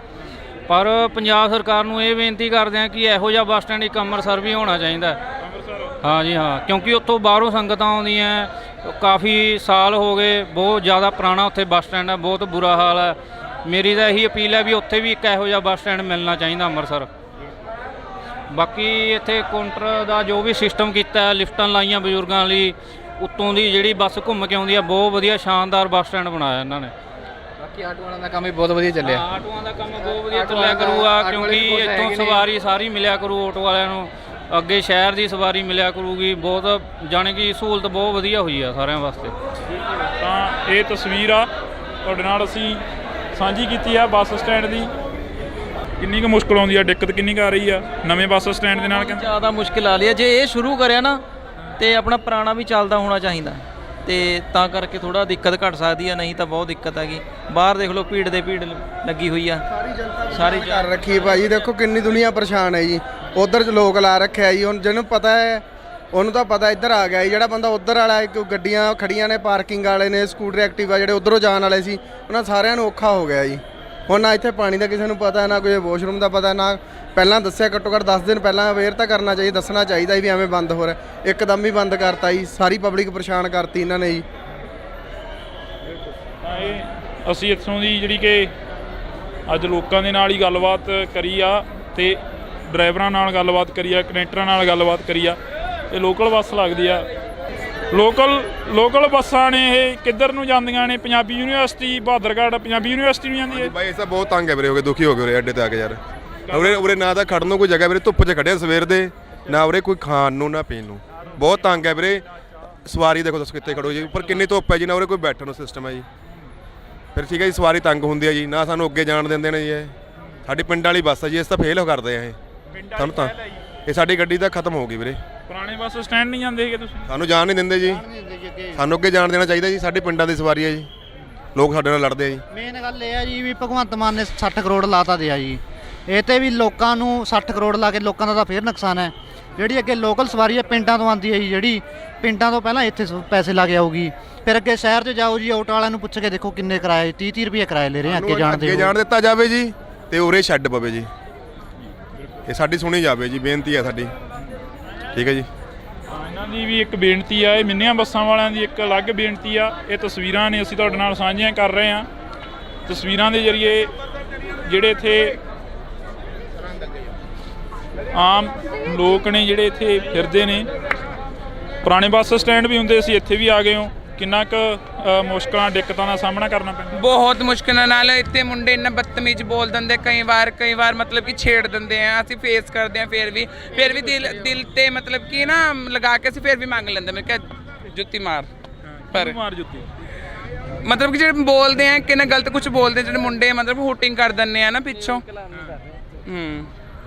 ਪਰ ਪੰਜਾਬ ਸਰਕਾਰ ਨੂੰ ਇਹ ਬੇਨਤੀ ਕਰਦੇ ਆ ਕਿ ਇਹੋ ਜਿਹਾ ਬੱਸ ਸਟੈਂਡ ਇੱਕ ਅੰਮ੍ਰਿਤਸਰ ਵੀ ਹੋਣਾ ਚਾਹੀਦਾ। ਹਾਂ ਜੀ ਹਾਂ, ਕਿਉਂਕਿ ਉੱਥੋਂ ਬਾਹਰੋਂ ਸੰਗਤਾਂ ਆਉਂਦੀਆਂ, ਕਾਫੀ ਸਾਲ ਹੋ ਗਏ, ਬਹੁਤ ਜ਼ਿਆਦਾ ਪੁਰਾਣਾ ਉੱਥੇ ਬੱਸ ਸਟੈਂਡ ਹੈ, ਬਹੁਤ ਬੁਰਾ ਹਾਲ ਹੈ। ਮੇਰੀ ਤਾਂ ਇਹੀ ਅਪੀਲ ਹੈ ਵੀ ਉੱਥੇ ਵੀ ਇੱਕ ਇਹੋ ਜਿਹਾ ਬੱਸ ਸਟੈਂਡ ਮਿਲਣਾ ਚਾਹੀਦਾ ਅੰਮ੍ਰਿਤਸਰ। ਬਾਕੀ ਇੱਥੇ ਕਾਊਂਟਰ ਦਾ ਜੋ ਵੀ ਸਿਸਟਮ ਕੀਤਾ, ਲਿਫਟਾਂ ਲਾਈਆਂ ਬਜ਼ੁਰਗਾਂ ਲਈ, ਉੱਤੋਂ ਦੀ ਜਿਹੜੀ ਬੱਸ ਘੁੰਮ ਕੇ ਆਉਂਦੀ ਆ, ਬਹੁਤ ਵਧੀਆ ਸ਼ਾਨਦਾਰ ਬੱਸ ਸਟੈਂਡ ਬਣਾਇਆ ਇਹਨਾਂ ਨੇ। ਬਾਕੀ ਆਟੋਆਂ ਦਾ ਕੰਮ ਵੀ ਬਹੁਤ ਵਧੀਆ ਚੱਲਿਆ। ਆਟੋਆਂ ਦਾ ਕੰਮ ਬਹੁਤ ਵਧੀਆ ਚੱਲਿਆ ਕਰੂਗਾ, ਕਿਉਂਕਿ ਇੱਥੋਂ ਸਵਾਰੀ ਸਾਰੀ ਮਿਲਿਆ ਕਰੂ ਆਟੋ ਵਾਲਿਆਂ ਨੂੰ, ਅੱਗੇ ਸ਼ਹਿਰ ਦੀ ਸਵਾਰੀ ਮਿਲਿਆ ਕਰੂਗੀ। ਬਹੁਤ ਜਾਣੀ ਕਿ ਸਹੂਲਤ ਬਹੁਤ ਵਧੀਆ ਹੋਈ ਆ ਸਾਰਿਆਂ ਵਾਸਤੇ। ਤਾਂ ਇਹ ਤਸਵੀਰ ਆ ਤੁਹਾਡੇ ਨਾਲ ਅਸੀਂ ਸਾਂਝੀ ਕੀਤੀ ਆ ਬੱਸ ਸਟੈਂਡ ਦੀ। ਕਿੰਨੀ ਕੁ ਮੁਸ਼ਕਲ ਆਉਂਦੀ ਆ, ਦਿੱਕਤ ਕਿੰਨੀ ਕੁ ਆ ਰਹੀ ਆ ਨਵੇਂ ਬੱਸ ਸਟੈਂਡ ਦੇ ਨਾਲ? ਜ਼ਿਆਦਾ ਮੁਸ਼ਕਿਲ ਆ ਰਹੀ ਹੈ। ਜੇ ਇਹ ਸ਼ੁਰੂ ਕਰਿਆ ਨਾ ਤੇ ਆਪਣਾ ਪੁਰਾਣਾ ਵੀ ਚੱਲਦਾ ਹੋਣਾ ਚਾਹੀਦਾ, ਤੇ ਤਾਂ ਕਰਕੇ ਥੋੜਾ ਦਿੱਕਤ ਘਟ ਸਕਦੀ ਆ, ਨਹੀਂ ਤਾਂ ਬਹੁਤ ਦਿੱਕਤ ਹੈਗੀ। ਬਾਹਰ ਦੇਖ ਲਓ ਭੀੜ ਦੇ ਭੀੜ ਲੱਗੀ ਹੋਈ ਆ, ਸਾਰੀ ਘਰ ਰੱਖੀ ਭਾਜੀ। ਦੇਖੋ ਕਿੰਨੀ ਦੁਨੀਆ ਪਰੇਸ਼ਾਨ ਹੈ ਜੀ। ਉਧਰ ਲੋਕ ਲਾ ਰੱਖਿਆ ਜੀ, ਹੁਣ ਜਿਹਨੂੰ ਪਤਾ ਹੈ ਉਹਨੂੰ ਤਾਂ ਪਤਾ ਇੱਧਰ ਆ ਗਿਆ ਜੀ। ਜਿਹੜਾ ਬੰਦਾ ਉੱਧਰ ਵਾਲਾ ਹੈ, ਕੋਈ ਗੱਡੀਆਂ ਖੜੀਆਂ ਨੇ, ਪਾਰਕਿੰਗ ਵਾਲੇ ਨੇ, ਸਕੂਟਰ ਐਕਟਿਵਾ ਜਿਹੜੇ ਉੱਧਰੋਂ ਜਾਣ ਵਾਲੇ ਸੀ, ਉਹਨਾਂ ਸਾਰਿਆਂ ਨੂੰ ਔਖਾ ਹੋ ਗਿਆ ਜੀ। ਹੁਣ ਨਾ ਇੱਥੇ ਪਾਣੀ ਦਾ ਕਿਸੇ ਨੂੰ ਪਤਾ, ਨਾ ਕੋਈ ਵਾਸ਼ਰੂਮ ਦਾ ਪਤਾ, ਨਾ ਪਹਿਲਾਂ ਦੱਸਿਆ। ਘੱਟੋ ਘੱਟ 10 ਦਿਨ ਪਹਿਲਾਂ ਅਵੇਅਰ ਤਾਂ ਕਰਨਾ ਚਾਹੀਦਾ, ਦੱਸਣਾ ਚਾਹੀਦਾ ਵੀ ਐਵੇਂ ਬੰਦ ਹੋ ਰਿਹਾ। ਇੱਕਦਮ ਹੀ ਬੰਦ ਕਰਤਾ ਜੀ, ਸਾਰੀ ਪਬਲਿਕ ਪਰੇਸ਼ਾਨ ਕਰਤੀ ਇਹਨਾਂ ਨੇ ਜੀ। ਅਸੀਂ ਇੱਥੋਂ ਦੀ ਜਿਹੜੀ ਕਿ ਅੱਜ ਲੋਕਾਂ ਦੇ ਨਾਲ ਹੀ ਗੱਲਬਾਤ ਕਰੀ ਆ, ਤੇ ਡਰਾਈਵਰਾਂ ਨਾਲ ਗੱਲਬਾਤ ਕਰੀ ਆ, ਕਨੈਕਟਰਾਂ ਨਾਲ ਗੱਲਬਾਤ ਕਰੀ ਆ। ਇਹ ਲੋਕਲ ਬੱਸ ਲੱਗਦੀ ਆ। ਲੋਕਲ ਬੱਸਾਂ ਨੇ ਇਹ ਕਿੱਧਰ ਨੂੰ ਜਾਂਦੀਆਂ ਨੇ? ਪੰਜਾਬੀ ਯੂਨੀਵਰਸਿਟੀ, ਬਹਾਦਰਗੜ੍ਹ ਪੰਜਾਬੀ ਯੂਨੀਵਰਸਿਟੀ ਨੂੰ ਜਾਂਦੀ ਹੈ। ਬਾਈ ਇਸ ਤਾਂ ਬਹੁਤ ਤੰਗ ਹੈ ਵੀਰੇ, ਹੋ ਗਏ ਦੁਖੀ ਹੋ ਗਏ ਉਰੇ ਅੱਡੇ ਤੇ ਆ ਕੇ ਯਾਰ। ਉਰੇ ਨਾ ਤਾਂ ਖੜਨ ਨੂੰ ਕੋਈ ਜਗ੍ਹਾ ਵੀਰੇ, ਧੁੱਪ 'ਚ ਖੜਿਆ ਸਵੇਰ ਦੇ, ਨਾ ਉਰੇ ਕੋਈ ਖਾਣ ਨੂੰ ਨਾ ਪੀਣ ਨੂੰ। ਬਹੁਤ ਤੰਗ ਹੈ ਵੀਰੇ। ਸਵਾਰੀ ਦੇਖੋ ਤੁਸੀਂ ਕਿੱਥੇ ਖੜੋ ਜੀ, ਉੱਪਰ ਕਿੰਨੀ ਧੁੱਪ ਹੈ ਜੀ, ਨਾ ਉਰੇ ਕੋਈ ਬੈਠਣ ਨੂੰ ਸਿਸਟਮ ਹੈ ਜੀ। ਫਿਰ ਠੀਕ ਹੈ ਜੀ, ਸਵਾਰੀ ਤੰਗ ਹੁੰਦੀ ਹੈ ਜੀ, ਨਾ ਸਾਨੂੰ ਅੱਗੇ ਜਾਣ ਦਿੰਦੇ ਨੇ ਜੀ। ਇਹ ਸਾਡੀ ਪਿੰਡ ਵਾਲੀ ਬੱਸ ਹੈ ਜੀ, ਇਸ ਤਾਂ ਫੇਲ ਕਰਦੇ ਆ ਇਹ ਤੁਹਾਨੂੰ। ਤਾਂ ਇਹ ਸਾਡੀ ਗੱਡੀ ਤਾਂ ਖਤਮ ਹੋ ਗਈ ਵੀਰੇ। ਪੁਰਾਣੇ ਬੱਸ ਸਟੈਂਡ ਨਹੀਂ ਜਾਂਦੇ ਹੈਗੇ ਤੁਸੀਂ? ਸਾਨੂੰ ਜਾਣ ਨਹੀਂ ਦਿੰਦੇ ਜੀ, ਸਾਨੂੰ ਅੱਗੇ ਜਾਣ ਦੇਣਾ ਚਾਹੀਦਾ ਜੀ। ਸਾਡੇ ਪਿੰਡਾਂ ਦੀ ਸਵਾਰੀ ਹੈ ਜੀ, ਲੋਕ ਸਾਡੇ ਨਾਲ ਲੜਦੇ ਆ ਜੀ। ਮੇਨ ਗੱਲ ਇਹ ਆ ਜੀ ਵੀ ਭਗਵੰਤ ਮਾਨ ਨੇ 60 ਕਰੋੜ ਲਾਤਾ ਦਿਆ ਜੀ। ਇਹ ਤੇ ਵੀ ਲੋਕਾਂ ਨੂੰ 60 ਕਰੋੜ ਲਾ ਕੇ ਲੋਕਾਂ ਦਾ ਤਾਂ ਫੇਰ ਨੁਕਸਾਨ ਹੈ। ਜਿਹੜੀ ਅੱਗੇ ਲੋਕਲ ਸਵਾਰੀ ਹੈ ਪਿੰਡਾਂ ਤੋਂ ਆਉਂਦੀ ਹੈ ਜੀ, ਜਿਹੜੀ ਪਿੰਡਾਂ ਤੋਂ ਪਹਿਲਾਂ ਇੱਥੇ ਪੈਸੇ ਲਾ ਕੇ ਆਊਗੀ, ਫਿਰ ਅੱਗੇ ਸ਼ਹਿਰ 'ਚ ਜਾਓ ਜੀ, ਆਟੋ ਵਾਲਿਆਂ ਨੂੰ ਪੁੱਛ ਕੇ ਦੇਖੋ ਕਿੰਨੇ ਕਿਰਾਏ, 30-30 ਰੁਪਏ ਕਿਰਾਏ ਲੈ ਰਹੇ ਆ ਅੱਗੇ ਜਾਣ ਦੇ। ਅੱਗੇ ਜਾਣ ਦਿੱਤਾ ਜਾਵੇ ਜੀ, ਤੇ ਉਰੇ ਛੱਡ ਪਵੇ ਜੀ। ਇਹ ਸਾਡੀ ਸੁਣੀ ਜਾਵੇ ਜੀ, ਬੇਨਤੀ ਹੈ ਸਾਡੀ। ਠੀਕ ਹੈ ਜੀ। ਇਹਨਾਂ ਦੀ ਵੀ ਇੱਕ ਬੇਨਤੀ ਆ, ਇਹ ਮਿੰਨੀਆਂ ਬੱਸਾਂ ਵਾਲਿਆਂ ਦੀ ਇੱਕ ਅਲੱਗ ਬੇਨਤੀ ਆ। ਇਹ ਤਸਵੀਰਾਂ ਨੇ ਅਸੀਂ ਤੁਹਾਡੇ ਨਾਲ ਸਾਂਝੀਆਂ ਕਰ ਰਹੇ ਹਾਂ। ਤਸਵੀਰਾਂ ਦੇ ਜ਼ਰੀਏ ਜਿਹੜੇ ਇੱਥੇ ਆਮ ਲੋਕ ਨੇ, ਜਿਹੜੇ ਇੱਥੇ ਫਿਰਦੇ ਨੇ, ਪੁਰਾਣੇ ਬੱਸ ਸਟੈਂਡ ਵੀ ਹੁੰਦੇ ਸੀ, ਇੱਥੇ ਵੀ ਆ ਗਏ ਹੋ। ਕਿੰਨਾ ਕੁ ਮੁਸ਼ਕਲਾਂ ਦਿੱਕਤਾਂ ਦਾ ਸਾਹਮਣਾ ਕਰਨਾ ਪੈਂਦਾ? ਬਹੁਤ ਮੁਸ਼ਕਿਲਾਂ ਨਾਲ। ਇੱਥੇ ਮੁੰਡੇ ਇੰਨਾ ਬਦਤਮੀਜ਼ ਬੋਲ ਦਿੰਦੇ, ਕਈ ਵਾਰ ਮਤਲਬ ਕਿ ਛੇੜ ਦਿੰਦੇ ਆ। ਅਸੀਂ ਫੇਸ ਕਰਦੇ ਆ, ਫਿਰ ਵੀ ਦਿਲ ਤੇ ਮਤਲਬ ਕਿ ਨਾ ਲਗਾ ਕੇ ਅਸੀਂ ਫਿਰ ਵੀ ਮੰਗ ਲੈਂਦੇ। ਮੈਂ ਕਿਹਾ ਜੁੱਤੀ ਮਾਰ, ਪਰ ਮਾਰ ਜੁੱਤੀ ਮਤਲਬ ਕਿ ਜਿਹੜੇ ਬੋਲਦੇ ਆ ਕਿ ਨਾ ਗਲਤ ਕੁਝ ਬੋਲਦੇ, ਜਿਹੜੇ ਮੁੰਡੇ ਮਤਲਬ ਹੂਟਿੰਗ ਕਰ ਦਿੰਦੇ ਆ ਨਾ ਪਿੱਛੋਂ।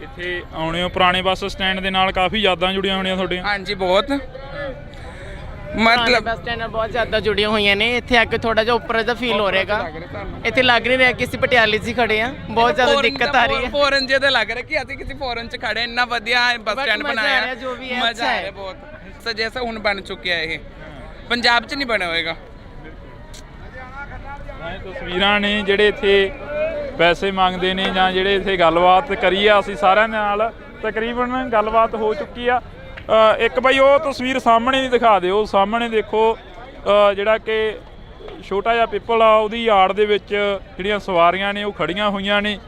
ਇੱਥੇ ਆਉਣੇ ਹੋ ਪੁਰਾਣੇ ਬੱਸ ਸਟੈਂਡ ਦੇ ਨਾਲ ਕਾਫੀ ਯਾਦਾਂ ਜੁੜੀਆਂ ਹੋਣੀਆਂ ਤੁਹਾਡੀਆਂ? ਹਾਂਜੀ ਬਹੁਤ, ਮਤਲਬ ਬੱਸ ਸਟੈਂਡ ਨਾਲ ਬਹੁਤ ਜ਼ਿਆਦਾ ਜੁੜੀਆਂ ਹੋਈਆਂ ਨੇ। ਇੱਥੇ ਆ ਕੇ ਥੋੜਾ ਜਿਹਾ ਉੱਪਰ ਦਾ ਫੀਲ ਹੋ ਰਿਹਾਗਾ। ਇੱਥੇ ਲੱਗ ਨਹੀਂ ਰਿਹਾ ਕਿ ਅਸੀਂ ਪਟਿਆਲੇ 'ਚ ਹੀ ਖੜੇ ਆ। ਬਹੁਤ ਜ਼ਿਆਦਾ ਦਿੱਕਤ ਆ ਰਹੀ ਹੈ। ਫੋਰਨ ਜਿਹਦਾ ਲੱਗ ਰਿਹਾ ਕਿ ਅਸੀਂ ਕਿਸੇ ਫੋਰਨ 'ਚ ਖੜੇ। ਇੰਨਾ ਵਧੀਆ ਬੱਸ ਸਟੈਂਡ ਬਣਾਇਆ, ਜੋ ਵੀ ਹੈ ਮਜ਼ਾ ਆ ਰਿਹਾ ਬਹੁਤ। ਜੈਸਾ ਹੁਣ ਬਣ ਚੁੱਕਿਆ ਇਹ, ਪੰਜਾਬ 'ਚ ਨਹੀਂ ਬਣਿਆ ਹੋਏਗਾ। ਤਸਵੀਰਾਂ ਨੇ ਜਿਹੜੇ ਇੱਥੇ ਪੈਸੇ ਮੰਗਦੇ ਨੇ, ਜਾਂ ਜਿਹੜੇ ਇੱਥੇ ਗੱਲਬਾਤ ਕਰੀ ਆ ਅਸੀਂ ਸਾਰਿਆਂ ਨਾਲ, ਤਕਰੀਬਨ ਗੱਲਬਾਤ ਹੋ ਚੁੱਕੀ ਆ। ਇੱਕ ਬਾਈ ਉਹ ਤਸਵੀਰ ਸਾਹਮਣੇ ਨਹੀਂ ਦਿਖਾ ਦਿਓ। ਸਾਹਮਣੇ ਦੇਖੋ ਜਿਹੜਾ ਕਿ ਛੋਟਾ ਜਿਹਾ ਪਿੱਪਲ ਆ, ਉਹਦੀ ਯਾਰਡ ਦੇ ਵਿੱਚ ਜਿਹੜੀਆਂ ਸਵਾਰੀਆਂ ਨੇ ਉਹ ਖੜੀਆਂ ਹੋਈਆਂ ਨੇ।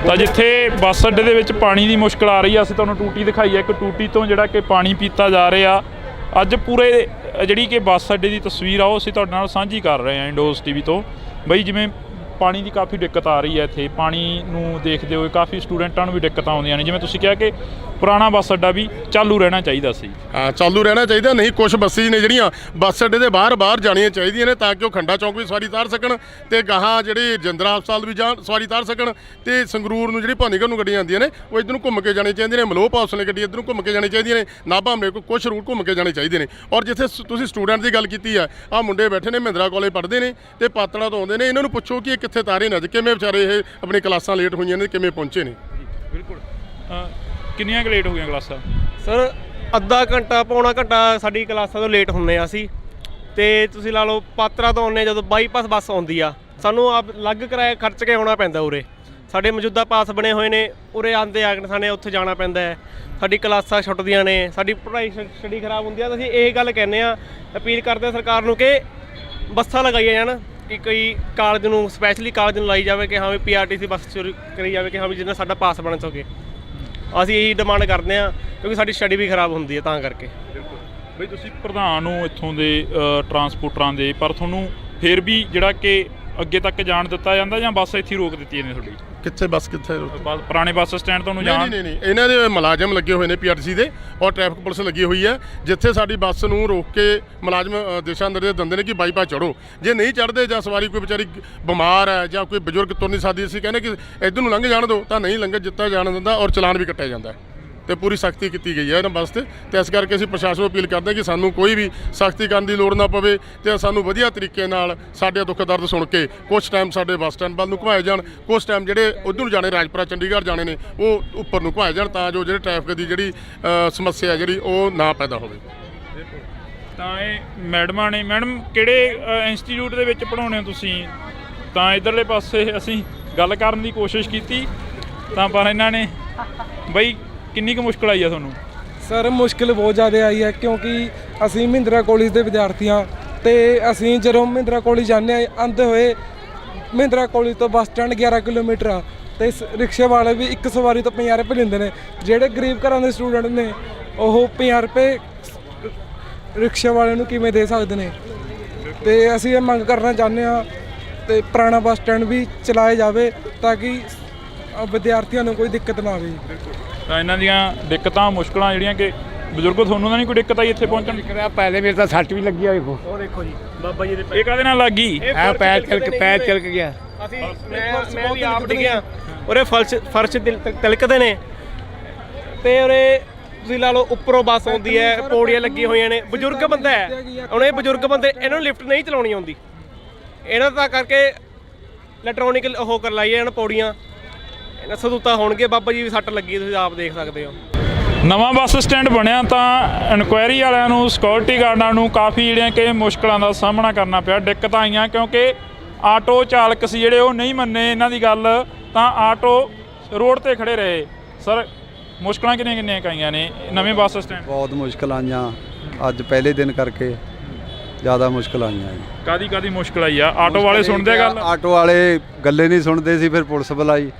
ਤਾਂ ਜਿੱਥੇ ਬੱਸ ਅੱਡੇ ਦੇ ਵਿੱਚ ਪਾਣੀ ਦੀ ਮੁਸ਼ਕਲ ਆ ਰਹੀ ਆ, ਅਸੀਂ ਤੁਹਾਨੂੰ ਟੂਟੀ ਦਿਖਾਈ ਆ, ਇੱਕ ਟੂਟੀ ਤੋਂ ਜਿਹੜਾ ਕਿ ਪਾਣੀ ਪੀਤਾ ਜਾ ਰਿਹਾ। ਅੱਜ ਪੂਰੇ ਜਿਹੜੀ ਕਿ ਬੱਸ ਅੱਡੇ ਦੀ ਤਸਵੀਰ ਆ ਉਹ ਅਸੀਂ ਤੁਹਾਡੇ ਨਾਲ ਸਾਂਝੀ ਕਰ ਰਹੇ ਹਾਂ ਇੰਡੋਜ਼ ਟੀਵੀ ਤੋਂ। ਬਈ ਜਿਵੇਂ ਪਾਣੀ ਦੀ ਕਾਫੀ ਦਿੱਕਤ ਆ ਰਹੀ ਹੈ ਇੱਥੇ, ਪਾਣੀ ਨੂੰ ਦੇਖਦੇ ਹੋਏ ਕਾਫੀ ਸਟੂਡੈਂਟਾਂ ਨੂੰ ਵੀ ਦਿੱਕਤਾਂ ਆਉਂਦੀਆਂ ਨੇ। ਜਿਵੇਂ ਤੁਸੀਂ ਕਿਹਾ ਕਿ ਪੁਰਾਣਾ ਬੱਸ ਅੱਡਾ ਵੀ ਚਾਲੂ ਰਹਿਣਾ ਚਾਹੀਦਾ ਸੀ। ਹਾਂ, ਚਾਲੂ ਰਹਿਣਾ ਚਾਹੀਦਾ। ਨਹੀਂ, ਕੁਝ ਬੱਸਿਸ ਨੇ ਜਿਹੜੀਆਂ ਬੱਸ ਅੱਡੇ ਦੇ ਬਾਹਰ ਜਾਣੀਆਂ ਚਾਹੀਦੀਆਂ ਨੇ ਤਾਂ ਕਿ ਉਹ ਖੰਡਾ ਚੌਂਕ ਵੀ ਸਵਾਰੀ ਤਾਰ ਸਕਣ ਤੇ ਗਾਹਾਂ ਜਿਹੜੇ ਜਿੰਦਰਾ ਹਸਪਤਾਲ ਵੀ ਸਵਾਰੀ ਤਾਰ ਸਕਣ ਤੇ ਸੰਗਰੂਰ ਨੂੰ ਜਿਹੜੀ ਭਾਨੀਗੜ੍ਹ ਨੂੰ ਗੱਡੀਆਂ ਆਉਂਦੀਆਂ ਨੇ ਉਹ ਇੱਧਰ ਨੂੰ ਘੁੰਮ ਕੇ ਜਾਣੀ ਚਾਹੀਦੀਆਂ ਨੇ, ਮਲੋਹ ਪਾਸ ਨੇ ਗੱਡੀ ਇੱਧਰ ਨੂੰ ਘੁੰਮ ਕੇ ਜਾਣੀ ਚਾਹੀਦੀਆਂ ਨੇ, ਨਾਭਾ ਮੇਰੇ ਕੋਲ ਕੁਝ ਰੂਟ ਘੁੰਮ ਕੇ ਜਾਣੇ ਚਾਹੀਦੇ ਨੇ। ਔਰ ਜਿੱਥੇ ਤੁਸੀਂ ਸਟੂਡੈਂਟ ਦੀ ਗੱਲ ਕੀਤੀ ਆ, ਆਹ ਮੁੰਡੇ ਬੈਠੇ ਨੇ ਮਹਿੰਦਰਾ ਕਾਲਜ ਪੜ੍ਹਦੇ ਨੇ ਤੇ ਪਾਤੜਾ ਤੋਂ ਆਉਂਦੇ ਨੇ, ਇਹਨਾਂ ਨੂੰ ਪੁੱਛੋ ਕਿ ਇਹ ਕਿੱਥੇ ਤਾਰੇ ਨੇ, ਅੱਜ ਕਿਵੇਂ ਵਿਚਾਰੇ ਇਹ ਆਪਣੀ ਕਲਾਸਾਂ ਲੇਟ ਹੋਈਆਂ ਨੇ, ਕਿਵੇਂ ਪਹੁੰਚੇ ਨੇ। ਬਿਲਕੁਲ। ਕਿੰਨੀਆਂ ਕੁ ਲੇਟ ਹੋ ਗਈਆਂ ਕਲਾਸਾਂ? ਸਰ ਅੱਧਾ ਘੰਟਾ ਪੌਣਾ ਘੰਟਾ ਸਾਡੀ ਕਲਾਸਾਂ ਤੋਂ ਲੇਟ ਹੁੰਦੇ ਆ ਅਸੀਂ, ਤੇ ਤੁਸੀਂ ਲਾ ਲਓ ਪਾਤੜਾ ਤੋਂ ਆਉਂਦੇ ਜਦੋਂ ਬਾਈਪਾਸ ਬੱਸ ਆਉਂਦੀ ਆ ਸਾਨੂੰ ਆਪ ਅਲੱਗ ਕਿਰਾਇਆ ਖਰਚ ਕੇ ਆਉਣਾ ਪੈਂਦਾ ਉਰੇ। ਸਾਡੇ ਮੌਜੂਦਾ ਪਾਸ ਬਣੇ ਹੋਏ ਨੇ, ਉਰੇ ਆਉਂਦੇ ਆ ਸਾਨੂੰ ਉੱਥੇ ਜਾਣਾ ਪੈਂਦਾ ਹੈ, ਸਾਡੀ ਕਲਾਸਾਂ ਛੁੱਟਦੀਆਂ ਨੇ, ਸਾਡੀ ਪੜ੍ਹਾਈ ਸਟੱਡੀ ਖਰਾਬ ਹੁੰਦੀ ਆ। ਤਾਂ ਅਸੀਂ ਇਹ ਗੱਲ ਕਹਿੰਦੇ ਆ, ਅਪੀਲ ਕਰਦੇ ਆ ਸਰਕਾਰ ਨੂੰ ਕਿ ਬੱਸਾਂ ਲਗਾਈਆਂ ਜਾਣ, ਕਿ ਕੋਈ ਕਾਲਜ ਨੂੰ ਸਪੈਸ਼ਲੀ ਕਾਲਜ ਨੂੰ ਲਾਈ ਜਾਵੇ ਕਿ ਹਾਂ ਵੀ PRTC ਬੱਸ ਕਰੀ ਜਾਵੇ ਕਿ ਹਾਂ ਵੀ ਜਿਹਨਾਂ ਸਾਡਾ ਪਾਸ ਬਣ ਸਕੇ। ਅਸੀਂ ਇਹੀ ਡਿਮਾਂਡ ਕਰਦੇ ਹਾਂ ਕਿਉਂਕਿ ਸਾਡੀ ਸਟੱਡੀ ਵੀ ਖਰਾਬ ਹੁੰਦੀ ਹੈ ਤਾਂ ਕਰਕੇ। ਬਈ ਤੁਸੀਂ ਪ੍ਰਧਾਨ ਹੋ ਇੱਥੋਂ ਦੇ ਟਰਾਂਸਪੋਰਟਰਾਂ ਦੇ, ਪਰ ਤੁਹਾਨੂੰ ਫਿਰ ਵੀ ਜਿਹੜਾ ਕਿ ਅੱਗੇ ਤੱਕ ਜਾਣ ਦਿੱਤਾ ਜਾਂਦਾ ਜਾਂ ਬੱਸ ਇੱਥੇ ਰੋਕ ਦਿੱਤੀ ਜਾਂਦੀ ਤੁਹਾਡੀ? ਕਿੱਥੇ ਬੱਸ ਕਿੱਥੇ? ਪੁਰਾਣੇ ਬੱਸ ਸਟੈਂਡ ਤੋਂ ਜਾਣ? ਨਹੀਂ, ਇਹਨਾਂ ਦੇ ਮੁਲਾਜ਼ਮ ਲੱਗੇ ਹੋਏ ਨੇ PRTC ਦੇ ਔਰ ਟ੍ਰੈਫਿਕ ਪੁਲਿਸ ਲੱਗੀ ਹੋਈ ਹੈ, ਜਿੱਥੇ ਸਾਡੀ ਬੱਸ ਨੂੰ ਰੋਕ ਕੇ ਮੁਲਾਜ਼ਮ ਦਿਸ਼ਾ ਨਿਰਦੇਸ਼ ਦਿੰਦੇ ਨੇ ਕਿ ਬਾਈਪਾਸ ਚੜ੍ਹੋ। ਜੇ ਨਹੀਂ ਚੜ੍ਹਦੇ ਜਾਂ ਸਵਾਰੀ ਕੋਈ ਵਿਚਾਰੀ ਬਿਮਾਰ ਹੈ ਜਾਂ ਕੋਈ ਬਜ਼ੁਰਗ ਤੁਰ ਨਹੀਂ ਸਕਦੀ, ਅਸੀਂ ਕਹਿੰਦੇ ਕਿ ਇੱਧਰ ਨੂੰ ਲੰਘ ਜਾਣ ਦਿਓ, ਤਾਂ ਨਹੀਂ ਲੰਘ ਦਿੱਤਾ ਜਾਣ ਦਿੰਦਾ ਔਰ ਚਲਾਨ ਵੀ ਕੱਟਿਆ ਜਾਂਦਾ ਤੇ ਪੂਰੀ ਸਖਤੀ ਕੀਤੀ ਗਈ ਹੈ ਇਹਨਾਂ ਬੱਸ 'ਤੇ। ਤੇ ਇਸ ਕਰਕੇ ਅਸੀਂ ਪ੍ਰਸ਼ਾਸਨ ਨੂੰ ਅਪੀਲ ਕਰਦੇ ਹਾਂ ਕਿ ਸਾਨੂੰ ਕੋਈ ਵੀ ਸਖਤੀ ਕਰਨ ਦੀ ਲੋੜ ਨਾ ਪਵੇ ਤੇ ਸਾਨੂੰ ਵਧੀਆ ਤਰੀਕੇ ਨਾਲ ਸਾਡੇ ਦੁੱਖ ਦਰਦ ਸੁਣ ਕੇ ਕੁਛ ਟਾਈਮ ਸਾਡੇ ਬੱਸ ਸਟੈਂਡ ਵੱਲ ਨੂੰ ਘੁਮਾਏ ਜਾਣ, ਕੁਛ ਟਾਈਮ ਜਿਹੜੇ ਉੱਧਰ ਨੂੰ ਜਾਣੇ ਰਾਜਪੁਰਾ ਚੰਡੀਗੜ੍ਹ ਜਾਣੇ ਨੇ ਉਹ ਉੱਪਰ ਨੂੰ ਘੁਮਾਏ ਜਾਣ, ਤਾਂ ਜੋ ਜਿਹੜੇ ਟ੍ਰੈਫਿਕ ਦੀ ਜਿਹੜੀ ਸਮੱਸਿਆ ਜਿਹੜੀ ਉਹ ਨਾ ਪੈਦਾ ਹੋਵੇ। ਤਾਂ ਇਹ ਮੈਡਮਾਂ ਨੇ। ਮੈਡਮ ਕਿਹੜੇ ਇੰਸਟੀਚਿਊਟ ਦੇ ਵਿੱਚ ਪੜ੍ਹਾਉਂਦੇ ਹੋ ਤੁਸੀਂ? ਤਾਂ ਇੱਧਰਲੇ ਪਾਸੇ ਅਸੀਂ ਗੱਲ ਕਰਨ ਦੀ ਕੋਸ਼ਿਸ਼ ਕੀਤੀ ਤਾਂ ਪਰ ਇਹਨਾਂ ਨੇ ਬਈ ਕਿੰਨੀ ਕੁ ਮੁਸ਼ਕਿਲ ਆਈ ਆ ਤੁਹਾਨੂੰ? ਸਰ ਮੁਸ਼ਕਿਲ ਬਹੁਤ ਜ਼ਿਆਦਾ ਆਈ ਹੈ ਕਿਉਂਕਿ ਅਸੀਂ ਮਹਿੰਦਰਾ ਕਾਲਜ ਦੇ ਵਿਦਿਆਰਥੀ ਹਾਂ ਤੇ ਅਸੀਂ ਜਦੋਂ ਮਹਿੰਦਰਾ ਕਾਲਜ ਜਾਂਦੇ ਹਾਂ ਆਉਂਦੇ ਹੋਏ ਮਹਿੰਦਰਾ ਕਾਲਜ ਤੋਂ ਬੱਸ ਸਟੈਂਡ 11 ਕਿਲੋਮੀਟਰ ਆ ਤੇ ਰਿਕਸ਼ੇ ਵਾਲੇ ਵੀ ਇੱਕ ਸਵਾਰੀ ਤੋਂ 50 ਰੁਪਏ ਲੈਂਦੇ ਨੇ। ਜਿਹੜੇ ਗਰੀਬ ਘਰਾਂ ਦੇ ਸਟੂਡੈਂਟ ਨੇ ਉਹ 50 ਰੁਪਏ ਰਿਕਸ਼ੇ ਵਾਲੇ ਨੂੰ ਕਿਵੇਂ ਦੇ ਸਕਦੇ ਨੇ? ਤੇ ਅਸੀਂ ਇਹ ਮੰਗ ਕਰਨਾ ਚਾਹੁੰਦੇ ਹਾਂ ਤੇ ਪੁਰਾਣਾ ਬੱਸ ਸਟੈਂਡ ਵੀ ਚਲਾਇਆ ਜਾਵੇ ਤਾਂ ਕਿ ਵਿਦਿਆਰਥੀਆਂ ਨੂੰ ਕੋਈ ਦਿੱਕਤ ਨਾ ਆਵੇ। ਤਾਂ ਇਹਨਾਂ ਦੀਆਂ ਦਿੱਕਤਾਂ ਮੁਸ਼ਕਲਾਂ ਜਿਹੜੀਆਂ ਕਿ ਬਜ਼ੁਰਗੋ ਤੁਹਾਨੂੰ ਤਾਂ ਨਹੀਂ ਕੋਈ ਦਿੱਕਤ ਆਈ ਇੱਥੇ ਪਹੁੰਚਣ? ਪਹਿਲੇ ਮੇਰੇ ਤਾਂ ਸੱਟ ਵੀ ਲੱਗੀ ਆ, ਵੇਖੋ ਉਹ ਦੇਖੋ ਜੀ ਬਾਬਾ ਜੀ ਦੇ ਇਹ ਕਾਹਦੇ ਨਾਲ ਲੱਗ ਗਈ? ਪੈਰ ਚਲਕ ਗਿਆ। ਅਸੀਂ ਮੈਂ ਵੀ ਆਪ ਡਿੱਗਿਆ, ਉਰੇ ਫਰਸ਼ ਤਿਲਕਦੇ ਨੇ ਤੇ ਉਰੇ ਤੁਸੀਂ ਲਾ ਲਓ ਉੱਪਰੋਂ ਬੱਸ ਆਉਂਦੀ ਹੈ, ਪੌੜੀਆਂ ਲੱਗੀਆਂ ਹੋਈਆਂ ਨੇ, ਬਜ਼ੁਰਗ ਬੰਦਾ ਹੈ ਹੁਣ, ਇਹ ਬਜ਼ੁਰਗ ਬੰਦੇ ਇਹਨਾਂ ਨੂੰ ਲਿਫਟ ਨਹੀਂ ਚਲਾਉਣੀ ਆਉਂਦੀ, ਇਹਨਾਂ ਦਾ ਕਰਕੇ ਇਲੈਕਟ੍ਰੋਨਿਕ ਉਹ ਕਰ ਲਾਈ ਇਹਨਾਂ ਪੌੜੀਆਂ, ਇਹਨਾਂ ਸਹੂਲਤਾਂ ਹੋਣਗੇ। ਬਾਬਾ ਜੀ ਵੀ ਸੱਟ ਲੱਗੀ, ਤੁਸੀਂ ਆਪ ਦੇਖ ਸਕਦੇ ਹੋ। ਨਵਾਂ ਬੱਸ ਸਟੈਂਡ ਬਣਿਆ ਤਾਂ ਇਨਕੁਆਇਰੀ ਵਾਲਿਆਂ ਨੂੰ, ਸਿਕਿਉਰਿਟੀ ਗਾਰਡਾਂ ਨੂੰ ਕਾਫੀ ਜਿਹੜੀਆਂ ਕਿ ਮੁਸ਼ਕਲਾਂ ਦਾ ਸਾਹਮਣਾ ਕਰਨਾ ਪਿਆ, ਦਿੱਕਤਾਂ ਆਈਆਂ ਕਿਉਂਕਿ ਆਟੋ ਚਾਲਕ ਸੀ ਜਿਹੜੇ ਉਹ ਨਹੀਂ ਮੰਨੇ ਇਹਨਾਂ ਦੀ ਗੱਲ, ਤਾਂ ਆਟੋ ਰੋਡ ਤੇ ਖੜੇ ਰਹੇ। ਸਰ ਮੁਸ਼ਕਲਾਂ ਕਿੰਨੀਆਂ ਆਈਆਂ ਨੇ ਨਵੇਂ ਬੱਸ ਸਟੈਂਡ? ਬਹੁਤ ਮੁਸ਼ਕਲਾਂ ਆਈਆਂ, ਅੱਜ ਪਹਿਲੇ ਦਿਨ ਕਰਕੇ ਜ਼ਿਆਦਾ ਮੁਸ਼ਕਲ ਆਈਆਂ ਜੀ। ਕਾਦੀ ਮੁਸ਼ਕਲ ਆਈ ਆ? ਆਟੋ ਵਾਲੇ ਸੁਣਦੇ ਗੱਲ? ਆਟੋ ਵਾਲੇ ਗੱਲੇ ਨਹੀਂ ਸੁਣਦੇ ਸੀ, ਫਿਰ ਪੁਲਿਸ ਬੁਲਾਈ,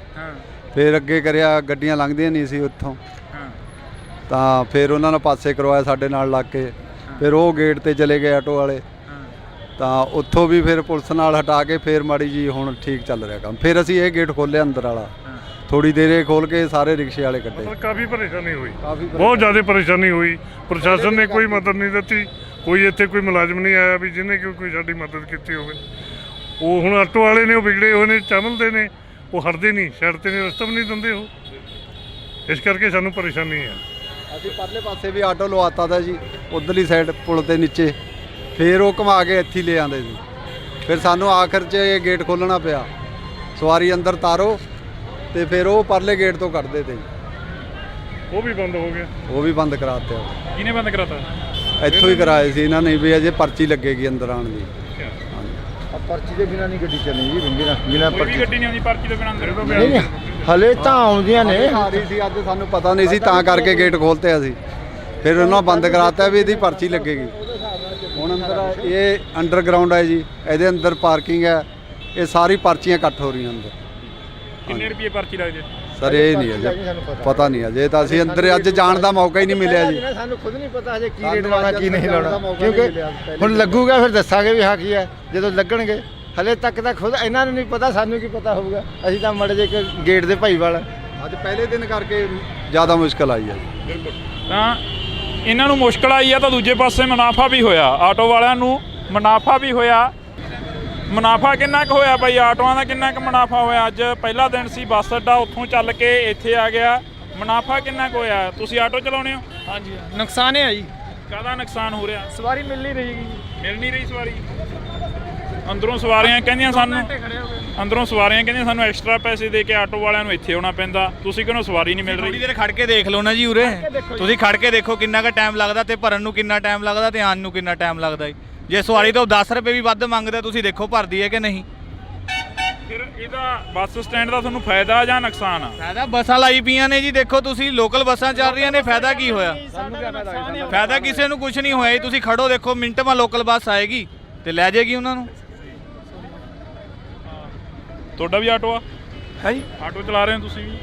ਫਿਰ ਅੱਗੇ ਕਰਿਆ, ਗੱਡੀਆਂ ਲੰਘਦੀਆਂ ਨਹੀਂ ਸੀ ਉੱਥੋਂ, ਤਾਂ ਫਿਰ ਉਹਨਾਂ ਨੇ ਪਾਸੇ ਕਰਵਾਇਆ ਸਾਡੇ ਨਾਲ ਲੱਗ ਕੇ, ਫਿਰ ਉਹ ਗੇਟ ਤੇ ਚਲੇ ਗਏ ਆਟੋ ਵਾਲੇ, ਤਾਂ ਉੱਥੋਂ ਵੀ ਫਿਰ ਪੁਲਿਸ ਨਾਲ ਹਟਾ ਕੇ ਫਿਰ ਮਾੜੀ ਜੀ ਹੁਣ ਠੀਕ ਚੱਲ ਰਿਹਾ ਕੰਮ। ਫਿਰ ਅਸੀਂ ਇਹ ਗੇਟ ਖੋਲ੍ਹਿਆ ਅੰਦਰ ਵਾਲਾ, ਥੋੜੀ ਦੇਰੇ ਖੋਲ ਕੇ ਸਾਰੇ ਰਿਕਸ਼ੇ ਵਾਲੇ ਕੱਢੇ। ਕਾਫੀ ਪਰੇਸ਼ਾਨੀ ਹੋਈ, ਬਹੁਤ ਜ਼ਿਆਦਾ ਪਰੇਸ਼ਾਨੀ ਹੋਈ। ਪ੍ਰਸ਼ਾਸਨ ਨੇ ਕੋਈ ਮਦਦ ਨਹੀਂ ਦਿੱਤੀ, ਕੋਈ ਇੱਥੇ ਕੋਈ ਮੁਲਾਜ਼ਮ ਨਹੀਂ ਆਇਆ ਵੀ ਜਿਹਨੇ ਕੋਈ ਸਾਡੀ ਮਦਦ ਕੀਤੀ ਹੋਵੇ। ਉਹ ਹੁਣ ਆਟੋ ਵਾਲੇ ਨੇ ਉਹ ਵਿਗੜੇ ਹੋਏ ਨੇ, ਚਮਲਦੇ ਨੇ, ਉਹ ਹਟਦੇ ਨਹੀਂ, ਸਾਈਡ 'ਤੇ ਨੇ ਰਸਤਾ ਵੀ ਨਹੀਂ ਦਿੰਦੇ ਉਹ, ਇਸ ਕਰਕੇ ਸਾਨੂੰ ਪਰੇਸ਼ਾਨੀ ਹੈ। ਅਸੀਂ ਪਰਲੇ ਪਾਸੇ ਵੀ ਆਟੋ ਲਵਾਤਾ ਤਾ ਜੀ, ਉਧਰਲੀ ਸਾਈਡ ਪੁਲ ਤੇ ਨੀਚੇ, ਫਿਰ ਉਹ ਘੁਮਾ ਕੇ ਇੱਥੇ ਲੈ ਆਉਂਦੇ ਸੀ, ਫਿਰ ਸਾਨੂੰ ਆਖਰ 'ਚ ਇਹ ਗੇਟ ਖੋਲ੍ਹਣਾ ਪਿਆ, ਸਵਾਰੀ ਅੰਦਰ ਤਾਰੋ ਤੇ ਫਿਰ ਉਹ ਪਰਲੇ ਗੇਟ ਤੋਂ ਕੱਢਦੇ ਤੇ। ਉਹ ਵੀ ਬੰਦ ਹੋ ਗਿਆ? ਉਹ ਵੀ ਬੰਦ ਕਰਾ ਦਿੱਤੇ। ਕਿਹਨੇ ਬੰਦ ਕਰਾਤਾ? ਇੱਥੋਂ ਹੀ ਕਰਾਏ ਸੀ ਇਹਨਾਂ ਨੇ ਵੀ ਅਜੇ ਪਰਚੀ ਲੱਗੇਗੀ ਅੰਦਰ ਆਉਣ ਦੀ। ਪਰਚੀ ਦੇ ਬਿਨਾਂ ਨਹੀਂ ਗੱਡੀ ਚੱਲਣੀ ਜੀ, ਬਿਨਾਂ ਪਰਚੀ ਗੱਡੀ ਨਹੀਂ ਆਉਂਦੀ ਪਰਚੀ ਤੋਂ ਬਿਨਾਂ ਅੰਦਰ? ਨਹੀਂ, ਹਲੇ ਤਾਂ ਆਉਂਦੀਆਂ ਨੇ। ਆ ਰਹੀ ਸੀ ਅੱਜ, ਸਾਨੂੰ ਪਤਾ ਨਹੀਂ ਸੀ ਤਾਂ ਕਰਕੇ ਗੇਟ ਖੋਲ੍ਹਤੇ ਅਸੀਂ, ਫਿਰ ਉਹਨਾਂ ਬੰਦ ਕਰਾਤਾ ਵੀ ਇਹਦੀ ਪਰਚੀ ਲੱਗੇਗੀ। ਹੁਣ ਅੰਦਰ ਇਹ ਅੰਡਰਗਰਾਊਂਡ ਹੈ ਜੀ, ਇਹਦੇ ਅੰਦਰ ਪਾਰਕਿੰਗ ਹੈ, ਇਹ ਸਾਰੀ ਪਰਚੀਆਂ ਇਕੱਠ ਹੋ ਰਹੀਆਂ ਅੰਦਰ। ਕਿੰਨੇ ਰੁਪਏ ਪਰਚੀ ਲੱਗਦੀ? ਸਰ ਇਹ ਨਹੀਂ ਅਜੇ ਪਤਾ ਨਹੀਂ, ਅਜੇ ਤਾਂ ਅਸੀਂ ਅੰਦਰ ਅੱਜ ਜਾਣ ਦਾ ਮੌਕਾ ਹੀ ਨਹੀਂ ਮਿਲਿਆ ਜੀ। ਸਾਨੂੰ ਖੁਦ ਨਹੀਂ ਪਤਾ ਅਜੇ ਕੀ ਰੇਟ ਲਾਉਣਾ ਕੀ ਨਹੀਂ ਲਾਉਣਾ, ਕਿਉਂਕਿ ਹੁਣ ਲੱਗੂਗਾ ਫਿਰ ਦੱਸਾਂਗੇ ਵੀ ਹਾਂ ਕੀ ਹੈ ਜਦੋਂ ਲੱਗਣਗੇ। ਹਲੇ ਤੱਕ ਤਾਂ ਖੁਦ ਇਹਨਾਂ ਨੂੰ ਨਹੀਂ ਪਤਾ, ਸਾਨੂੰ ਕੀ ਪਤਾ ਹੋਊਗਾ। ਅਸੀਂ ਤਾਂ ਮੜੇ ਜੇ ਗੇਟ ਦੇ ਭਾਈ ਵਾਲਾ। ਅੱਜ ਪਹਿਲੇ ਦਿਨ ਕਰਕੇ ਜ਼ਿਆਦਾ ਮੁਸ਼ਕਲ ਆਈ ਹੈ ਜੀ। ਤਾਂ ਇਹਨਾਂ ਨੂੰ ਮੁਸ਼ਕਲ ਆਈ ਆ ਤਾਂ ਦੂਜੇ ਪਾਸੇ ਮੁਨਾਫਾ ਵੀ ਹੋਇਆ, ਆਟੋ ਵਾਲਿਆਂ ਨੂੰ ਮੁਨਾਫਾ ਵੀ ਹੋਇਆ। ਮੁਨਾਫਾ ਕਿੰਨਾ ਕੁ ਹੋਇਆ ਬਾਈ, ਆਟੋਆਂ ਦਾ ਕਿੰਨਾ ਕੁ ਮੁਨਾਫਾ ਹੋਇਆ? ਅੱਜ ਪਹਿਲਾ ਦਿਨ ਸੀ ਬੱਸ ਅੱਡਾ, ਉੱਥੋਂ ਚੱਲ ਕੇ ਇੱਥੇ ਆ ਗਿਆ, ਮੁਨਾਫਾ ਕਿੰਨਾ ਕੁ ਹੋਇਆ? ਤੁਸੀਂ ਆਟੋ ਚਲਾਉਂਦੇ ਹੋ? ਹਾਂਜੀ ਨੁਕਸਾਨ ਹੈ ਜੀ। ਕਾਹਦਾ ਨੁਕਸਾਨ ਹੋ ਰਿਹਾ? ਸਵਾਰੀ ਮਿਲ ਨਹੀਂ ਰਹੀ ਜੀ, ਮਿਲ ਨਹੀਂ ਰਹੀ ਸਵਾਰੀ। ਅੰਦਰੋਂ ਸਵਾਰੀਆਂ ਕਹਿੰਦੀਆਂ ਸਾਨੂੰ ਸਾਨੂੰ ਐਕਸਟਰਾ ਪੈਸੇ ਦੇ ਕੇ ਆਟੋ ਵਾਲਿਆਂ ਨੂੰ ਇੱਥੇ ਆਉਣਾ ਪੈਂਦਾ, ਤੁਸੀਂ ਕਹਿੰਦੇ ਸਵਾਰੀ ਨਹੀਂ ਮਿਲ ਰਹੀ। ਥੋੜੀ ਦੇਰ ਖੜ ਕੇ ਦੇਖ ਲਓ ਨਾ ਜੀ ਉਰੇ, ਤੁਸੀਂ ਖੜ ਕੇ ਦੇਖੋ ਕਿੰਨਾ ਕੁ ਟਾਈਮ ਲੱਗਦਾ ਤੇ ਭਰਨ ਨੂੰ ਕਿੰਨਾ ਟਾਈਮ ਲੱਗਦਾ ਤੇ ਆਉਣ ਨੂੰ ਕਿੰਨਾ ਟਾਈਮ ਲੱਗਦਾ ਜੀ। ਜੇ ਸਵਾਰੀ ਤੋਂ 10 ਰੁਪਏ ਵੀ ਵੱਧ ਮੰਗਦਾ ਤੁਸੀਂ ਦੇਖੋ ਭਰਦੀ ਹੈ ਕਿ ਨਹੀਂ। ਫਿਰ ਇਹਦਾ ਬੱਸ ਸਟੈਂਡ ਦਾ ਤੁਹਾਨੂੰ ਫਾਇਦਾ ਜਾਂ ਨੁਕਸਾਨ ਆ? ਫਾਇਦਾ ਬੱਸਾਂ ਲਾਈ ਪਈਆਂ ਨੇ ਜੀ, ਦੇਖੋ ਤੁਸੀਂ ਲੋਕਲ ਬੱਸਾਂ ਚੱਲ ਰਹੀਆਂ ਨੇ, ਫਾਇਦਾ ਕੀ ਹੋਇਆ? ਫਾਇਦਾ ਕਿਸੇ ਨੂੰ ਕੁਝ ਨਹੀਂ ਹੋਇਆ ਜੀ। ਤੁਸੀਂ ਖੜੋ ਦੇਖੋ, ਮਿੰਟ ਮਾ ਲੋਕਲ ਬੱਸ ਆਏਗੀ ਤੇ ਲੈ ਜਾਏਗੀ ਉਹਨਾਂ ਨੂੰ। ਤੁਹਾਡਾ ਵੀ ਆਟੋ ਆ? ਹਾਂਜੀ ਆਟੋ ਚਲਾ ਰਹੇ ਹੋ ਤੁਸੀਂ ਵੀ?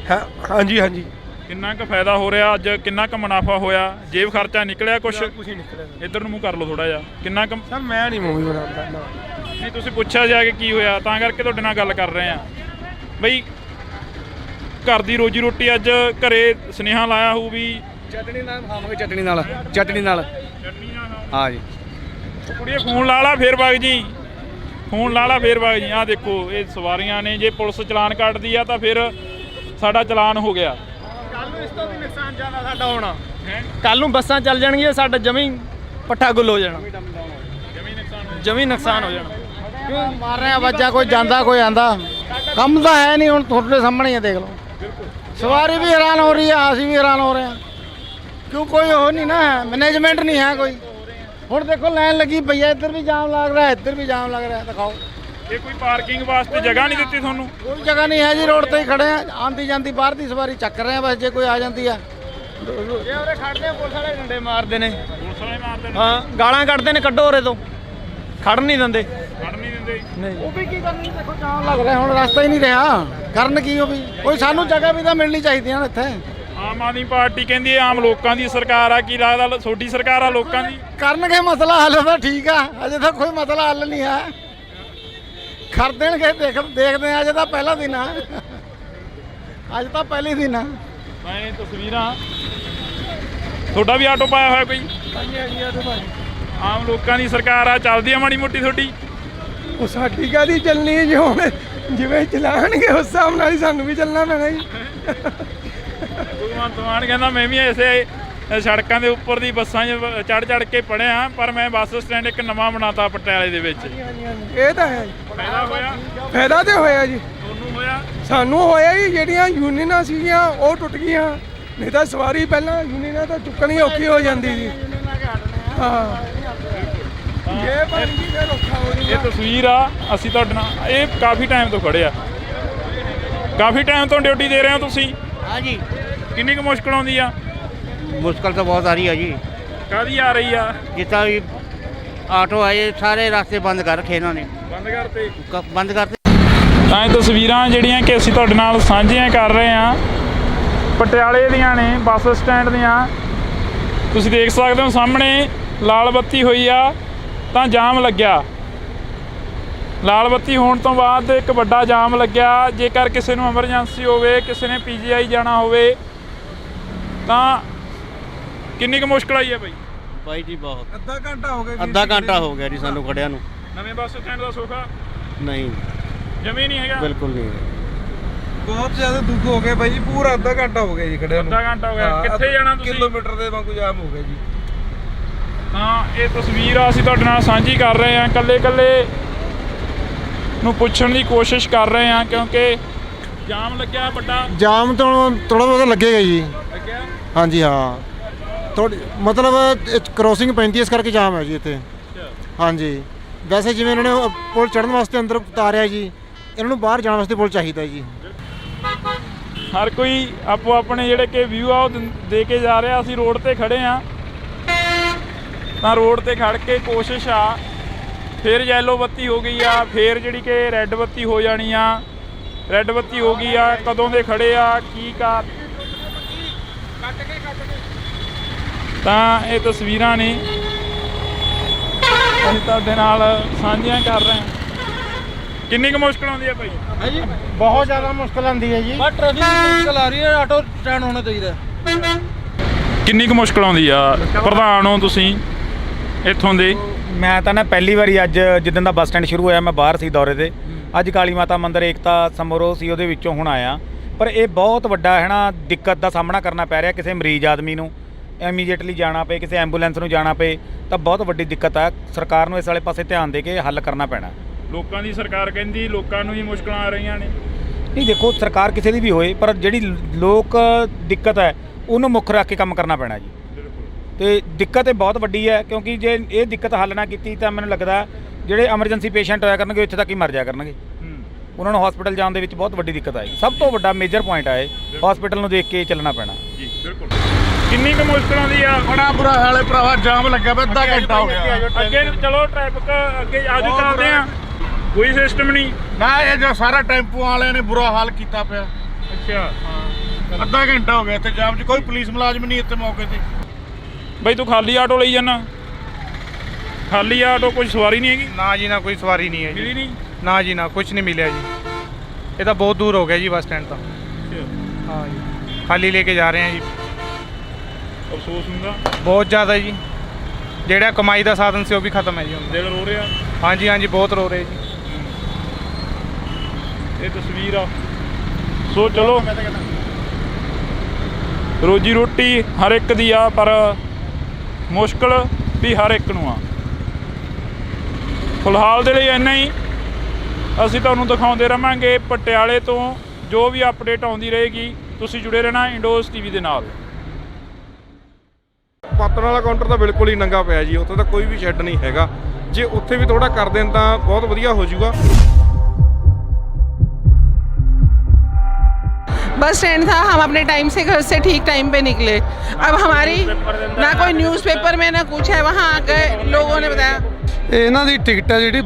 ਹਾਂਜੀ। ਕਿੰਨਾ ਕੁ ਫਾਇਦਾ ਹੋ ਰਿਹਾ ਅੱਜ, ਕਿੰਨਾ ਕੁ ਮੁਨਾਫਾ ਹੋਇਆ? ਜੇਬ ਖਰਚਾ ਨਿਕਲਿਆ ਕੁਛ? ਕੁਝ ਨਹੀਂ ਨਿਕਲਿਆ ਇੱਧਰ ਨੂੰ ਮੂੰਹ ਕਰ ਲਓ ਥੋੜਾ ਜਿਹਾ। ਕਿੰਨਾ ਕੁ? ਸਰ ਮੈਂ ਨਹੀਂ ਮੂਵੀ ਬਣਾਉਂਦਾ ਨਾ। ਨਹੀਂ ਤੁਸੀਂ ਪੁੱਛਿਆ ਜਾ ਕੇ ਕੀ ਹੋਇਆ, ਤਾਂ ਕਰਕੇ ਤੁਹਾਡੇ ਨਾਲ ਗੱਲ ਕਰ ਰਹੇ ਆ ਬਈ। ਘਰ ਦੀ ਰੋਜੀ ਰੋਟੀ ਅੱਜ ਘਰੇ ਸੁਨੇਹਾ ਲਾਇਆ ਹੋਊ ਵੀ ਚਟਣੀ ਨਾਲ ਖਾਵਾਂਗੇ, ਚਟਣੀ ਨਾਲ ਹਾਂ ਜੀ। ਕੁੜੀਏ ਫੋਨ ਲਾ ਲਾ ਫੇਰ ਵਗ ਜੀ, ਫੋਨ ਲਾ ਲਾ ਫੇਰ ਵਗ ਜੀ। ਆਹ ਦੇਖੋ ਇਹ ਸਵਾਰੀਆਂ ਨੇ, ਜੇ ਪੁਲਿਸ ਚਲਾਨ ਕੱਟਦੀ ਆ ਤਾਂ ਫਿਰ ਸਾਡਾ ਚਲਾਨ ਹੋ ਗਿਆ। ਕੱਲ ਨੂੰ ਇਸ ਤੋਂ ਵੀ ਨੁਕਸਾਨ ਜ਼ਿਆਦਾ ਸਾਡਾ ਹੋਣਾ। ਕੱਲ ਨੂੰ ਬੱਸਾਂ ਚੱਲ ਜਾਣਗੀਆਂ, ਸਾਡਾ ਜਮੀ ਪੱਠਾ ਗੁੱਲ ਹੋ ਜਾਣਾ, ਜਮੀ ਨੁਕਸਾਨ ਹੋ ਜਾਣਾ। ਕਿਉਂ ਮਾਰ ਰਹੇ ਆ ਬੱਚਾ, ਕੋਈ ਜਾਂਦਾ ਕੋਈ ਆਂਦਾ, ਕੰਮ ਤਾਂ ਹੈ ਨਹੀਂ। ਹੁਣ ਤੁਹਾਡੇ ਸਾਹਮਣੇ ਹੀ ਦੇਖ ਲਓ, ਸਵਾਰੀ ਵੀ ਹੈਰਾਨ ਹੋ ਰਹੀ ਹੈ, ਅਸੀਂ ਵੀ ਹੈਰਾਨ ਹੋ ਰਹੇ ਹਾਂ। ਕਿਉਂ ਕੋਈ ਉਹ ਨਹੀਂ ਨਾ, ਮੈਨੇਜਮੈਂਟ ਨਹੀਂ ਹੈ ਕੋਈ। ਹੁਣ ਦੇਖੋ ਲਾਈਨ ਲੱਗੀ ਪਈ ਹੈ, ਇੱਧਰ ਵੀ ਜਾਮ ਲੱਗ ਰਿਹਾ, ਇੱਧਰ ਵੀ ਜਾਮ ਲੱਗ ਰਿਹਾ, ਦਿਖਾਓ। ਇਹ ਕੋਈ ਪਾਰਕਿੰਗ ਵਾਸਤੇ ਜਗ੍ਹਾ ਨਹੀਂ ਦਿੱਤੀ ਤੁਹਾਨੂੰ? ਕੋਈ ਜਗ੍ਹਾ ਨਹੀਂ ਹੈ ਜੀ, ਰੋਡ ਤੇ ਹੀ ਖੜੇ ਆ। ਆਂਦੀ ਜਾਂਦੀ ਬਾਹਰ ਦੀ ਸਵਾਰੀ ਚੱਕ ਰਹੇ ਆ, ਬਸ ਜੇ ਕੋਈ ਆ ਜਾਂਦੀ ਆ। ਜੇ ਉਰੇ ਖੜਦੇ ਆ ਪੁਲਿਸ ਵਾਲੇ ਡੰਡੇ ਮਾਰਦੇ ਨੇ, ਪੁਲਿਸ ਵਾਲੇ ਮਾਰਦੇ ਨੇ? ਹਾਂ ਗਾਲਾਂ ਕੱਢਦੇ ਨੇ, ਕੱਢੋ ਉਰੇ ਤੋਂ, ਖੜਨ ਨਹੀਂ ਦਿੰਦੇ। ਨਹੀਂ ਉਹ ਵੀ ਕੀ ਕਰਨ, ਦੇਖੋ ਜਾਮ ਲੱਗ ਰਿਹਾ, ਹੁਣ ਰਸਤਾ ਹੀ ਨਹੀਂ ਰਿਹਾ, ਕਰਨ ਕੀ ਉਹ ਵੀ। ਕੋਈ ਸਾਨੂੰ ਜਗ੍ਹਾ ਵੀ ਤਾਂ ਮਿਲਣੀ ਚਾਹੀਦੀ ਆ ਇੱਥੇ। ਆਮ ਆਦਮੀ ਪਾਰਟੀ ਕਹਿੰਦੀ ਹੈ ਆਮ ਲੋਕਾਂ ਦੀ ਸਰਕਾਰ ਆ, ਕੀ ਲੱਗਦਾ ਤੁਹਾਡੀ ਸਰਕਾਰ ਆ ਲੋਕਾਂ ਦੀ? ਕਰਨਗੇ ਮਸਲਾ ਹੱਲ ਤਾਂ ਠੀਕ ਆ, ਅਜੇ ਤਾਂ ਕੋਈ ਮਸਲਾ ਹੱਲ ਨਹੀਂ ਹੈ। ਕਰ ਦੇਣਗੇ, ਦੇਖਦੇ ਆ। ਅਜੇ ਤਾਂ ਪਹਿਲਾ ਦਿਨ ਆ, ਅੱਜ ਤਾਂ ਪਹਿਲੇ ਦਿਨ ਆ। ਮੈਂ ਤਸਵੀਰਾਂ, ਤੁਹਾਡਾ ਵੀ ਆਟੋ ਪਾਇਆ ਹੋਇਆ ਕੋਈ? ਆਮ ਲੋਕਾਂ ਦੀ ਸਰਕਾਰ ਆ, ਚੱਲਦੀ ਆ ਮਾੜੀ ਮੋਟੀ ਤੁਹਾਡੀ? ਉਹ ਸਾਡੀ ਕਾਹਦੀ ਚੱਲਣੀ ਹੈ ਜੀ, ਹੁਣ ਜਿਵੇਂ ਚਲਾਣਗੇ ਉਸ ਹਿਸਾਬ ਨਾਲ ਹੀ ਸਾਨੂੰ ਵੀ ਚੱਲਣਾ ਪੈਣਾ ਜੀ। ਭਗਵੰਤ ਮਾਨ ਕਹਿੰਦਾ ਮੈਂ ਵੀ ਐਸੇ ਸੜਕਾਂ ਦੇ ਉੱਪਰ ਦੀ ਬੱਸਾਂ 'ਚ ਚੜ੍ਹ ਕੇ ਪੜ੍ਹਿਆ, ਪਰ ਮੈਂ ਬੱਸ ਸਟੈਂਡ ਇੱਕ ਨਵਾਂ ਬਣਾਤਾ ਪਟਿਆਲੇ ਦੇ ਵਿੱਚ। ਇਹ ਤਾਂ ਹੈ ਜੀ, ਫਾਇਦਾ ਹੋਇਆ? ਫਾਇਦਾ ਤੇ ਹੋਇਆ ਜੀ, ਤੁਹਾਨੂੰ ਹੋਇਆ? ਸਾਨੂੰ ਹੋਇਆ ਜੀ। ਜਿਹੜੀਆਂ ਯੂਨੀਅਨਾਂ ਸੀਗੀਆਂ ਉਹ ਟੁੱਟ ਗਈਆਂ, ਨਹੀਂ ਤਾਂ ਸਵਾਰੀ ਪਹਿਲਾਂ ਯੂਨੀਅਨਾਂ ਤਾਂ ਚੁੱਕਣੀ ਔਖੀ ਹੋ ਜਾਂਦੀ ਸੀ। ਹਾਂ ਇਹ ਬਣ ਗਈ ਫਿਰ ਔਖਾ ਹੋ ਇਹ ਤਸਵੀਰ ਆ, ਅਸੀਂ ਤੁਹਾਡੇ ਨਾਲ ਇਹ ਕਾਫੀ ਟਾਈਮ ਤੋਂ ਖੜੇ ਆ, ਕਾਫੀ ਟਾਈਮ ਤੋਂ ਡਿਊਟੀ ਦੇ ਰਹੇ ਹੋ ਤੁਸੀਂ? हाँ जी। ਕਿੰਨੀ ਕੁ ਮੁਸ਼ਕਲ ਆਉਂਦੀ ਆ? मुश्किल तो बहुत आ रही है जी। ਕਾਹਦੀ ਆ ਰਹੀ ਆ? जितना भी ऑटो आए सारे रास्ते बंद कर रखे इन्होंने, बंद करते। ਤਾਂ ਇਹ ਤਸਵੀਰਾਂ ਜਿਹੜੀਆਂ ਕਿ ਅਸੀਂ ਤੁਹਾਡੇ ਨਾਲ ਸਾਂਝੀਆਂ ਕਰ ਰਹੇ ਹਾਂ ਪਟਿਆਲੇ ਦੀਆਂ ਨੇ, ਬੱਸ ਸਟੈਂਡ ਦੀਆਂ। ਤੁਸੀਂ ਦੇਖ ਸਕਦੇ ਹੋ ਸਾਹਮਣੇ ਲਾਲ ਬੱਤੀ ਹੋਈ ਆ ਤਾਂ ਜਾਮ ਲੱਗਿਆ। ਲਾਲ ਬੱਤੀ ਹੋਣ ਤੋਂ ਬਾਅਦ ਇੱਕ ਵੱਡਾ ਜਾਮ ਲੱਗਿਆ। ਜੇਕਰ ਕਿਸੇ ਨੂੰ ਐਮਰਜੈਂਸੀ ਹੋਵੇ, ਕਿਸੇ ਨੇ ਪੀਜੀਆਈ ਜਾਣਾ ਹੋਵੇ ਤਾਂ ਕਿੰਨੀ ਕੁ ਮੁਸ਼ਕਲ ਆਈ ਹੈ ਬਾਈ? ਬਾਈ ਜੀ ਬਹੁਤ, ਅੱਧਾ ਘੰਟਾ ਹੋ ਗਿਆ, ਅੱਧਾ ਘੰਟਾ ਹੋ ਗਿਆ ਜੀ ਸਾਨੂੰ ਖੜਿਆਂ ਨੂੰ। ਨਵੇਂ ਬੱਸ ਸਟੈਂਡ ਦਾ ਸੋਖਾ ਨਹੀਂ, ਜਮੀ ਨਹੀਂ ਹੈਗਾ, ਬਿਲਕੁਲ ਨਹੀਂ। ਬਹੁਤ ਜ਼ਿਆਦਾ ਦੁੱਖ ਹੋ ਗਿਆ ਬਾਈ ਜੀ, ਪੂਰਾ ਅੱਧਾ ਘੰਟਾ ਹੋ ਗਿਆ ਜੀ ਖੜਿਆਂ ਨੂੰ। ਅੱਧਾ ਘੰਟਾ ਹੋ ਗਿਆ। ਕਿੱਥੇ ਜਾਣਾ ਤੁਸੀਂ? ਕਿਲੋਮੀਟਰ ਦੇ ਵਾਂਗੂ ਜਾਮ ਹੋ ਗਿਆ ਜੀ। ਤਾਂ ਇਹ ਤਸਵੀਰ ਆ ਅਸੀਂ ਤੁਹਾਡੇ ਨਾਲ ਸਾਂਝੀ ਕਰ ਰਹੇ ਹਾਂ, ਇਕੱਲੇ ਨੂੰ ਪੁੱਛਣ ਦੀ ਕੋਸ਼ਿਸ਼ ਕਰ ਰਹੇ ਹਾਂ ਕਿਉਂਕਿ ਜਾਮ ਲੱਗਿਆ ਵੱਡਾ। ਜਾਮ ਤਾਂ ਥੋੜਾ ਬਹੁਤ ਲੱਗੇਗਾ ਜੀ। ਲੱਗਿਆ? ਹਾਂਜੀ ਹਾਂ, ਥੋੜੀ ਮਤਲਬ ਕ੍ਰੋਸਿੰਗ ਪੈਂਦੀ ਹੈ, ਇਸ ਕਰਕੇ ਜਾਮ ਹੈ ਜੀ ਇੱਥੇ। ਹਾਂਜੀ, ਵੈਸੇ ਜਿਵੇਂ ਇਹਨਾਂ ਨੇ ਪੁਲ ਚੜ੍ਹਨ ਵਾਸਤੇ ਅੰਦਰ ਉਤਾਰਿਆ ਜੀ, ਇਹਨਾਂ ਨੂੰ ਬਾਹਰ ਜਾਣ ਵਾਸਤੇ ਪੁਲ ਚਾਹੀਦਾ ਜੀ। ਹਰ ਕੋਈ ਆਪੋ ਆਪਣੇ ਜਿਹੜੇ ਕਿ ਵਿਊ ਆ ਉਹ ਦੇ ਕੇ ਜਾ ਰਿਹਾ। ਅਸੀਂ ਰੋਡ ਤੇ ਖੜੇ ਆ ਤਾਂ ਰੋਡ ਤੇ ਖੜ ਕੇ ਕੋਸ਼ਿਸ਼ ਆ, ਫਿਰ ਯੈਲੋ ਬੱਤੀ ਹੋ ਗਈ ਆ, ਫਿਰ ਜਿਹੜੀ ਕਿ ਰੈੱਡ ਬੱਤੀ ਹੋ ਜਾਣੀ ਆ। ਰੈੱਡ ਬੱਤੀ ਹੋ ਗਈ ਆ, ਕਦੋਂ ਦੇ ਖੜੇ ਆ, ਕੀ ਕਰ ਤਾਂ ਇਹ ਤਸਵੀਰਾਂ ਨੇ ਅਸੀਂ ਤੁਹਾਡੇ ਨਾਲ ਸਾਂਝੀਆਂ ਕਰ ਰਹੇ ਹਾਂ। ਕਿੰਨੀ ਕੁ ਮੁਸ਼ਕਲ ਆਉਂਦੀ ਹੈ ਭਾਈ? है जी, बहुत ज़्यादा मुश्किल आती है जी। ट्रैफिक मुश्किल आ रही है, ऑटो स्टैंड होना चाहिए। ਕਿੰਨੀ ਕੁ ਮੁਸ਼ਕਲ ਆਉਂਦੀ ਆ? ਪ੍ਰਧਾਨ ਹੋ ਤੁਸੀਂ ਇੱਥੋਂ ਦੇ। ਮੈਂ ਤਾਂ ਨਾ ਪਹਿਲੀ ਵਾਰੀ ਅੱਜ ਜਿੱਦਣ ਦਾ ਬੱਸ ਸਟੈਂਡ ਸ਼ੁਰੂ ਹੋਇਆ ਮੈਂ ਬਾਹਰ ਸੀ ਦੌਰੇ ਤੇ। ਅੱਜ ਕਾਲੀ ਮਾਤਾ ਮੰਦਿਰ ਏਕਤਾ ਸਮਾਰੋਹ ਸੀ, ਉਹਦੇ ਵਿੱਚੋਂ ਹੁਣ ਆਇਆ। ਪਰ ਇਹ ਬਹੁਤ ਵੱਡਾ ਹੈ ਨਾ ਦਿੱਕਤ ਦਾ ਸਾਹਮਣਾ ਕਰਨਾ ਪੈ ਰਿਹਾ। ਕਿਸੇ ਮਰੀਜ਼ ਆਦਮੀ ਨੂੰ ਇਮੀਡੀਏਟਲੀ ਜਾਣਾ ਪਏ, ਕਿਸੇ ਐਂਬੂਲੈਂਸ ਨੂੰ ਜਾਣਾ ਪਏ ਤਾਂ ਬਹੁਤ ਵੱਡੀ ਦਿੱਕਤ ਆ। ਸਰਕਾਰ ਨੂੰ ਇਸ ਵਾਲੇ ਪਾਸੇ ਧਿਆਨ ਦੇ ਕੇ ਹੱਲ ਕਰਨਾ ਪੈਣਾ। ਲੋਕਾਂ ਦੀ ਸਰਕਾਰ ਕਹਿੰਦੀ ਲੋਕਾਂ ਨੂੰ ਹੀ ਮੁਸ਼ਕਲਾਂ ਆ ਰਹੀਆਂ ਨੇ। ਨਹੀਂ ਦੇਖੋ, ਸਰਕਾਰ ਕਿਸੇ ਦੀ ਵੀ ਹੋਏ ਪਰ ਜਿਹੜੀ ਲੋਕ ਦਿੱਕਤ ਹੈ ਉਹਨੂੰ ਮੁੱਖ ਰੱਖ ਕੇ ਕੰਮ ਕਰਨਾ ਪੈਣਾ ਜੀ। ਤੇ ਦਿੱਕਤ ਇਹ ਬਹੁਤ ਵੱਡੀ ਹੈ, ਕਿਉਂਕਿ ਜੇ ਇਹ ਦਿੱਕਤ ਹੱਲ ਨਾ ਕੀਤੀ ਤਾਂ ਮੈਨੂੰ ਲੱਗਦਾ ਜਿਹੜੇ ਐਮਰਜੈਂਸੀ ਪੇਸ਼ੈਂਟ ਹੋਇਆ ਕਰਨਗੇ ਇੱਥੇ ਤੱਕ ਹੀ ਮਰ ਜਾਇਆ ਕਰਨਗੇ। ਉਹਨਾਂ ਨੂੰ ਹਸਪੀਟਲ ਜਾਣ ਦੇ ਵਿੱਚ ਬਹੁਤ ਵੱਡੀ ਦਿੱਕਤ ਆਏਗੀ। ਸਭ ਤੋਂ ਵੱਡਾ ਮੇਜਰ ਪੁਆਇੰਟ ਆ ਇਹ, ਹਸਪੀਟਲ ਨੂੰ ਦੇਖ ਕੇ ਚੱਲਣਾ ਪੈਣਾ ਜੀ। ਬਿਲਕੁਲ। ਕਿੰਨੀ ਕੁ ਮੁਸ਼ਕਲ ਆਉਂਦੀ ਆ? ਬੜਾ ਬੁਰਾ ਹਾਲ ਹੈ ਭਰਾਵਾ, ਜਾਮ ਲੱਗਾ ਪਿਆ, ਅੱਧਾ ਘੰਟਾ ਹੋ ਗਿਆ। ਅੱਗੇ ਚਲੋ ਟ੍ਰੈਫਿਕ ਅੱਗੇ ਆਜੋ, ਚੱਲਦੇ ਆ। ਕੋਈ ਸਿਸਟਮ ਨਹੀਂ ਨਾ, ਇਹ ਜੋ ਸਾਰਾ ਟੈਂਪੂ ਵਾਲਿਆਂ ਨੇ ਬੁਰਾ ਹਾਲ ਕੀਤਾ ਪਿਆ। ਅੱਛਾ, ਹਾਂ, ਅੱਧਾ ਘੰਟਾ ਹੋ ਗਿਆ ਇੱਥੇ ਜਾਮ 'ਚ, ਕੋਈ ਪੁਲਿਸ ਮੁਲਾਜ਼ਮ ਨਹੀਂ ਇੱਥੇ ਮੌਕੇ ਤੇ। ਬਈ ਤੂੰ ਖਾਲੀ ਆਟੋ ਲਈ ਜਾਣਾ? ਖਾਲੀ ਆਟੋ, ਕੋਈ ਸਵਾਰੀ ਨਹੀਂ ਹੈਗੀ? ਨਾ ਜੀ ਨਾ, ਕੋਈ ਸਵਾਰੀ ਨਹੀਂ ਹੈ ਮਿਲੀ ਨਹੀਂ? ਨਾ ਜੀ ਨਾ, ਕੁਝ ਨਹੀਂ ਮਿਲਿਆ ਜੀ। ਇਹ ਤਾਂ ਬਹੁਤ ਦੂਰ ਹੋ ਗਿਆ ਜੀ ਬੱਸ ਸਟੈਂਡ ਤਾਂ। ਹਾਂ ਜੀ, ਖਾਲੀ ਲੈ ਕੇ ਜਾ ਰਹੇ ਹਾਂ ਜੀ। ਅਫਸੋਸ ਹੁੰਦਾ ਬਹੁਤ ਜ਼ਿਆਦਾ ਜੀ। ਜਿਹੜਾ ਕਮਾਈ ਦਾ ਸਾਧਨ ਸੀ ਉਹ ਵੀ ਖਤਮ ਹੈ ਜੀ ਹੁਣ। ਦਿਲ ਰੋ ਰਿਹਾ? ਹਾਂਜੀ ਹਾਂਜੀ, ਬਹੁਤ ਰੋ ਰਹੇ ਜੀ। ਇਹ ਤਸਵੀਰ ਆ। ਸੋ ਚਲੋ, ਰੋਜੀ ਰੋਟੀ ਹਰ ਇੱਕ ਦੀ ਆ, ਪਰ ਮੁਸ਼ਕਲ ਵੀ ਹਰ ਇੱਕ ਨੂੰ ਆ। ਫਿਲਹਾਲ ਦੇ ਲਈ ਇੰਨਾ ਹੀ। ਅਸੀਂ ਤੁਹਾਨੂੰ ਦਿਖਾਉਂਦੇ ਰਹਾਂਗੇ ਪਟਿਆਲੇ ਤੋਂ ਜੋ ਵੀ ਅਪਡੇਟ ਆਉਂਦੀ ਰਹੇਗੀ। ਤੁਸੀਂ ਜੁੜੇ ਰਹਿਣਾ ਇੰਡੋਸ ਟੀਵੀ ਦੇ ਨਾਲ। ਪਾਤਰ ਵਾਲਾ ਕਾਊਂਟਰ ਤਾਂ ਬਿਲਕੁਲ ਹੀ ਨੰਗਾ ਪਿਆ ਜੀ, ਉੱਥੇ ਤਾਂ ਕੋਈ ਵੀ ਸ਼ੈੱਡ ਨਹੀਂ ਹੈਗਾ। ਜੇ ਉੱਥੇ ਵੀ ਥੋੜਾ ਕਰ ਦੇਣ ਤਾਂ ਬਹੁਤ ਵਧੀਆ ਹੋ ਜਾਊਗਾ। बस स्टैंड था, हम अपने टाइम से घर से ठीक टाइम पे निकले। अब हमारी ना कोई न्यूज़पेपर में ना कुछ है, वहाँ आकर लोगों ने बताया ਇਹਨਾਂ ਦੀ ਟਿਕਟ ਹੈ ਜਿਹੜੀ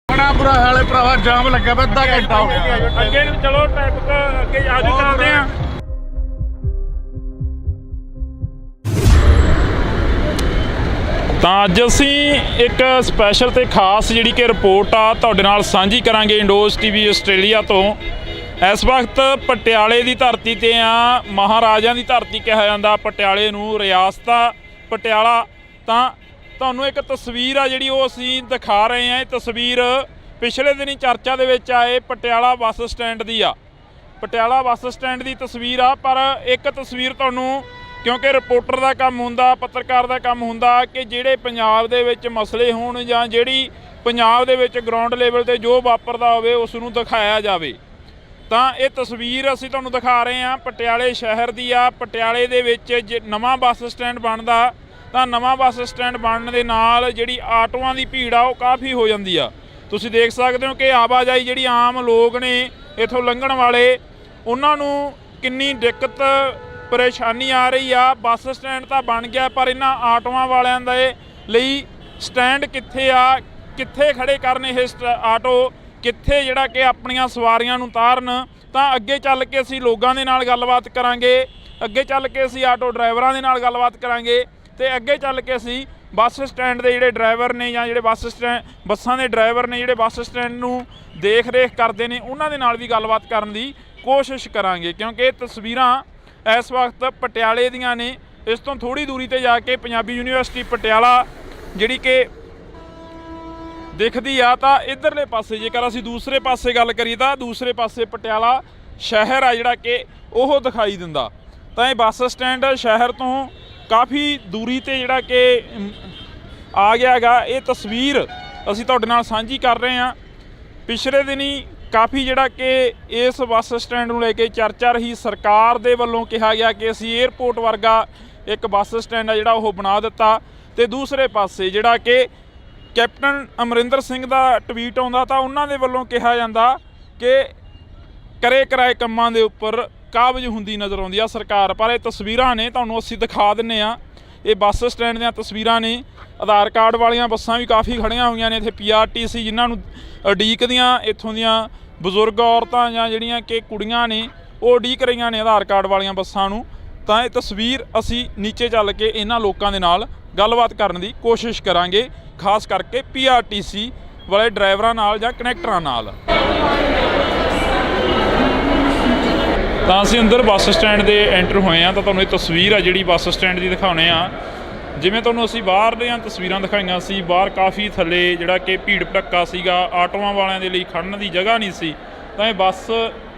ਬੜਾ ਬੁਰਾ ਹਾਲ ਹੈ ਭਰਾਵਾ, ਜਾਮ ਲੱਗਾ ਪਿਆ, ਅੱਧਾ ਘੰਟਾ ਹੋ ਗਿਆ। ਅੱਗੇ ਚਲੋ ਟ੍ਰੈਫਿਕ ਅੱਗੇ ਆਜੋ, ਚੱਲਦੇ ਆ। ਤਾਂ ਅੱਜ ਅਸੀਂ ਇੱਕ ਸਪੈਸ਼ਲ ਤੇ ਖਾਸ ਜਿਹੜੀ ਕਿ ਰਿਪੋਰਟ ਆ ਤੁਹਾਡੇ ਨਾਲ ਸਾਂਝੀ ਕਰਾਂਗੇ ਇੰਡੋਸ ਟੀਵੀ ਆਸਟ੍ਰੇਲੀਆ ਤੋਂ। ਇਸ ਵਕਤ ਪਟਿਆਲੇ ਦੀ ਧਰਤੀ ਤੇ ਆ, ਮਹਾਰਾਜਿਆਂ ਦੀ ਧਰਤੀ ਕਿਹਾ ਜਾਂਦਾ ਪਟਿਆਲੇ ਨੂੰ, ਰਿਆਸਤਾ ਪਟਿਆਲਾ। ਤਾਂ ਤੁਹਾਨੂੰ ਇੱਕ ਤਸਵੀਰ ਆ ਜਿਹੜੀ ਉਹ ਅਸੀਂ ਦਿਖਾ ਰਹੇ ਹਾਂ। ਇਹ ਤਸਵੀਰ ਪਿਛਲੇ ਦਿਨੀ ਚਰਚਾ ਦੇ ਵਿੱਚ ਆਏ ਪਟਿਆਲਾ ਬੱਸ ਸਟੈਂਡ ਦੀ ਆ, ਪਟਿਆਲਾ ਬੱਸ ਸਟੈਂਡ ਦੀ ਤਸਵੀਰ ਆ। ਪਰ ਇੱਕ ਤਸਵੀਰ ਤੁਹਾਨੂੰ, ਕਿਉਂਕਿ ਰਿਪੋਰਟਰ ਦਾ ਕੰਮ ਹੁੰਦਾ, ਪੱਤਰਕਾਰ ਦਾ ਕੰਮ ਹੁੰਦਾ ਕਿ ਜਿਹੜੇ ਪੰਜਾਬ ਦੇ ਵਿੱਚ ਮਸਲੇ ਹੋਣ ਜਾਂ ਜਿਹੜੀ ਪੰਜਾਬ ਦੇ ਵਿੱਚ ਗਰਾਊਂਡ ਲੈਵਲ ਤੇ ਜੋ ਵਾਪਰਦਾ ਹੋਵੇ ਉਸ ਨੂੰ ਦਿਖਾਇਆ ਜਾਵੇ। ਤਾਂ ਇਹ ਤਸਵੀਰ ਅਸੀਂ ਤੁਹਾਨੂੰ ਦਿਖਾ ਰਹੇ ਹਾਂ ਪਟਿਆਲੇ ਸ਼ਹਿਰ ਦੀ ਆ। ਪਟਿਆਲੇ ਦੇ ਵਿੱਚ ਜੇ ਨਵਾਂ ਬੱਸ ਸਟੈਂਡ ਬਣਦਾ ਤਾਂ ਨਵਾਂ ਬੱਸ ਸਟੈਂਡ ਬਣਨ ਦੇ ਨਾਲ ਜਿਹੜੀ ਆਟੋਆਂ ਦੀ ਭੀੜ ਆ ਉਹ ਕਾਫੀ ਹੋ ਜਾਂਦੀ ਆ। ਤੁਸੀਂ ਦੇਖ ਸਕਦੇ ਹੋ ਕਿ ਆਵਾਜਾਈ ਜਿਹੜੀ ਆਮ ਲੋਕ ਨੇ ਇੱਥੋਂ ਲੰਘਣ ਵਾਲੇ, ਉਹਨਾਂ ਨੂੰ ਕਿੰਨੀ ਦਿੱਕਤ ਪਰੇਸ਼ਾਨੀ ਆ ਰਹੀ ਆ। ਬੱਸ ਸਟੈਂਡ ਤਾਂ ਬਣ ਗਿਆ ਪਰ ਇਹਨਾਂ ਆਟੋਆਂ ਵਾਲਿਆਂ ਦੇ ਲਈ ਸਟੈਂਡ ਕਿੱਥੇ ਆ, ਕਿੱਥੇ ਖੜੇ ਕਰਨ ਇਹ ਆਟੋ, ਕਿੱਥੇ ਜਿਹੜਾ ਕਿ ਆਪਣੀਆਂ ਸਵਾਰੀਆਂ ਨੂੰ ਉਤਾਰਨ। ਤਾਂ ਅੱਗੇ ਚੱਲ ਕੇ ਅਸੀਂ ਲੋਕਾਂ ਦੇ ਨਾਲ ਗੱਲਬਾਤ ਕਰਾਂਗੇ, ਅੱਗੇ ਚੱਲ ਕੇ ਅਸੀਂ ਆਟੋ ਡਰਾਈਵਰਾਂ ਦੇ ਨਾਲ ਗੱਲਬਾਤ ਕਰਾਂਗੇ ਤੇ ਅੱਗੇ ਚੱਲ ਕੇ ਅਸੀਂ ਬੱਸ ਸਟੈਂਡ ਦੇ ਜਿਹੜੇ ਡਰਾਈਵਰ ਨੇ ਜਾਂ ਜਿਹੜੇ ਬੱਸਾਂ ਦੇ ਡਰਾਈਵਰ ਨੇ ਜਿਹੜੇ ਬੱਸ ਸਟੈਂਡ ਨੂੰ ਦੇਖ ਰੇਖ ਕਰਦੇ ਨੇ ਉਹਨਾਂ ਦੇ ਨਾਲ ਵੀ ਗੱਲਬਾਤ ਕਰਨ ਦੀ ਕੋਸ਼ਿਸ਼ ਕਰਾਂਗੇ। ਕਿਉਂਕਿ ਇਹ ਤਸਵੀਰਾਂ ਇਸ ਵਕਤ ਪਟਿਆਲੇ ਦੀਆਂ ਨੇ। ਇਸ ਤੋਂ ਥੋੜ੍ਹੀ ਦੂਰੀ ਤੇ ਜਾ ਕੇ ਪੰਜਾਬੀ ਯੂਨੀਵਰਸਿਟੀ ਪਟਿਆਲਾ ਜਿਹੜੀ ਕਿ ਦਿਖਦੀ ਆ। ਤਾਂ ਇੱਧਰਲੇ ਪਾਸੇ ਜੇਕਰ ਅਸੀਂ ਦੂਸਰੇ ਪਾਸੇ ਗੱਲ ਕਰੀਏ ਤਾਂ ਦੂਸਰੇ ਪਾਸੇ ਪਟਿਆਲਾ ਸ਼ਹਿਰ ਆ ਜਿਹੜਾ ਕਿ ਉਹ ਦਿਖਾਈ ਦਿੰਦਾ। ਤਾਂ ਇਹ ਬੱਸ ਸਟੈਂਡ ਸ਼ਹਿਰ ਤੋਂ ਕਾਫੀ ਦੂਰੀ ਤੇ ਜਿਹੜਾ ਕਿ ਆ ਗਿਆ ਹੈਗਾ। ਇਹ ਤਸਵੀਰ ਅਸੀਂ ਤੁਹਾਡੇ ਨਾਲ ਸਾਂਝੀ ਕਰ ਰਹੇ ਹਾਂ। ਪਿਛਲੇ ਦਿਨੀ ਕਾਫੀ ਜਿਹੜਾ ਕਿ ਇਸ ਬੱਸ ਸਟੈਂਡ ਨੂੰ ਲੈ ਕੇ ਚਰਚਾ ਰਹੀ। ਸਰਕਾਰ ਦੇ ਵੱਲੋਂ ਕਿਹਾ ਗਿਆ ਕਿ ਅਸੀਂ ਏਅਰਪੋਰਟ ਵਰਗਾ ਇੱਕ ਬੱਸ ਸਟੈਂਡ ਆ ਜਿਹੜਾ ਉਹ ਬਣਾ ਦਿੱਤਾ। ਤੇ ਦੂਸਰੇ ਪਾਸੇ ਜਿਹੜਾ ਕਿ ਕੈਪਟਨ ਅਮਰਿੰਦਰ ਸਿੰਘ ਦਾ ਟਵੀਟ ਆਉਂਦਾ ਤਾਂ ਉਹਨਾਂ ਦੇ ਵੱਲੋਂ ਕਿਹਾ ਜਾਂਦਾ ਕਿ ਕਰੇ ਕਰਾਏ ਕੰਮਾਂ ਦੇ ਉੱਪਰ ਕਾਬਜ਼ ਹੁੰਦੀ ਨਜ਼ਰ ਆਉਂਦੀ ਆ ਸਰਕਾਰ। ਪਰ ਇਹ ਤਸਵੀਰਾਂ ਨੇ, ਤੁਹਾਨੂੰ ਅਸੀਂ ਦਿਖਾ ਦਿੰਨੇ ਆ। ਇਹ ਬੱਸ ਸਟੈਂਡ ਦੀਆਂ ਤਸਵੀਰਾਂ ਨੇ। ਆਧਾਰ ਕਾਰਡ ਵਾਲੀਆਂ ਬੱਸਾਂ ਵੀ ਕਾਫੀ ਖੜੀਆਂ ਹੋਈਆਂ ਨੇ ਇੱਥੇ। PRTC ਜਿਨ੍ਹਾਂ ਨੂੰ ਉਡੀਕਦੀਆਂ ਇੱਥੋਂ ਦੀਆਂ ਬਜ਼ੁਰਗ ਔਰਤਾਂ ਜਾਂ ਜਿਹੜੀਆਂ ਕਿ ਕੁੜੀਆਂ ਨੇ ਉਹ ਉਡੀਕ ਰਹੀਆਂ ਨੇ ਆਧਾਰ ਕਾਰਡ ਵਾਲੀਆਂ ਬੱਸਾਂ ਨੂੰ। ਤਾਂ ਇਹ ਤਸਵੀਰ ਅਸੀਂ ਨੀਚੇ ਚੱਲ ਕੇ ਇਹਨਾਂ ਲੋਕਾਂ ਦੇ ਨਾਲ ਗੱਲਬਾਤ ਕਰਨ ਦੀ ਕੋਸ਼ਿਸ਼ ਕਰਾਂਗੇ, ਖਾਸ ਕਰਕੇ PRTC ਵਾਲੇ ਡਰਾਈਵਰਾਂ ਨਾਲ ਜਾਂ ਕਨੈਕਟਰਾਂ ਨਾਲ। ਤਾਂ ਅਸੀਂ ਅੰਦਰ ਬੱਸ ਸਟੈਂਡ ਦੇ ਐਂਟਰ ਹੋਏ ਆ ਤਾਂ ਤੁਹਾਨੂੰ ਇਹ ਤਸਵੀਰ ਆ ਜਿਹੜੀ ਬੱਸ ਸਟੈਂਡ ਦੀ ਦਿਖਾਉਣੇ ਆ। ਜਿਵੇਂ ਤੁਹਾਨੂੰ ਅਸੀਂ ਬਾਹਰ ਦੀਆਂ ਤਸਵੀਰਾਂ ਦਿਖਾਈਆਂ ਸੀ, ਬਾਹਰ ਕਾਫੀ ਥੱਲੇ ਜਿਹੜਾ ਕਿ ਭੀੜ ਭੜੱਕਾ ਸੀਗਾ, ਆਟੋਆਂ ਵਾਲਿਆਂ ਦੇ ਲਈ ਖੜਨ ਦੀ ਜਗ੍ਹਾ ਨਹੀਂ ਸੀ। ਤਾਂ ਇਹ ਬੱਸ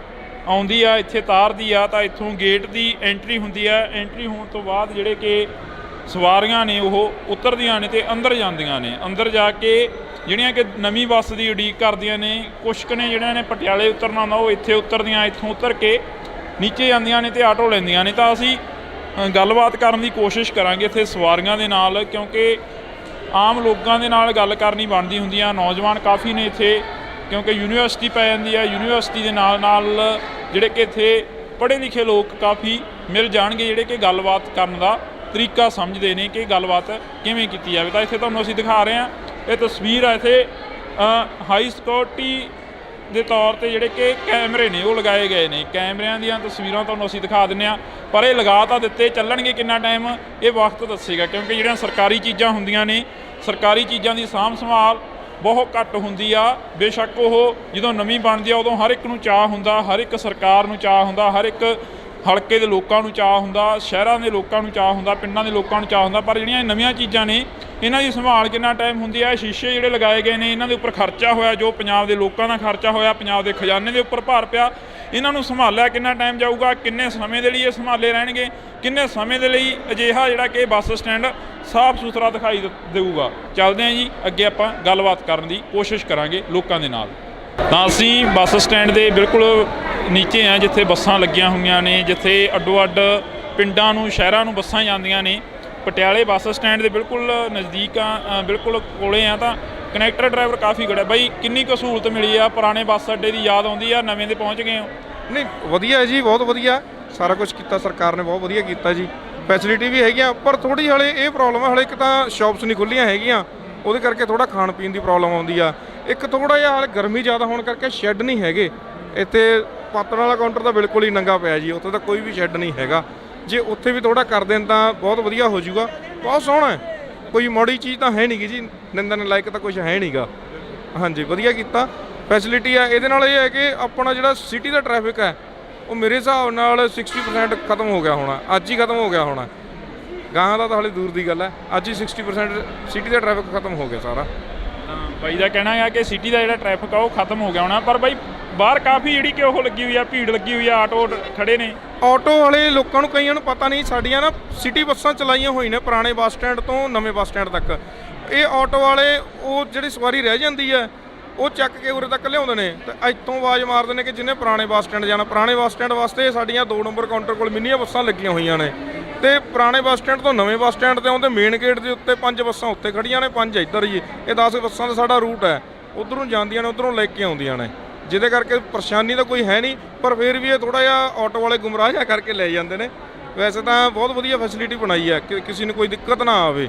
ਆਉਂਦੀ ਆ, ਇੱਥੇ ਤਾਰਦੀ ਆ ਤਾਂ ਇੱਥੋਂ ਗੇਟ ਦੀ ਐਂਟਰੀ ਹੁੰਦੀ ਆ। ਐਂਟਰੀ ਹੋਣ ਤੋਂ ਬਾਅਦ ਜਿਹੜੇ ਕਿ ਸਵਾਰੀਆਂ ਨੇ ਉਹ ਉਤਰਦੀਆਂ ਨੇ ਤੇ ਅੰਦਰ ਜਾਂਦੀਆਂ ਨੇ। ਅੰਦਰ ਜਾ ਕੇ ਜਿਹੜੀਆਂ ਕਿ ਨਵੀਂ ਬੱਸ ਦੀ ਉਡੀਕ ਕਰਦੀਆਂ ਨੇ, ਕੁਛ ਕੁ ਨੇ ਜਿਹੜਿਆਂ ਨੇ ਪਟਿਆਲੇ ਉਤਰਨਾ ਹੁੰਦਾ ਉਹ ਇੱਥੇ ਉਤਰਦੀਆਂ, ਇੱਥੋਂ ਉਤਰ ਕੇ ਨੀਚੇ ਜਾਂਦੀਆਂ ਨੇ ਤੇ ਆਟੋ ਲੈਂਦੀਆਂ ਨੇ। ਤਾਂ ਅਸੀਂ ਗੱਲਬਾਤ ਕਰਨ ਦੀ ਕੋਸ਼ਿਸ਼ ਕਰਾਂਗੇ ਇੱਥੇ ਸਵਾਰੀਆਂ ਦੇ ਨਾਲ, ਕਿਉਂਕਿ ਆਮ ਲੋਕਾਂ ਦੇ ਨਾਲ ਗੱਲ ਕਰਨੀ ਬਣਦੀ ਹੁੰਦੀ ਆ। ਨੌਜਵਾਨ ਕਾਫੀ ਨੇ ਇੱਥੇ, ਕਿਉਂਕਿ ਯੂਨੀਵਰਸਿਟੀ ਪੈ ਜਾਂਦੀ ਆ। ਯੂਨੀਵਰਸਿਟੀ ਦੇ ਨਾਲ ਨਾਲ ਜਿਹੜੇ ਕਿ ਇੱਥੇ ਪੜ੍ਹੇ ਲਿਖੇ ਲੋਕ ਕਾਫੀ ਮਿਲ ਜਾਣਗੇ ਜਿਹੜੇ ਕਿ ਗੱਲਬਾਤ ਕਰਨ ਦਾ ਤਰੀਕਾ ਸਮਝਦੇ ਨੇ ਕਿ ਗੱਲਬਾਤ ਕਿਵੇਂ ਕੀਤੀ ਜਾਵੇ। ਤਾਂ ਇੱਥੇ ਤੁਹਾਨੂੰ ਅਸੀਂ ਦਿਖਾ ਰਹੇ ਹਾਂ ਇਹ ਤਸਵੀਰ ਆ। ਇੱਥੇ ਹਾਈ ਸਿਕਿਉਰਿਟੀ ਦੇ ਤੌਰ ਤੇ ਜਿਹੜੇ ਕਿ ਕੈਮਰੇ ਨੇ ਉਹ ਲਗਾਏ ਗਏ ਨੇ। ਕੈਮਰਿਆਂ ਦੀਆਂ ਤਸਵੀਰਾਂ ਤੁਹਾਨੂੰ ਅਸੀਂ ਦਿਖਾ ਦਿੰਦੇ ਹਾਂ। ਪਰ ਇਹ ਲਗਾ ਤਾਂ ਦਿੱਤੇ, ਚੱਲਣਗੇ ਕਿੰਨਾ ਟਾਈਮ ਇਹ ਵਕਤ ਦੱਸੇਗਾ, ਕਿਉਂਕਿ ਜਿਹੜੀਆਂ ਸਰਕਾਰੀ ਚੀਜ਼ਾਂ ਹੁੰਦੀਆਂ ਨੇ, ਸਰਕਾਰੀ ਚੀਜ਼ਾਂ ਦੀ ਸਾਂਭ ਸੰਭਾਲ ਬਹੁਤ ਘੱਟ ਹੁੰਦੀ ਆ। ਬੇਸ਼ੱਕ ਉਹ ਜਦੋਂ ਨਵੀਂ ਬਣਦੀ ਆ ਉਦੋਂ ਹਰ ਇੱਕ ਨੂੰ ਚਾਅ ਹੁੰਦਾ, ਹਰ ਇੱਕ ਸਰਕਾਰ ਨੂੰ ਚਾਅ ਹੁੰਦਾ, ਹਰ ਇੱਕ ਹਲਕੇ ਦੇ ਲੋਕਾਂ ਨੂੰ ਚਾਅ ਹੁੰਦਾ, ਸ਼ਹਿਰਾਂ ਦੇ ਲੋਕਾਂ ਨੂੰ ਚਾਅ ਹੁੰਦਾ, ਪਿੰਡਾਂ ਦੇ ਲੋਕਾਂ ਨੂੰ ਚਾਅ ਹੁੰਦਾ। ਪਰ ਜਿਹੜੀਆਂ ਨਵੀਆਂ ਚੀਜ਼ਾਂ ਨੇ ਇਹਨਾਂ ਦੀ ਸੰਭਾਲ ਕਿੰਨਾ ਟਾਈਮ ਹੁੰਦੀ ਹੈ। ਸ਼ੀਸ਼ੇ ਜਿਹੜੇ ਲਗਾਏ ਗਏ ਨੇ ਇਹਨਾਂ ਦੇ ਉੱਪਰ ਖਰਚਾ ਹੋਇਆ, ਜੋ ਪੰਜਾਬ ਦੇ ਲੋਕਾਂ ਦਾ ਖਰਚਾ ਹੋਇਆ, ਪੰਜਾਬ ਦੇ ਖਜ਼ਾਨੇ ਦੇ ਉੱਪਰ ਭਾਰ ਪਿਆ। ਇਹਨਾਂ ਨੂੰ ਸੰਭਾਲਿਆ ਕਿੰਨਾ ਟਾਈਮ ਜਾਊਗਾ, ਕਿੰਨੇ ਸਮੇਂ ਦੇ ਲਈ ਇਹ ਸੰਭਾਲੇ ਰਹਿਣਗੇ, ਕਿੰਨੇ ਸਮੇਂ ਦੇ ਲਈ ਅਜਿਹਾ ਜਿਹੜਾ ਕਿ ਬੱਸ ਸਟੈਂਡ ਸਾਫ਼ ਸੁਥਰਾ ਦਿਖਾਈ ਦੇਊਗਾ। ਚੱਲਦੇ ਹਾਂ ਜੀ ਅੱਗੇ, ਆਪਾਂ ਗੱਲਬਾਤ ਕਰਨ ਦੀ ਕੋਸ਼ਿਸ਼ ਕਰਾਂਗੇ ਲੋਕਾਂ ਦੇ ਨਾਲ। ਤਾਂ ਅਸੀਂ ਬੱਸ ਸਟੈਂਡ ਦੇ ਬਿਲਕੁਲ ਨੀਚੇ ਆ ਜਿੱਥੇ ਬੱਸਾਂ ਲੱਗੀਆਂ ਹੋਈਆਂ ਨੇ, ਜਿੱਥੇ ਅੱਡੋ ਅੱਡ ਪਿੰਡਾਂ ਨੂੰ ਸ਼ਹਿਰਾਂ ਨੂੰ ਬੱਸਾਂ ਜਾਂਦੀਆਂ ਨੇ। ਪਟਿਆਲੇ ਬੱਸ ਸਟੈਂਡ ਦੇ ਬਿਲਕੁਲ ਨਜ਼ਦੀਕ ਆ, ਬਿਲਕੁਲ ਕੋਲੇ ਆ। ਤਾਂ ਕਨੈਕਟਰ ਡਰਾਈਵਰ ਕਾਫੀ ਖੜਿਆ। ਬਾਈ ਕਿੰਨੀ ਕੁ ਸਹੂਲਤ ਮਿਲੀ ਆ? ਪੁਰਾਣੇ ਬੱਸ ਅੱਡੇ ਦੀ ਯਾਦ ਆਉਂਦੀ ਆ? ਨਵੇਂ ਦੇ ਪਹੁੰਚ ਗਏ ਹੋ? ਨਹੀਂ ਵਧੀਆ ਜੀ, ਬਹੁਤ ਵਧੀਆ ਸਾਰਾ ਕੁਝ ਕੀਤਾ ਸਰਕਾਰ ਨੇ, ਬਹੁਤ ਵਧੀਆ ਕੀਤਾ ਜੀ। ਫੈਸਿਲਿਟੀ ਵੀ ਹੈਗੀਆਂ, ਪਰ ਥੋੜੀ ਹਲੇ ਇਹ ਪ੍ਰੋਬਲਮ ਹੈ, ਹਲੇ ਇੱਕ ਤਾਂ ਸ਼ਾਪਸ ਨਹੀਂ ਖੁੱਲੀਆਂ ਹੈਗੀਆਂ, ਉਹਦੇ ਕਰਕੇ ਥੋੜਾ ਖਾਣ ਪੀਣ ਦੀ ਪ੍ਰੋਬਲਮ ਆਉਂਦੀ ਆ। ਇੱਕ ਥੋੜਾ ਜਿਹਾ ਹਾਲੇ ਗਰਮੀ ਜ਼ਿਆਦਾ ਹੋਣ ਕਰਕੇ ਸ਼ੈੱਡ ਨਹੀਂ ਹੈਗੇ ਇੱਥੇ। ਪਾਤਣ ਵਾਲਾ ਕਾਊਂਟਰ ਤਾਂ ਬਿਲਕੁਲ ਹੀ ਨੰਗਾ ਪਿਆ ਜੀ, ਉੱਥੇ ਤਾਂ ਕੋਈ ਵੀ ਸ਼ੈੱਡ ਨਹੀਂ ਹੈਗਾ। ਜੇ ਉੱਥੇ ਵੀ ਥੋੜਾ ਕਰ ਦੇਣ ਤਾਂ ਬਹੁਤ ਵਧੀਆ ਹੋ ਜਾਊਗਾ। ਬਹੁਤ ਸੋਹਣਾ ਹੈ, ਕੋਈ ਮਾੜੀ ਚੀਜ਼ ਤਾਂ ਹੈ ਨਹੀਂ ਗੀ ਜੀ, ਨਿੰਦਣ ਲਾਇਕ ਤਾਂ ਕੁਝ ਹੈ ਨਹੀਂਗਾ। ਹਾਂਜੀ ਵਧੀਆ ਕੀਤਾ। ਫੈਸਿਲਿਟੀ ਆ। ਇਹਦੇ ਨਾਲ ਇਹ ਹੈ ਕਿ ਆਪਣਾ ਜਿਹੜਾ ਸਿਟੀ ਦਾ ਟ੍ਰੈਫਿਕ ਹੈ ਉਹ ਮੇਰੇ ਹਿਸਾਬ ਨਾਲ 60% ਖਤਮ ਹੋ ਗਿਆ ਹੋਣਾ, ਅੱਜ ਹੀ ਖਤਮ ਹੋ ਗਿਆ ਹੋਣਾ। ਗਾਹਾਂ ਦਾ ਤਾਂ ਹਾਲੇ ਦੂਰ ਦੀ ਗੱਲ ਹੈ, ਅੱਜ ਹੀ 60% ਸਿਟੀ ਦਾ ਟ੍ਰੈਫਿਕ ਖਤਮ ਹੋ ਗਿਆ ਸਾਰਾ। ਬਾਈ ਦਾ ਕਹਿਣਾ ਹੈ ਕਿ ਸਿਟੀ ਦਾ ਜਿਹੜਾ ਟ੍ਰੈਫਿਕ ਆ ਉਹ ਖਤਮ ਹੋ ਗਿਆ ਹੋਣਾ, ਪਰ ਬਾਈ ਬਾਹਰ ਕਾਫੀ ਜਿਹੜੀ ਕਿ ਉਹ ਲੱਗੀ ਹੋਈ ਆ, ਭੀੜ ਲੱਗੀ ਹੋਈ ਆ, ਆਟੋ ਖੜੇ ਨੇ। ਆਟੋ ਵਾਲੇ ਲੋਕਾਂ ਨੂੰ ਕਈਆਂ ਨੂੰ ਪਤਾ ਨਹੀਂ, ਸਾਡੀਆਂ ਨਾ ਸਿਟੀ ਬੱਸਾਂ ਚਲਾਈਆਂ ਹੋਈਆਂ ਨੇ ਪੁਰਾਣੇ ਬੱਸ ਸਟੈਂਡ ਤੋਂ ਨਵੇਂ ਬੱਸ ਸਟੈਂਡ ਤੱਕ। ਇਹ ਆਟੋ ਵਾਲੇ ਉਹ ਜਿਹੜੀ ਸਵਾਰੀ ਰਹਿ ਜਾਂਦੀ ਹੈ ਉਹ ਚੱਕ ਕੇ ਉਰੇ ਤੱਕ ਲਿਆਉਂਦੇ ਨੇ ਤੇ ਇੱਥੋਂ ਆਵਾਜ਼ ਮਾਰਦੇ ਨੇ ਕਿ ਜਿਹਨੇ ਪੁਰਾਣੇ ਬੱਸ ਸਟੈਂਡ ਜਾਣਾ। ਪੁਰਾਣੇ ਬੱਸ ਸਟੈਂਡ ਵਾਸਤੇ ਸਾਡੀਆਂ 2 ਨੰਬਰ ਕਾਊਂਟਰ ਕੋਲ ਮਿੰਨੀਆਂ ਬੱਸਾਂ ਲੱਗੀਆਂ ਹੋਈਆਂ ਨੇ ਤੇ ਪੁਰਾਣੇ ਬੱਸ ਸਟੈਂਡ ਤੋਂ ਨਵੇਂ ਬੱਸ ਸਟੈਂਡ ਤੇ ਆਉਂਦੇ ਮੇਨ ਗੇਟ ਦੇ ਉੱਤੇ 5 ਬੱਸਾਂ ਉੱਤੇ ਖੜੀਆਂ ਨੇ, 5 ਇੱਧਰ ਜੀ। ਇਹ 10 ਬੱਸਾਂ ਦਾ ਸਾਡਾ ਰੂਟ ਹੈ, ਉੱਧਰੋਂ ਜਾਂਦੀਆਂ ਨੇ ਉੱਧਰੋਂ ਲੈ ਕੇ ਆਉਂਦੀਆਂ ਨੇ, ਜਿਹਦੇ ਕਰਕੇ ਪਰੇਸ਼ਾਨੀ ਤਾਂ ਕੋਈ ਹੈ ਨਹੀਂ, ਪਰ ਫਿਰ ਵੀ ਇਹ ਥੋੜ੍ਹਾ ਜਿਹਾ ਆਟੋ ਵਾਲੇ ਗੁੰਮਰਾਹ ਜਿਹਾ ਕਰਕੇ ਲੈ ਜਾਂਦੇ ਨੇ। ਵੈਸੇ ਤਾਂ ਬਹੁਤ ਵਧੀਆ ਫੈਸਿਲਿਟੀ ਬਣਾਈ ਹੈ ਕਿ ਕਿਸੇ ਨੂੰ ਕੋਈ ਦਿੱਕਤ ਨਾ ਆਵੇ।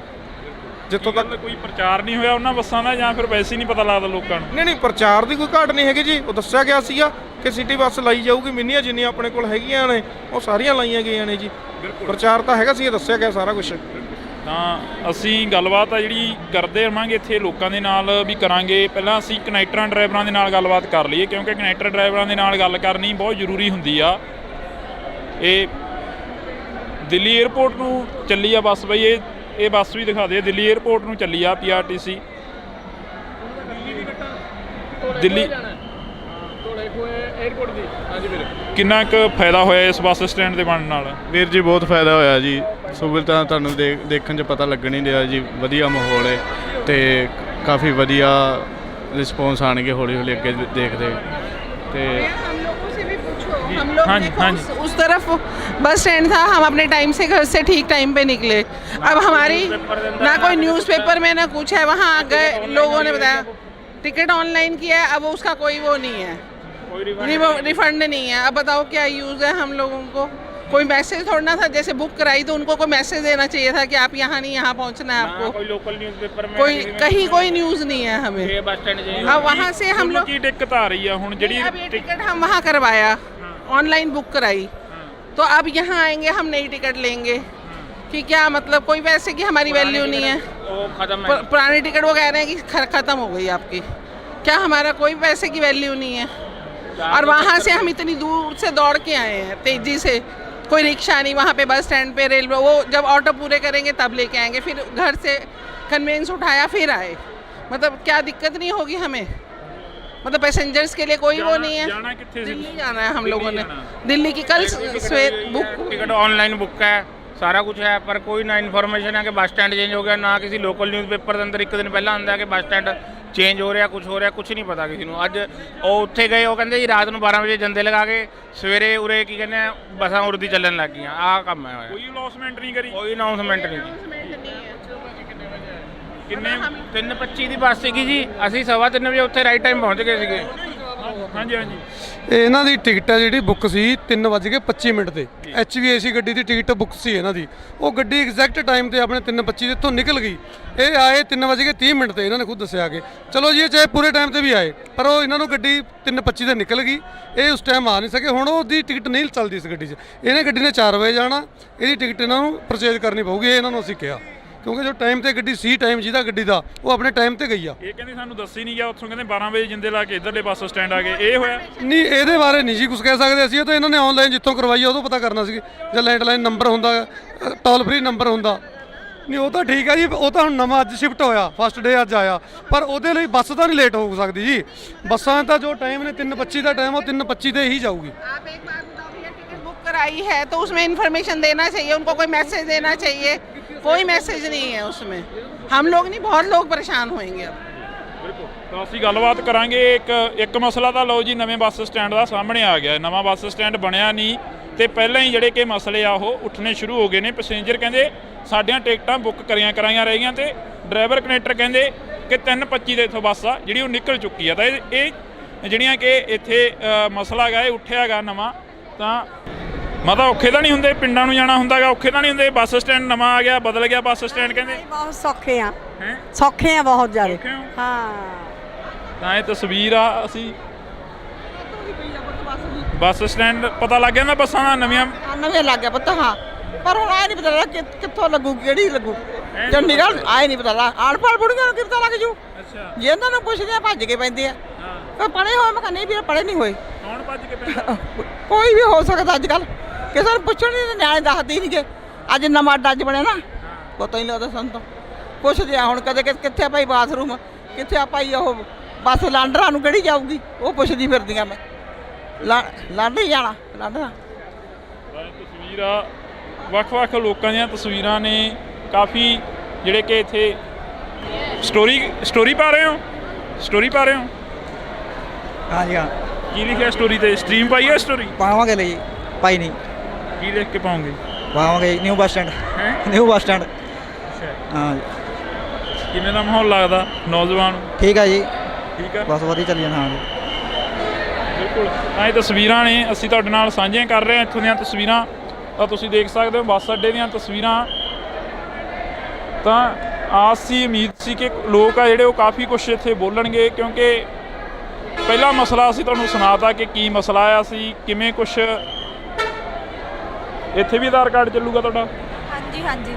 ਜਿੱਥੋਂ ਤੱਕ ਕੋਈ ਪ੍ਰਚਾਰ ਨਹੀਂ ਹੋਇਆ ਉਹਨਾਂ ਬੱਸਾਂ ਦਾ, ਜਾਂ ਫਿਰ ਵੈਸੇ ਹੀ ਨਹੀਂ ਪਤਾ ਲੱਗਦਾ ਲੋਕਾਂ ਨੂੰ? ਨਹੀਂ ਪ੍ਰਚਾਰ ਦੀ ਕੋਈ ਘਾਟ ਨਹੀਂ ਹੈਗੀ ਜੀ। ਉਹ ਦੱਸਿਆ ਗਿਆ ਸੀਗਾ ਕਿ ਸਿਟੀ ਬੱਸ ਲਾਈ ਜਾਊਗੀ, ਮਿੰਨੀਆਂ ਜਿੰਨੀਆਂ ਆਪਣੇ ਕੋਲ ਹੈਗੀਆਂ ਨੇ ਉਹ ਸਾਰੀਆਂ ਲਾਈਆਂ ਗਈਆਂ ਨੇ ਜੀ। ਪ੍ਰਚਾਰ ਤਾਂ ਹੈਗਾ ਸੀ, ਦੱਸਿਆ ਗਿਆ ਸਾਰਾ ਕੁਝ। ਤਾਂ ਅਸੀਂ ਗੱਲਬਾਤ ਆ ਜਿਹੜੀ ਕਰਦੇ ਰਹਾਂਗੇ ਇੱਥੇ ਲੋਕਾਂ ਦੇ ਨਾਲ ਵੀ ਕਰਾਂਗੇ। ਪਹਿਲਾਂ ਅਸੀਂ ਕਨੈਕਟਰਾਂ ਡਰਾਈਵਰਾਂ ਦੇ ਨਾਲ ਗੱਲਬਾਤ ਕਰ ਲਈਏ, ਕਿਉਂਕਿ ਕਨੈਕਟਰ ਡਰਾਈਵਰਾਂ ਦੇ ਨਾਲ ਗੱਲ ਕਰਨੀ ਬਹੁਤ ਜ਼ਰੂਰੀ ਹੁੰਦੀ ਆ। ਇਹ ਦਿੱਲੀ ਏਅਰਪੋਰਟ ਨੂੰ ਚੱਲੀ ਆ ਬੱਸ ਬਈ, ਇਹ ਬੱਸ ਵੀ ਦਿਖਾ ਦੇ। ਦਿੱਲੀ ਏਅਰਪੋਰਟ ਨੂੰ ਚੱਲੀ ਆ PRTC ਦਿੱਲੀ ਏਅਰਪੋਰਟ ਦੀ। ਹਾਂਜੀ ਵੀਰ, ਕਿੰਨਾ ਕੁ ਫਾਇਦਾ ਹੋਇਆ ਇਸ ਬੱਸ ਸਟੈਂਡ ਦੇ ਬਣਨ ਨਾਲ? ਵੀਰ ਜੀ ਬਹੁਤ ਫਾਇਦਾ ਹੋਇਆ ਜੀ। ਸਹੂਲਤਾਂ ਤੁਹਾਨੂੰ ਦੇਖਣ 'ਚ ਪਤਾ ਲੱਗਣ ਨਹੀਂ ਰਿਹਾ ਜੀ। ਵਧੀਆ ਮਾਹੌਲ ਹੈ ਤੇ ਕਾਫੀ ਵਧੀਆ ਰਿਸਪੌਂਸ ਆਣਗੇ ਹੌਲੀ ਹੌਲੀ ਅੱਗੇ ਦੇਖਦੇ। ਤੇ हम लोग देखो उस तरफ बस स्टैंड था, हम अपने टाइम से घर से ठीक टाइम पे निकले। अब हमारी ना कोई न्यूज़पेपर में ना कुछ है, वहाँ गए लोगों ने बताया टिकट ऑनलाइन किया है, अब उसका कोई वो नहीं है, रिफंड नहीं है। अब बताओ क्या यूज़ है हम लोगों को? कोई मैसेज थोड़ा था, जैसे बुक कराई तो उनको कोई मैसेज देना चाहिए था कि आप यहाँ नहीं यहाँ पहुँचना है आपको। कोई लोकल न्यूज़पेपर में कोई कहीं कोई न्यूज़ नहीं है हमें। अब वहाँ से हम लोग की दिक्कत आ रही है हुण ਜਿਹੜੀ अब ये टिकट हम वहाँ करवाया, ऑनलाइन बुक कराई, तो अब यहाँ आएंगे हम नई टिकट लेंगे कि क्या मतलब? कोई पैसे की हमारी वैल्यू नहीं है। पुरानी टिकट वो कह रहे हैं कि ख़त्म हो गई आपकी, क्या हमारा कोई पैसे की वैल्यू नहीं है। और वहाँ से हम इतनी दूर से दौड़ के आए हैं तेज़ी से, कोई रिक्शा नहीं, वहाँ पे बस स्टैंड पे रेलवे, वो जब ऑटो पूरे करेंगे तब लेके आएंगे, फिर घर से कन्वेंस उठाया फिर आए। मतलब क्या दिक्कत नहीं होगी हमें? मतलब पैसेंजर्स के लिए कोई वो नहीं है। जाना कित्थे? दिल्ली जाना है हम लोगों ने, दिल्ली की कल सवेर बुक टिकट ऑनलाइन बुक है, सारा कुछ है, पर कोई ना इन्फॉर्मेशन है कि बस स्टैंड चेंज हो गया, ना किसी लोकल न्यूज़पेपर के अंदर एक दिन पहला आंदा कि बस स्टैंड चेंज हो रहा, कुछ हो रहा, कुछ नहीं पता किसी को। अज वो उत्थे गए, वो कहते जी रात को 12 बजे जंदे लगा के सवेरे उरे की कहने बसां उड़दी चलन लग गई। आ काम है, कोई अनाउंसमेंट नहीं करी, कोई अनाउंसमेंट नहीं की। किन्ने 3:25 ਦੀ ਬੱਸ ਸੀਗੀ ਜੀ, ਅਸੀਂ 3:15 ਵਜੇ ਉੱਥੇ ਰਾਈਟ ਟਾਈਮ ਪਹੁੰਚ ਗਏ ਸੀਗੇ। ਹਾਂਜੀ ਹਾਂਜੀ, ਇਹਨਾਂ ਦੀ ਟਿਕਟ ਹੈ ਜਿਹੜੀ ਬੁੱਕ ਸੀ 3:25 ਤੇ। HVAC ਗੱਡੀ ਦੀ ਟਿਕਟ ਬੁੱਕ ਸੀ ਇਹਨਾਂ ਦੀ, ਉਹ ਗੱਡੀ ਐਗਜ਼ੈਕਟ ਟਾਈਮ ਤੇ ਆਪਣੇ 3:25 ਦੇ ਇੱਥੋਂ ਨਿਕਲ ਗਈ। ਇਹ ਆਏ 3:30 ਤੇ, ਇਹਨਾਂ ਨੇ ਖੁਦ ਦੱਸਿਆ ਕਿ ਚਲੋ ਜੀ ਇਹ ਚਾਹੇ ਪੂਰੇ ਟਾਈਮ ਤੇ ਵੀ ਆਏ, ਪਰ ਉਹ ਇਹਨਾਂ ਨੂੰ ਗੱਡੀ 3:25 ਤੇ ਨਿਕਲ ਗਈ, ਇਹ ਉਸ ਟਾਈਮ ਆ ਨਹੀਂ ਸਕੇ। ਹੁਣ ਉਹਦੀ ਟਿਕਟ ਨਹੀਂ ਚੱਲਦੀ ਇਸ ਗੱਡੀ 'ਚ, ਇਹਨੇ ਗੱਡੀ ਨੇ 4 ਵਜੇ ਜਾਣਾ, ਇਹਦੀ ਟਿਕਟ ਇਹਨਾਂ ਨੂੰ ਪਰਚੇਜ਼ ਕਰਨੀ ਪਊਗੀ, ਇਹ ਇਹਨਾਂ ਨੂੰ ਅਸੀਂ ਕਿਹਾ, ਕਿਉਂਕਿ ਜੋ ਟਾਈਮ ਤੇ ਗੱਡੀ ਸੀ, ਟਾਈਮ ਜਿਹਦਾ ਗੱਡੀ ਦਾ ਉਹ ਆਪਣੇ ਟਾਈਮ ਤੇ ਗਈ ਆ। ਇਹ ਕਹਿੰਦੇ ਸਾਨੂੰ ਦੱਸੀ ਨਹੀਂ ਗਿਆ, ਉੱਥੋਂ ਕਹਿੰਦੇ 12 ਵਜੇ ਜਿੰਦੇ ਲਾ ਕੇ ਇੱਧਰਲੇ ਬੱਸ ਸਟੈਂਡ ਆ ਗਏ। ਇਹ ਹੋਇਆ ਨਹੀਂ, ਇਹਦੇ ਬਾਰੇ ਨਹੀਂ ਜੀ ਕੁਝ ਕਹਿ ਸਕਦੇ ਅਸੀਂ। ਇਹ ਤਾਂ ਇਹਨਾਂ ਨੇ ਆਨਲਾਈਨ ਜਿੱਥੋਂ ਕਰਵਾਈ ਆ ਉਦੋਂ ਪਤਾ ਕਰਨਾ ਸੀ, ਜਾਂ ਲੈਂਡਲਾਈਨ ਨੰਬਰ ਹੁੰਦਾ, ਟੋਲ ਫ੍ਰੀ ਨੰਬਰ ਹੁੰਦਾ। ਨਹੀਂ ਉਹ ਤਾਂ ਠੀਕ ਹੈ ਜੀ, ਉਹ ਤਾਂ ਹੁਣ ਨਵਾਂ ਅੱਜ ਸ਼ਿਫਟ ਹੋਇਆ, ਫਸਟ ਡੇ ਅੱਜ ਆਇਆ, ਪਰ ਉਹਦੇ ਲਈ ਬੱਸ ਤਾਂ ਨਹੀਂ ਲੇਟ ਹੋ ਸਕਦੀ ਜੀ। ਬੱਸਾਂ ਦਾ ਜੋ ਟਾਈਮ ਨੇ 3:25 ਦਾ ਟਾਈਮ, ਉਹ 3:25 ਤੇ ही जाऊगी। आप एक बात बताओ भैया, टिकट बुक कराई है तो उसमें इन्फॉर्मेशन देना चाहिए, उनको कोई मैसेज देना चाहिए, कोई मैसेज नहीं है उसमें। हम लोग नहीं, बहुत लोग परेशान होंगे अब। ਬਿਲਕੁਲ, ਤਾਂ ਅਸੀਂ ਗੱਲਬਾਤ ਕਰਾਂਗੇ। ਇੱਕ ਮਸਲਾ ਤਾਂ ਲਓ ਜੀ, ਨਵੇਂ ਬੱਸ ਸਟੈਂਡ ਦਾ ਸਾਹਮਣੇ ਆ ਗਿਆ। ਨਵਾਂ ਬੱਸ ਸਟੈਂਡ ਬਣਿਆ ਨਹੀਂ ਤੇ ਪਹਿਲਾਂ ਹੀ ਜਿਹੜੇ ਕਿ ਮਸਲੇ ਆ ਉਹ ਉੱਠਣੇ ਸ਼ੁਰੂ ਹੋ ਗਏ ਨੇ। ਪੈਸੇਂਜਰ ਕਹਿੰਦੇ ਸਾਡੀਆਂ ਟਿਕਟਾਂ ਬੁੱਕ ਕਰਾਈਆਂ ਰਹਿ ਗਈਆਂ ਤੇ ਡਰਾਈਵਰ ਕਨੈਕਟਰ ਕਹਿੰਦੇ ਕਿ 3:25 ਦੇ ਇੱਥੋਂ ਬੱਸ ਆ ਜਿਹੜੀ ਉਹ ਨਿਕਲ ਚੁੱਕੀ ਆ। ਤਾਂ ਇਹ ਜਿਹੜੀਆਂ ਕਿ ਇੱਥੇ ਮਸਲਾ ਗਾ ਇਹ ਉੱਠਿਆ ਗਾ ਨਵਾਂ, ਤਾਂ ਮਾਤਾ ਔਖੇ ਤਾਂ ਨਹੀਂ ਹੁੰਦੇ? ਪਿੰਡਾਂ ਨੂੰ ਜਾਣਾ ਹੁੰਦਾ ਗਾ, ਔਖੇ ਤਾਂ ਨਹੀਂ ਹੁੰਦੇ? ਬੱਸ ਸਟੈਂਡ ਨਵਾਂ ਆ ਗਿਆ, ਬਦਲ ਗਿਆ ਬੱਸ ਸਟੈਂਡ ਕਹਿੰਦੇ। ਬਹੁਤ ਸੌਖੇ ਆ, ਸੌਖੇ ਆ ਬਹੁਤ ਜ਼ਿਆਦਾ। ਹਾਂ, ਤਾਂ ਇਹ ਤਸਵੀਰ ਆ। ਅਸੀਂ ਬੱਸ ਸਟੈਂਡ ਪਤਾ ਲੱਗ ਗਿਆ ਨਾ ਬੱਸਾਂ ਦਾ ਨਵੀਆਂ ਨਵੇਂ ਲੱਗ ਗਿਆ ਪੁੱਤ। ਹਾਂ, ਪਰ ਹੁਣ ਆਏ ਨਹੀਂ ਪਤਾ ਲੱਗਦਾ ਕਿੱਥੋਂ ਲੱਗੂ ਕਿਹੜੀ ਲੱਗੂ ਚੰਡੀਗੜ੍ਹ ਆਏ ਨਹੀਂ ਪਤਾ ਲੱਗਦਾ ਅਨਪੜ੍ਹ ਬੁੜੀਆਂ ਨੂੰ ਕੀ ਪਤਾ ਲੱਗ ਜੂ ਜੇ ਇਹਨਾਂ ਨੂੰ ਪੁੱਛਦੇ ਆ ਭੱਜ ਕੇ ਪੈਂਦੇ ਆ ਪਰ ਪੜ੍ਹੇ ਹੋਏ ਮੈਂ ਕਹਿੰਦਾ ਨਹੀਂ ਵੀ ਪੜ੍ਹੇ ਨਹੀਂ ਹੋਏ ਕੌਣ ਭੱਜ ਕੇ ਪੈਂਦਾ ਕੋਈ ਵੀ ਹੋ ਸਕਦਾ ਅੱਜ ਕੱਲ੍ਹ ਕਿਸੇ ਨੂੰ ਪੁੱਛਣ ਨਹੀਂ ਨਿਆਣੇ ਦੱਸਦੇ ਹੀ ਨਹੀਂਗੇ ਅੱਜ ਨਵਾਂ ਅੱਡਾ ਅੱਜ ਬਣਿਆ ਨਾ ਪਤਾ ਹੀ ਨਹੀਂ ਲੱਗਦਾ ਸਾਨੂੰ ਤਾਂ ਪੁੱਛਦੇ ਆ ਹੁਣ ਕਦੇ ਕਿੱਥੇ ਭਾਈ ਬਾਥਰੂਮ ਕਿੱਥੇ ਆ ਭਾਈ ਉਹ ਬੱਸ ਲਾਂਡਰਾਂ ਨੂੰ ਕਿਹੜੀ ਜਾਊਗੀ ਉਹ ਪੁੱਛਦੀ ਫਿਰਦੀਆਂ ਮੈਂ ਲਾਂਡਰੀ ਜਾਣਾ ਲਾਂਡਰਾਂ ਤਸਵੀਰਾਂ ਵੱਖ-ਵੱਖ ਲੋਕਾਂ ਦੀਆਂ ਤਸਵੀਰਾਂ ਨੇ ਕਾਫੀ ਜਿਹੜੇ ਕਿ ਇੱਥੇ ਸਟੋਰੀ ਪਾ ਰਹੇ ਹੋ ਹਾਂਜੀ ਹਾਂ ਕੀ ਲਿਖਿਆ ਸਟੋਰੀ ਤੇ ਸਟ੍ਰੀਮ ਪਾਈ ਹੈ ਸਟੋਰੀ ਪਾਵਾਂਗੇ ਲਈ ਪਾਈ ਨਹੀਂ ਕੀ ਲਿਖ ਕੇ ਪਾਉਂਗੇ ਪਾਵਾਂਗੇ ਨਿਊ ਬੱਸ ਸਟੈਂਡ ਹਾਂ ਕਿਵੇਂ ਦਾ ਮਾਹੌਲ ਲੱਗਦਾ ਨੌਜਵਾਨ ਠੀਕ ਹੈ ਜੀ ਠੀਕ ਹੈ ਬਸ ਵਧੀਆ ਚੱਲੀ ਜਾਂਦਾ ਹਾਂ ਜੀ ਬਿਲਕੁਲ ਤਾਂ ਇਹ ਤਸਵੀਰਾਂ ਨੇ ਅਸੀਂ ਤੁਹਾਡੇ ਨਾਲ ਸਾਂਝੀਆਂ ਕਰ ਰਹੇ ਹਾਂ ਇੱਥੋਂ ਦੀਆਂ ਤਸਵੀਰਾਂ ਤਾਂ ਤੁਸੀਂ ਦੇਖ ਸਕਦੇ ਹੋ ਬੱਸ ਅੱਡੇ ਦੀਆਂ ਤਸਵੀਰਾਂ ਤਾਂ ਆਸ ਸੀ ਉਮੀਦ ਸੀ ਕਿ ਲੋਕ ਆ ਜਿਹੜੇ ਉਹ ਕਾਫੀ ਕੁਛ ਇੱਥੇ ਬੋਲਣਗੇ ਕਿਉਂਕਿ ਪਹਿਲਾ ਮਸਲਾ ਅਸੀਂ ਤੁਹਾਨੂੰ ਸੁਣਾਤਾ ਕਿ ਕੀ ਮਸਲਾ ਆ ਅਸੀਂ ਕਿਵੇਂ ਕੁਛ ਇੱਥੇ ਵੀ ਆਧਾਰ ਕਾਰਡ ਚੱਲੂਗਾ ਤੁਹਾਡਾ ਹਾਂਜੀ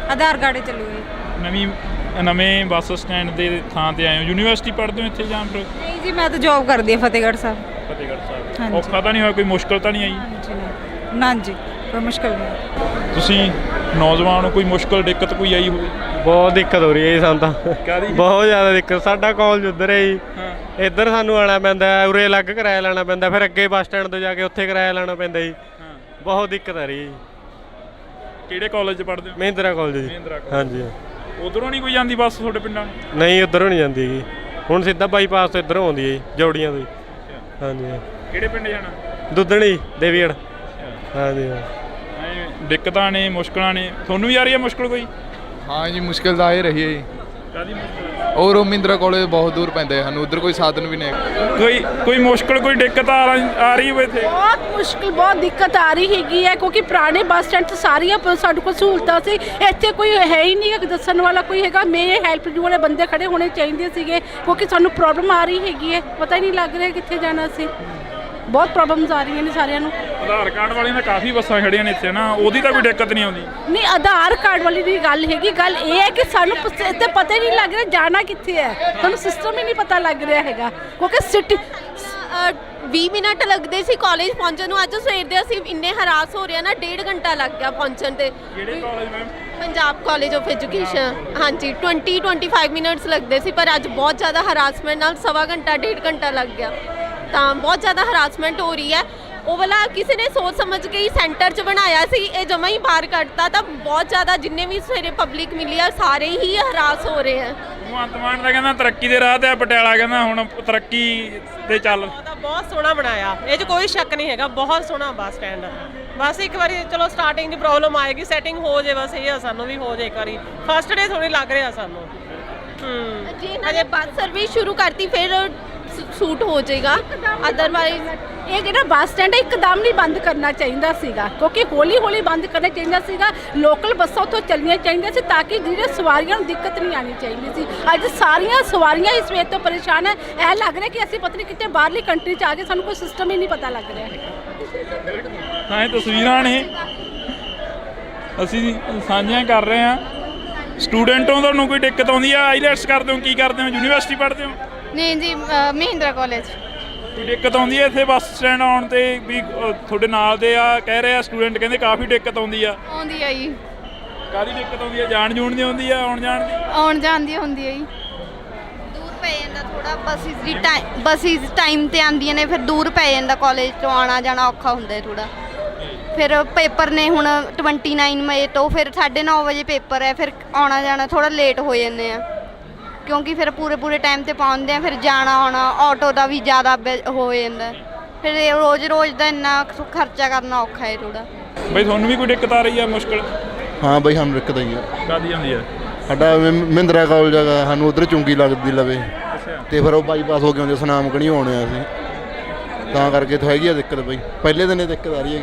ਆਧਾਰ ਕਾਰਡ ਚੱਲੂਗਾ ਨਵੇਂ ਬੱਸ ਸਟੈਂਡ ਦੇ ਥਾਂ ਤੇ ਆਏ ਹੋ ਯੂਨੀਵਰਸਿਟੀ ਪੜ੍ਹਦੇ ਹੋ ਇੱਥੇ ਜਾਂ ਫਿਰ ਨਹੀਂ ਜੀ ਮੈਂ ਤਾਂ ਜੌਬ ਕਰਦੀ ਹਾਂ ਫਤਿਹਗੜ੍ਹ ਸਾਹਿਬ ਸਾਹਿਬ ਔਖਾ ਤਾਂ ਨਹੀਂ ਹੋਇਆ ਕੋਈ ਮੁਸ਼ਕਲ ਤਾਂ ਨਹੀਂ ਆਈ ਨਾ ਜੀ ਕੋਈ ਮੁਸ਼ਕਲ ਨਹੀਂ ਤੁਸੀਂ ਨੌਜਵਾਨ ਹੋ ਕੋਈ ਮੁਸ਼ਕਲ ਦਿੱਕਤ ਕੋਈ ਆਈ ਹੋਵੇ ਬਹੁਤ ਦਿੱਕਤ ਹੋ ਰਹੀ ਹੈ ਜੀ ਸਾਨੂੰ ਤਾਂ ਕਾਹਦੀ ਬਹੁਤ ਜ਼ਿਆਦਾ ਦਿੱਕਤ ਸਾਡਾ ਕਾਲਜ ਉੱਧਰ ਹੈ ਜੀ ਇੱਧਰ ਸਾਨੂੰ ਆਉਣਾ ਪੈਂਦਾ ਉਰੇ ਅਲੱਗ ਕਿਰਾਇਆ ਲੈਣਾ ਪੈਂਦਾ ਫਿਰ ਅੱਗੇ ਬੱਸ ਸਟੈਂਡ ਤੋਂ ਜਾ ਕੇ ਉੱਥੇ ਕਿਰਾਇਆ ਲੈਣਾ ਪੈਂਦਾ ਜੀ ਬਹੁਤ ਦਿੱਕਤ ਆ ਰਹੀ ਹੈ ਜੀ ਕਿਹੜੇ ਕਾਲਜ 'ਚ ਪੜ੍ਹਦੇ ਹੋ ਮਹਿੰਦਰਾ ਕਾਲਜ ਜੀ ਹਾਂਜੀ ਉਧਰੋਂ ਨਹੀਂ ਕੋਈ ਜਾਂਦੀ ਬੱਸ ਤੁਹਾਡੇ ਪਿੰਡਾਂ ਨਹੀਂ ਉੱਧਰੋਂ ਨਹੀਂ ਜਾਂਦੀ ਜੀ ਹੁਣ ਸਿੱਧਾ ਬਾਈਪਾਸ ਤੋਂ ਇੱਧਰੋਂ ਆਉਂਦੀ ਹੈ ਜੀ ਜੌੜੀਆਂ ਤੋਂ ਹਾਂਜੀ ਕਿਹੜੇ ਪਿੰਡ ਜਾਣਾ ਦੁੱਧਣੀ ਦੇਵੀਗੜ੍ਹ ਹਾਂਜੀ ਦਿੱਕਤਾਂ ਨੇ ਮੁਸ਼ਕਲਾਂ ਨੇ ਤੁਹਾਨੂੰ ਵੀ ਆ ਰਹੀ ਹੈ ਮੁਸ਼ਕਲ ਕੋਈ ਹਾਂ ਜੀ ਮੁਸ਼ਕਿਲ ਤਾਂ ਆ ਹੀ ਰਹੀ ਹੈ ਜੀ ਕਾਹਦੀ ਮੁਸ਼ਕਲ ਔਰ ਉਹ ਮਹਿੰਦਰਾ ਕਾਲਜ ਬਹੁਤ ਦੂਰ ਪੈਂਦਾ ਸਾਨੂੰ ਉਧਰ ਕੋਈ ਸਾਧਨ ਵੀ ਨਹੀਂ ਕੋਈ ਮੁਸ਼ਕਲ ਕੋਈ ਦਿੱਕਤ ਆ ਰਹੀ ਹੋਵੇ ਇੱਥੇ ਬਹੁਤ ਮੁਸ਼ਕਿਲ ਬਹੁਤ ਦਿੱਕਤ ਆ ਰਹੀ ਹੈਗੀ ਹੈ ਕਿਉਂਕਿ ਪੁਰਾਣੇ ਬੱਸ ਸਟੈਂਡ 'ਚ ਸਾਰੀਆਂ ਸਾਡੇ ਕੋਲ ਸਹੂਲਤਾਂ ਸੀ ਇੱਥੇ ਕੋਈ ਹੈ ਹੀ ਨਹੀਂ ਕਿ ਦੱਸਣ ਵਾਲਾ ਕੋਈ ਹੈਗਾ ਮੇਰੇ ਹੈਲਪ ਯੂ ਵਾਲੇ ਬੰਦੇ ਖੜੇ ਹੋਣੇ ਚਾਹੀਦੇ ਸੀਗੇ ਕਿਉਂਕਿ ਸਾਨੂੰ ਪ੍ਰੋਬਲਮ ਆ ਰਹੀ ਹੈਗੀ ਹੈ ਪਤਾ ਹੀ ਨਹੀਂ ਲੱਗ ਰਿਹਾ ਕਿੱਥੇ ਜਾਣਾ ਸੀ ਬਹੁਤ ਪ੍ਰੋਬਲਮਸ ਆ ਰਹੀਆਂ ਨੇ ਸਾਰਿਆਂ ਨੂੰ ਆਧਾਰ ਕਾਰਡ ਵਾਲਿਆਂ ਦਾ ਕਾਫੀ ਬੱਸਾਂ ਖੜੀਆਂ ਨੇ ਇੱਥੇ ਨਾ ਉਹਦੀ ਤਾਂ ਕੋਈ ਦਿੱਕਤ ਨਹੀਂ ਆਉਂਦੀ ਨਹੀਂ ਆਧਾਰ ਕਾਰਡ ਵਾਲੀ ਦੀ ਗੱਲ ਹੈਗੀ ਗੱਲ ਇਹ ਹੈ ਕਿ ਸਾਨੂੰ ਇੱਥੇ ਪਤਾ ਹੀ ਨਹੀਂ ਲੱਗ ਰਿਹਾ ਜਾਣਾ ਕਿੱਥੇ ਹੈ ਸਾਨੂੰ ਸਿਸਟਮ ਹੀ ਨਹੀਂ ਪਤਾ ਲੱਗ ਰਿਹਾ ਹੈਗਾ ਕਿਉਂਕਿ ਸਿਟੀ 20 ਮਿੰਟ ਲੱਗਦੇ ਸੀ ਕਾਲਜ ਪਹੁੰਚਣ ਨੂੰ ਅੱਜ ਸਵੇਰ ਦੇ ਅਸੀਂ ਇੰਨੇ ਹਰਾਸ ਹੋ ਰਹੇ ਨਾ 1.5 ਘੰਟਾ ਲੱਗ ਗਿਆ ਪਹੁੰਚਣ ਤੇ ਕਿਹੜੇ college ma'am Punjab college of education ਹਾਂਜੀ 25 ਮਿੰਟਸ ਲੱਗਦੇ ਸੀ ਪਰ ਅੱਜ ਬਹੁਤ ਜ਼ਿਆਦਾ ਹਰਾਸਮੈਂਟ ਨਾਲ ਸਵਾ ਘੰਟਾ 1.5 ਘੰਟਾ ਲੱਗ ਗਿਆ ਤਾਂ ਬਹੁਤ ਜ਼ਿਆਦਾ ਹਰਾਸਮੈਂਟ ਹੋ ਰਹੀ ਹੈ ਉਹ ਵਾਲਾ ਕਿਸੇ ਨੇ ਸੋਚ ਸਮਝ ਕੇ ਹੀ ਸੈਂਟਰ 'ਚ ਬਣਾਇਆ ਸੀ ਇਹ ਜਮਾਂ ਹੀ ਬਾਹਰ ਕੱਢਤਾ ਤਾਂ ਬਹੁਤ ਜ਼ਿਆਦਾ ਜਿੰਨੇ ਵੀ ਸਵੇਰੇ ਪਬਲਿਕ ਮਿਲੀ ਆ ਸਾਰੇ ਹੀ ਹਰਾਸ ਹੋ ਰਹੇ ਆ ਭਗਵੰਤ ਮਾਨ ਦਾ ਕਹਿੰਦਾ ਤਰੱਕੀ ਦੇ ਰਾਹ ਤੇ ਆ ਪਟਿਆਲਾ ਕਹਿੰਦਾ ਹੁਣ ਤਰੱਕੀ ਤੇ ਚੱਲ ਬਹੁਤ ਸੋਹਣਾ ਬਣਾਇਆ ਇਹ 'ਚ ਕੋਈ ਸ਼ੱਕ ਨਹੀਂ ਹੈਗਾ ਬਹੁਤ ਸੋਹਣਾ ਬੱਸ ਸਟੈਂਡ ਬਸ ਇੱਕ ਵਾਰੀ ਚਲੋ ਸਟਾਰਟਿੰਗ ਦੀ ਪ੍ਰੋਬਲਮ ਆਏਗੀ ਸੈਟਿੰਗ ਹੋ ਜੇ ਬਸ ਇਹ ਆ ਸਾਨੂੰ ਵੀ ਹੋ ਜੇ ਇੱਕ ਵਾਰੀ ਫਸਟ ਡੇ ਥੋੜੀ ਲੱਗ ਰਿਹਾ ਸਾਨੂੰ ਜੇ ਇਹਨਾਂ ਨੇ ਬੱਸ ਸਰਵਿਸ ਸ਼ੁਰੂ ਕਰਤੀ ਫਿਰ ਸੂਟ ਹੋ ਜਾਏਗਾ ਅਦਰਵਾਈਜ਼ ਇਹ ਜਿਹੜਾ ਬੱਸ ਸਟੈਂਡ ਹੈ ਇੱਕਦਮ ਨਹੀਂ ਬੰਦ ਕਰਨਾ ਚਾਹੀਦਾ ਸੀਗਾ ਕਿਉਂਕਿ ਹੌਲੀ ਹੌਲੀ ਬੰਦ ਕਰਨਾ ਚਾਹੀਦਾ ਸੀਗਾ ਲੋਕਲ ਬੱਸਾਂ ਉੱਥੋਂ ਚੱਲਣੀਆਂ ਚਾਹੀਦੀਆਂ ਸੀ ਤਾਂ ਕਿ ਜਿਹੜੇ ਸਵਾਰੀਆਂ ਨੂੰ ਦਿੱਕਤ ਨਹੀਂ ਆਉਣੀ ਚਾਹੀਦੀ ਸੀ ਅੱਜ ਸਾਰੀਆਂ ਸਵਾਰੀਆਂ ਇਸ ਵੇਲੇ ਤੋਂ ਪਰੇਸ਼ਾਨ ਹੈ ਇਹ ਲੱਗ ਰਿਹਾ ਕਿ ਅਸੀਂ ਪਤਾ ਨਹੀਂ ਕਿਤੇ ਬਾਹਰਲੀ ਕੰਟਰੀ 'ਚ ਆ ਗਏ ਸਾਨੂੰ ਕੋਈ ਸਿਸਟਮ ਹੀ ਨਹੀਂ ਪਤਾ ਲੱਗ ਰਿਹਾ ਹਾਂ ਇਹ ਤਸਵੀਰਾਂ ਨੇ ਅਸੀਂ ਸਾਂਝੀਆਂ ਕਰ ਰਹੇ ਹਾਂ ਸਟੂਡੈਂਟ ਹੋ ਤੁਹਾਨੂੰ ਕੋਈ ਦਿੱਕਤ ਆਉਂਦੀ ਆ ਆਈਲੈਟਸ ਕਰਦੇ ਹੋ ਕੀ ਕਰਦੇ ਹੋ ਯੂਨੀਵਰਸਿਟੀ ਪੜ੍ਹਦੇ ਹੋ ਨਹੀਂ ਜੀ ਮਹਿੰਦਰਾ ਕਾਲਜ ਕੋਈ ਦਿੱਕਤ ਆਉਂਦੀ ਹੈ ਇੱਥੇ ਬੱਸ ਸਟੈਂਡ ਆਉਣ ਤੇ ਵੀ ਤੁਹਾਡੇ ਨਾਲ ਦੇ ਆ ਕਹਿ ਰਹੇ ਆ ਸਟੂਡੈਂਟ ਕਹਿੰਦੇ ਕਾਫੀ ਦਿੱਕਤ ਆਉਂਦੀ ਆ ਆਉਂਦੀ ਆ ਜੀ ਕਾਹਦੀ ਦਿੱਕਤ ਆਉਂਦੀ ਆ ਜਾਣ ਜੂਣ ਦੀ ਆਉਂਦੀ ਆ ਆਉਣ ਜਾਣ ਦੀ ਹੁੰਦੀ ਆ ਜੀ ਦੂਰ ਪੈ ਜਾਂਦਾ ਥੋੜਾ ਬੱਸਿਸ ਟਾਈਮ ਤੇ ਆਉਂਦੀਆਂ ਨੇ ਫਿਰ ਦੂਰ ਪੈ ਜਾਂਦਾ ਕਾਲਜ ਤੋਂ ਆਉਣਾ ਜਾਣਾ ਔਖਾ ਹੁੰਦਾ ਥੋੜਾ ਫਿਰ ਪੇਪਰ ਨੇ ਹੁਣ 29 ਮਈ ਤੋਂ ਫਿਰ 9:30 ਵਜੇ ਪੇਪਰ ਹੈ ਫਿਰ ਆਉਣਾ ਜਾਣਾ ਥੋੜਾ ਲੇਟ ਹੋ ਜਾਂਦੇ ਆ ਕਿਉਂਕਿ ਫਿਰ ਪੂਰੇ ਟਾਈਮ ਤੇ ਪਹੁੰਚਦੇ ਆ ਫਿਰ ਜਾਣਾ ਆਉਣਾ ਆਟੋ ਦਾ ਵੀ ਜ਼ਿਆਦਾ ਹੋ ਜਾਂਦਾ ਫਿਰ ਰੋਜ਼ ਦਾ ਇੰਨਾ ਖਰਚਾ ਕਰਨਾ ਔਖਾ ਹੈ ਥੋੜਾ ਬਈ ਤੁਹਾਨੂੰ ਵੀ ਕੋਈ ਦਿੱਕਤ ਆ ਰਹੀ ਆ ਮੁਸ਼ਕਲ ਹਾਂ ਬਈ ਸਾਨੂੰ ਦਿੱਕਤ ਆਈ ਆ ਕਾਹਦੀ ਆਉਂਦੀ ਆ ਸਾਡਾ ਮਹਿੰਦਰਾ ਕਾਲਜ ਹੈਗਾ ਸਾਨੂੰ ਉਧਰ ਚੁੰਗੀ ਲੱਗਦੀ ਲਵੇ ਤੇ ਫਿਰ ਉਹ ਬਾਈਪਾਸ ਹੋ ਕੇ ਆਉਂਦੇ ਸੁਨਾਮ ਕਣੀ ਆਉਣੇ ਆ ਅਸੀਂ ਤਾਂ ਕਰਕੇ ਤਾਂ ਹੈਗੀ ਆ ਦਿੱਕਤ ਬਈ ਪਹਿਲੇ ਦਿਨ ਇਹ ਦਿੱਕਤ ਆ ਰਹੀ ਹੈ